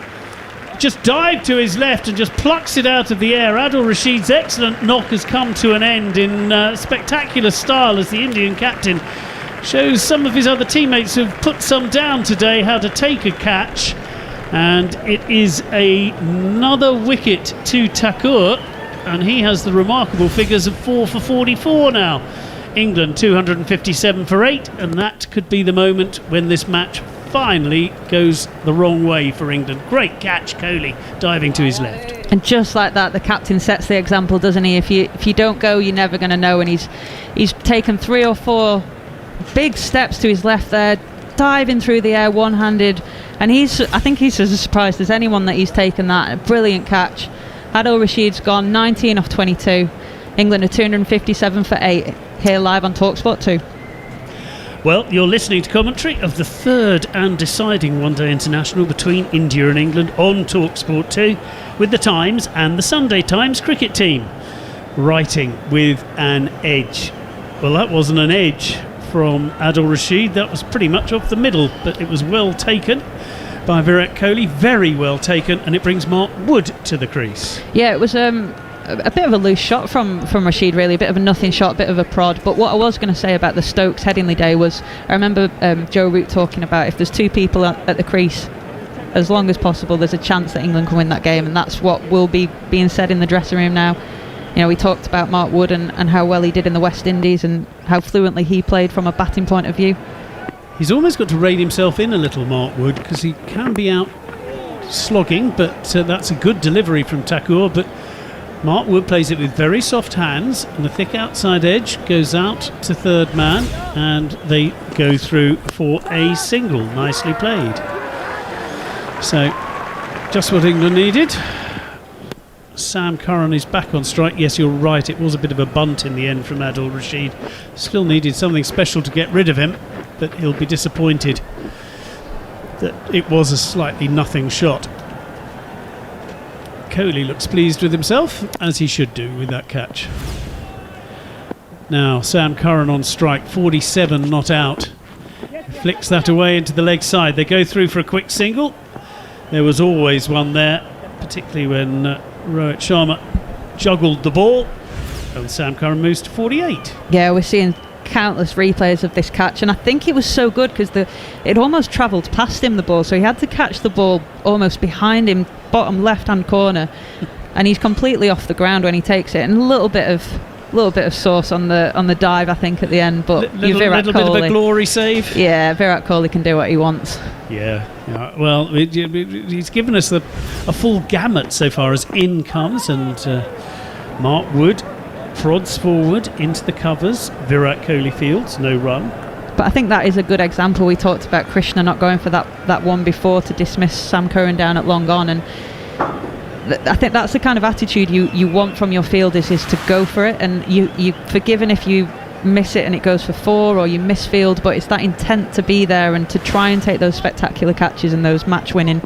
Just dived to his left and just plucks it out of the air. Adil Rashid's excellent knock has come to an end in spectacular style as the Indian captain shows some of his other teammates who've put some down today how to take a catch. And it is another wicket to Thakur, and he has the remarkable figures of 4 for 44 now England 257 for 8, and that could be the moment when this match finally goes the wrong way for England. Great catch, Kohli diving to his left. And just like that, the captain sets the example, doesn't he? If you don't go, you're never going to know. And he's taken 3 or 4 big steps to his left there, diving through the air one-handed, and I think he's as surprised as anyone that he's taken that. A brilliant catch. Adil Rashid's gone 19 off 22. England are 257 for 8 here live on TalkSport 2. Well, you're listening to commentary of the third and deciding one-day international between India and England on TalkSport 2 with the Times and the Sunday Times cricket team writing with an edge. Well, that wasn't an edge from Adil Rashid, that was pretty much off the middle, but it was well taken by Virat Kohli, very well taken, and it brings Mark Wood to the crease. Yeah, it was a bit of a loose shot from Rashid, really, a bit of a nothing shot, a bit of a prod. But what I was going to say about the Stokes-Headingley day was, I remember Joe Root talking about if there's 2 people at the crease, as long as possible, there's a chance that England can win that game, and that's what will be being said in the dressing room now. You know, we talked about Mark Wood and how well he did in the West Indies and how fluently he played from a batting point of view. He's almost got to rein himself in a little, Mark Wood, because he can be out slogging, but that's a good delivery from Thakur. But Mark Wood plays it with very soft hands, and the thick outside edge goes out to third man, and they go through for a single. Nicely played. So, just what England needed. Sam Curran is back on strike. Yes, you're right, it was a bit of a bunt in the end from Adil Rashid. Still needed something special to get rid of him, but he'll be disappointed that it was a slightly nothing shot. Kohli looks pleased with himself, as he should do with that catch. Now Sam Curran on strike, 47 not out. Flicks that away into the leg side. They go through for a quick single. There was always one there, particularly when Rohit Sharma juggled the ball, and Sam Curran moves to 48. Yeah, we're seeing countless replays of this catch, and I think it was so good because it almost travelled past him, the ball, so he had to catch the ball almost behind him, bottom left hand corner, and he's completely off the ground when he takes it, and a little bit of sauce on the dive, I think, at the end. But Virat Kohli, bit of a glory save. Yeah, Virat Kohli can do what he wants. Yeah. Well, he's given us a full gamut so far as in comes, and Mark Wood prods forward into the covers. Virat Kohli fields, no run. But I think that is a good example. We talked about Krishna not going for that one before to dismiss Sam Curran down at long on, and I think that's the kind of attitude you want from your fielders, is to go for it, and you're forgiven if you miss it and it goes for 4 or you miss field, but it's that intent to be there and to try and take those spectacular catches and those match-winning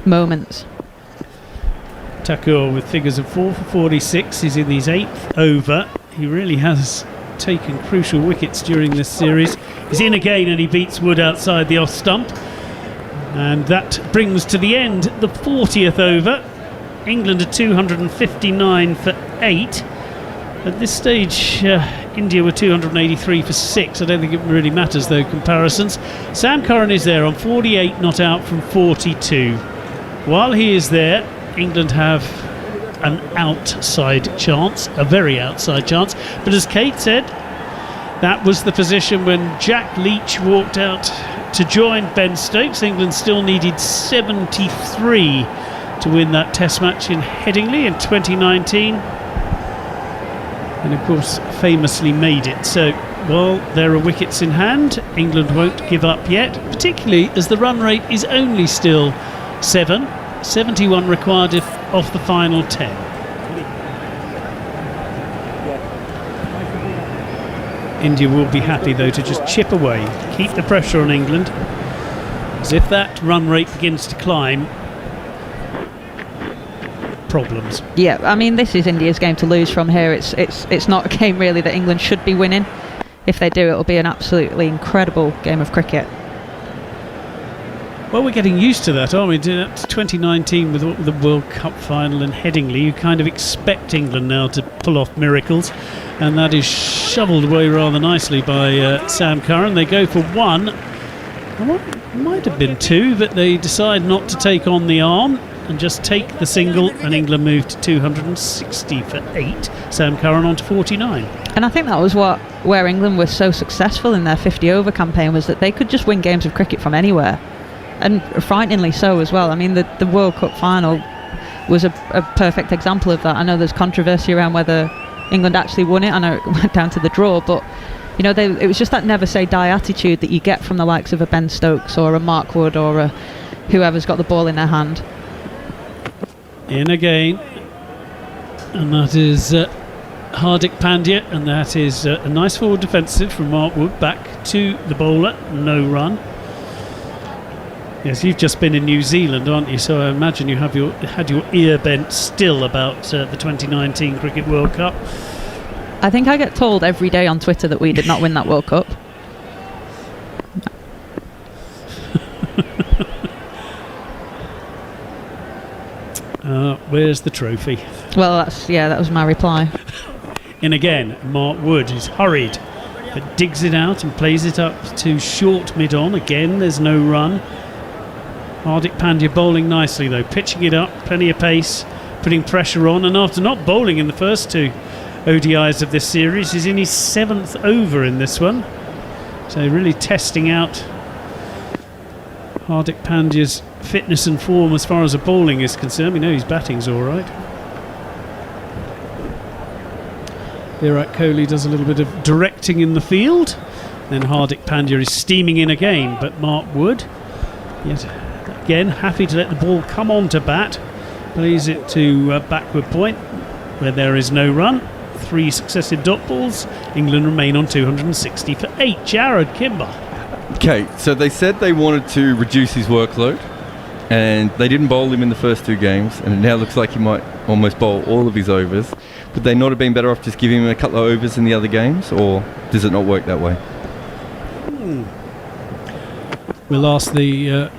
moments. Thakur with figures of 4 for 46. He's in his 8th over. He really has taken crucial wickets during this series. He's in again and he beats Wood outside the off stump, and that brings to the end the 40th over. England are 259 for 8. At this stage, India were 283 for 6. I don't think it really matters, though, comparisons. Sam Curran is there on 48 not out from 42. While he is there, England have an outside chance, a very outside chance. But as Kate said, that was the position when Jack Leach walked out to join Ben Stokes. England still needed 73 to win that test match in Headingley in 2019. And of course famously made it. So while there are wickets in hand, England won't give up yet, particularly as the run rate is only still 7. 71 required off the final 10. India will be happy though to just chip away, keep the pressure on England, as if that run rate begins to climb, problems. Yeah, I mean, this is India's game to lose from here. It's not a game really that England should be winning. If they do, it'll be an absolutely incredible game of cricket. Well, we're getting used to that, aren't we? 2019 with the World Cup final in Headingley, you kind of expect England now to pull off miracles, and that is shoveled away rather nicely by Sam Curran. They go for 1. Well, might have been 2, but they decide not to take on the arm. and just take the single, and England moved to 260 for 8. Sam Curran on to 49. And I think that was where England was so successful in their 50-over campaign, was that they could just win games of cricket from anywhere, and frighteningly so as well. I mean, the World Cup final was a perfect example of that. I know there's controversy around whether England actually won it. I know it went down to the draw, but you know, it was just that never say die attitude that you get from the likes of a Ben Stokes or a Mark Wood or a whoever's got the ball in their hand. In again, and that is Hardik Pandya, and that is a nice forward defensive from Mark Wood back to the bowler. No run. Yes, you've just been in New Zealand, aren't you? So I imagine you had your ear bent still about the 2019 Cricket World Cup. I think I get told every day on Twitter that we did not win that World Cup. Where's the trophy? Well, that was my reply. In again, Mark Wood is hurried, but digs it out and plays it up to short mid-on. Again, there's no run. Hardik Pandya bowling nicely though, pitching it up, plenty of pace, putting pressure on, and after not bowling in the first 2 ODIs of this series, he's in his 7th over in this one. So really testing out Hardik Pandya's fitness and form as far as the bowling is concerned. We know his batting's alright. Virat Kohli does a little bit of directing in the field. Then Hardik Pandya is steaming in again, but Mark Wood, yet again, happy to let the ball come on to bat. Plays it to backward point, where there is no run. 3 successive dot balls. England remain on 260 for 8. Jared Kimber. Okay, so they said they wanted to reduce his workload, and they didn't bowl him in the first 2 games, and it now looks like he might almost bowl all of his overs. Would they not have been better off just giving him a couple of overs in the other games, or does it not work that way? We'll ask the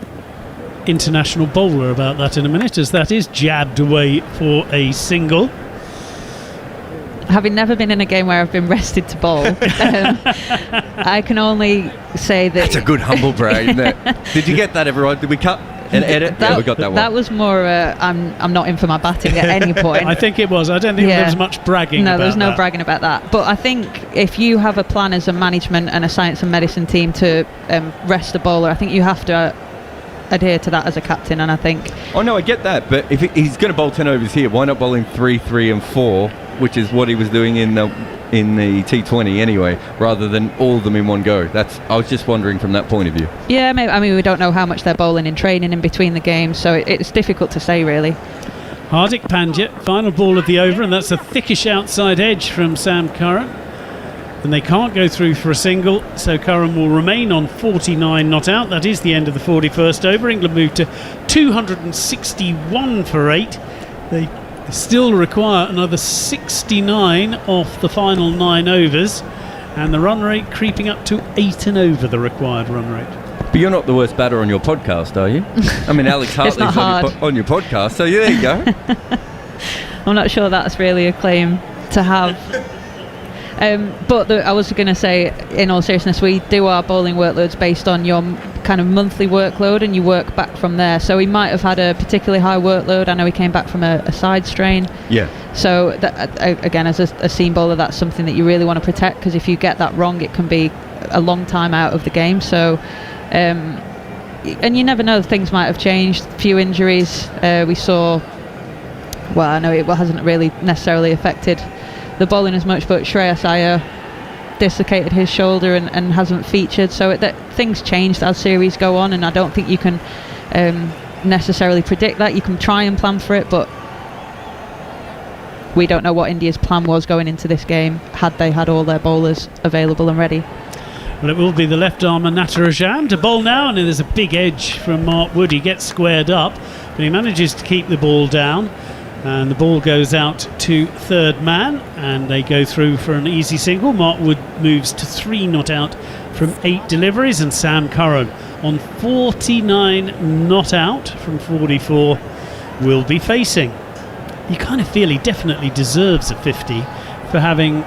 international bowler about that in a minute, as that is jabbed away for a single. Having never been in a game where I've been rested to bowl, I can only say that... That's a good humble brag, isn't it? Did you get that, everyone? Did we cut and edit? Yeah, we got that one. That was more, I'm not in for my batting at any point. I think it was. I don't think there was much bragging No, about there's no that. bragging about that. But I think if you have a plan as a management and a science and medicine team to rest the bowler, I think you have to adhere to that as a captain, and I think... Oh, no, I get that, but if he's going to bowl 10 overs here, why not bowl him 3, 3 and 4, which is what he was doing in the T20 anyway, rather than all of them in one go? I was just wondering from that point of view. Yeah, maybe, I mean, we don't know how much they're bowling in training in between the games, so it's difficult to say, really. Hardik Pandya, final ball of the over, and that's a thickish outside edge from Sam Curran. And they can't go through for a single, so Curran will remain on 49 not out. That is the end of the 41st over. England moved to 261 for 8. They still require another 69 off the final 9 overs, and the run rate creeping up to 8 and over the required run rate. But you're not the worst batter on your podcast, are you? I mean, Alex Hartley's on your podcast, so there you go. I'm not sure that's really a claim to have. But I was going to say, in all seriousness, we do our bowling workloads based on your kind of monthly workload, and you work back from there. So he might have had a particularly high workload. I know he came back from a side strain. Yeah. So again, as a seam bowler, that's something that you really want to protect, because if you get that wrong, it can be a long time out of the game. So, and you never know, things might have changed. Few injuries. We saw. Well, I know it hasn't really necessarily affected the bowling as much, but Shreyas Iyer dislocated his shoulder and hasn't featured, so things changed as series go on, and I don't think you can necessarily predict that. You can try and plan for it, but we don't know what India's plan was going into this game had they had all their bowlers available and ready. Well, it will be the left armer Natarajan to bowl now, and there's a big edge from Mark Wood. He gets squared up, but he manages to keep the ball down. And the ball goes out to third man, and they go through for an easy single. Mark Wood moves to 3 not out from 8 deliveries, and Sam Curran on 49 not out from 44 will be facing. You kind of feel he definitely deserves a 50 for having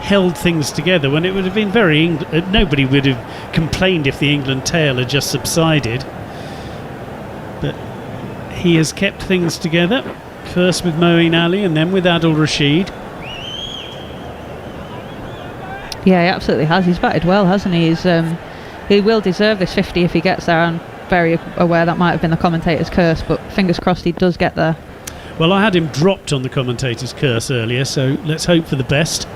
held things together when it would have been nobody would have complained if the England tail had just subsided. But he has kept things together, first with Moeen Ali and then with Adil Rashid. Yeah, he absolutely has. He's batted well, hasn't he? He will deserve this 50 if he gets there. I'm very aware that might have been the commentator's curse, but fingers crossed he does get there. Well, I had him dropped on the commentator's curse earlier, so let's hope for the best.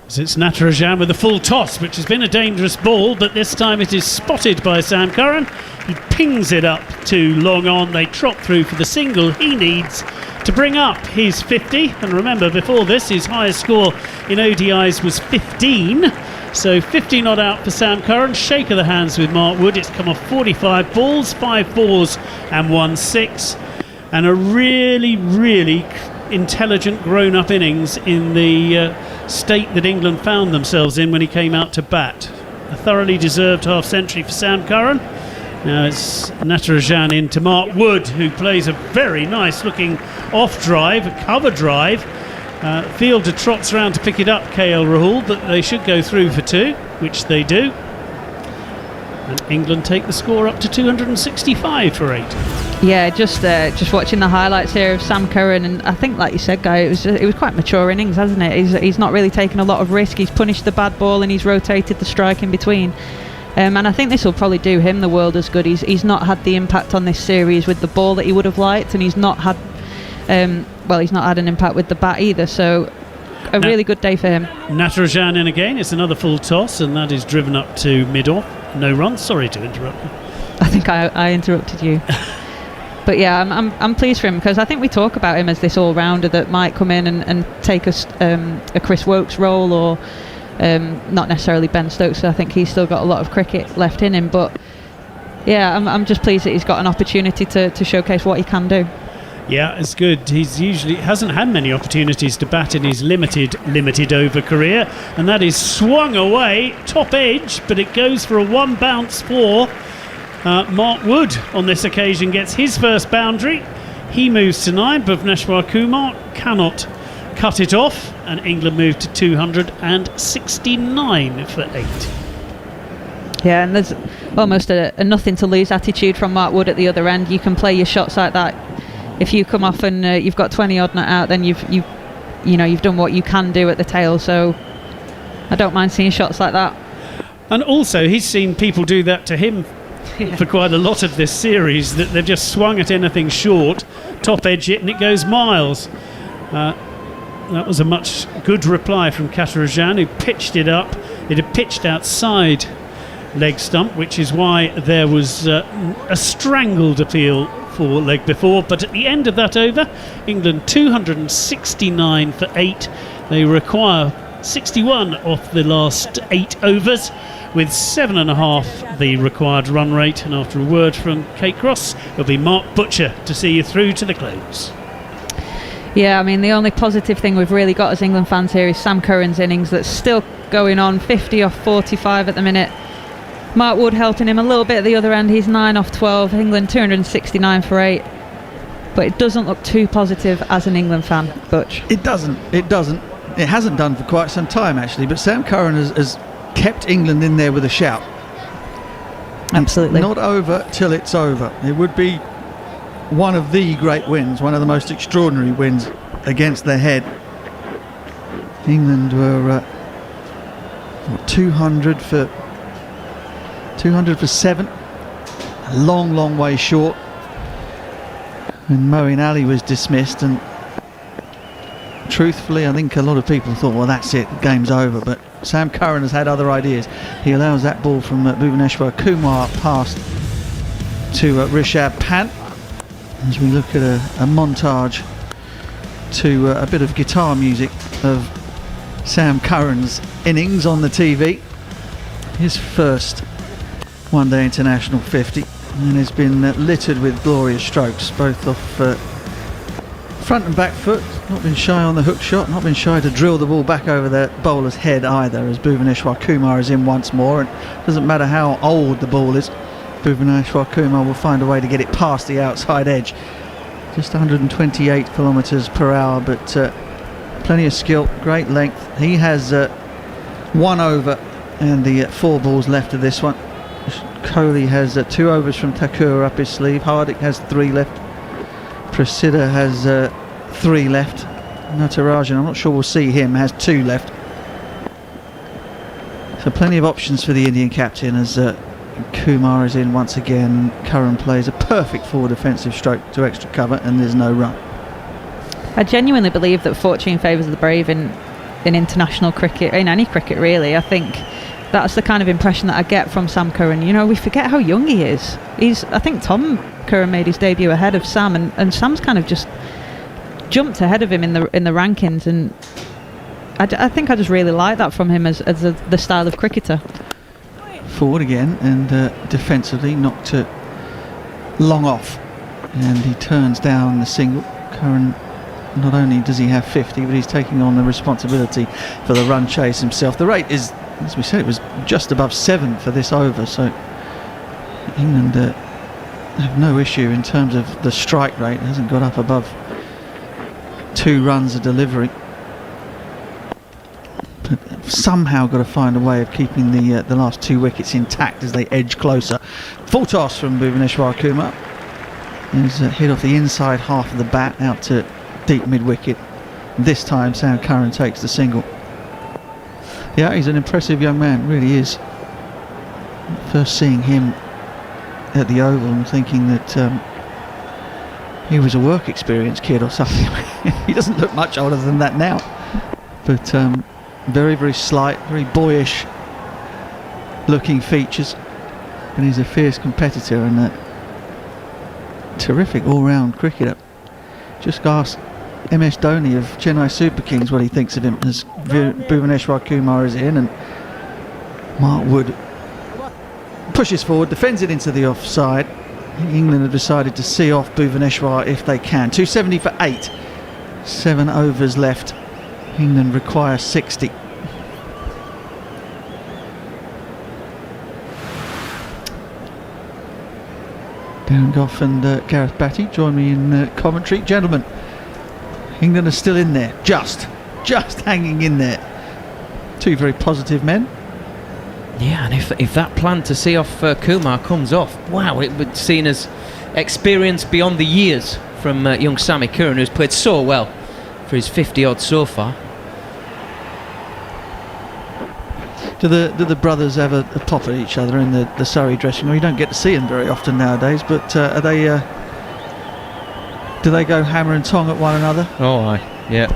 As it's Natarajan with a full toss, which has been a dangerous ball, but this time it is spotted by Sam Curran. He pings it up to long on. They trot through for the single he needs to bring up his 50. And remember, before this, his highest score in ODIs was 15. So 50 not out for Sam Curran. Shake of the hands with Mark Wood. It's come off 45 balls, 5 fours and 1 6. And a really, really intelligent grown-up innings in the state that England found themselves in when he came out to bat. A thoroughly deserved half-century for Sam Curran. Now it's Natarajan into Mark Wood, who plays a very nice looking off drive, a cover drive. Fielder trots around to pick it up, KL Rahul, but they should go through for 2, which they do. And England take the score up to 265 for 8. Yeah, just watching the highlights here of Sam Curran, and I think, like you said, Guy, it was quite mature innings, hasn't it? He's not really taken a lot of risk. He's punished the bad ball and he's rotated the strike in between. And I think this will probably do him the world as good. He's not had the impact on this series with the ball that he would have liked, and he's not had an impact with the bat either. So a really good day for him. Natarajan in again. It's another full toss, and that is driven up to mid-off. No runs. Sorry to interrupt you. I think I interrupted you. But yeah, I'm pleased for him, because I think we talk about him as this all-rounder that might come in and take a Chris Woakes role, or not necessarily Ben Stokes. I think he's still got a lot of cricket left in him. But yeah, I'm just pleased that he's got an opportunity to showcase what he can do. Yeah, it's good. He's usually hasn't had many opportunities to bat in his limited over career, and that is swung away top edge, but it goes for a 1 bounce for Mark Wood. On this occasion gets his first boundary. He moves to 9. Bhuvneshwar Kumar cannot cut it off, and England move to 269 for 8. Yeah, and there's almost a nothing to lose attitude from Mark Wood at the other end. You can play your shots like that. If you come off and you've got 20 odd not out, then you've done what you can do at the tail. So I don't mind seeing shots like that. And also, he's seen people do that to him for quite a lot of this series, that they've just swung at anything short, top edge it, and it goes miles. That was a much good reply from Natarajan, who pitched it up. It had pitched outside leg stump, which is why there was a strangled appeal for leg before. But at the end of that over, England 269 for 8. They require 61 off the last 8 overs, with 7.5 the required run rate. And after a word from Kate Cross, it'll be Mark Butcher to see you through to the close. Yeah, I mean, the only positive thing we've really got as England fans here is Sam Curran's innings that's still going on, 50 off 45 at the minute. Mark Wood helping him a little bit at the other end. He's 9 off 12. England 269 for 8. But it doesn't look too positive as an England fan, Butch. It doesn't. It hasn't done for quite some time, actually. But Sam Curran has kept England in there with a shout. Absolutely. Not over till it's over. It would be one of the great wins, one of the most extraordinary wins against their head. England were 200 for 7. A long way short. And Moeen Ali was dismissed, and truthfully I think a lot of people thought, well, that's it, the game's over. But Sam Curran has had other ideas. He allows that ball from Bhuvneshwar Kumar past to Rishabh Pant, as we look at a montage to a bit of guitar music of Sam Curran's innings on the TV. His first one-day international 50, and has been littered with glorious strokes, both off front and back foot. Not been shy on the hook shot, not been shy to drill the ball back over the bowler's head either, as Bhuvneshwar Kumar is in once more. And it doesn't matter how old the ball is, Bhuvneshwar Kumar will find a way to get it past the outside edge. Just 128 kilometres per hour, but plenty of skill, great length. He has 1 over and the 4 balls left of this one. Kohli has 2 overs from Thakur up his sleeve. Hardik has 3 left. Prasida has 3 left. Natarajan, I'm not sure we'll see him, has 2 left. So plenty of options for the Indian captain as Kumar is in once again. Curran plays a perfect forward defensive stroke to extra cover, and there's no run. I genuinely believe that fortune favours the brave in international cricket, in any cricket really. I think that's the kind of impression that I get from Sam Curran. You know, we forget how young he is. I think Tom Curran made his debut ahead of Sam, and Sam's kind of just jumped ahead of him in the rankings, and I think I just really like that from him as the style of cricketer. Forward again, and defensively knocked it long off, and he turns down the single. Curran, not only does he have 50, but he's taking on the responsibility for the run chase himself. The rate is, as we said, it was just above 7 for this over, so England have no issue in terms of the strike rate. It hasn't got up above 2 runs a delivery. But somehow got to find a way of keeping the last 2 wickets intact as they edge closer. Full toss from Bhuvaneshwar Kumar. He's hit off the inside half of the bat out to deep mid-wicket. This time Sam Curran takes the single. Yeah, he's an impressive young man, really is. First seeing him at the Oval and thinking that he was a work experience kid or something. He doesn't look much older than that now, but very, very slight, very boyish looking features, and he's a fierce competitor and a terrific all-round cricketer. Just ask MS Dhoni of Chennai Super Kings what he thinks of him as Bhuvaneshwar Kumar is in, and Mark Wood pushes forward, defends it into the offside. England have decided to see off Bhuvaneshwar if they can. 270 for 8, 7 overs left. England require 60. Darren Gough and Gareth Batty join me in commentary. Gentlemen, England are still in there, just hanging in there. 2 very positive men. Yeah, and if that plan to see off Kumar comes off, wow, it would be seen as experience beyond the years from young Sammy Curran, who's played so well for his 50-odd so far. Do the brothers have a pop at each other in the Surrey dressing room? You don't get to see them very often nowadays, but are they? Do they go hammer and tong at one another? Oh, aye, yeah.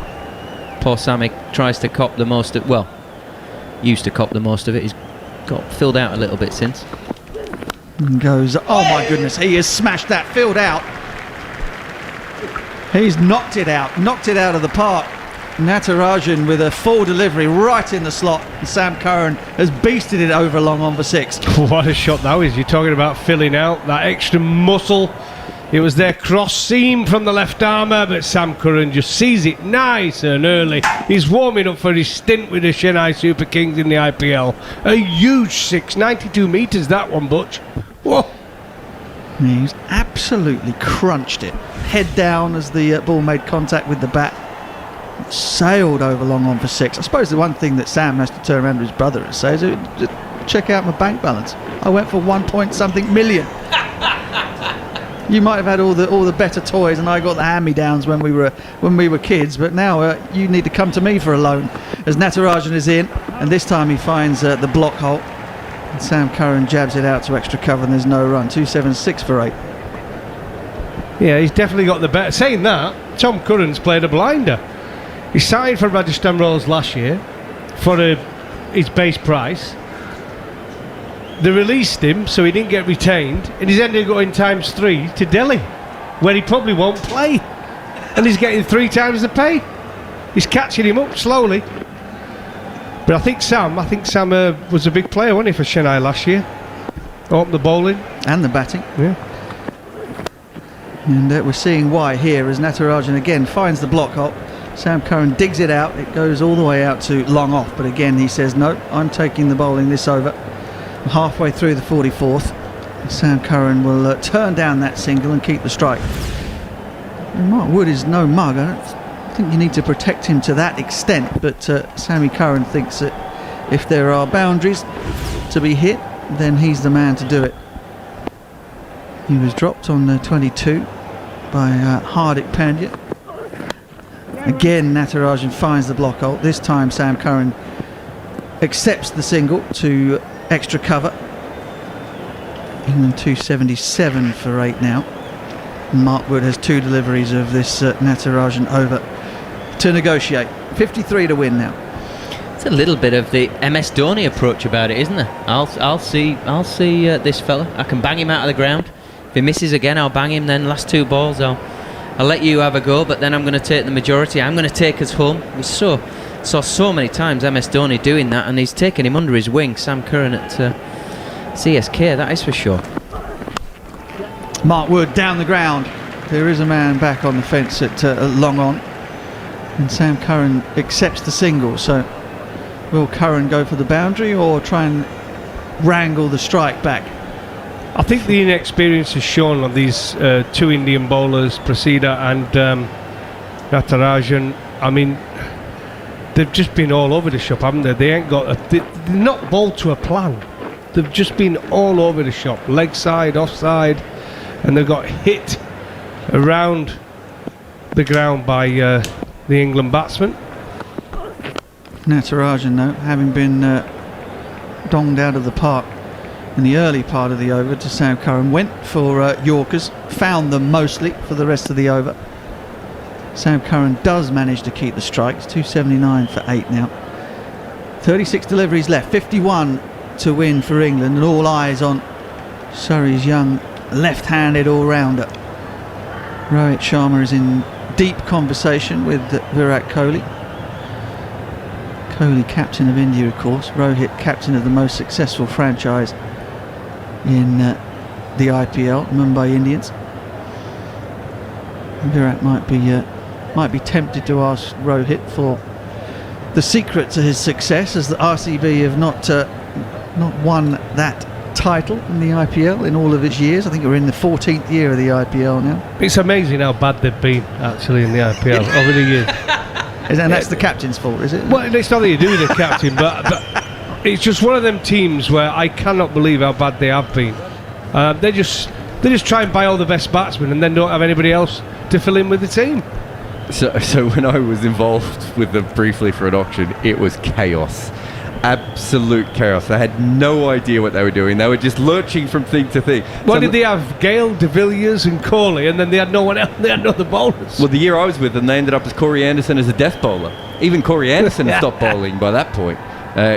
Poor Sammy tries to cop the most of, well, used to cop the most of it. He's got filled out a little bit since. And goes, oh my goodness, he has smashed that, filled out. He's knocked it out of the park. Natarajan with a full delivery right in the slot, and Sam Curran has beasted it over long on for 6. What a shot that was. You're talking about filling out, that extra muscle. It was their cross seam from the left armour, but Sam Curran just sees it nice and early. He's warming up for his stint with the Chennai Super Kings in the IPL. A huge 6, 92 metres that one, Butch. Whoa. Yeah, he's absolutely crunched it. Head down as the ball made contact with the bat. Sailed over long on for 6. I suppose the one thing that Sam has to turn around to his brother and say is, check out my bank balance. I went for 1 point something million. You might have had all the better toys, and I got the hand-me-downs when we were kids. But now you need to come to me for a loan. As Natarajan is in, and this time he finds the block hole. And Sam Curran jabs it out to extra cover, and there's no run. 276 for 8. Yeah, he's definitely got the better. Saying that, Tom Curran's played a blinder. He signed for Rajasthan Royals last year for his base price. They released him, so he didn't get retained, and he's ended up going ×3 to Delhi, where he probably won't play, and he's getting 3 times the pay. He's catching him up slowly. But I think Sam was a big player, wasn't he, for Chennai last year? Opened the bowling and the batting. Yeah. And we're seeing why here as Natarajan again finds the block hole. Sam Curran digs it out. It goes all the way out to long off, but again he says no, I'm taking the bowling this over. Halfway through the 44th, Sam Curran will turn down that single and keep the strike. And Mark Wood is no mug. I don't think you need to protect him to that extent, but Sammy Curran thinks that if there are boundaries to be hit, then he's the man to do it. He was dropped on 22 by Hardik Pandya. Again, Natarajan finds the block hole. This time Sam Curran accepts the single to extra cover. England 277 for 8 now. Mark Wood has 2 deliveries of this Natarajan over to negotiate. 53 to win now. It's a little bit of the MS Dhoni approach about it, isn't there? I'll see this fella. I can bang him out of the ground. If he misses again, I'll bang him. Then last 2 balls, I'll let you have a go. But then I'm going to take the majority. I'm going to take us home. We saw so many times MS Dhoni doing that, and he's taken him under his wing. Sam Curran at CSK, that is for sure. Mark Wood down the ground. There is a man back on the fence at long on, and Sam Curran accepts the single. So will Curran go for the boundary or try and wrangle the strike back? I think the inexperience is shown on these 2 Indian bowlers, Prasida and Natarajan. I mean, they've just been all over the shop, haven't they? They ain't got they're not bowled to a plan. They've just been all over the shop, leg side, offside, and they've got hit around the ground by the England batsman. Natarajan, though, having been donged out of the park in the early part of the over to Sam Curran, went for Yorkers, found them mostly for the rest of the over. Sam Curran does manage to keep the strikes, 279 for 8 now. 36 deliveries left, 51 to win for England, and all eyes on Surrey's young left-handed all-rounder. Rohit Sharma is in deep conversation with Virat Kohli. Kohli, captain of India, of course. Rohit, captain of the most successful franchise in the IPL, Mumbai Indians. Virat might be tempted to ask Rohit for the secret to his success, as the RCB have not won that title in the IPL in all of its years. I think we're in the 14th year of the IPL now. It's amazing how bad they've been actually in the IPL over the years. And that's the captain's fault, is it? Well, it's nothing to do with the captain, but it's just one of them teams where I cannot believe how bad they have been. They just try and buy all the best batsmen and then don't have anybody else to fill in with the team. So when I was involved with them briefly for an auction, it was chaos. Absolute chaos. I had no idea what they were doing. They were just lurching from thing to thing. Why did they have Gale, De Villiers and Kohli, and then they had no one else? They had no other bowlers. Well, the year I was with them, they ended up as Corey Anderson as a death bowler. Even Corey Anderson had stopped bowling by that point.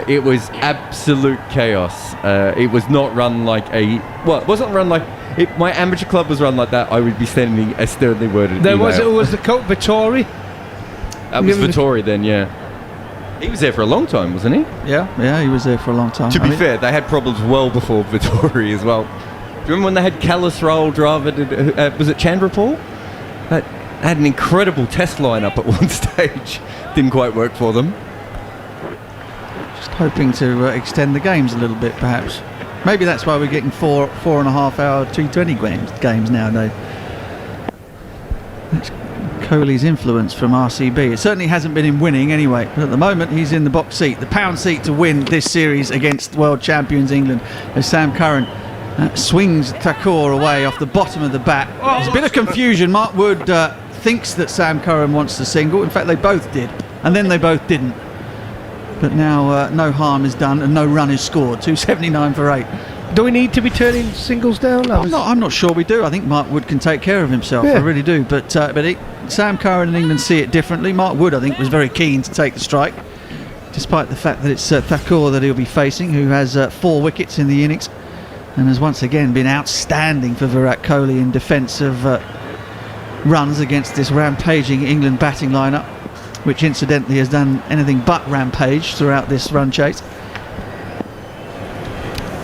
It was absolute chaos. It was not run like it wasn't run like... If my amateur club was run like that, I would be sending a sternly worded email. Was the coach Vittori? That was Vittori then, yeah. He was there for a long time, wasn't he? Yeah, he was there for a long time. To be fair, they had problems well before Vittori as well. Do you remember when they had Kallis, Rahul Dravid, was it Chandrapal? That had an incredible test lineup at one stage. Didn't quite work for them. Just hoping to extend the games a little bit, perhaps. Maybe that's why we're getting 4.5 hour T20 games nowadays. That's Kohli's influence from RCB. It certainly hasn't been in winning anyway, but at the moment he's in the box seat, the pound seat to win this series against world champions England, as Sam Curran swings Thakur away off the bottom of the bat. There's a bit of confusion. Mark Wood thinks that Sam Curran wants the single. In fact, they both did, and then they both didn't. But now no harm is done and no run is scored. 279 for 8. Do we need to be turning singles down? I'm not sure we do. I think Mark Wood can take care of himself. I really do. But Sam Curran and England see it differently. Mark Wood, I think, was very keen to take the strike, despite the fact that it's Thakur that he'll be facing, who has 4 wickets in the innings and has once again been outstanding for Virat Kohli in defence of runs against this rampaging England batting lineup, which incidentally has done anything but rampage throughout this run chase.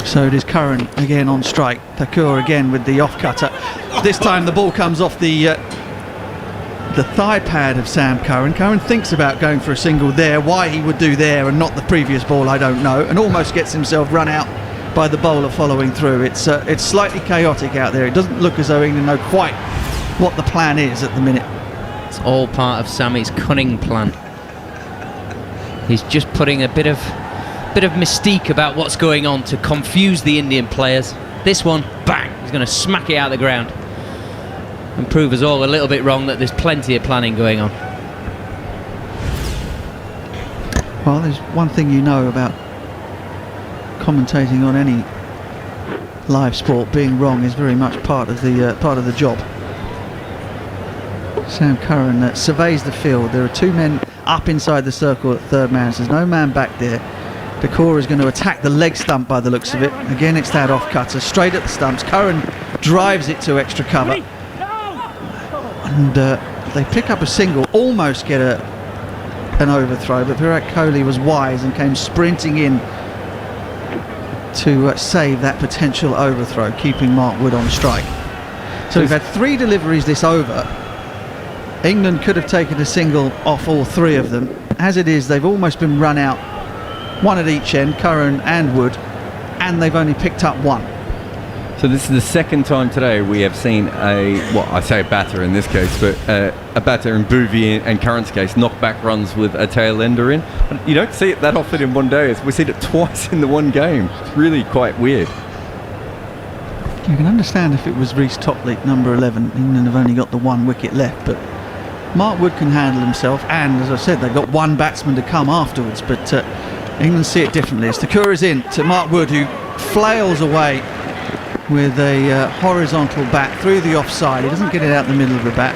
So it is Curran again on strike. Thakur again with the off cutter. This time the ball comes off the thigh pad of Sam Curran. Curran thinks about going for a single there. Why he would do there and not the previous ball, I don't know. And almost gets himself run out by the bowler following through. It's slightly chaotic out there. It doesn't look as though England know quite what the plan is at the minute. It's all part of Sammy's cunning plan. He's just putting a bit of mystique about what's going on to confuse the Indian players. This one, bang, he's going to smack it out of the ground. and prove us all a little bit wrong that there's plenty of planning going on. Well, there's one thing you know about commentating on any live sport: being wrong is very much part of the job. Sam Curran surveys the field. There are two men up inside the circle at third man. So there's no man back there. Decor is going to attack the leg stump by the looks of it. Again, it's that off cutter straight at the stumps. Curran drives it to extra cover, and they pick up a single, almost get an overthrow, but Virat Kohli was wise and came sprinting in to save that potential overthrow, keeping Mark Wood on strike. So we've had 3 deliveries this over. England could have taken a single off all 3 of them. As it is, they've almost been run out, one at each end, Curran and Wood, and they've only picked up 1. So this is the second time today we have seen I say a batter in this case, but a batter in Bouvier and Curran's case, knock back runs with a tail ender in. You don't see it that often in one day. We've seen it twice in the one game. It's really quite weird. You can understand if it was Reece Topley, number 11. England have only got the 1 wicket left, but Mark Wood can handle himself, and as I said, they've got 1 batsman to come afterwards, but England see it differently. As Thakur is in to Mark Wood, who flails away with a horizontal bat through the offside. He doesn't get it out the middle of the bat.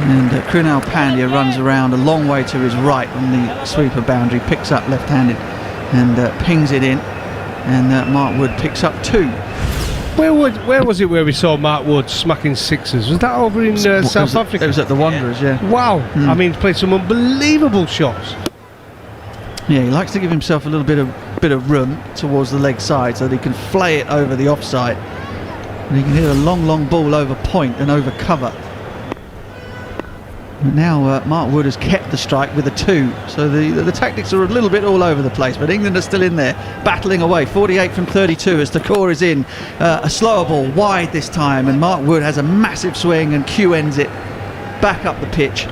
And Krunal Pandya runs around a long way to his right on the sweeper boundary, picks up left-handed and pings it in. And Mark Wood picks up 2. Where was it where we saw Mark Wood smacking sixes? Was that over in South Africa? It was at the Wanderers, yeah. Wow. I mean, he's played some unbelievable shots. Yeah, he likes to give himself a little bit of room towards the leg side so that he can flay it over the offside. And he can hit a long ball over point and over cover. But now Mark Wood has kept the strike with a 2, so the tactics are a little bit all over the place, but England are still in there, battling away. 48 from 32 as Thakur is in. A slower ball, wide this time, and Mark Wood has a massive swing and Q ends it back up the pitch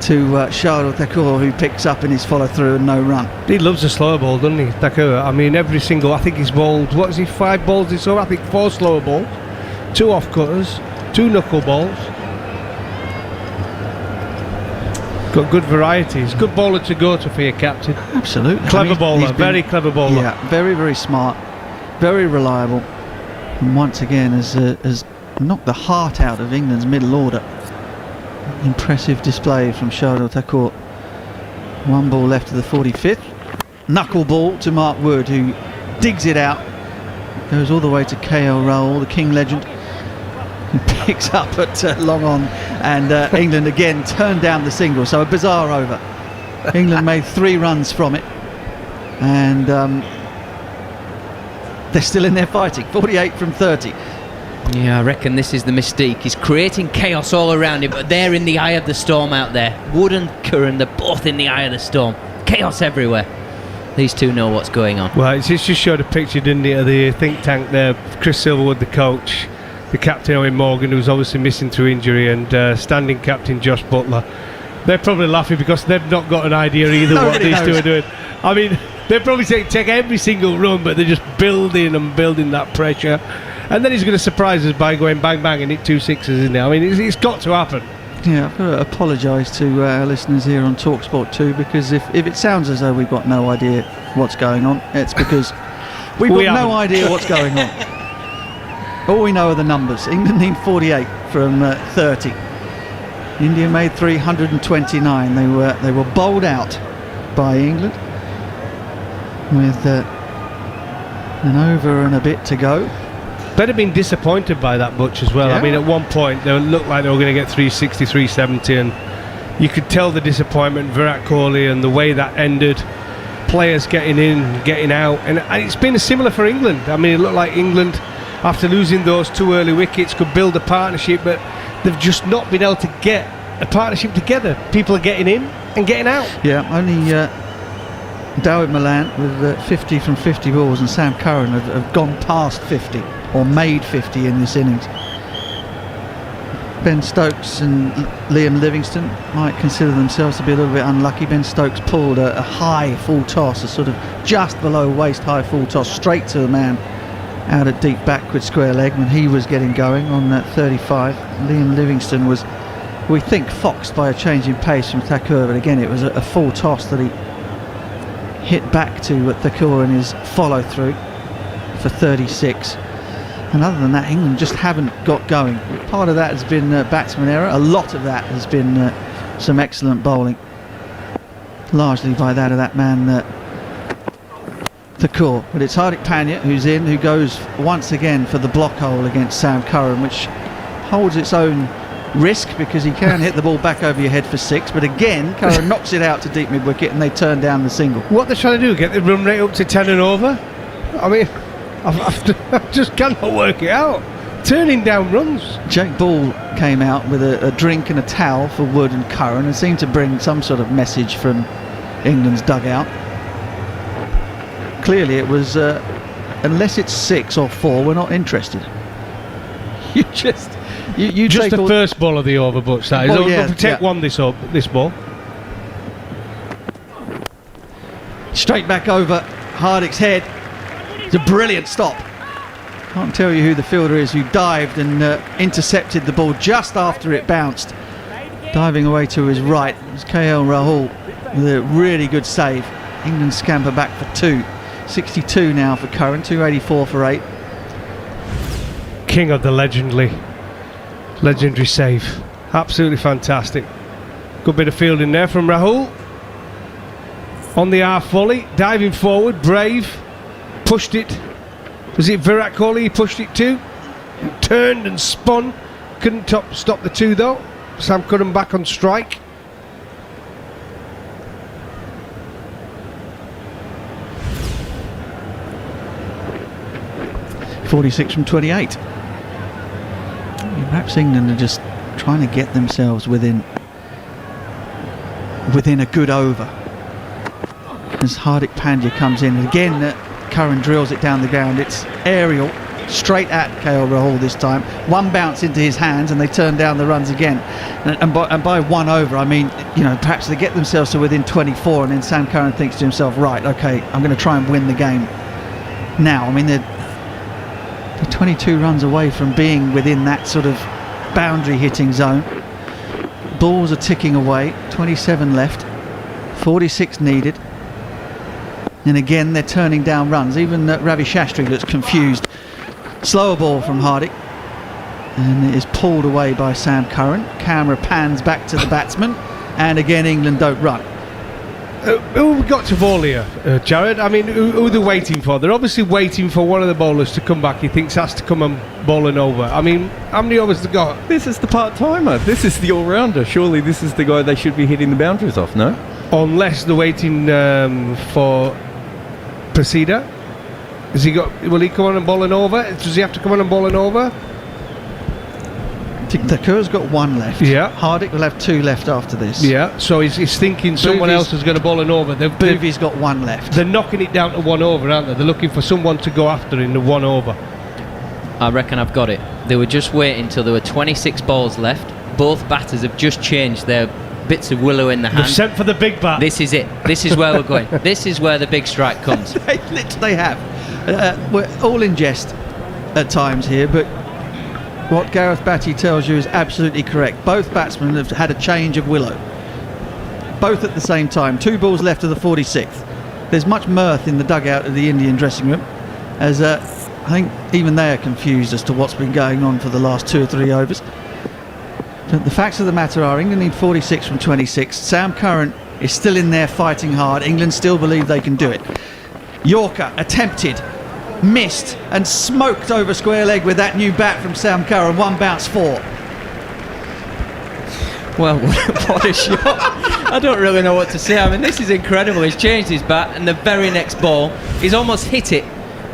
to Shardul Thakur, who picks up in his follow-through and no run. He loves a slower ball, doesn't he, Thakur? I mean, every single, I think he's bowled, what is he, 5 balls this over? I think 4 slower balls, 2 off-cutters, 2 knuckle balls. Got good varieties. Good bowler to go to for your captain. Absolutely. Clever bowler, very clever bowler. Yeah, very smart, very reliable, and once again has knocked the heart out of England's middle order. Impressive display from Shardul Thakur. 1 ball left to the 45th. Knuckle ball to Mark Wood, who digs it out, goes all the way to KL Rahul, the King legend, who picks up at long on, and England again turned down the single. So a bizarre over. England made 3 runs from it, and they're still in there fighting. 48 from 30. Yeah, I reckon this is the mystique. He's creating chaos all around him, but they're in the eye of the storm out there. Wood and Curran, they're both in the eye of the storm. Chaos everywhere. These two know what's going on. Well, it's just showed a picture, didn't it, of the think tank there. Chris Silverwood, the coach, the captain Owen Morgan, who's obviously missing through injury, and standing captain Josh Butler. They're probably laughing because they've not got an idea either what these two are doing. I mean, they're probably take every single run, but they're just building that pressure. And then he's going to surprise us by going bang bang and hit 2 sixes, isn't it? I mean, it's got to happen. Yeah, I've got to apologise to our listeners here on TalkSport 2, because if it sounds as though we've got no idea what's going on, it's because we've got no idea what's going on. All we know are the numbers. England need 48 from 30. India made 329. They were bowled out by England with an over and a bit to go. They'd have been disappointed by that much as well. Yeah. I mean, at one point they looked like they were going to get 360, 370, and you could tell the disappointment, Virat Kohli, and the way that ended. Players getting in, getting out, and it's been similar for England. I mean, it looked like England, after losing those 2 early wickets, could build a partnership, but they've just not been able to get a partnership together. People are getting in and getting out. Yeah, only Dawid Malan with 50 from 50 balls, and Sam Curran have gone past 50 or made 50 in this innings. Ben Stokes and Liam Livingstone might consider themselves to be a little bit unlucky. Ben Stokes pulled a high full toss, a sort of just below waist high full toss straight to the man out at deep backward square leg when he was getting going on that 35. Liam Livingstone was, we think, foxed by a change in pace from Thakur, but again it was a full toss that he hit back to Thakur in his follow through for 36. And other than that, England just haven't got going. Part of that has been batsman error. A lot of that has been some excellent bowling, largely by that of that man Thakur. But it's Hardik Pandya who's in, who goes once again for the block hole against Sam Curran, which holds its own risk because he can hit the ball back over your head for 6. But again, Curran knocks it out to deep mid wicket and they turn down the single. What they're trying to do, get the run rate up to 10 and over? I mean, I just cannot work it out. Turning down runs. Jake Ball came out with a drink and a towel for Wood and Curran and seemed to bring some sort of message from England's dugout. Clearly it was, unless it's 6 or 4, we're not interested. You just take the first ball of the over, Butch. That is. Well, yeah, take one this ball. Straight back over Hardik's head. It's a brilliant stop. Can't tell you who the fielder is who dived and intercepted the ball just after it bounced. Diving away to his right, it was KL Rahul with a really good save. England scamper back for 2. 62 now for Curran, 284 for 8. King of the legendary save. Absolutely fantastic. Good bit of fielding there from Rahul. On the half volley, diving forward, brave. Pushed it. Was it Virat Kohli he pushed it to? Turned and spun. Couldn't stop the 2 though. Sam Curran back on strike. .46 from 28. Perhaps England are just trying to get themselves within a good over. As Hardik Pandya comes in, and again Curran drills it down the ground. It's aerial, straight at KL Rahul this time. One bounce into his hands and they turn down the runs again. And by 1 over, I mean, perhaps they get themselves to within 24 and then Sam Curran thinks to himself, right, okay, I'm going to try and win the game now. I mean, they're 22 runs away from being within that sort of boundary hitting zone. Balls are ticking away, 27 left, 46 needed. And again they're turning down runs. Even Ravi Shastri looks confused. Slower ball from Hardik and it is pulled away by Sam Curran. Camera pans back to the batsman and again England don't run. Who have we got to bowl here, Jared? I mean, who are they waiting for? They're obviously waiting for one of the bowlers to come back. He thinks has to come and bowling over. I mean, how many overs they got? This is the part-timer. This is the all-rounder. Surely this is the guy they should be hitting the boundaries off, no? Unless they're waiting for Prasida. Will he come on and bowling over? Does he have to come on and bowling over? Thakur's got 1 left. Yeah. Hardik will have 2 left after this. Yeah, so he's thinking someone else is going to bowl an over. Boovy's got 1 left. They're knocking it down to 1 over, aren't they? They're looking for someone to go after in the 1 over. I reckon I've got it. They were just waiting till there were 26 balls left. Both batters have just changed their bits of willow in the hand. They've sent for the big bat. This is it. This is where we're going. This is where the big strike comes. They literally have. We're all in jest at times here, but what Gareth Batty tells you is absolutely correct. Both batsmen have had a change of willow. Both at the same time. 2 balls left of the 46th. There's much mirth in the dugout of the Indian dressing room, as I think even they are confused as to what's been going on for the last 2 or 3 overs. But the facts of the matter are England need 46 from 26. Sam Curran is still in there fighting hard. England still believe they can do it. Yorker attempted, missed and smoked over square leg with that new bat from Sam Curran. 1 bounce 4. Well, what a shot. I don't really know what to say. I mean, this is incredible. He's changed his bat and the very next ball he's almost hit it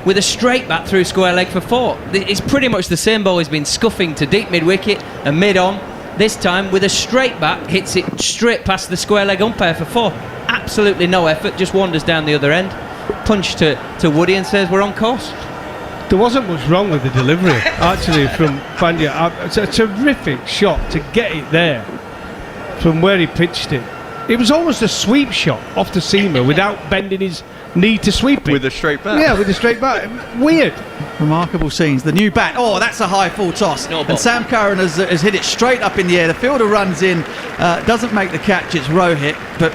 with a straight bat through square leg for 4. It's pretty much the same ball he's been scuffing to deep mid wicket and mid on. This time with a straight bat hits it straight past the square leg umpire for 4. Absolutely no effort, just wanders down the other end. Punch to Woody and says we're on course. There wasn't much wrong with the delivery actually from Pandya. It's a terrific shot to get it there from where he pitched it. It was almost a sweep shot off the seamer without bending his knee to sweep it. With a straight bat. Yeah, with a straight bat. Weird. Remarkable scenes. The new bat. Oh, that's a high full toss. No ball. And Sam Curran has hit it straight up in the air. The fielder runs in, doesn't make the catch. It's Rohit, but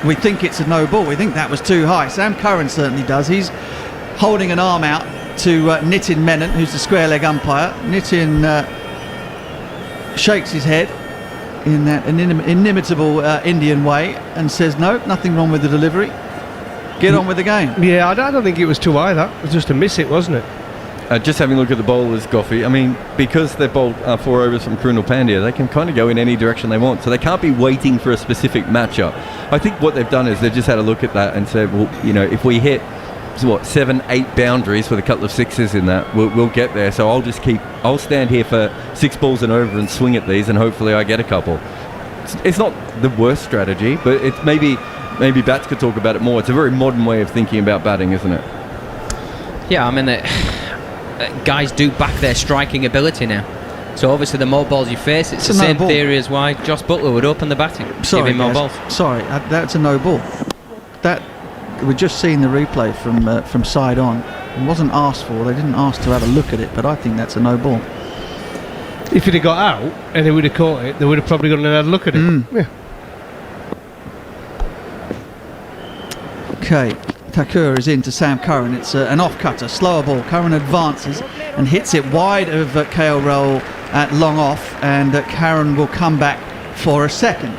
we think it's a no ball. We think that was too high. Sam Curran certainly does. He's holding an arm out to Nitin Menon, who's the square leg umpire. Nitin shakes his head in that inimitable Indian way and says, no, nothing wrong with the delivery. Get on with the game. Yeah, I don't think it was too high, that. It was just a miss it, wasn't it? Just having a look at the bowlers, Goffey, I mean, because they're bowled 4 overs from Krunal Pandya, they can kind of go in any direction they want, so they can't be waiting for a specific matchup. I think what they've done is they've just had a look at that and said, well, you know, if we hit 7, 8 boundaries with a couple of sixes in that, we'll get there. So I'll stand here for 6 balls and over and swing at these, and hopefully I get a couple. It's not the worst strategy, but it's maybe bats could talk about it more. It's a very modern way of thinking about batting, isn't it? Yeah, I mean, guys do back their striking ability now. So obviously the more balls you face, it's the same theory as why Josh Buttler would open the batting. Sorry, give him more guys. balls. Sorry, that's a no ball. That we're just seeing the replay from side on. It wasn't asked for. They didn't ask to have a look at it, but I think that's a no ball. If it had got out and they would have caught it, they would have probably gone and had a look at it. Yeah. Okay, Thakur is into Sam Curran. It's an off-cutter, slower ball. Curran advances and hits it wide of KL Rahul at long off, and Curran will come back for a second.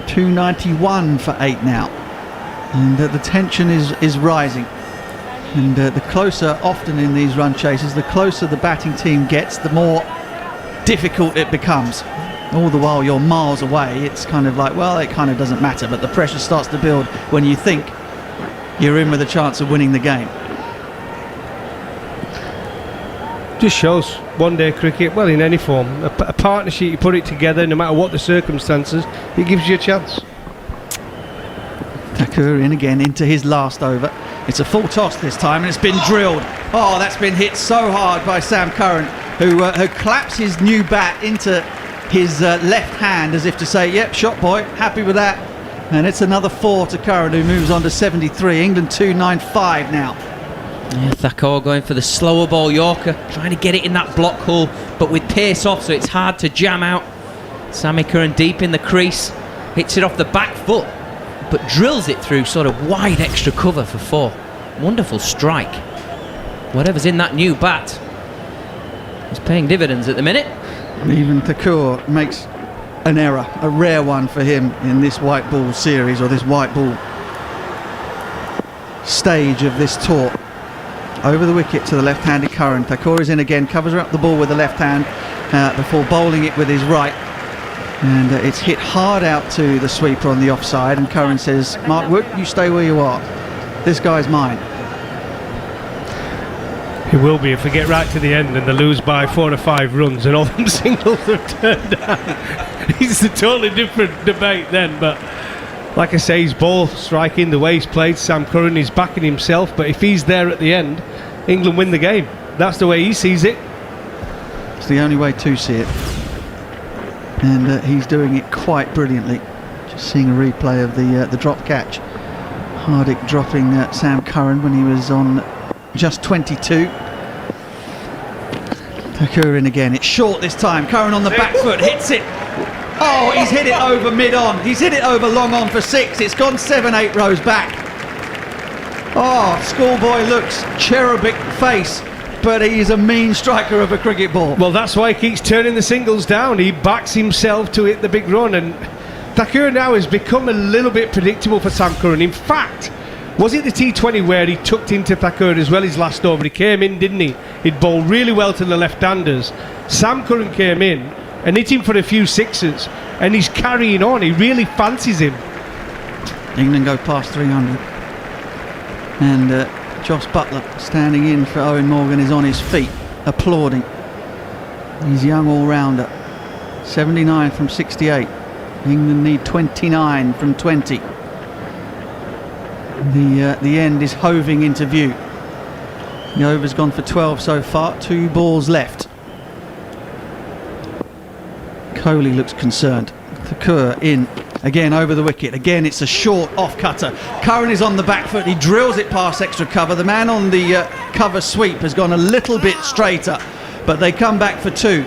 291 for 8 now. And the tension is rising. And the closer, often in these run chases, the closer the batting team gets, the more difficult it becomes. All the while you're miles away, it's kind of like, well, it kind of doesn't matter, but the pressure starts to build when you think you're in with a chance of winning the game. Just shows one-day cricket, well, in any form, a partnership, you put it together, no matter what the circumstances, it gives you a chance. Thakur in again into his last over. It's a full toss this time, and it's been drilled. Oh, that's been hit so hard by Sam Curran, who claps his new bat into his left hand as if to say, yep, shot boy, happy with that. And it's another 4 to Curran, who moves on to 73. England 295 now. Yeah, Thakur going for the slower ball Yorker, trying to get it in that block hole, but with pace off, so it's hard to jam out. Sammy Curran deep in the crease, hits it off the back foot, but drills it through sort of wide extra cover for 4. Wonderful strike. Whatever's in that new bat is paying dividends at the minute. Even Thakur makes an error, a rare one for him in this white ball series, or this white ball stage of this tour. Over the wicket to the left-handed Curran. Thakur is in again, covers up the ball with the left hand before bowling it with his right. And it's hit hard out to the sweeper on the offside, and Curran says, Mark Wood, you stay where you are. This guy's mine. It will be if we get right to the end and they lose by 4 or 5 runs and all them singles are turned down. It's a totally different debate then, but like I say, his ball striking, the way he's played, Sam Curran is backing himself, but if he's there at the end, England win the game. That's the way he sees it. It's the only way to see it. And he's doing it quite brilliantly. Just seeing a replay of the drop catch. Hardik dropping Sam Curran when he was on just 22. Thakur in again. It's short this time. Curran on the back foot, hits it. Oh, he's hit it over mid-on. He's hit it over long on for 6. It's gone 7-8 rows back. Oh, schoolboy looks cherubic face, but he's a mean striker of a cricket ball. Well, that's why he keeps turning the singles down. He backs himself to hit the big run, and Thakur now has become a little bit predictable for Sam Curran. In fact, was it the T20 where he tucked into Thakur as well his last over? He came in, didn't he? He'd bowled really well to the left-handers. Sam Curran came in and hit him for a few sixes, and he's carrying on. He really fancies him. England go past 300. And Josh Buttler, standing in for Owen Morgan, is on his feet, applauding. He's young all-rounder. 79 from 68. England need 29 from 20. The end is hoving into view. The over's gone for 12 so far. 2 balls left. Kohli looks concerned. Thakur in Again over the wicket. Again it's a short off cutter. Curran is on the back foot. He drills it past extra cover. The man on the cover sweep has gone a little bit straighter, but they come back for 2.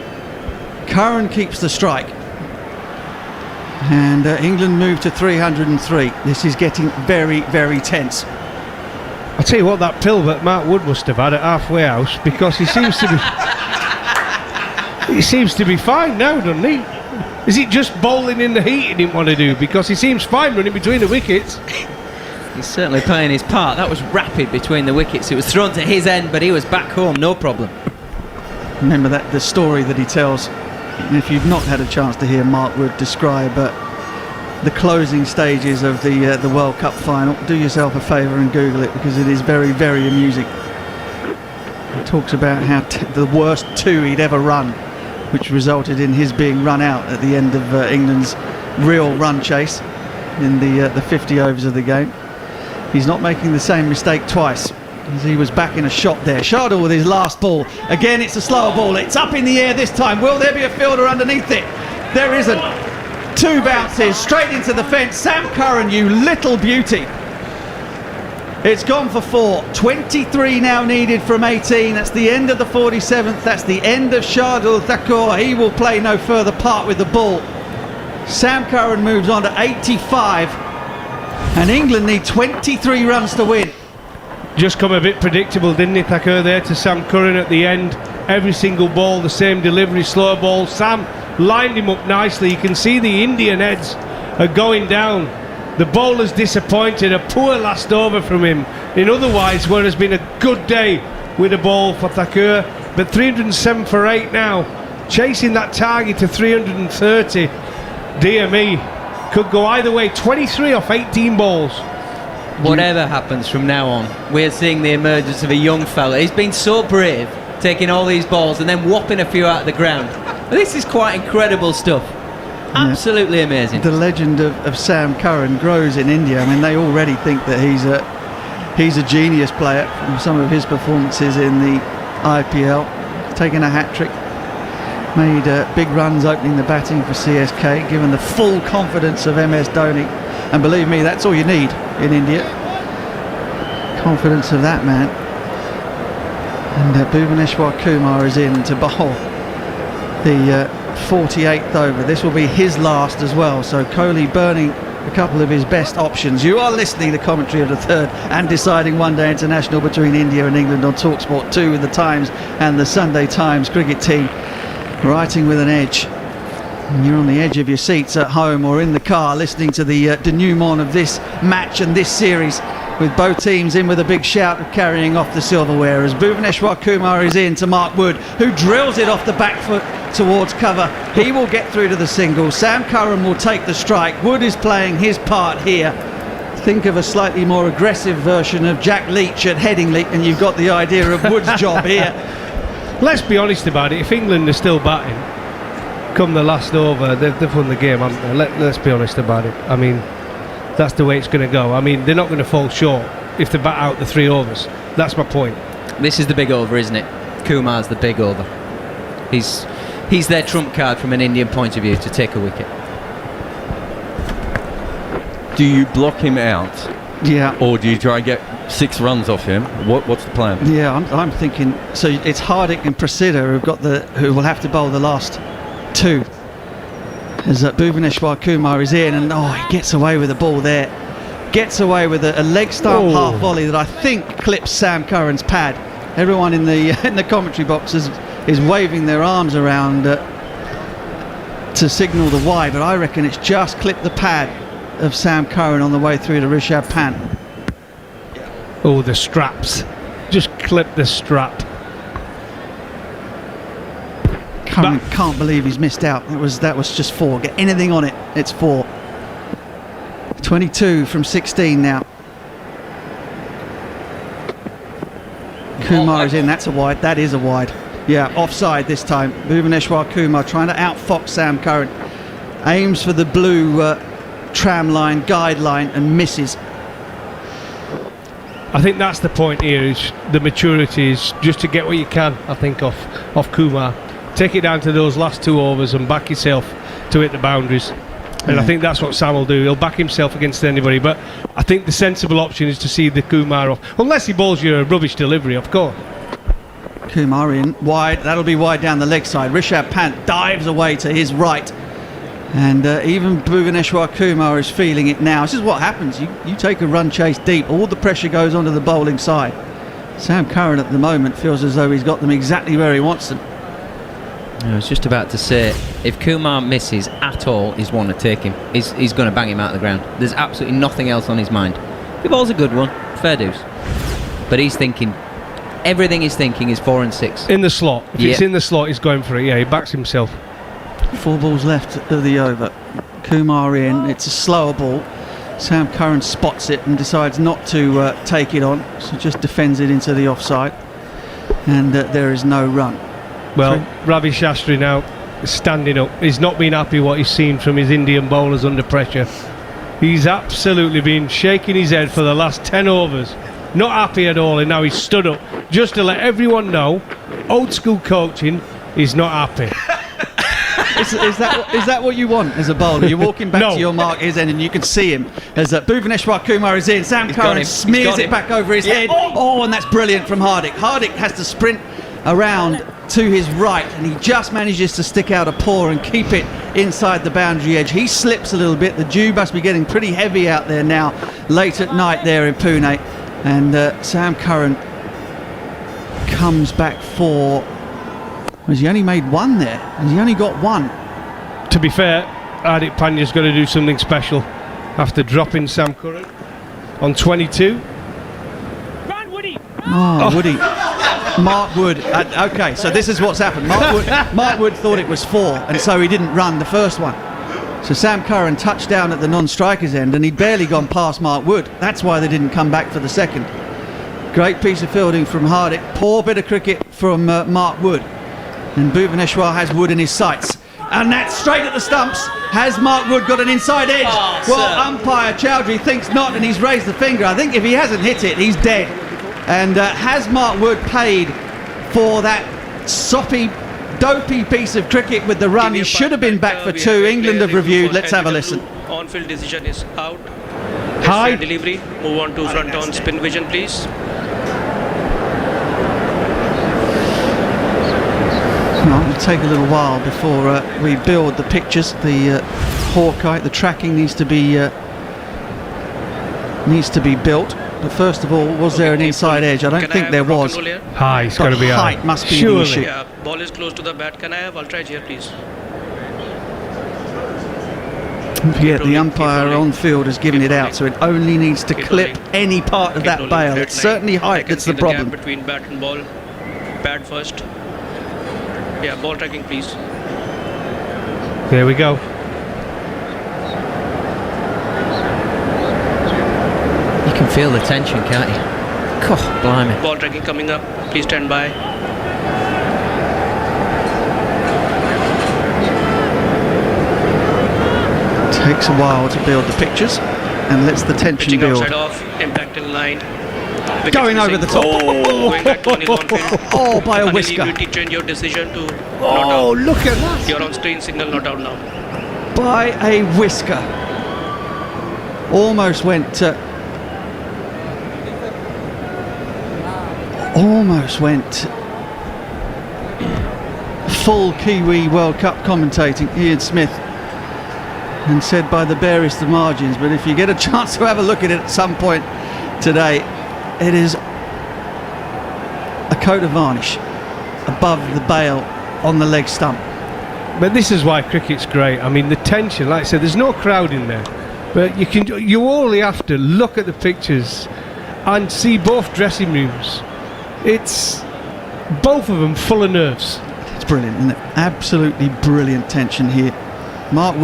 Curran keeps the strike. And England move to 303. This is getting very, very tense. I'll tell you what, that pill that Mark Wood must have had at halfway house, because he seems to be he seems to be fine now, doesn't he? Is it just bowling in the heat he didn't want to do? Because he seems fine running between the wickets. He's certainly playing his part. That was rapid between the wickets. It was thrown to his end, but he was back home, no problem. Remember that the story that he tells, if you've not had a chance to hear Mark Wood describe the closing stages of the World Cup final, do yourself a favour and Google it, because it is very, very amusing. He talks about how the worst 2 he'd ever run, which resulted in his being run out at the end of England's real run chase in the 50 overs of the game. He's not making the same mistake twice, as he was back in a shot there. Shardul with his last ball. Again it's a slower ball. It's up in the air this time. Will there be a fielder underneath it? There isn't. 2 bounces straight into the fence. Sam Curran, you little beauty. It's gone for 4. 23 now needed from 18. That's the end of the 47th. That's the end of Shardul Thakur. He will play no further part with the ball. Sam Curran moves on to 85. And England need 23 runs to win. Just come a bit predictable, didn't it, Thakur, there to Sam Curran at the end. Every single ball, the same delivery, slow ball. Sam lined him up nicely. You can see the Indian heads are going down. The bowler's disappointed. A poor last over from him in otherwise what has been a good day with a ball for Thakur. But 307 for 8 now, chasing that target to 330. Dear me, could go either way. 23 off 18 balls. Whatever happens from now on, we're seeing the emergence of a young fella. He's been so brave, taking all these balls and then whopping a few out of the ground. This is quite incredible stuff. Absolutely amazing. The legend of Sam Curran grows in India. I mean, they already think that he's a genius player from some of his performances in the IPL. Taking a hat-trick, made big runs opening the batting for CSK, given the full confidence of MS Dhoni. And believe me, that's all you need in India. Confidence of that man. And Bhuvaneshwar Kumar is in to bowl the 48th over. This will be his last as well. So Kohli burning a couple of his best options. You are listening to commentary of the third and deciding one day international between India and England on TalkSport 2 with the Times and the Sunday Times cricket team writing with an edge. And you're on the edge of your seats at home or in the car listening to the denouement of this match and this series, with both teams in with a big shout of carrying off the silverware, as Bhuvaneshwar Kumar is in to Mark Wood, who drills it off the back foot towards cover. He will get through to the single. Sam Curran will take the strike. Wood is playing his part here. Think of a slightly more aggressive version of Jack Leach at Headingley and you've got the idea of Wood's job here. Let's be honest about it. If England are still batting come the last over, they've won the game, haven't they? Let's be honest about it. I mean, that's the way it's going to go. I mean, they're not going to fall short if they bat out the 3 overs. That's my point. This is the big over, isn't it? Kumar's the big over. He's their trump card from an Indian point of view to take a wicket. Do you block him out? Yeah. Or do you try and get 6 runs off him? What's the plan? Yeah, I'm thinking. So it's Hardik and Prasida who will have to bowl the last 2. As Bhuvaneshwar Kumar is in, and he gets away with the ball there. Gets away with a leg stump half volley that I think clips Sam Curran's pad. Everyone in the commentary box is waving their arms around to signal the wide, but I reckon it's just clipped the pad of Sam Curran on the way through to Rishabh Pant. Oh, the straps. Just clip the strap. Curran can't believe he's missed out. That was just 4. Get anything on it, it's 4. 22 from 16 now. Kumar is in. That's a wide. That is a wide. Yeah, offside this time. Bhuvaneshwar Kumar trying to outfox Sam Curran. Aims for the blue tram line, guide line, and misses. I think that's the point here, is the maturity is just to get what you can, I think, off Kumar. Take it down to those last 2 overs and back yourself to hit the boundaries. And I think that's what Sam will do. He'll back himself against anybody. But I think the sensible option is to see the Kumar off. Unless he bowls you a rubbish delivery, of course. Kumar in wide. That'll be wide down the leg side. Rishabh Pant dives away to his right. And even Bhuvaneshwar Kumar is feeling it now. This is what happens. You take a run chase deep. All the pressure goes onto the bowling side. Sam Curran at the moment feels as though he's got them exactly where he wants them. I was just about to say, if Kumar misses at all, he's one to take him. He's going to bang him out of the ground. There's absolutely nothing else on his mind. The ball's a good one, fair dues. But he's thinking, everything he's thinking is 4 and 6. In the slot. If it's in the slot, he's going for it. Yeah, he backs himself. 4 balls left of the over. Kumar in. It's a slower ball. Sam Curran spots it and decides not to take it on, so just defends it into the offside. And there is no run. Well, Ravi Shastri now is standing up. He's not been happy what he's seen from his Indian bowlers under pressure. He's absolutely been shaking his head for the last 10 overs. Not happy at all, and now he's stood up just to let everyone know old school coaching is not happy. Is that what you want as a bowler? You're walking back to your mark his end and you can see him as Bhuvaneshwar Kumar is in. Sam Curran smears it back over his head. Oh, and that's brilliant from Hardik. Hardik has to sprint around to his right and he just manages to stick out a paw and keep it inside the boundary edge. He slips a little bit. The dew must be getting pretty heavy out there now late at night there in Pune, and Sam Curran comes back for... Has he only made one there? Has he only got one? To be fair, Hardik Pandya's got to do something special after dropping Sam Curran on 22. Run, Woody! Oh, Woody. Mark Wood. Okay, so this is what's happened. Mark Wood thought it was 4, and so he didn't run the first one. So Sam Curran touched down at the non-striker's end, and he'd barely gone past Mark Wood. That's why they didn't come back for the second. Great piece of fielding from Hardik. Poor bit of cricket from Mark Wood. And Bhuvaneshwar has Wood in his sights. And that's straight at the stumps. Has Mark Wood got an inside edge? Umpire Chowdhury thinks not, and he's raised the finger. I think if he hasn't hit it, he's dead. And has Mark Wood paid for that soppy, dopey piece of cricket with the run? He should have been back for 2. England have reviewed. Let's have a listen. On-field decision is out. High delivery. Move on to front on spin vision, please. It'll take a little while before we build the pictures. The Hawkeye, the tracking needs to be built. But first of all, was there an inside edge? I don't think there was. High, it's got to be high. Height must be the issue. Yeah, ball is close to the bat. Can I have ultra edge here, please? Don't forget, the umpire on field has given it out, so it only needs to clip any part of that bail. It's certainly height that's the problem. Between bat and ball. Pad first. Yeah, ball tracking, please. There we go. You can feel the tension, can't you? God, blimey. Ball tracking coming up. Please stand by. Takes a while to build the pictures and lets the tension Pitching build. outside off, impact in line. Wickets Going over the top. Going back on his on-field. Oh, by a Anil, whisker. you change your decision to not Oh, out. look at that. You're on screen signal, not out now. By a whisker. Almost went full Kiwi World Cup commentating, Ian Smith, and said by the barest of margins. But if you get a chance to have a look at it at some point today, it is a coat of varnish above the bail on the leg stump. But this is why cricket's great. I mean, the tension, like I said, there's no crowd in there, but you only have to look at the pictures and see both dressing rooms. It's both of them full of nerves. It's brilliant, isn't it? Absolutely brilliant tension here. Mark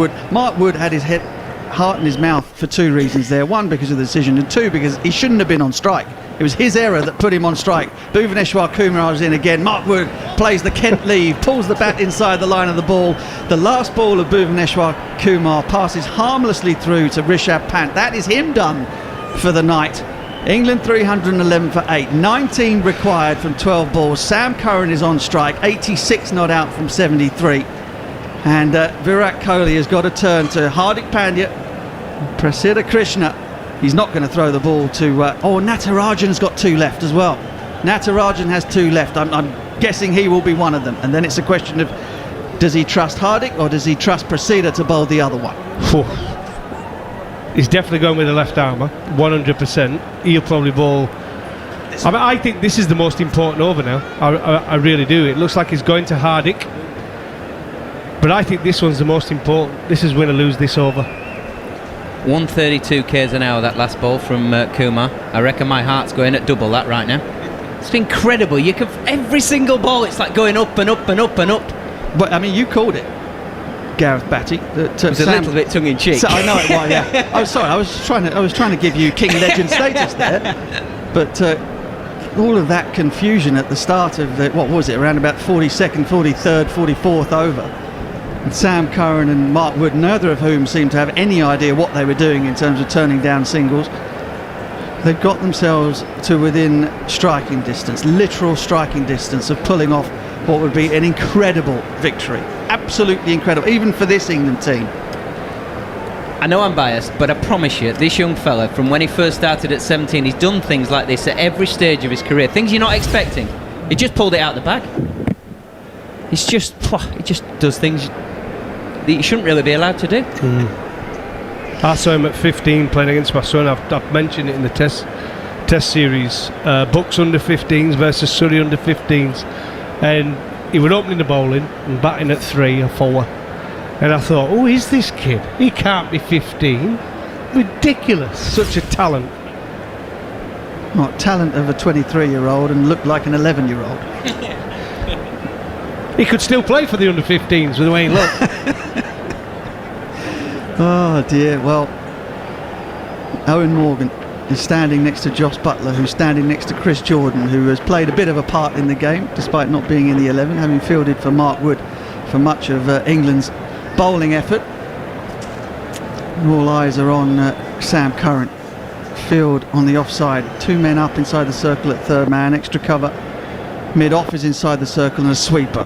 Wood had his heart in his mouth for 2 reasons there. 1, because of the decision, and 2, because he shouldn't have been on strike. It was his error that put him on strike. Bhuvaneshwar Kumar is in again. Mark Wood plays the Kent leave, pulls the bat inside the line of the ball. The last ball of Bhuvaneshwar Kumar passes harmlessly through to Rishabh Pant. That is him done for the night. England 311 for 8. 19 required from 12 balls. Sam Curran is on strike. 86 not out from 73. And Virat Kohli has got to turn to Hardik Pandya, Prasidha Krishna. He's not going to throw the ball to... Natarajan's got 2 left as well. Natarajan has 2 left. I'm guessing he will be one of them. And then it's a question of, does he trust Hardik or does he trust Prasidha to bowl the other one? He's definitely going with the left armour, 100%. He'll probably bowl... I think this is the most important over now. I really do. It looks like he's going to Hardik. But I think this one's the most important. This is win or lose this over. 132 k's an hour that last ball from Kumar. I reckon my heart's going at double that right now. It's incredible. You can every single ball. It's like going up and up and up and up. But I mean, you called it, Gareth Batty. It was a little bit tongue in cheek. I know it was. Yeah. I'm sorry. I was trying to give you king legend status there. But all of that confusion at the start of the, what was it, around about 42nd, 43rd, 44th over. And Sam Curran and Mark Wood, neither of whom seemed to have any idea what they were doing in terms of turning down singles. They've got themselves to within striking distance, literal striking distance, of pulling off what would be an incredible victory. Absolutely incredible, even for this England team. I know I'm biased, but I promise you, this young fella, from when he first started at 17, he's done things like this at every stage of his career. Things you're not expecting. He just pulled it out of the bag. He just does things that you shouldn't really be allowed to do. I saw him at 15 playing against my son. I've mentioned it in the test series. Bucks under 15s versus Surrey under 15s. And he was opening the bowling and batting at 3 or 4. And I thought, who is this kid? He can't be 15. Ridiculous. Such a talent. What talent of a 23-year-old and looked like an 11-year-old. He could still play for the under 15s with the way he looked. Oh dear. Well, Owen Morgan is standing next to Josh Buttler, who's standing next to Chris Jordan, who has played a bit of a part in the game despite not being in the 11, having fielded for Mark Wood for much of England's bowling effort. All eyes are on Sam Curran. Field on the offside, 2 men up inside the circle at third man, extra cover mid-off is inside the circle, and a sweeper.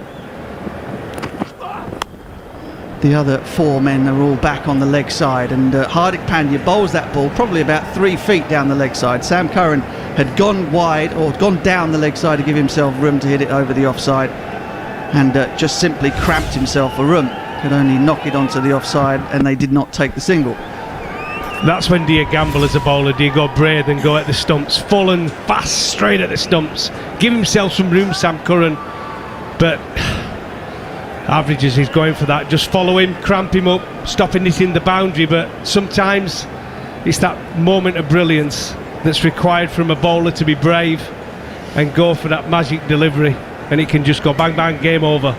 The other 4 men are all back on the leg side, and Hardik Pandya bowls that ball probably about 3 feet down the leg side. Sam Curran had gone wide, or gone down the leg side to give himself room to hit it over the offside, and just simply cramped himself for room. Could only knock it onto the offside, and they did not take the single. That's when do you gamble as a bowler? Do you go brave and go at the stumps, full and fast, straight at the stumps, give himself some room, Sam Curran? But averages, he's going for that. Just follow him, cramp him up, stopping it in the boundary. But sometimes it's that moment of brilliance that's required from a bowler to be brave and go for that magic delivery, and it can just go bang bang, game over.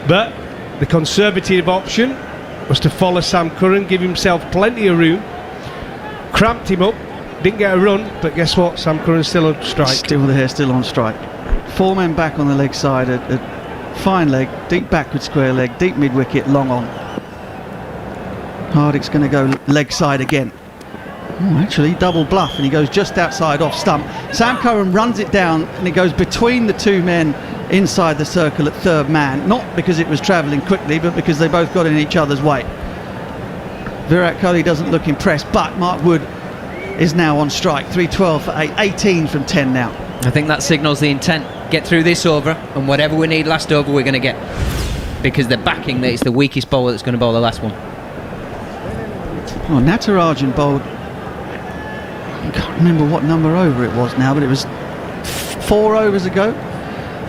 But the conservative option was to follow Sam Curran, give himself plenty of room, cramped him up, didn't get a run, but guess what, Sam Curran's still on strike. Still there, still on strike. 4 men back on the leg side, a fine leg, deep backward square leg, deep mid wicket, long on. Hardik's going to go leg side again. Oh, actually double bluff, and he goes just outside off stump. Sam Curran runs it down, and it goes between the 2 men inside the circle at third man, not because it was travelling quickly, but because they both got in each other's way. Virat Kohli doesn't look impressed, but Mark Wood is now on strike. 3-12 for 8, 18 from 10 now. I think that signals the intent. Get through this over, and whatever we need last over we're going to get, because they're backing that it's the weakest bowler that's going to bowl the last one. Oh, Natarajan bowled, I can't remember what number over it was now, but it was 4 overs ago.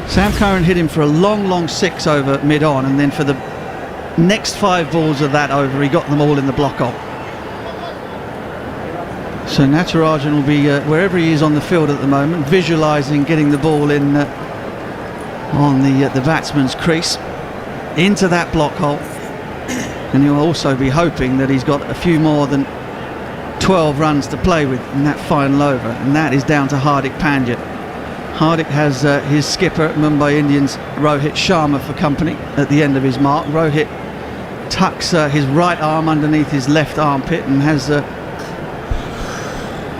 Sam Curran hit him for a long 6 over mid-on, and then for the next 5 balls of that over, he got them all in the block on. So Natarajan will be wherever he is on the field at the moment, visualising getting the ball in on the batsman's crease into that block hole, and he'll also be hoping that he's got a few more than 12 runs to play with in that final over, and that is down to Hardik Pandya. Hardik has his skipper, Mumbai Indians, Rohit Sharma, for company at the end of his mark. Rohit tucks his right arm underneath his left armpit and has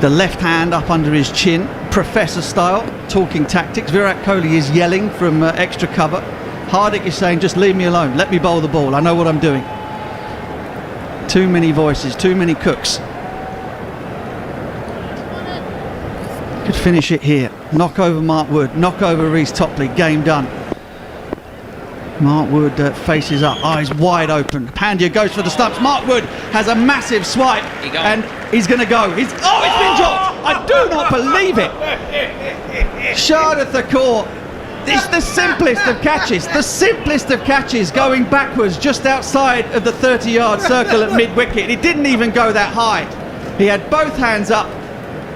the left hand up under his chin, professor style, talking tactics. Virat Kohli is yelling from extra cover. Hardik is saying, just leave me alone, let me bowl the ball, I know what I'm doing. Too many voices, too many cooks. Could finish it here. Knock over Mark Wood, knock over Reece Topley, game done. Mark Wood faces up, eyes wide open. Pandya goes for the stumps. Mark Wood has a massive swipe and he's going to go. It's been dropped. I do not believe it. Shardul Thakur, it's the simplest of catches. The simplest of catches, going backwards just outside of the 30-yard circle at mid-wicket. It didn't even go that high. He had both hands up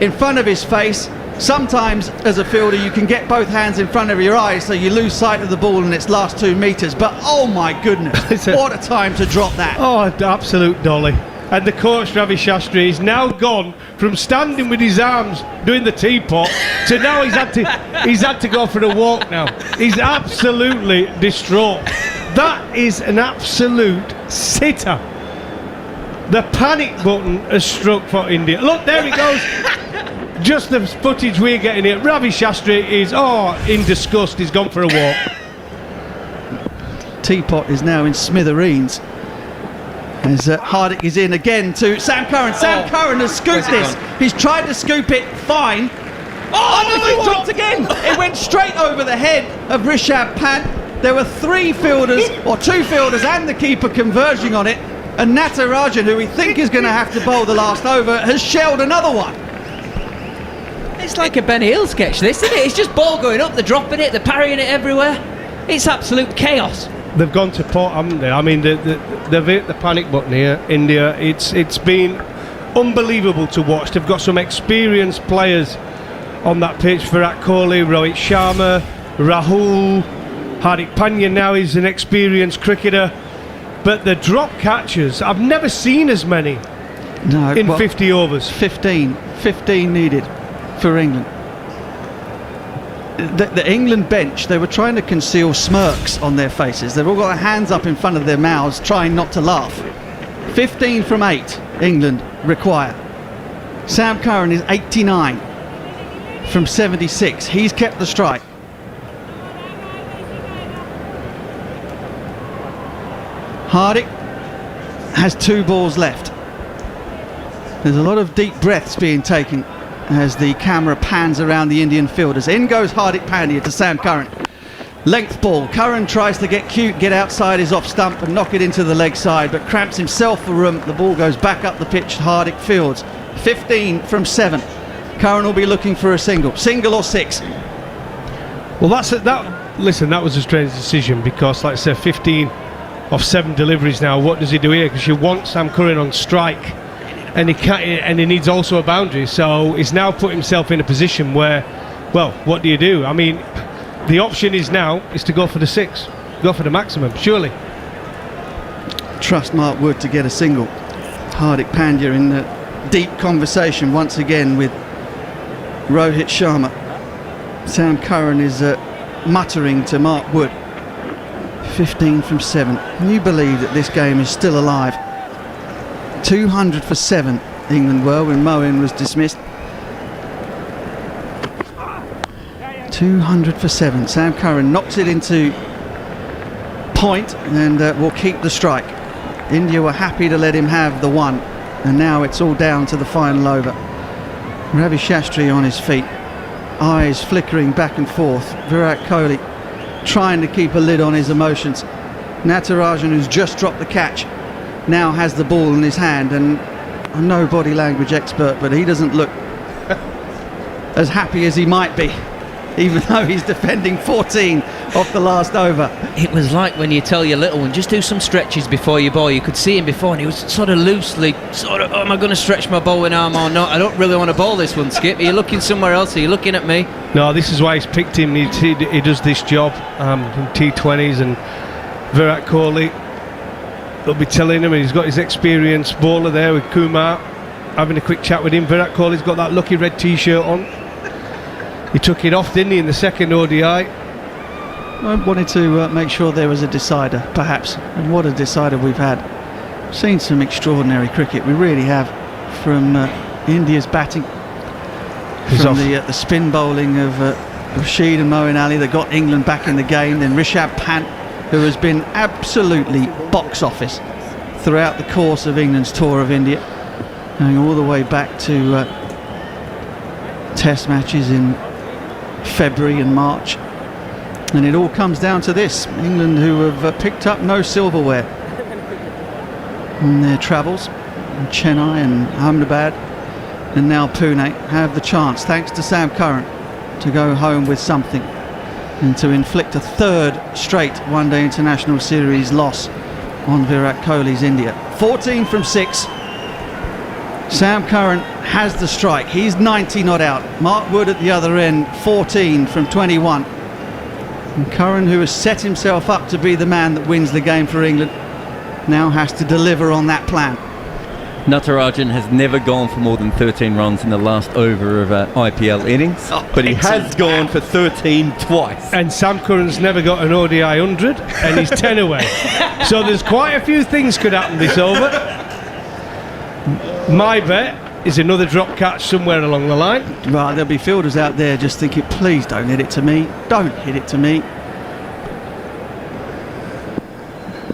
in front of his face. Sometimes as a fielder you can get both hands in front of your eyes so you lose sight of the ball in its last 2 metres, but oh my goodness, what a time to drop that. Oh, absolute dolly. And the coach Ravi Shastri is now gone from standing with his arms doing the teapot to now he's had to go for a walk now. He's absolutely distraught. That is an absolute sitter. The panic button has struck for India. Look, there it goes. Just the footage we're getting here. Ravi Shastri is in disgust. He's gone for a walk. Teapot is now in smithereens as Hardik is in again to Sam Curran. Sam Curran has scooped this. He's tried to scoop it fine. It dropped again. It went straight over the head of Rishabh Pant. There were 3 fielders, or 2 fielders and the keeper converging on it, and Natarajan, who we think is going to have to bowl the last over, has shelled another one. It's like a Ben Hill sketch, this, isn't it? It's just ball going up, they're dropping it, they're parrying it everywhere. It's absolute chaos. They've gone to pot, haven't they? I mean, they've hit the panic button here, India. It's been unbelievable to watch. They've got some experienced players on that pitch. Virat Kohli, Rohit Sharma, Rahul, Hardik Pandya now is an experienced cricketer. But the drop catches, I've never seen as many in 50 overs. 15 needed for England. The England bench, they were trying to conceal smirks on their faces. They've all got their hands up in front of their mouths trying not to laugh. 15 from 8 England require. Sam Curran is 89 from 76. He's kept the strike. Hardik has 2 balls left. There's a lot of deep breaths being taken as the camera pans around the Indian fielders. In goes Hardik Pandya to Sam Curran. Length ball. Curran tries to get cute, get outside his off stump and knock it into the leg side, but cramps himself for room. The ball goes back up the pitch. Hardik fields. 15 from 7. Curran will be looking for a single or 6. Well, listen, that was a strange decision because, like I said, 15 of 7 deliveries now. What does he do here? Because you want Sam Curran on strike, and he can't, and he needs also a boundary. So he's now put himself in a position where, well, what do you do? I mean, the option is to go for the 6, go for the maximum, surely. Trust Mark Wood to get a single. Hardik Pandya in the deep conversation once again with Rohit Sharma. Sam Curran is muttering to Mark Wood. 15 from 7. Can you believe that this game is still alive? 200 for 7 England were when Moeen was dismissed. 200 for 7. Sam Curran knocks it into point and will keep the strike. India were happy to let him have the 1, and now it's all down to the final over. Ravi Shastri on his feet, eyes flickering back and forth. Virat Kohli trying to keep a lid on his emotions. Natarajan, who's just dropped the catch, now has the ball in his hand, and I'm no body language expert, but he doesn't look as happy as he might be, even though he's defending 14 off the last over. It was like when you tell your little one, just do some stretches before you bowl. You could see him before, and he was sort of loosely, am I going to stretch my bowling arm or not? I don't really want to bowl this one, Skip. Are you looking somewhere else? Are you looking at me? No, this is why he's picked him. He does this job in T20s, and Virat Kohli, they'll be telling him, and he's got his experienced bowler there with Kumar, having a quick chat with him. Virat Kohli's got that lucky red t-shirt on. He took it off, didn't he, in the second ODI? I wanted to make sure there was a decider, perhaps, and what a decider we've had. Seen some extraordinary cricket, we really have, from India's batting, from the spin bowling of Rashid and Moeen Ali that got England back in the game, then Rishabh Pant who has been absolutely box office throughout the course of England's tour of India, going all the way back to test matches in February and March. And it all comes down to this: England, who have picked up no silverware on their travels, Chennai and Ahmedabad and now Pune, have the chance, thanks to Sam Curran, to go home with something and to inflict a third straight one-day international series loss on Virat Kohli's India. 14 from 6. Sam Curran has the strike. He's 90 not out. Mark Wood at the other end, 14 from 21. And Curran, who has set himself up to be the man that wins the game for England, now has to deliver on that plan. Natarajan has never gone for more than 13 runs in the last over of IPL innings, but he has gone for 13 twice. And Sam Curran's never got an ODI 100, and he's 10 away. So there's quite a few things could happen this over. My bet is another drop catch somewhere along the line. Right, there'll be fielders out there just thinking, please don't hit it to me, don't hit it to me.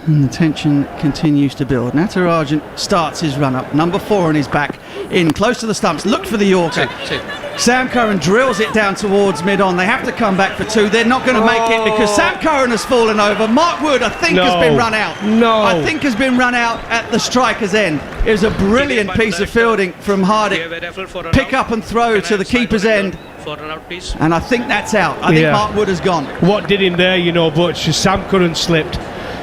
And the tension continues to build. Natarajan starts his run up, number 4 on his back, in close to the stumps, look for the Yorker. Sam Curran drills it down towards mid-on. They have to come back for 2. They're not going to make it because Sam Curran has fallen over. Mark Wood, I think, has been run out. I think has been run out at the striker's end. It was a brilliant piece of fielding from Hardik. Pick up and throw to the keeper's end. And I think that's out. I think Mark Wood has gone. What did him there, you know, Butch? Sam Curran slipped.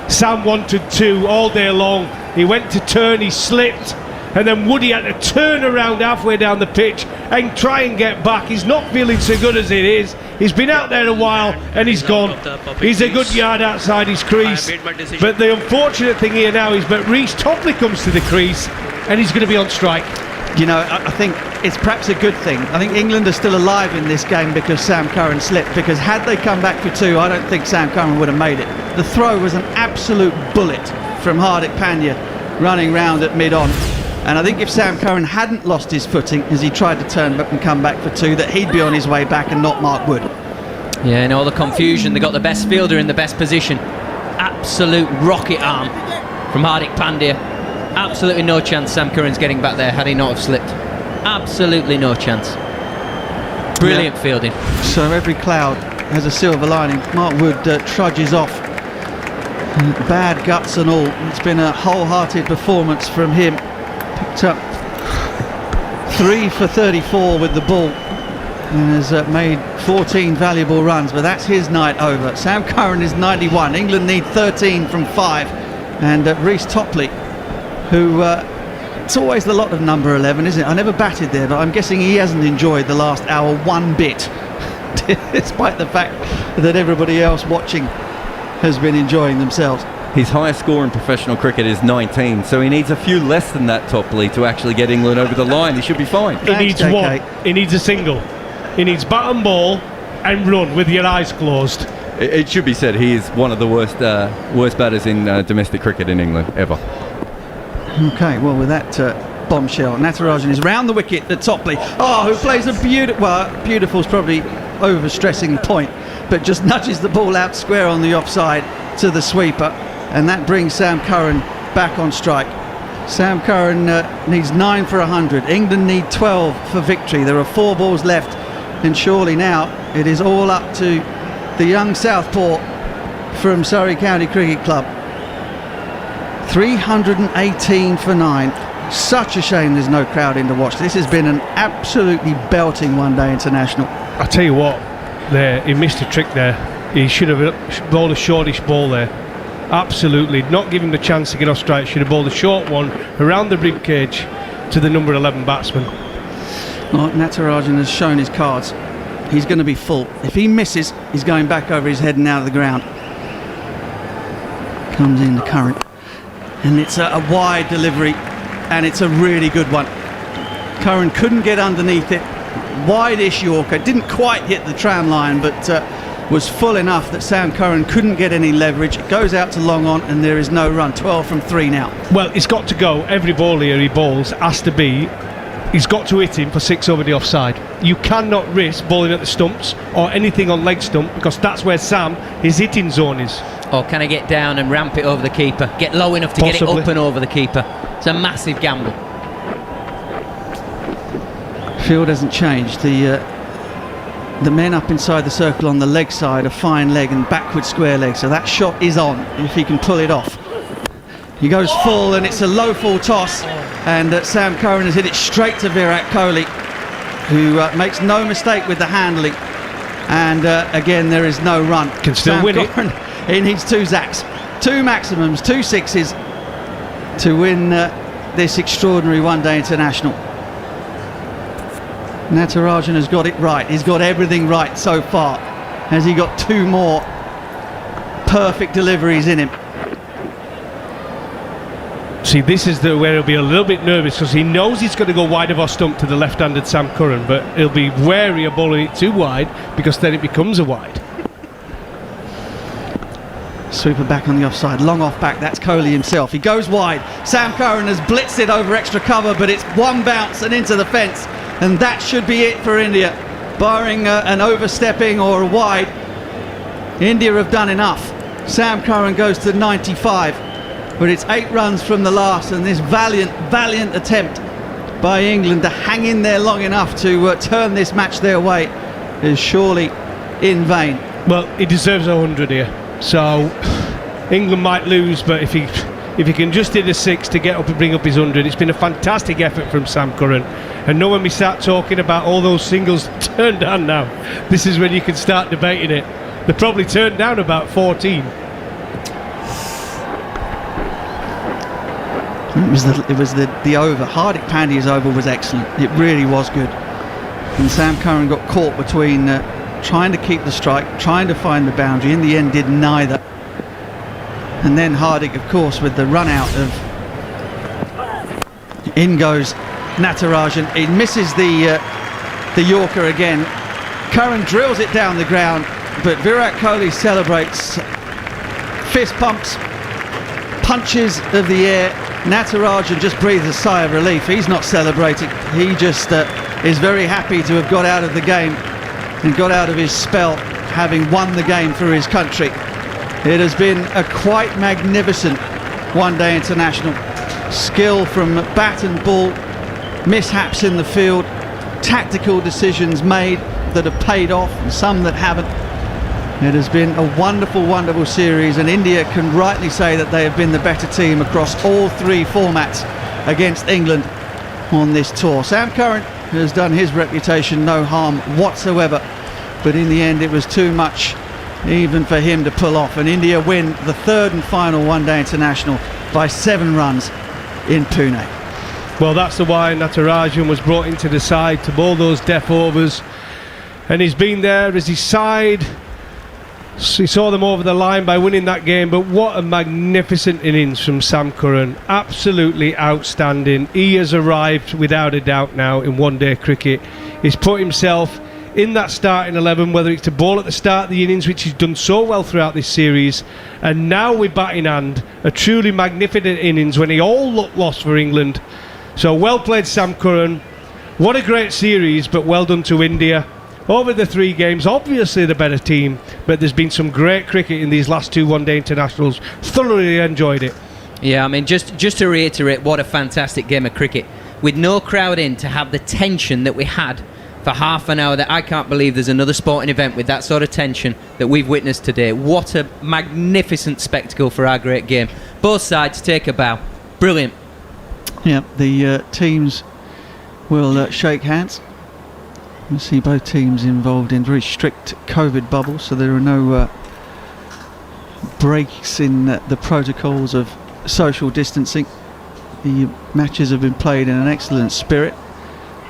Sam wanted 2 all day long. He went to turn, he slipped, and then Woody had to turn around halfway down the pitch and try and get back. He's not feeling so good as it is. He's been out there a while and he's gone. He's a good yard outside his crease. But the unfortunate thing here now is that Reece Topley comes to the crease and he's going to be on strike. You know, I think it's perhaps a good thing. I think England are still alive in this game because Sam Curran slipped, because had they come back for 2, I don't think Sam Curran would have made it. The throw was an absolute bullet from Hardik Pandya running round at mid-on. And I think if Sam Curran hadn't lost his footing as he tried to turn back and come back for 2, that he'd be on his way back and not Mark Wood. Yeah, and all the confusion, they got the best fielder in the best position. Absolute rocket arm from Hardik Pandya. Absolutely no chance Sam Curran's getting back there had he not have slipped. Absolutely no chance. Brilliant fielding. So every cloud has a silver lining. Mark Wood trudges off. Bad guts and all. It's been a wholehearted performance from him. Picked up 3 for 34 with the ball and has made 14 valuable runs, but that's his night over. Sam Curran is 91. England need 13 from 5, and Reece Topley, who it's always the lot of number 11, isn't it? I never batted there, but I'm guessing he hasn't enjoyed the last hour one bit, despite the fact that everybody else watching has been enjoying themselves. His highest score in professional cricket is 19, so he needs a few less than that, Topley, to actually get England over the line. He should be fine. He needs one. He needs a single. He needs bat and ball and run with your eyes closed. It should be said he is one of the worst batters in domestic cricket in England ever. Okay, well, with that bombshell, Natarajan is round the wicket at Topley. Who plays a beautiful's probably overstressing the point, but just nudges the ball out square on the offside to the sweeper, and that brings Sam Curran back on strike. Sam Curran needs 9 for 100. England need 12 for victory. There are 4 balls left, and surely now it is all up to the young southpaw from Surrey County Cricket Club. 318 for 9. Such a shame there's no crowd in to watch. This has been an absolutely belting one-day international. I tell you what, he missed a trick there. He should have bowled a shortish ball there. Absolutely, not give him the chance to get off strike. Should have bowled a short one around the rib cage to the number 11 batsman. Well, Natarajan has shown his cards. He's going to be full. If he misses, he's going back over his head and out of the ground. Comes in the current, and it's a wide delivery, and it's a really good one. Curran couldn't get underneath it. Wide-ish Yorker, didn't quite hit the tram line, but was full enough that Sam Curran couldn't get any leverage. It goes out to long on, and there is no run. 12 from 3 now. Well, it's got to go. Every ball here he bowls has to be. He's got to hit him for 6 over the offside. You cannot risk bowling at the stumps or anything on leg stump, because that's where Sam, his hitting zone is. Or can I get down and ramp it over the keeper? Get low enough to get it up and over the keeper. It's a massive gamble. Field hasn't changed. The men up inside the circle on the leg side are fine leg and backward square leg, so that shot is on if he can pull it off. He goes full and it's a low full toss, and Sam Curran has hit it straight to Virat Kohli, who makes no mistake with the handling, and again there is no run. Can still Sam win Curran, he needs 2 Zacks, 2 maximums, 2 sixes to win this extraordinary one-day international. Natarajan has got it right. He's got everything right so far. Has he got 2 more perfect deliveries in him? See, this is where he'll be a little bit nervous, because he knows he's going to go wide of our stump to the left-handed Sam Curran, but he'll be wary of bowling it too wide, because then it becomes a wide. Sweeper back on the offside, long off back, that's Kohli himself. He goes wide. Sam Curran has blitzed it over extra cover, but it's one bounce and into the fence, and that should be it for India. Barring an overstepping or a wide, India have done enough. Sam Curran goes to 95, but it's 8 runs from the last, and this valiant attempt by England to hang in there long enough to turn this match their way is surely in vain. Well, he deserves 100 here. So England might lose, but if he can just hit a 6 to get up and bring up his 100, it's been a fantastic effort from Sam Curran. And now when we start talking about all those singles turned down now, this is when you can start debating it. They probably turned down about 14. It was the over. Hardik Pandya's over was excellent. It really was good. And Sam Curran got caught between trying to keep the strike, trying to find the boundary. In the end, did neither. And then Hardik, of course, with the run out of... In goes Natarajan. He misses the Yorker again. Curran drills it down the ground, but Virat Kohli celebrates. Fist pumps, punches of the air. Natarajan just breathes a sigh of relief. He's not celebrating. He just is very happy to have got out of the game and got out of his spell, having won the game for his country. It has been a quite magnificent one-day international. Skill from bat and ball, mishaps in the field, tactical decisions made that have paid off and some that haven't. It has been a wonderful series, and India can rightly say that they have been the better team across all 3 formats against England on this tour. Sam Curran has done his reputation no harm whatsoever, but in the end it was too much even for him to pull off, and India win the 3rd and final one-day international by 7 runs in Pune. Well, that's the why Natarajan was brought into the side to bowl those death overs, and he's been there as his side. He saw them over the line by winning that game, but what a magnificent innings from Sam Curran. Absolutely outstanding. He has arrived without a doubt now in one-day cricket. He's put himself in that starting 11, whether it's to bowl at the start of the innings, which he's done so well throughout this series, and now with bat in hand, a truly magnificent innings when he all looked lost for England. So well played, Sam Curran. What a great series, but well done to India. Over the 3 games, obviously the better team, but there's been some great cricket in these last 2 one-day internationals. Thoroughly enjoyed it. Yeah, I mean, just to reiterate, what a fantastic game of cricket. With no crowd in, to have the tension that we had for half an hour, that I can't believe there's another sporting event with that sort of tension that we've witnessed today. What a magnificent spectacle for our great game. Both sides take a bow. Brilliant. Yeah, the teams will shake hands. We'll see both teams involved in very strict COVID bubbles, so there are no breaks in the protocols of social distancing. The matches have been played in an excellent spirit,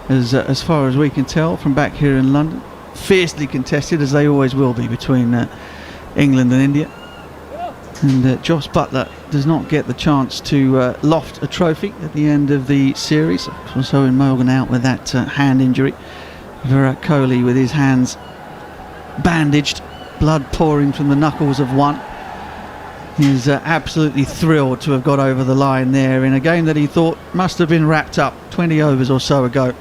as far as we can tell from back here in London. Fiercely contested, as they always will be, between England and India. And Joss Buttler does not get the chance to loft a trophy at the end of the series. Also Owen Morgan out with that hand injury. Virat Kohli with his hands bandaged, blood pouring from the knuckles of one. He's absolutely thrilled to have got over the line there in a game that he thought must have been wrapped up 20 overs or so ago.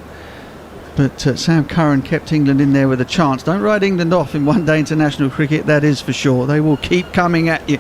But Sam Curran kept England in there with a chance. Don't write England off in one-day international cricket, that is for sure. They will keep coming at you.